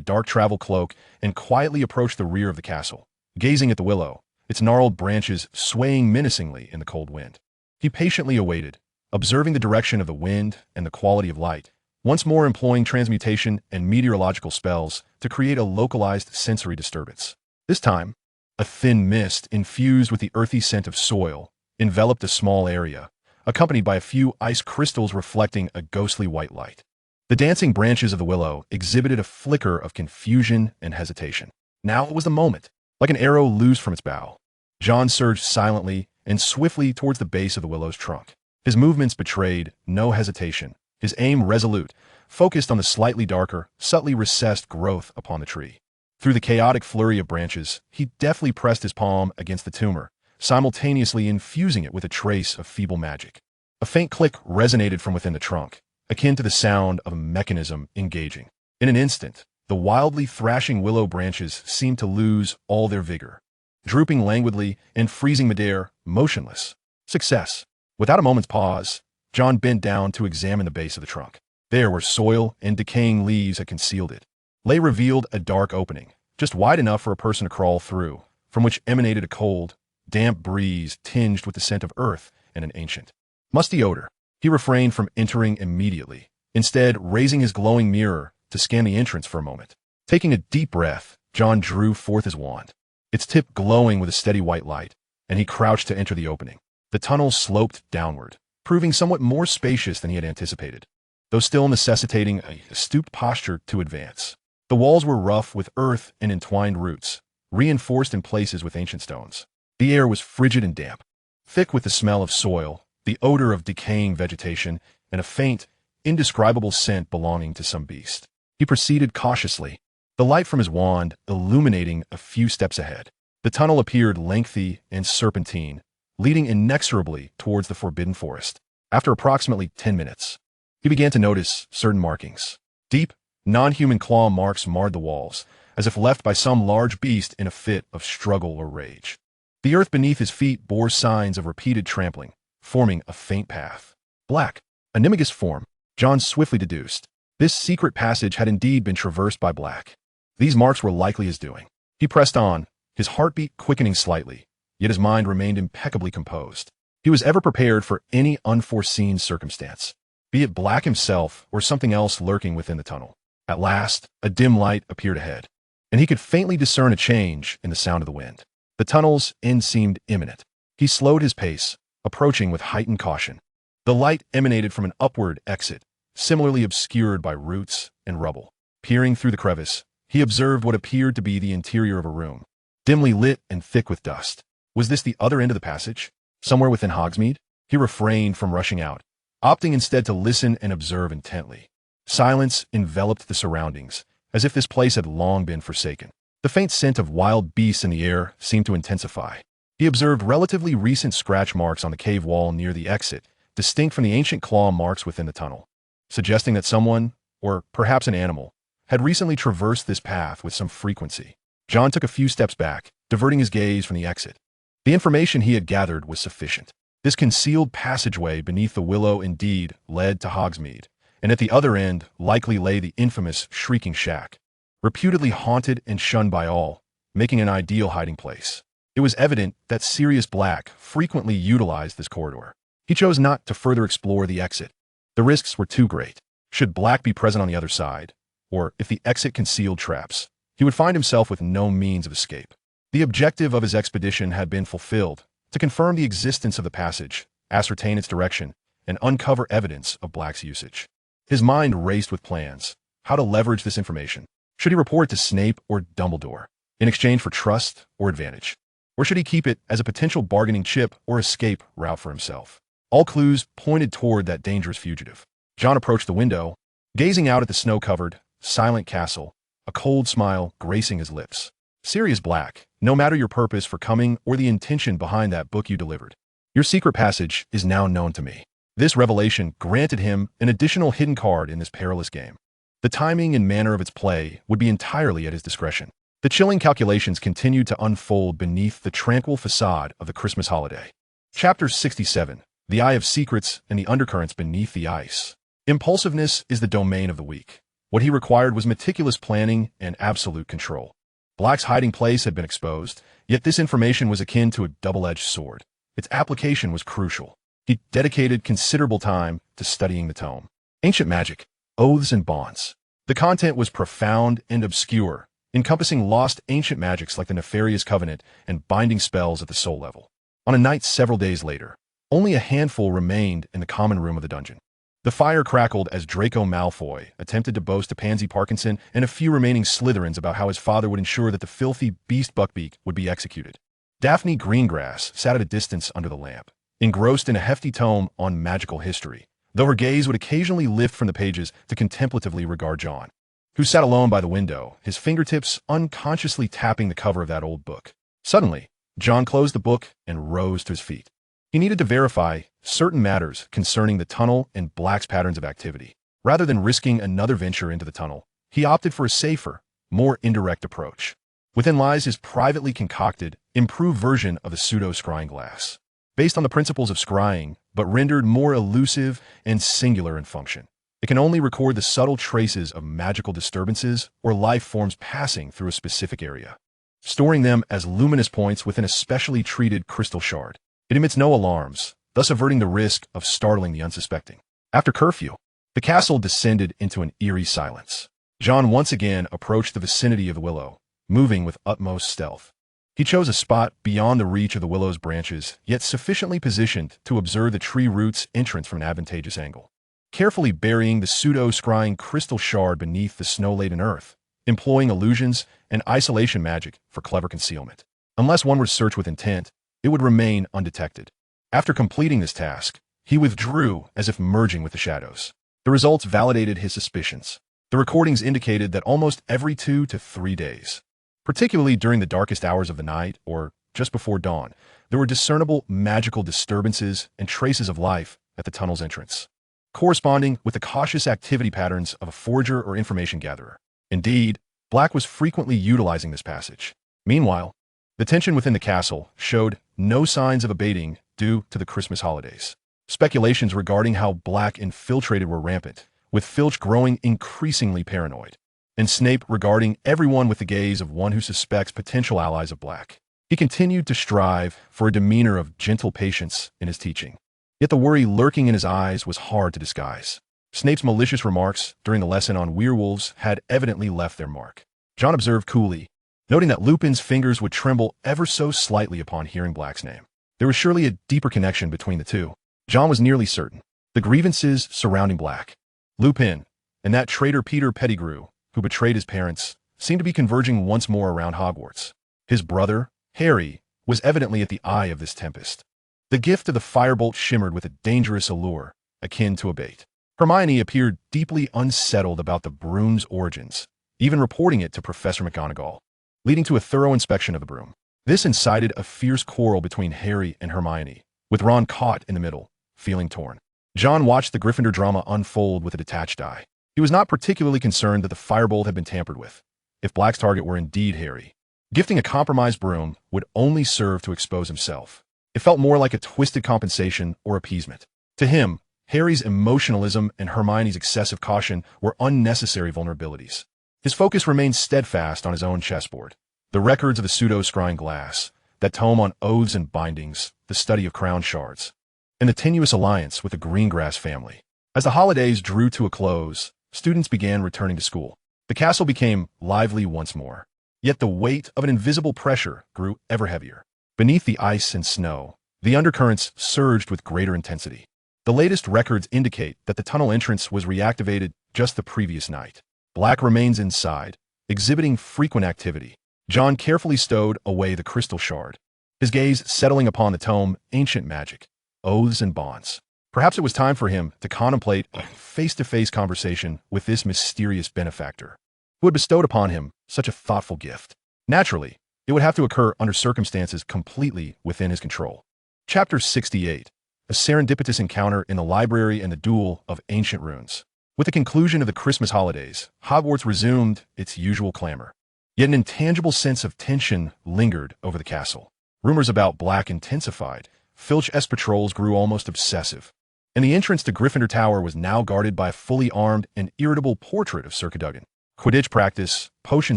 dark travel cloak and quietly approached the rear of the castle, gazing at the willow, its gnarled branches swaying menacingly in the cold wind. He patiently awaited, observing the direction of the wind and the quality of light, once more employing transmutation and meteorological spells to create a localized sensory disturbance. This time, a thin mist infused with the earthy scent of soil enveloped a small area, accompanied by a few ice crystals reflecting a ghostly white light. The dancing branches of the willow exhibited a flicker of confusion and hesitation. Now it was the moment. Like an arrow loosed from its bow, John surged silently and swiftly towards the base of the willow's trunk. His movements betrayed no hesitation, his aim resolute, focused on the slightly darker, subtly recessed growth upon the tree. Through the chaotic flurry of branches, he deftly pressed his palm against the tumor, simultaneously infusing it with a trace of feeble magic. A faint click resonated from within the trunk, akin to the sound of a mechanism engaging. In an instant, the wildly thrashing willow branches seemed to lose all their vigor, drooping languidly and freezing midair, motionless. Success. Without a moment's pause, John bent down to examine the base of the trunk. There, where soil and decaying leaves had concealed it, lay revealed a dark opening, just wide enough for a person to crawl through, from which emanated a cold, damp breeze tinged with the scent of earth and an ancient, musty odor. He refrained from entering immediately, instead raising his glowing mirror to scan the entrance for a moment. Taking a deep breath, John drew forth his wand, its tip glowing with a steady white light, and he crouched to enter the opening. The tunnel sloped downward, proving somewhat more spacious than he had anticipated, though still necessitating a stooped posture to advance. The walls were rough with earth and entwined roots, reinforced in places with ancient stones. The air was frigid and damp, thick with the smell of soil, the odor of decaying vegetation, and a faint, indescribable scent belonging to some beast. He proceeded cautiously, the light from his wand illuminating a few steps ahead. The tunnel appeared lengthy and serpentine, leading inexorably towards the forbidden forest. After approximately 10 minutes, he began to notice certain markings. Deep, non-human claw marks marred the walls, as if left by some large beast in a fit of struggle or rage. The earth beneath his feet bore signs of repeated trampling, forming a faint path. Black, a nimagous form, John swiftly deduced. This secret passage had indeed been traversed by Black. These marks were likely his doing. He pressed on, his heartbeat quickening slightly, yet his mind remained impeccably composed. He was ever prepared for any unforeseen circumstance, be it Black himself or something else lurking within the tunnel. At last, a dim light appeared ahead, and he could faintly discern a change in the sound of the wind. The tunnel's end seemed imminent. He slowed his pace, approaching with heightened caution. The light emanated from an upward exit, similarly obscured by roots and rubble. Peering through the crevice, he observed what appeared to be the interior of a room, dimly lit and thick with dust. Was this the other end of the passage? Somewhere within Hogsmeade? He refrained from rushing out, opting instead to listen and observe intently. Silence enveloped the surroundings, as if this place had long been forsaken. The faint scent of wild beasts in the air seemed to intensify. He observed relatively recent scratch marks on the cave wall near the exit, distinct from the ancient claw marks within the tunnel, suggesting that someone, or perhaps an animal, had recently traversed this path with some frequency. John took a few steps back, diverting his gaze from the exit. The information he had gathered was sufficient. This concealed passageway beneath the willow indeed led to Hogsmeade, and at the other end likely lay the infamous Shrieking Shack, reputedly haunted and shunned by all, making an ideal hiding place. It was evident that Sirius Black frequently utilized this corridor. He chose not to further explore the exit. The risks were too great. Should Black be present on the other side, or if the exit concealed traps, he would find himself with no means of escape. The objective of his expedition had been fulfilled: to confirm the existence of the passage, ascertain its direction, and uncover evidence of Black's usage. His mind raced with plans: how to leverage this information. Should he report it to Snape or Dumbledore, in exchange for trust or advantage? Or should he keep it as a potential bargaining chip or escape route for himself? All clues pointed toward that dangerous fugitive. John approached the window, gazing out at the snow-covered, silent castle, a cold smile gracing his lips. Sirius Black, no matter your purpose for coming or the intention behind that book you delivered, your secret passage is now known to me. This revelation granted him an additional hidden card in this perilous game. The timing and manner of its play would be entirely at his discretion. The chilling calculations continued to unfold beneath the tranquil facade of the Christmas holiday. Chapter 67. The Eye of Secrets and the Undercurrents Beneath the Ice. Impulsiveness is the domain of the weak. What he required was meticulous planning and absolute control. Black's hiding place had been exposed, yet this information was akin to a double-edged sword. Its application was crucial. He dedicated considerable time to studying the tome. Ancient Magic, Oaths and Bonds. The content was profound and obscure, encompassing lost ancient magics like the Nefarious Covenant and binding spells at the soul level. On a night several days later, only a handful remained in the common room of the dungeon. The fire crackled as Draco Malfoy attempted to boast to Pansy Parkinson and a few remaining Slytherins about how his father would ensure that the filthy beast Buckbeak would be executed. Daphne Greengrass sat at a distance under the lamp, engrossed in a hefty tome on magical history, though her gaze would occasionally lift from the pages to contemplatively regard John, who sat alone by the window, his fingertips unconsciously tapping the cover of that old book. Suddenly, John closed the book and rose to his feet. He needed to verify certain matters concerning the tunnel and Black's patterns of activity. Rather than risking another venture into the tunnel, he opted for a safer, more indirect approach. Within lies his privately concocted, improved version of the pseudo-scrying glass, based on the principles of scrying, but rendered more elusive and singular in function. It can only record the subtle traces of magical disturbances or life forms passing through a specific area, storing them as luminous points within a specially treated crystal shard. It emits no alarms, thus averting the risk of startling the unsuspecting. After curfew, the castle descended into an eerie silence. John once again approached the vicinity of the willow, moving with utmost stealth. He chose a spot beyond the reach of the willow's branches, yet sufficiently positioned to observe the tree root's entrance from an advantageous angle, carefully burying the pseudo-scrying crystal shard beneath the snow-laden earth, employing illusions and isolation magic for clever concealment. Unless one were to search with intent, it would remain undetected. After completing this task, he withdrew as if merging with the shadows. The results validated his suspicions. The recordings indicated that almost every 2 to 3 days, particularly during the darkest hours of the night or just before dawn, there were discernible magical disturbances and traces of life at the tunnel's entrance, corresponding with the cautious activity patterns of a forager or information gatherer. Indeed, Black was frequently utilizing this passage. Meanwhile, the tension within the castle showed no signs of abating due to the Christmas holidays. Speculations regarding how Black infiltrated were rampant, with Filch growing increasingly paranoid, and Snape regarding everyone with the gaze of one who suspects potential allies of Black. He continued to strive for a demeanor of gentle patience in his teaching, yet the worry lurking in his eyes was hard to disguise. Snape's malicious remarks during the lesson on werewolves had evidently left their mark. John observed coolly, noting that Lupin's fingers would tremble ever so slightly upon hearing Black's name. There was surely a deeper connection between the two. John was nearly certain. The grievances surrounding Black, Lupin, and that traitor Peter Pettigrew, who betrayed his parents, seemed to be converging once more around Hogwarts. His brother, Harry, was evidently at the eye of this tempest. The gift of the firebolt shimmered with a dangerous allure, akin to a bait. Hermione appeared deeply unsettled about the broom's origins, even reporting it to Professor McGonagall, leading to a thorough inspection of the broom. This incited a fierce quarrel between Harry and Hermione, with Ron caught in the middle, feeling torn. John watched the Gryffindor drama unfold with a detached eye. He was not particularly concerned that the firebolt had been tampered with, if Black's target were indeed Harry. Gifting a compromised broom would only serve to expose himself. It felt more like a twisted compensation or appeasement. To him, Harry's emotionalism and Hermione's excessive caution were unnecessary vulnerabilities. His focus remained steadfast on his own chessboard. The records of the pseudo-scrying glass, that tome on oaths and bindings, the study of crown shards, and the tenuous alliance with the Greengrass family. As the holidays drew to a close, students began returning to school. The castle became lively once more. Yet the weight of an invisible pressure grew ever heavier. Beneath the ice and snow, the undercurrents surged with greater intensity. The latest records indicate that the tunnel entrance was reactivated just the previous night. Black remains inside, exhibiting frequent activity. John carefully stowed away the crystal shard, his gaze settling upon the tome Ancient Magic, Oaths and Bonds. Perhaps it was time for him to contemplate a face-to-face conversation with this mysterious benefactor, who had bestowed upon him such a thoughtful gift. Naturally, it would have to occur under circumstances completely within his control. Chapter 68. A serendipitous encounter in the library and the duel of ancient runes. With the conclusion of the Christmas holidays, Hogwarts resumed its usual clamor. Yet an intangible sense of tension lingered over the castle. Rumors about Black intensified. Filch-esque patrols grew almost obsessive, and the entrance to Gryffindor Tower was now guarded by a fully armed and irritable portrait of Sir Cadogan. Quidditch practice, potion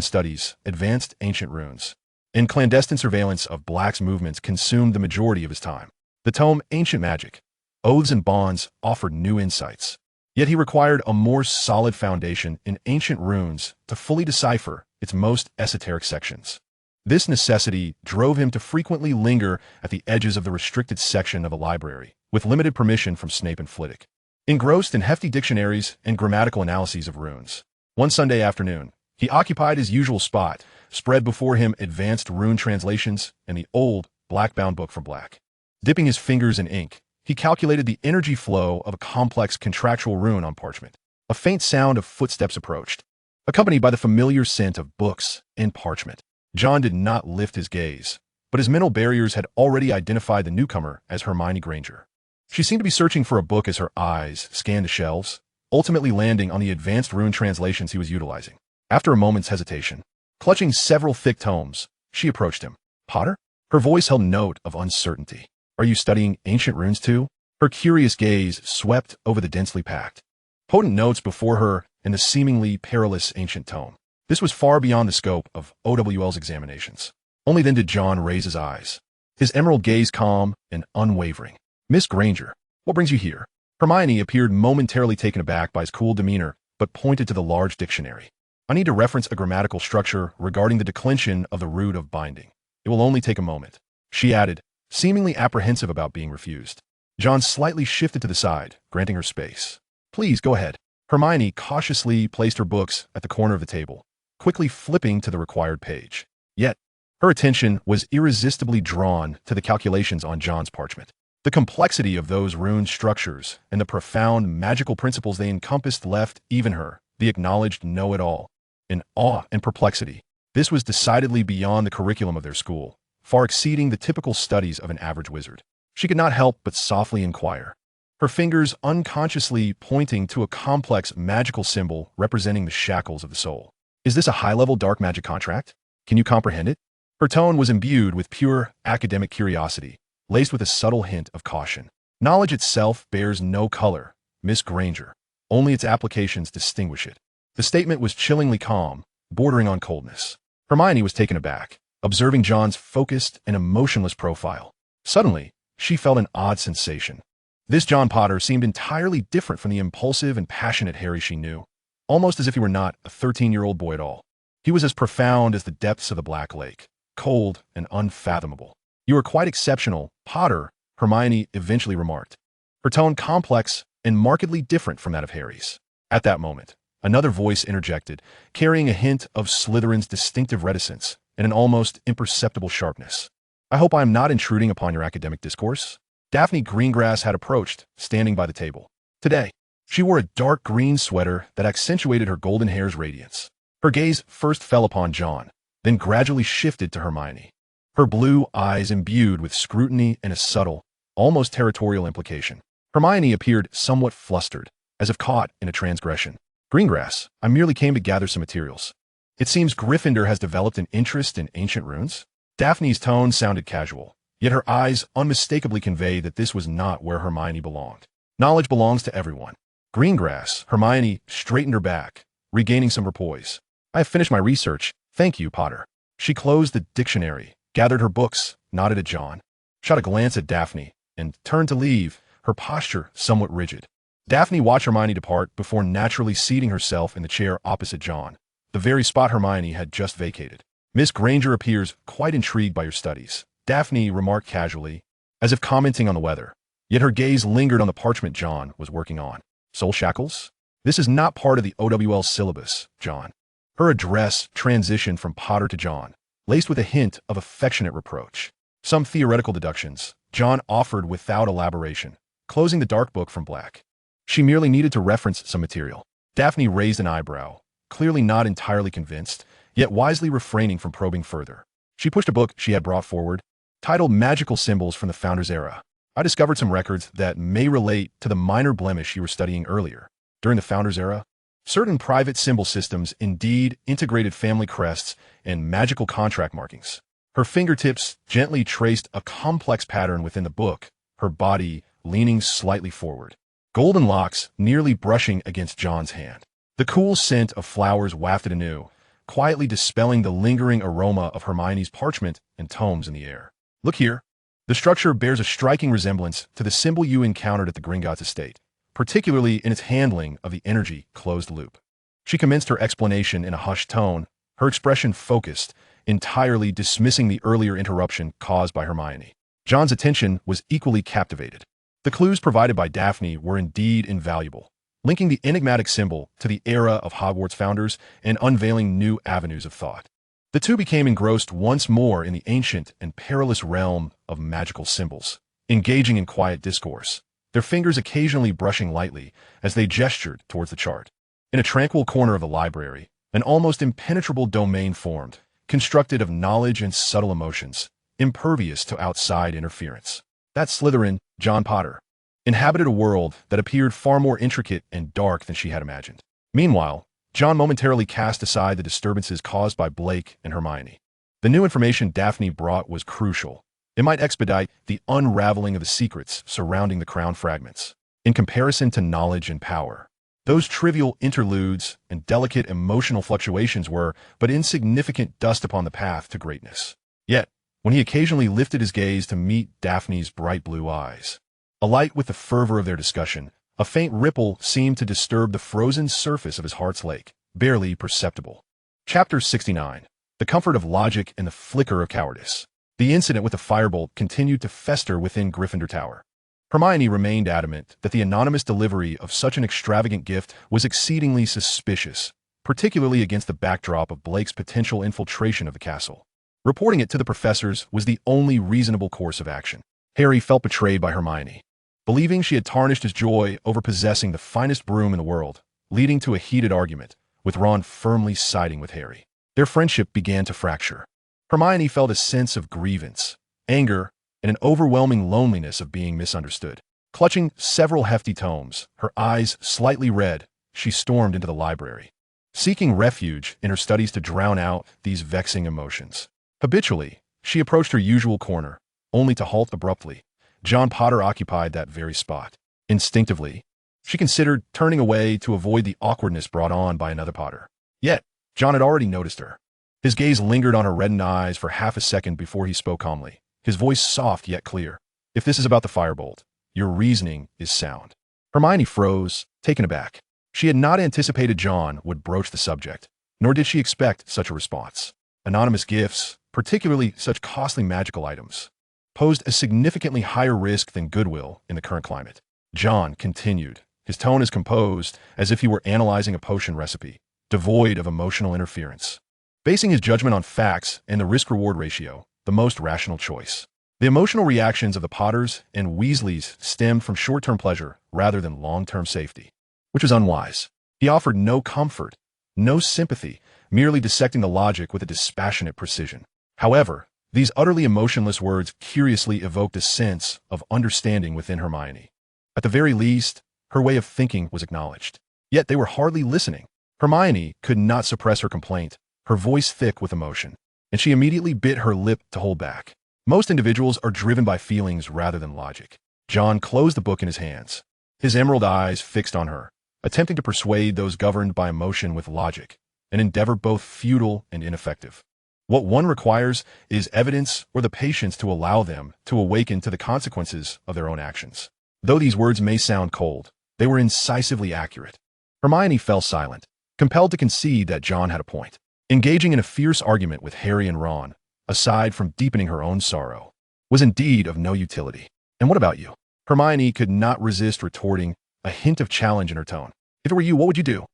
studies, advanced ancient runes, and clandestine surveillance of Black's movements consumed the majority of his time. The tome Ancient Magic, Oaths and Bonds offered new insights, yet he required a more solid foundation in ancient runes to fully decipher its most esoteric sections. This necessity drove him to frequently linger at the edges of the restricted section of a library, with limited permission from Snape and Flitwick. Engrossed in hefty dictionaries and grammatical analyses of runes, one Sunday afternoon, he occupied his usual spot, spread before him advanced rune translations and the old, black-bound book from Black. Dipping his fingers in ink, he calculated the energy flow of a complex contractual rune on parchment. A faint sound of footsteps approached, accompanied by the familiar scent of books and parchment. John did not lift his gaze, but his mental barriers had already identified the newcomer as Hermione Granger. She seemed to be searching for a book as her eyes scanned the shelves, ultimately landing on the advanced rune translations he was utilizing. After a moment's hesitation, clutching several thick tomes, she approached him. "Potter?" Her voice held a note of uncertainty. "Are you studying ancient runes too?" Her curious gaze swept over the densely packed, potent notes before her and the seemingly perilous ancient tome. This was far beyond the scope of OWL's examinations. Only then did John raise his eyes, his emerald gaze calm and unwavering. "Miss Granger, what brings you here?" Hermione appeared momentarily taken aback by his cool demeanor, but pointed to the large dictionary. "I need to reference a grammatical structure regarding the declension of the root of binding. It will only take a moment," she added, seemingly apprehensive about being refused. John slightly shifted to the side, granting her space. "Please, go ahead." Hermione cautiously placed her books at the corner of the table, quickly flipping to the required page. Yet, her attention was irresistibly drawn to the calculations on John's parchment. The complexity of those rune structures and the profound magical principles they encompassed left even her, the acknowledged know-it-all, in awe and perplexity. This was decidedly beyond the curriculum of their school, far exceeding the typical studies of an average wizard. She could not help but softly inquire, her fingers unconsciously pointing to a complex magical symbol representing the shackles of the soul. "Is this a high-level dark magic contract? Can you comprehend it?" Her tone was imbued with pure academic curiosity, laced with a subtle hint of caution. "Knowledge itself bears no color, Miss Granger. Only its applications distinguish it." The statement was chillingly calm, bordering on coldness. Hermione was taken aback, observing John's focused and emotionless profile. Suddenly, she felt an odd sensation. This John Potter seemed entirely different from the impulsive and passionate Harry she knew, almost as if he were not a 13-year-old boy at all. He was as profound as the depths of the Black Lake, cold and unfathomable. "You are quite exceptional, Potter," Hermione eventually remarked, her tone complex and markedly different from that of Harry's. At that moment, another voice interjected, carrying a hint of Slytherin's distinctive reticence and an almost imperceptible sharpness. "I hope I am not intruding upon your academic discourse." Daphne Greengrass had approached, standing by the table. Today, she wore a dark green sweater that accentuated her golden hair's radiance. Her gaze first fell upon John, then gradually shifted to Hermione, her blue eyes imbued with scrutiny and a subtle, almost territorial implication. Hermione appeared somewhat flustered, as if caught in a transgression. "Greengrass, I merely came to gather some materials. It seems Gryffindor has developed an interest in ancient runes." Daphne's tone sounded casual, yet her eyes unmistakably conveyed that this was not where Hermione belonged. Knowledge belongs to everyone. Greengrass, Hermione straightened her back, regaining some poise. "I have finished my research. Thank you, Potter." She closed the dictionary, gathered her books, nodded at John, shot a glance at Daphne, and turned to leave, her posture somewhat rigid. Daphne watched Hermione depart before naturally seating herself in the chair opposite John, the very spot Hermione had just vacated. Miss Granger appears quite intrigued by your studies, Daphne remarked casually, as if commenting on the weather. Yet her gaze lingered on the parchment John was working on. Soul shackles? This is not part of the OWL syllabus, John. Her address transitioned from Potter to John, laced with a hint of affectionate reproach. Some theoretical deductions, John offered without elaboration, closing the dark book from black. She merely needed to reference some material. Daphne raised an eyebrow, clearly not entirely convinced, yet wisely refraining from probing further. She pushed a book she had brought forward, titled Magical Symbols from the Founders' Era. I discovered some records that may relate to the minor blemish you were studying earlier. During the Founders' Era, certain private symbol systems indeed integrated family crests and magical contract markings. Her fingertips gently traced a complex pattern within the book, her body leaning slightly forward, golden locks nearly brushing against John's hand. The cool scent of flowers wafted anew, quietly dispelling the lingering aroma of Hermione's parchment and tomes in the air. Look here. The structure bears a striking resemblance to the symbol you encountered at the Gringotts estate, particularly in its handling of the energy closed loop. She commenced her explanation in a hushed tone, her expression focused, entirely dismissing the earlier interruption caused by Hermione. John's attention was equally captivated. The clues provided by Daphne were indeed invaluable, linking the enigmatic symbol to the era of Hogwarts founders and unveiling new avenues of thought. The two became engrossed once more in the ancient and perilous realm of magical symbols, engaging in quiet discourse, their fingers occasionally brushing lightly as they gestured towards the chart. In a tranquil corner of the library, an almost impenetrable domain formed, constructed of knowledge and subtle emotions, impervious to outside interference. That Slytherin, John Potter, inhabited a world that appeared far more intricate and dark than she had imagined. Meanwhile, John momentarily cast aside the disturbances caused by Blake and Hermione. The new information Daphne brought was crucial. It might expedite the unraveling of the secrets surrounding the crown fragments. In comparison to knowledge and power, those trivial interludes and delicate emotional fluctuations were but insignificant dust upon the path to greatness. Yet, when he occasionally lifted his gaze to meet Daphne's bright blue eyes, alight with the fervor of their discussion, a faint ripple seemed to disturb the frozen surface of his heart's lake, barely perceptible. Chapter 69. The Comfort of Logic and the Flicker of Cowardice. The incident with the firebolt continued to fester within Gryffindor Tower. Hermione remained adamant that the anonymous delivery of such an extravagant gift was exceedingly suspicious, particularly against the backdrop of Blake's potential infiltration of the castle. Reporting it to the professors was the only reasonable course of action. Harry felt betrayed by Hermione, believing she had tarnished his joy over possessing the finest broom in the world, leading to a heated argument, with Ron firmly siding with Harry. Their friendship began to fracture. Hermione felt a sense of grievance, anger, and an overwhelming loneliness of being misunderstood. Clutching several hefty tomes, her eyes slightly red, she stormed into the library, seeking refuge in her studies to drown out these vexing emotions. Habitually, she approached her usual corner, only to halt abruptly. John Potter occupied that very spot. Instinctively, she considered turning away to avoid the awkwardness brought on by another Potter. Yet, John had already noticed her. His gaze lingered on her reddened eyes for half a second before he spoke calmly, his voice soft yet clear. If this is about the firebolt, your reasoning is sound. Hermione froze, taken aback. She had not anticipated John would broach the subject, nor did she expect such a response. Anonymous gifts, particularly such costly magical items, posed a significantly higher risk than goodwill in the current climate. John continued, his tone as composed as if he were analyzing a potion recipe, devoid of emotional interference. Basing his judgment on facts and the risk-reward ratio, the most rational choice. The emotional reactions of the Potters and Weasleys stemmed from short-term pleasure rather than long-term safety, which was unwise. He offered no comfort, no sympathy, merely dissecting the logic with a dispassionate precision. However, these utterly emotionless words curiously evoked a sense of understanding within Hermione. At the very least, her way of thinking was acknowledged. Yet they were hardly listening. Hermione could not suppress her complaint, her voice thick with emotion, and she immediately bit her lip to hold back. Most individuals are driven by feelings rather than logic. John closed the book in his hands, his emerald eyes fixed on her, attempting to persuade those governed by emotion with logic, an endeavor both futile and ineffective. What one requires is evidence or the patience to allow them to awaken to the consequences of their own actions. Though these words may sound cold, they were incisively accurate. Hermione fell silent, compelled to concede that John had a point. Engaging in a fierce argument with Harry and Ron, aside from deepening her own sorrow, was indeed of no utility. And what about you? Hermione could not resist retorting, a hint of challenge in her tone. If it were you, what would you do?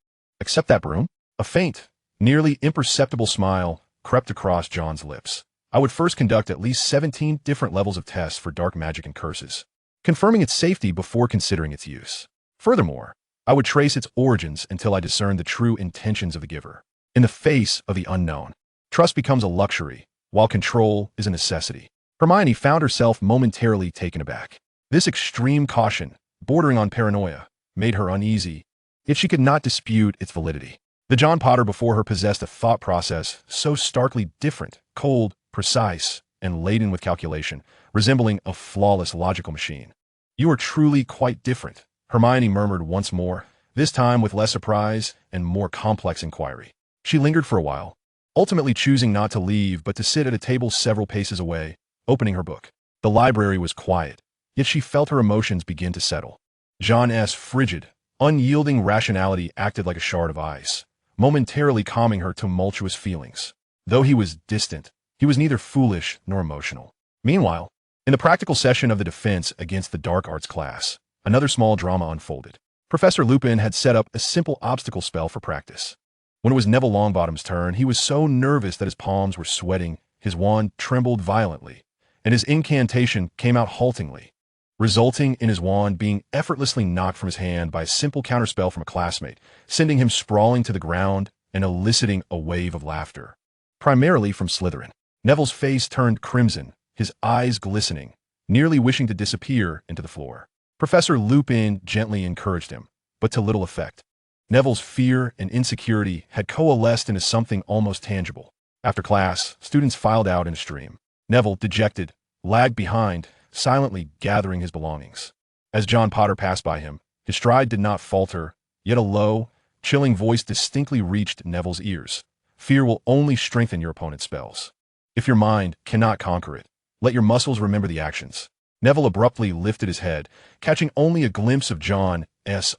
Accept that broom? A faint, nearly imperceptible smile crept across John's lips. I would first conduct at least 17 different levels of tests for dark magic and curses, confirming its safety before considering its use. Furthermore, I would trace its origins until I discerned the true intentions of the giver. In the face of the unknown, trust becomes a luxury, while control is a necessity. Hermione found herself momentarily taken aback. This extreme caution, bordering on paranoia, made her uneasy, yet she could not dispute its validity. The John Potter before her possessed a thought process so starkly different, cold, precise, and laden with calculation, resembling a flawless logical machine. You are truly quite different, Hermione murmured once more, this time with less surprise and more complex inquiry. She lingered for a while, ultimately choosing not to leave but to sit at a table several paces away, opening her book. The library was quiet, yet she felt her emotions begin to settle. John's frigid, unyielding rationality acted like a shard of ice, momentarily calming her tumultuous feelings. Though he was distant, he was neither foolish nor emotional. Meanwhile, in the practical session of the defense against the dark arts class, another small drama unfolded. Professor Lupin had set up a simple obstacle spell for practice. When it was Neville Longbottom's turn, he was so nervous that his palms were sweating, his wand trembled violently, and his incantation came out haltingly, resulting in his wand being effortlessly knocked from his hand by a simple counterspell from a classmate, sending him sprawling to the ground and eliciting a wave of laughter, primarily from Slytherin. Neville's face turned crimson, his eyes glistening, nearly wishing to disappear into the floor. Professor Lupin gently encouraged him, but to little effect. Neville's fear and insecurity had coalesced into something almost tangible. After class, students filed out in a stream. Neville, dejected, lagged behind, silently gathering his belongings. As John Potter passed by him, his stride did not falter, yet a low, chilling voice distinctly reached Neville's ears. Fear will only strengthen your opponent's spells. If your mind cannot conquer it, let your muscles remember the actions. Neville abruptly lifted his head, catching only a glimpse of John's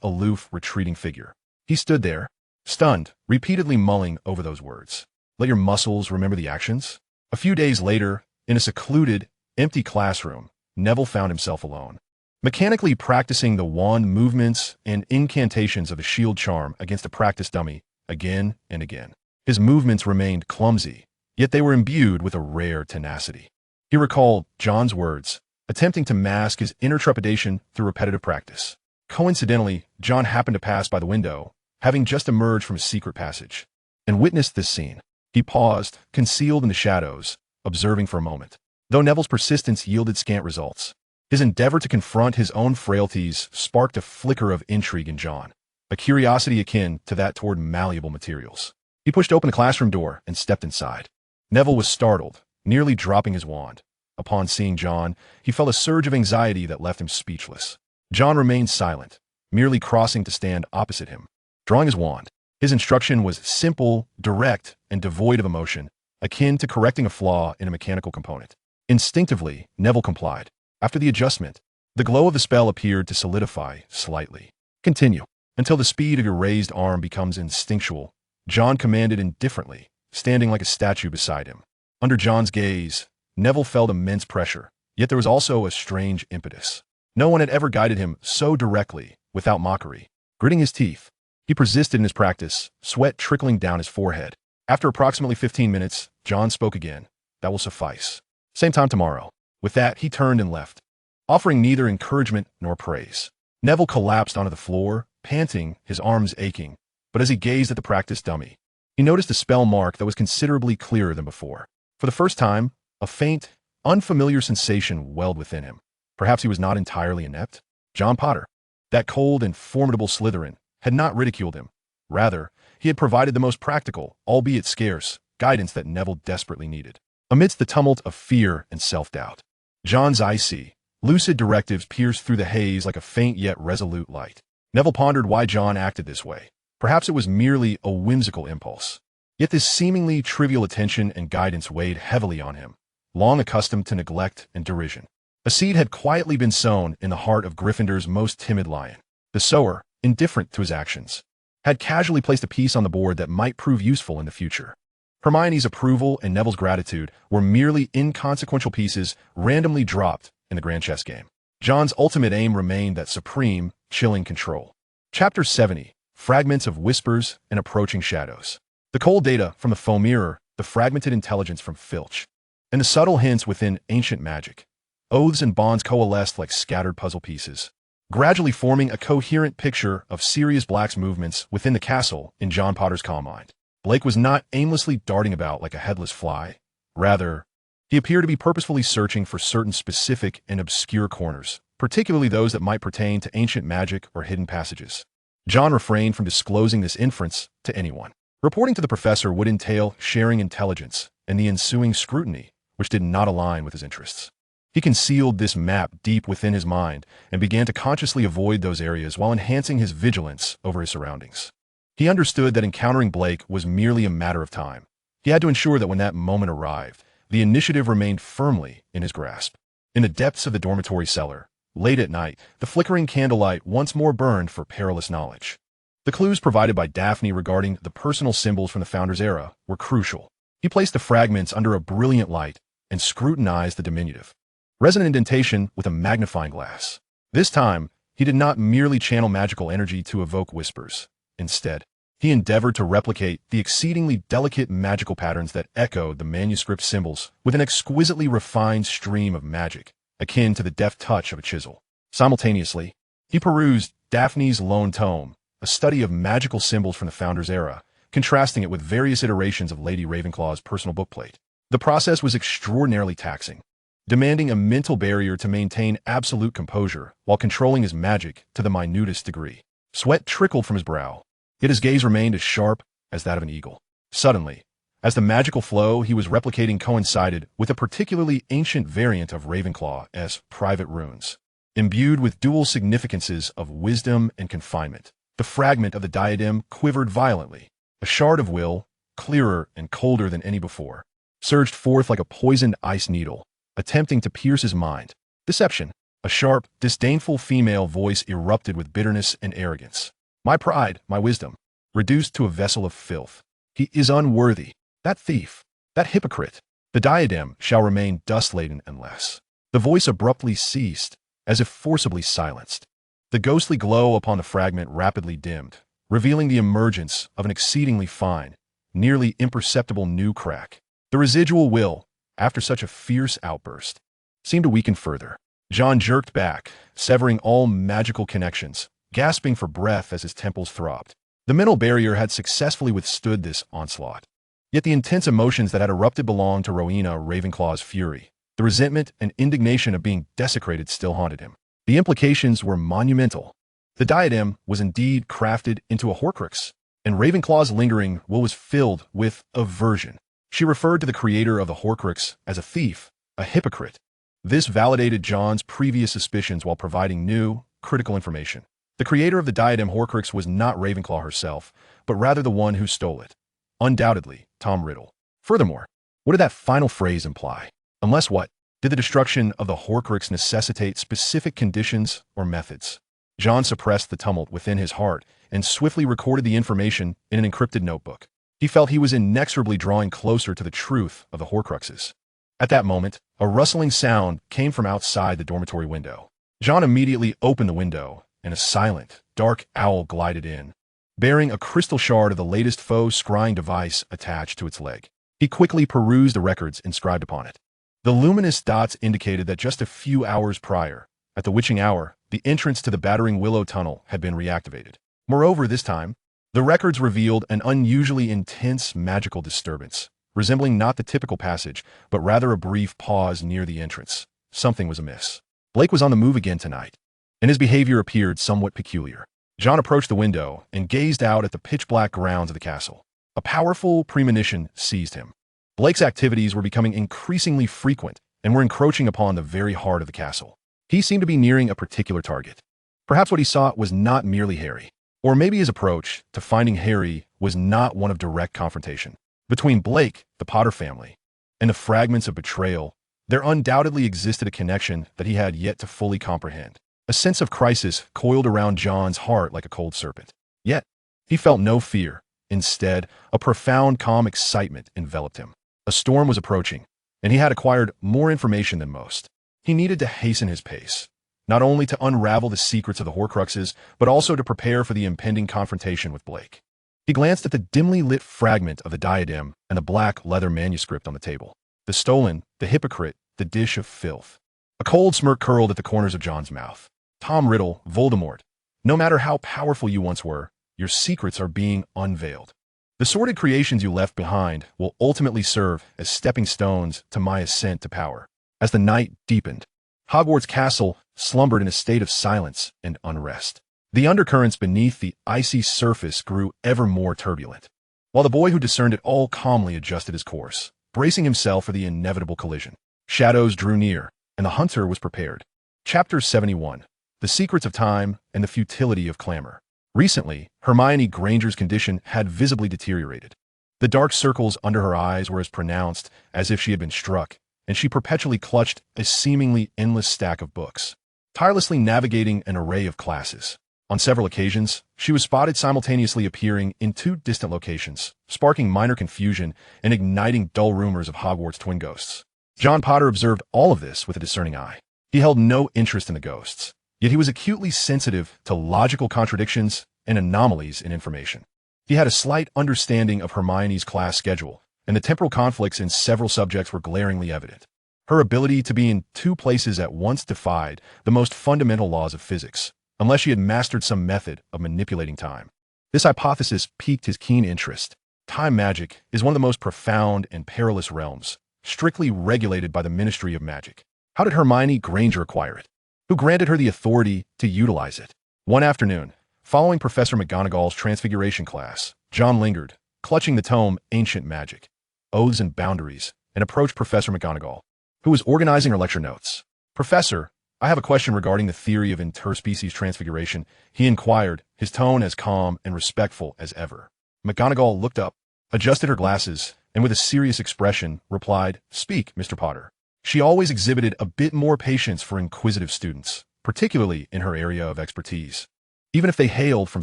aloof, retreating figure. He stood there, stunned, repeatedly mulling over those words. Let your muscles remember the actions? A few days later, in a secluded, empty classroom, Neville found himself alone, mechanically practicing the wand movements and incantations of the shield charm against a practice dummy again and again. His movements remained clumsy, yet they were imbued with a rare tenacity. He recalled John's words, attempting to mask his inner trepidation through repetitive practice. Coincidentally, John happened to pass by the window, having just emerged from a secret passage, and witnessed this scene. He paused, concealed in the shadows, observing for a moment. Though Neville's persistence yielded scant results, his endeavor to confront his own frailties sparked a flicker of intrigue in John, a curiosity akin to that toward malleable materials. He pushed open the classroom door and stepped inside. Neville was startled, nearly dropping his wand. Upon seeing John, he felt a surge of anxiety that left him speechless. John remained silent, merely crossing to stand opposite him. Drawing his wand, his instruction was simple, direct, and devoid of emotion, akin to correcting a flaw in a mechanical component. Instinctively, Neville complied. After the adjustment, the glow of the spell appeared to solidify slightly. Continue, until the speed of your raised arm becomes instinctual, John commanded indifferently, standing like a statue beside him. Under John's gaze, Neville felt immense pressure, yet there was also a strange impetus. No one had ever guided him so directly, without mockery. Gritting his teeth, he persisted in his practice, sweat trickling down his forehead. After approximately 15 minutes, John spoke again. That will suffice. Same time tomorrow. With that, he turned and left, offering neither encouragement nor praise. Neville collapsed onto the floor, panting, his arms aching. But as he gazed at the practice dummy, he noticed a spell mark that was considerably clearer than before. For the first time, a faint, unfamiliar sensation welled within him. Perhaps he was not entirely inept. John Potter, that cold and formidable Slytherin, had not ridiculed him. Rather, he had provided the most practical, albeit scarce, guidance that Neville desperately needed. Amidst the tumult of fear and self-doubt, John's icy, lucid directives pierced through the haze like a faint yet resolute light. Neville pondered why John acted this way. Perhaps it was merely a whimsical impulse. Yet this seemingly trivial attention and guidance weighed heavily on him, long accustomed to neglect and derision. A seed had quietly been sown in the heart of Gryffindor's most timid lion. The sower, indifferent to his actions, had casually placed a piece on the board that might prove useful in the future. Hermione's approval and Neville's gratitude were merely inconsequential pieces randomly dropped in the grand chess game. John's ultimate aim remained that supreme, chilling control. Chapter 70. Fragments of Whispers and Approaching Shadows. The cold data from the foam mirror, the fragmented intelligence from Filch, and the subtle hints within ancient magic. Oaths and bonds coalesced like scattered puzzle pieces, gradually forming a coherent picture of Sirius Black's movements within the castle in John Potter's calm mind. Blake was not aimlessly darting about like a headless fly. Rather, he appeared to be purposefully searching for certain specific and obscure corners, particularly those that might pertain to ancient magic or hidden passages. John refrained from disclosing this inference to anyone. Reporting to the professor would entail sharing intelligence and the ensuing scrutiny, which did not align with his interests. He concealed this map deep within his mind and began to consciously avoid those areas while enhancing his vigilance over his surroundings. He understood that encountering Blake was merely a matter of time. He had to ensure that when that moment arrived, the initiative remained firmly in his grasp. In the depths of the dormitory cellar, late at night, the flickering candlelight once more burned for perilous knowledge. The clues provided by Daphne regarding the personal symbols from the Founder's era were crucial. He placed the fragments under a brilliant light and scrutinized the diminutive, resonant indentation with a magnifying glass. This time, he did not merely channel magical energy to evoke whispers. Instead, he endeavored to replicate the exceedingly delicate magical patterns that echoed the manuscript symbols with an exquisitely refined stream of magic, akin to the deft touch of a chisel. Simultaneously, he perused Daphne's lone tome, a study of magical symbols from the Founder's era, contrasting it with various iterations of Lady Ravenclaw's personal bookplate. The process was extraordinarily taxing, demanding a mental barrier to maintain absolute composure while controlling his magic to the minutest degree. Sweat trickled from his brow, yet his gaze remained as sharp as that of an eagle. Suddenly, as the magical flow he was replicating coincided with a particularly ancient variant of Ravenclaw's private runes, imbued with dual significances of wisdom and confinement, the fragment of the diadem quivered violently. A shard of will, clearer and colder than any before, surged forth like a poisoned ice needle, attempting to pierce his mind. Deception. A sharp, disdainful female voice erupted with bitterness and arrogance. My pride, my wisdom, reduced to a vessel of filth. He is unworthy. That thief, that hypocrite. The diadem shall remain dust-laden unless. The voice abruptly ceased, as if forcibly silenced. The ghostly glow upon the fragment rapidly dimmed, revealing the emergence of an exceedingly fine, nearly imperceptible new crack. The residual will, after such a fierce outburst, seemed to weaken further. John jerked back, severing all magical connections, gasping for breath as his temples throbbed. The mental barrier had successfully withstood this onslaught. Yet the intense emotions that had erupted belonged to Rowena Ravenclaw's fury. The resentment and indignation of being desecrated still haunted him. The implications were monumental. The diadem was indeed crafted into a Horcrux, and Ravenclaw's lingering will was filled with aversion. She referred to the creator of the Horcrux as a thief, a hypocrite. This validated John's previous suspicions while providing new, critical information. The creator of the diadem Horcrux was not Ravenclaw herself, but rather the one who stole it. Undoubtedly, Tom Riddle. Furthermore, what did that final phrase imply? Unless what? Did the destruction of the Horcrux necessitate specific conditions or methods? John suppressed the tumult within his heart and swiftly recorded the information in an encrypted notebook. He felt he was inexorably drawing closer to the truth of the Horcruxes. At that moment, a rustling sound came from outside the dormitory window. John immediately opened the window, and a silent, dark owl glided in, bearing a crystal shard of the latest foe's scrying device attached to its leg. He quickly perused the records inscribed upon it. The luminous dots indicated that just a few hours prior, at the witching hour, the entrance to the Battering Willow Tunnel had been reactivated. Moreover, this time, the records revealed an unusually intense magical disturbance, resembling not the typical passage, but rather a brief pause near the entrance. Something was amiss. Blake was on the move again tonight, and his behavior appeared somewhat peculiar. John approached the window and gazed out at the pitch-black grounds of the castle. A powerful premonition seized him. Blake's activities were becoming increasingly frequent and were encroaching upon the very heart of the castle. He seemed to be nearing a particular target. Perhaps what he sought was not merely Harry. Or maybe his approach to finding Harry was not one of direct confrontation. Between Blake, the Potter family, and the fragments of betrayal, there undoubtedly existed a connection that he had yet to fully comprehend. A sense of crisis coiled around John's heart like a cold serpent. Yet, he felt no fear. Instead, a profound, calm excitement enveloped him. A storm was approaching, and he had acquired more information than most. He needed to hasten his pace, not only to unravel the secrets of the Horcruxes, but also to prepare for the impending confrontation with Blake. He glanced at the dimly lit fragment of the diadem and the black leather manuscript on the table. The stolen, the hypocrite, the dish of filth. A cold smirk curled at the corners of John's mouth. Tom Riddle, Voldemort. No matter how powerful you once were, your secrets are being unveiled. The sordid creations you left behind will ultimately serve as stepping stones to my ascent to power. As the night deepened, Hogwarts Castle slumbered in a state of silence and unrest. The undercurrents beneath the icy surface grew ever more turbulent, while the boy who discerned it all calmly adjusted his course, bracing himself for the inevitable collision. Shadows drew near, and the hunter was prepared. Chapter 71. The Secrets of Time and the Futility of Clamor. Recently, Hermione Granger's condition had visibly deteriorated. The dark circles under her eyes were as pronounced as if she had been struck, and she perpetually clutched a seemingly endless stack of books, tirelessly navigating an array of classes. On several occasions, she was spotted simultaneously appearing in two distant locations, sparking minor confusion and igniting dull rumors of Hogwarts twin ghosts. John Potter observed all of this with a discerning eye. He held no interest in the ghosts, yet he was acutely sensitive to logical contradictions and anomalies in information. He had a slight understanding of Hermione's class schedule, and the temporal conflicts in several subjects were glaringly evident. Her ability to be in two places at once defied the most fundamental laws of physics, unless she had mastered some method of manipulating time. This hypothesis piqued his keen interest. Time magic is one of the most profound and perilous realms, strictly regulated by the Ministry of Magic. How did Hermione Granger acquire it? Who granted her the authority to utilize it? One afternoon, following Professor McGonagall's Transfiguration class, John lingered, clutching the tome Ancient Magic, Oaths and Boundaries, and approached Professor McGonagall, who was organizing her lecture notes. "Professor, I have a question regarding the theory of interspecies transfiguration," he inquired, his tone as calm and respectful as ever. McGonagall looked up, adjusted her glasses, and with a serious expression, replied, "Speak, Mr. Potter." She always exhibited a bit more patience for inquisitive students, particularly in her area of expertise, even if they hailed from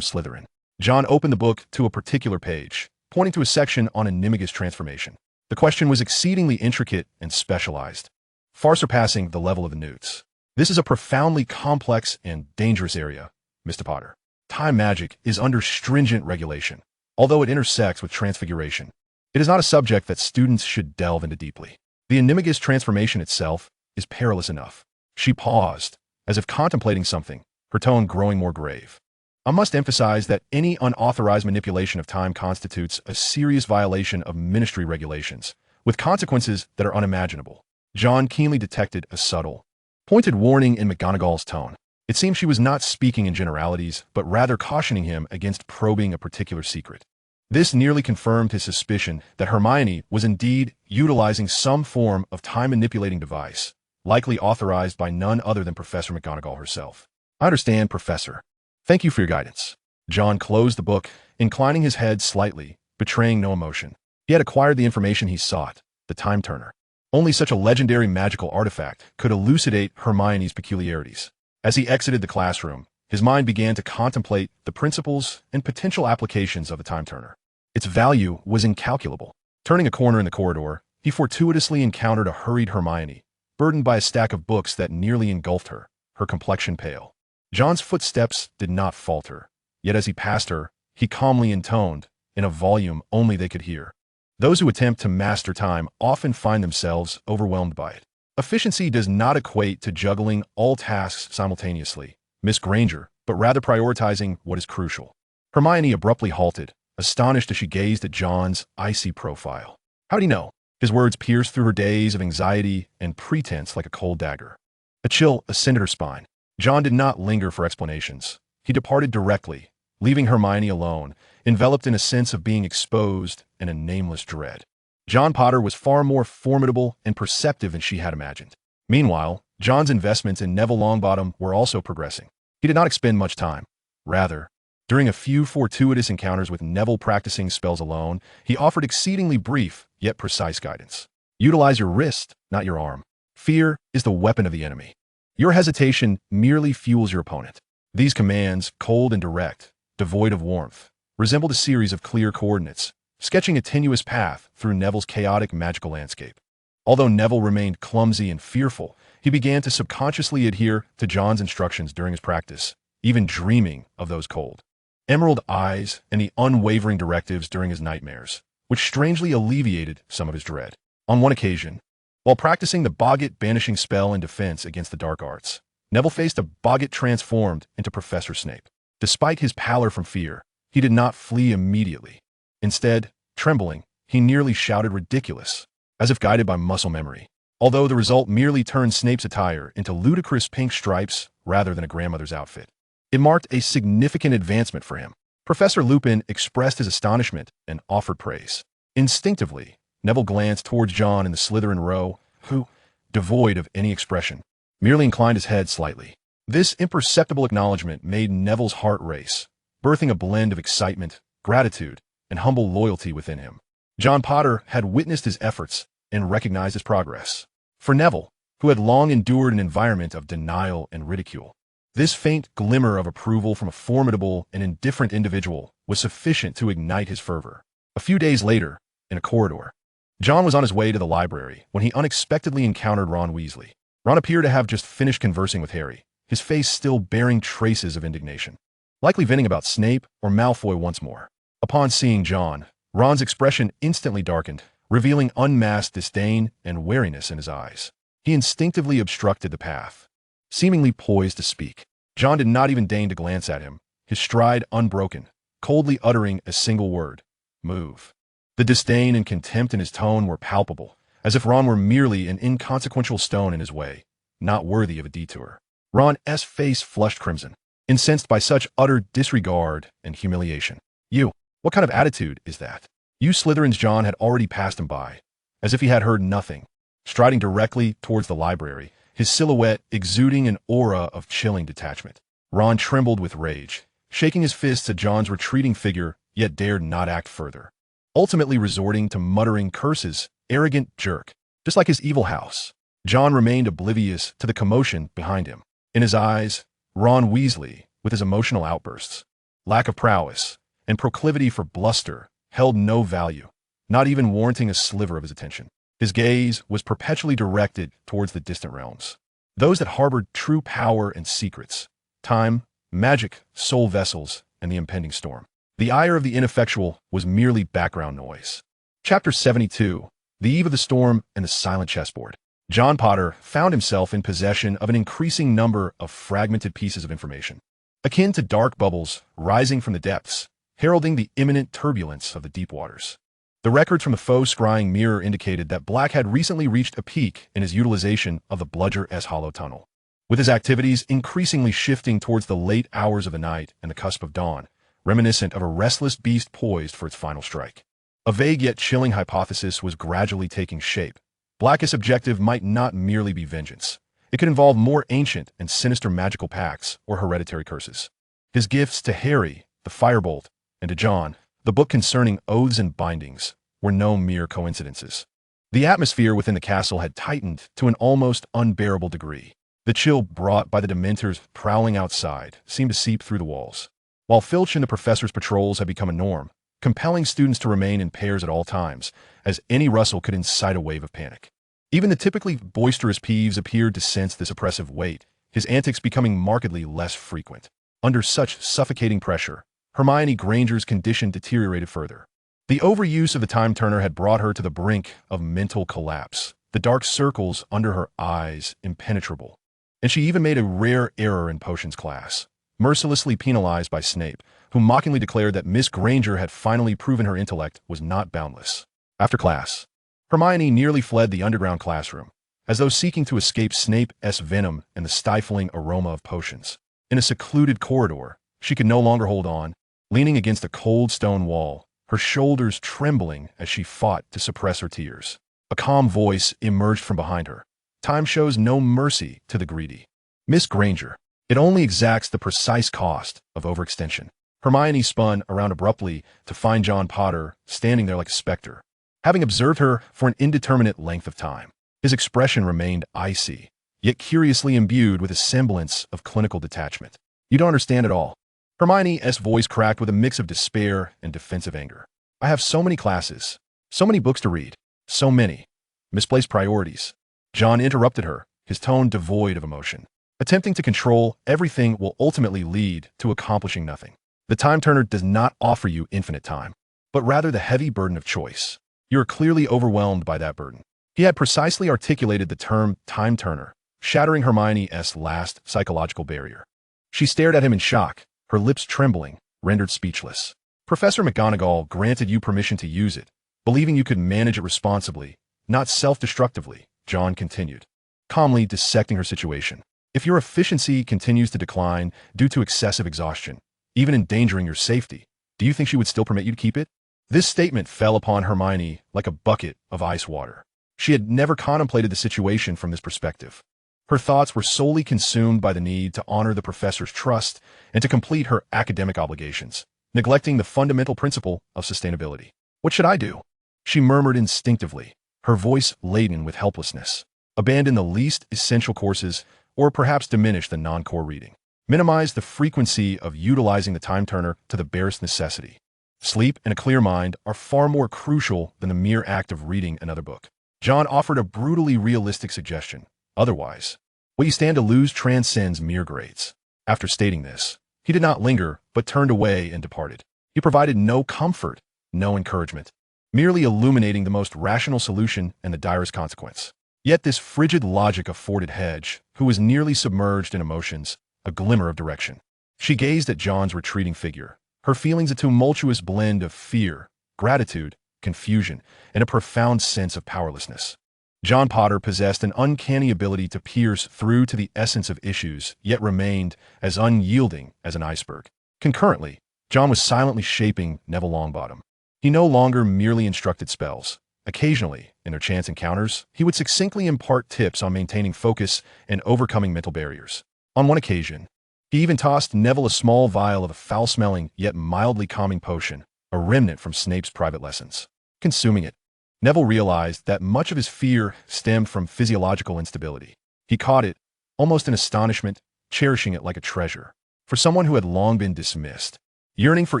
Slytherin. John opened the book to a particular page, pointing to a section on animagus transformation. The question was exceedingly intricate and specialized, far surpassing the level of the newts. "This is a profoundly complex and dangerous area, Mr. Potter. Time magic is under stringent regulation, although it intersects with transfiguration. It is not a subject that students should delve into deeply. The animagus transformation itself is perilous enough." She paused, as if contemplating something, her tone growing more grave. "I must emphasize that any unauthorized manipulation of time constitutes a serious violation of ministry regulations, with consequences that are unimaginable." John keenly detected a subtle, pointed warning in McGonagall's tone. It seemed she was not speaking in generalities, but rather cautioning him against probing a particular secret. This nearly confirmed his suspicion that Hermione was indeed utilizing some form of time-manipulating device, likely authorized by none other than Professor McGonagall herself. "I understand, Professor. Thank you for your guidance." John closed the book, inclining his head slightly, betraying no emotion. He had acquired the information he sought, the Time Turner. Only such a legendary magical artifact could elucidate Hermione's peculiarities. As he exited the classroom, his mind began to contemplate the principles and potential applications of the Time Turner. Its value was incalculable. Turning a corner in the corridor, he fortuitously encountered a hurried Hermione, burdened by a stack of books that nearly engulfed her, her complexion pale. John's footsteps did not falter, yet as he passed her, he calmly intoned, in a volume only they could hear, "Those who attempt to master time often find themselves overwhelmed by it. Efficiency does not equate to juggling all tasks simultaneously, Miss Granger, but rather prioritizing what is crucial." Hermione abruptly halted, astonished as she gazed at John's icy profile. How did he know? His words pierced through her daze of anxiety and pretense like a cold dagger. A chill ascended her spine. John did not linger for explanations. He departed directly, leaving Hermione alone, enveloped in a sense of being exposed and a nameless dread. John Potter was far more formidable and perceptive than she had imagined. Meanwhile, John's investments in Neville Longbottom were also progressing. He did not expend much time. Rather, During a few fortuitous encounters with Neville practicing spells alone, he offered exceedingly brief, yet precise guidance. Utilize your wrist, not your arm. Fear is the weapon of the enemy. Your hesitation merely fuels your opponent. These commands, cold and direct, devoid of warmth, resembled a series of clear coordinates, sketching a tenuous path through Neville's chaotic magical landscape. Although Neville remained clumsy and fearful, he began to subconsciously adhere to John's instructions during his practice, even dreaming of those cold, emerald eyes and the unwavering directives during his nightmares, which strangely alleviated some of his dread. On one occasion, while practicing the Boggart banishing spell in defense against the dark arts, Neville faced a Boggart transformed into Professor Snape. Despite his pallor from fear, he did not flee immediately. Instead, trembling, he nearly shouted ridiculous, as if guided by muscle memory. Although the result merely turned Snape's attire into ludicrous pink stripes rather than a grandmother's outfit. It marked a significant advancement for him. Professor Lupin expressed his astonishment and offered praise. Instinctively, Neville glanced towards John in the Slytherin row, who, devoid of any expression, merely inclined his head slightly. This imperceptible acknowledgement made Neville's heart race, birthing a blend of excitement, gratitude, and humble loyalty within him. John Potter had witnessed his efforts and recognized his progress. For Neville, who had long endured an environment of denial and ridicule, this faint glimmer of approval from a formidable and indifferent individual was sufficient to ignite his fervor. A few days later, in a corridor, John was on his way to the library when he unexpectedly encountered Ron Weasley. Ron appeared to have just finished conversing with Harry, his face still bearing traces of indignation, likely venting about Snape or Malfoy once more. Upon seeing John, Ron's expression instantly darkened, revealing unmasked disdain and wariness in his eyes. He instinctively obstructed the path, seemingly poised to speak. John did not even deign to glance at him, his stride unbroken, coldly uttering a single word: move. The disdain and contempt in his tone were palpable, as if Ron were merely an inconsequential stone in his way, not worthy of a detour. Ron's face flushed crimson, incensed by such utter disregard and humiliation. "You, what kind of attitude is that? You Slytherins!" John had already passed him by, as if he had heard nothing, striding directly towards the library, his silhouette exuding an aura of chilling detachment. Ron trembled with rage, shaking his fists at John's retreating figure, yet dared not act further, ultimately resorting to muttering curses. "Arrogant jerk." Just like his evil house, John remained oblivious to the commotion behind him. In his eyes, Ron Weasley, with his emotional outbursts, lack of prowess, and proclivity for bluster, held no value, not even warranting a sliver of his attention. His gaze was perpetually directed towards the distant realms, those that harbored true power and secrets: time, magic, soul vessels, and the impending storm. The ire of the ineffectual was merely background noise. Chapter 72, The Eve of the Storm and the Silent Chessboard. John Potter found himself in possession of an increasing number of fragmented pieces of information, akin to dark bubbles rising from the depths, heralding the imminent turbulence of the deep waters. The records from the faux scrying mirror indicated that Black had recently reached a peak in his utilization of the Bludger's Hollow Tunnel, with his activities increasingly shifting towards the late hours of the night and the cusp of dawn, reminiscent of a restless beast poised for its final strike. A vague yet chilling hypothesis was gradually taking shape. Black's objective might not merely be vengeance. It could involve more ancient and sinister magical pacts or hereditary curses. His gifts to Harry, the Firebolt, and to John, the book concerning oaths and bindings, were no mere coincidences. The atmosphere within the castle had tightened to an almost unbearable degree. The chill brought by the Dementors prowling outside seemed to seep through the walls, while Filch and the professor's patrols had become a norm, compelling students to remain in pairs at all times, as any rustle could incite a wave of panic. Even the typically boisterous Peeves appeared to sense this oppressive weight, his antics becoming markedly less frequent. Under such suffocating pressure, Hermione Granger's condition deteriorated further. The overuse of the time turner had brought her to the brink of mental collapse, the dark circles under her eyes impenetrable, and she even made a rare error in potions class, mercilessly penalized by Snape, who mockingly declared that Miss Granger had finally proven her intellect was not boundless. After class, Hermione nearly fled the underground classroom, as though seeking to escape Snape's venom and the stifling aroma of potions. In a secluded corridor, she could no longer hold on, leaning against a cold stone wall, her shoulders trembling as she fought to suppress her tears. A calm voice emerged from behind her. "Time shows no mercy to the greedy. Miss Granger, it only exacts the precise cost of overextension." Hermione spun around abruptly to find John Potter standing there like a specter, having observed her for an indeterminate length of time. His expression remained icy, yet curiously imbued with a semblance of clinical detachment. "You don't understand at all." Hermione's voice cracked with a mix of despair and defensive anger. "I have so many classes, so many books to read, so many misplaced priorities." John interrupted her, his tone devoid of emotion. "Attempting to control everything will ultimately lead to accomplishing nothing. The time turner does not offer you infinite time, but rather the heavy burden of choice. You are clearly overwhelmed by that burden." He had precisely articulated the term time turner, shattering Hermione's last psychological barrier. She stared at him in shock, her lips trembling, rendered speechless. "Professor McGonagall granted you permission to use it, believing you could manage it responsibly, not self-destructively," John continued, calmly dissecting her situation. "If your efficiency continues to decline due to excessive exhaustion, even endangering your safety, do you think she would still permit you to keep it?" This statement fell upon Hermione like a bucket of ice water. She had never contemplated the situation from this perspective. Her thoughts were solely consumed by the need to honor the professor's trust and to complete her academic obligations, neglecting the fundamental principle of sustainability. "What should I do?" she murmured instinctively, her voice laden with helplessness. "Abandon the least essential courses, or perhaps diminish the non-core reading. Minimize the frequency of utilizing the time turner to the barest necessity. Sleep and a clear mind are far more crucial than the mere act of reading another book." John offered a brutally realistic suggestion. "Otherwise, what you stand to lose transcends mere grades." After stating this, he did not linger, but turned away and departed. He provided no comfort, no encouragement, merely illuminating the most rational solution and the direst consequence. Yet this frigid logic afforded Hedge, who was nearly submerged in emotions, a glimmer of direction. She gazed at John's retreating figure, her feelings a tumultuous blend of fear, gratitude, confusion, and a profound sense of powerlessness. John Potter possessed an uncanny ability to pierce through to the essence of issues, yet remained as unyielding as an iceberg. Concurrently, John was silently shaping Neville Longbottom. He no longer merely instructed spells. Occasionally, in their chance encounters, he would succinctly impart tips on maintaining focus and overcoming mental barriers. On one occasion, he even tossed Neville a small vial of a foul-smelling yet mildly calming potion, a remnant from Snape's private lessons. Consuming it, Neville realized that much of his fear stemmed from physiological instability. He caught it, almost in astonishment, cherishing it like a treasure. For someone who had long been dismissed, yearning for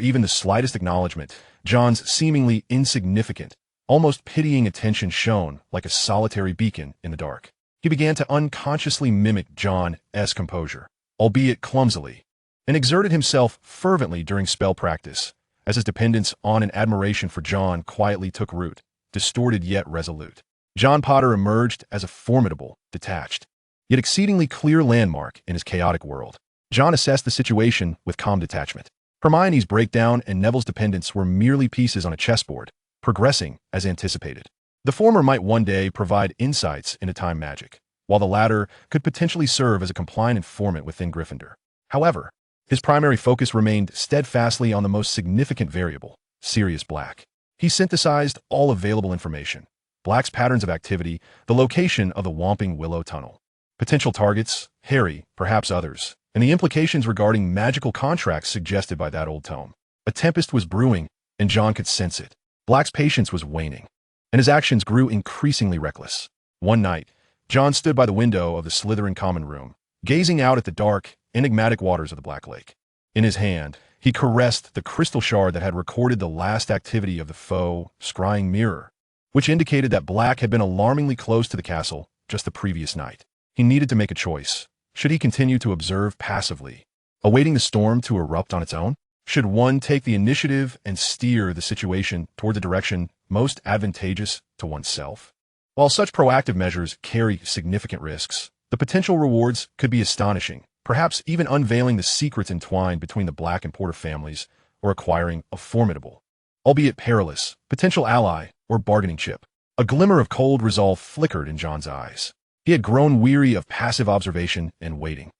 even the slightest acknowledgement, John's seemingly insignificant, almost pitying attention shone like a solitary beacon in the dark. He began to unconsciously mimic John's composure, albeit clumsily, and exerted himself fervently during spell practice, as his dependence on and admiration for John quietly took root, distorted yet resolute. John Potter emerged as a formidable, detached, yet exceedingly clear landmark in his chaotic world. John assessed the situation with calm detachment. Hermione's breakdown and Neville's dependence were merely pieces on a chessboard, progressing as anticipated. The former might one day provide insights into time magic, while the latter could potentially serve as a compliant informant within Gryffindor. However, his primary focus remained steadfastly on the most significant variable, Sirius Black. He synthesized all available information: Black's patterns of activity, the location of the Whomping Willow Tunnel, potential targets, Harry, perhaps others, and the implications regarding magical contracts suggested by that old tome. A tempest was brewing, and John could sense it. Black's patience was waning, and his actions grew increasingly reckless. One night, John stood by the window of the Slytherin common room, gazing out at the dark, enigmatic waters of the Black Lake. In his hand, he caressed the crystal shard that had recorded the last activity of the foe scrying mirror, which indicated that Black had been alarmingly close to the castle just the previous night. He needed to make a choice. Should he continue to observe passively, awaiting the storm to erupt on its own? Should one take the initiative and steer the situation toward the direction most advantageous to oneself? While such proactive measures carry significant risks, the potential rewards could be astonishing, perhaps even unveiling the secrets entwined between the Black and Porter families, or acquiring a formidable, albeit perilous, potential ally or bargaining chip. A glimmer of cold resolve flickered in John's eyes. He had grown weary of passive observation and waiting.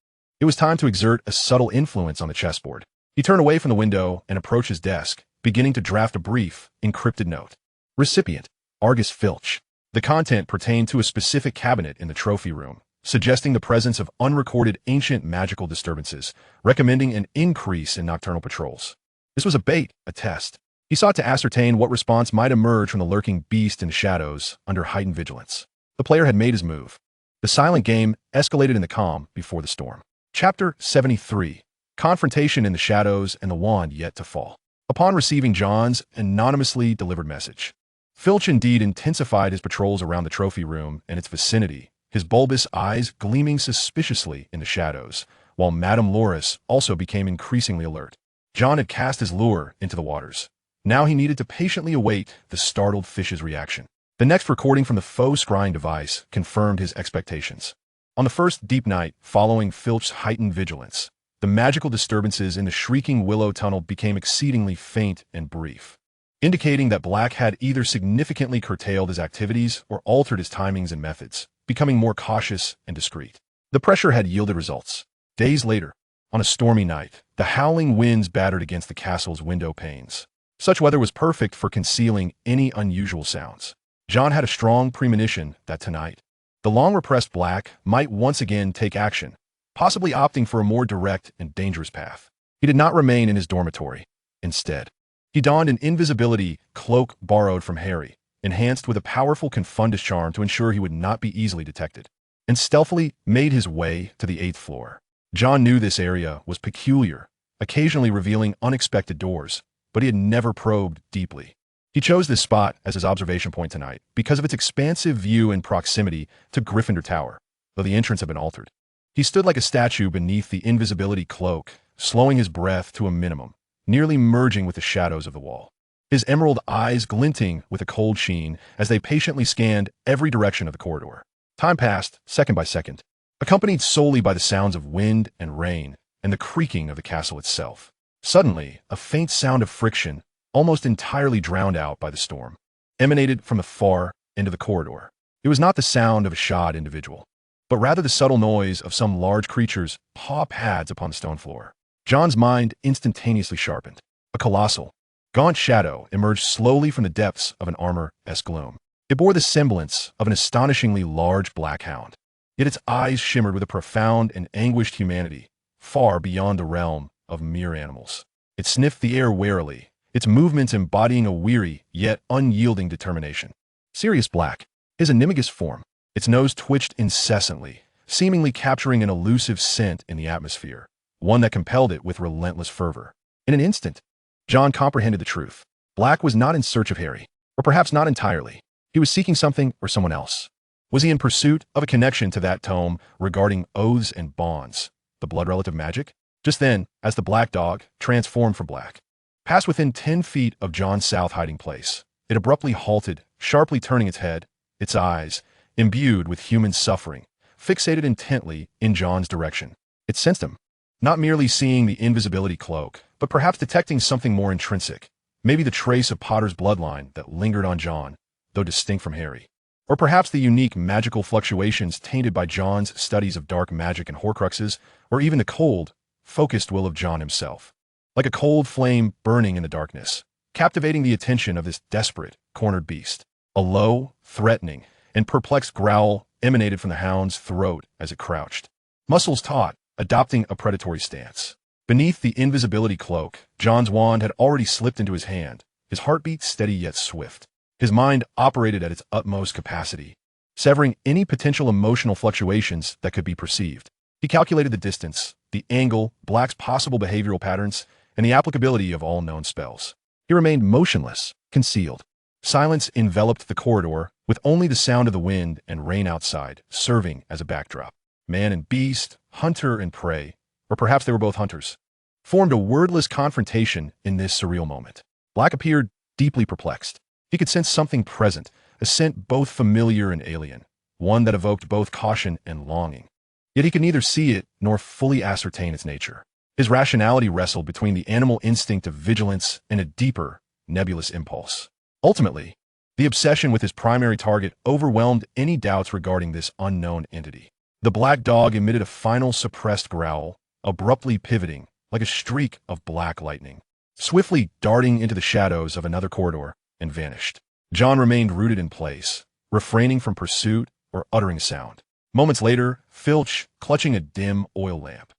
It was time to exert a subtle influence on the chessboard. He turned away from the window and approached his desk, beginning to draft a brief, encrypted note. Recipient: Argus Filch. The content pertained to a specific cabinet in the trophy room, suggesting the presence of unrecorded ancient magical disturbances, recommending an increase in nocturnal patrols. This was a bait, a test. He sought to ascertain what response might emerge from the lurking beast in the shadows under heightened vigilance. The player had made his move. The silent game escalated in the calm before the storm. Chapter 73. Confrontation in the Shadows and the Wand Yet to Fall. Upon receiving John's anonymously delivered message, Filch indeed intensified his patrols around the trophy room and its vicinity, his bulbous eyes gleaming suspiciously in the shadows, while Madame Loris also became increasingly alert. John had cast his lure into the waters. Now he needed to patiently await the startled fish's reaction. The next recording from the faux scrying device confirmed his expectations. On the first deep night following Filch's heightened vigilance, the magical disturbances in the Shrieking Willow tunnel became exceedingly faint and brief, indicating that Black had either significantly curtailed his activities or altered his timings and methods, becoming more cautious and discreet. The pressure had yielded results. Days later, on a stormy night, the howling winds battered against the castle's window panes. Such weather was perfect for concealing any unusual sounds. John had a strong premonition that tonight, the long-repressed Black might once again take action, possibly opting for a more direct and dangerous path. He did not remain in his dormitory. Instead, he donned an invisibility cloak borrowed from Harry, enhanced with a powerful confundus charm to ensure he would not be easily detected, and stealthily made his way to the 8th floor. John knew this area was peculiar, occasionally revealing unexpected doors, but he had never probed deeply. He chose this spot as his observation point tonight because of its expansive view and proximity to Gryffindor Tower, though the entrance had been altered. He stood like a statue beneath the invisibility cloak, slowing his breath to a minimum, nearly merging with the shadows of the wall. His emerald eyes glinting with a cold sheen as they patiently scanned every direction of the corridor. Time passed, second by second, accompanied solely by the sounds of wind and rain and the creaking of the castle itself. Suddenly, a faint sound of friction, almost entirely drowned out by the storm, emanated from the far end of the corridor. It was not the sound of a shod individual, but rather the subtle noise of some large creature's paw pads upon the stone floor. John's mind instantaneously sharpened. A colossal, gaunt shadow emerged slowly from the depths of an armor-esque gloom. It bore the semblance of an astonishingly large black hound, yet its eyes shimmered with a profound and anguished humanity, far beyond the realm of mere animals. It sniffed the air warily, its movements embodying a weary yet unyielding determination. Sirius Black, his animagus form, its nose twitched incessantly, seemingly capturing an elusive scent in the atmosphere, one that compelled it with relentless fervor. In an instant, John comprehended the truth. Black was not in search of Harry, or perhaps not entirely. He was seeking something or someone else. Was he in pursuit of a connection to that tome regarding oaths and bonds, the blood relative magic? Just then, as the black dog, transformed from Black, passed within 10 feet of John's south hiding place, it abruptly halted, sharply turning its head, its eyes, imbued with human suffering, fixated intently in John's direction. It sensed him, not merely seeing the invisibility cloak, but perhaps detecting something more intrinsic, maybe the trace of Potter's bloodline that lingered on John, though distinct from Harry. Or perhaps the unique magical fluctuations tainted by John's studies of dark magic and Horcruxes, or even the cold, focused will of John himself. Like a cold flame burning in the darkness, captivating the attention of this desperate, cornered beast. A low, threatening, and perplexed growl emanated from the hound's throat as it crouched, muscles taut, adopting a predatory stance. Beneath the invisibility cloak, John's wand had already slipped into his hand, his heartbeat steady yet swift. His mind operated at its utmost capacity, severing any potential emotional fluctuations that could be perceived. He calculated the distance, the angle, Black's possible behavioral patterns, and the applicability of all known spells. He remained motionless, concealed. Silence enveloped the corridor, with only the sound of the wind and rain outside serving as a backdrop. Man and beast, hunter and prey, or perhaps they were both hunters, formed a wordless confrontation in this surreal moment. Black appeared deeply perplexed. He could sense something present, a scent both familiar and alien, one that evoked both caution and longing. Yet he could neither see it nor fully ascertain its nature. His rationality wrestled between the animal instinct of vigilance and a deeper, nebulous impulse. Ultimately, the obsession with his primary target overwhelmed any doubts regarding this unknown entity. The black dog emitted a final suppressed growl, abruptly pivoting like a streak of black lightning, swiftly darting into the shadows of another corridor and vanished. John remained rooted in place, refraining from pursuit or uttering sound. Moments later, Filch, clutching a dim oil lamp,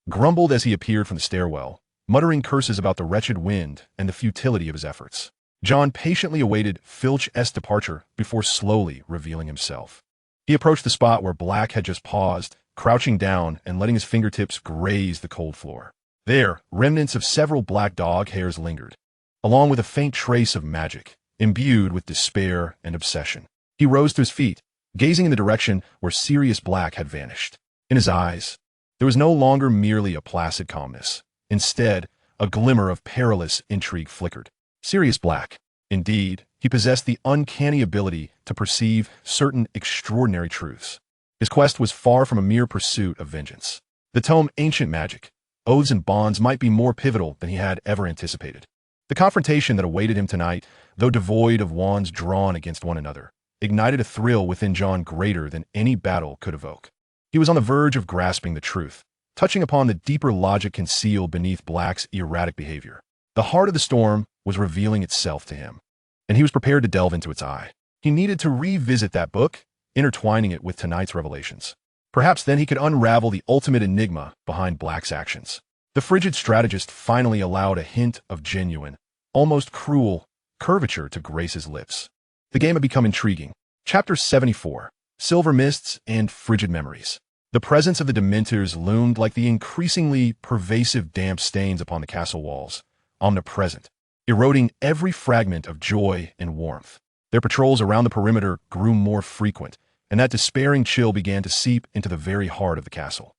grumbled as he appeared from the stairwell, muttering curses about the wretched wind and the futility of his efforts. John patiently awaited Filch's departure before slowly revealing himself. He approached the spot where Black had just paused, crouching down and letting his fingertips graze the cold floor. There, remnants of several black dog hairs lingered, along with a faint trace of magic, imbued with despair and obsession. He rose to his feet, gazing in the direction where Sirius Black had vanished. In his eyes, there was no longer merely a placid calmness. Instead, a glimmer of perilous intrigue flickered. Sirius Black. Indeed, he possessed the uncanny ability to perceive certain extraordinary truths. His quest was far from a mere pursuit of vengeance. The tome Ancient Magic, Oaths and Bonds might be more pivotal than he had ever anticipated. The confrontation that awaited him tonight, though devoid of wands drawn against one another, ignited a thrill within John greater than any battle could evoke. He was on the verge of grasping the truth, touching upon the deeper logic concealed beneath Black's erratic behavior. The heart of the storm was revealing itself to him, and he was prepared to delve into its eye. He needed to revisit that book, intertwining it with tonight's revelations. Perhaps then he could unravel the ultimate enigma behind Black's actions. The frigid strategist finally allowed a hint of genuine, almost cruel, curvature to grace his lips. The game had become intriguing. Chapter 74. Silver Mists and Frigid Memories. The presence of the Dementors loomed like the increasingly pervasive damp stains upon the castle walls, omnipresent, eroding every fragment of joy and warmth. Their patrols around the perimeter grew more frequent, and that despairing chill began to seep into the very heart of the castle.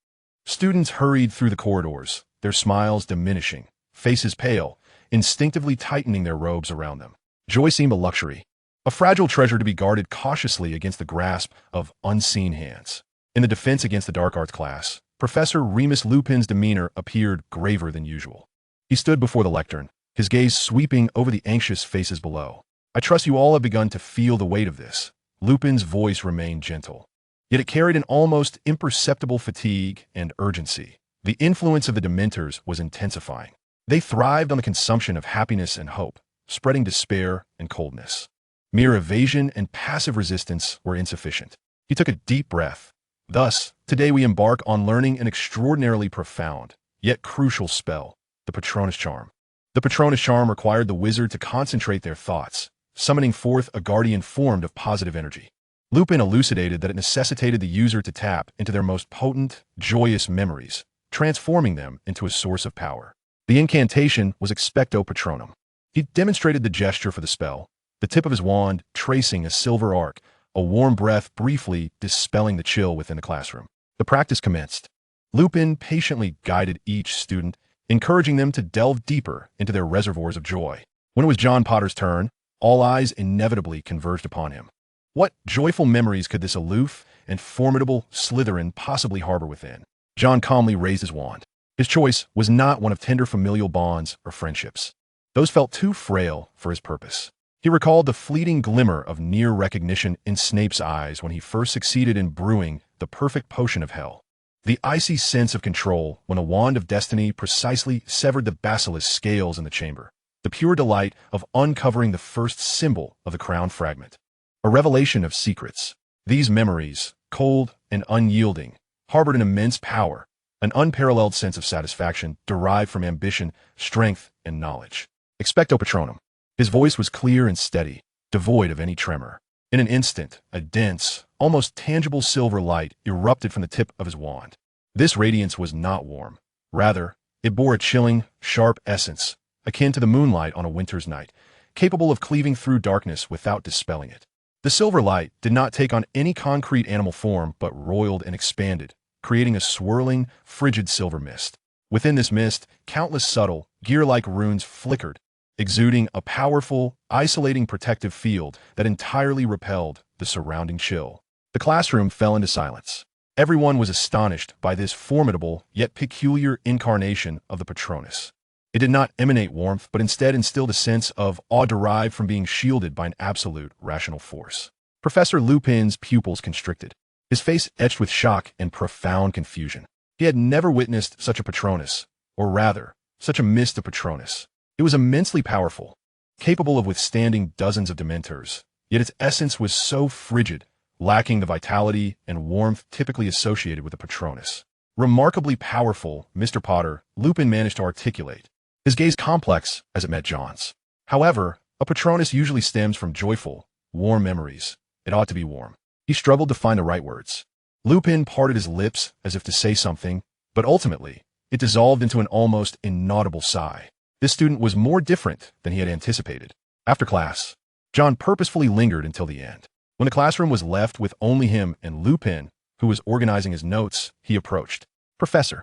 Students hurried through the corridors, their smiles diminishing, faces pale, instinctively tightening their robes around them. Joy seemed a luxury, a fragile treasure to be guarded cautiously against the grasp of unseen hands. In the defense against the dark arts class, Professor Remus Lupin's demeanor appeared graver than usual. He stood before the lectern, his gaze sweeping over the anxious faces below. "I trust you all have begun to feel the weight of this." Lupin's voice remained gentle, yet it carried an almost imperceptible fatigue and urgency. The influence of the Dementors was intensifying. They thrived on the consumption of happiness and hope, spreading despair and coldness. Mere evasion and passive resistance were insufficient. He took a deep breath. Thus, today we embark on learning an extraordinarily profound, yet crucial spell, the Patronus Charm. The Patronus Charm required the wizard to concentrate their thoughts, summoning forth a guardian formed of positive energy. Lupin elucidated that it necessitated the user to tap into their most potent, joyous memories, transforming them into a source of power. The incantation was Expecto Patronum. He demonstrated the gesture for the spell, the tip of his wand tracing a silver arc, a warm breath briefly dispelling the chill within the classroom. The practice commenced. Lupin patiently guided each student, encouraging them to delve deeper into their reservoirs of joy. When it was John Potter's turn, all eyes inevitably converged upon him. What joyful memories could this aloof and formidable Slytherin possibly harbor within? John calmly raised his wand. His choice was not one of tender familial bonds or friendships. Those felt too frail for his purpose. He recalled the fleeting glimmer of near recognition in Snape's eyes when he first succeeded in brewing the perfect potion of hell. The icy sense of control when a wand of destiny precisely severed the basilisk scales in the chamber. The pure delight of uncovering the first symbol of the crown fragment. A revelation of secrets. These memories, cold and unyielding, harbored an immense power, an unparalleled sense of satisfaction derived from ambition, strength, and knowledge. Expecto Patronum. His voice was clear and steady, devoid of any tremor. In an instant, a dense, almost tangible silver light erupted from the tip of his wand. This radiance was not warm. Rather, it bore a chilling, sharp essence, akin to the moonlight on a winter's night, capable of cleaving through darkness without dispelling it. The silver light did not take on any concrete animal form but roiled and expanded, creating a swirling, frigid silver mist. Within this mist, countless subtle, gear-like runes flickered, exuding a powerful, isolating protective field that entirely repelled the surrounding chill. The classroom fell into silence. Everyone was astonished by this formidable yet peculiar incarnation of the Patronus. It did not emanate warmth, but instead instilled a sense of awe derived from being shielded by an absolute rational force. Professor Lupin's pupils constricted, his face etched with shock and profound confusion. He had never witnessed such a Patronus, or rather, such a mist of Patronus. It was immensely powerful, capable of withstanding dozens of Dementors, yet its essence was so frigid, lacking the vitality and warmth typically associated with a Patronus. Remarkably powerful, Mr. Potter, Lupin managed to articulate, his gaze complex as it met John's. However, a Patronus usually stems from joyful, warm memories. It ought to be warm. He struggled to find the right words. Lupin parted his lips as if to say something, but ultimately, it dissolved into an almost inaudible sigh. This student was more different than he had anticipated. After class, John purposefully lingered until the end. When the classroom was left with only him and Lupin, who was organizing his notes, he approached. "Professor,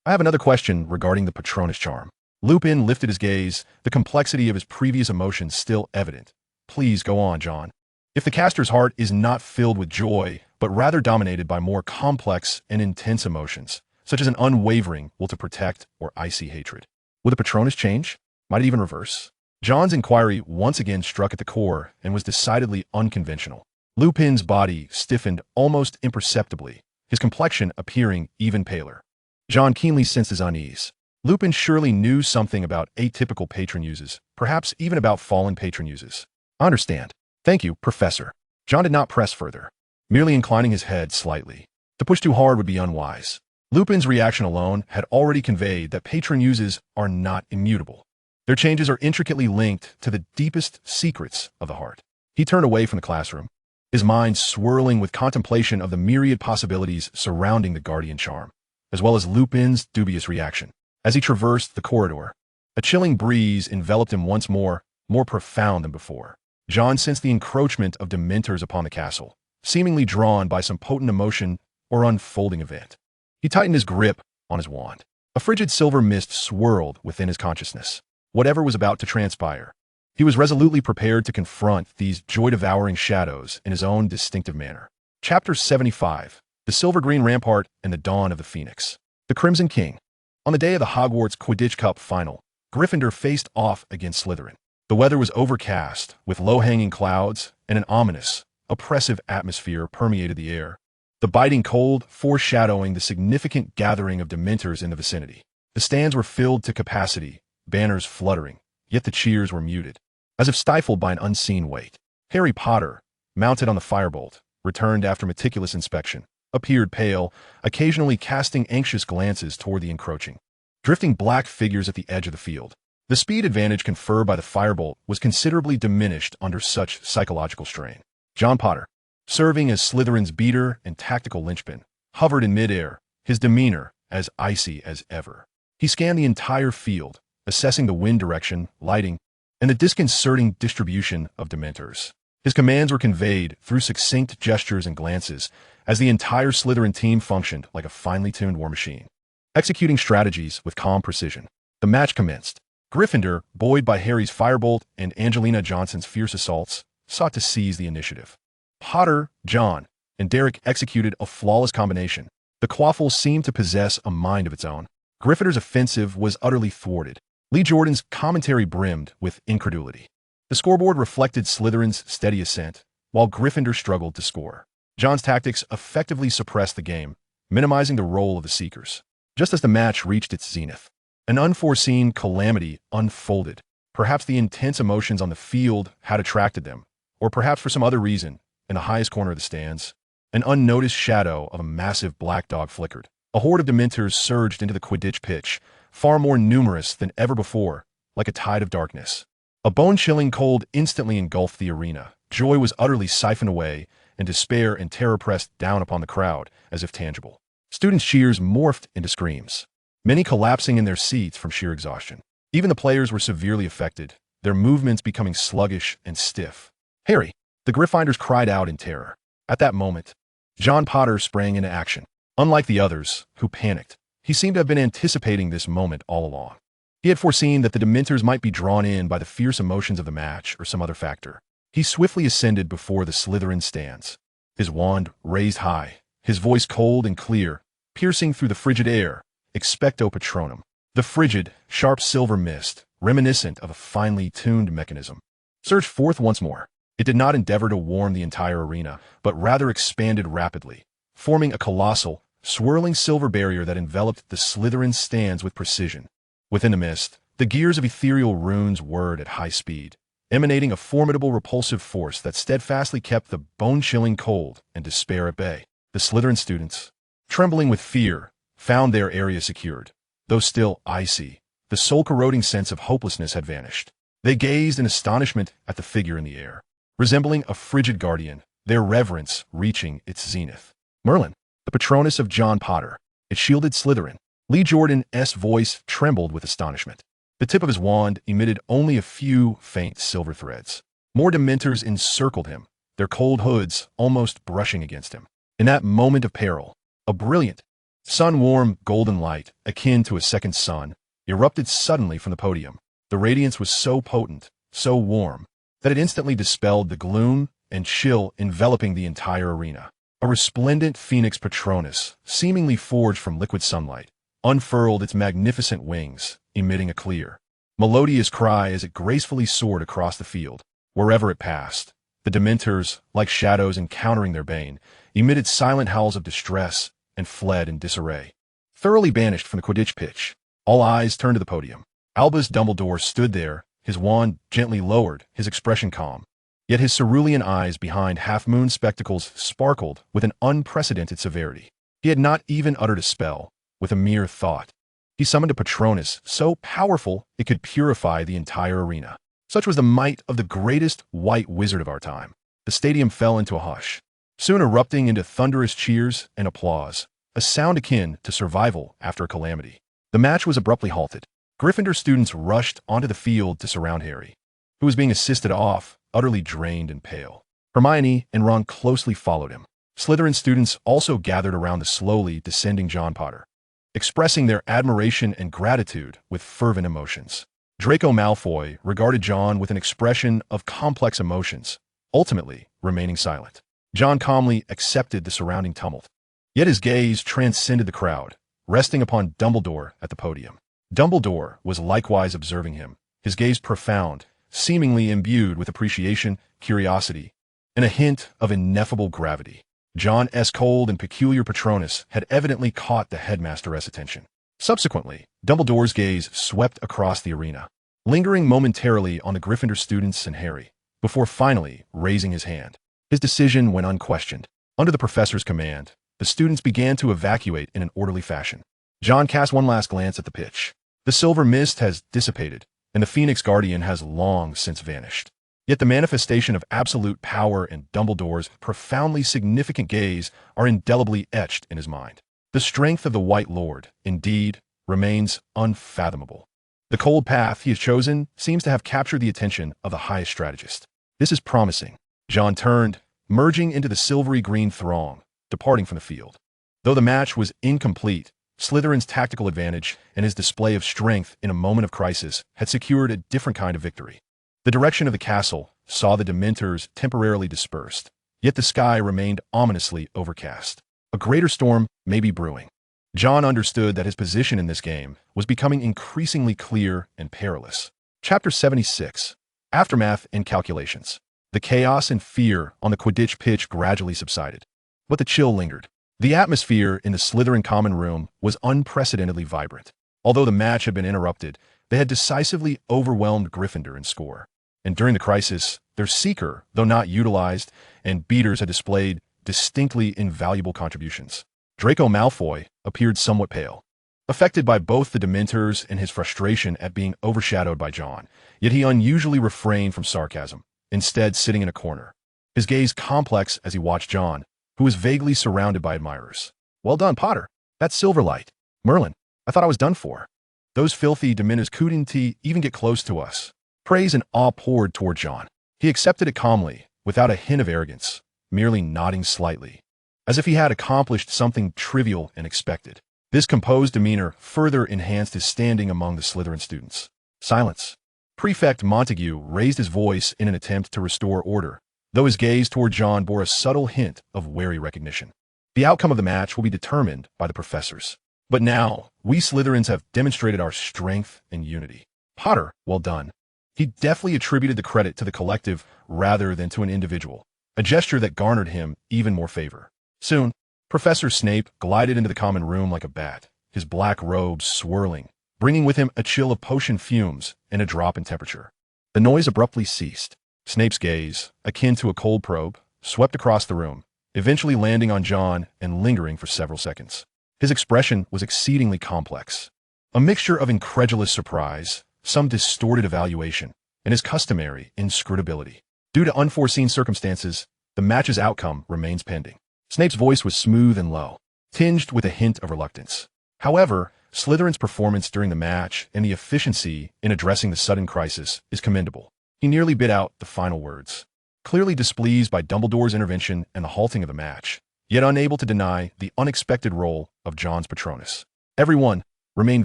I have another question regarding the Patronus charm." Lupin lifted his gaze, the complexity of his previous emotions still evident. "Please go on, John." If the caster's heart is not filled with joy, but rather dominated by more complex and intense emotions, such as an unwavering will to protect or icy hatred, will the Patronus change? Might it even reverse? John's inquiry once again struck at the core and was decidedly unconventional. Lupin's body stiffened almost imperceptibly, his complexion appearing even paler. John keenly sensed his unease. Lupin surely knew something about atypical patron uses, perhaps even about fallen patron uses. "I understand. Thank you, Professor." John did not press further, merely inclining his head slightly. To push too hard would be unwise. Lupin's reaction alone had already conveyed that patron uses are not immutable. Their changes are intricately linked to the deepest secrets of the heart. He turned away from the classroom, his mind swirling with contemplation of the myriad possibilities surrounding the guardian charm, as well as Lupin's dubious reaction. As he traversed the corridor, a chilling breeze enveloped him once more profound than before. John sensed the encroachment of dementors upon the castle, seemingly drawn by some potent emotion or unfolding event. He tightened his grip on his wand. A frigid silver mist swirled within his consciousness. Whatever was about to transpire, he was resolutely prepared to confront these joy-devouring shadows in his own distinctive manner. Chapter 75. The Silver-Green Rampart and the Dawn of the Phoenix. The Crimson King. On the day of the Hogwarts Quidditch Cup final, Gryffindor faced off against Slytherin. The weather was overcast, with low-hanging clouds, and an ominous, oppressive atmosphere permeated the air, the biting cold foreshadowing the significant gathering of Dementors in the vicinity. The stands were filled to capacity, banners fluttering, yet the cheers were muted, as if stifled by an unseen weight. Harry Potter, mounted on the firebolt, returned after meticulous inspection, appeared pale, occasionally casting anxious glances toward the encroaching, drifting black figures at the edge of the field. The speed advantage conferred by the firebolt was considerably diminished under such psychological strain. John Potter, serving as Slytherin's beater and tactical linchpin, hovered in midair, his demeanor as icy as ever. He scanned the entire field, assessing the wind direction, lighting, and the disconcerting distribution of Dementors. His commands were conveyed through succinct gestures and glances as the entire Slytherin team functioned like a finely tuned war machine, executing strategies with calm precision. The match commenced. Gryffindor, buoyed by Harry's firebolt and Angelina Johnson's fierce assaults, sought to seize the initiative. Potter, John, and Derek executed a flawless combination. The Quaffle seemed to possess a mind of its own. Gryffindor's offensive was utterly thwarted. Lee Jordan's commentary brimmed with incredulity. The scoreboard reflected Slytherin's steady ascent, while Gryffindor struggled to score. John's tactics effectively suppressed the game, minimizing the role of the Seekers. Just as the match reached its zenith, an unforeseen calamity unfolded. Perhaps the intense emotions on the field had attracted them, or perhaps for some other reason, in the highest corner of the stands, an unnoticed shadow of a massive black dog flickered. A horde of Dementors surged into the Quidditch pitch, far more numerous than ever before, like a tide of darkness. A bone-chilling cold instantly engulfed the arena. Joy was utterly siphoned away, and despair and terror pressed down upon the crowd, as if tangible. Students' cheers morphed into screams, many collapsing in their seats from sheer exhaustion. Even the players were severely affected, their movements becoming sluggish and stiff. "Harry!" The Gryffindors cried out in terror. At that moment, John Potter sprang into action. Unlike the others, who panicked, he seemed to have been anticipating this moment all along. He had foreseen that the Dementors might be drawn in by the fierce emotions of the match or some other factor. He swiftly ascended before the Slytherin stands, his wand raised high, his voice cold and clear, piercing through the frigid air. Expecto Patronum. The frigid, sharp silver mist, reminiscent of a finely tuned mechanism, surged forth once more. It did not endeavor to warm the entire arena, but rather expanded rapidly, forming a colossal, swirling silver barrier that enveloped the Slytherin stands with precision. Within the mist, the gears of ethereal runes whirred at high speed, emanating a formidable repulsive force that steadfastly kept the bone-chilling cold and despair at bay. The Slytherin students, trembling with fear, found their area secured. Though still icy, the soul-corroding sense of hopelessness had vanished. They gazed in astonishment at the figure in the air, resembling a frigid guardian, their reverence reaching its zenith. Merlin, the Patronus of John Potter. It shielded Slytherin. Lee Jordan's voice trembled with astonishment. The tip of his wand emitted only a few faint silver threads. More Dementors encircled him, their cold hoods almost brushing against him. In that moment of peril, a brilliant, sun-warm golden light, akin to a second sun, erupted suddenly from the podium. The radiance was so potent, so warm, that it instantly dispelled the gloom and chill enveloping the entire arena. A resplendent phoenix Patronus, seemingly forged from liquid sunlight, unfurled its magnificent wings, emitting a clear, melodious cry as it gracefully soared across the field. Wherever it passed, the Dementors, like shadows encountering their bane, emitted silent howls of distress and fled in disarray. Thoroughly banished from the Quidditch pitch, all eyes turned to the podium. Albus Dumbledore stood there, his wand gently lowered, his expression calm. Yet his cerulean eyes behind half-moon spectacles sparkled with an unprecedented severity. He had not even uttered a spell. With a mere thought, he summoned a Patronus so powerful it could purify the entire arena. Such was the might of the greatest white wizard of our time. The stadium fell into a hush, soon erupting into thunderous cheers and applause, a sound akin to survival after a calamity. The match was abruptly halted. Gryffindor students rushed onto the field to surround Harry, who was being assisted off, utterly drained and pale. Hermione and Ron closely followed him. Slytherin students also gathered around the slowly descending John Potter, expressing their admiration and gratitude with fervent emotions. Draco Malfoy regarded John with an expression of complex emotions, ultimately remaining silent. John calmly accepted the surrounding tumult. Yet his gaze transcended the crowd, resting upon Dumbledore at the podium. Dumbledore was likewise observing him, his gaze profound, seemingly imbued with appreciation, curiosity, and a hint of ineffable gravity. John's cold and peculiar Patronus had evidently caught the headmaster's attention. Subsequently, Dumbledore's gaze swept across the arena, lingering momentarily on the Gryffindor students and Harry, before finally raising his hand. His decision went unquestioned. Under the professor's command, the students began to evacuate in an orderly fashion. John cast one last glance at the pitch. The silver mist has dissipated, and the Phoenix Guardian has long since vanished. Yet the manifestation of absolute power and Dumbledore's profoundly significant gaze are indelibly etched in his mind. The strength of the White Lord, indeed, remains unfathomable. The cold path he has chosen seems to have captured the attention of the highest strategist. This is promising. John turned, merging into the silvery green throng, departing from the field. Though the match was incomplete, Slytherin's tactical advantage and his display of strength in a moment of crisis had secured a different kind of victory. The direction of the castle saw the Dementors temporarily dispersed, yet the sky remained ominously overcast. A greater storm may be brewing. John understood that his position in this game was becoming increasingly clear and perilous. Chapter 76. Aftermath and Calculations. The chaos and fear on the Quidditch pitch gradually subsided, but the chill lingered. The atmosphere in the Slytherin common room was unprecedentedly vibrant. Although the match had been interrupted, they had decisively overwhelmed Gryffindor in score. And during the crisis, their seeker, though not utilized, and beaters had displayed distinctly invaluable contributions. Draco Malfoy appeared somewhat pale, affected by both the Dementors and his frustration at being overshadowed by John, yet he unusually refrained from sarcasm, instead sitting in a corner, his gaze complex as he watched John, who was vaguely surrounded by admirers. "Well done, Potter. That's Silverlight. Merlin, I thought I was done for. Those filthy Dementors couldn't even get close to us." Praise and awe poured toward John. He accepted it calmly, without a hint of arrogance, merely nodding slightly, as if he had accomplished something trivial and expected. This composed demeanor further enhanced his standing among the Slytherin students. Silence. Prefect Montague raised his voice in an attempt to restore order, though his gaze toward John bore a subtle hint of wary recognition. The outcome of the match will be determined by the professors. But now, we Slytherins have demonstrated our strength and unity. Potter, well done. He deftly attributed the credit to the collective rather than to an individual, a gesture that garnered him even more favor. Soon, Professor Snape glided into the common room like a bat, his black robes swirling, bringing with him a chill of potion fumes and a drop in temperature. The noise abruptly ceased. Snape's gaze, akin to a cold probe, swept across the room, eventually landing on John and lingering for several seconds. His expression was exceedingly complex. A mixture of incredulous surprise, some distorted evaluation, and his customary inscrutability. Due to unforeseen circumstances, the match's outcome remains pending. Snape's voice was smooth and low, tinged with a hint of reluctance. However, Slytherin's performance during the match and the efficiency in addressing the sudden crisis is commendable. He nearly bit out the final words, clearly displeased by Dumbledore's intervention and the halting of the match, yet unable to deny the unexpected role of John's Patronus. Everyone, remain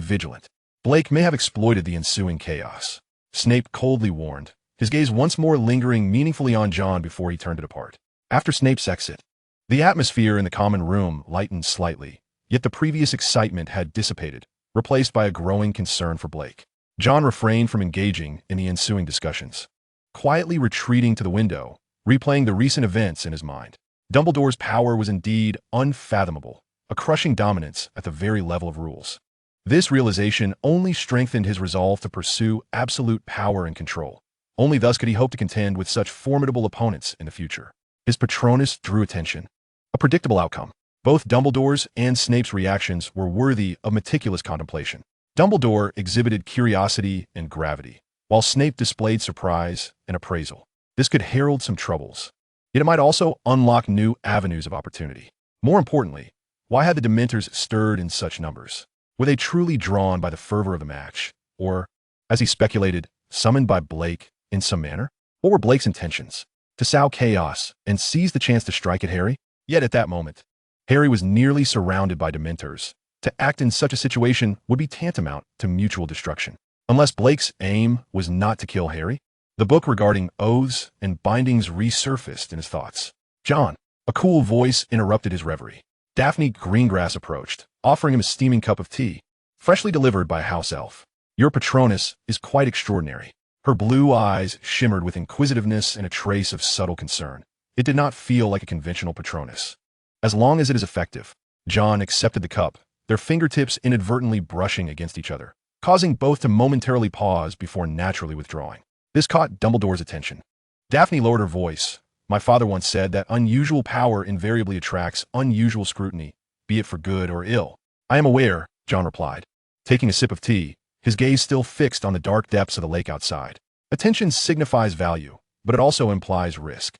vigilant. Blake may have exploited the ensuing chaos. Snape coldly warned, his gaze once more lingering meaningfully on John before he turned to depart. After Snape's exit, the atmosphere in the common room lightened slightly, yet the previous excitement had dissipated, replaced by a growing concern for Blake. John refrained from engaging in the ensuing discussions, quietly retreating to the window, replaying the recent events in his mind. Dumbledore's power was indeed unfathomable, a crushing dominance at the very level of rules. This realization only strengthened his resolve to pursue absolute power and control. Only thus could he hope to contend with such formidable opponents in the future. His Patronus drew attention. A predictable outcome. Both Dumbledore's and Snape's reactions were worthy of meticulous contemplation. Dumbledore exhibited curiosity and gravity, while Snape displayed surprise and appraisal. This could herald some troubles, yet it might also unlock new avenues of opportunity. More importantly, why had the Dementors stirred in such numbers? Were they truly drawn by the fervor of the match, or, as he speculated, summoned by Blake in some manner? What were Blake's intentions? To sow chaos and seize the chance to strike at Harry? Yet at that moment, Harry was nearly surrounded by Dementors. To act in such a situation would be tantamount to mutual destruction. Unless Blake's aim was not to kill Harry, the book regarding oaths and bindings resurfaced in his thoughts. John, a cool voice interrupted his reverie. Daphne Greengrass approached, offering him a steaming cup of tea, freshly delivered by a house elf. Your Patronus is quite extraordinary. Her blue eyes shimmered with inquisitiveness and a trace of subtle concern. It did not feel like a conventional Patronus. As long as it is effective. John accepted the cup, their fingertips inadvertently brushing against each other, causing both to momentarily pause before naturally withdrawing. This caught Dumbledore's attention. Daphne lowered her voice. My father once said that unusual power invariably attracts unusual scrutiny, be it for good or ill. I am aware, John replied, taking a sip of tea, his gaze still fixed on the dark depths of the lake outside. Attention signifies value, but it also implies risk.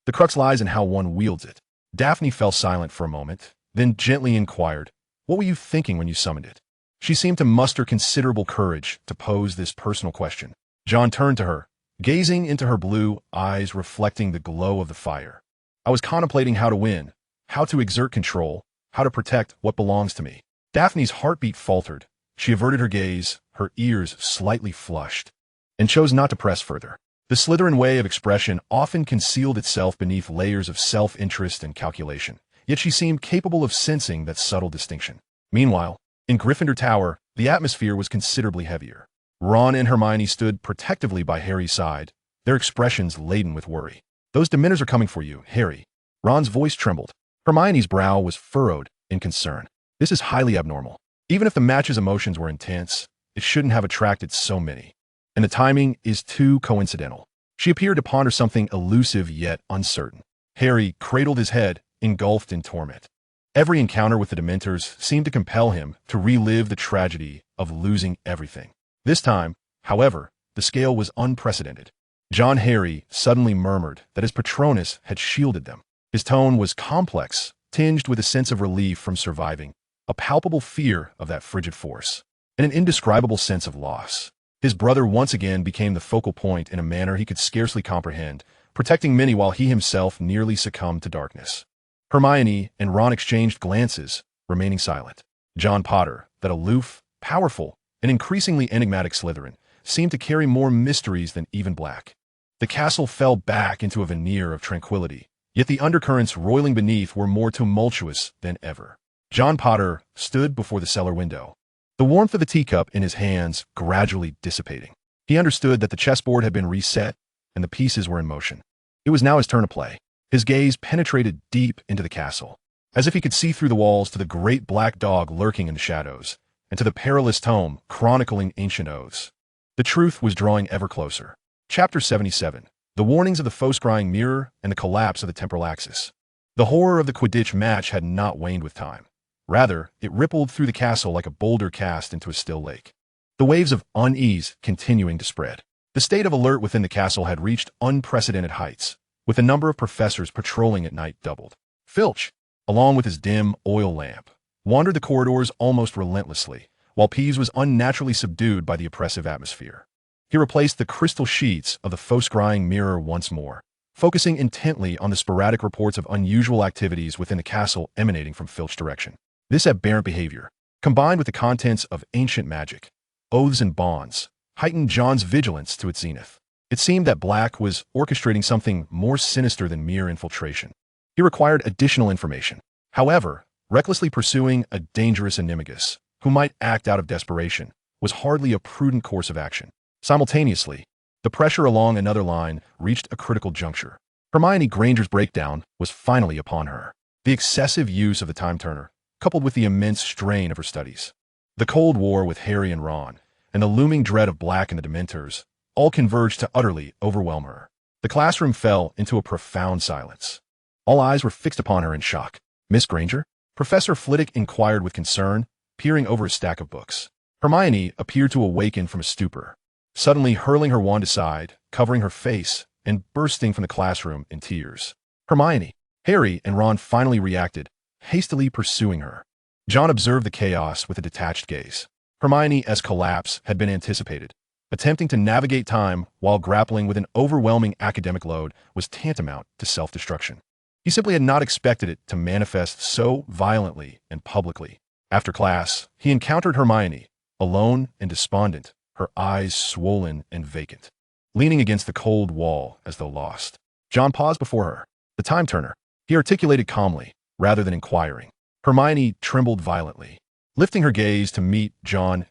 The crux lies in how one wields it. Daphne fell silent for a moment, then gently inquired, what were you thinking when you summoned it? She seemed to muster considerable courage to pose this personal question. John turned to her, gazing into her blue eyes reflecting the glow of the fire. I was contemplating how to win, how to exert control, how to protect what belongs to me. Daphne's heartbeat faltered. She averted her gaze, her ears slightly flushed, and chose not to press further. The Slytherin way of expression often concealed itself beneath layers of self-interest and calculation, yet she seemed capable of sensing that subtle distinction. Meanwhile, in Gryffindor Tower, the atmosphere was considerably heavier. Ron and Hermione stood protectively by Harry's side, their expressions laden with worry. Those Dementors are coming for you, Harry. Ron's voice trembled. Hermione's brow was furrowed in concern. This is highly abnormal. Even if the match's emotions were intense, it shouldn't have attracted so many. And the timing is too coincidental. She appeared to ponder something elusive yet uncertain. Harry cradled his head, engulfed in torment. Every encounter with the Dementors seemed to compel him to relive the tragedy of losing everything. This time, however, the scale was unprecedented. John Harry suddenly murmured that his Patronus had shielded them. His tone was complex, tinged with a sense of relief from surviving, a palpable fear of that frigid force, and an indescribable sense of loss. His brother once again became the focal point in a manner he could scarcely comprehend, protecting many while he himself nearly succumbed to darkness. Hermione and Ron exchanged glances, remaining silent. John Potter, that aloof, powerful, and increasingly enigmatic Slytherin, seemed to carry more mysteries than even Black. The castle fell back into a veneer of tranquility, yet the undercurrents roiling beneath were more tumultuous than ever. John Potter stood before the cellar window, the warmth of the teacup in his hands gradually dissipating. He understood that the chessboard had been reset and the pieces were in motion. It was now his turn to play. His gaze penetrated deep into the castle, as if he could see through the walls to the great black dog lurking in the shadows, and to the perilous tome chronicling ancient oaths. The truth was drawing ever closer. Chapter 77. The warnings of the faux-scrying mirror and the collapse of the temporal axis. The horror of the Quidditch match had not waned with time. Rather, it rippled through the castle like a boulder cast into a still lake. The waves of unease continuing to spread. The state of alert within the castle had reached unprecedented heights, with the number of professors patrolling at night doubled. Filch, along with his dim oil lamp, wandered the corridors almost relentlessly, while Peeves was unnaturally subdued by the oppressive atmosphere. He replaced the crystal sheets of the faux-scrying mirror once more, focusing intently on the sporadic reports of unusual activities within the castle emanating from Filch's direction. This aberrant behavior, combined with the contents of ancient magic, oaths and bonds, heightened John's vigilance to its zenith. It seemed that Black was orchestrating something more sinister than mere infiltration. He required additional information. However, recklessly pursuing a dangerous animagus, who might act out of desperation, was hardly a prudent course of action. Simultaneously, the pressure along another line reached a critical juncture. Hermione Granger's breakdown was finally upon her. The excessive use of the time turner, coupled with the immense strain of her studies, the Cold War with Harry and Ron, and the looming dread of Black and the Dementors, all converged to utterly overwhelm her. The classroom fell into a profound silence. All eyes were fixed upon her in shock. "Miss Granger?" Professor Flitwick inquired with concern, peering over a stack of books. Hermione appeared to awaken from a stupor, suddenly hurling her wand aside, covering her face, and bursting from the classroom in tears. Hermione, Harry, and Ron finally reacted, hastily pursuing her. John observed the chaos with a detached gaze. Hermione's collapse had been anticipated. Attempting to navigate time while grappling with an overwhelming academic load was tantamount to self-destruction. He simply had not expected it to manifest so violently and publicly. After class, he encountered Hermione, alone and despondent, her eyes swollen and vacant, leaning against the cold wall as though lost. John paused before her. "The time turner," he articulated calmly, rather than inquiring. Hermione trembled violently, lifting her gaze to meet John's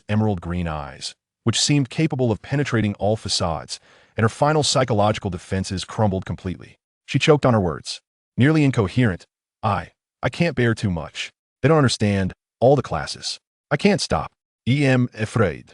emerald green eyes, which seemed capable of penetrating all facades, and her final psychological defenses crumbled completely. She choked on her words, nearly incoherent. I can't bear too much. They don't understand all the classes. I can't stop. I'm afraid."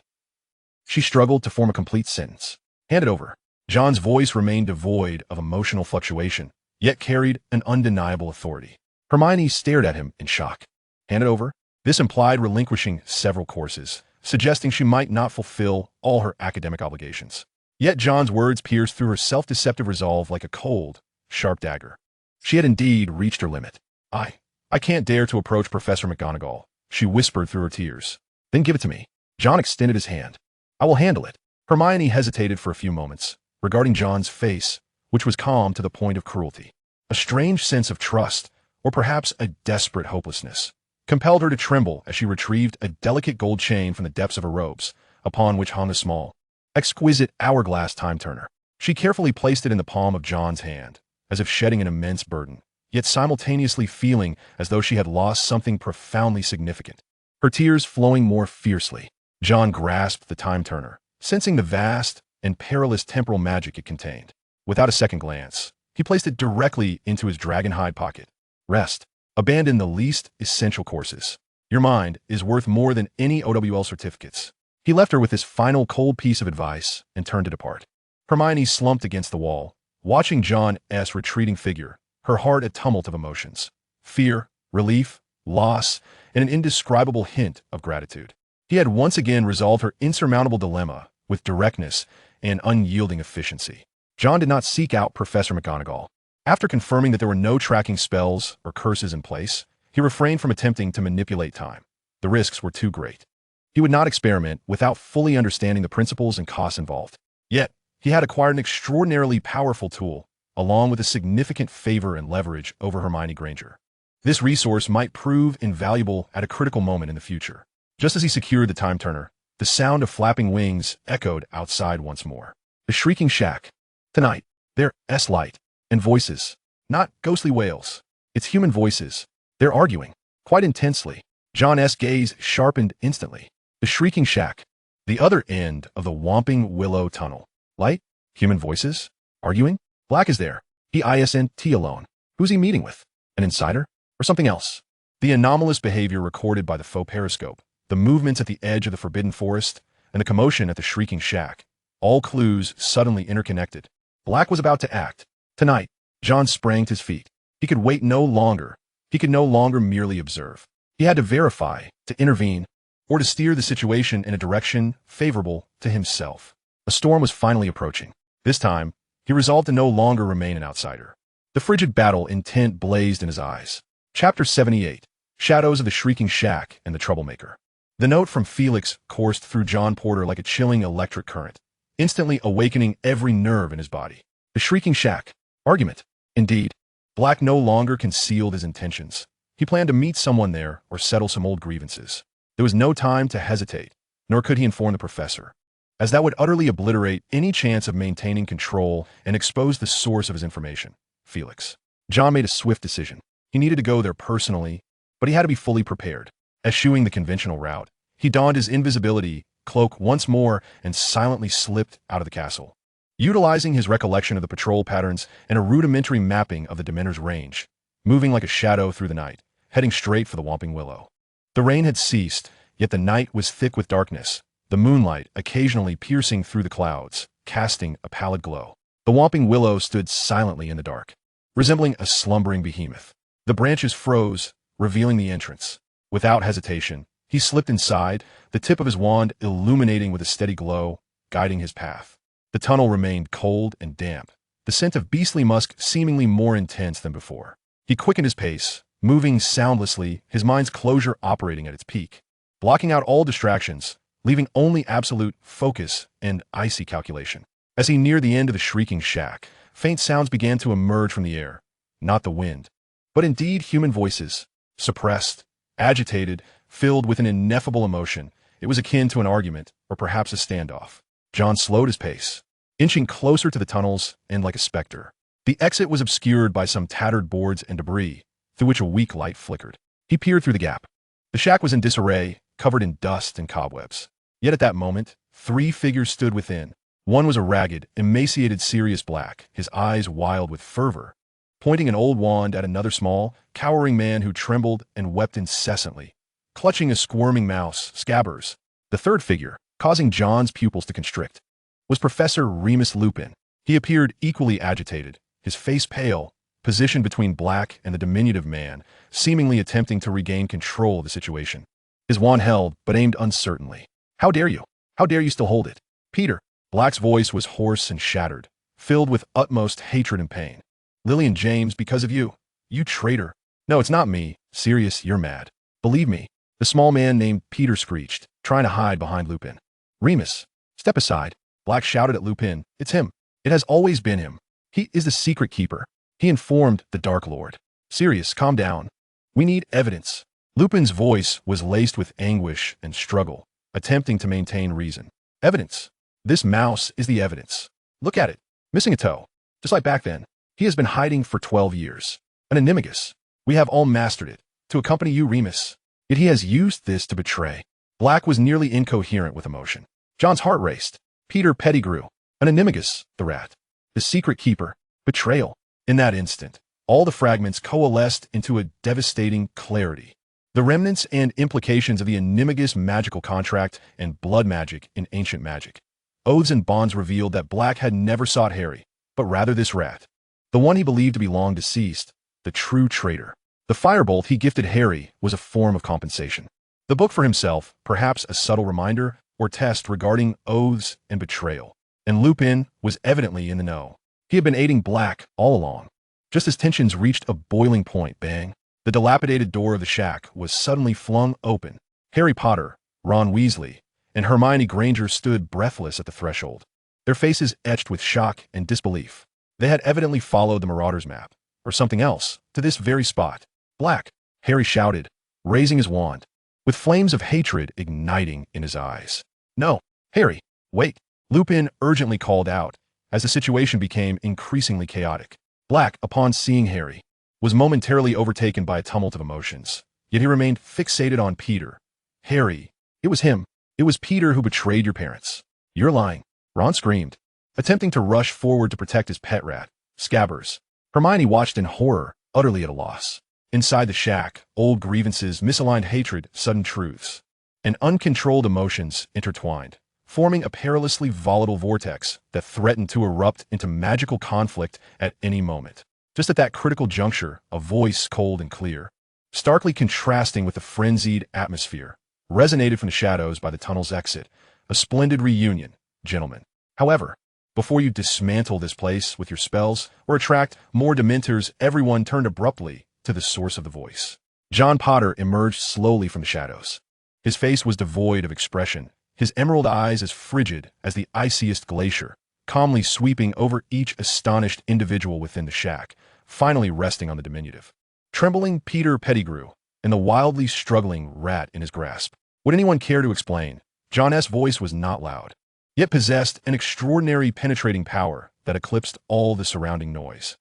She struggled to form a complete sentence. "Hand it over." John's voice remained devoid of emotional fluctuation, yet carried an undeniable authority. Hermione stared at him in shock. "Hand it over?" This implied relinquishing several courses, suggesting she might not fulfill all her academic obligations. Yet John's words pierced through her self-deceptive resolve like a cold, sharp dagger. She had indeed reached her limit. I can't dare to approach Professor McGonagall," she whispered through her tears. "Then give it to me." John extended his hand. "I will handle it." Hermione hesitated for a few moments, regarding John's face, which was calm to the point of cruelty. A strange sense of trust, or perhaps a desperate hopelessness, compelled her to tremble as she retrieved a delicate gold chain from the depths of her robes, upon which hung a small, exquisite hourglass time-turner. She carefully placed it in the palm of John's hand, as if shedding an immense burden, yet simultaneously feeling as though she had lost something profoundly significant. Her tears flowing more fiercely, John grasped the time-turner, sensing the vast and perilous temporal magic it contained. Without a second glance, he placed it directly into his dragon-hide pocket. "Rest. Abandon the least essential courses. Your mind is worth more than any OWL certificates." He left her with this final cold piece of advice and turned to depart. Hermione slumped against the wall, watching John's retreating figure, her heart a tumult of emotions. Fear, relief, loss, and an indescribable hint of gratitude. He had once again resolved her insurmountable dilemma with directness and unyielding efficiency. John did not seek out Professor McGonagall. After confirming that there were no tracking spells or curses in place, he refrained from attempting to manipulate time. The risks were too great. He would not experiment without fully understanding the principles and costs involved. Yet, he had acquired an extraordinarily powerful tool, along with a significant favor and leverage over Hermione Granger. This resource might prove invaluable at a critical moment in the future. Just as he secured the time turner, the sound of flapping wings echoed outside once more. The shrieking shack. Tonight, there's light and voices, not ghostly wails. It's human voices. They're arguing, quite intensely. John's gaze sharpened instantly. The shrieking shack, the other end of the Whomping Willow Tunnel. Light, human voices, arguing. Black is there. He isn't alone. Who's he meeting with? An insider? Or something else? The anomalous behavior recorded by the faux periscope, the movements at the edge of the Forbidden Forest, and the commotion at the shrieking shack, all clues suddenly interconnected. Black was about to act. Tonight, John sprang to his feet. He could wait no longer. He could no longer merely observe. He had to verify, to intervene, or to steer the situation in a direction favorable to himself. A storm was finally approaching. This time, he resolved to no longer remain an outsider. The frigid battle intent blazed in his eyes. Chapter 78. Shadows of the Shrieking Shack and the Troublemaker. The note from Felix coursed through John Porter like a chilling electric current, instantly awakening every nerve in his body. The Shrieking Shack. Argument. Indeed, Black no longer concealed his intentions. He planned to meet someone there or settle some old grievances. There was no time to hesitate, nor could he inform the professor, as that would utterly obliterate any chance of maintaining control and expose the source of his information, Felix. John made a swift decision. He needed to go there personally, but he had to be fully prepared. Eschewing the conventional route, he donned his invisibility cloak once more and silently slipped out of the castle. Utilizing his recollection of the patrol patterns and a rudimentary mapping of the Dementor's range, moving like a shadow through the night, heading straight for the Whomping Willow. The rain had ceased, yet the night was thick with darkness, the moonlight occasionally piercing through the clouds, casting a pallid glow. The Whomping Willow stood silently in the dark, resembling a slumbering behemoth. The branches froze, revealing the entrance. Without hesitation, he slipped inside, the tip of his wand illuminating with a steady glow, guiding his path. The tunnel remained cold and damp, the scent of beastly musk seemingly more intense than before. He quickened his pace, moving soundlessly, his mind's closure operating at its peak, blocking out all distractions, leaving only absolute focus and icy calculation. As he neared the end of the Shrieking Shack, faint sounds began to emerge from the air, not the wind, but indeed human voices, suppressed, agitated, filled with an ineffable emotion. It was akin to an argument, or perhaps a standoff. John slowed his pace, inching closer to the tunnels and like a specter. The exit was obscured by some tattered boards and debris, through which a weak light flickered. He peered through the gap. The shack was in disarray, covered in dust and cobwebs. Yet at that moment, 3 figures stood within. One was a ragged, emaciated Sirius Black, his eyes wild with fervor, pointing an old wand at another small, cowering man who trembled and wept incessantly, clutching a squirming mouse, Scabbers. The third figure, causing John's pupils to constrict, was Professor Remus Lupin. He appeared equally agitated, his face pale, positioned between Black and the diminutive man, seemingly attempting to regain control of the situation. His wand held, but aimed uncertainly. "How dare you? How dare you still hold it? Peter!" Black's voice was hoarse and shattered, filled with utmost hatred and pain. "Lillian James, because of you. You traitor." "No, it's not me. Sirius, you're mad. Believe me," the small man named Peter screeched, trying to hide behind Lupin. "Remus, step aside," Black shouted at Lupin. "It's him. It has always been him. He is the secret keeper. He informed the Dark Lord." "Sirius, calm down. We need evidence." Lupin's voice was laced with anguish and struggle, attempting to maintain reason. "Evidence. This mouse is the evidence. Look at it. Missing a toe. Just like back then. He has been hiding for 12 years. An animagus. We have all mastered it, to accompany you, Remus. Yet he has used this to betray." Black was nearly incoherent with emotion. John's heart raced. Peter Pettigrew. An animagus, the rat. The secret keeper. Betrayal. In that instant, all the fragments coalesced into a devastating clarity. The remnants and implications of the animagus magical contract and blood magic in ancient magic. Oaths and bonds revealed that Black had never sought Harry, but rather this rat. The one he believed to be long deceased, the true traitor. The firebolt he gifted Harry was a form of compensation. The book for himself, perhaps a subtle reminder or test regarding oaths and betrayal. And Lupin was evidently in the know. He had been aiding Black all along. Just as tensions reached a boiling point, bang, the dilapidated door of the shack was suddenly flung open. Harry Potter, Ron Weasley, and Hermione Granger stood breathless at the threshold, their faces etched with shock and disbelief. They had evidently followed the Marauder's map, or something else, to this very spot. "Black!" Harry shouted, raising his wand, with flames of hatred igniting in his eyes. "No, Harry, wait!" Lupin urgently called out, as the situation became increasingly chaotic. Black, upon seeing Harry, was momentarily overtaken by a tumult of emotions, yet he remained fixated on Peter. "Harry, it was him. It was Peter who betrayed your parents." "You're lying," Ron screamed, attempting to rush forward to protect his pet rat, Scabbers. Hermione watched in horror, utterly at a loss. Inside the shack, old grievances, misaligned hatred, sudden truths, and uncontrolled emotions intertwined, forming a perilously volatile vortex that threatened to erupt into magical conflict at any moment. Just at that critical juncture, a voice cold and clear, starkly contrasting with the frenzied atmosphere, resonated from the shadows by the tunnel's exit. A splendid reunion, gentlemen. However, before you dismantle this place with your spells or attract more Dementors, everyone turned abruptly to the source of the voice. John Potter emerged slowly from the shadows. His face was devoid of expression, his emerald eyes as frigid as the iciest glacier, calmly sweeping over each astonished individual within the shack, finally resting on the diminutive, trembling Peter Pettigrew and the wildly struggling rat in his grasp. Would anyone care to explain? John's voice was not loud, yet possessed an extraordinary penetrating power that eclipsed all the surrounding noise.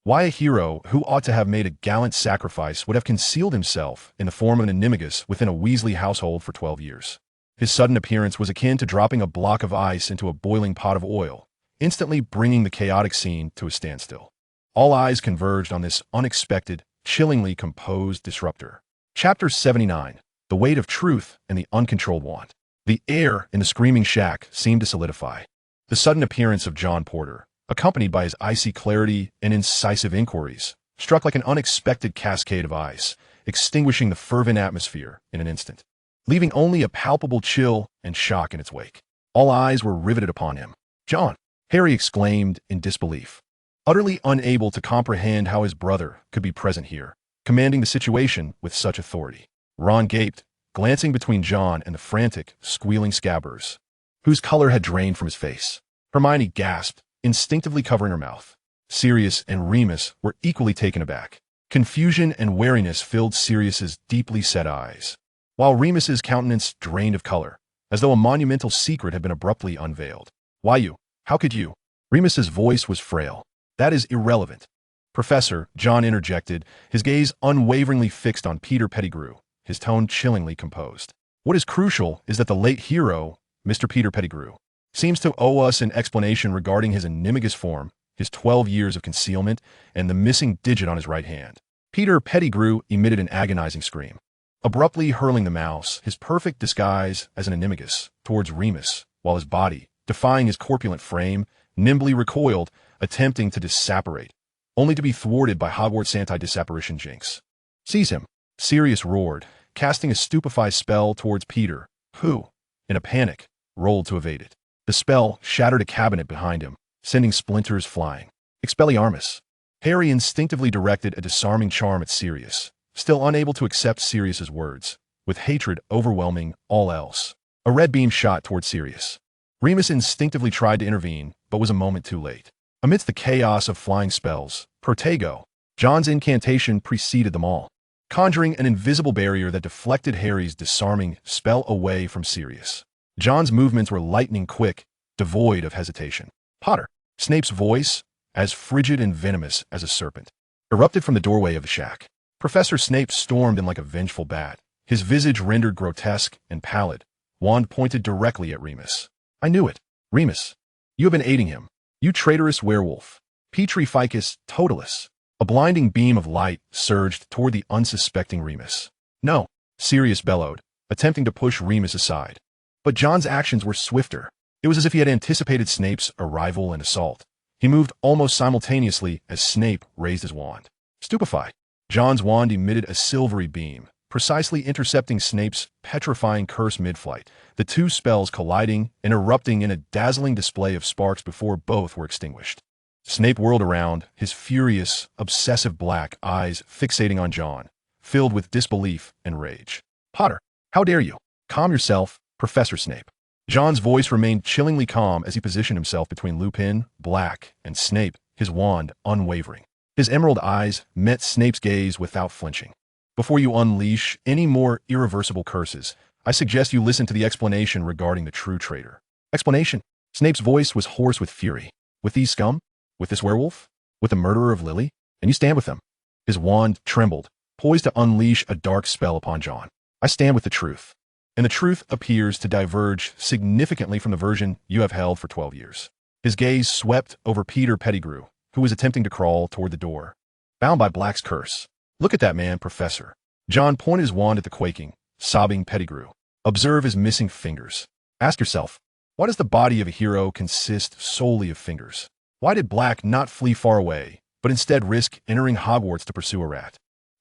Why a hero who ought to have made a gallant sacrifice would have concealed himself in the form of an animagus within a Weasley household for 12 years? His sudden appearance was akin to dropping a block of ice into a boiling pot of oil, instantly bringing the chaotic scene to a standstill. All eyes converged on this unexpected, chillingly composed disruptor. Chapter 79. The Weight of Truth and the Uncontrolled Want. The air in the screaming shack seemed to solidify. The sudden appearance of John Porter, accompanied by his icy clarity and incisive inquiries, struck like an unexpected cascade of ice, extinguishing the fervent atmosphere in an instant, leaving only a palpable chill and shock in its wake. All eyes were riveted upon him. "John!" Harry exclaimed in disbelief, utterly unable to comprehend how his brother could be present here, commanding the situation with such authority. Ron gaped, glancing between John and the frantic, squealing Scabbers, whose color had drained from his face. Hermione gasped, instinctively covering her mouth. Sirius and Remus were equally taken aback. Confusion and wariness filled Sirius's deeply set eyes, while Remus's countenance drained of color, as though a monumental secret had been abruptly unveiled. "Why you? How could you?" Remus's voice was frail. "That is irrelevant." "Professor," John interjected, his gaze unwaveringly fixed on Peter Pettigrew, his tone chillingly composed. "What is crucial is that the late hero, Mr. Peter Pettigrew, seems to owe us an explanation regarding his animagus form, his 12 years of concealment, and the missing digit on his right hand." Peter Pettigrew emitted an agonizing scream, abruptly hurling the mouse, his perfect disguise as an animagus, towards Remus, while his body, defying his corpulent frame, nimbly recoiled, attempting to disapparate, only to be thwarted by Hogwarts anti-disapparition jinx. "Seize him!" Sirius roared, casting a stupefy spell towards Peter, who, in a panic, rolled to evade it. The spell shattered a cabinet behind him, sending splinters flying. "Expelliarmus!" Harry instinctively directed a disarming charm at Sirius, still unable to accept Sirius's words, with hatred overwhelming all else. A red beam shot towards Sirius. Remus instinctively tried to intervene, but was a moment too late. Amidst the chaos of flying spells, Protego, John's incantation preceded them all, conjuring an invisible barrier that deflected Harry's disarming spell away from Sirius. John's movements were lightning quick, devoid of hesitation. "Potter!" Snape's voice, as frigid and venomous as a serpent, erupted from the doorway of the shack. Professor Snape stormed in like a vengeful bat, his visage rendered grotesque and pallid, wand pointed directly at Remus. "I knew it. Remus, you have been aiding him. You traitorous werewolf. Petrificus totalis." A blinding beam of light surged toward the unsuspecting Remus. "No," Sirius bellowed, attempting to push Remus aside. But John's actions were swifter. It was as if he had anticipated Snape's arrival and assault. He moved almost simultaneously as Snape raised his wand. "Stupefy!" John's wand emitted a silvery beam, precisely intercepting Snape's petrifying curse mid-flight, the two spells colliding and erupting in a dazzling display of sparks before both were extinguished. Snape whirled around, his furious, obsessive black eyes fixating on John, filled with disbelief and rage. "Potter, how dare you? Calm yourself, Professor Snape." John's voice remained chillingly calm as he positioned himself between Lupin, Black, and Snape, his wand unwavering. His emerald eyes met Snape's gaze without flinching. "Before you unleash any more irreversible curses, I suggest you listen to the explanation regarding the true traitor." "Explanation?" Snape's voice was hoarse with fury. "With these scum? With this werewolf? With the murderer of Lily? And you stand with them?" His wand trembled, poised to unleash a dark spell upon John. "I stand with the truth. And the truth appears to diverge significantly from the version you have held for 12 years. His gaze swept over Peter Pettigrew, who was attempting to crawl toward the door, bound by Black's curse. "Look at that man, Professor." John pointed his wand at the quaking, sobbing Pettigrew. "Observe his missing fingers. Ask yourself, why does the body of a hero consist solely of fingers? Why did Black not flee far away, but instead risk entering Hogwarts to pursue a rat?"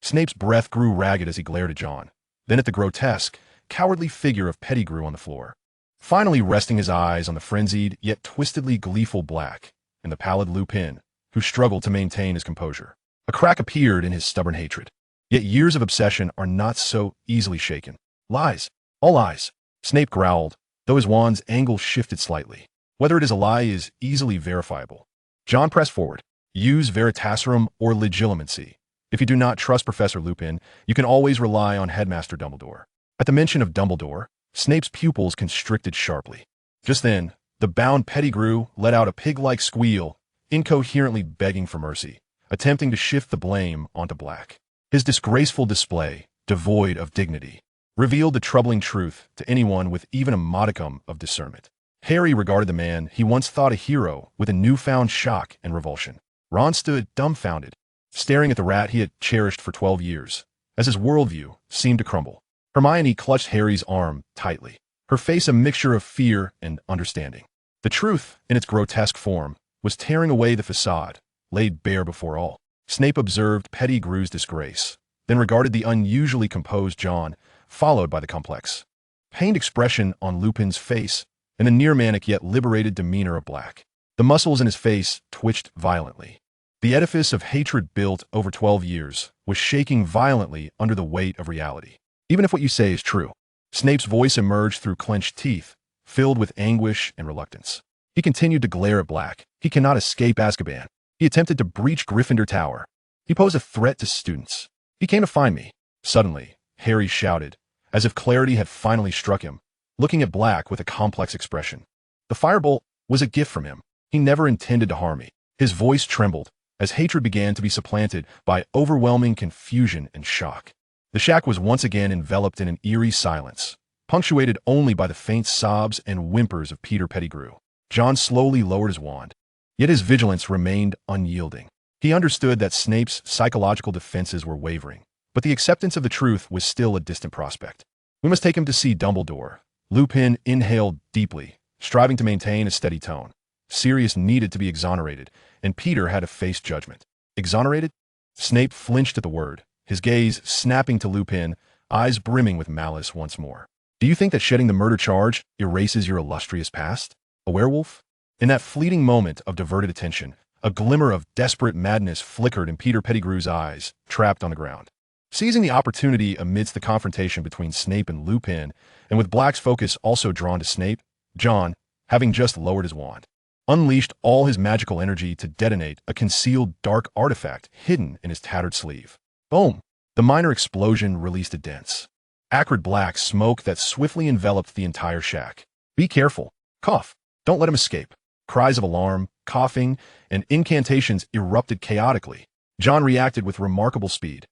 Snape's breath grew ragged as he glared at John, then at the grotesque, cowardly figure of Pettigrew on the floor. Finally resting his eyes on the frenzied, yet twistedly gleeful Black, and the pallid Lupin, who struggled to maintain his composure. A crack appeared in his stubborn hatred. Yet years of obsession are not so easily shaken. Lies. All lies. Snape growled, though his wand's angle shifted slightly. Whether it is a lie is easily verifiable. John pressed forward. Use veritaserum or legilimency. If you do not trust Professor Lupin, you can always rely on Headmaster Dumbledore. At the mention of Dumbledore, Snape's pupils constricted sharply. Just then, the bound Pettigrew let out a pig-like squeal, incoherently begging for mercy, attempting to shift the blame onto Black. His disgraceful display, devoid of dignity, revealed the troubling truth to anyone with even a modicum of discernment. Harry regarded the man he once thought a hero with a newfound shock and revulsion. Ron stood dumbfounded, staring at the rat he had cherished for 12 years, as his worldview seemed to crumble. Hermione clutched Harry's arm tightly, her face a mixture of fear and understanding. The truth, in its grotesque form, was tearing away the facade, laid bare before all. Snape observed Pettigrew's disgrace, then regarded the unusually composed John, followed by the complex, pained expression on Lupin's face, and the near-manic yet liberated demeanor of Black. The muscles in his face twitched violently. The edifice of hatred built over 12 years was shaking violently under the weight of reality. Even if what you say is true, Snape's voice emerged through clenched teeth, filled with anguish and reluctance. He continued to glare at Black. He cannot escape Azkaban. He attempted to breach Gryffindor Tower. He posed a threat to students. He came to find me. Suddenly, Harry shouted, as if clarity had finally struck him, looking at Black with a complex expression. The firebolt was a gift from him. He never intended to harm me. His voice trembled, as hatred began to be supplanted by overwhelming confusion and shock. The shack was once again enveloped in an eerie silence, punctuated only by the faint sobs and whimpers of Peter Pettigrew. John slowly lowered his wand, yet his vigilance remained unyielding. He understood that Snape's psychological defenses were wavering, but the acceptance of the truth was still a distant prospect. We must take him to see Dumbledore. Lupin inhaled deeply, striving to maintain a steady tone. Sirius needed to be exonerated, and Peter had to face judgment. Exonerated? Snape flinched at the word, his gaze snapping to Lupin, eyes brimming with malice once more. Do you think that shedding the murder charge erases your illustrious past? A werewolf? In that fleeting moment of diverted attention, a glimmer of desperate madness flickered in Peter Pettigrew's eyes, trapped on the ground. Seizing the opportunity amidst the confrontation between Snape and Lupin, and with Black's focus also drawn to Snape, John, having just lowered his wand, unleashed all his magical energy to detonate a concealed dark artifact hidden in his tattered sleeve. Boom! The minor explosion released a dense, acrid black smoke that swiftly enveloped the entire shack. Be careful. Cough. Don't let him escape. Cries of alarm, coughing, and incantations erupted chaotically. John reacted with remarkable speed,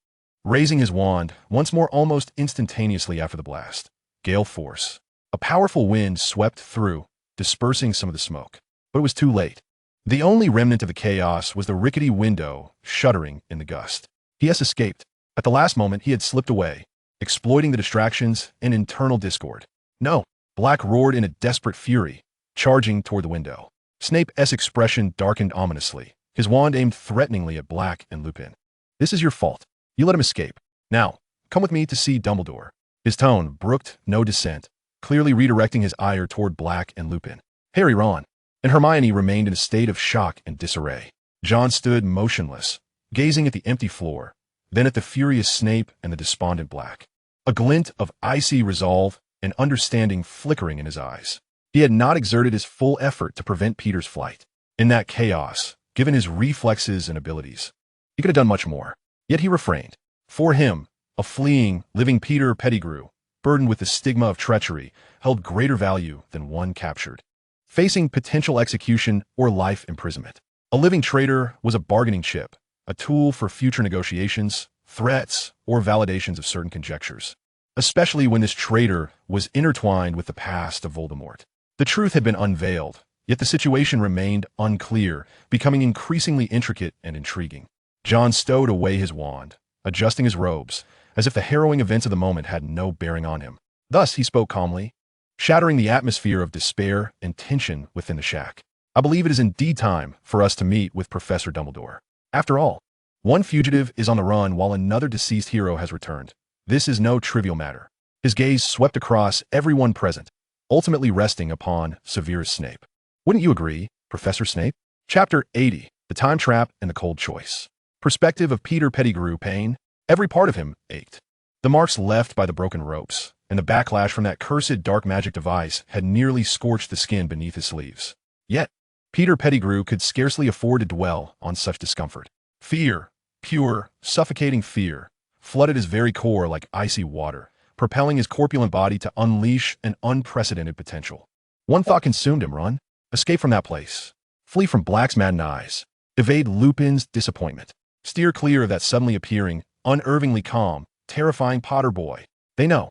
raising his wand once more almost instantaneously after the blast. Gale force. A powerful wind swept through, dispersing some of the smoke. But it was too late. The only remnant of the chaos was the rickety window shuddering in the gust. He has escaped. At the last moment, he had slipped away, exploiting the distractions and internal discord. No! Black roared in a desperate fury, charging toward the window. Snape's expression darkened ominously, his wand aimed threateningly at Black and Lupin. This is your fault. You let him escape. Now, come with me to see Dumbledore. His tone brooked no dissent, clearly redirecting his ire toward Black and Lupin. Harry, Ron, and Hermione remained in a state of shock and disarray. John stood motionless, gazing at the empty floor, then at the furious Snape and the despondent Black. A glint of icy resolve and understanding flickering in his eyes. He had not exerted his full effort to prevent Peter's flight. In that chaos, given his reflexes and abilities, he could have done much more. Yet he refrained. For him, a fleeing, living Peter Pettigrew, burdened with the stigma of treachery, held greater value than one captured, facing potential execution or life imprisonment. A living traitor was a bargaining chip, a tool for future negotiations, threats, or validations of certain conjectures, especially when this traitor was intertwined with the past of Voldemort. The truth had been unveiled, yet the situation remained unclear, becoming increasingly intricate and intriguing. John stowed away his wand, adjusting his robes, as if the harrowing events of the moment had no bearing on him. Thus he spoke calmly, shattering the atmosphere of despair and tension within the shack. I believe it is indeed time for us to meet with Professor Dumbledore. After all, One fugitive is on the run while another deceased hero has returned. This is no trivial matter. His gaze swept across everyone present, ultimately resting upon Severus Snape. Wouldn't you agree, Professor Snape? Chapter 80, The Time Trap and the Cold Choice. Perspective of Peter Pettigrew pain. Every part of him ached. The marks left by the broken ropes, and the backlash from that cursed dark magic device had nearly scorched the skin beneath his sleeves. Yet, Peter Pettigrew could scarcely afford to dwell on such discomfort. Fear, pure, suffocating fear, flooded his very core like icy water, propelling his corpulent body to unleash an unprecedented potential. One thought consumed him: run, escape from that place, flee from Black's maddened eyes, evade Lupin's disappointment, steer clear of that suddenly appearing, unervingly calm, terrifying Potter boy. They know.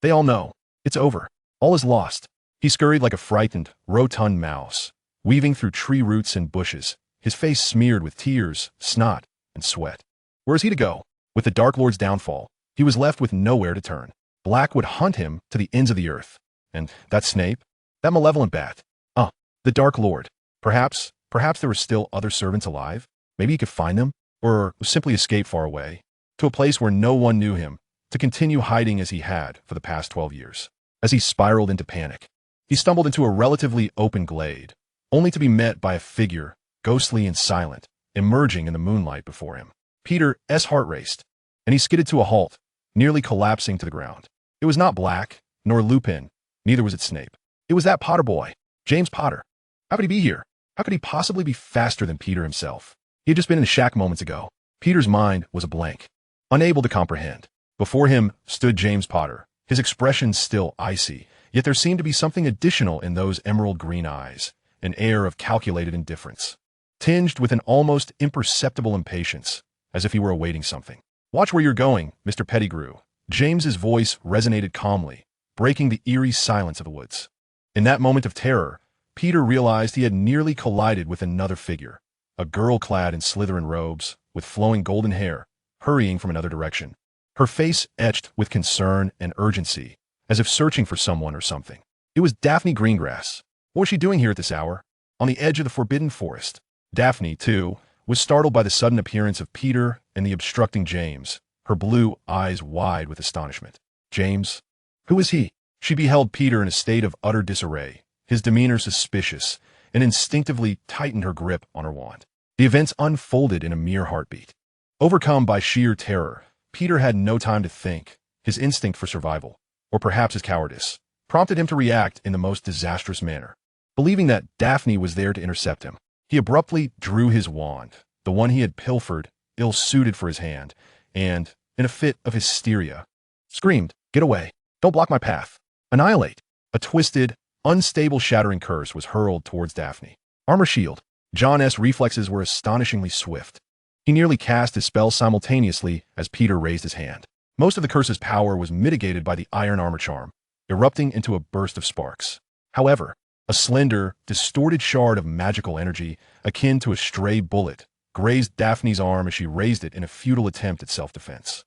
They all know. It's over. All is lost. He scurried like a frightened, rotund mouse, weaving through tree roots and bushes, his face smeared with tears, snot, and sweat. Where is he to go? With the Dark Lord's downfall, he was left with nowhere to turn. Black would hunt him to the ends of the earth. And that Snape? That malevolent bat? The Dark Lord. Perhaps there were still other servants alive? Maybe he could find them? Or simply escape far away, to a place where no one knew him, to continue hiding as he had for the past 12 years. As he spiraled into panic, he stumbled into a relatively open glade, only to be met by a figure, ghostly and silent, emerging in the moonlight before him. Peter's heart raced, and he skidded to a halt, nearly collapsing to the ground. It was not Black, nor Lupin, neither was it Snape. It was that Potter boy, James Potter. How could he be here? How could he possibly be faster than Peter himself? He had just been in the shack moments ago. Peter's mind was a blank, unable to comprehend. Before him stood James Potter, his expression still icy, yet there seemed to be something additional in those emerald green eyes, an air of calculated indifference, tinged with an almost imperceptible impatience, as if he were awaiting something. Watch where you're going, Mr. Pettigrew. James's voice resonated calmly, breaking the eerie silence of the woods. In that moment of terror, Peter realized he had nearly collided with another figure, a girl clad in Slytherin robes, with flowing golden hair, hurrying from another direction. Her face etched with concern and urgency, as if searching for someone or something. It was Daphne Greengrass. What was she doing here at this hour, on the edge of the Forbidden Forest? Daphne, too, was startled by the sudden appearance of Peter and the obstructing James, her blue eyes wide with astonishment. James? Who is he? She beheld Peter in a state of utter disarray, his demeanor suspicious, and instinctively tightened her grip on her wand. The events unfolded in a mere heartbeat. Overcome by sheer terror, Peter had no time to think. His instinct for survival, or perhaps his cowardice, prompted him to react in the most disastrous manner. Believing that Daphne was there to intercept him, he abruptly drew his wand, the one he had pilfered, ill-suited for his hand, and, in a fit of hysteria, screamed, "Get away! Don't block my path! Annihilate!" A twisted, unstable shattering curse was hurled towards Daphne. Armor shield. John's reflexes were astonishingly swift. He nearly cast his spell simultaneously as Peter raised his hand. Most of the curse's power was mitigated by the iron armor charm, erupting into a burst of sparks. However, a slender, distorted shard of magical energy, akin to a stray bullet, grazed Daphne's arm as she raised it in a futile attempt at self-defense.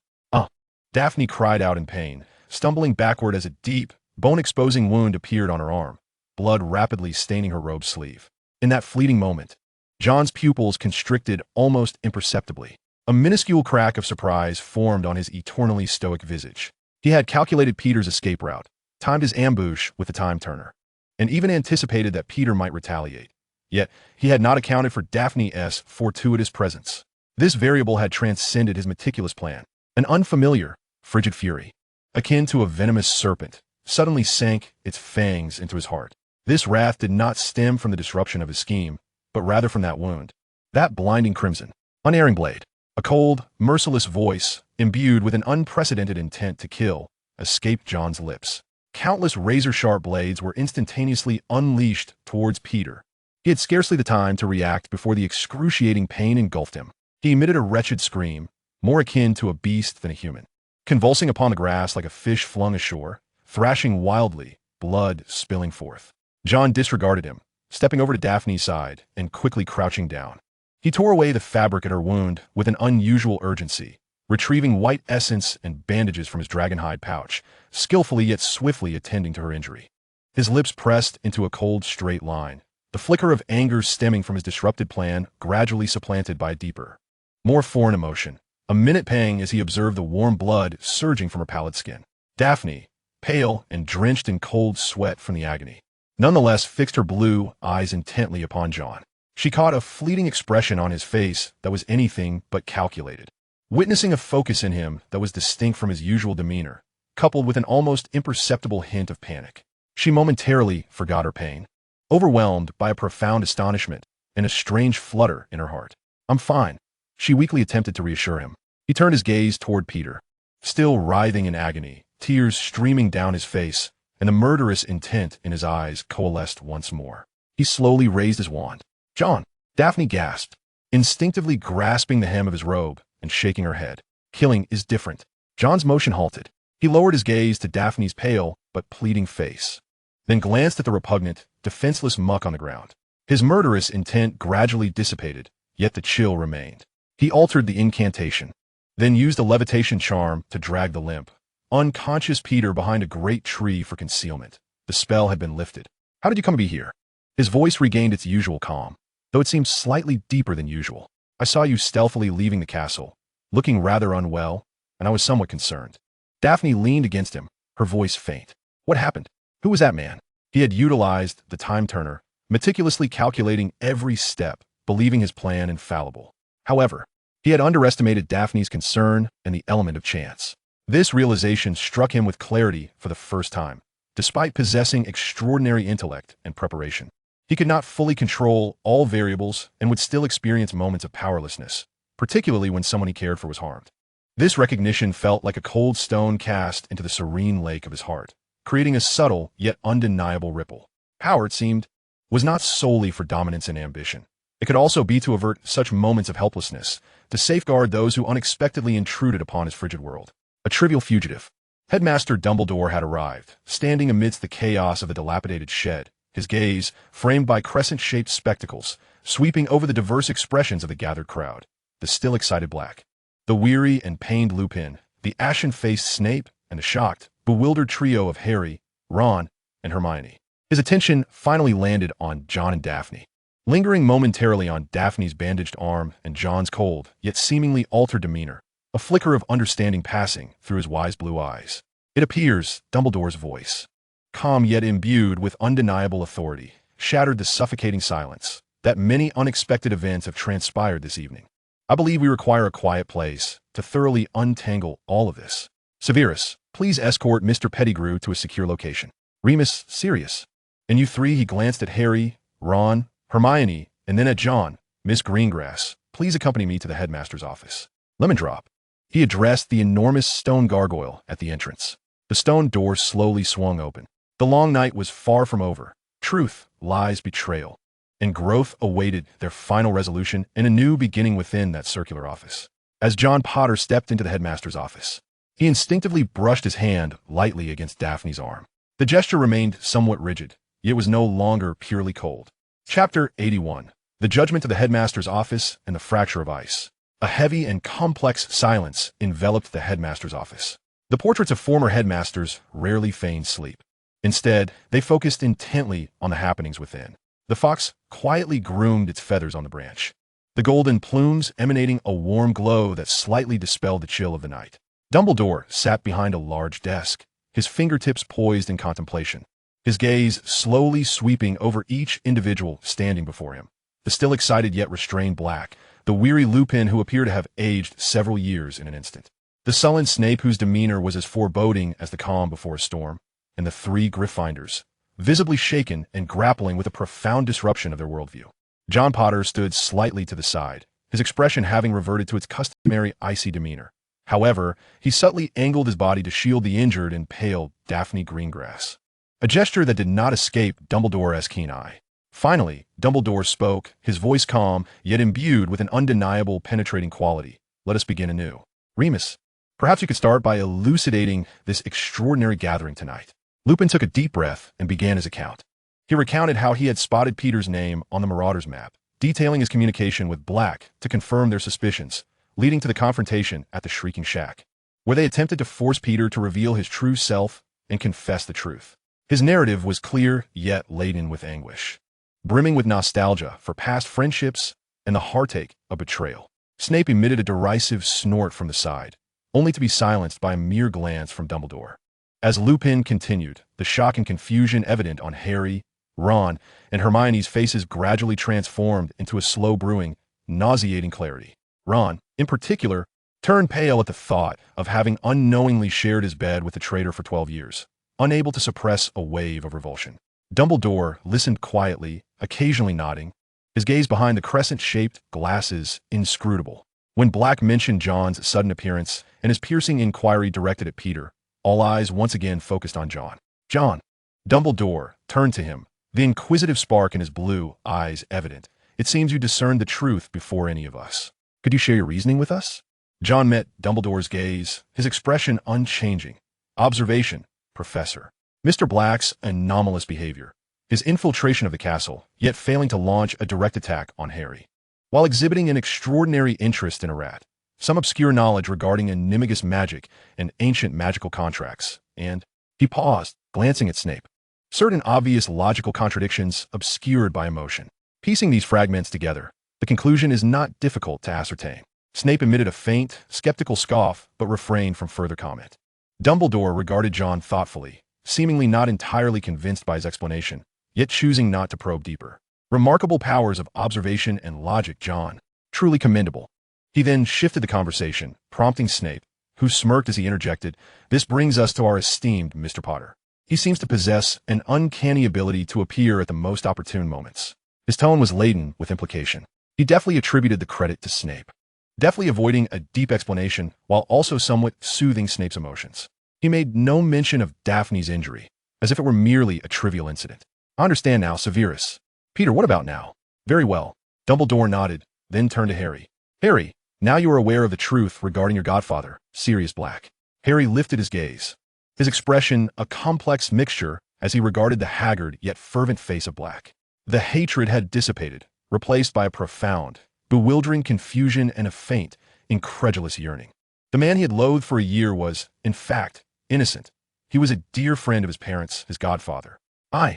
Daphne cried out in pain, stumbling backward as a deep, bone-exposing wound appeared on her arm, blood rapidly staining her robe sleeve. In that fleeting moment, John's pupils constricted almost imperceptibly. A minuscule crack of surprise formed on his eternally stoic visage. He had calculated Peter's escape route, timed his ambush with the time-turner, and even anticipated that Peter might retaliate. Yet, he had not accounted for Daphne's fortuitous presence. This variable had transcended his meticulous plan. An unfamiliar, frigid fury, akin to a venomous serpent, suddenly sank its fangs into his heart. This wrath did not stem from the disruption of his scheme, but rather from that wound. That blinding crimson, unerring blade, a cold, merciless voice, imbued with an unprecedented intent to kill, escaped John's lips. Countless razor-sharp blades were instantaneously unleashed towards Peter. He had scarcely the time to react before the excruciating pain engulfed him. He emitted a wretched scream, more akin to a beast than a human. Convulsing upon the grass like a fish flung ashore, thrashing wildly, blood spilling forth. John disregarded him, stepping over to Daphne's side and quickly crouching down. He tore away the fabric at her wound with an unusual urgency, retrieving white essence and bandages from his dragonhide pouch, skillfully yet swiftly attending to her injury. His lips pressed into a cold, straight line, the flicker of anger stemming from his disrupted plan gradually supplanted by a deeper, More foreign emotion. A minute pang as he observed the warm blood surging from her pallid skin. Daphne, pale and drenched in cold sweat from the agony, nonetheless fixed her blue eyes intently upon John. She caught a fleeting expression on his face that was anything but calculated. Witnessing a focus in him that was distinct from his usual demeanor, coupled with an almost imperceptible hint of panic, she momentarily forgot her pain, overwhelmed by a profound astonishment and a strange flutter in her heart. "I'm fine," she weakly attempted to reassure him. He turned his gaze toward Peter, still writhing in agony, tears streaming down his face, and the murderous intent in his eyes coalesced once more. He slowly raised his wand. "John!" Daphne gasped, instinctively grasping the hem of his robe and shaking her head. "Killing is different." John's motion halted. He lowered his gaze to Daphne's pale but pleading face, then glanced at the repugnant, defenseless muck on the ground. His murderous intent gradually dissipated, yet the chill remained. He altered the incantation, then used a levitation charm to drag the limp, unconscious Peter behind a great tree for concealment. The spell had been lifted. "How did you come to be here?" His voice regained its usual calm, though it seemed slightly deeper than usual. "I saw you stealthily leaving the castle, looking rather unwell, and I was somewhat concerned." Daphne leaned against him, her voice faint. "What happened? Who was that man?" He had utilized the time turner, meticulously calculating every step, believing his plan infallible. However, he had underestimated Daphne's concern and the element of chance. This realization struck him with clarity for the first time. Despite possessing extraordinary intellect and preparation, he could not fully control all variables and would still experience moments of powerlessness, particularly when someone he cared for was harmed. This recognition felt like a cold stone cast into the serene lake of his heart, creating a subtle yet undeniable ripple. Power, it seemed, was not solely for dominance and ambition. It could also be to avert such moments of helplessness, to safeguard those who unexpectedly intruded upon his frigid world. A trivial fugitive. Headmaster Dumbledore had arrived, standing amidst the chaos of a dilapidated shed, his gaze, framed by crescent-shaped spectacles, sweeping over the diverse expressions of the gathered crowd. The still excited Black, the weary and pained Lupin, the ashen-faced Snape, and the shocked, bewildered trio of Harry, Ron, and Hermione. His attention finally landed on John and Daphne. Lingering momentarily on Daphne's bandaged arm and John's cold, yet seemingly altered demeanor, a flicker of understanding passing through his wise blue eyes. "It appears," Dumbledore's voice, calm yet imbued with undeniable authority, shattered the suffocating silence, "that many unexpected events have transpired this evening. I believe we require a quiet place to thoroughly untangle all of this. Severus, please escort Mr. Pettigrew to a secure location. Remus, Sirius. And you three," he glanced at Harry, Ron, Hermione, and then at John. "Miss Greengrass, please accompany me to the headmaster's office. Lemondrop." He addressed the enormous stone gargoyle at the entrance. The stone door slowly swung open. The long night was far from over. Truth, lies, betrayal, and growth awaited their final resolution in a new beginning within that circular office. As John Potter stepped into the headmaster's office, he instinctively brushed his hand lightly against Daphne's arm. The gesture remained somewhat rigid, yet was no longer purely cold. Chapter 81. The Judgment of the Headmaster's Office and the Fracture of Ice. A heavy and complex silence enveloped the headmaster's office. The portraits of former headmasters rarely feigned sleep. Instead, they focused intently on the happenings within. The fox quietly groomed its feathers on the branch, the golden plumes emanating a warm glow that slightly dispelled the chill of the night. Dumbledore sat behind a large desk, his fingertips poised in contemplation, his gaze slowly sweeping over each individual standing before him. The still excited yet restrained Black, the weary Lupin who appeared to have aged several years in an instant, the sullen Snape whose demeanor was as foreboding as the calm before a storm, and the three Gryffindors, visibly shaken and grappling with a profound disruption of their worldview. John Potter stood slightly to the side, his expression having reverted to its customary icy demeanor. However, he subtly angled his body to shield the injured and pale Daphne Greengrass, a gesture that did not escape Dumbledore's keen eye. Finally, Dumbledore spoke, his voice calm, yet imbued with an undeniable penetrating quality. "Let us begin anew. Remus, perhaps you could start by elucidating this extraordinary gathering tonight." Lupin took a deep breath and began his account. He recounted how he had spotted Peter's name on the Marauder's map, detailing his communication with Black to confirm their suspicions, leading to the confrontation at the Shrieking Shack, where they attempted to force Peter to reveal his true self and confess the truth. His narrative was clear yet laden with anguish, brimming with nostalgia for past friendships and the heartache of betrayal. Snape emitted a derisive snort from the side, only to be silenced by a mere glance from Dumbledore. As Lupin continued, the shock and confusion evident on Harry, Ron, and Hermione's faces gradually transformed into a slow-brewing, nauseating clarity. Ron, in particular, turned pale at the thought of having unknowingly shared his bed with the traitor for 12 years, unable to suppress a wave of revulsion. Dumbledore listened quietly, occasionally nodding, his gaze behind the crescent-shaped glasses inscrutable. When Black mentioned John's sudden appearance and his piercing inquiry directed at Peter, all eyes once again focused on John. John. Dumbledore turned to him, the inquisitive spark in his blue eyes evident. It seems you discerned the truth before any of us. Could you share your reasoning with us? John met Dumbledore's gaze, his expression unchanging. Observation, Professor. Mr. Black's anomalous behavior, his infiltration of the castle, yet failing to launch a direct attack on Harry. While exhibiting an extraordinary interest in a rat, some obscure knowledge regarding animagus magic and ancient magical contracts, and he paused, glancing at Snape. Certain obvious logical contradictions obscured by emotion. Piecing these fragments together, the conclusion is not difficult to ascertain. Snape emitted a faint, skeptical scoff, but refrained from further comment. Dumbledore regarded John thoughtfully, seemingly not entirely convinced by his explanation, yet choosing not to probe deeper. Remarkable powers of observation and logic, John. Truly commendable. He then shifted the conversation, prompting Snape, who smirked as he interjected, "This brings us to our esteemed Mr. Potter. He seems to possess an uncanny ability to appear at the most opportune moments." His tone was laden with implication. He deftly attributed the credit to Snape, deftly avoiding a deep explanation while also somewhat soothing Snape's emotions. He made no mention of Daphne's injury, as if it were merely a trivial incident. "I understand now, Severus. Peter, what about now?" "Very well." Dumbledore nodded, then turned to Harry. "Harry, now you are aware of the truth regarding your godfather, Sirius Black." Harry lifted his gaze, his expression a complex mixture as he regarded the haggard yet fervent face of Black. The hatred had dissipated, replaced by a profound, bewildering confusion and a faint, incredulous yearning. The man he had loathed for a year was, in fact, innocent. He was a dear friend of his parents, his godfather. I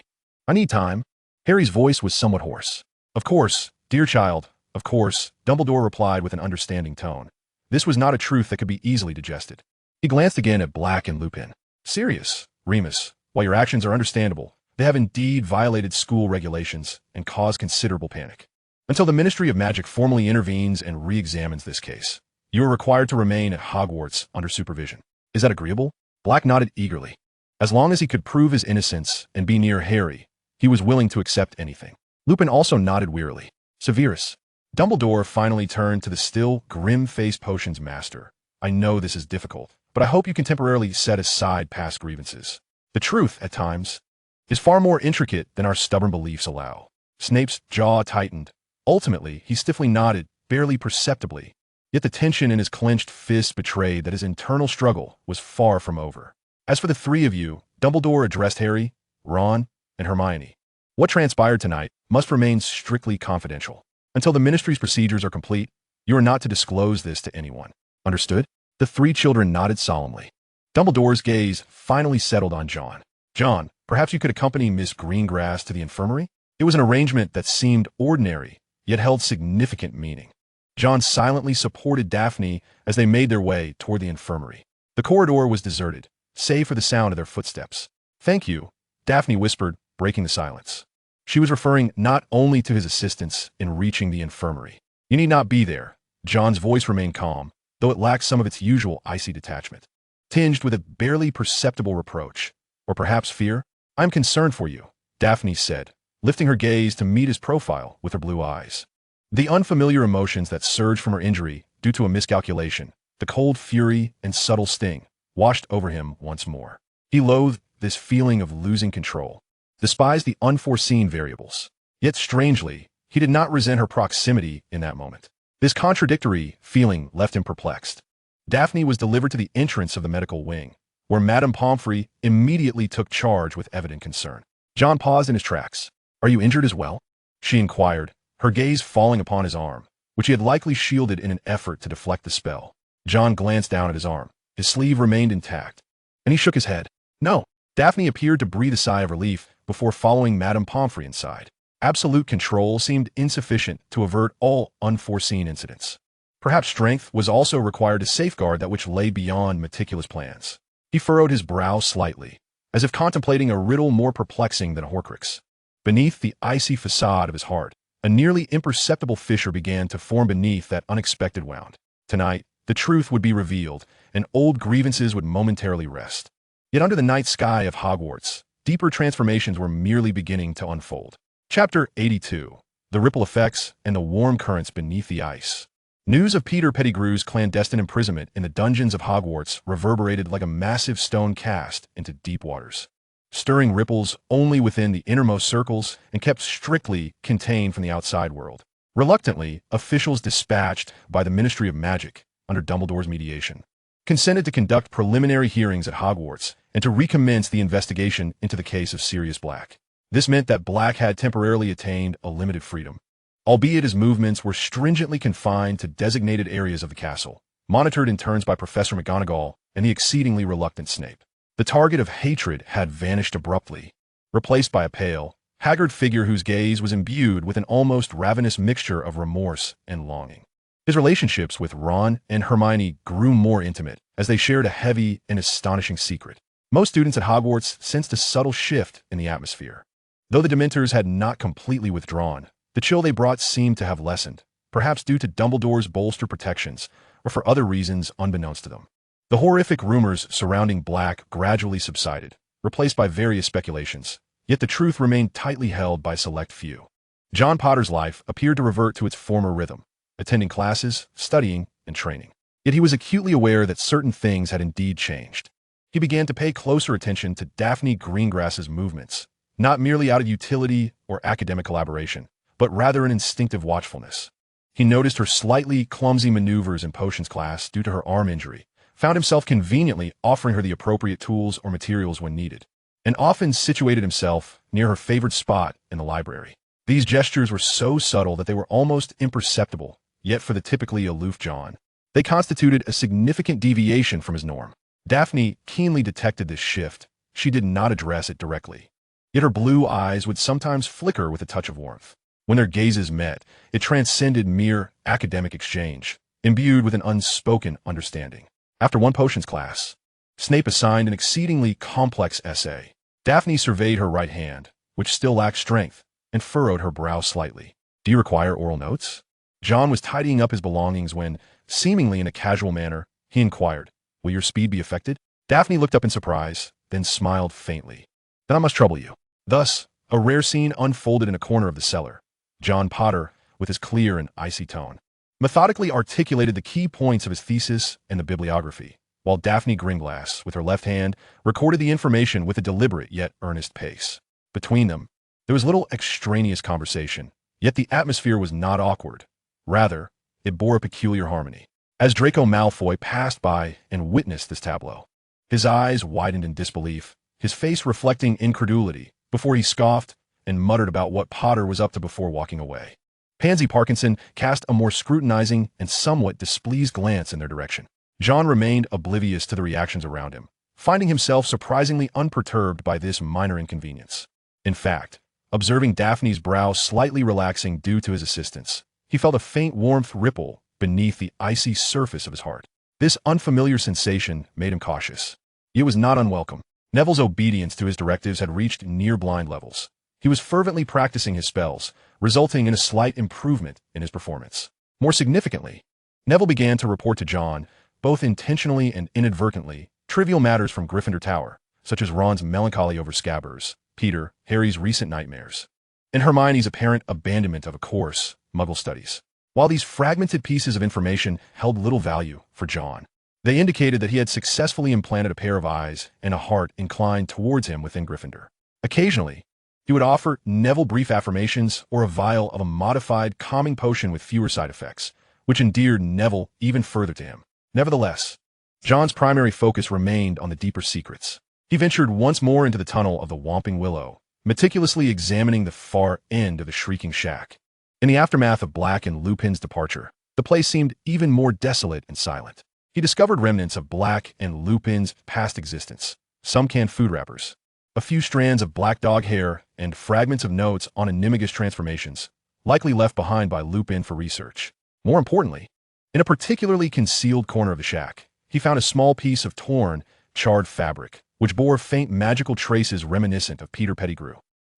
need time." Harry's voice was somewhat hoarse. "Of course, dear child, of course," Dumbledore replied with an understanding tone. This was not a truth that could be easily digested. He glanced again at Black and Lupin. "Sirius, Remus, while your actions are understandable, they have indeed violated school regulations and caused considerable panic. Until the Ministry of Magic formally intervenes and re-examines this case, you are required to remain at Hogwarts under supervision. Is that agreeable?" Black nodded eagerly. As long as he could prove his innocence and be near Harry, he was willing to accept anything. Lupin also nodded wearily. "Severus." Dumbledore finally turned to the still grim-faced potions master. "I know this is difficult, but I hope you can temporarily set aside past grievances. The truth, at times, is far more intricate than our stubborn beliefs allow." Snape's jaw tightened. Ultimately, he stiffly nodded, barely perceptibly, yet the tension in his clenched fist betrayed that his internal struggle was far from over. "As for the three of you," Dumbledore addressed Harry, Ron, and Hermione, "what transpired tonight must remain strictly confidential. Until the Ministry's procedures are complete, you are not to disclose this to anyone. Understood?" The three children nodded solemnly. Dumbledore's gaze finally settled on John. "John, perhaps you could accompany Miss Greengrass to the infirmary?" It was an arrangement that seemed ordinary, yet held significant meaning. John silently supported Daphne as they made their way toward the infirmary. The corridor was deserted, save for the sound of their footsteps. "Thank you," Daphne whispered, breaking the silence. She was referring not only to his assistance in reaching the infirmary. "You need not be there." John's voice remained calm, though it lacked some of its usual icy detachment, tinged with a barely perceptible reproach, or perhaps fear. "I'm concerned for you," Daphne said, lifting her gaze to meet his profile with her blue eyes. The unfamiliar emotions that surged from her injury due to a miscalculation, the cold fury and subtle sting, washed over him once more. He loathed this feeling of losing control, despised the unforeseen variables. Yet strangely, he did not resent her proximity in that moment. This contradictory feeling left him perplexed. Daphne was delivered to the entrance of the medical wing, where Madame Pomfrey immediately took charge with evident concern. John paused in his tracks. "Are you injured as well?" she inquired, her gaze falling upon his arm, which he had likely shielded in an effort to deflect the spell. John glanced down at his arm. His sleeve remained intact, and he shook his head. "No." Daphne appeared to breathe a sigh of relief before following Madame Pomfrey inside. Absolute control seemed insufficient to avert all unforeseen incidents. Perhaps strength was also required to safeguard that which lay beyond meticulous plans. He furrowed his brow slightly, as if contemplating a riddle more perplexing than a Horcrux. Beneath the icy facade of his heart, a nearly imperceptible fissure began to form beneath that unexpected wound. Tonight, the truth would be revealed, and old grievances would momentarily rest. Yet under the night sky of Hogwarts, deeper transformations were merely beginning to unfold. Chapter 82. The Ripple Effects and the Warm Currents Beneath the Ice. News of Peter Pettigrew's clandestine imprisonment in the dungeons of Hogwarts reverberated like a massive stone cast into deep waters, stirring ripples only within the innermost circles and kept strictly contained from the outside world. Reluctantly, officials dispatched by the Ministry of Magic, under Dumbledore's mediation, consented to conduct preliminary hearings at Hogwarts and to recommence the investigation into the case of Sirius Black. This meant that Black had temporarily attained a limited freedom, albeit his movements were stringently confined to designated areas of the castle, monitored in turns by Professor McGonagall and the exceedingly reluctant Snape. The target of hatred had vanished abruptly, replaced by a pale, haggard figure whose gaze was imbued with an almost ravenous mixture of remorse and longing. His relationships with Ron and Hermione grew more intimate as they shared a heavy and astonishing secret. Most students at Hogwarts sensed a subtle shift in the atmosphere. Though the Dementors had not completely withdrawn, the chill they brought seemed to have lessened, perhaps due to Dumbledore's bolstered protections or for other reasons unbeknownst to them. The horrific rumors surrounding Black gradually subsided, replaced by various speculations, yet the truth remained tightly held by a select few. John Potter's life appeared to revert to its former rhythm, attending classes, studying, and training. Yet he was acutely aware that certain things had indeed changed. He began to pay closer attention to Daphne Greengrass's movements, not merely out of utility or academic collaboration, but rather an instinctive watchfulness. He noticed her slightly clumsy maneuvers in potions class due to her arm injury, found himself conveniently offering her the appropriate tools or materials when needed, and often situated himself near her favorite spot in the library. These gestures were so subtle that they were almost imperceptible, yet for the typically aloof John, they constituted a significant deviation from his norm. Daphne keenly detected this shift. She did not address it directly, yet her blue eyes would sometimes flicker with a touch of warmth. When their gazes met, it transcended mere academic exchange, imbued with an unspoken understanding. After one potions class, Snape assigned an exceedingly complex essay. Daphne surveyed her right hand, which still lacked strength, and furrowed her brow slightly. "Do you require oral notes?" John was tidying up his belongings when, seemingly in a casual manner, he inquired, "Will your speed be affected?" Daphne looked up in surprise, then smiled faintly. "Then I must trouble you." Thus, a rare scene unfolded in a corner of the cellar. John Potter, with his clear and icy tone, methodically articulated the key points of his thesis and the bibliography, while Daphne Greenglass, with her left hand, recorded the information with a deliberate yet earnest pace. Between them, there was little extraneous conversation, yet the atmosphere was not awkward. Rather, it bore a peculiar harmony. As Draco Malfoy passed by and witnessed this tableau, his eyes widened in disbelief, his face reflecting incredulity, before he scoffed and muttered about what Potter was up to before walking away. Pansy Parkinson cast a more scrutinizing and somewhat displeased glance in their direction. John remained oblivious to the reactions around him, finding himself surprisingly unperturbed by this minor inconvenience. In fact, observing Daphne's brow slightly relaxing due to his assistance, he felt a faint warmth ripple beneath the icy surface of his heart. This unfamiliar sensation made him cautious. It was not unwelcome. Neville's obedience to his directives had reached near blind levels. He was fervently practicing his spells, resulting in a slight improvement in his performance. More significantly, Neville began to report to John, both intentionally and inadvertently, trivial matters from Gryffindor Tower, such as Ron's melancholy over Scabbers, Peter, Harry's recent nightmares, and Hermione's apparent abandonment of a course, Muggle Studies. While these fragmented pieces of information held little value for John, they indicated that he had successfully implanted a pair of eyes and a heart inclined towards him within Gryffindor. Occasionally, he would offer Neville brief affirmations or a vial of a modified calming potion with fewer side effects, which endeared Neville even further to him. Nevertheless, John's primary focus remained on the deeper secrets. He ventured once more into the tunnel of the Whomping Willow, meticulously examining the far end of the Shrieking Shack. In the aftermath of Black and Lupin's departure, the place seemed even more desolate and silent. He discovered remnants of Black and Lupin's past existence, some canned food wrappers, a few strands of black dog hair, and fragments of notes on Animagus transformations, likely left behind by Lupin for research. More importantly, In a particularly concealed corner of the shack, he found a small piece of torn, charred fabric, which bore faint magical traces reminiscent of Peter Pettigrew.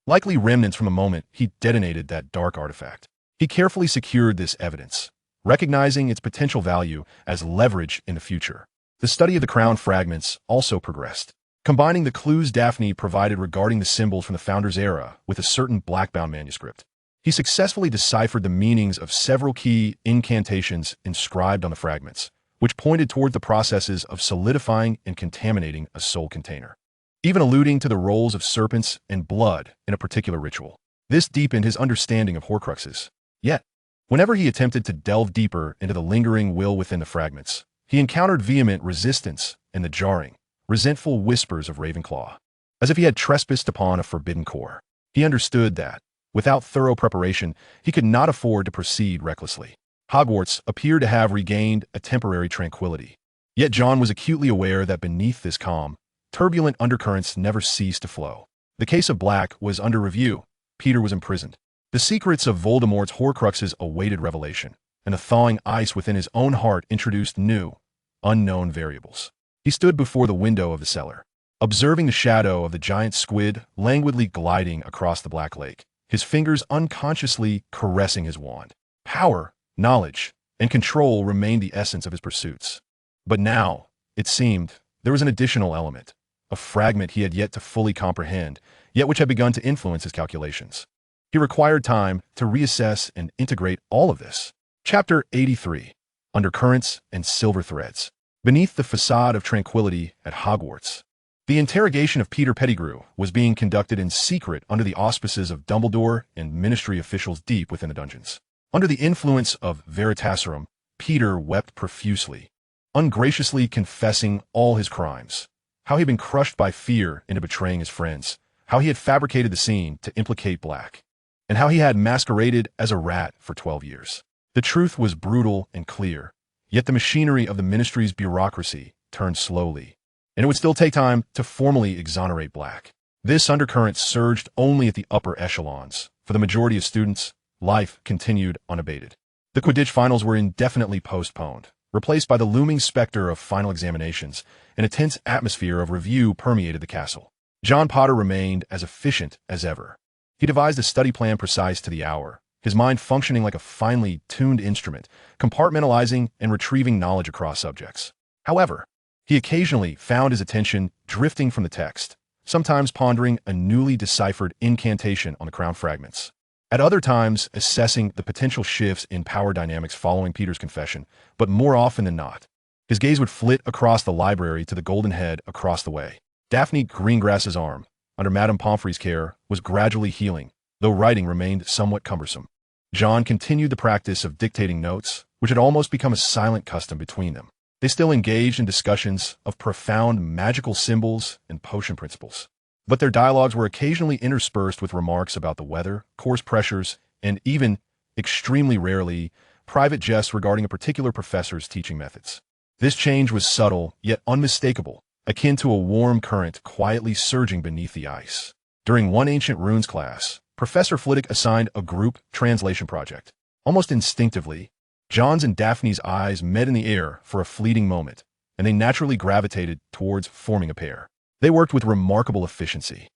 Likely remnants from the moment he detonated that dark artifact. He carefully secured this evidence, recognizing its potential value as leverage in the future. The study of the crown fragments also progressed, combining the clues Daphne provided regarding the symbols from the Founder's era with a certain black-bound manuscript. He successfully deciphered the meanings of several key incantations inscribed on the fragments, which pointed toward the processes of solidifying and contaminating a soul container, even alluding to the roles of serpents and blood in a particular ritual. This deepened his understanding of Horcruxes. Yet, whenever he attempted to delve deeper into the lingering will within the fragments, he encountered vehement resistance and the jarring, resentful whispers of Ravenclaw, as if he had trespassed upon a forbidden core. He understood that, without thorough preparation, he could not afford to proceed recklessly. Hogwarts appeared to have regained a temporary tranquility. Yet John was acutely aware that beneath this calm, turbulent undercurrents never ceased to flow. The case of Black was under review. Peter was imprisoned. The secrets of Voldemort's Horcruxes awaited revelation, and the thawing ice within his own heart introduced new, unknown variables. He stood before the window of the cellar, observing the shadow of the giant squid languidly gliding across the black lake, his fingers unconsciously caressing his wand. Power, knowledge, and control remained the essence of his pursuits. But now, it seemed, there was an additional element, a fragment he had yet to fully comprehend, yet which had begun to influence his calculations. He required time to reassess and integrate all of this. Chapter 83. Undercurrents and Silver Threads. Beneath the facade of tranquility at Hogwarts, the interrogation of Peter Pettigrew was being conducted in secret under the auspices of Dumbledore and ministry officials deep within the dungeons. Under the influence of Veritaserum, Peter wept profusely, ungraciously confessing all his crimes, how he had been crushed by fear into betraying his friends, how he had fabricated the scene to implicate Black, and how he had masqueraded as a rat for 12 years. The truth was brutal and clear, yet the machinery of the ministry's bureaucracy turned slowly, and it would still take time to formally exonerate Black. This undercurrent surged only at the upper echelons. For the majority of students, life continued unabated. The Quidditch finals were indefinitely postponed, replaced by the looming specter of final examinations, and a tense atmosphere of review permeated the castle. John Potter remained as efficient as ever. He devised a study plan precise to the hour, his mind functioning like a finely tuned instrument, compartmentalizing and retrieving knowledge across subjects. However, he occasionally found his attention drifting from the text, sometimes pondering a newly deciphered incantation on the crown fragments. At other times, assessing the potential shifts in power dynamics following Peter's confession, but more often than not, his gaze would flit across the library to the golden head across the way. Daphne Greengrass's arm, under Madame Pomfrey's care, was gradually healing, though writing remained somewhat cumbersome. John continued the practice of dictating notes, which had almost become a silent custom between them. They still engaged in discussions of profound magical symbols and potion principles, but their dialogues were occasionally interspersed with remarks about the weather, course pressures, and even, extremely rarely, private jests regarding a particular professor's teaching methods. This change was subtle, yet unmistakable, akin to a warm current quietly surging beneath the ice. During one ancient runes class, Professor Flitwick assigned a group translation project. Almost instinctively, John's and Daphne's eyes met in the air for a fleeting moment, and they naturally gravitated towards forming a pair. They worked with remarkable efficiency.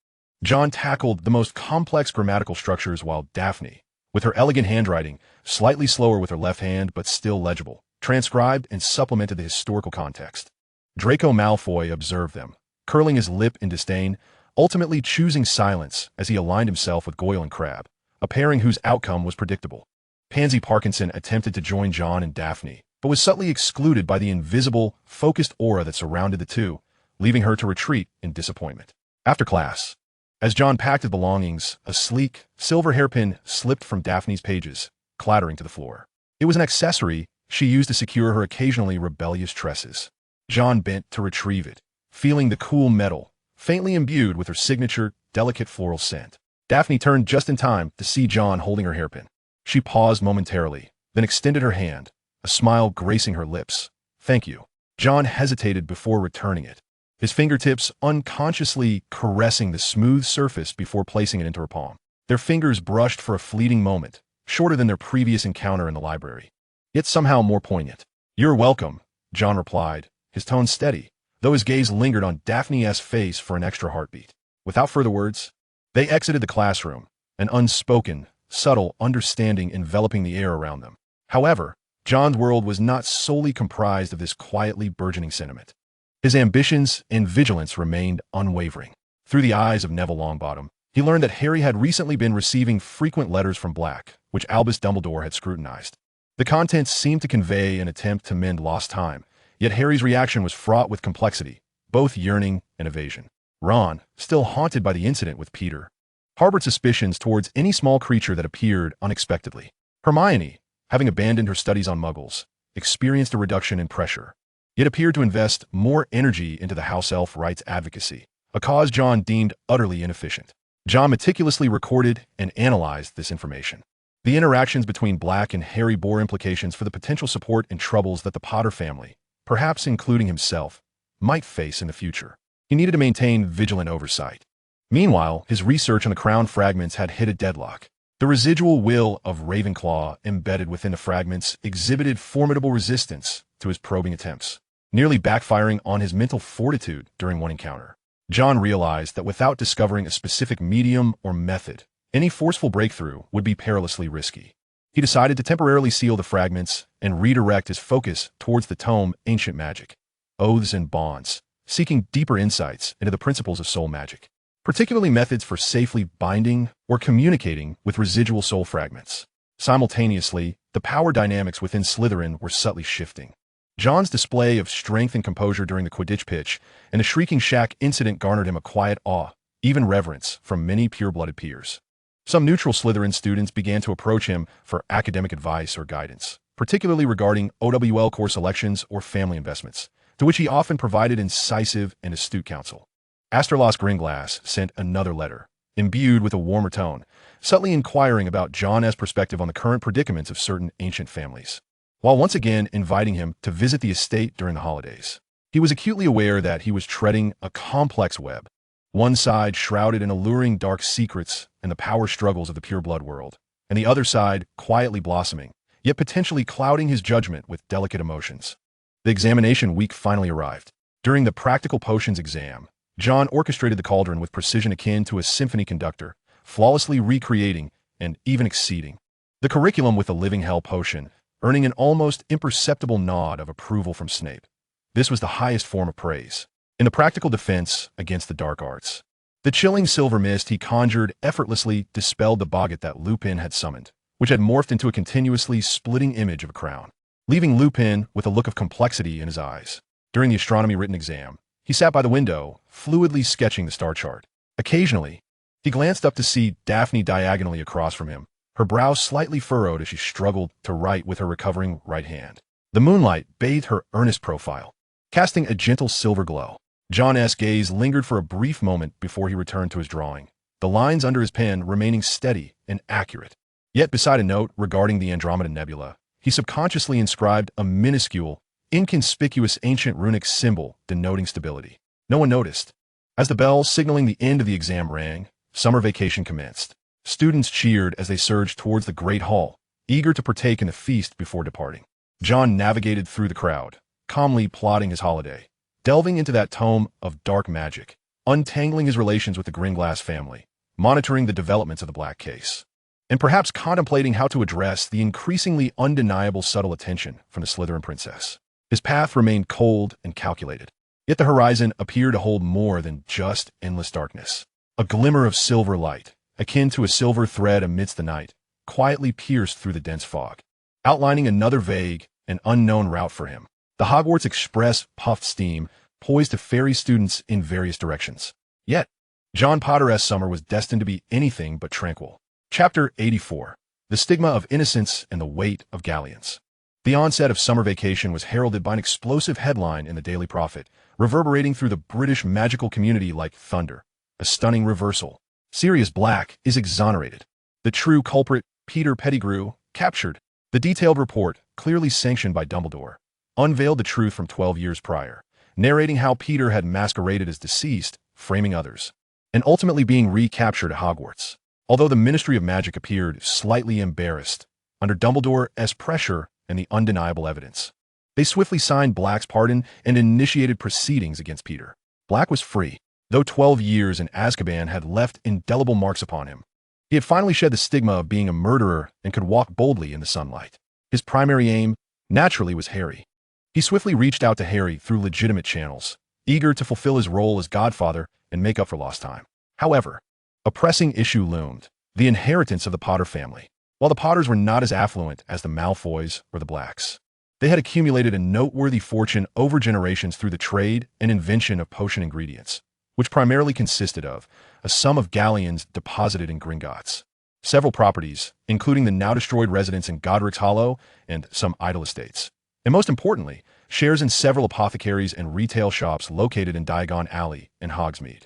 John tackled the most complex grammatical structures while Daphne, with her elegant handwriting, slightly slower with her left hand but still legible, transcribed and supplemented the historical context. Draco Malfoy observed them, curling his lip in disdain, ultimately choosing silence as he aligned himself with Goyle and Crabbe, a pairing whose outcome was predictable. Pansy Parkinson attempted to join John and Daphne, but was subtly excluded by the invisible, focused aura that surrounded the two, leaving her to retreat in disappointment. After class, as John packed his belongings, a sleek, silver hairpin slipped from Daphne's pages, clattering to the floor. It was an accessory she used to secure her occasionally rebellious tresses. John bent to retrieve it, feeling the cool metal, faintly imbued with her signature, delicate floral scent. Daphne turned just in time to see John holding her hairpin. She paused momentarily, then extended her hand, a smile gracing her lips. "Thank you." John hesitated before returning it, his fingertips unconsciously caressing the smooth surface before placing it into her palm. Their fingers brushed for a fleeting moment, shorter than their previous encounter in the library, yet somehow more poignant. "You're welcome," John replied, his tone steady, though his gaze lingered on Daphne's face for an extra heartbeat. Without further words, they exited the classroom, an unspoken, subtle understanding enveloping the air around them. However, John's world was not solely comprised of this quietly burgeoning sentiment. His ambitions and vigilance remained unwavering. Through the eyes of Neville Longbottom, he learned that Harry had recently been receiving frequent letters from Black, which Albus Dumbledore had scrutinized. The contents seemed to convey an attempt to mend lost time, yet Harry's reaction was fraught with complexity, both yearning and evasion. Ron, still haunted by the incident with Peter, harbored suspicions towards any small creature that appeared unexpectedly. Hermione, having abandoned her studies on Muggles, experienced a reduction in pressure, yet appeared to invest more energy into the house elf rights advocacy, a cause John deemed utterly inefficient. John meticulously recorded and analyzed this information. The interactions between Black and Harry bore implications for the potential support and troubles that the Potter family, perhaps including himself, might face in the future. He needed to maintain vigilant oversight. Meanwhile, his research on the crown fragments had hit a deadlock. The residual will of Ravenclaw embedded within the fragments exhibited formidable resistance to his probing attempts, nearly backfiring on his mental fortitude during one encounter. John realized that without discovering a specific medium or method, any forceful breakthrough would be perilously risky. He decided to temporarily seal the fragments and redirect his focus towards the tome Ancient Magic, Oaths and Bonds, seeking deeper insights into the principles of soul magic, particularly methods for safely binding or communicating with residual soul fragments. Simultaneously, the power dynamics within Slytherin were subtly shifting. John's display of strength and composure during the Quidditch pitch and the Shrieking Shack incident garnered him a quiet awe, even reverence, from many pure-blooded peers. Some neutral Slytherin students began to approach him for academic advice or guidance, particularly regarding OWL course elections or family investments, to which he often provided incisive and astute counsel. Asterlos Gringlass sent another letter, imbued with a warmer tone, subtly inquiring about John's perspective on the current predicaments of certain ancient families, while once again inviting him to visit the estate during the holidays. He was acutely aware that he was treading a complex web, one side shrouded in alluring dark secrets and the power struggles of the pure-blood world, and the other side quietly blossoming, yet potentially clouding his judgment with delicate emotions. The examination week finally arrived. During the practical potions exam, John orchestrated the cauldron with precision akin to a symphony conductor, flawlessly recreating and even exceeding the curriculum with a living hell potion, earning an almost imperceptible nod of approval from Snape. This was the highest form of praise. In the practical defense against the dark arts, the chilling silver mist he conjured effortlessly dispelled the boggart that Lupin had summoned, which had morphed into a continuously splitting image of a crown, leaving Lupin with a look of complexity in his eyes. During the astronomy written exam, he sat by the window, fluidly sketching the star chart. Occasionally, he glanced up to see Daphne diagonally across from him, her brow slightly furrowed as she struggled to write with her recovering right hand. The moonlight bathed her earnest profile, casting a gentle silver glow. John's gaze lingered for a brief moment before he returned to his drawing, the lines under his pen remaining steady and accurate. Yet beside a note regarding the Andromeda Nebula, he subconsciously inscribed a minuscule, inconspicuous ancient runic symbol denoting stability. No one noticed. As the bell signaling the end of the exam rang, summer vacation commenced. Students cheered as they surged towards the Great Hall, eager to partake in the feast before departing. John navigated through the crowd, calmly plotting his holiday, delving into that tome of dark magic, untangling his relations with the Gringlass family, monitoring the developments of the Black case, and perhaps contemplating how to address the increasingly undeniable subtle attention from the Slytherin princess. His path remained cold and calculated, yet the horizon appeared to hold more than just endless darkness. A glimmer of silver light, akin to a silver thread amidst the night, quietly pierced through the dense fog, outlining another vague and unknown route for him. The Hogwarts Express puffed steam, poised to ferry students in various directions. Yet, John Potter's summer was destined to be anything but tranquil. Chapter 84. The Stigma of Innocence and the Weight of Galleons. The onset of summer vacation was heralded by an explosive headline in the Daily Prophet, reverberating through the British magical community like thunder. A stunning reversal. Sirius Black is exonerated. The true culprit, Peter Pettigrew, captured. The detailed report, clearly sanctioned by Dumbledore, unveiled the truth from 12 years prior, narrating how Peter had masqueraded as deceased, framing others, and ultimately being recaptured at Hogwarts. Although the Ministry of Magic appeared slightly embarrassed under Dumbledore's pressure and the undeniable evidence, They swiftly signed Black's pardon and initiated proceedings against Peter. Black was free, though 12 years in Azkaban had left indelible marks upon him. He had finally shed the stigma of being a murderer and could walk boldly in the sunlight. His primary aim, naturally, was Harry. He swiftly reached out to Harry through legitimate channels, eager to fulfill his role as godfather and make up for lost time. However, a pressing issue loomed: the inheritance of the Potter family. While the Potters were not as affluent as the Malfoys or the Blacks, they had accumulated a noteworthy fortune over generations through the trade and invention of potion ingredients, which primarily consisted of a sum of galleons deposited in Gringotts, several properties, including the now-destroyed residence in Godric's Hollow and some idle estates, and most importantly, shares in several apothecaries and retail shops located in Diagon Alley and Hogsmeade.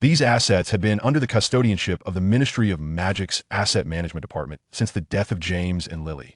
These assets had been under the custodianship of the Ministry of Magic's Asset Management Department since the death of James and Lily,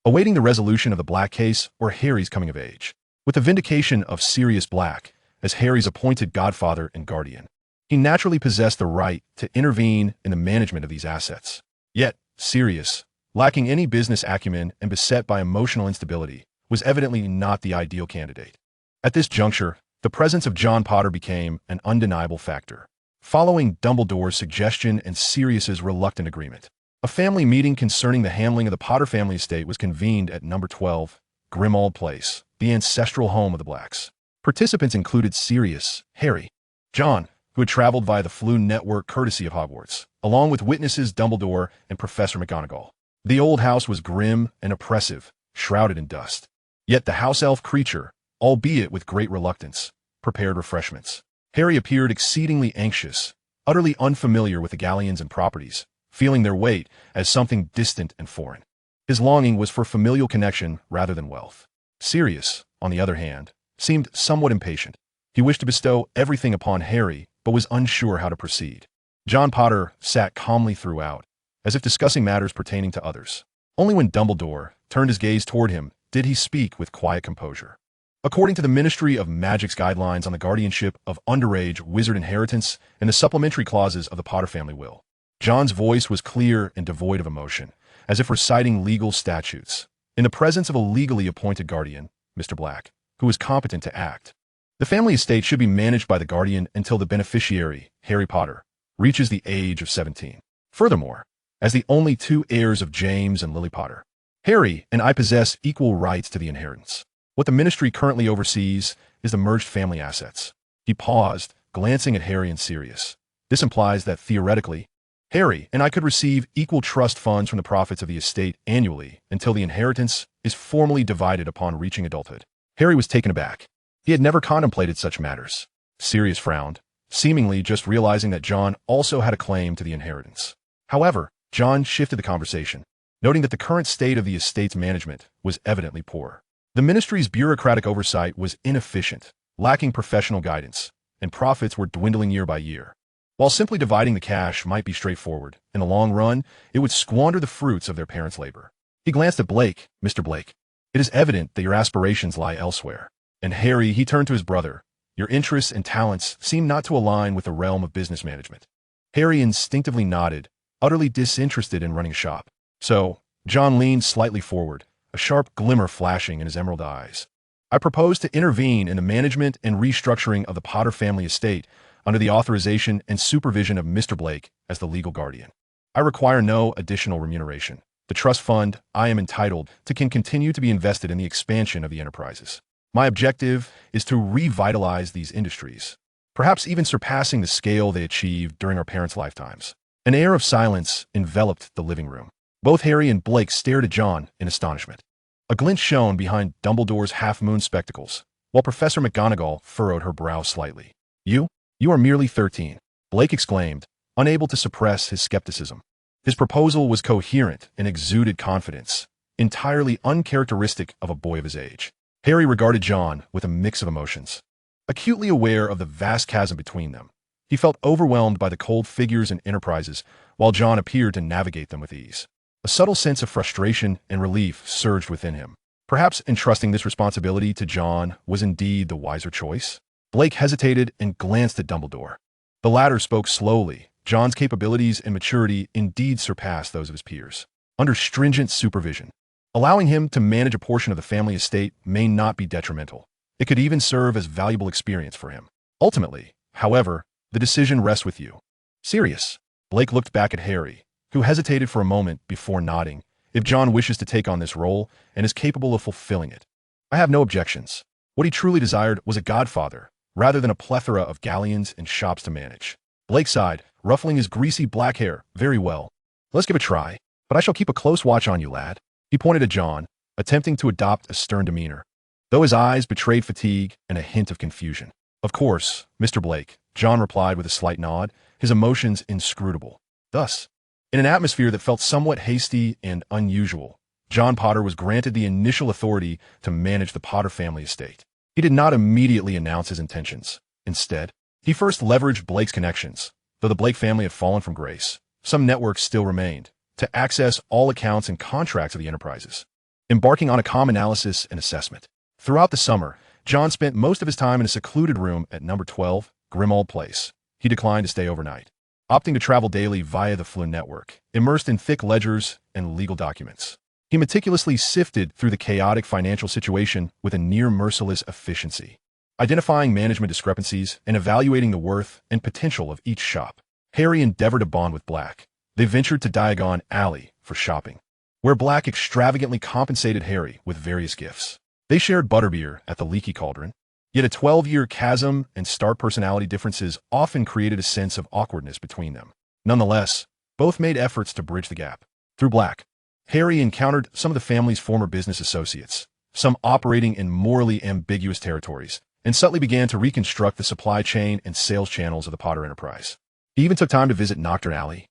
awaiting the resolution of the Black case or Harry's coming of age. With the vindication of Sirius Black as Harry's appointed godfather and guardian, he naturally possessed the right to intervene in the management of these assets. Yet, Sirius, lacking any business acumen and beset by emotional instability, was evidently not the ideal candidate. At this juncture, the presence of John Potter became an undeniable factor. Following Dumbledore's suggestion and Sirius's reluctant agreement, a family meeting concerning the handling of the Potter family estate was convened at number 12, Grimmauld Place, the ancestral home of the Blacks. Participants included Sirius, Harry, John, who had traveled via the Floo network courtesy of Hogwarts, along with witnesses Dumbledore and Professor McGonagall. The old house was grim and oppressive, shrouded in dust. Yet the house elf creature, albeit with great reluctance, prepared refreshments. Harry appeared exceedingly anxious, utterly unfamiliar with the galleons and properties, feeling their weight as something distant and foreign. His longing was for familial connection rather than wealth. Sirius, on the other hand, seemed somewhat impatient. He wished to bestow everything upon Harry, but was unsure how to proceed. John Potter sat calmly throughout, as if discussing matters pertaining to others. Only when Dumbledore turned his gaze toward him did he speak with quiet composure. According to the Ministry of Magic's guidelines on the guardianship of underage wizard inheritance and the supplementary clauses of the Potter family will, John's voice was clear and devoid of emotion, as if reciting legal statutes, in the presence of a legally appointed guardian, Mr. Black, who was competent to act. The family estate should be managed by the guardian until the beneficiary, Harry Potter, reaches the age of 17. Furthermore, as the only two heirs of James and Lily Potter, Harry and I possess equal rights to the inheritance. What the ministry currently oversees is the merged family assets. He paused, glancing at Harry and Sirius. This implies that, theoretically, Harry and I could receive equal trust funds from the profits of the estate annually until the inheritance is formally divided upon reaching adulthood. Harry was taken aback. He had never contemplated such matters. Sirius frowned, seemingly just realizing that John also had a claim to the inheritance. However, John shifted the conversation, noting that the current state of the estate's management was evidently poor. The ministry's bureaucratic oversight was inefficient, lacking professional guidance, and profits were dwindling year by year. While simply dividing the cash might be straightforward, in the long run, it would squander the fruits of their parents' labor. He glanced at Blake. Mr. Blake, it is evident that your aspirations lie elsewhere. And Harry, he turned to his brother. Your interests and talents seem not to align with the realm of business management. Harry instinctively nodded, utterly disinterested in running a shop. So, John leaned slightly forward, a sharp glimmer flashing in his emerald eyes. I propose to intervene in the management and restructuring of the Potter family estate under the authorization and supervision of Mr. Blake as the legal guardian. I require no additional remuneration. The trust fund I am entitled to can continue to be invested in the expansion of the enterprises. My objective is to revitalize these industries, perhaps even surpassing the scale they achieved during our parents' lifetimes. An air of silence enveloped the living room. Both Harry and Blake stared at John in astonishment. A glint shone behind Dumbledore's half-moon spectacles, while Professor McGonagall furrowed her brow slightly. You are merely 13, Blake exclaimed, unable to suppress his skepticism. His proposal was coherent and exuded confidence, entirely uncharacteristic of a boy of his age. Harry regarded John with a mix of emotions. Acutely aware of the vast chasm between them, he felt overwhelmed by the cold figures and enterprises, while John appeared to navigate them with ease. A subtle sense of frustration and relief surged within him. Perhaps entrusting this responsibility to John was indeed the wiser choice. Blake hesitated and glanced at Dumbledore. The latter spoke slowly. John's capabilities and maturity indeed surpassed those of his peers. Under stringent supervision, Allowing him to manage a portion of the family estate may not be detrimental. It could even serve as valuable experience for him. Ultimately, however, the decision rests with you. Sirius. Blake looked back at Harry, who hesitated for a moment before nodding. If John wishes to take on this role and is capable of fulfilling it, I have no objections. What he truly desired was a godfather, rather than a plethora of galleons and shops to manage. Blake sighed, ruffling his greasy black hair. Very well. Let's give it a try, but I shall keep a close watch on you, lad. He pointed at John, attempting to adopt a stern demeanor, though his eyes betrayed fatigue and a hint of confusion. Of course, Mr. Blake, John replied with a slight nod, his emotions inscrutable. Thus, in an atmosphere that felt somewhat hasty and unusual, John Potter was granted the initial authority to manage the Potter family estate. He did not immediately announce his intentions. Instead, he first leveraged Blake's connections. Though the Blake family had fallen from grace, some networks still remained, to access all accounts and contracts of the enterprises. Embarking on a calm analysis and assessment. Throughout the summer, John spent most of his time in a secluded room at number 12, Grimmauld Place. He declined to stay overnight, opting to travel daily via the Flynn network, immersed in thick ledgers and legal documents. He meticulously sifted through the chaotic financial situation with a near-merciless efficiency, identifying management discrepancies and evaluating the worth and potential of each shop. Harry endeavored to bond with Black. They ventured to Diagon Alley for shopping, where Black extravagantly compensated Harry with various gifts. They shared butterbeer at the Leaky Cauldron, yet a 12-year chasm and stark personality differences often created a sense of awkwardness between them. Nonetheless, both made efforts to bridge the gap. Through Black, Harry encountered some of the family's former business associates, some operating in morally ambiguous territories, and subtly began to reconstruct the supply chain and sales channels of the Potter enterprise. He even took time to visit Nocturne Alley,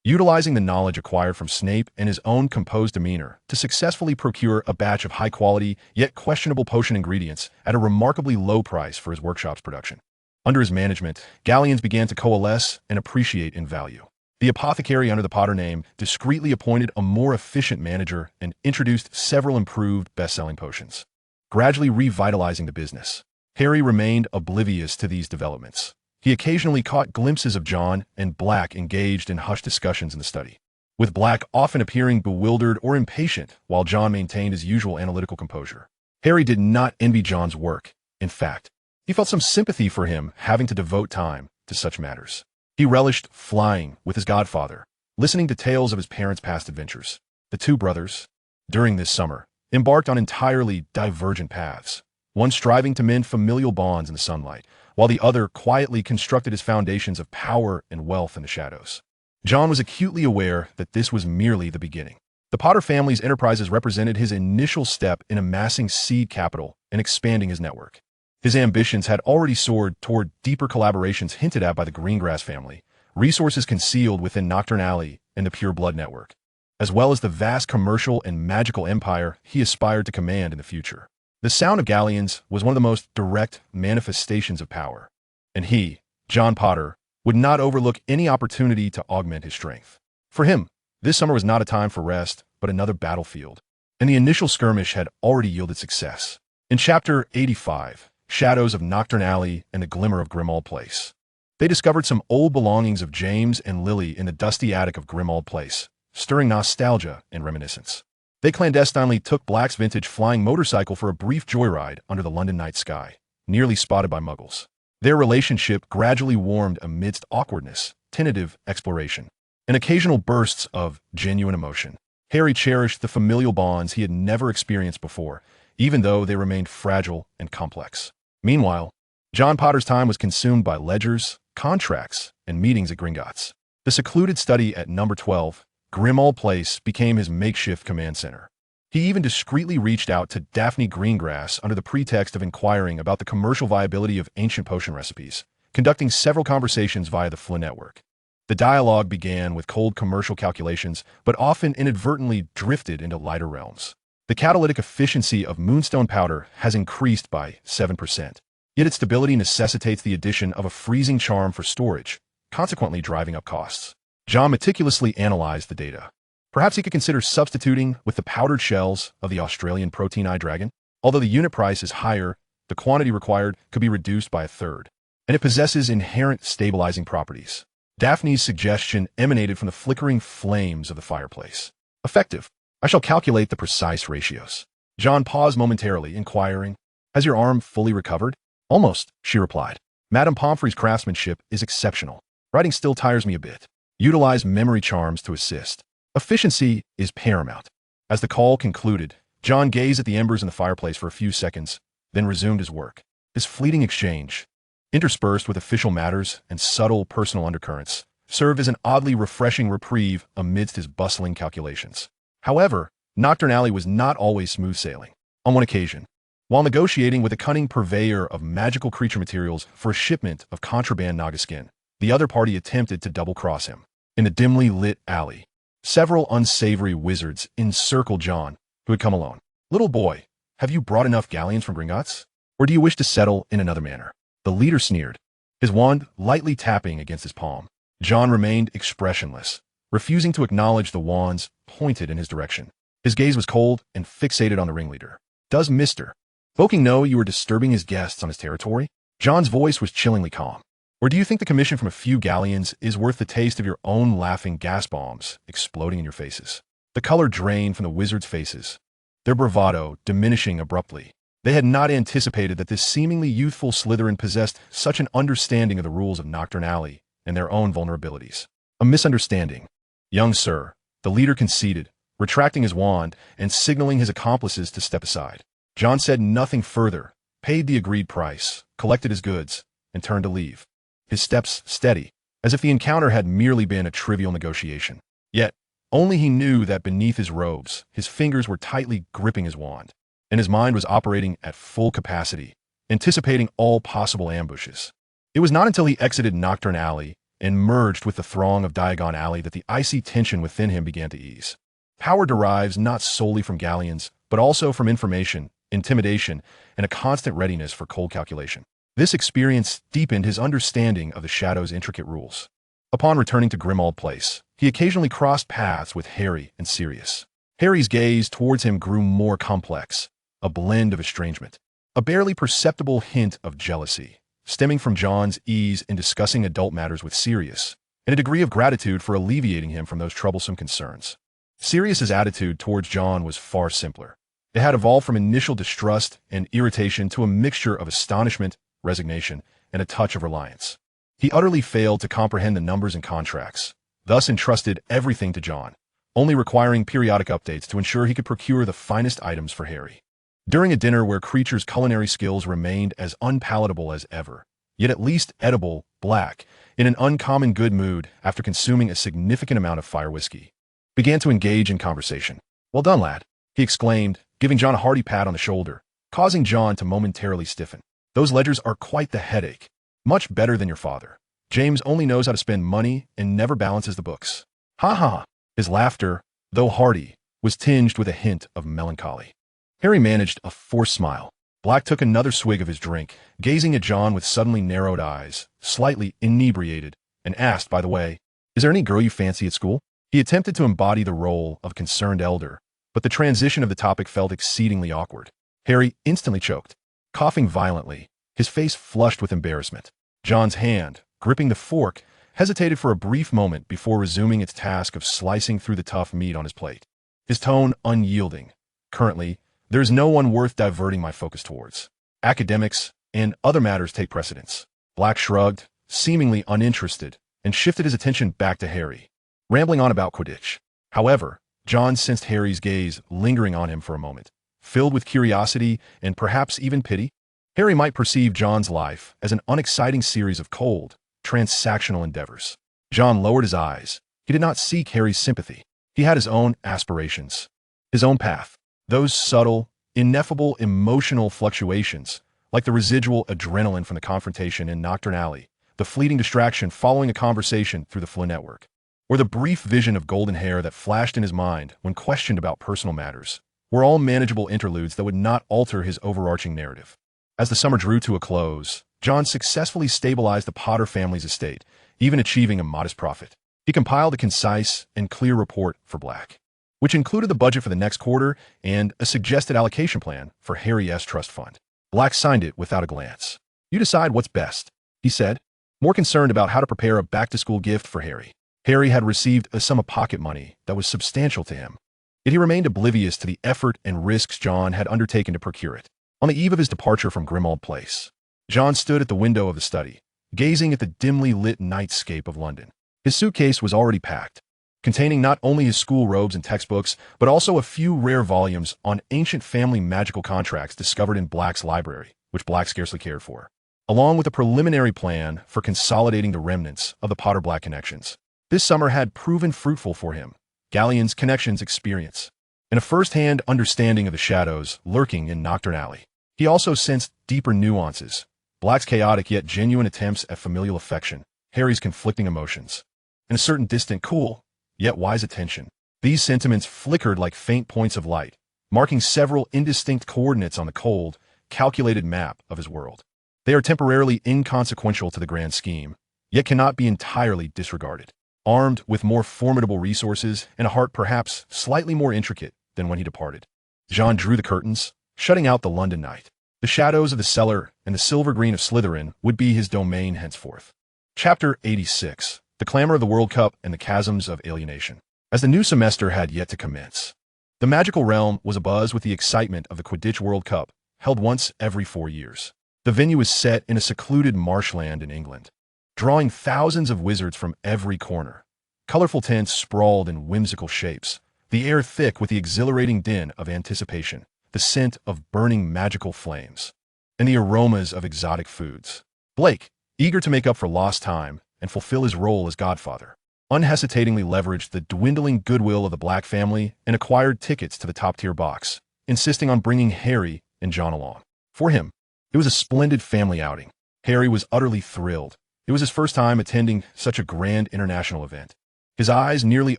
utilizing the knowledge acquired from Snape and his own composed demeanor to successfully procure a batch of high-quality, yet questionable potion ingredients at a remarkably low price for his workshop's production. Under his management, galleons began to coalesce and appreciate in value. The apothecary under the Potter name discreetly appointed a more efficient manager and introduced several improved best-selling potions, gradually revitalizing the business. Harry remained oblivious to these developments. He occasionally caught glimpses of John and Black engaged in hushed discussions in the study, with Black often appearing bewildered or impatient while John maintained his usual analytical composure. Harry did not envy John's work. In fact, he felt some sympathy for him having to devote time to such matters. He relished flying with his godfather, listening to tales of his parents' past adventures. The two brothers, during this summer, embarked on entirely divergent paths, one striving to mend familial bonds in the sunlight, while the other quietly constructed his foundations of power and wealth in the shadows. John was acutely aware that this was merely the beginning. The Potter family's enterprises represented his initial step in amassing seed capital and expanding his network. His ambitions had already soared toward deeper collaborations hinted at by the Greengrass family, resources concealed within Nocturne Alley and the Pure Blood Network, as well as the vast commercial and magical empire he aspired to command in the future. The sound of galleons was one of the most direct manifestations of power, and he, John Potter, would not overlook any opportunity to augment his strength. For him, this summer was not a time for rest, but another battlefield, and the initial skirmish had already yielded success. In Chapter 85, Shadows of Nocturne Alley and the Glimmer of Grimmauld Place, they discovered some old belongings of James and Lily in the dusty attic of Grimmauld Place, stirring nostalgia and reminiscence. They clandestinely took Black's vintage flying motorcycle for a brief joyride under the London night sky, nearly spotted by muggles. Their relationship gradually warmed amidst awkwardness, tentative exploration, and occasional bursts of genuine emotion. Harry cherished the familial bonds he had never experienced before, even though they remained fragile and complex. Meanwhile, John Potter's time was consumed by ledgers, contracts, and meetings at Gringotts. The secluded study at number 12, Grimmauld Place, became his makeshift command center. He even discreetly reached out to Daphne Greengrass under the pretext of inquiring about the commercial viability of ancient potion recipes, conducting several conversations via the Flynn network. The dialogue began with cold commercial calculations, but often inadvertently drifted into lighter realms. The catalytic efficiency of moonstone powder has increased by 7%, yet its stability necessitates the addition of a freezing charm for storage, consequently driving up costs. John meticulously analyzed the data. Perhaps he could consider substituting with the powdered shells of the Australian protein eye dragon. Although the unit price is higher, the quantity required could be reduced by a third, and it possesses inherent stabilizing properties. Daphne's suggestion emanated from the flickering flames of the fireplace. Effective. I shall calculate the precise ratios. John paused momentarily, inquiring, "Has your arm fully recovered?" "Almost," she replied. "Madame Pomfrey's craftsmanship is exceptional. Writing still tires me a bit. Utilize memory charms to assist. Efficiency is paramount." As the call concluded, John gazed at the embers in the fireplace for a few seconds, then resumed his work. His fleeting exchange, interspersed with official matters and subtle personal undercurrents, served as an oddly refreshing reprieve amidst his bustling calculations. However, Nocturne Alley was not always smooth sailing. On one occasion, while negotiating with a cunning purveyor of magical creature materials for a shipment of contraband naga skin, the other party attempted to double-cross him. In the dimly lit alley, several unsavory wizards encircled John, who had come alone. "Little boy, have you brought enough galleons from Gringotts? Or do you wish to settle in another manner?" The leader sneered, his wand lightly tapping against his palm. John remained expressionless, refusing to acknowledge the wands pointed in his direction. His gaze was cold and fixated on the ringleader. "Does Mr. Boking know you are disturbing his guests on his territory?" John's voice was chillingly calm. "Or do you think the commission from a few galleons is worth the taste of your own laughing gas bombs exploding in your faces?" The color drained from the wizards' faces, their bravado diminishing abruptly. They had not anticipated that this seemingly youthful Slytherin possessed such an understanding of the rules of Nocturne Alley and their own vulnerabilities. "A misunderstanding, young sir," the leader conceded, retracting his wand and signaling his accomplices to step aside. John said nothing further, paid the agreed price, collected his goods, and turned to leave, his steps steady, as if the encounter had merely been a trivial negotiation. Yet, only he knew that beneath his robes, his fingers were tightly gripping his wand, and his mind was operating at full capacity, anticipating all possible ambushes. It was not until he exited Nocturne Alley and merged with the throng of Diagon Alley that the icy tension within him began to ease. Power derives not solely from galleons, but also from information, intimidation, and a constant readiness for cold calculation. This experience deepened his understanding of the Shadow's intricate rules. Upon returning to Grimmauld Place, he occasionally crossed paths with Harry and Sirius. Harry's gaze towards him grew more complex, a blend of estrangement, a barely perceptible hint of jealousy, stemming from John's ease in discussing adult matters with Sirius, and a degree of gratitude for alleviating him from those troublesome concerns. Sirius's attitude towards John was far simpler. It had evolved from initial distrust and irritation to a mixture of astonishment, resignation, and a touch of reliance. He utterly failed to comprehend the numbers and contracts, thus entrusted everything to John, only requiring periodic updates to ensure he could procure the finest items for Harry. During a dinner where Creature's culinary skills remained as unpalatable as ever, yet at least edible, Black, in an uncommon good mood after consuming a significant amount of fire whiskey, began to engage in conversation. "Well done, lad," he exclaimed, giving John a hearty pat on the shoulder, causing John to momentarily stiffen. "Those ledgers are quite the headache. Much better than your father. James only knows how to spend money and never balances the books." "Ha ha!" His laughter, though hearty, was tinged with a hint of melancholy. Harry managed a forced smile. Black took another swig of his drink, gazing at John with suddenly narrowed eyes, slightly inebriated, and asked, by the way, "Is there any girl you fancy at school?" He attempted to embody the role of concerned elder, but the transition of the topic felt exceedingly awkward. Harry instantly choked, coughing violently, his face flushed with embarrassment. John's hand, gripping the fork, hesitated for a brief moment before resuming its task of slicing through the tough meat on his plate, his tone unyielding. "Currently, there is no one worth diverting my focus towards. Academics and other matters take precedence." Black shrugged, seemingly uninterested, and shifted his attention back to Harry, rambling on about Quidditch. However, John sensed Harry's gaze lingering on him for a moment, filled with curiosity and perhaps even pity. Harry might perceive John's life as an unexciting series of cold, transactional endeavors. John lowered his eyes. He did not seek Harry's sympathy. He had his own aspirations, his own path. Those subtle, ineffable emotional fluctuations, like the residual adrenaline from the confrontation in Nocturne Alley, the fleeting distraction following a conversation through the Flynn network, or the brief vision of golden hair that flashed in his mind when questioned about personal matters, were all manageable interludes that would not alter his overarching narrative. As the summer drew to a close, John successfully stabilized the Potter family's estate, even achieving a modest profit. He compiled a concise and clear report for Black, which included the budget for the next quarter and a suggested allocation plan for Harry S. Trust Fund. Black signed it without a glance. "You decide what's best," he said, more concerned about how to prepare a back-to-school gift for Harry. Harry had received a sum of pocket money that was substantial to him, Yet he remained oblivious to the effort and risks John had undertaken to procure it. On the eve of his departure from Grimmauld Place, John stood at the window of the study, gazing at the dimly lit nightscape of London. His suitcase was already packed, containing not only his school robes and textbooks, but also a few rare volumes on ancient family magical contracts discovered in Black's library, which Black scarcely cared for, along with a preliminary plan for consolidating the remnants of the Potter-Black connections. This summer had proven fruitful for him. Galleon's connections experience, and a first-hand understanding of the shadows lurking in Nocturne Alley. He also sensed deeper nuances, Black's chaotic yet genuine attempts at familial affection, Harry's conflicting emotions, and a certain distant, cool, yet wise attention. These sentiments flickered like faint points of light, marking several indistinct coordinates on the cold, calculated map of his world. They are temporarily inconsequential to the grand scheme, yet cannot be entirely disregarded. Armed with more formidable resources and a heart perhaps slightly more intricate than when he departed, John drew the curtains, shutting out the London night. The shadows of the cellar and the silver green of Slytherin would be his domain henceforth. Chapter 86. The Clamor of the World Cup and the Chasms of Alienation. As the new semester had yet to commence, the magical realm was abuzz with the excitement of the Quidditch World Cup, held once every 4 years. The venue is set in a secluded marshland in England, drawing thousands of wizards from every corner. Colorful tents sprawled in whimsical shapes, the air thick with the exhilarating din of anticipation, the scent of burning magical flames, and the aromas of exotic foods. Blake, eager to make up for lost time and fulfill his role as godfather, unhesitatingly leveraged the dwindling goodwill of the Black family and acquired tickets to the top-tier box, insisting on bringing Harry and John along. For him, it was a splendid family outing. Harry was utterly thrilled. It was his first time attending such a grand international event. His eyes nearly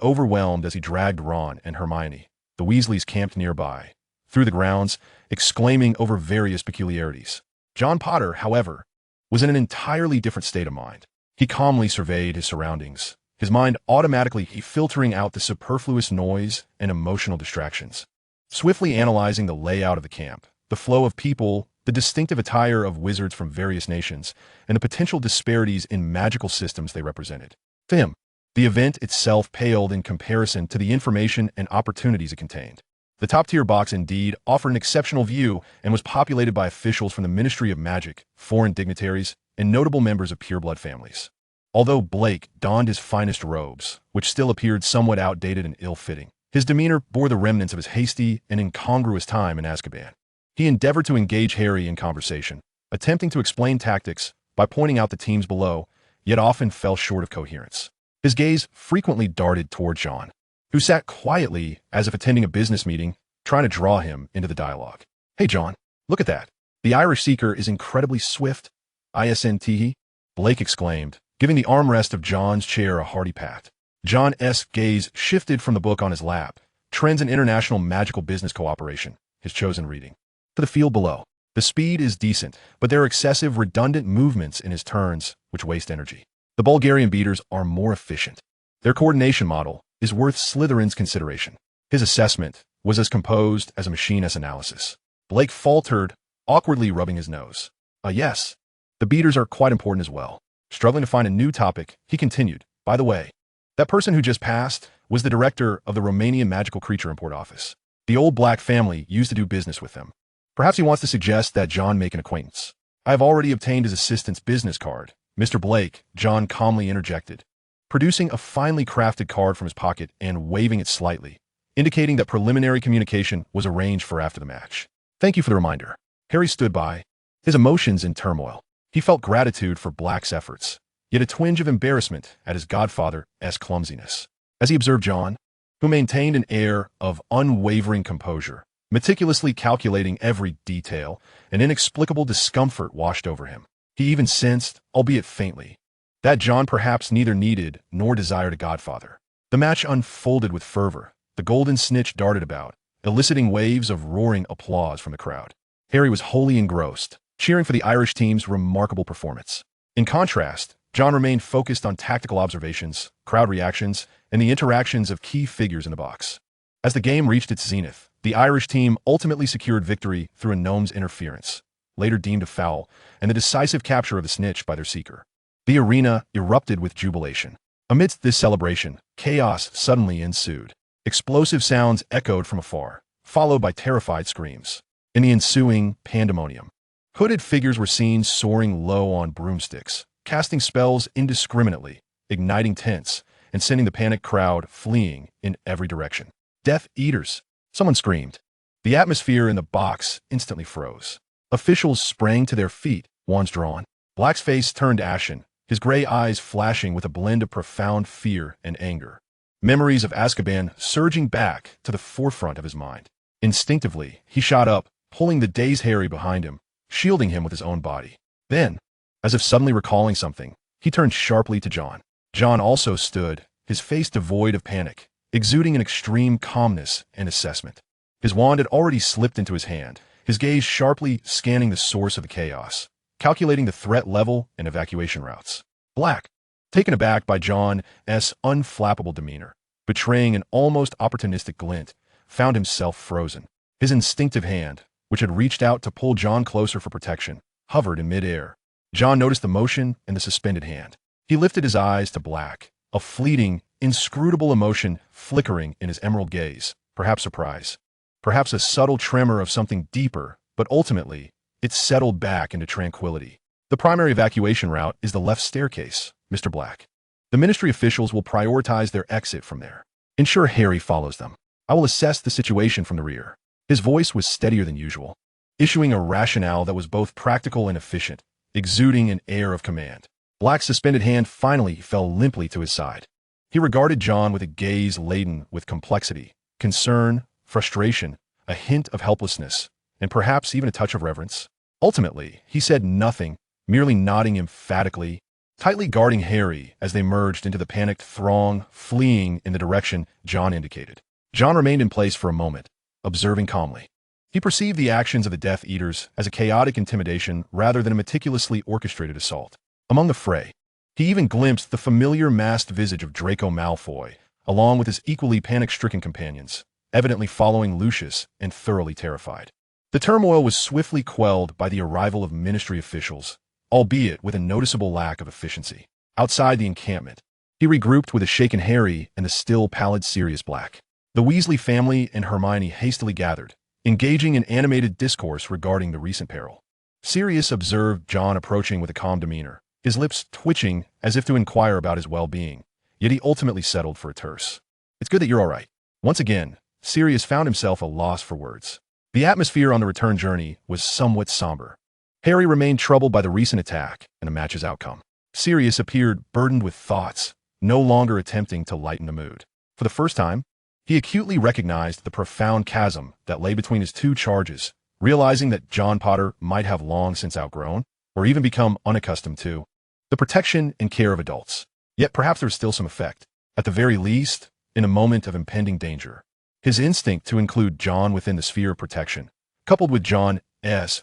overwhelmed as he dragged Ron and Hermione, the Weasleys camped nearby, through the grounds, exclaiming over various peculiarities. John Potter, however, was in an entirely different state of mind. He calmly surveyed his surroundings, his mind automatically filtering out the superfluous noise and emotional distractions. Swiftly analyzing the layout of the camp, the flow of people, the distinctive attire of wizards from various nations, and the potential disparities in magical systems they represented. To him, the event itself paled in comparison to the information and opportunities it contained. The top-tier box indeed offered an exceptional view and was populated by officials from the Ministry of Magic, foreign dignitaries, and notable members of pureblood families. Although Blake donned his finest robes, which still appeared somewhat outdated and ill-fitting, his demeanor bore the remnants of his hasty and incongruous time in Azkaban. He endeavored to engage Harry in conversation, attempting to explain tactics by pointing out the teams below, yet often fell short of coherence. His gaze frequently darted toward John, who sat quietly as if attending a business meeting, trying to draw him into the dialogue. "Hey John, look at that. The Irish Seeker is incredibly swift. ISNT," Blake exclaimed, giving the armrest of John's chair a hearty pat. John's gaze shifted from the book on his lap, Trends in International Magical Business Cooperation, his chosen reading, to the field below. The speed is decent, but there are excessive redundant movements in his turns, which waste energy. The Bulgarian beaters are more efficient. Their coordination model is worth Slytherin's consideration. His assessment was as composed as a machine-s analysis. Blake faltered, awkwardly rubbing his nose. Yes, the beaters are quite important as well. Struggling to find a new topic, he continued, "By the way, that person who just passed was the director of the Romanian Magical Creature Import Office. The old Black family used to do business with them. Perhaps he wants to suggest that John make an acquaintance. I have already obtained his assistant's business card." "Mr. Blake," John calmly interjected, producing a finely crafted card from his pocket and waving it slightly, indicating that preliminary communication was arranged for after the match. "Thank you for the reminder." Harry stood by, his emotions in turmoil. He felt gratitude for Black's efforts, yet a twinge of embarrassment at his godfather's clumsiness. As he observed John, who maintained an air of unwavering composure, meticulously calculating every detail, an inexplicable discomfort washed over him. He even sensed, albeit faintly, that John perhaps neither needed nor desired a godfather. The match unfolded with fervor. The golden snitch darted about, eliciting waves of roaring applause from the crowd. Harry was wholly engrossed, cheering for the Irish team's remarkable performance. In contrast, John remained focused on tactical observations, crowd reactions, and the interactions of key figures in the box. As the game reached its zenith, the Irish team ultimately secured victory through a gnome's interference, later deemed a foul, and the decisive capture of the snitch by their seeker. The arena erupted with jubilation. Amidst this celebration, chaos suddenly ensued. Explosive sounds echoed from afar, followed by terrified screams. In the ensuing pandemonium, hooded figures were seen soaring low on broomsticks, casting spells indiscriminately, igniting tents, and sending the panicked crowd fleeing in every direction. Death Eaters! Someone screamed. The atmosphere in the box instantly froze. Officials sprang to their feet, wands drawn. Black's face turned ashen, his gray eyes flashing with a blend of profound fear and anger. Memories of Azkaban surging back to the forefront of his mind. Instinctively, he shot up, pulling the dazed Harry behind him, shielding him with his own body. Then, as if suddenly recalling something, he turned sharply to John. John also stood, his face devoid of panic, exuding an extreme calmness and assessment. His wand had already slipped into his hand, his gaze sharply scanning the source of the chaos, calculating the threat level and evacuation routes. Black, taken aback by John's unflappable demeanor, betraying an almost opportunistic glint, found himself frozen. His instinctive hand, which had reached out to pull John closer for protection, hovered in midair. John noticed the motion in the suspended hand. He lifted his eyes to Black, a fleeting, inscrutable emotion flickering in his emerald gaze, perhaps surprise, perhaps a subtle tremor of something deeper, but ultimately, it settled back into tranquility. The primary evacuation route is the left staircase, Mr. Black. The ministry officials will prioritize their exit from there. Ensure Harry follows them. I will assess the situation from the rear. His voice was steadier than usual, issuing a rationale that was both practical and efficient, exuding an air of command. Black's suspended hand finally fell limply to his side. He regarded John with a gaze laden with complexity, concern, frustration, a hint of helplessness, and perhaps even a touch of reverence. Ultimately, he said nothing, merely nodding emphatically, tightly guarding Harry as they merged into the panicked throng, fleeing in the direction John indicated. John remained in place for a moment, observing calmly. He perceived the actions of the Death Eaters as a chaotic intimidation rather than a meticulously orchestrated assault. Among the fray, he even glimpsed the familiar masked visage of Draco Malfoy, along with his equally panic-stricken companions, evidently following Lucius and thoroughly terrified. The turmoil was swiftly quelled by the arrival of ministry officials, albeit with a noticeable lack of efficiency. Outside the encampment, he regrouped with a shaken Harry and the still pallid Sirius Black. The Weasley family and Hermione hastily gathered, engaging in animated discourse regarding the recent peril. Sirius observed John approaching with a calm demeanor, his lips twitching as if to inquire about his well-being, yet he ultimately settled for a terse. "It's good that you're all right." Once again, Sirius found himself a loss for words. The atmosphere on the return journey was somewhat somber. Harry remained troubled by the recent attack and the match's outcome. Sirius appeared burdened with thoughts, no longer attempting to lighten the mood. For the first time, he acutely recognized the profound chasm that lay between his two charges, realizing that John Potter might have long since outgrown, or even become unaccustomed to, the protection and care of adults. Yet perhaps there was still some effect, at the very least, in a moment of impending danger. His instinct to include John within the sphere of protection, coupled with John's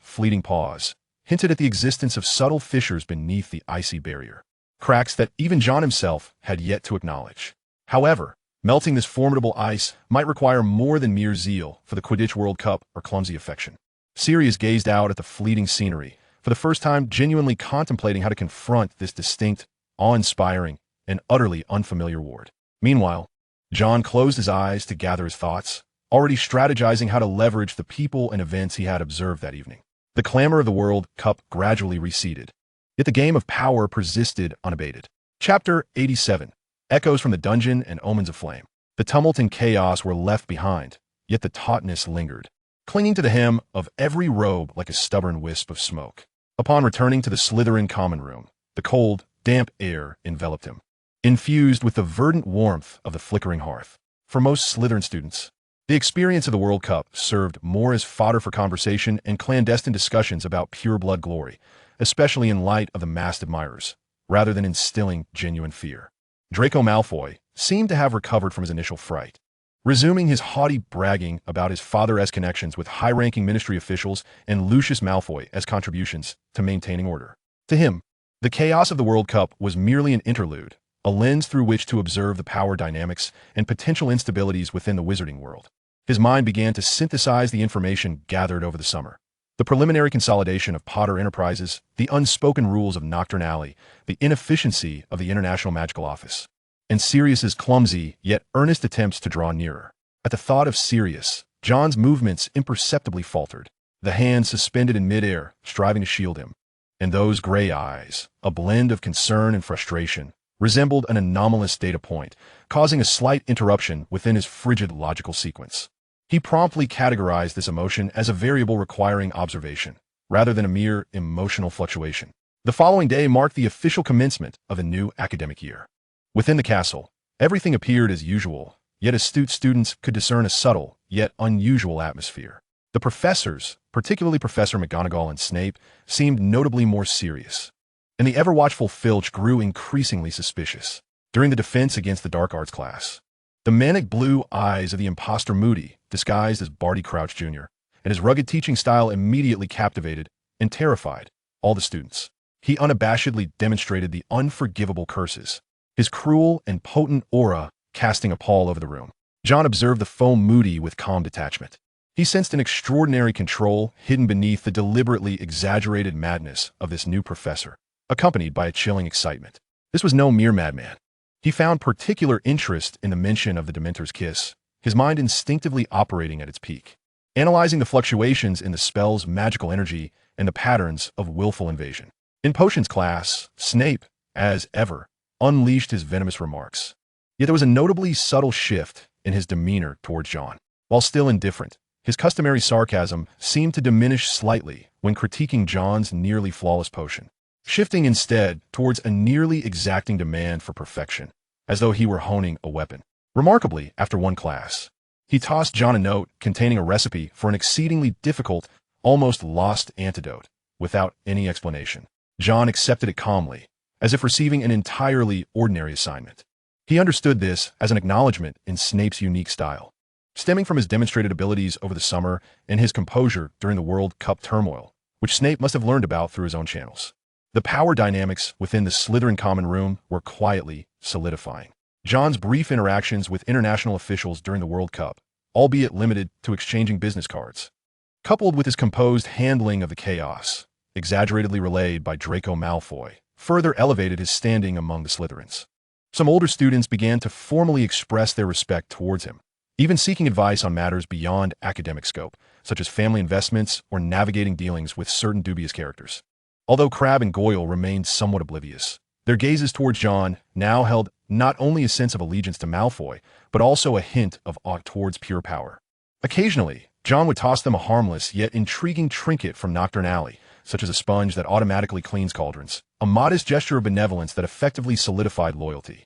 fleeting pause, hinted at the existence of subtle fissures beneath the icy barrier, cracks that even John himself had yet to acknowledge. However, melting this formidable ice might require more than mere zeal for the Quidditch World Cup or clumsy affection. Sirius gazed out at the fleeting scenery, for the first time genuinely contemplating how to confront this distinct, awe-inspiring, and utterly unfamiliar ward. Meanwhile, John closed his eyes to gather his thoughts, already strategizing how to leverage the people and events he had observed that evening. The clamor of the World Cup gradually receded, yet the game of power persisted unabated. Chapter 87. Echoes from the Dungeon and Omens of Flame. The tumult and chaos were left behind, yet the tautness lingered, clinging to the hem of every robe like a stubborn wisp of smoke. Upon returning to the Slytherin common room, the cold, damp air enveloped him, infused with the verdant warmth of the flickering hearth. For most Slytherin students, the experience of the World Cup served more as fodder for conversation and clandestine discussions about pure-blood glory, especially in light of the massed admirers, rather than instilling genuine fear. Draco Malfoy seemed to have recovered from his initial fright, resuming his haughty bragging about his father's connections with high-ranking ministry officials and Lucius Malfoy as contributions to maintaining order. To him, the chaos of the World Cup was merely an interlude, a lens through which to observe the power dynamics and potential instabilities within the wizarding world. His mind began to synthesize the information gathered over the summer. The preliminary consolidation of Potter Enterprises, the unspoken rules of Nocturne Alley, the inefficiency of the International Magical Office. and Sirius's clumsy yet earnest attempts to draw nearer. At the thought of Sirius, John's movements imperceptibly faltered, the hand suspended in midair, striving to shield him. And those gray eyes, a blend of concern and frustration, resembled an anomalous data point, causing a slight interruption within his frigid logical sequence. He promptly categorized this emotion as a variable requiring observation, rather than a mere emotional fluctuation. The following day marked the official commencement of a new academic year. Within the castle, everything appeared as usual, yet astute students could discern a subtle, yet unusual atmosphere. The professors, particularly Professor McGonagall and Snape, seemed notably more serious, and the ever-watchful Filch grew increasingly suspicious. During the defense against the dark arts class, the manic blue eyes of the imposter Moody, disguised as Barty Crouch Jr., and his rugged teaching style immediately captivated and terrified all the students. He unabashedly demonstrated the unforgivable curses, his cruel and potent aura casting a pall over the room. John observed the foe Moody with calm detachment. He sensed an extraordinary control hidden beneath the deliberately exaggerated madness of this new professor, accompanied by a chilling excitement. This was no mere madman. He found particular interest in the mention of the Dementor's kiss, his mind instinctively operating at its peak, analyzing the fluctuations in the spell's magical energy and the patterns of willful invasion. In potions class, Snape, as ever, unleashed his venomous remarks. Yet there was a notably subtle shift in his demeanor towards John. While still indifferent, his customary sarcasm seemed to diminish slightly when critiquing John's nearly flawless potion, shifting instead towards a nearly exacting demand for perfection, as though he were honing a weapon. Remarkably, after one class, he tossed John a note containing a recipe for an exceedingly difficult, almost lost antidote, without any explanation. John accepted it calmly, as if receiving an entirely ordinary assignment. He understood this as an acknowledgement in Snape's unique style, stemming from his demonstrated abilities over the summer and his composure during the World Cup turmoil, which Snape must have learned about through his own channels. The power dynamics within the Slytherin common room were quietly solidifying. John's brief interactions with international officials during the World Cup, albeit limited to exchanging business cards, coupled with his composed handling of the chaos, exaggeratedly relayed by Draco Malfoy, further elevated his standing among the Slytherins. Some older students began to formally express their respect towards him, even seeking advice on matters beyond academic scope, such as family investments or navigating dealings with certain dubious characters. Although Crabbe and Goyle remained somewhat oblivious, their gazes towards John now held not only a sense of allegiance to Malfoy, but also a hint of aught towards pure power. Occasionally, John would toss them a harmless yet intriguing trinket from Knockturn Alley, such as a sponge that automatically cleans cauldrons, a modest gesture of benevolence that effectively solidified loyalty.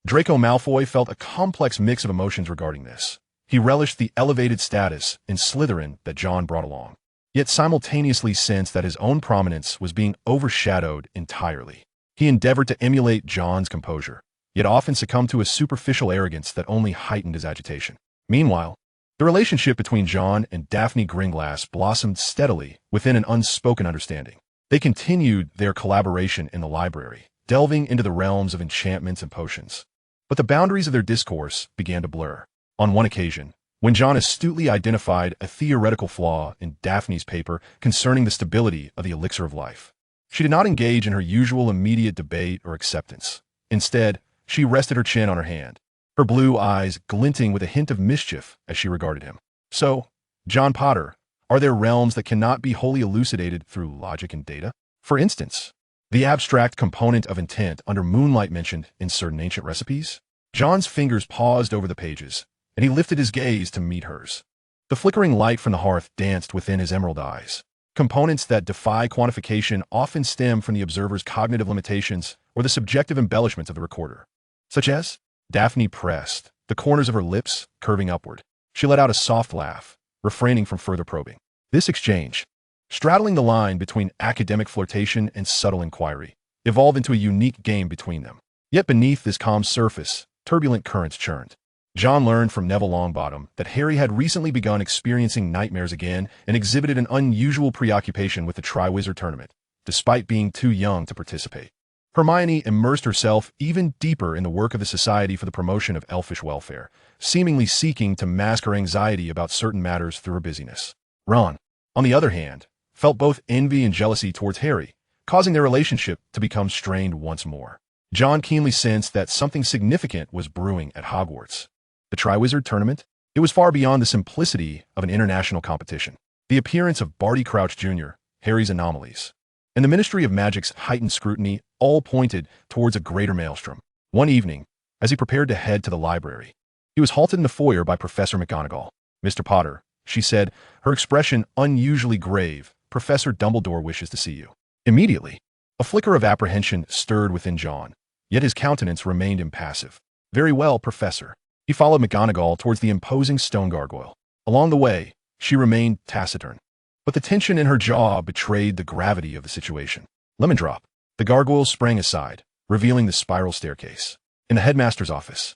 Draco Malfoy felt a complex mix of emotions regarding this. He relished the elevated status in Slytherin that John brought along, yet simultaneously sensed that his own prominence was being overshadowed entirely. He endeavored to emulate John's composure, yet often succumbed to a superficial arrogance that only heightened his agitation. Meanwhile, the relationship between John and Daphne Gringlass blossomed steadily within an unspoken understanding. They continued their collaboration in the library, delving into the realms of enchantments and potions. But the boundaries of their discourse began to blur. On one occasion, when John astutely identified a theoretical flaw in Daphne's paper concerning the stability of the elixir of life, she did not engage in her usual immediate debate or acceptance. Instead, she rested her chin on her hand, her blue eyes glinting with a hint of mischief as she regarded him. So, John Potter, are there realms that cannot be wholly elucidated through logic and data? For instance, the abstract component of intent under moonlight mentioned in certain ancient recipes? John's fingers paused over the pages, and he lifted his gaze to meet hers. The flickering light from the hearth danced within his emerald eyes. Components that defy quantification often stem from the observer's cognitive limitations or the subjective embellishments of the recorder, such as Daphne pressed, the corners of her lips curving upward. She let out a soft laugh, refraining from further probing. This exchange, straddling the line between academic flirtation and subtle inquiry, evolved into a unique game between them. Yet beneath this calm surface, turbulent currents churned. John learned from Neville Longbottom that Harry had recently begun experiencing nightmares again and exhibited an unusual preoccupation with the Triwizard Tournament, despite being too young to participate. Hermione immersed herself even deeper in the work of the Society for the Promotion of Elfish Welfare, seemingly seeking to mask her anxiety about certain matters through her busyness. Ron, on the other hand, felt both envy and jealousy towards Harry, causing their relationship to become strained once more. John keenly sensed that something significant was brewing at Hogwarts. The Triwizard Tournament? It was far beyond the simplicity of an international competition. The appearance of Barty Crouch Jr., Harry's anomalies, and the Ministry of Magic's heightened scrutiny all pointed towards a greater maelstrom. One evening, as he prepared to head to the library, he was halted in the foyer by Professor McGonagall. "Mr. Potter," she said, her expression unusually grave, "Professor Dumbledore wishes to see you." Immediately, a flicker of apprehension stirred within John, yet his countenance remained impassive. "Very well, Professor." He followed McGonagall towards the imposing stone gargoyle. Along the way, she remained taciturn, but the tension in her jaw betrayed the gravity of the situation. Lemon drop. The gargoyle sprang aside, revealing the spiral staircase. In the headmaster's office,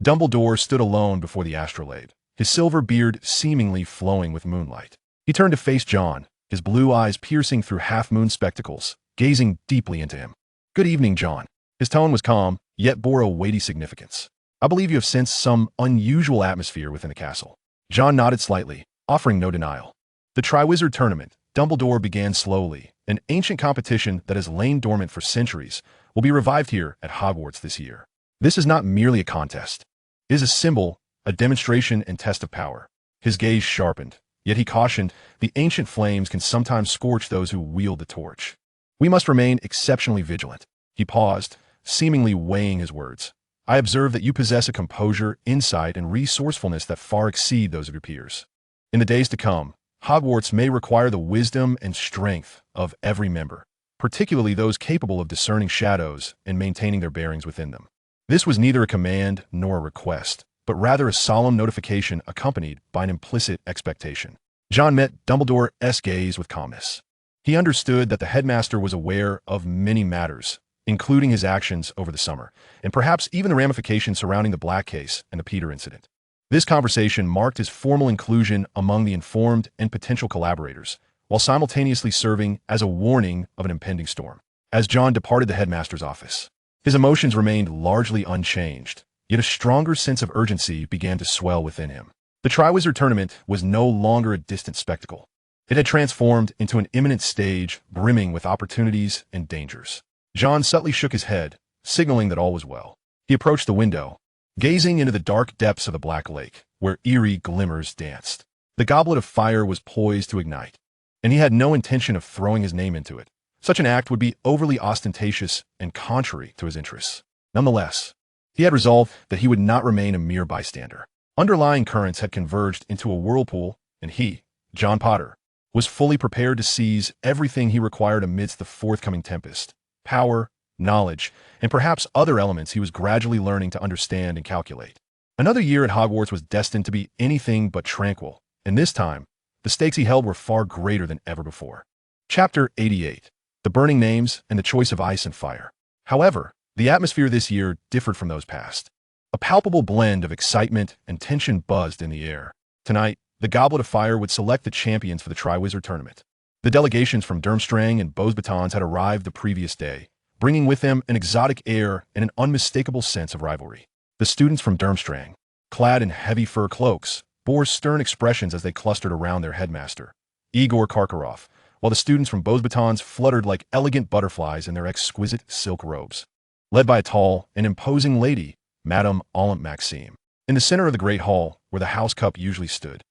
Dumbledore stood alone before the astrolabe, his silver beard seemingly flowing with moonlight. He turned to face John, his blue eyes piercing through half-moon spectacles, gazing deeply into him. "Good evening, John." His tone was calm, yet bore a weighty significance. "I believe you have sensed some unusual atmosphere within the castle." John nodded slightly, offering no denial. "The Triwizard Tournament," Dumbledore began slowly, "an ancient competition that has lain dormant for centuries, will be revived here at Hogwarts this year. This is not merely a contest. It is a symbol, a demonstration and test of power." His gaze sharpened, yet he cautioned, "The ancient flames can sometimes scorch those who wield the torch. We must remain exceptionally vigilant." He paused, seemingly weighing his words. "I observe that you possess a composure, insight, and resourcefulness that far exceed those of your peers. In the days to come, Hogwarts may require the wisdom and strength of every member, particularly those capable of discerning shadows and maintaining their bearings within them." This was neither a command nor a request, but rather a solemn notification accompanied by an implicit expectation. John met Dumbledore's gaze with calmness. He understood that the headmaster was aware of many matters, including his actions over the summer, and perhaps even the ramifications surrounding the Black case and the Peter incident. This conversation marked his formal inclusion among the informed and potential collaborators, while simultaneously serving as a warning of an impending storm. As John departed the headmaster's office, his emotions remained largely unchanged, yet a stronger sense of urgency began to swell within him. The Triwizard Tournament was no longer a distant spectacle. It had transformed into an imminent stage brimming with opportunities and dangers. John subtly shook his head, signaling that all was well. He approached the window, gazing into the dark depths of the Black Lake, where eerie glimmers danced. The goblet of fire was poised to ignite, and he had no intention of throwing his name into it. Such an act would be overly ostentatious and contrary to his interests. Nonetheless, he had resolved that he would not remain a mere bystander. Underlying currents had converged into a whirlpool, and he, John Potter, was fully prepared to seize everything he required amidst the forthcoming tempest: power, knowledge, and perhaps other elements he was gradually learning to understand and calculate. Another year at Hogwarts was destined to be anything but tranquil, and this time, the stakes he held were far greater than ever before. Chapter 88. The Burning Names and the Choice of Ice and Fire. However, the atmosphere this year differed from those past. A palpable blend of excitement and tension buzzed in the air. Tonight, the Goblet of Fire would select the champions for the Triwizard Tournament. The delegations from Durmstrang and Beauxbatons had arrived the previous day, bringing with them an exotic air and an unmistakable sense of rivalry. The students from Durmstrang, clad in heavy fur cloaks, bore stern expressions as they clustered around their headmaster, Igor Karkaroff, while the students from Beauxbatons fluttered like elegant butterflies in their exquisite silk robes. Led by a tall and imposing lady, Madame Olympe Maxime. In the center of the great hall, where the house cup usually stood,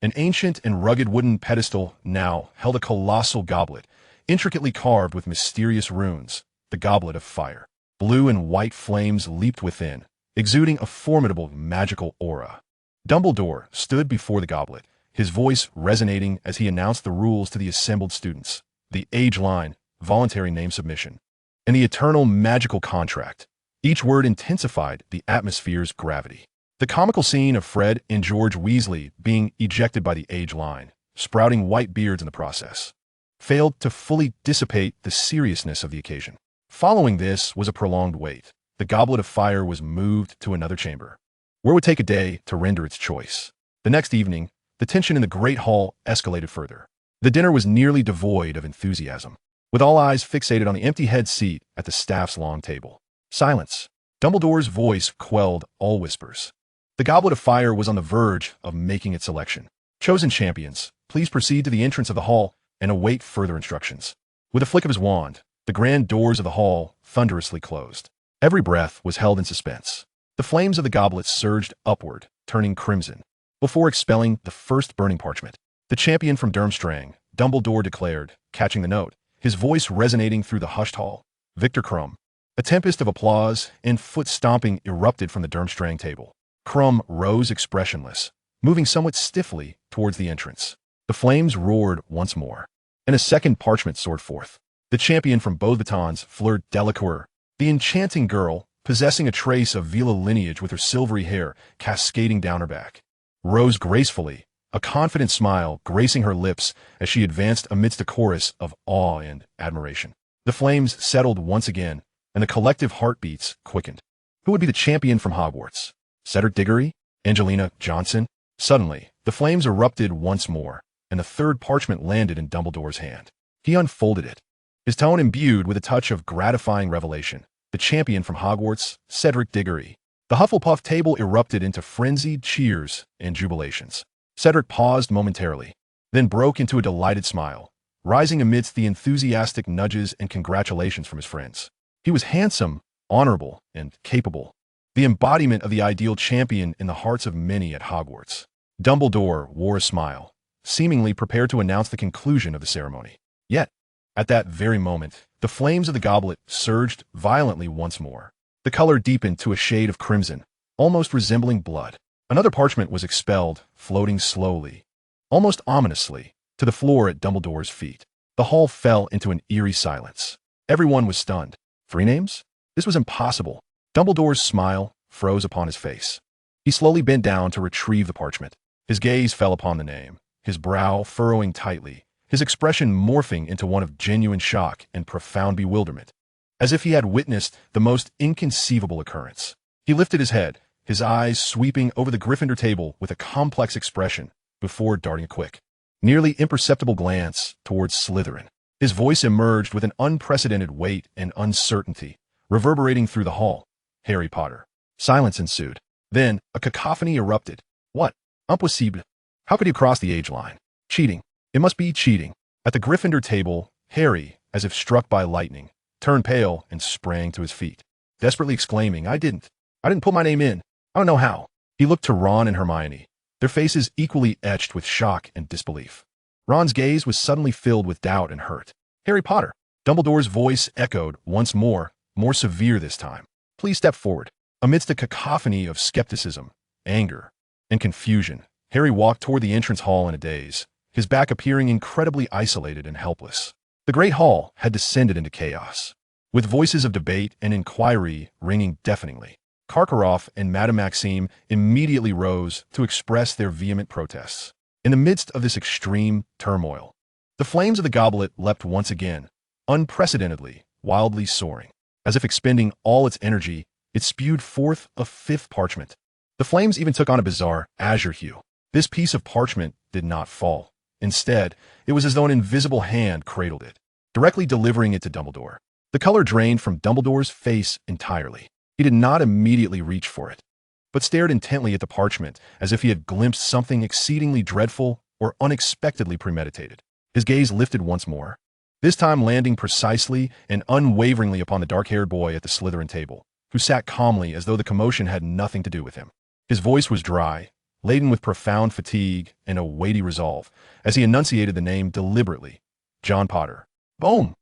an ancient and rugged wooden pedestal now held a colossal goblet, intricately carved with mysterious runes, the Goblet of Fire. Blue and white flames leaped within, exuding a formidable magical aura. Dumbledore stood before the goblet, his voice resonating as he announced the rules to the assembled students: the age line, voluntary name submission, and the eternal magical contract. Each word intensified the atmosphere's gravity. The comical scene of Fred and George Weasley being ejected by the age line, sprouting white beards in the process, failed to fully dissipate the seriousness of the occasion. Following this was a prolonged wait. The Goblet of Fire was moved to another chamber, where it would take a day to render its choice. The next evening, the tension in the great hall escalated further. The dinner was nearly devoid of enthusiasm, with all eyes fixated on the empty head seat at the staff's long table. Silence. Dumbledore's voice quelled all whispers. The Goblet of Fire was on the verge of making its selection. Chosen champions, please proceed to the entrance of the hall and await further instructions. With a flick of his wand, the grand doors of the hall thunderously closed. Every breath was held in suspense. The flames of the goblet surged upward, turning crimson, before expelling the first burning parchment. The champion from Durmstrang, Dumbledore declared, catching the note, his voice resonating through the hushed hall. Victor Krum. A tempest of applause and foot-stomping erupted from the Durmstrang table. Krum rose expressionless, moving somewhat stiffly towards the entrance. The flames roared once more, and a second parchment soared forth. The champion from Beauxbatons, Fleur Delacour, the enchanting girl, possessing a trace of Vila lineage with her silvery hair cascading down her back, rose gracefully, a confident smile gracing her lips as she advanced amidst a chorus of awe and admiration. The flames settled once again, and the collective heartbeats quickened. Who would be the champion from Hogwarts? Cedric Diggory? Angelina Johnson? Suddenly, the flames erupted once more, and the third parchment landed in Dumbledore's hand. He unfolded it, his tone imbued with a touch of gratifying revelation. The champion from Hogwarts, Cedric Diggory. The Hufflepuff table erupted into frenzied cheers and jubilations. Cedric paused momentarily, then broke into a delighted smile, rising amidst the enthusiastic nudges and congratulations from his friends. He was handsome, honorable, and capable, the embodiment of the ideal champion in the hearts of many at Hogwarts. Dumbledore wore a smile, seemingly prepared to announce the conclusion of the ceremony. Yet, at that very moment, the flames of the goblet surged violently once more. The color deepened to a shade of crimson, almost resembling blood. Another parchment was expelled, floating slowly, almost ominously, to the floor at Dumbledore's feet. The hall fell into an eerie silence. Everyone was stunned. 3 names? This was impossible. Dumbledore's smile froze upon his face. He slowly bent down to retrieve the parchment. His gaze fell upon the name, his brow furrowing tightly, his expression morphing into one of genuine shock and profound bewilderment, as if he had witnessed the most inconceivable occurrence. He lifted his head, his eyes sweeping over the Gryffindor table with a complex expression, before darting a quick, nearly imperceptible glance towards Slytherin. His voice emerged with an unprecedented weight and uncertainty, reverberating through the hall. Harry Potter. Silence ensued. Then, a cacophony erupted. What? Impossible. How could he cross the age line? Cheating. It must be cheating. At the Gryffindor table, Harry, as if struck by lightning, turned pale and sprang to his feet, desperately exclaiming, I didn't put my name in. I don't know how. He looked to Ron and Hermione, their faces equally etched with shock and disbelief. Ron's gaze was suddenly filled with doubt and hurt. Harry Potter. Dumbledore's voice echoed once more severe this time. Please step forward. Amidst a cacophony of skepticism, anger, and confusion, Harry walked toward the entrance hall in a daze, his back appearing incredibly isolated and helpless. The great hall had descended into chaos, with voices of debate and inquiry ringing deafeningly. Karkaroff and Madame Maxime immediately rose to express their vehement protests. In the midst of this extreme turmoil, the flames of the goblet leapt once again, unprecedentedly, wildly soaring. As if expending all its energy, it spewed forth a 5th parchment. The flames even took on a bizarre azure hue. This piece of parchment did not fall. Instead, it was as though an invisible hand cradled it, directly delivering it to Dumbledore. The color drained from Dumbledore's face entirely. He did not immediately reach for it, but stared intently at the parchment as if he had glimpsed something exceedingly dreadful or unexpectedly premeditated. His gaze lifted once more, this time landing precisely and unwaveringly upon the dark-haired boy at the Slytherin table, who sat calmly as though the commotion had nothing to do with him. His voice was dry, laden with profound fatigue and a weighty resolve, as he enunciated the name deliberately. John Potter. Boom!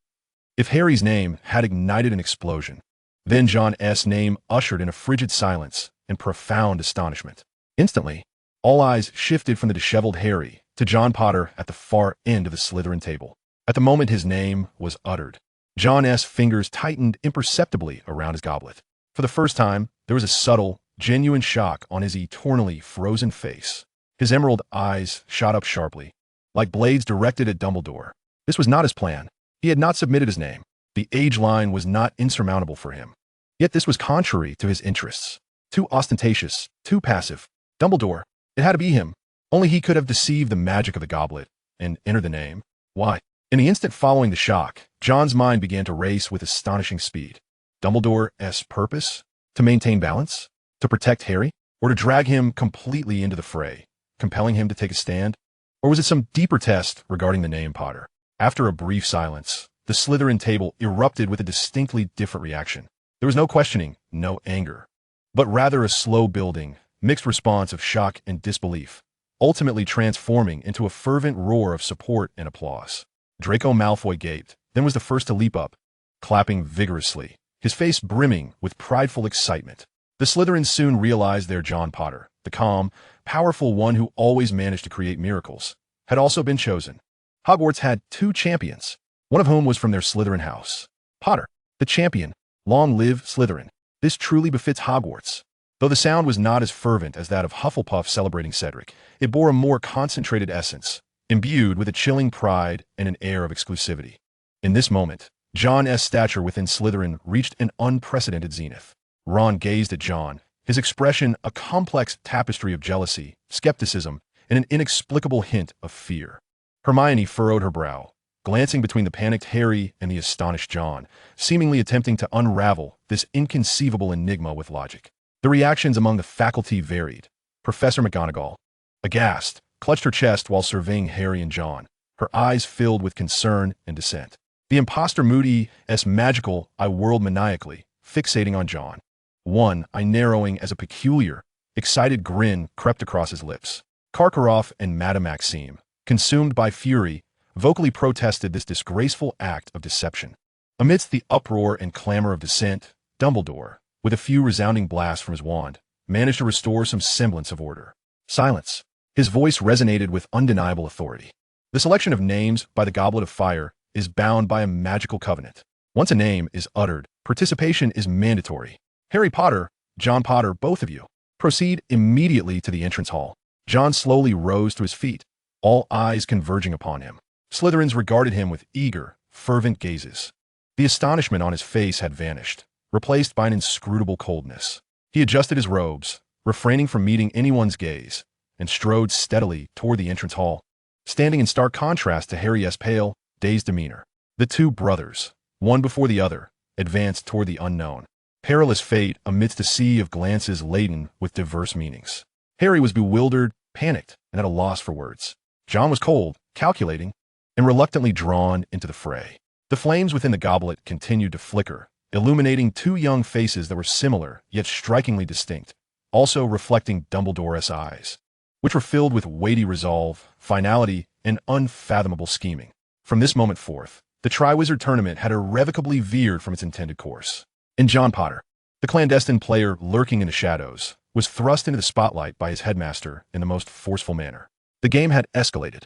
If Harry's name had ignited an explosion, then John S.'s name ushered in a frigid silence and profound astonishment. Instantly, all eyes shifted from the disheveled Harry to John Potter at the far end of the Slytherin table. At the moment his name was uttered, John S.'s fingers tightened imperceptibly around his goblet. For the first time, there was a subtle, genuine shock on his eternally frozen face. His emerald eyes shot up sharply, like blades directed at Dumbledore. This was not his plan. He had not submitted his name. The age line was not insurmountable for him. Yet this was contrary to his interests. Too ostentatious, too passive. Dumbledore. It had to be him. Only he could have deceived the magic of the goblet and entered the name. Why? In the instant following the shock, John's mind began to race with astonishing speed. Dumbledore's purpose? To maintain balance? To protect Harry? Or to drag him completely into the fray, compelling him to take a stand? Or was it some deeper test regarding the name Potter? After a brief silence, the Slytherin table erupted with a distinctly different reaction. There was no questioning, no anger, but rather a slow-building, mixed response of shock and disbelief, ultimately transforming into a fervent roar of support and applause. Draco Malfoy gaped, then was the first to leap up, clapping vigorously, his face brimming with prideful excitement. The Slytherins soon realized their John Potter, the calm, powerful one who always managed to create miracles, had also been chosen. Hogwarts had 2 champions, one of whom was from their Slytherin house. Potter, the champion, long live Slytherin. This truly befits Hogwarts. Though the sound was not as fervent as that of Hufflepuff celebrating Cedric, it bore a more concentrated essence, imbued with a chilling pride and an air of exclusivity. In this moment, John's stature within Slytherin reached an unprecedented zenith. Ron gazed at John, his expression a complex tapestry of jealousy, skepticism, and an inexplicable hint of fear. Hermione furrowed her brow, glancing between the panicked Harry and the astonished John, seemingly attempting to unravel this inconceivable enigma with logic. The reactions among the faculty varied. Professor McGonagall, aghast, clutched her chest while surveying Harry and John, her eyes filled with concern and dissent. The imposter Moody's magical eye whirled maniacally, fixating on John. One eye narrowing as a peculiar, excited grin crept across his lips. Karkaroff and Madame Maxime, consumed by fury, vocally protested this disgraceful act of deception. Amidst the uproar and clamor of dissent, Dumbledore, with a few resounding blasts from his wand, managed to restore some semblance of order. Silence. His voice resonated with undeniable authority. The selection of names by the Goblet of Fire is bound by a magical covenant. Once a name is uttered, participation is mandatory. Harry Potter, John Potter, both of you, proceed immediately to the entrance hall. John slowly rose to his feet, all eyes converging upon him. Slytherins regarded him with eager, fervent gazes. The astonishment on his face had vanished, replaced by an inscrutable coldness. He adjusted his robes, refraining from meeting anyone's gaze, and strode steadily toward the entrance hall, standing in stark contrast to Harry's pale, dazed demeanor. The 2 brothers, one before the other, advanced toward the unknown. Perilous fate amidst a sea of glances laden with diverse meanings. Harry was bewildered, panicked, and at a loss for words. John was cold, calculating, and reluctantly drawn into the fray. The flames within the goblet continued to flicker, illuminating 2 young faces that were similar yet strikingly distinct, also reflecting Dumbledore's eyes, which were filled with weighty resolve, finality, and unfathomable scheming. From this moment forth, the Triwizard Tournament had irrevocably veered from its intended course. And John Potter, the clandestine player lurking in the shadows, was thrust into the spotlight by his headmaster in the most forceful manner. The game had escalated.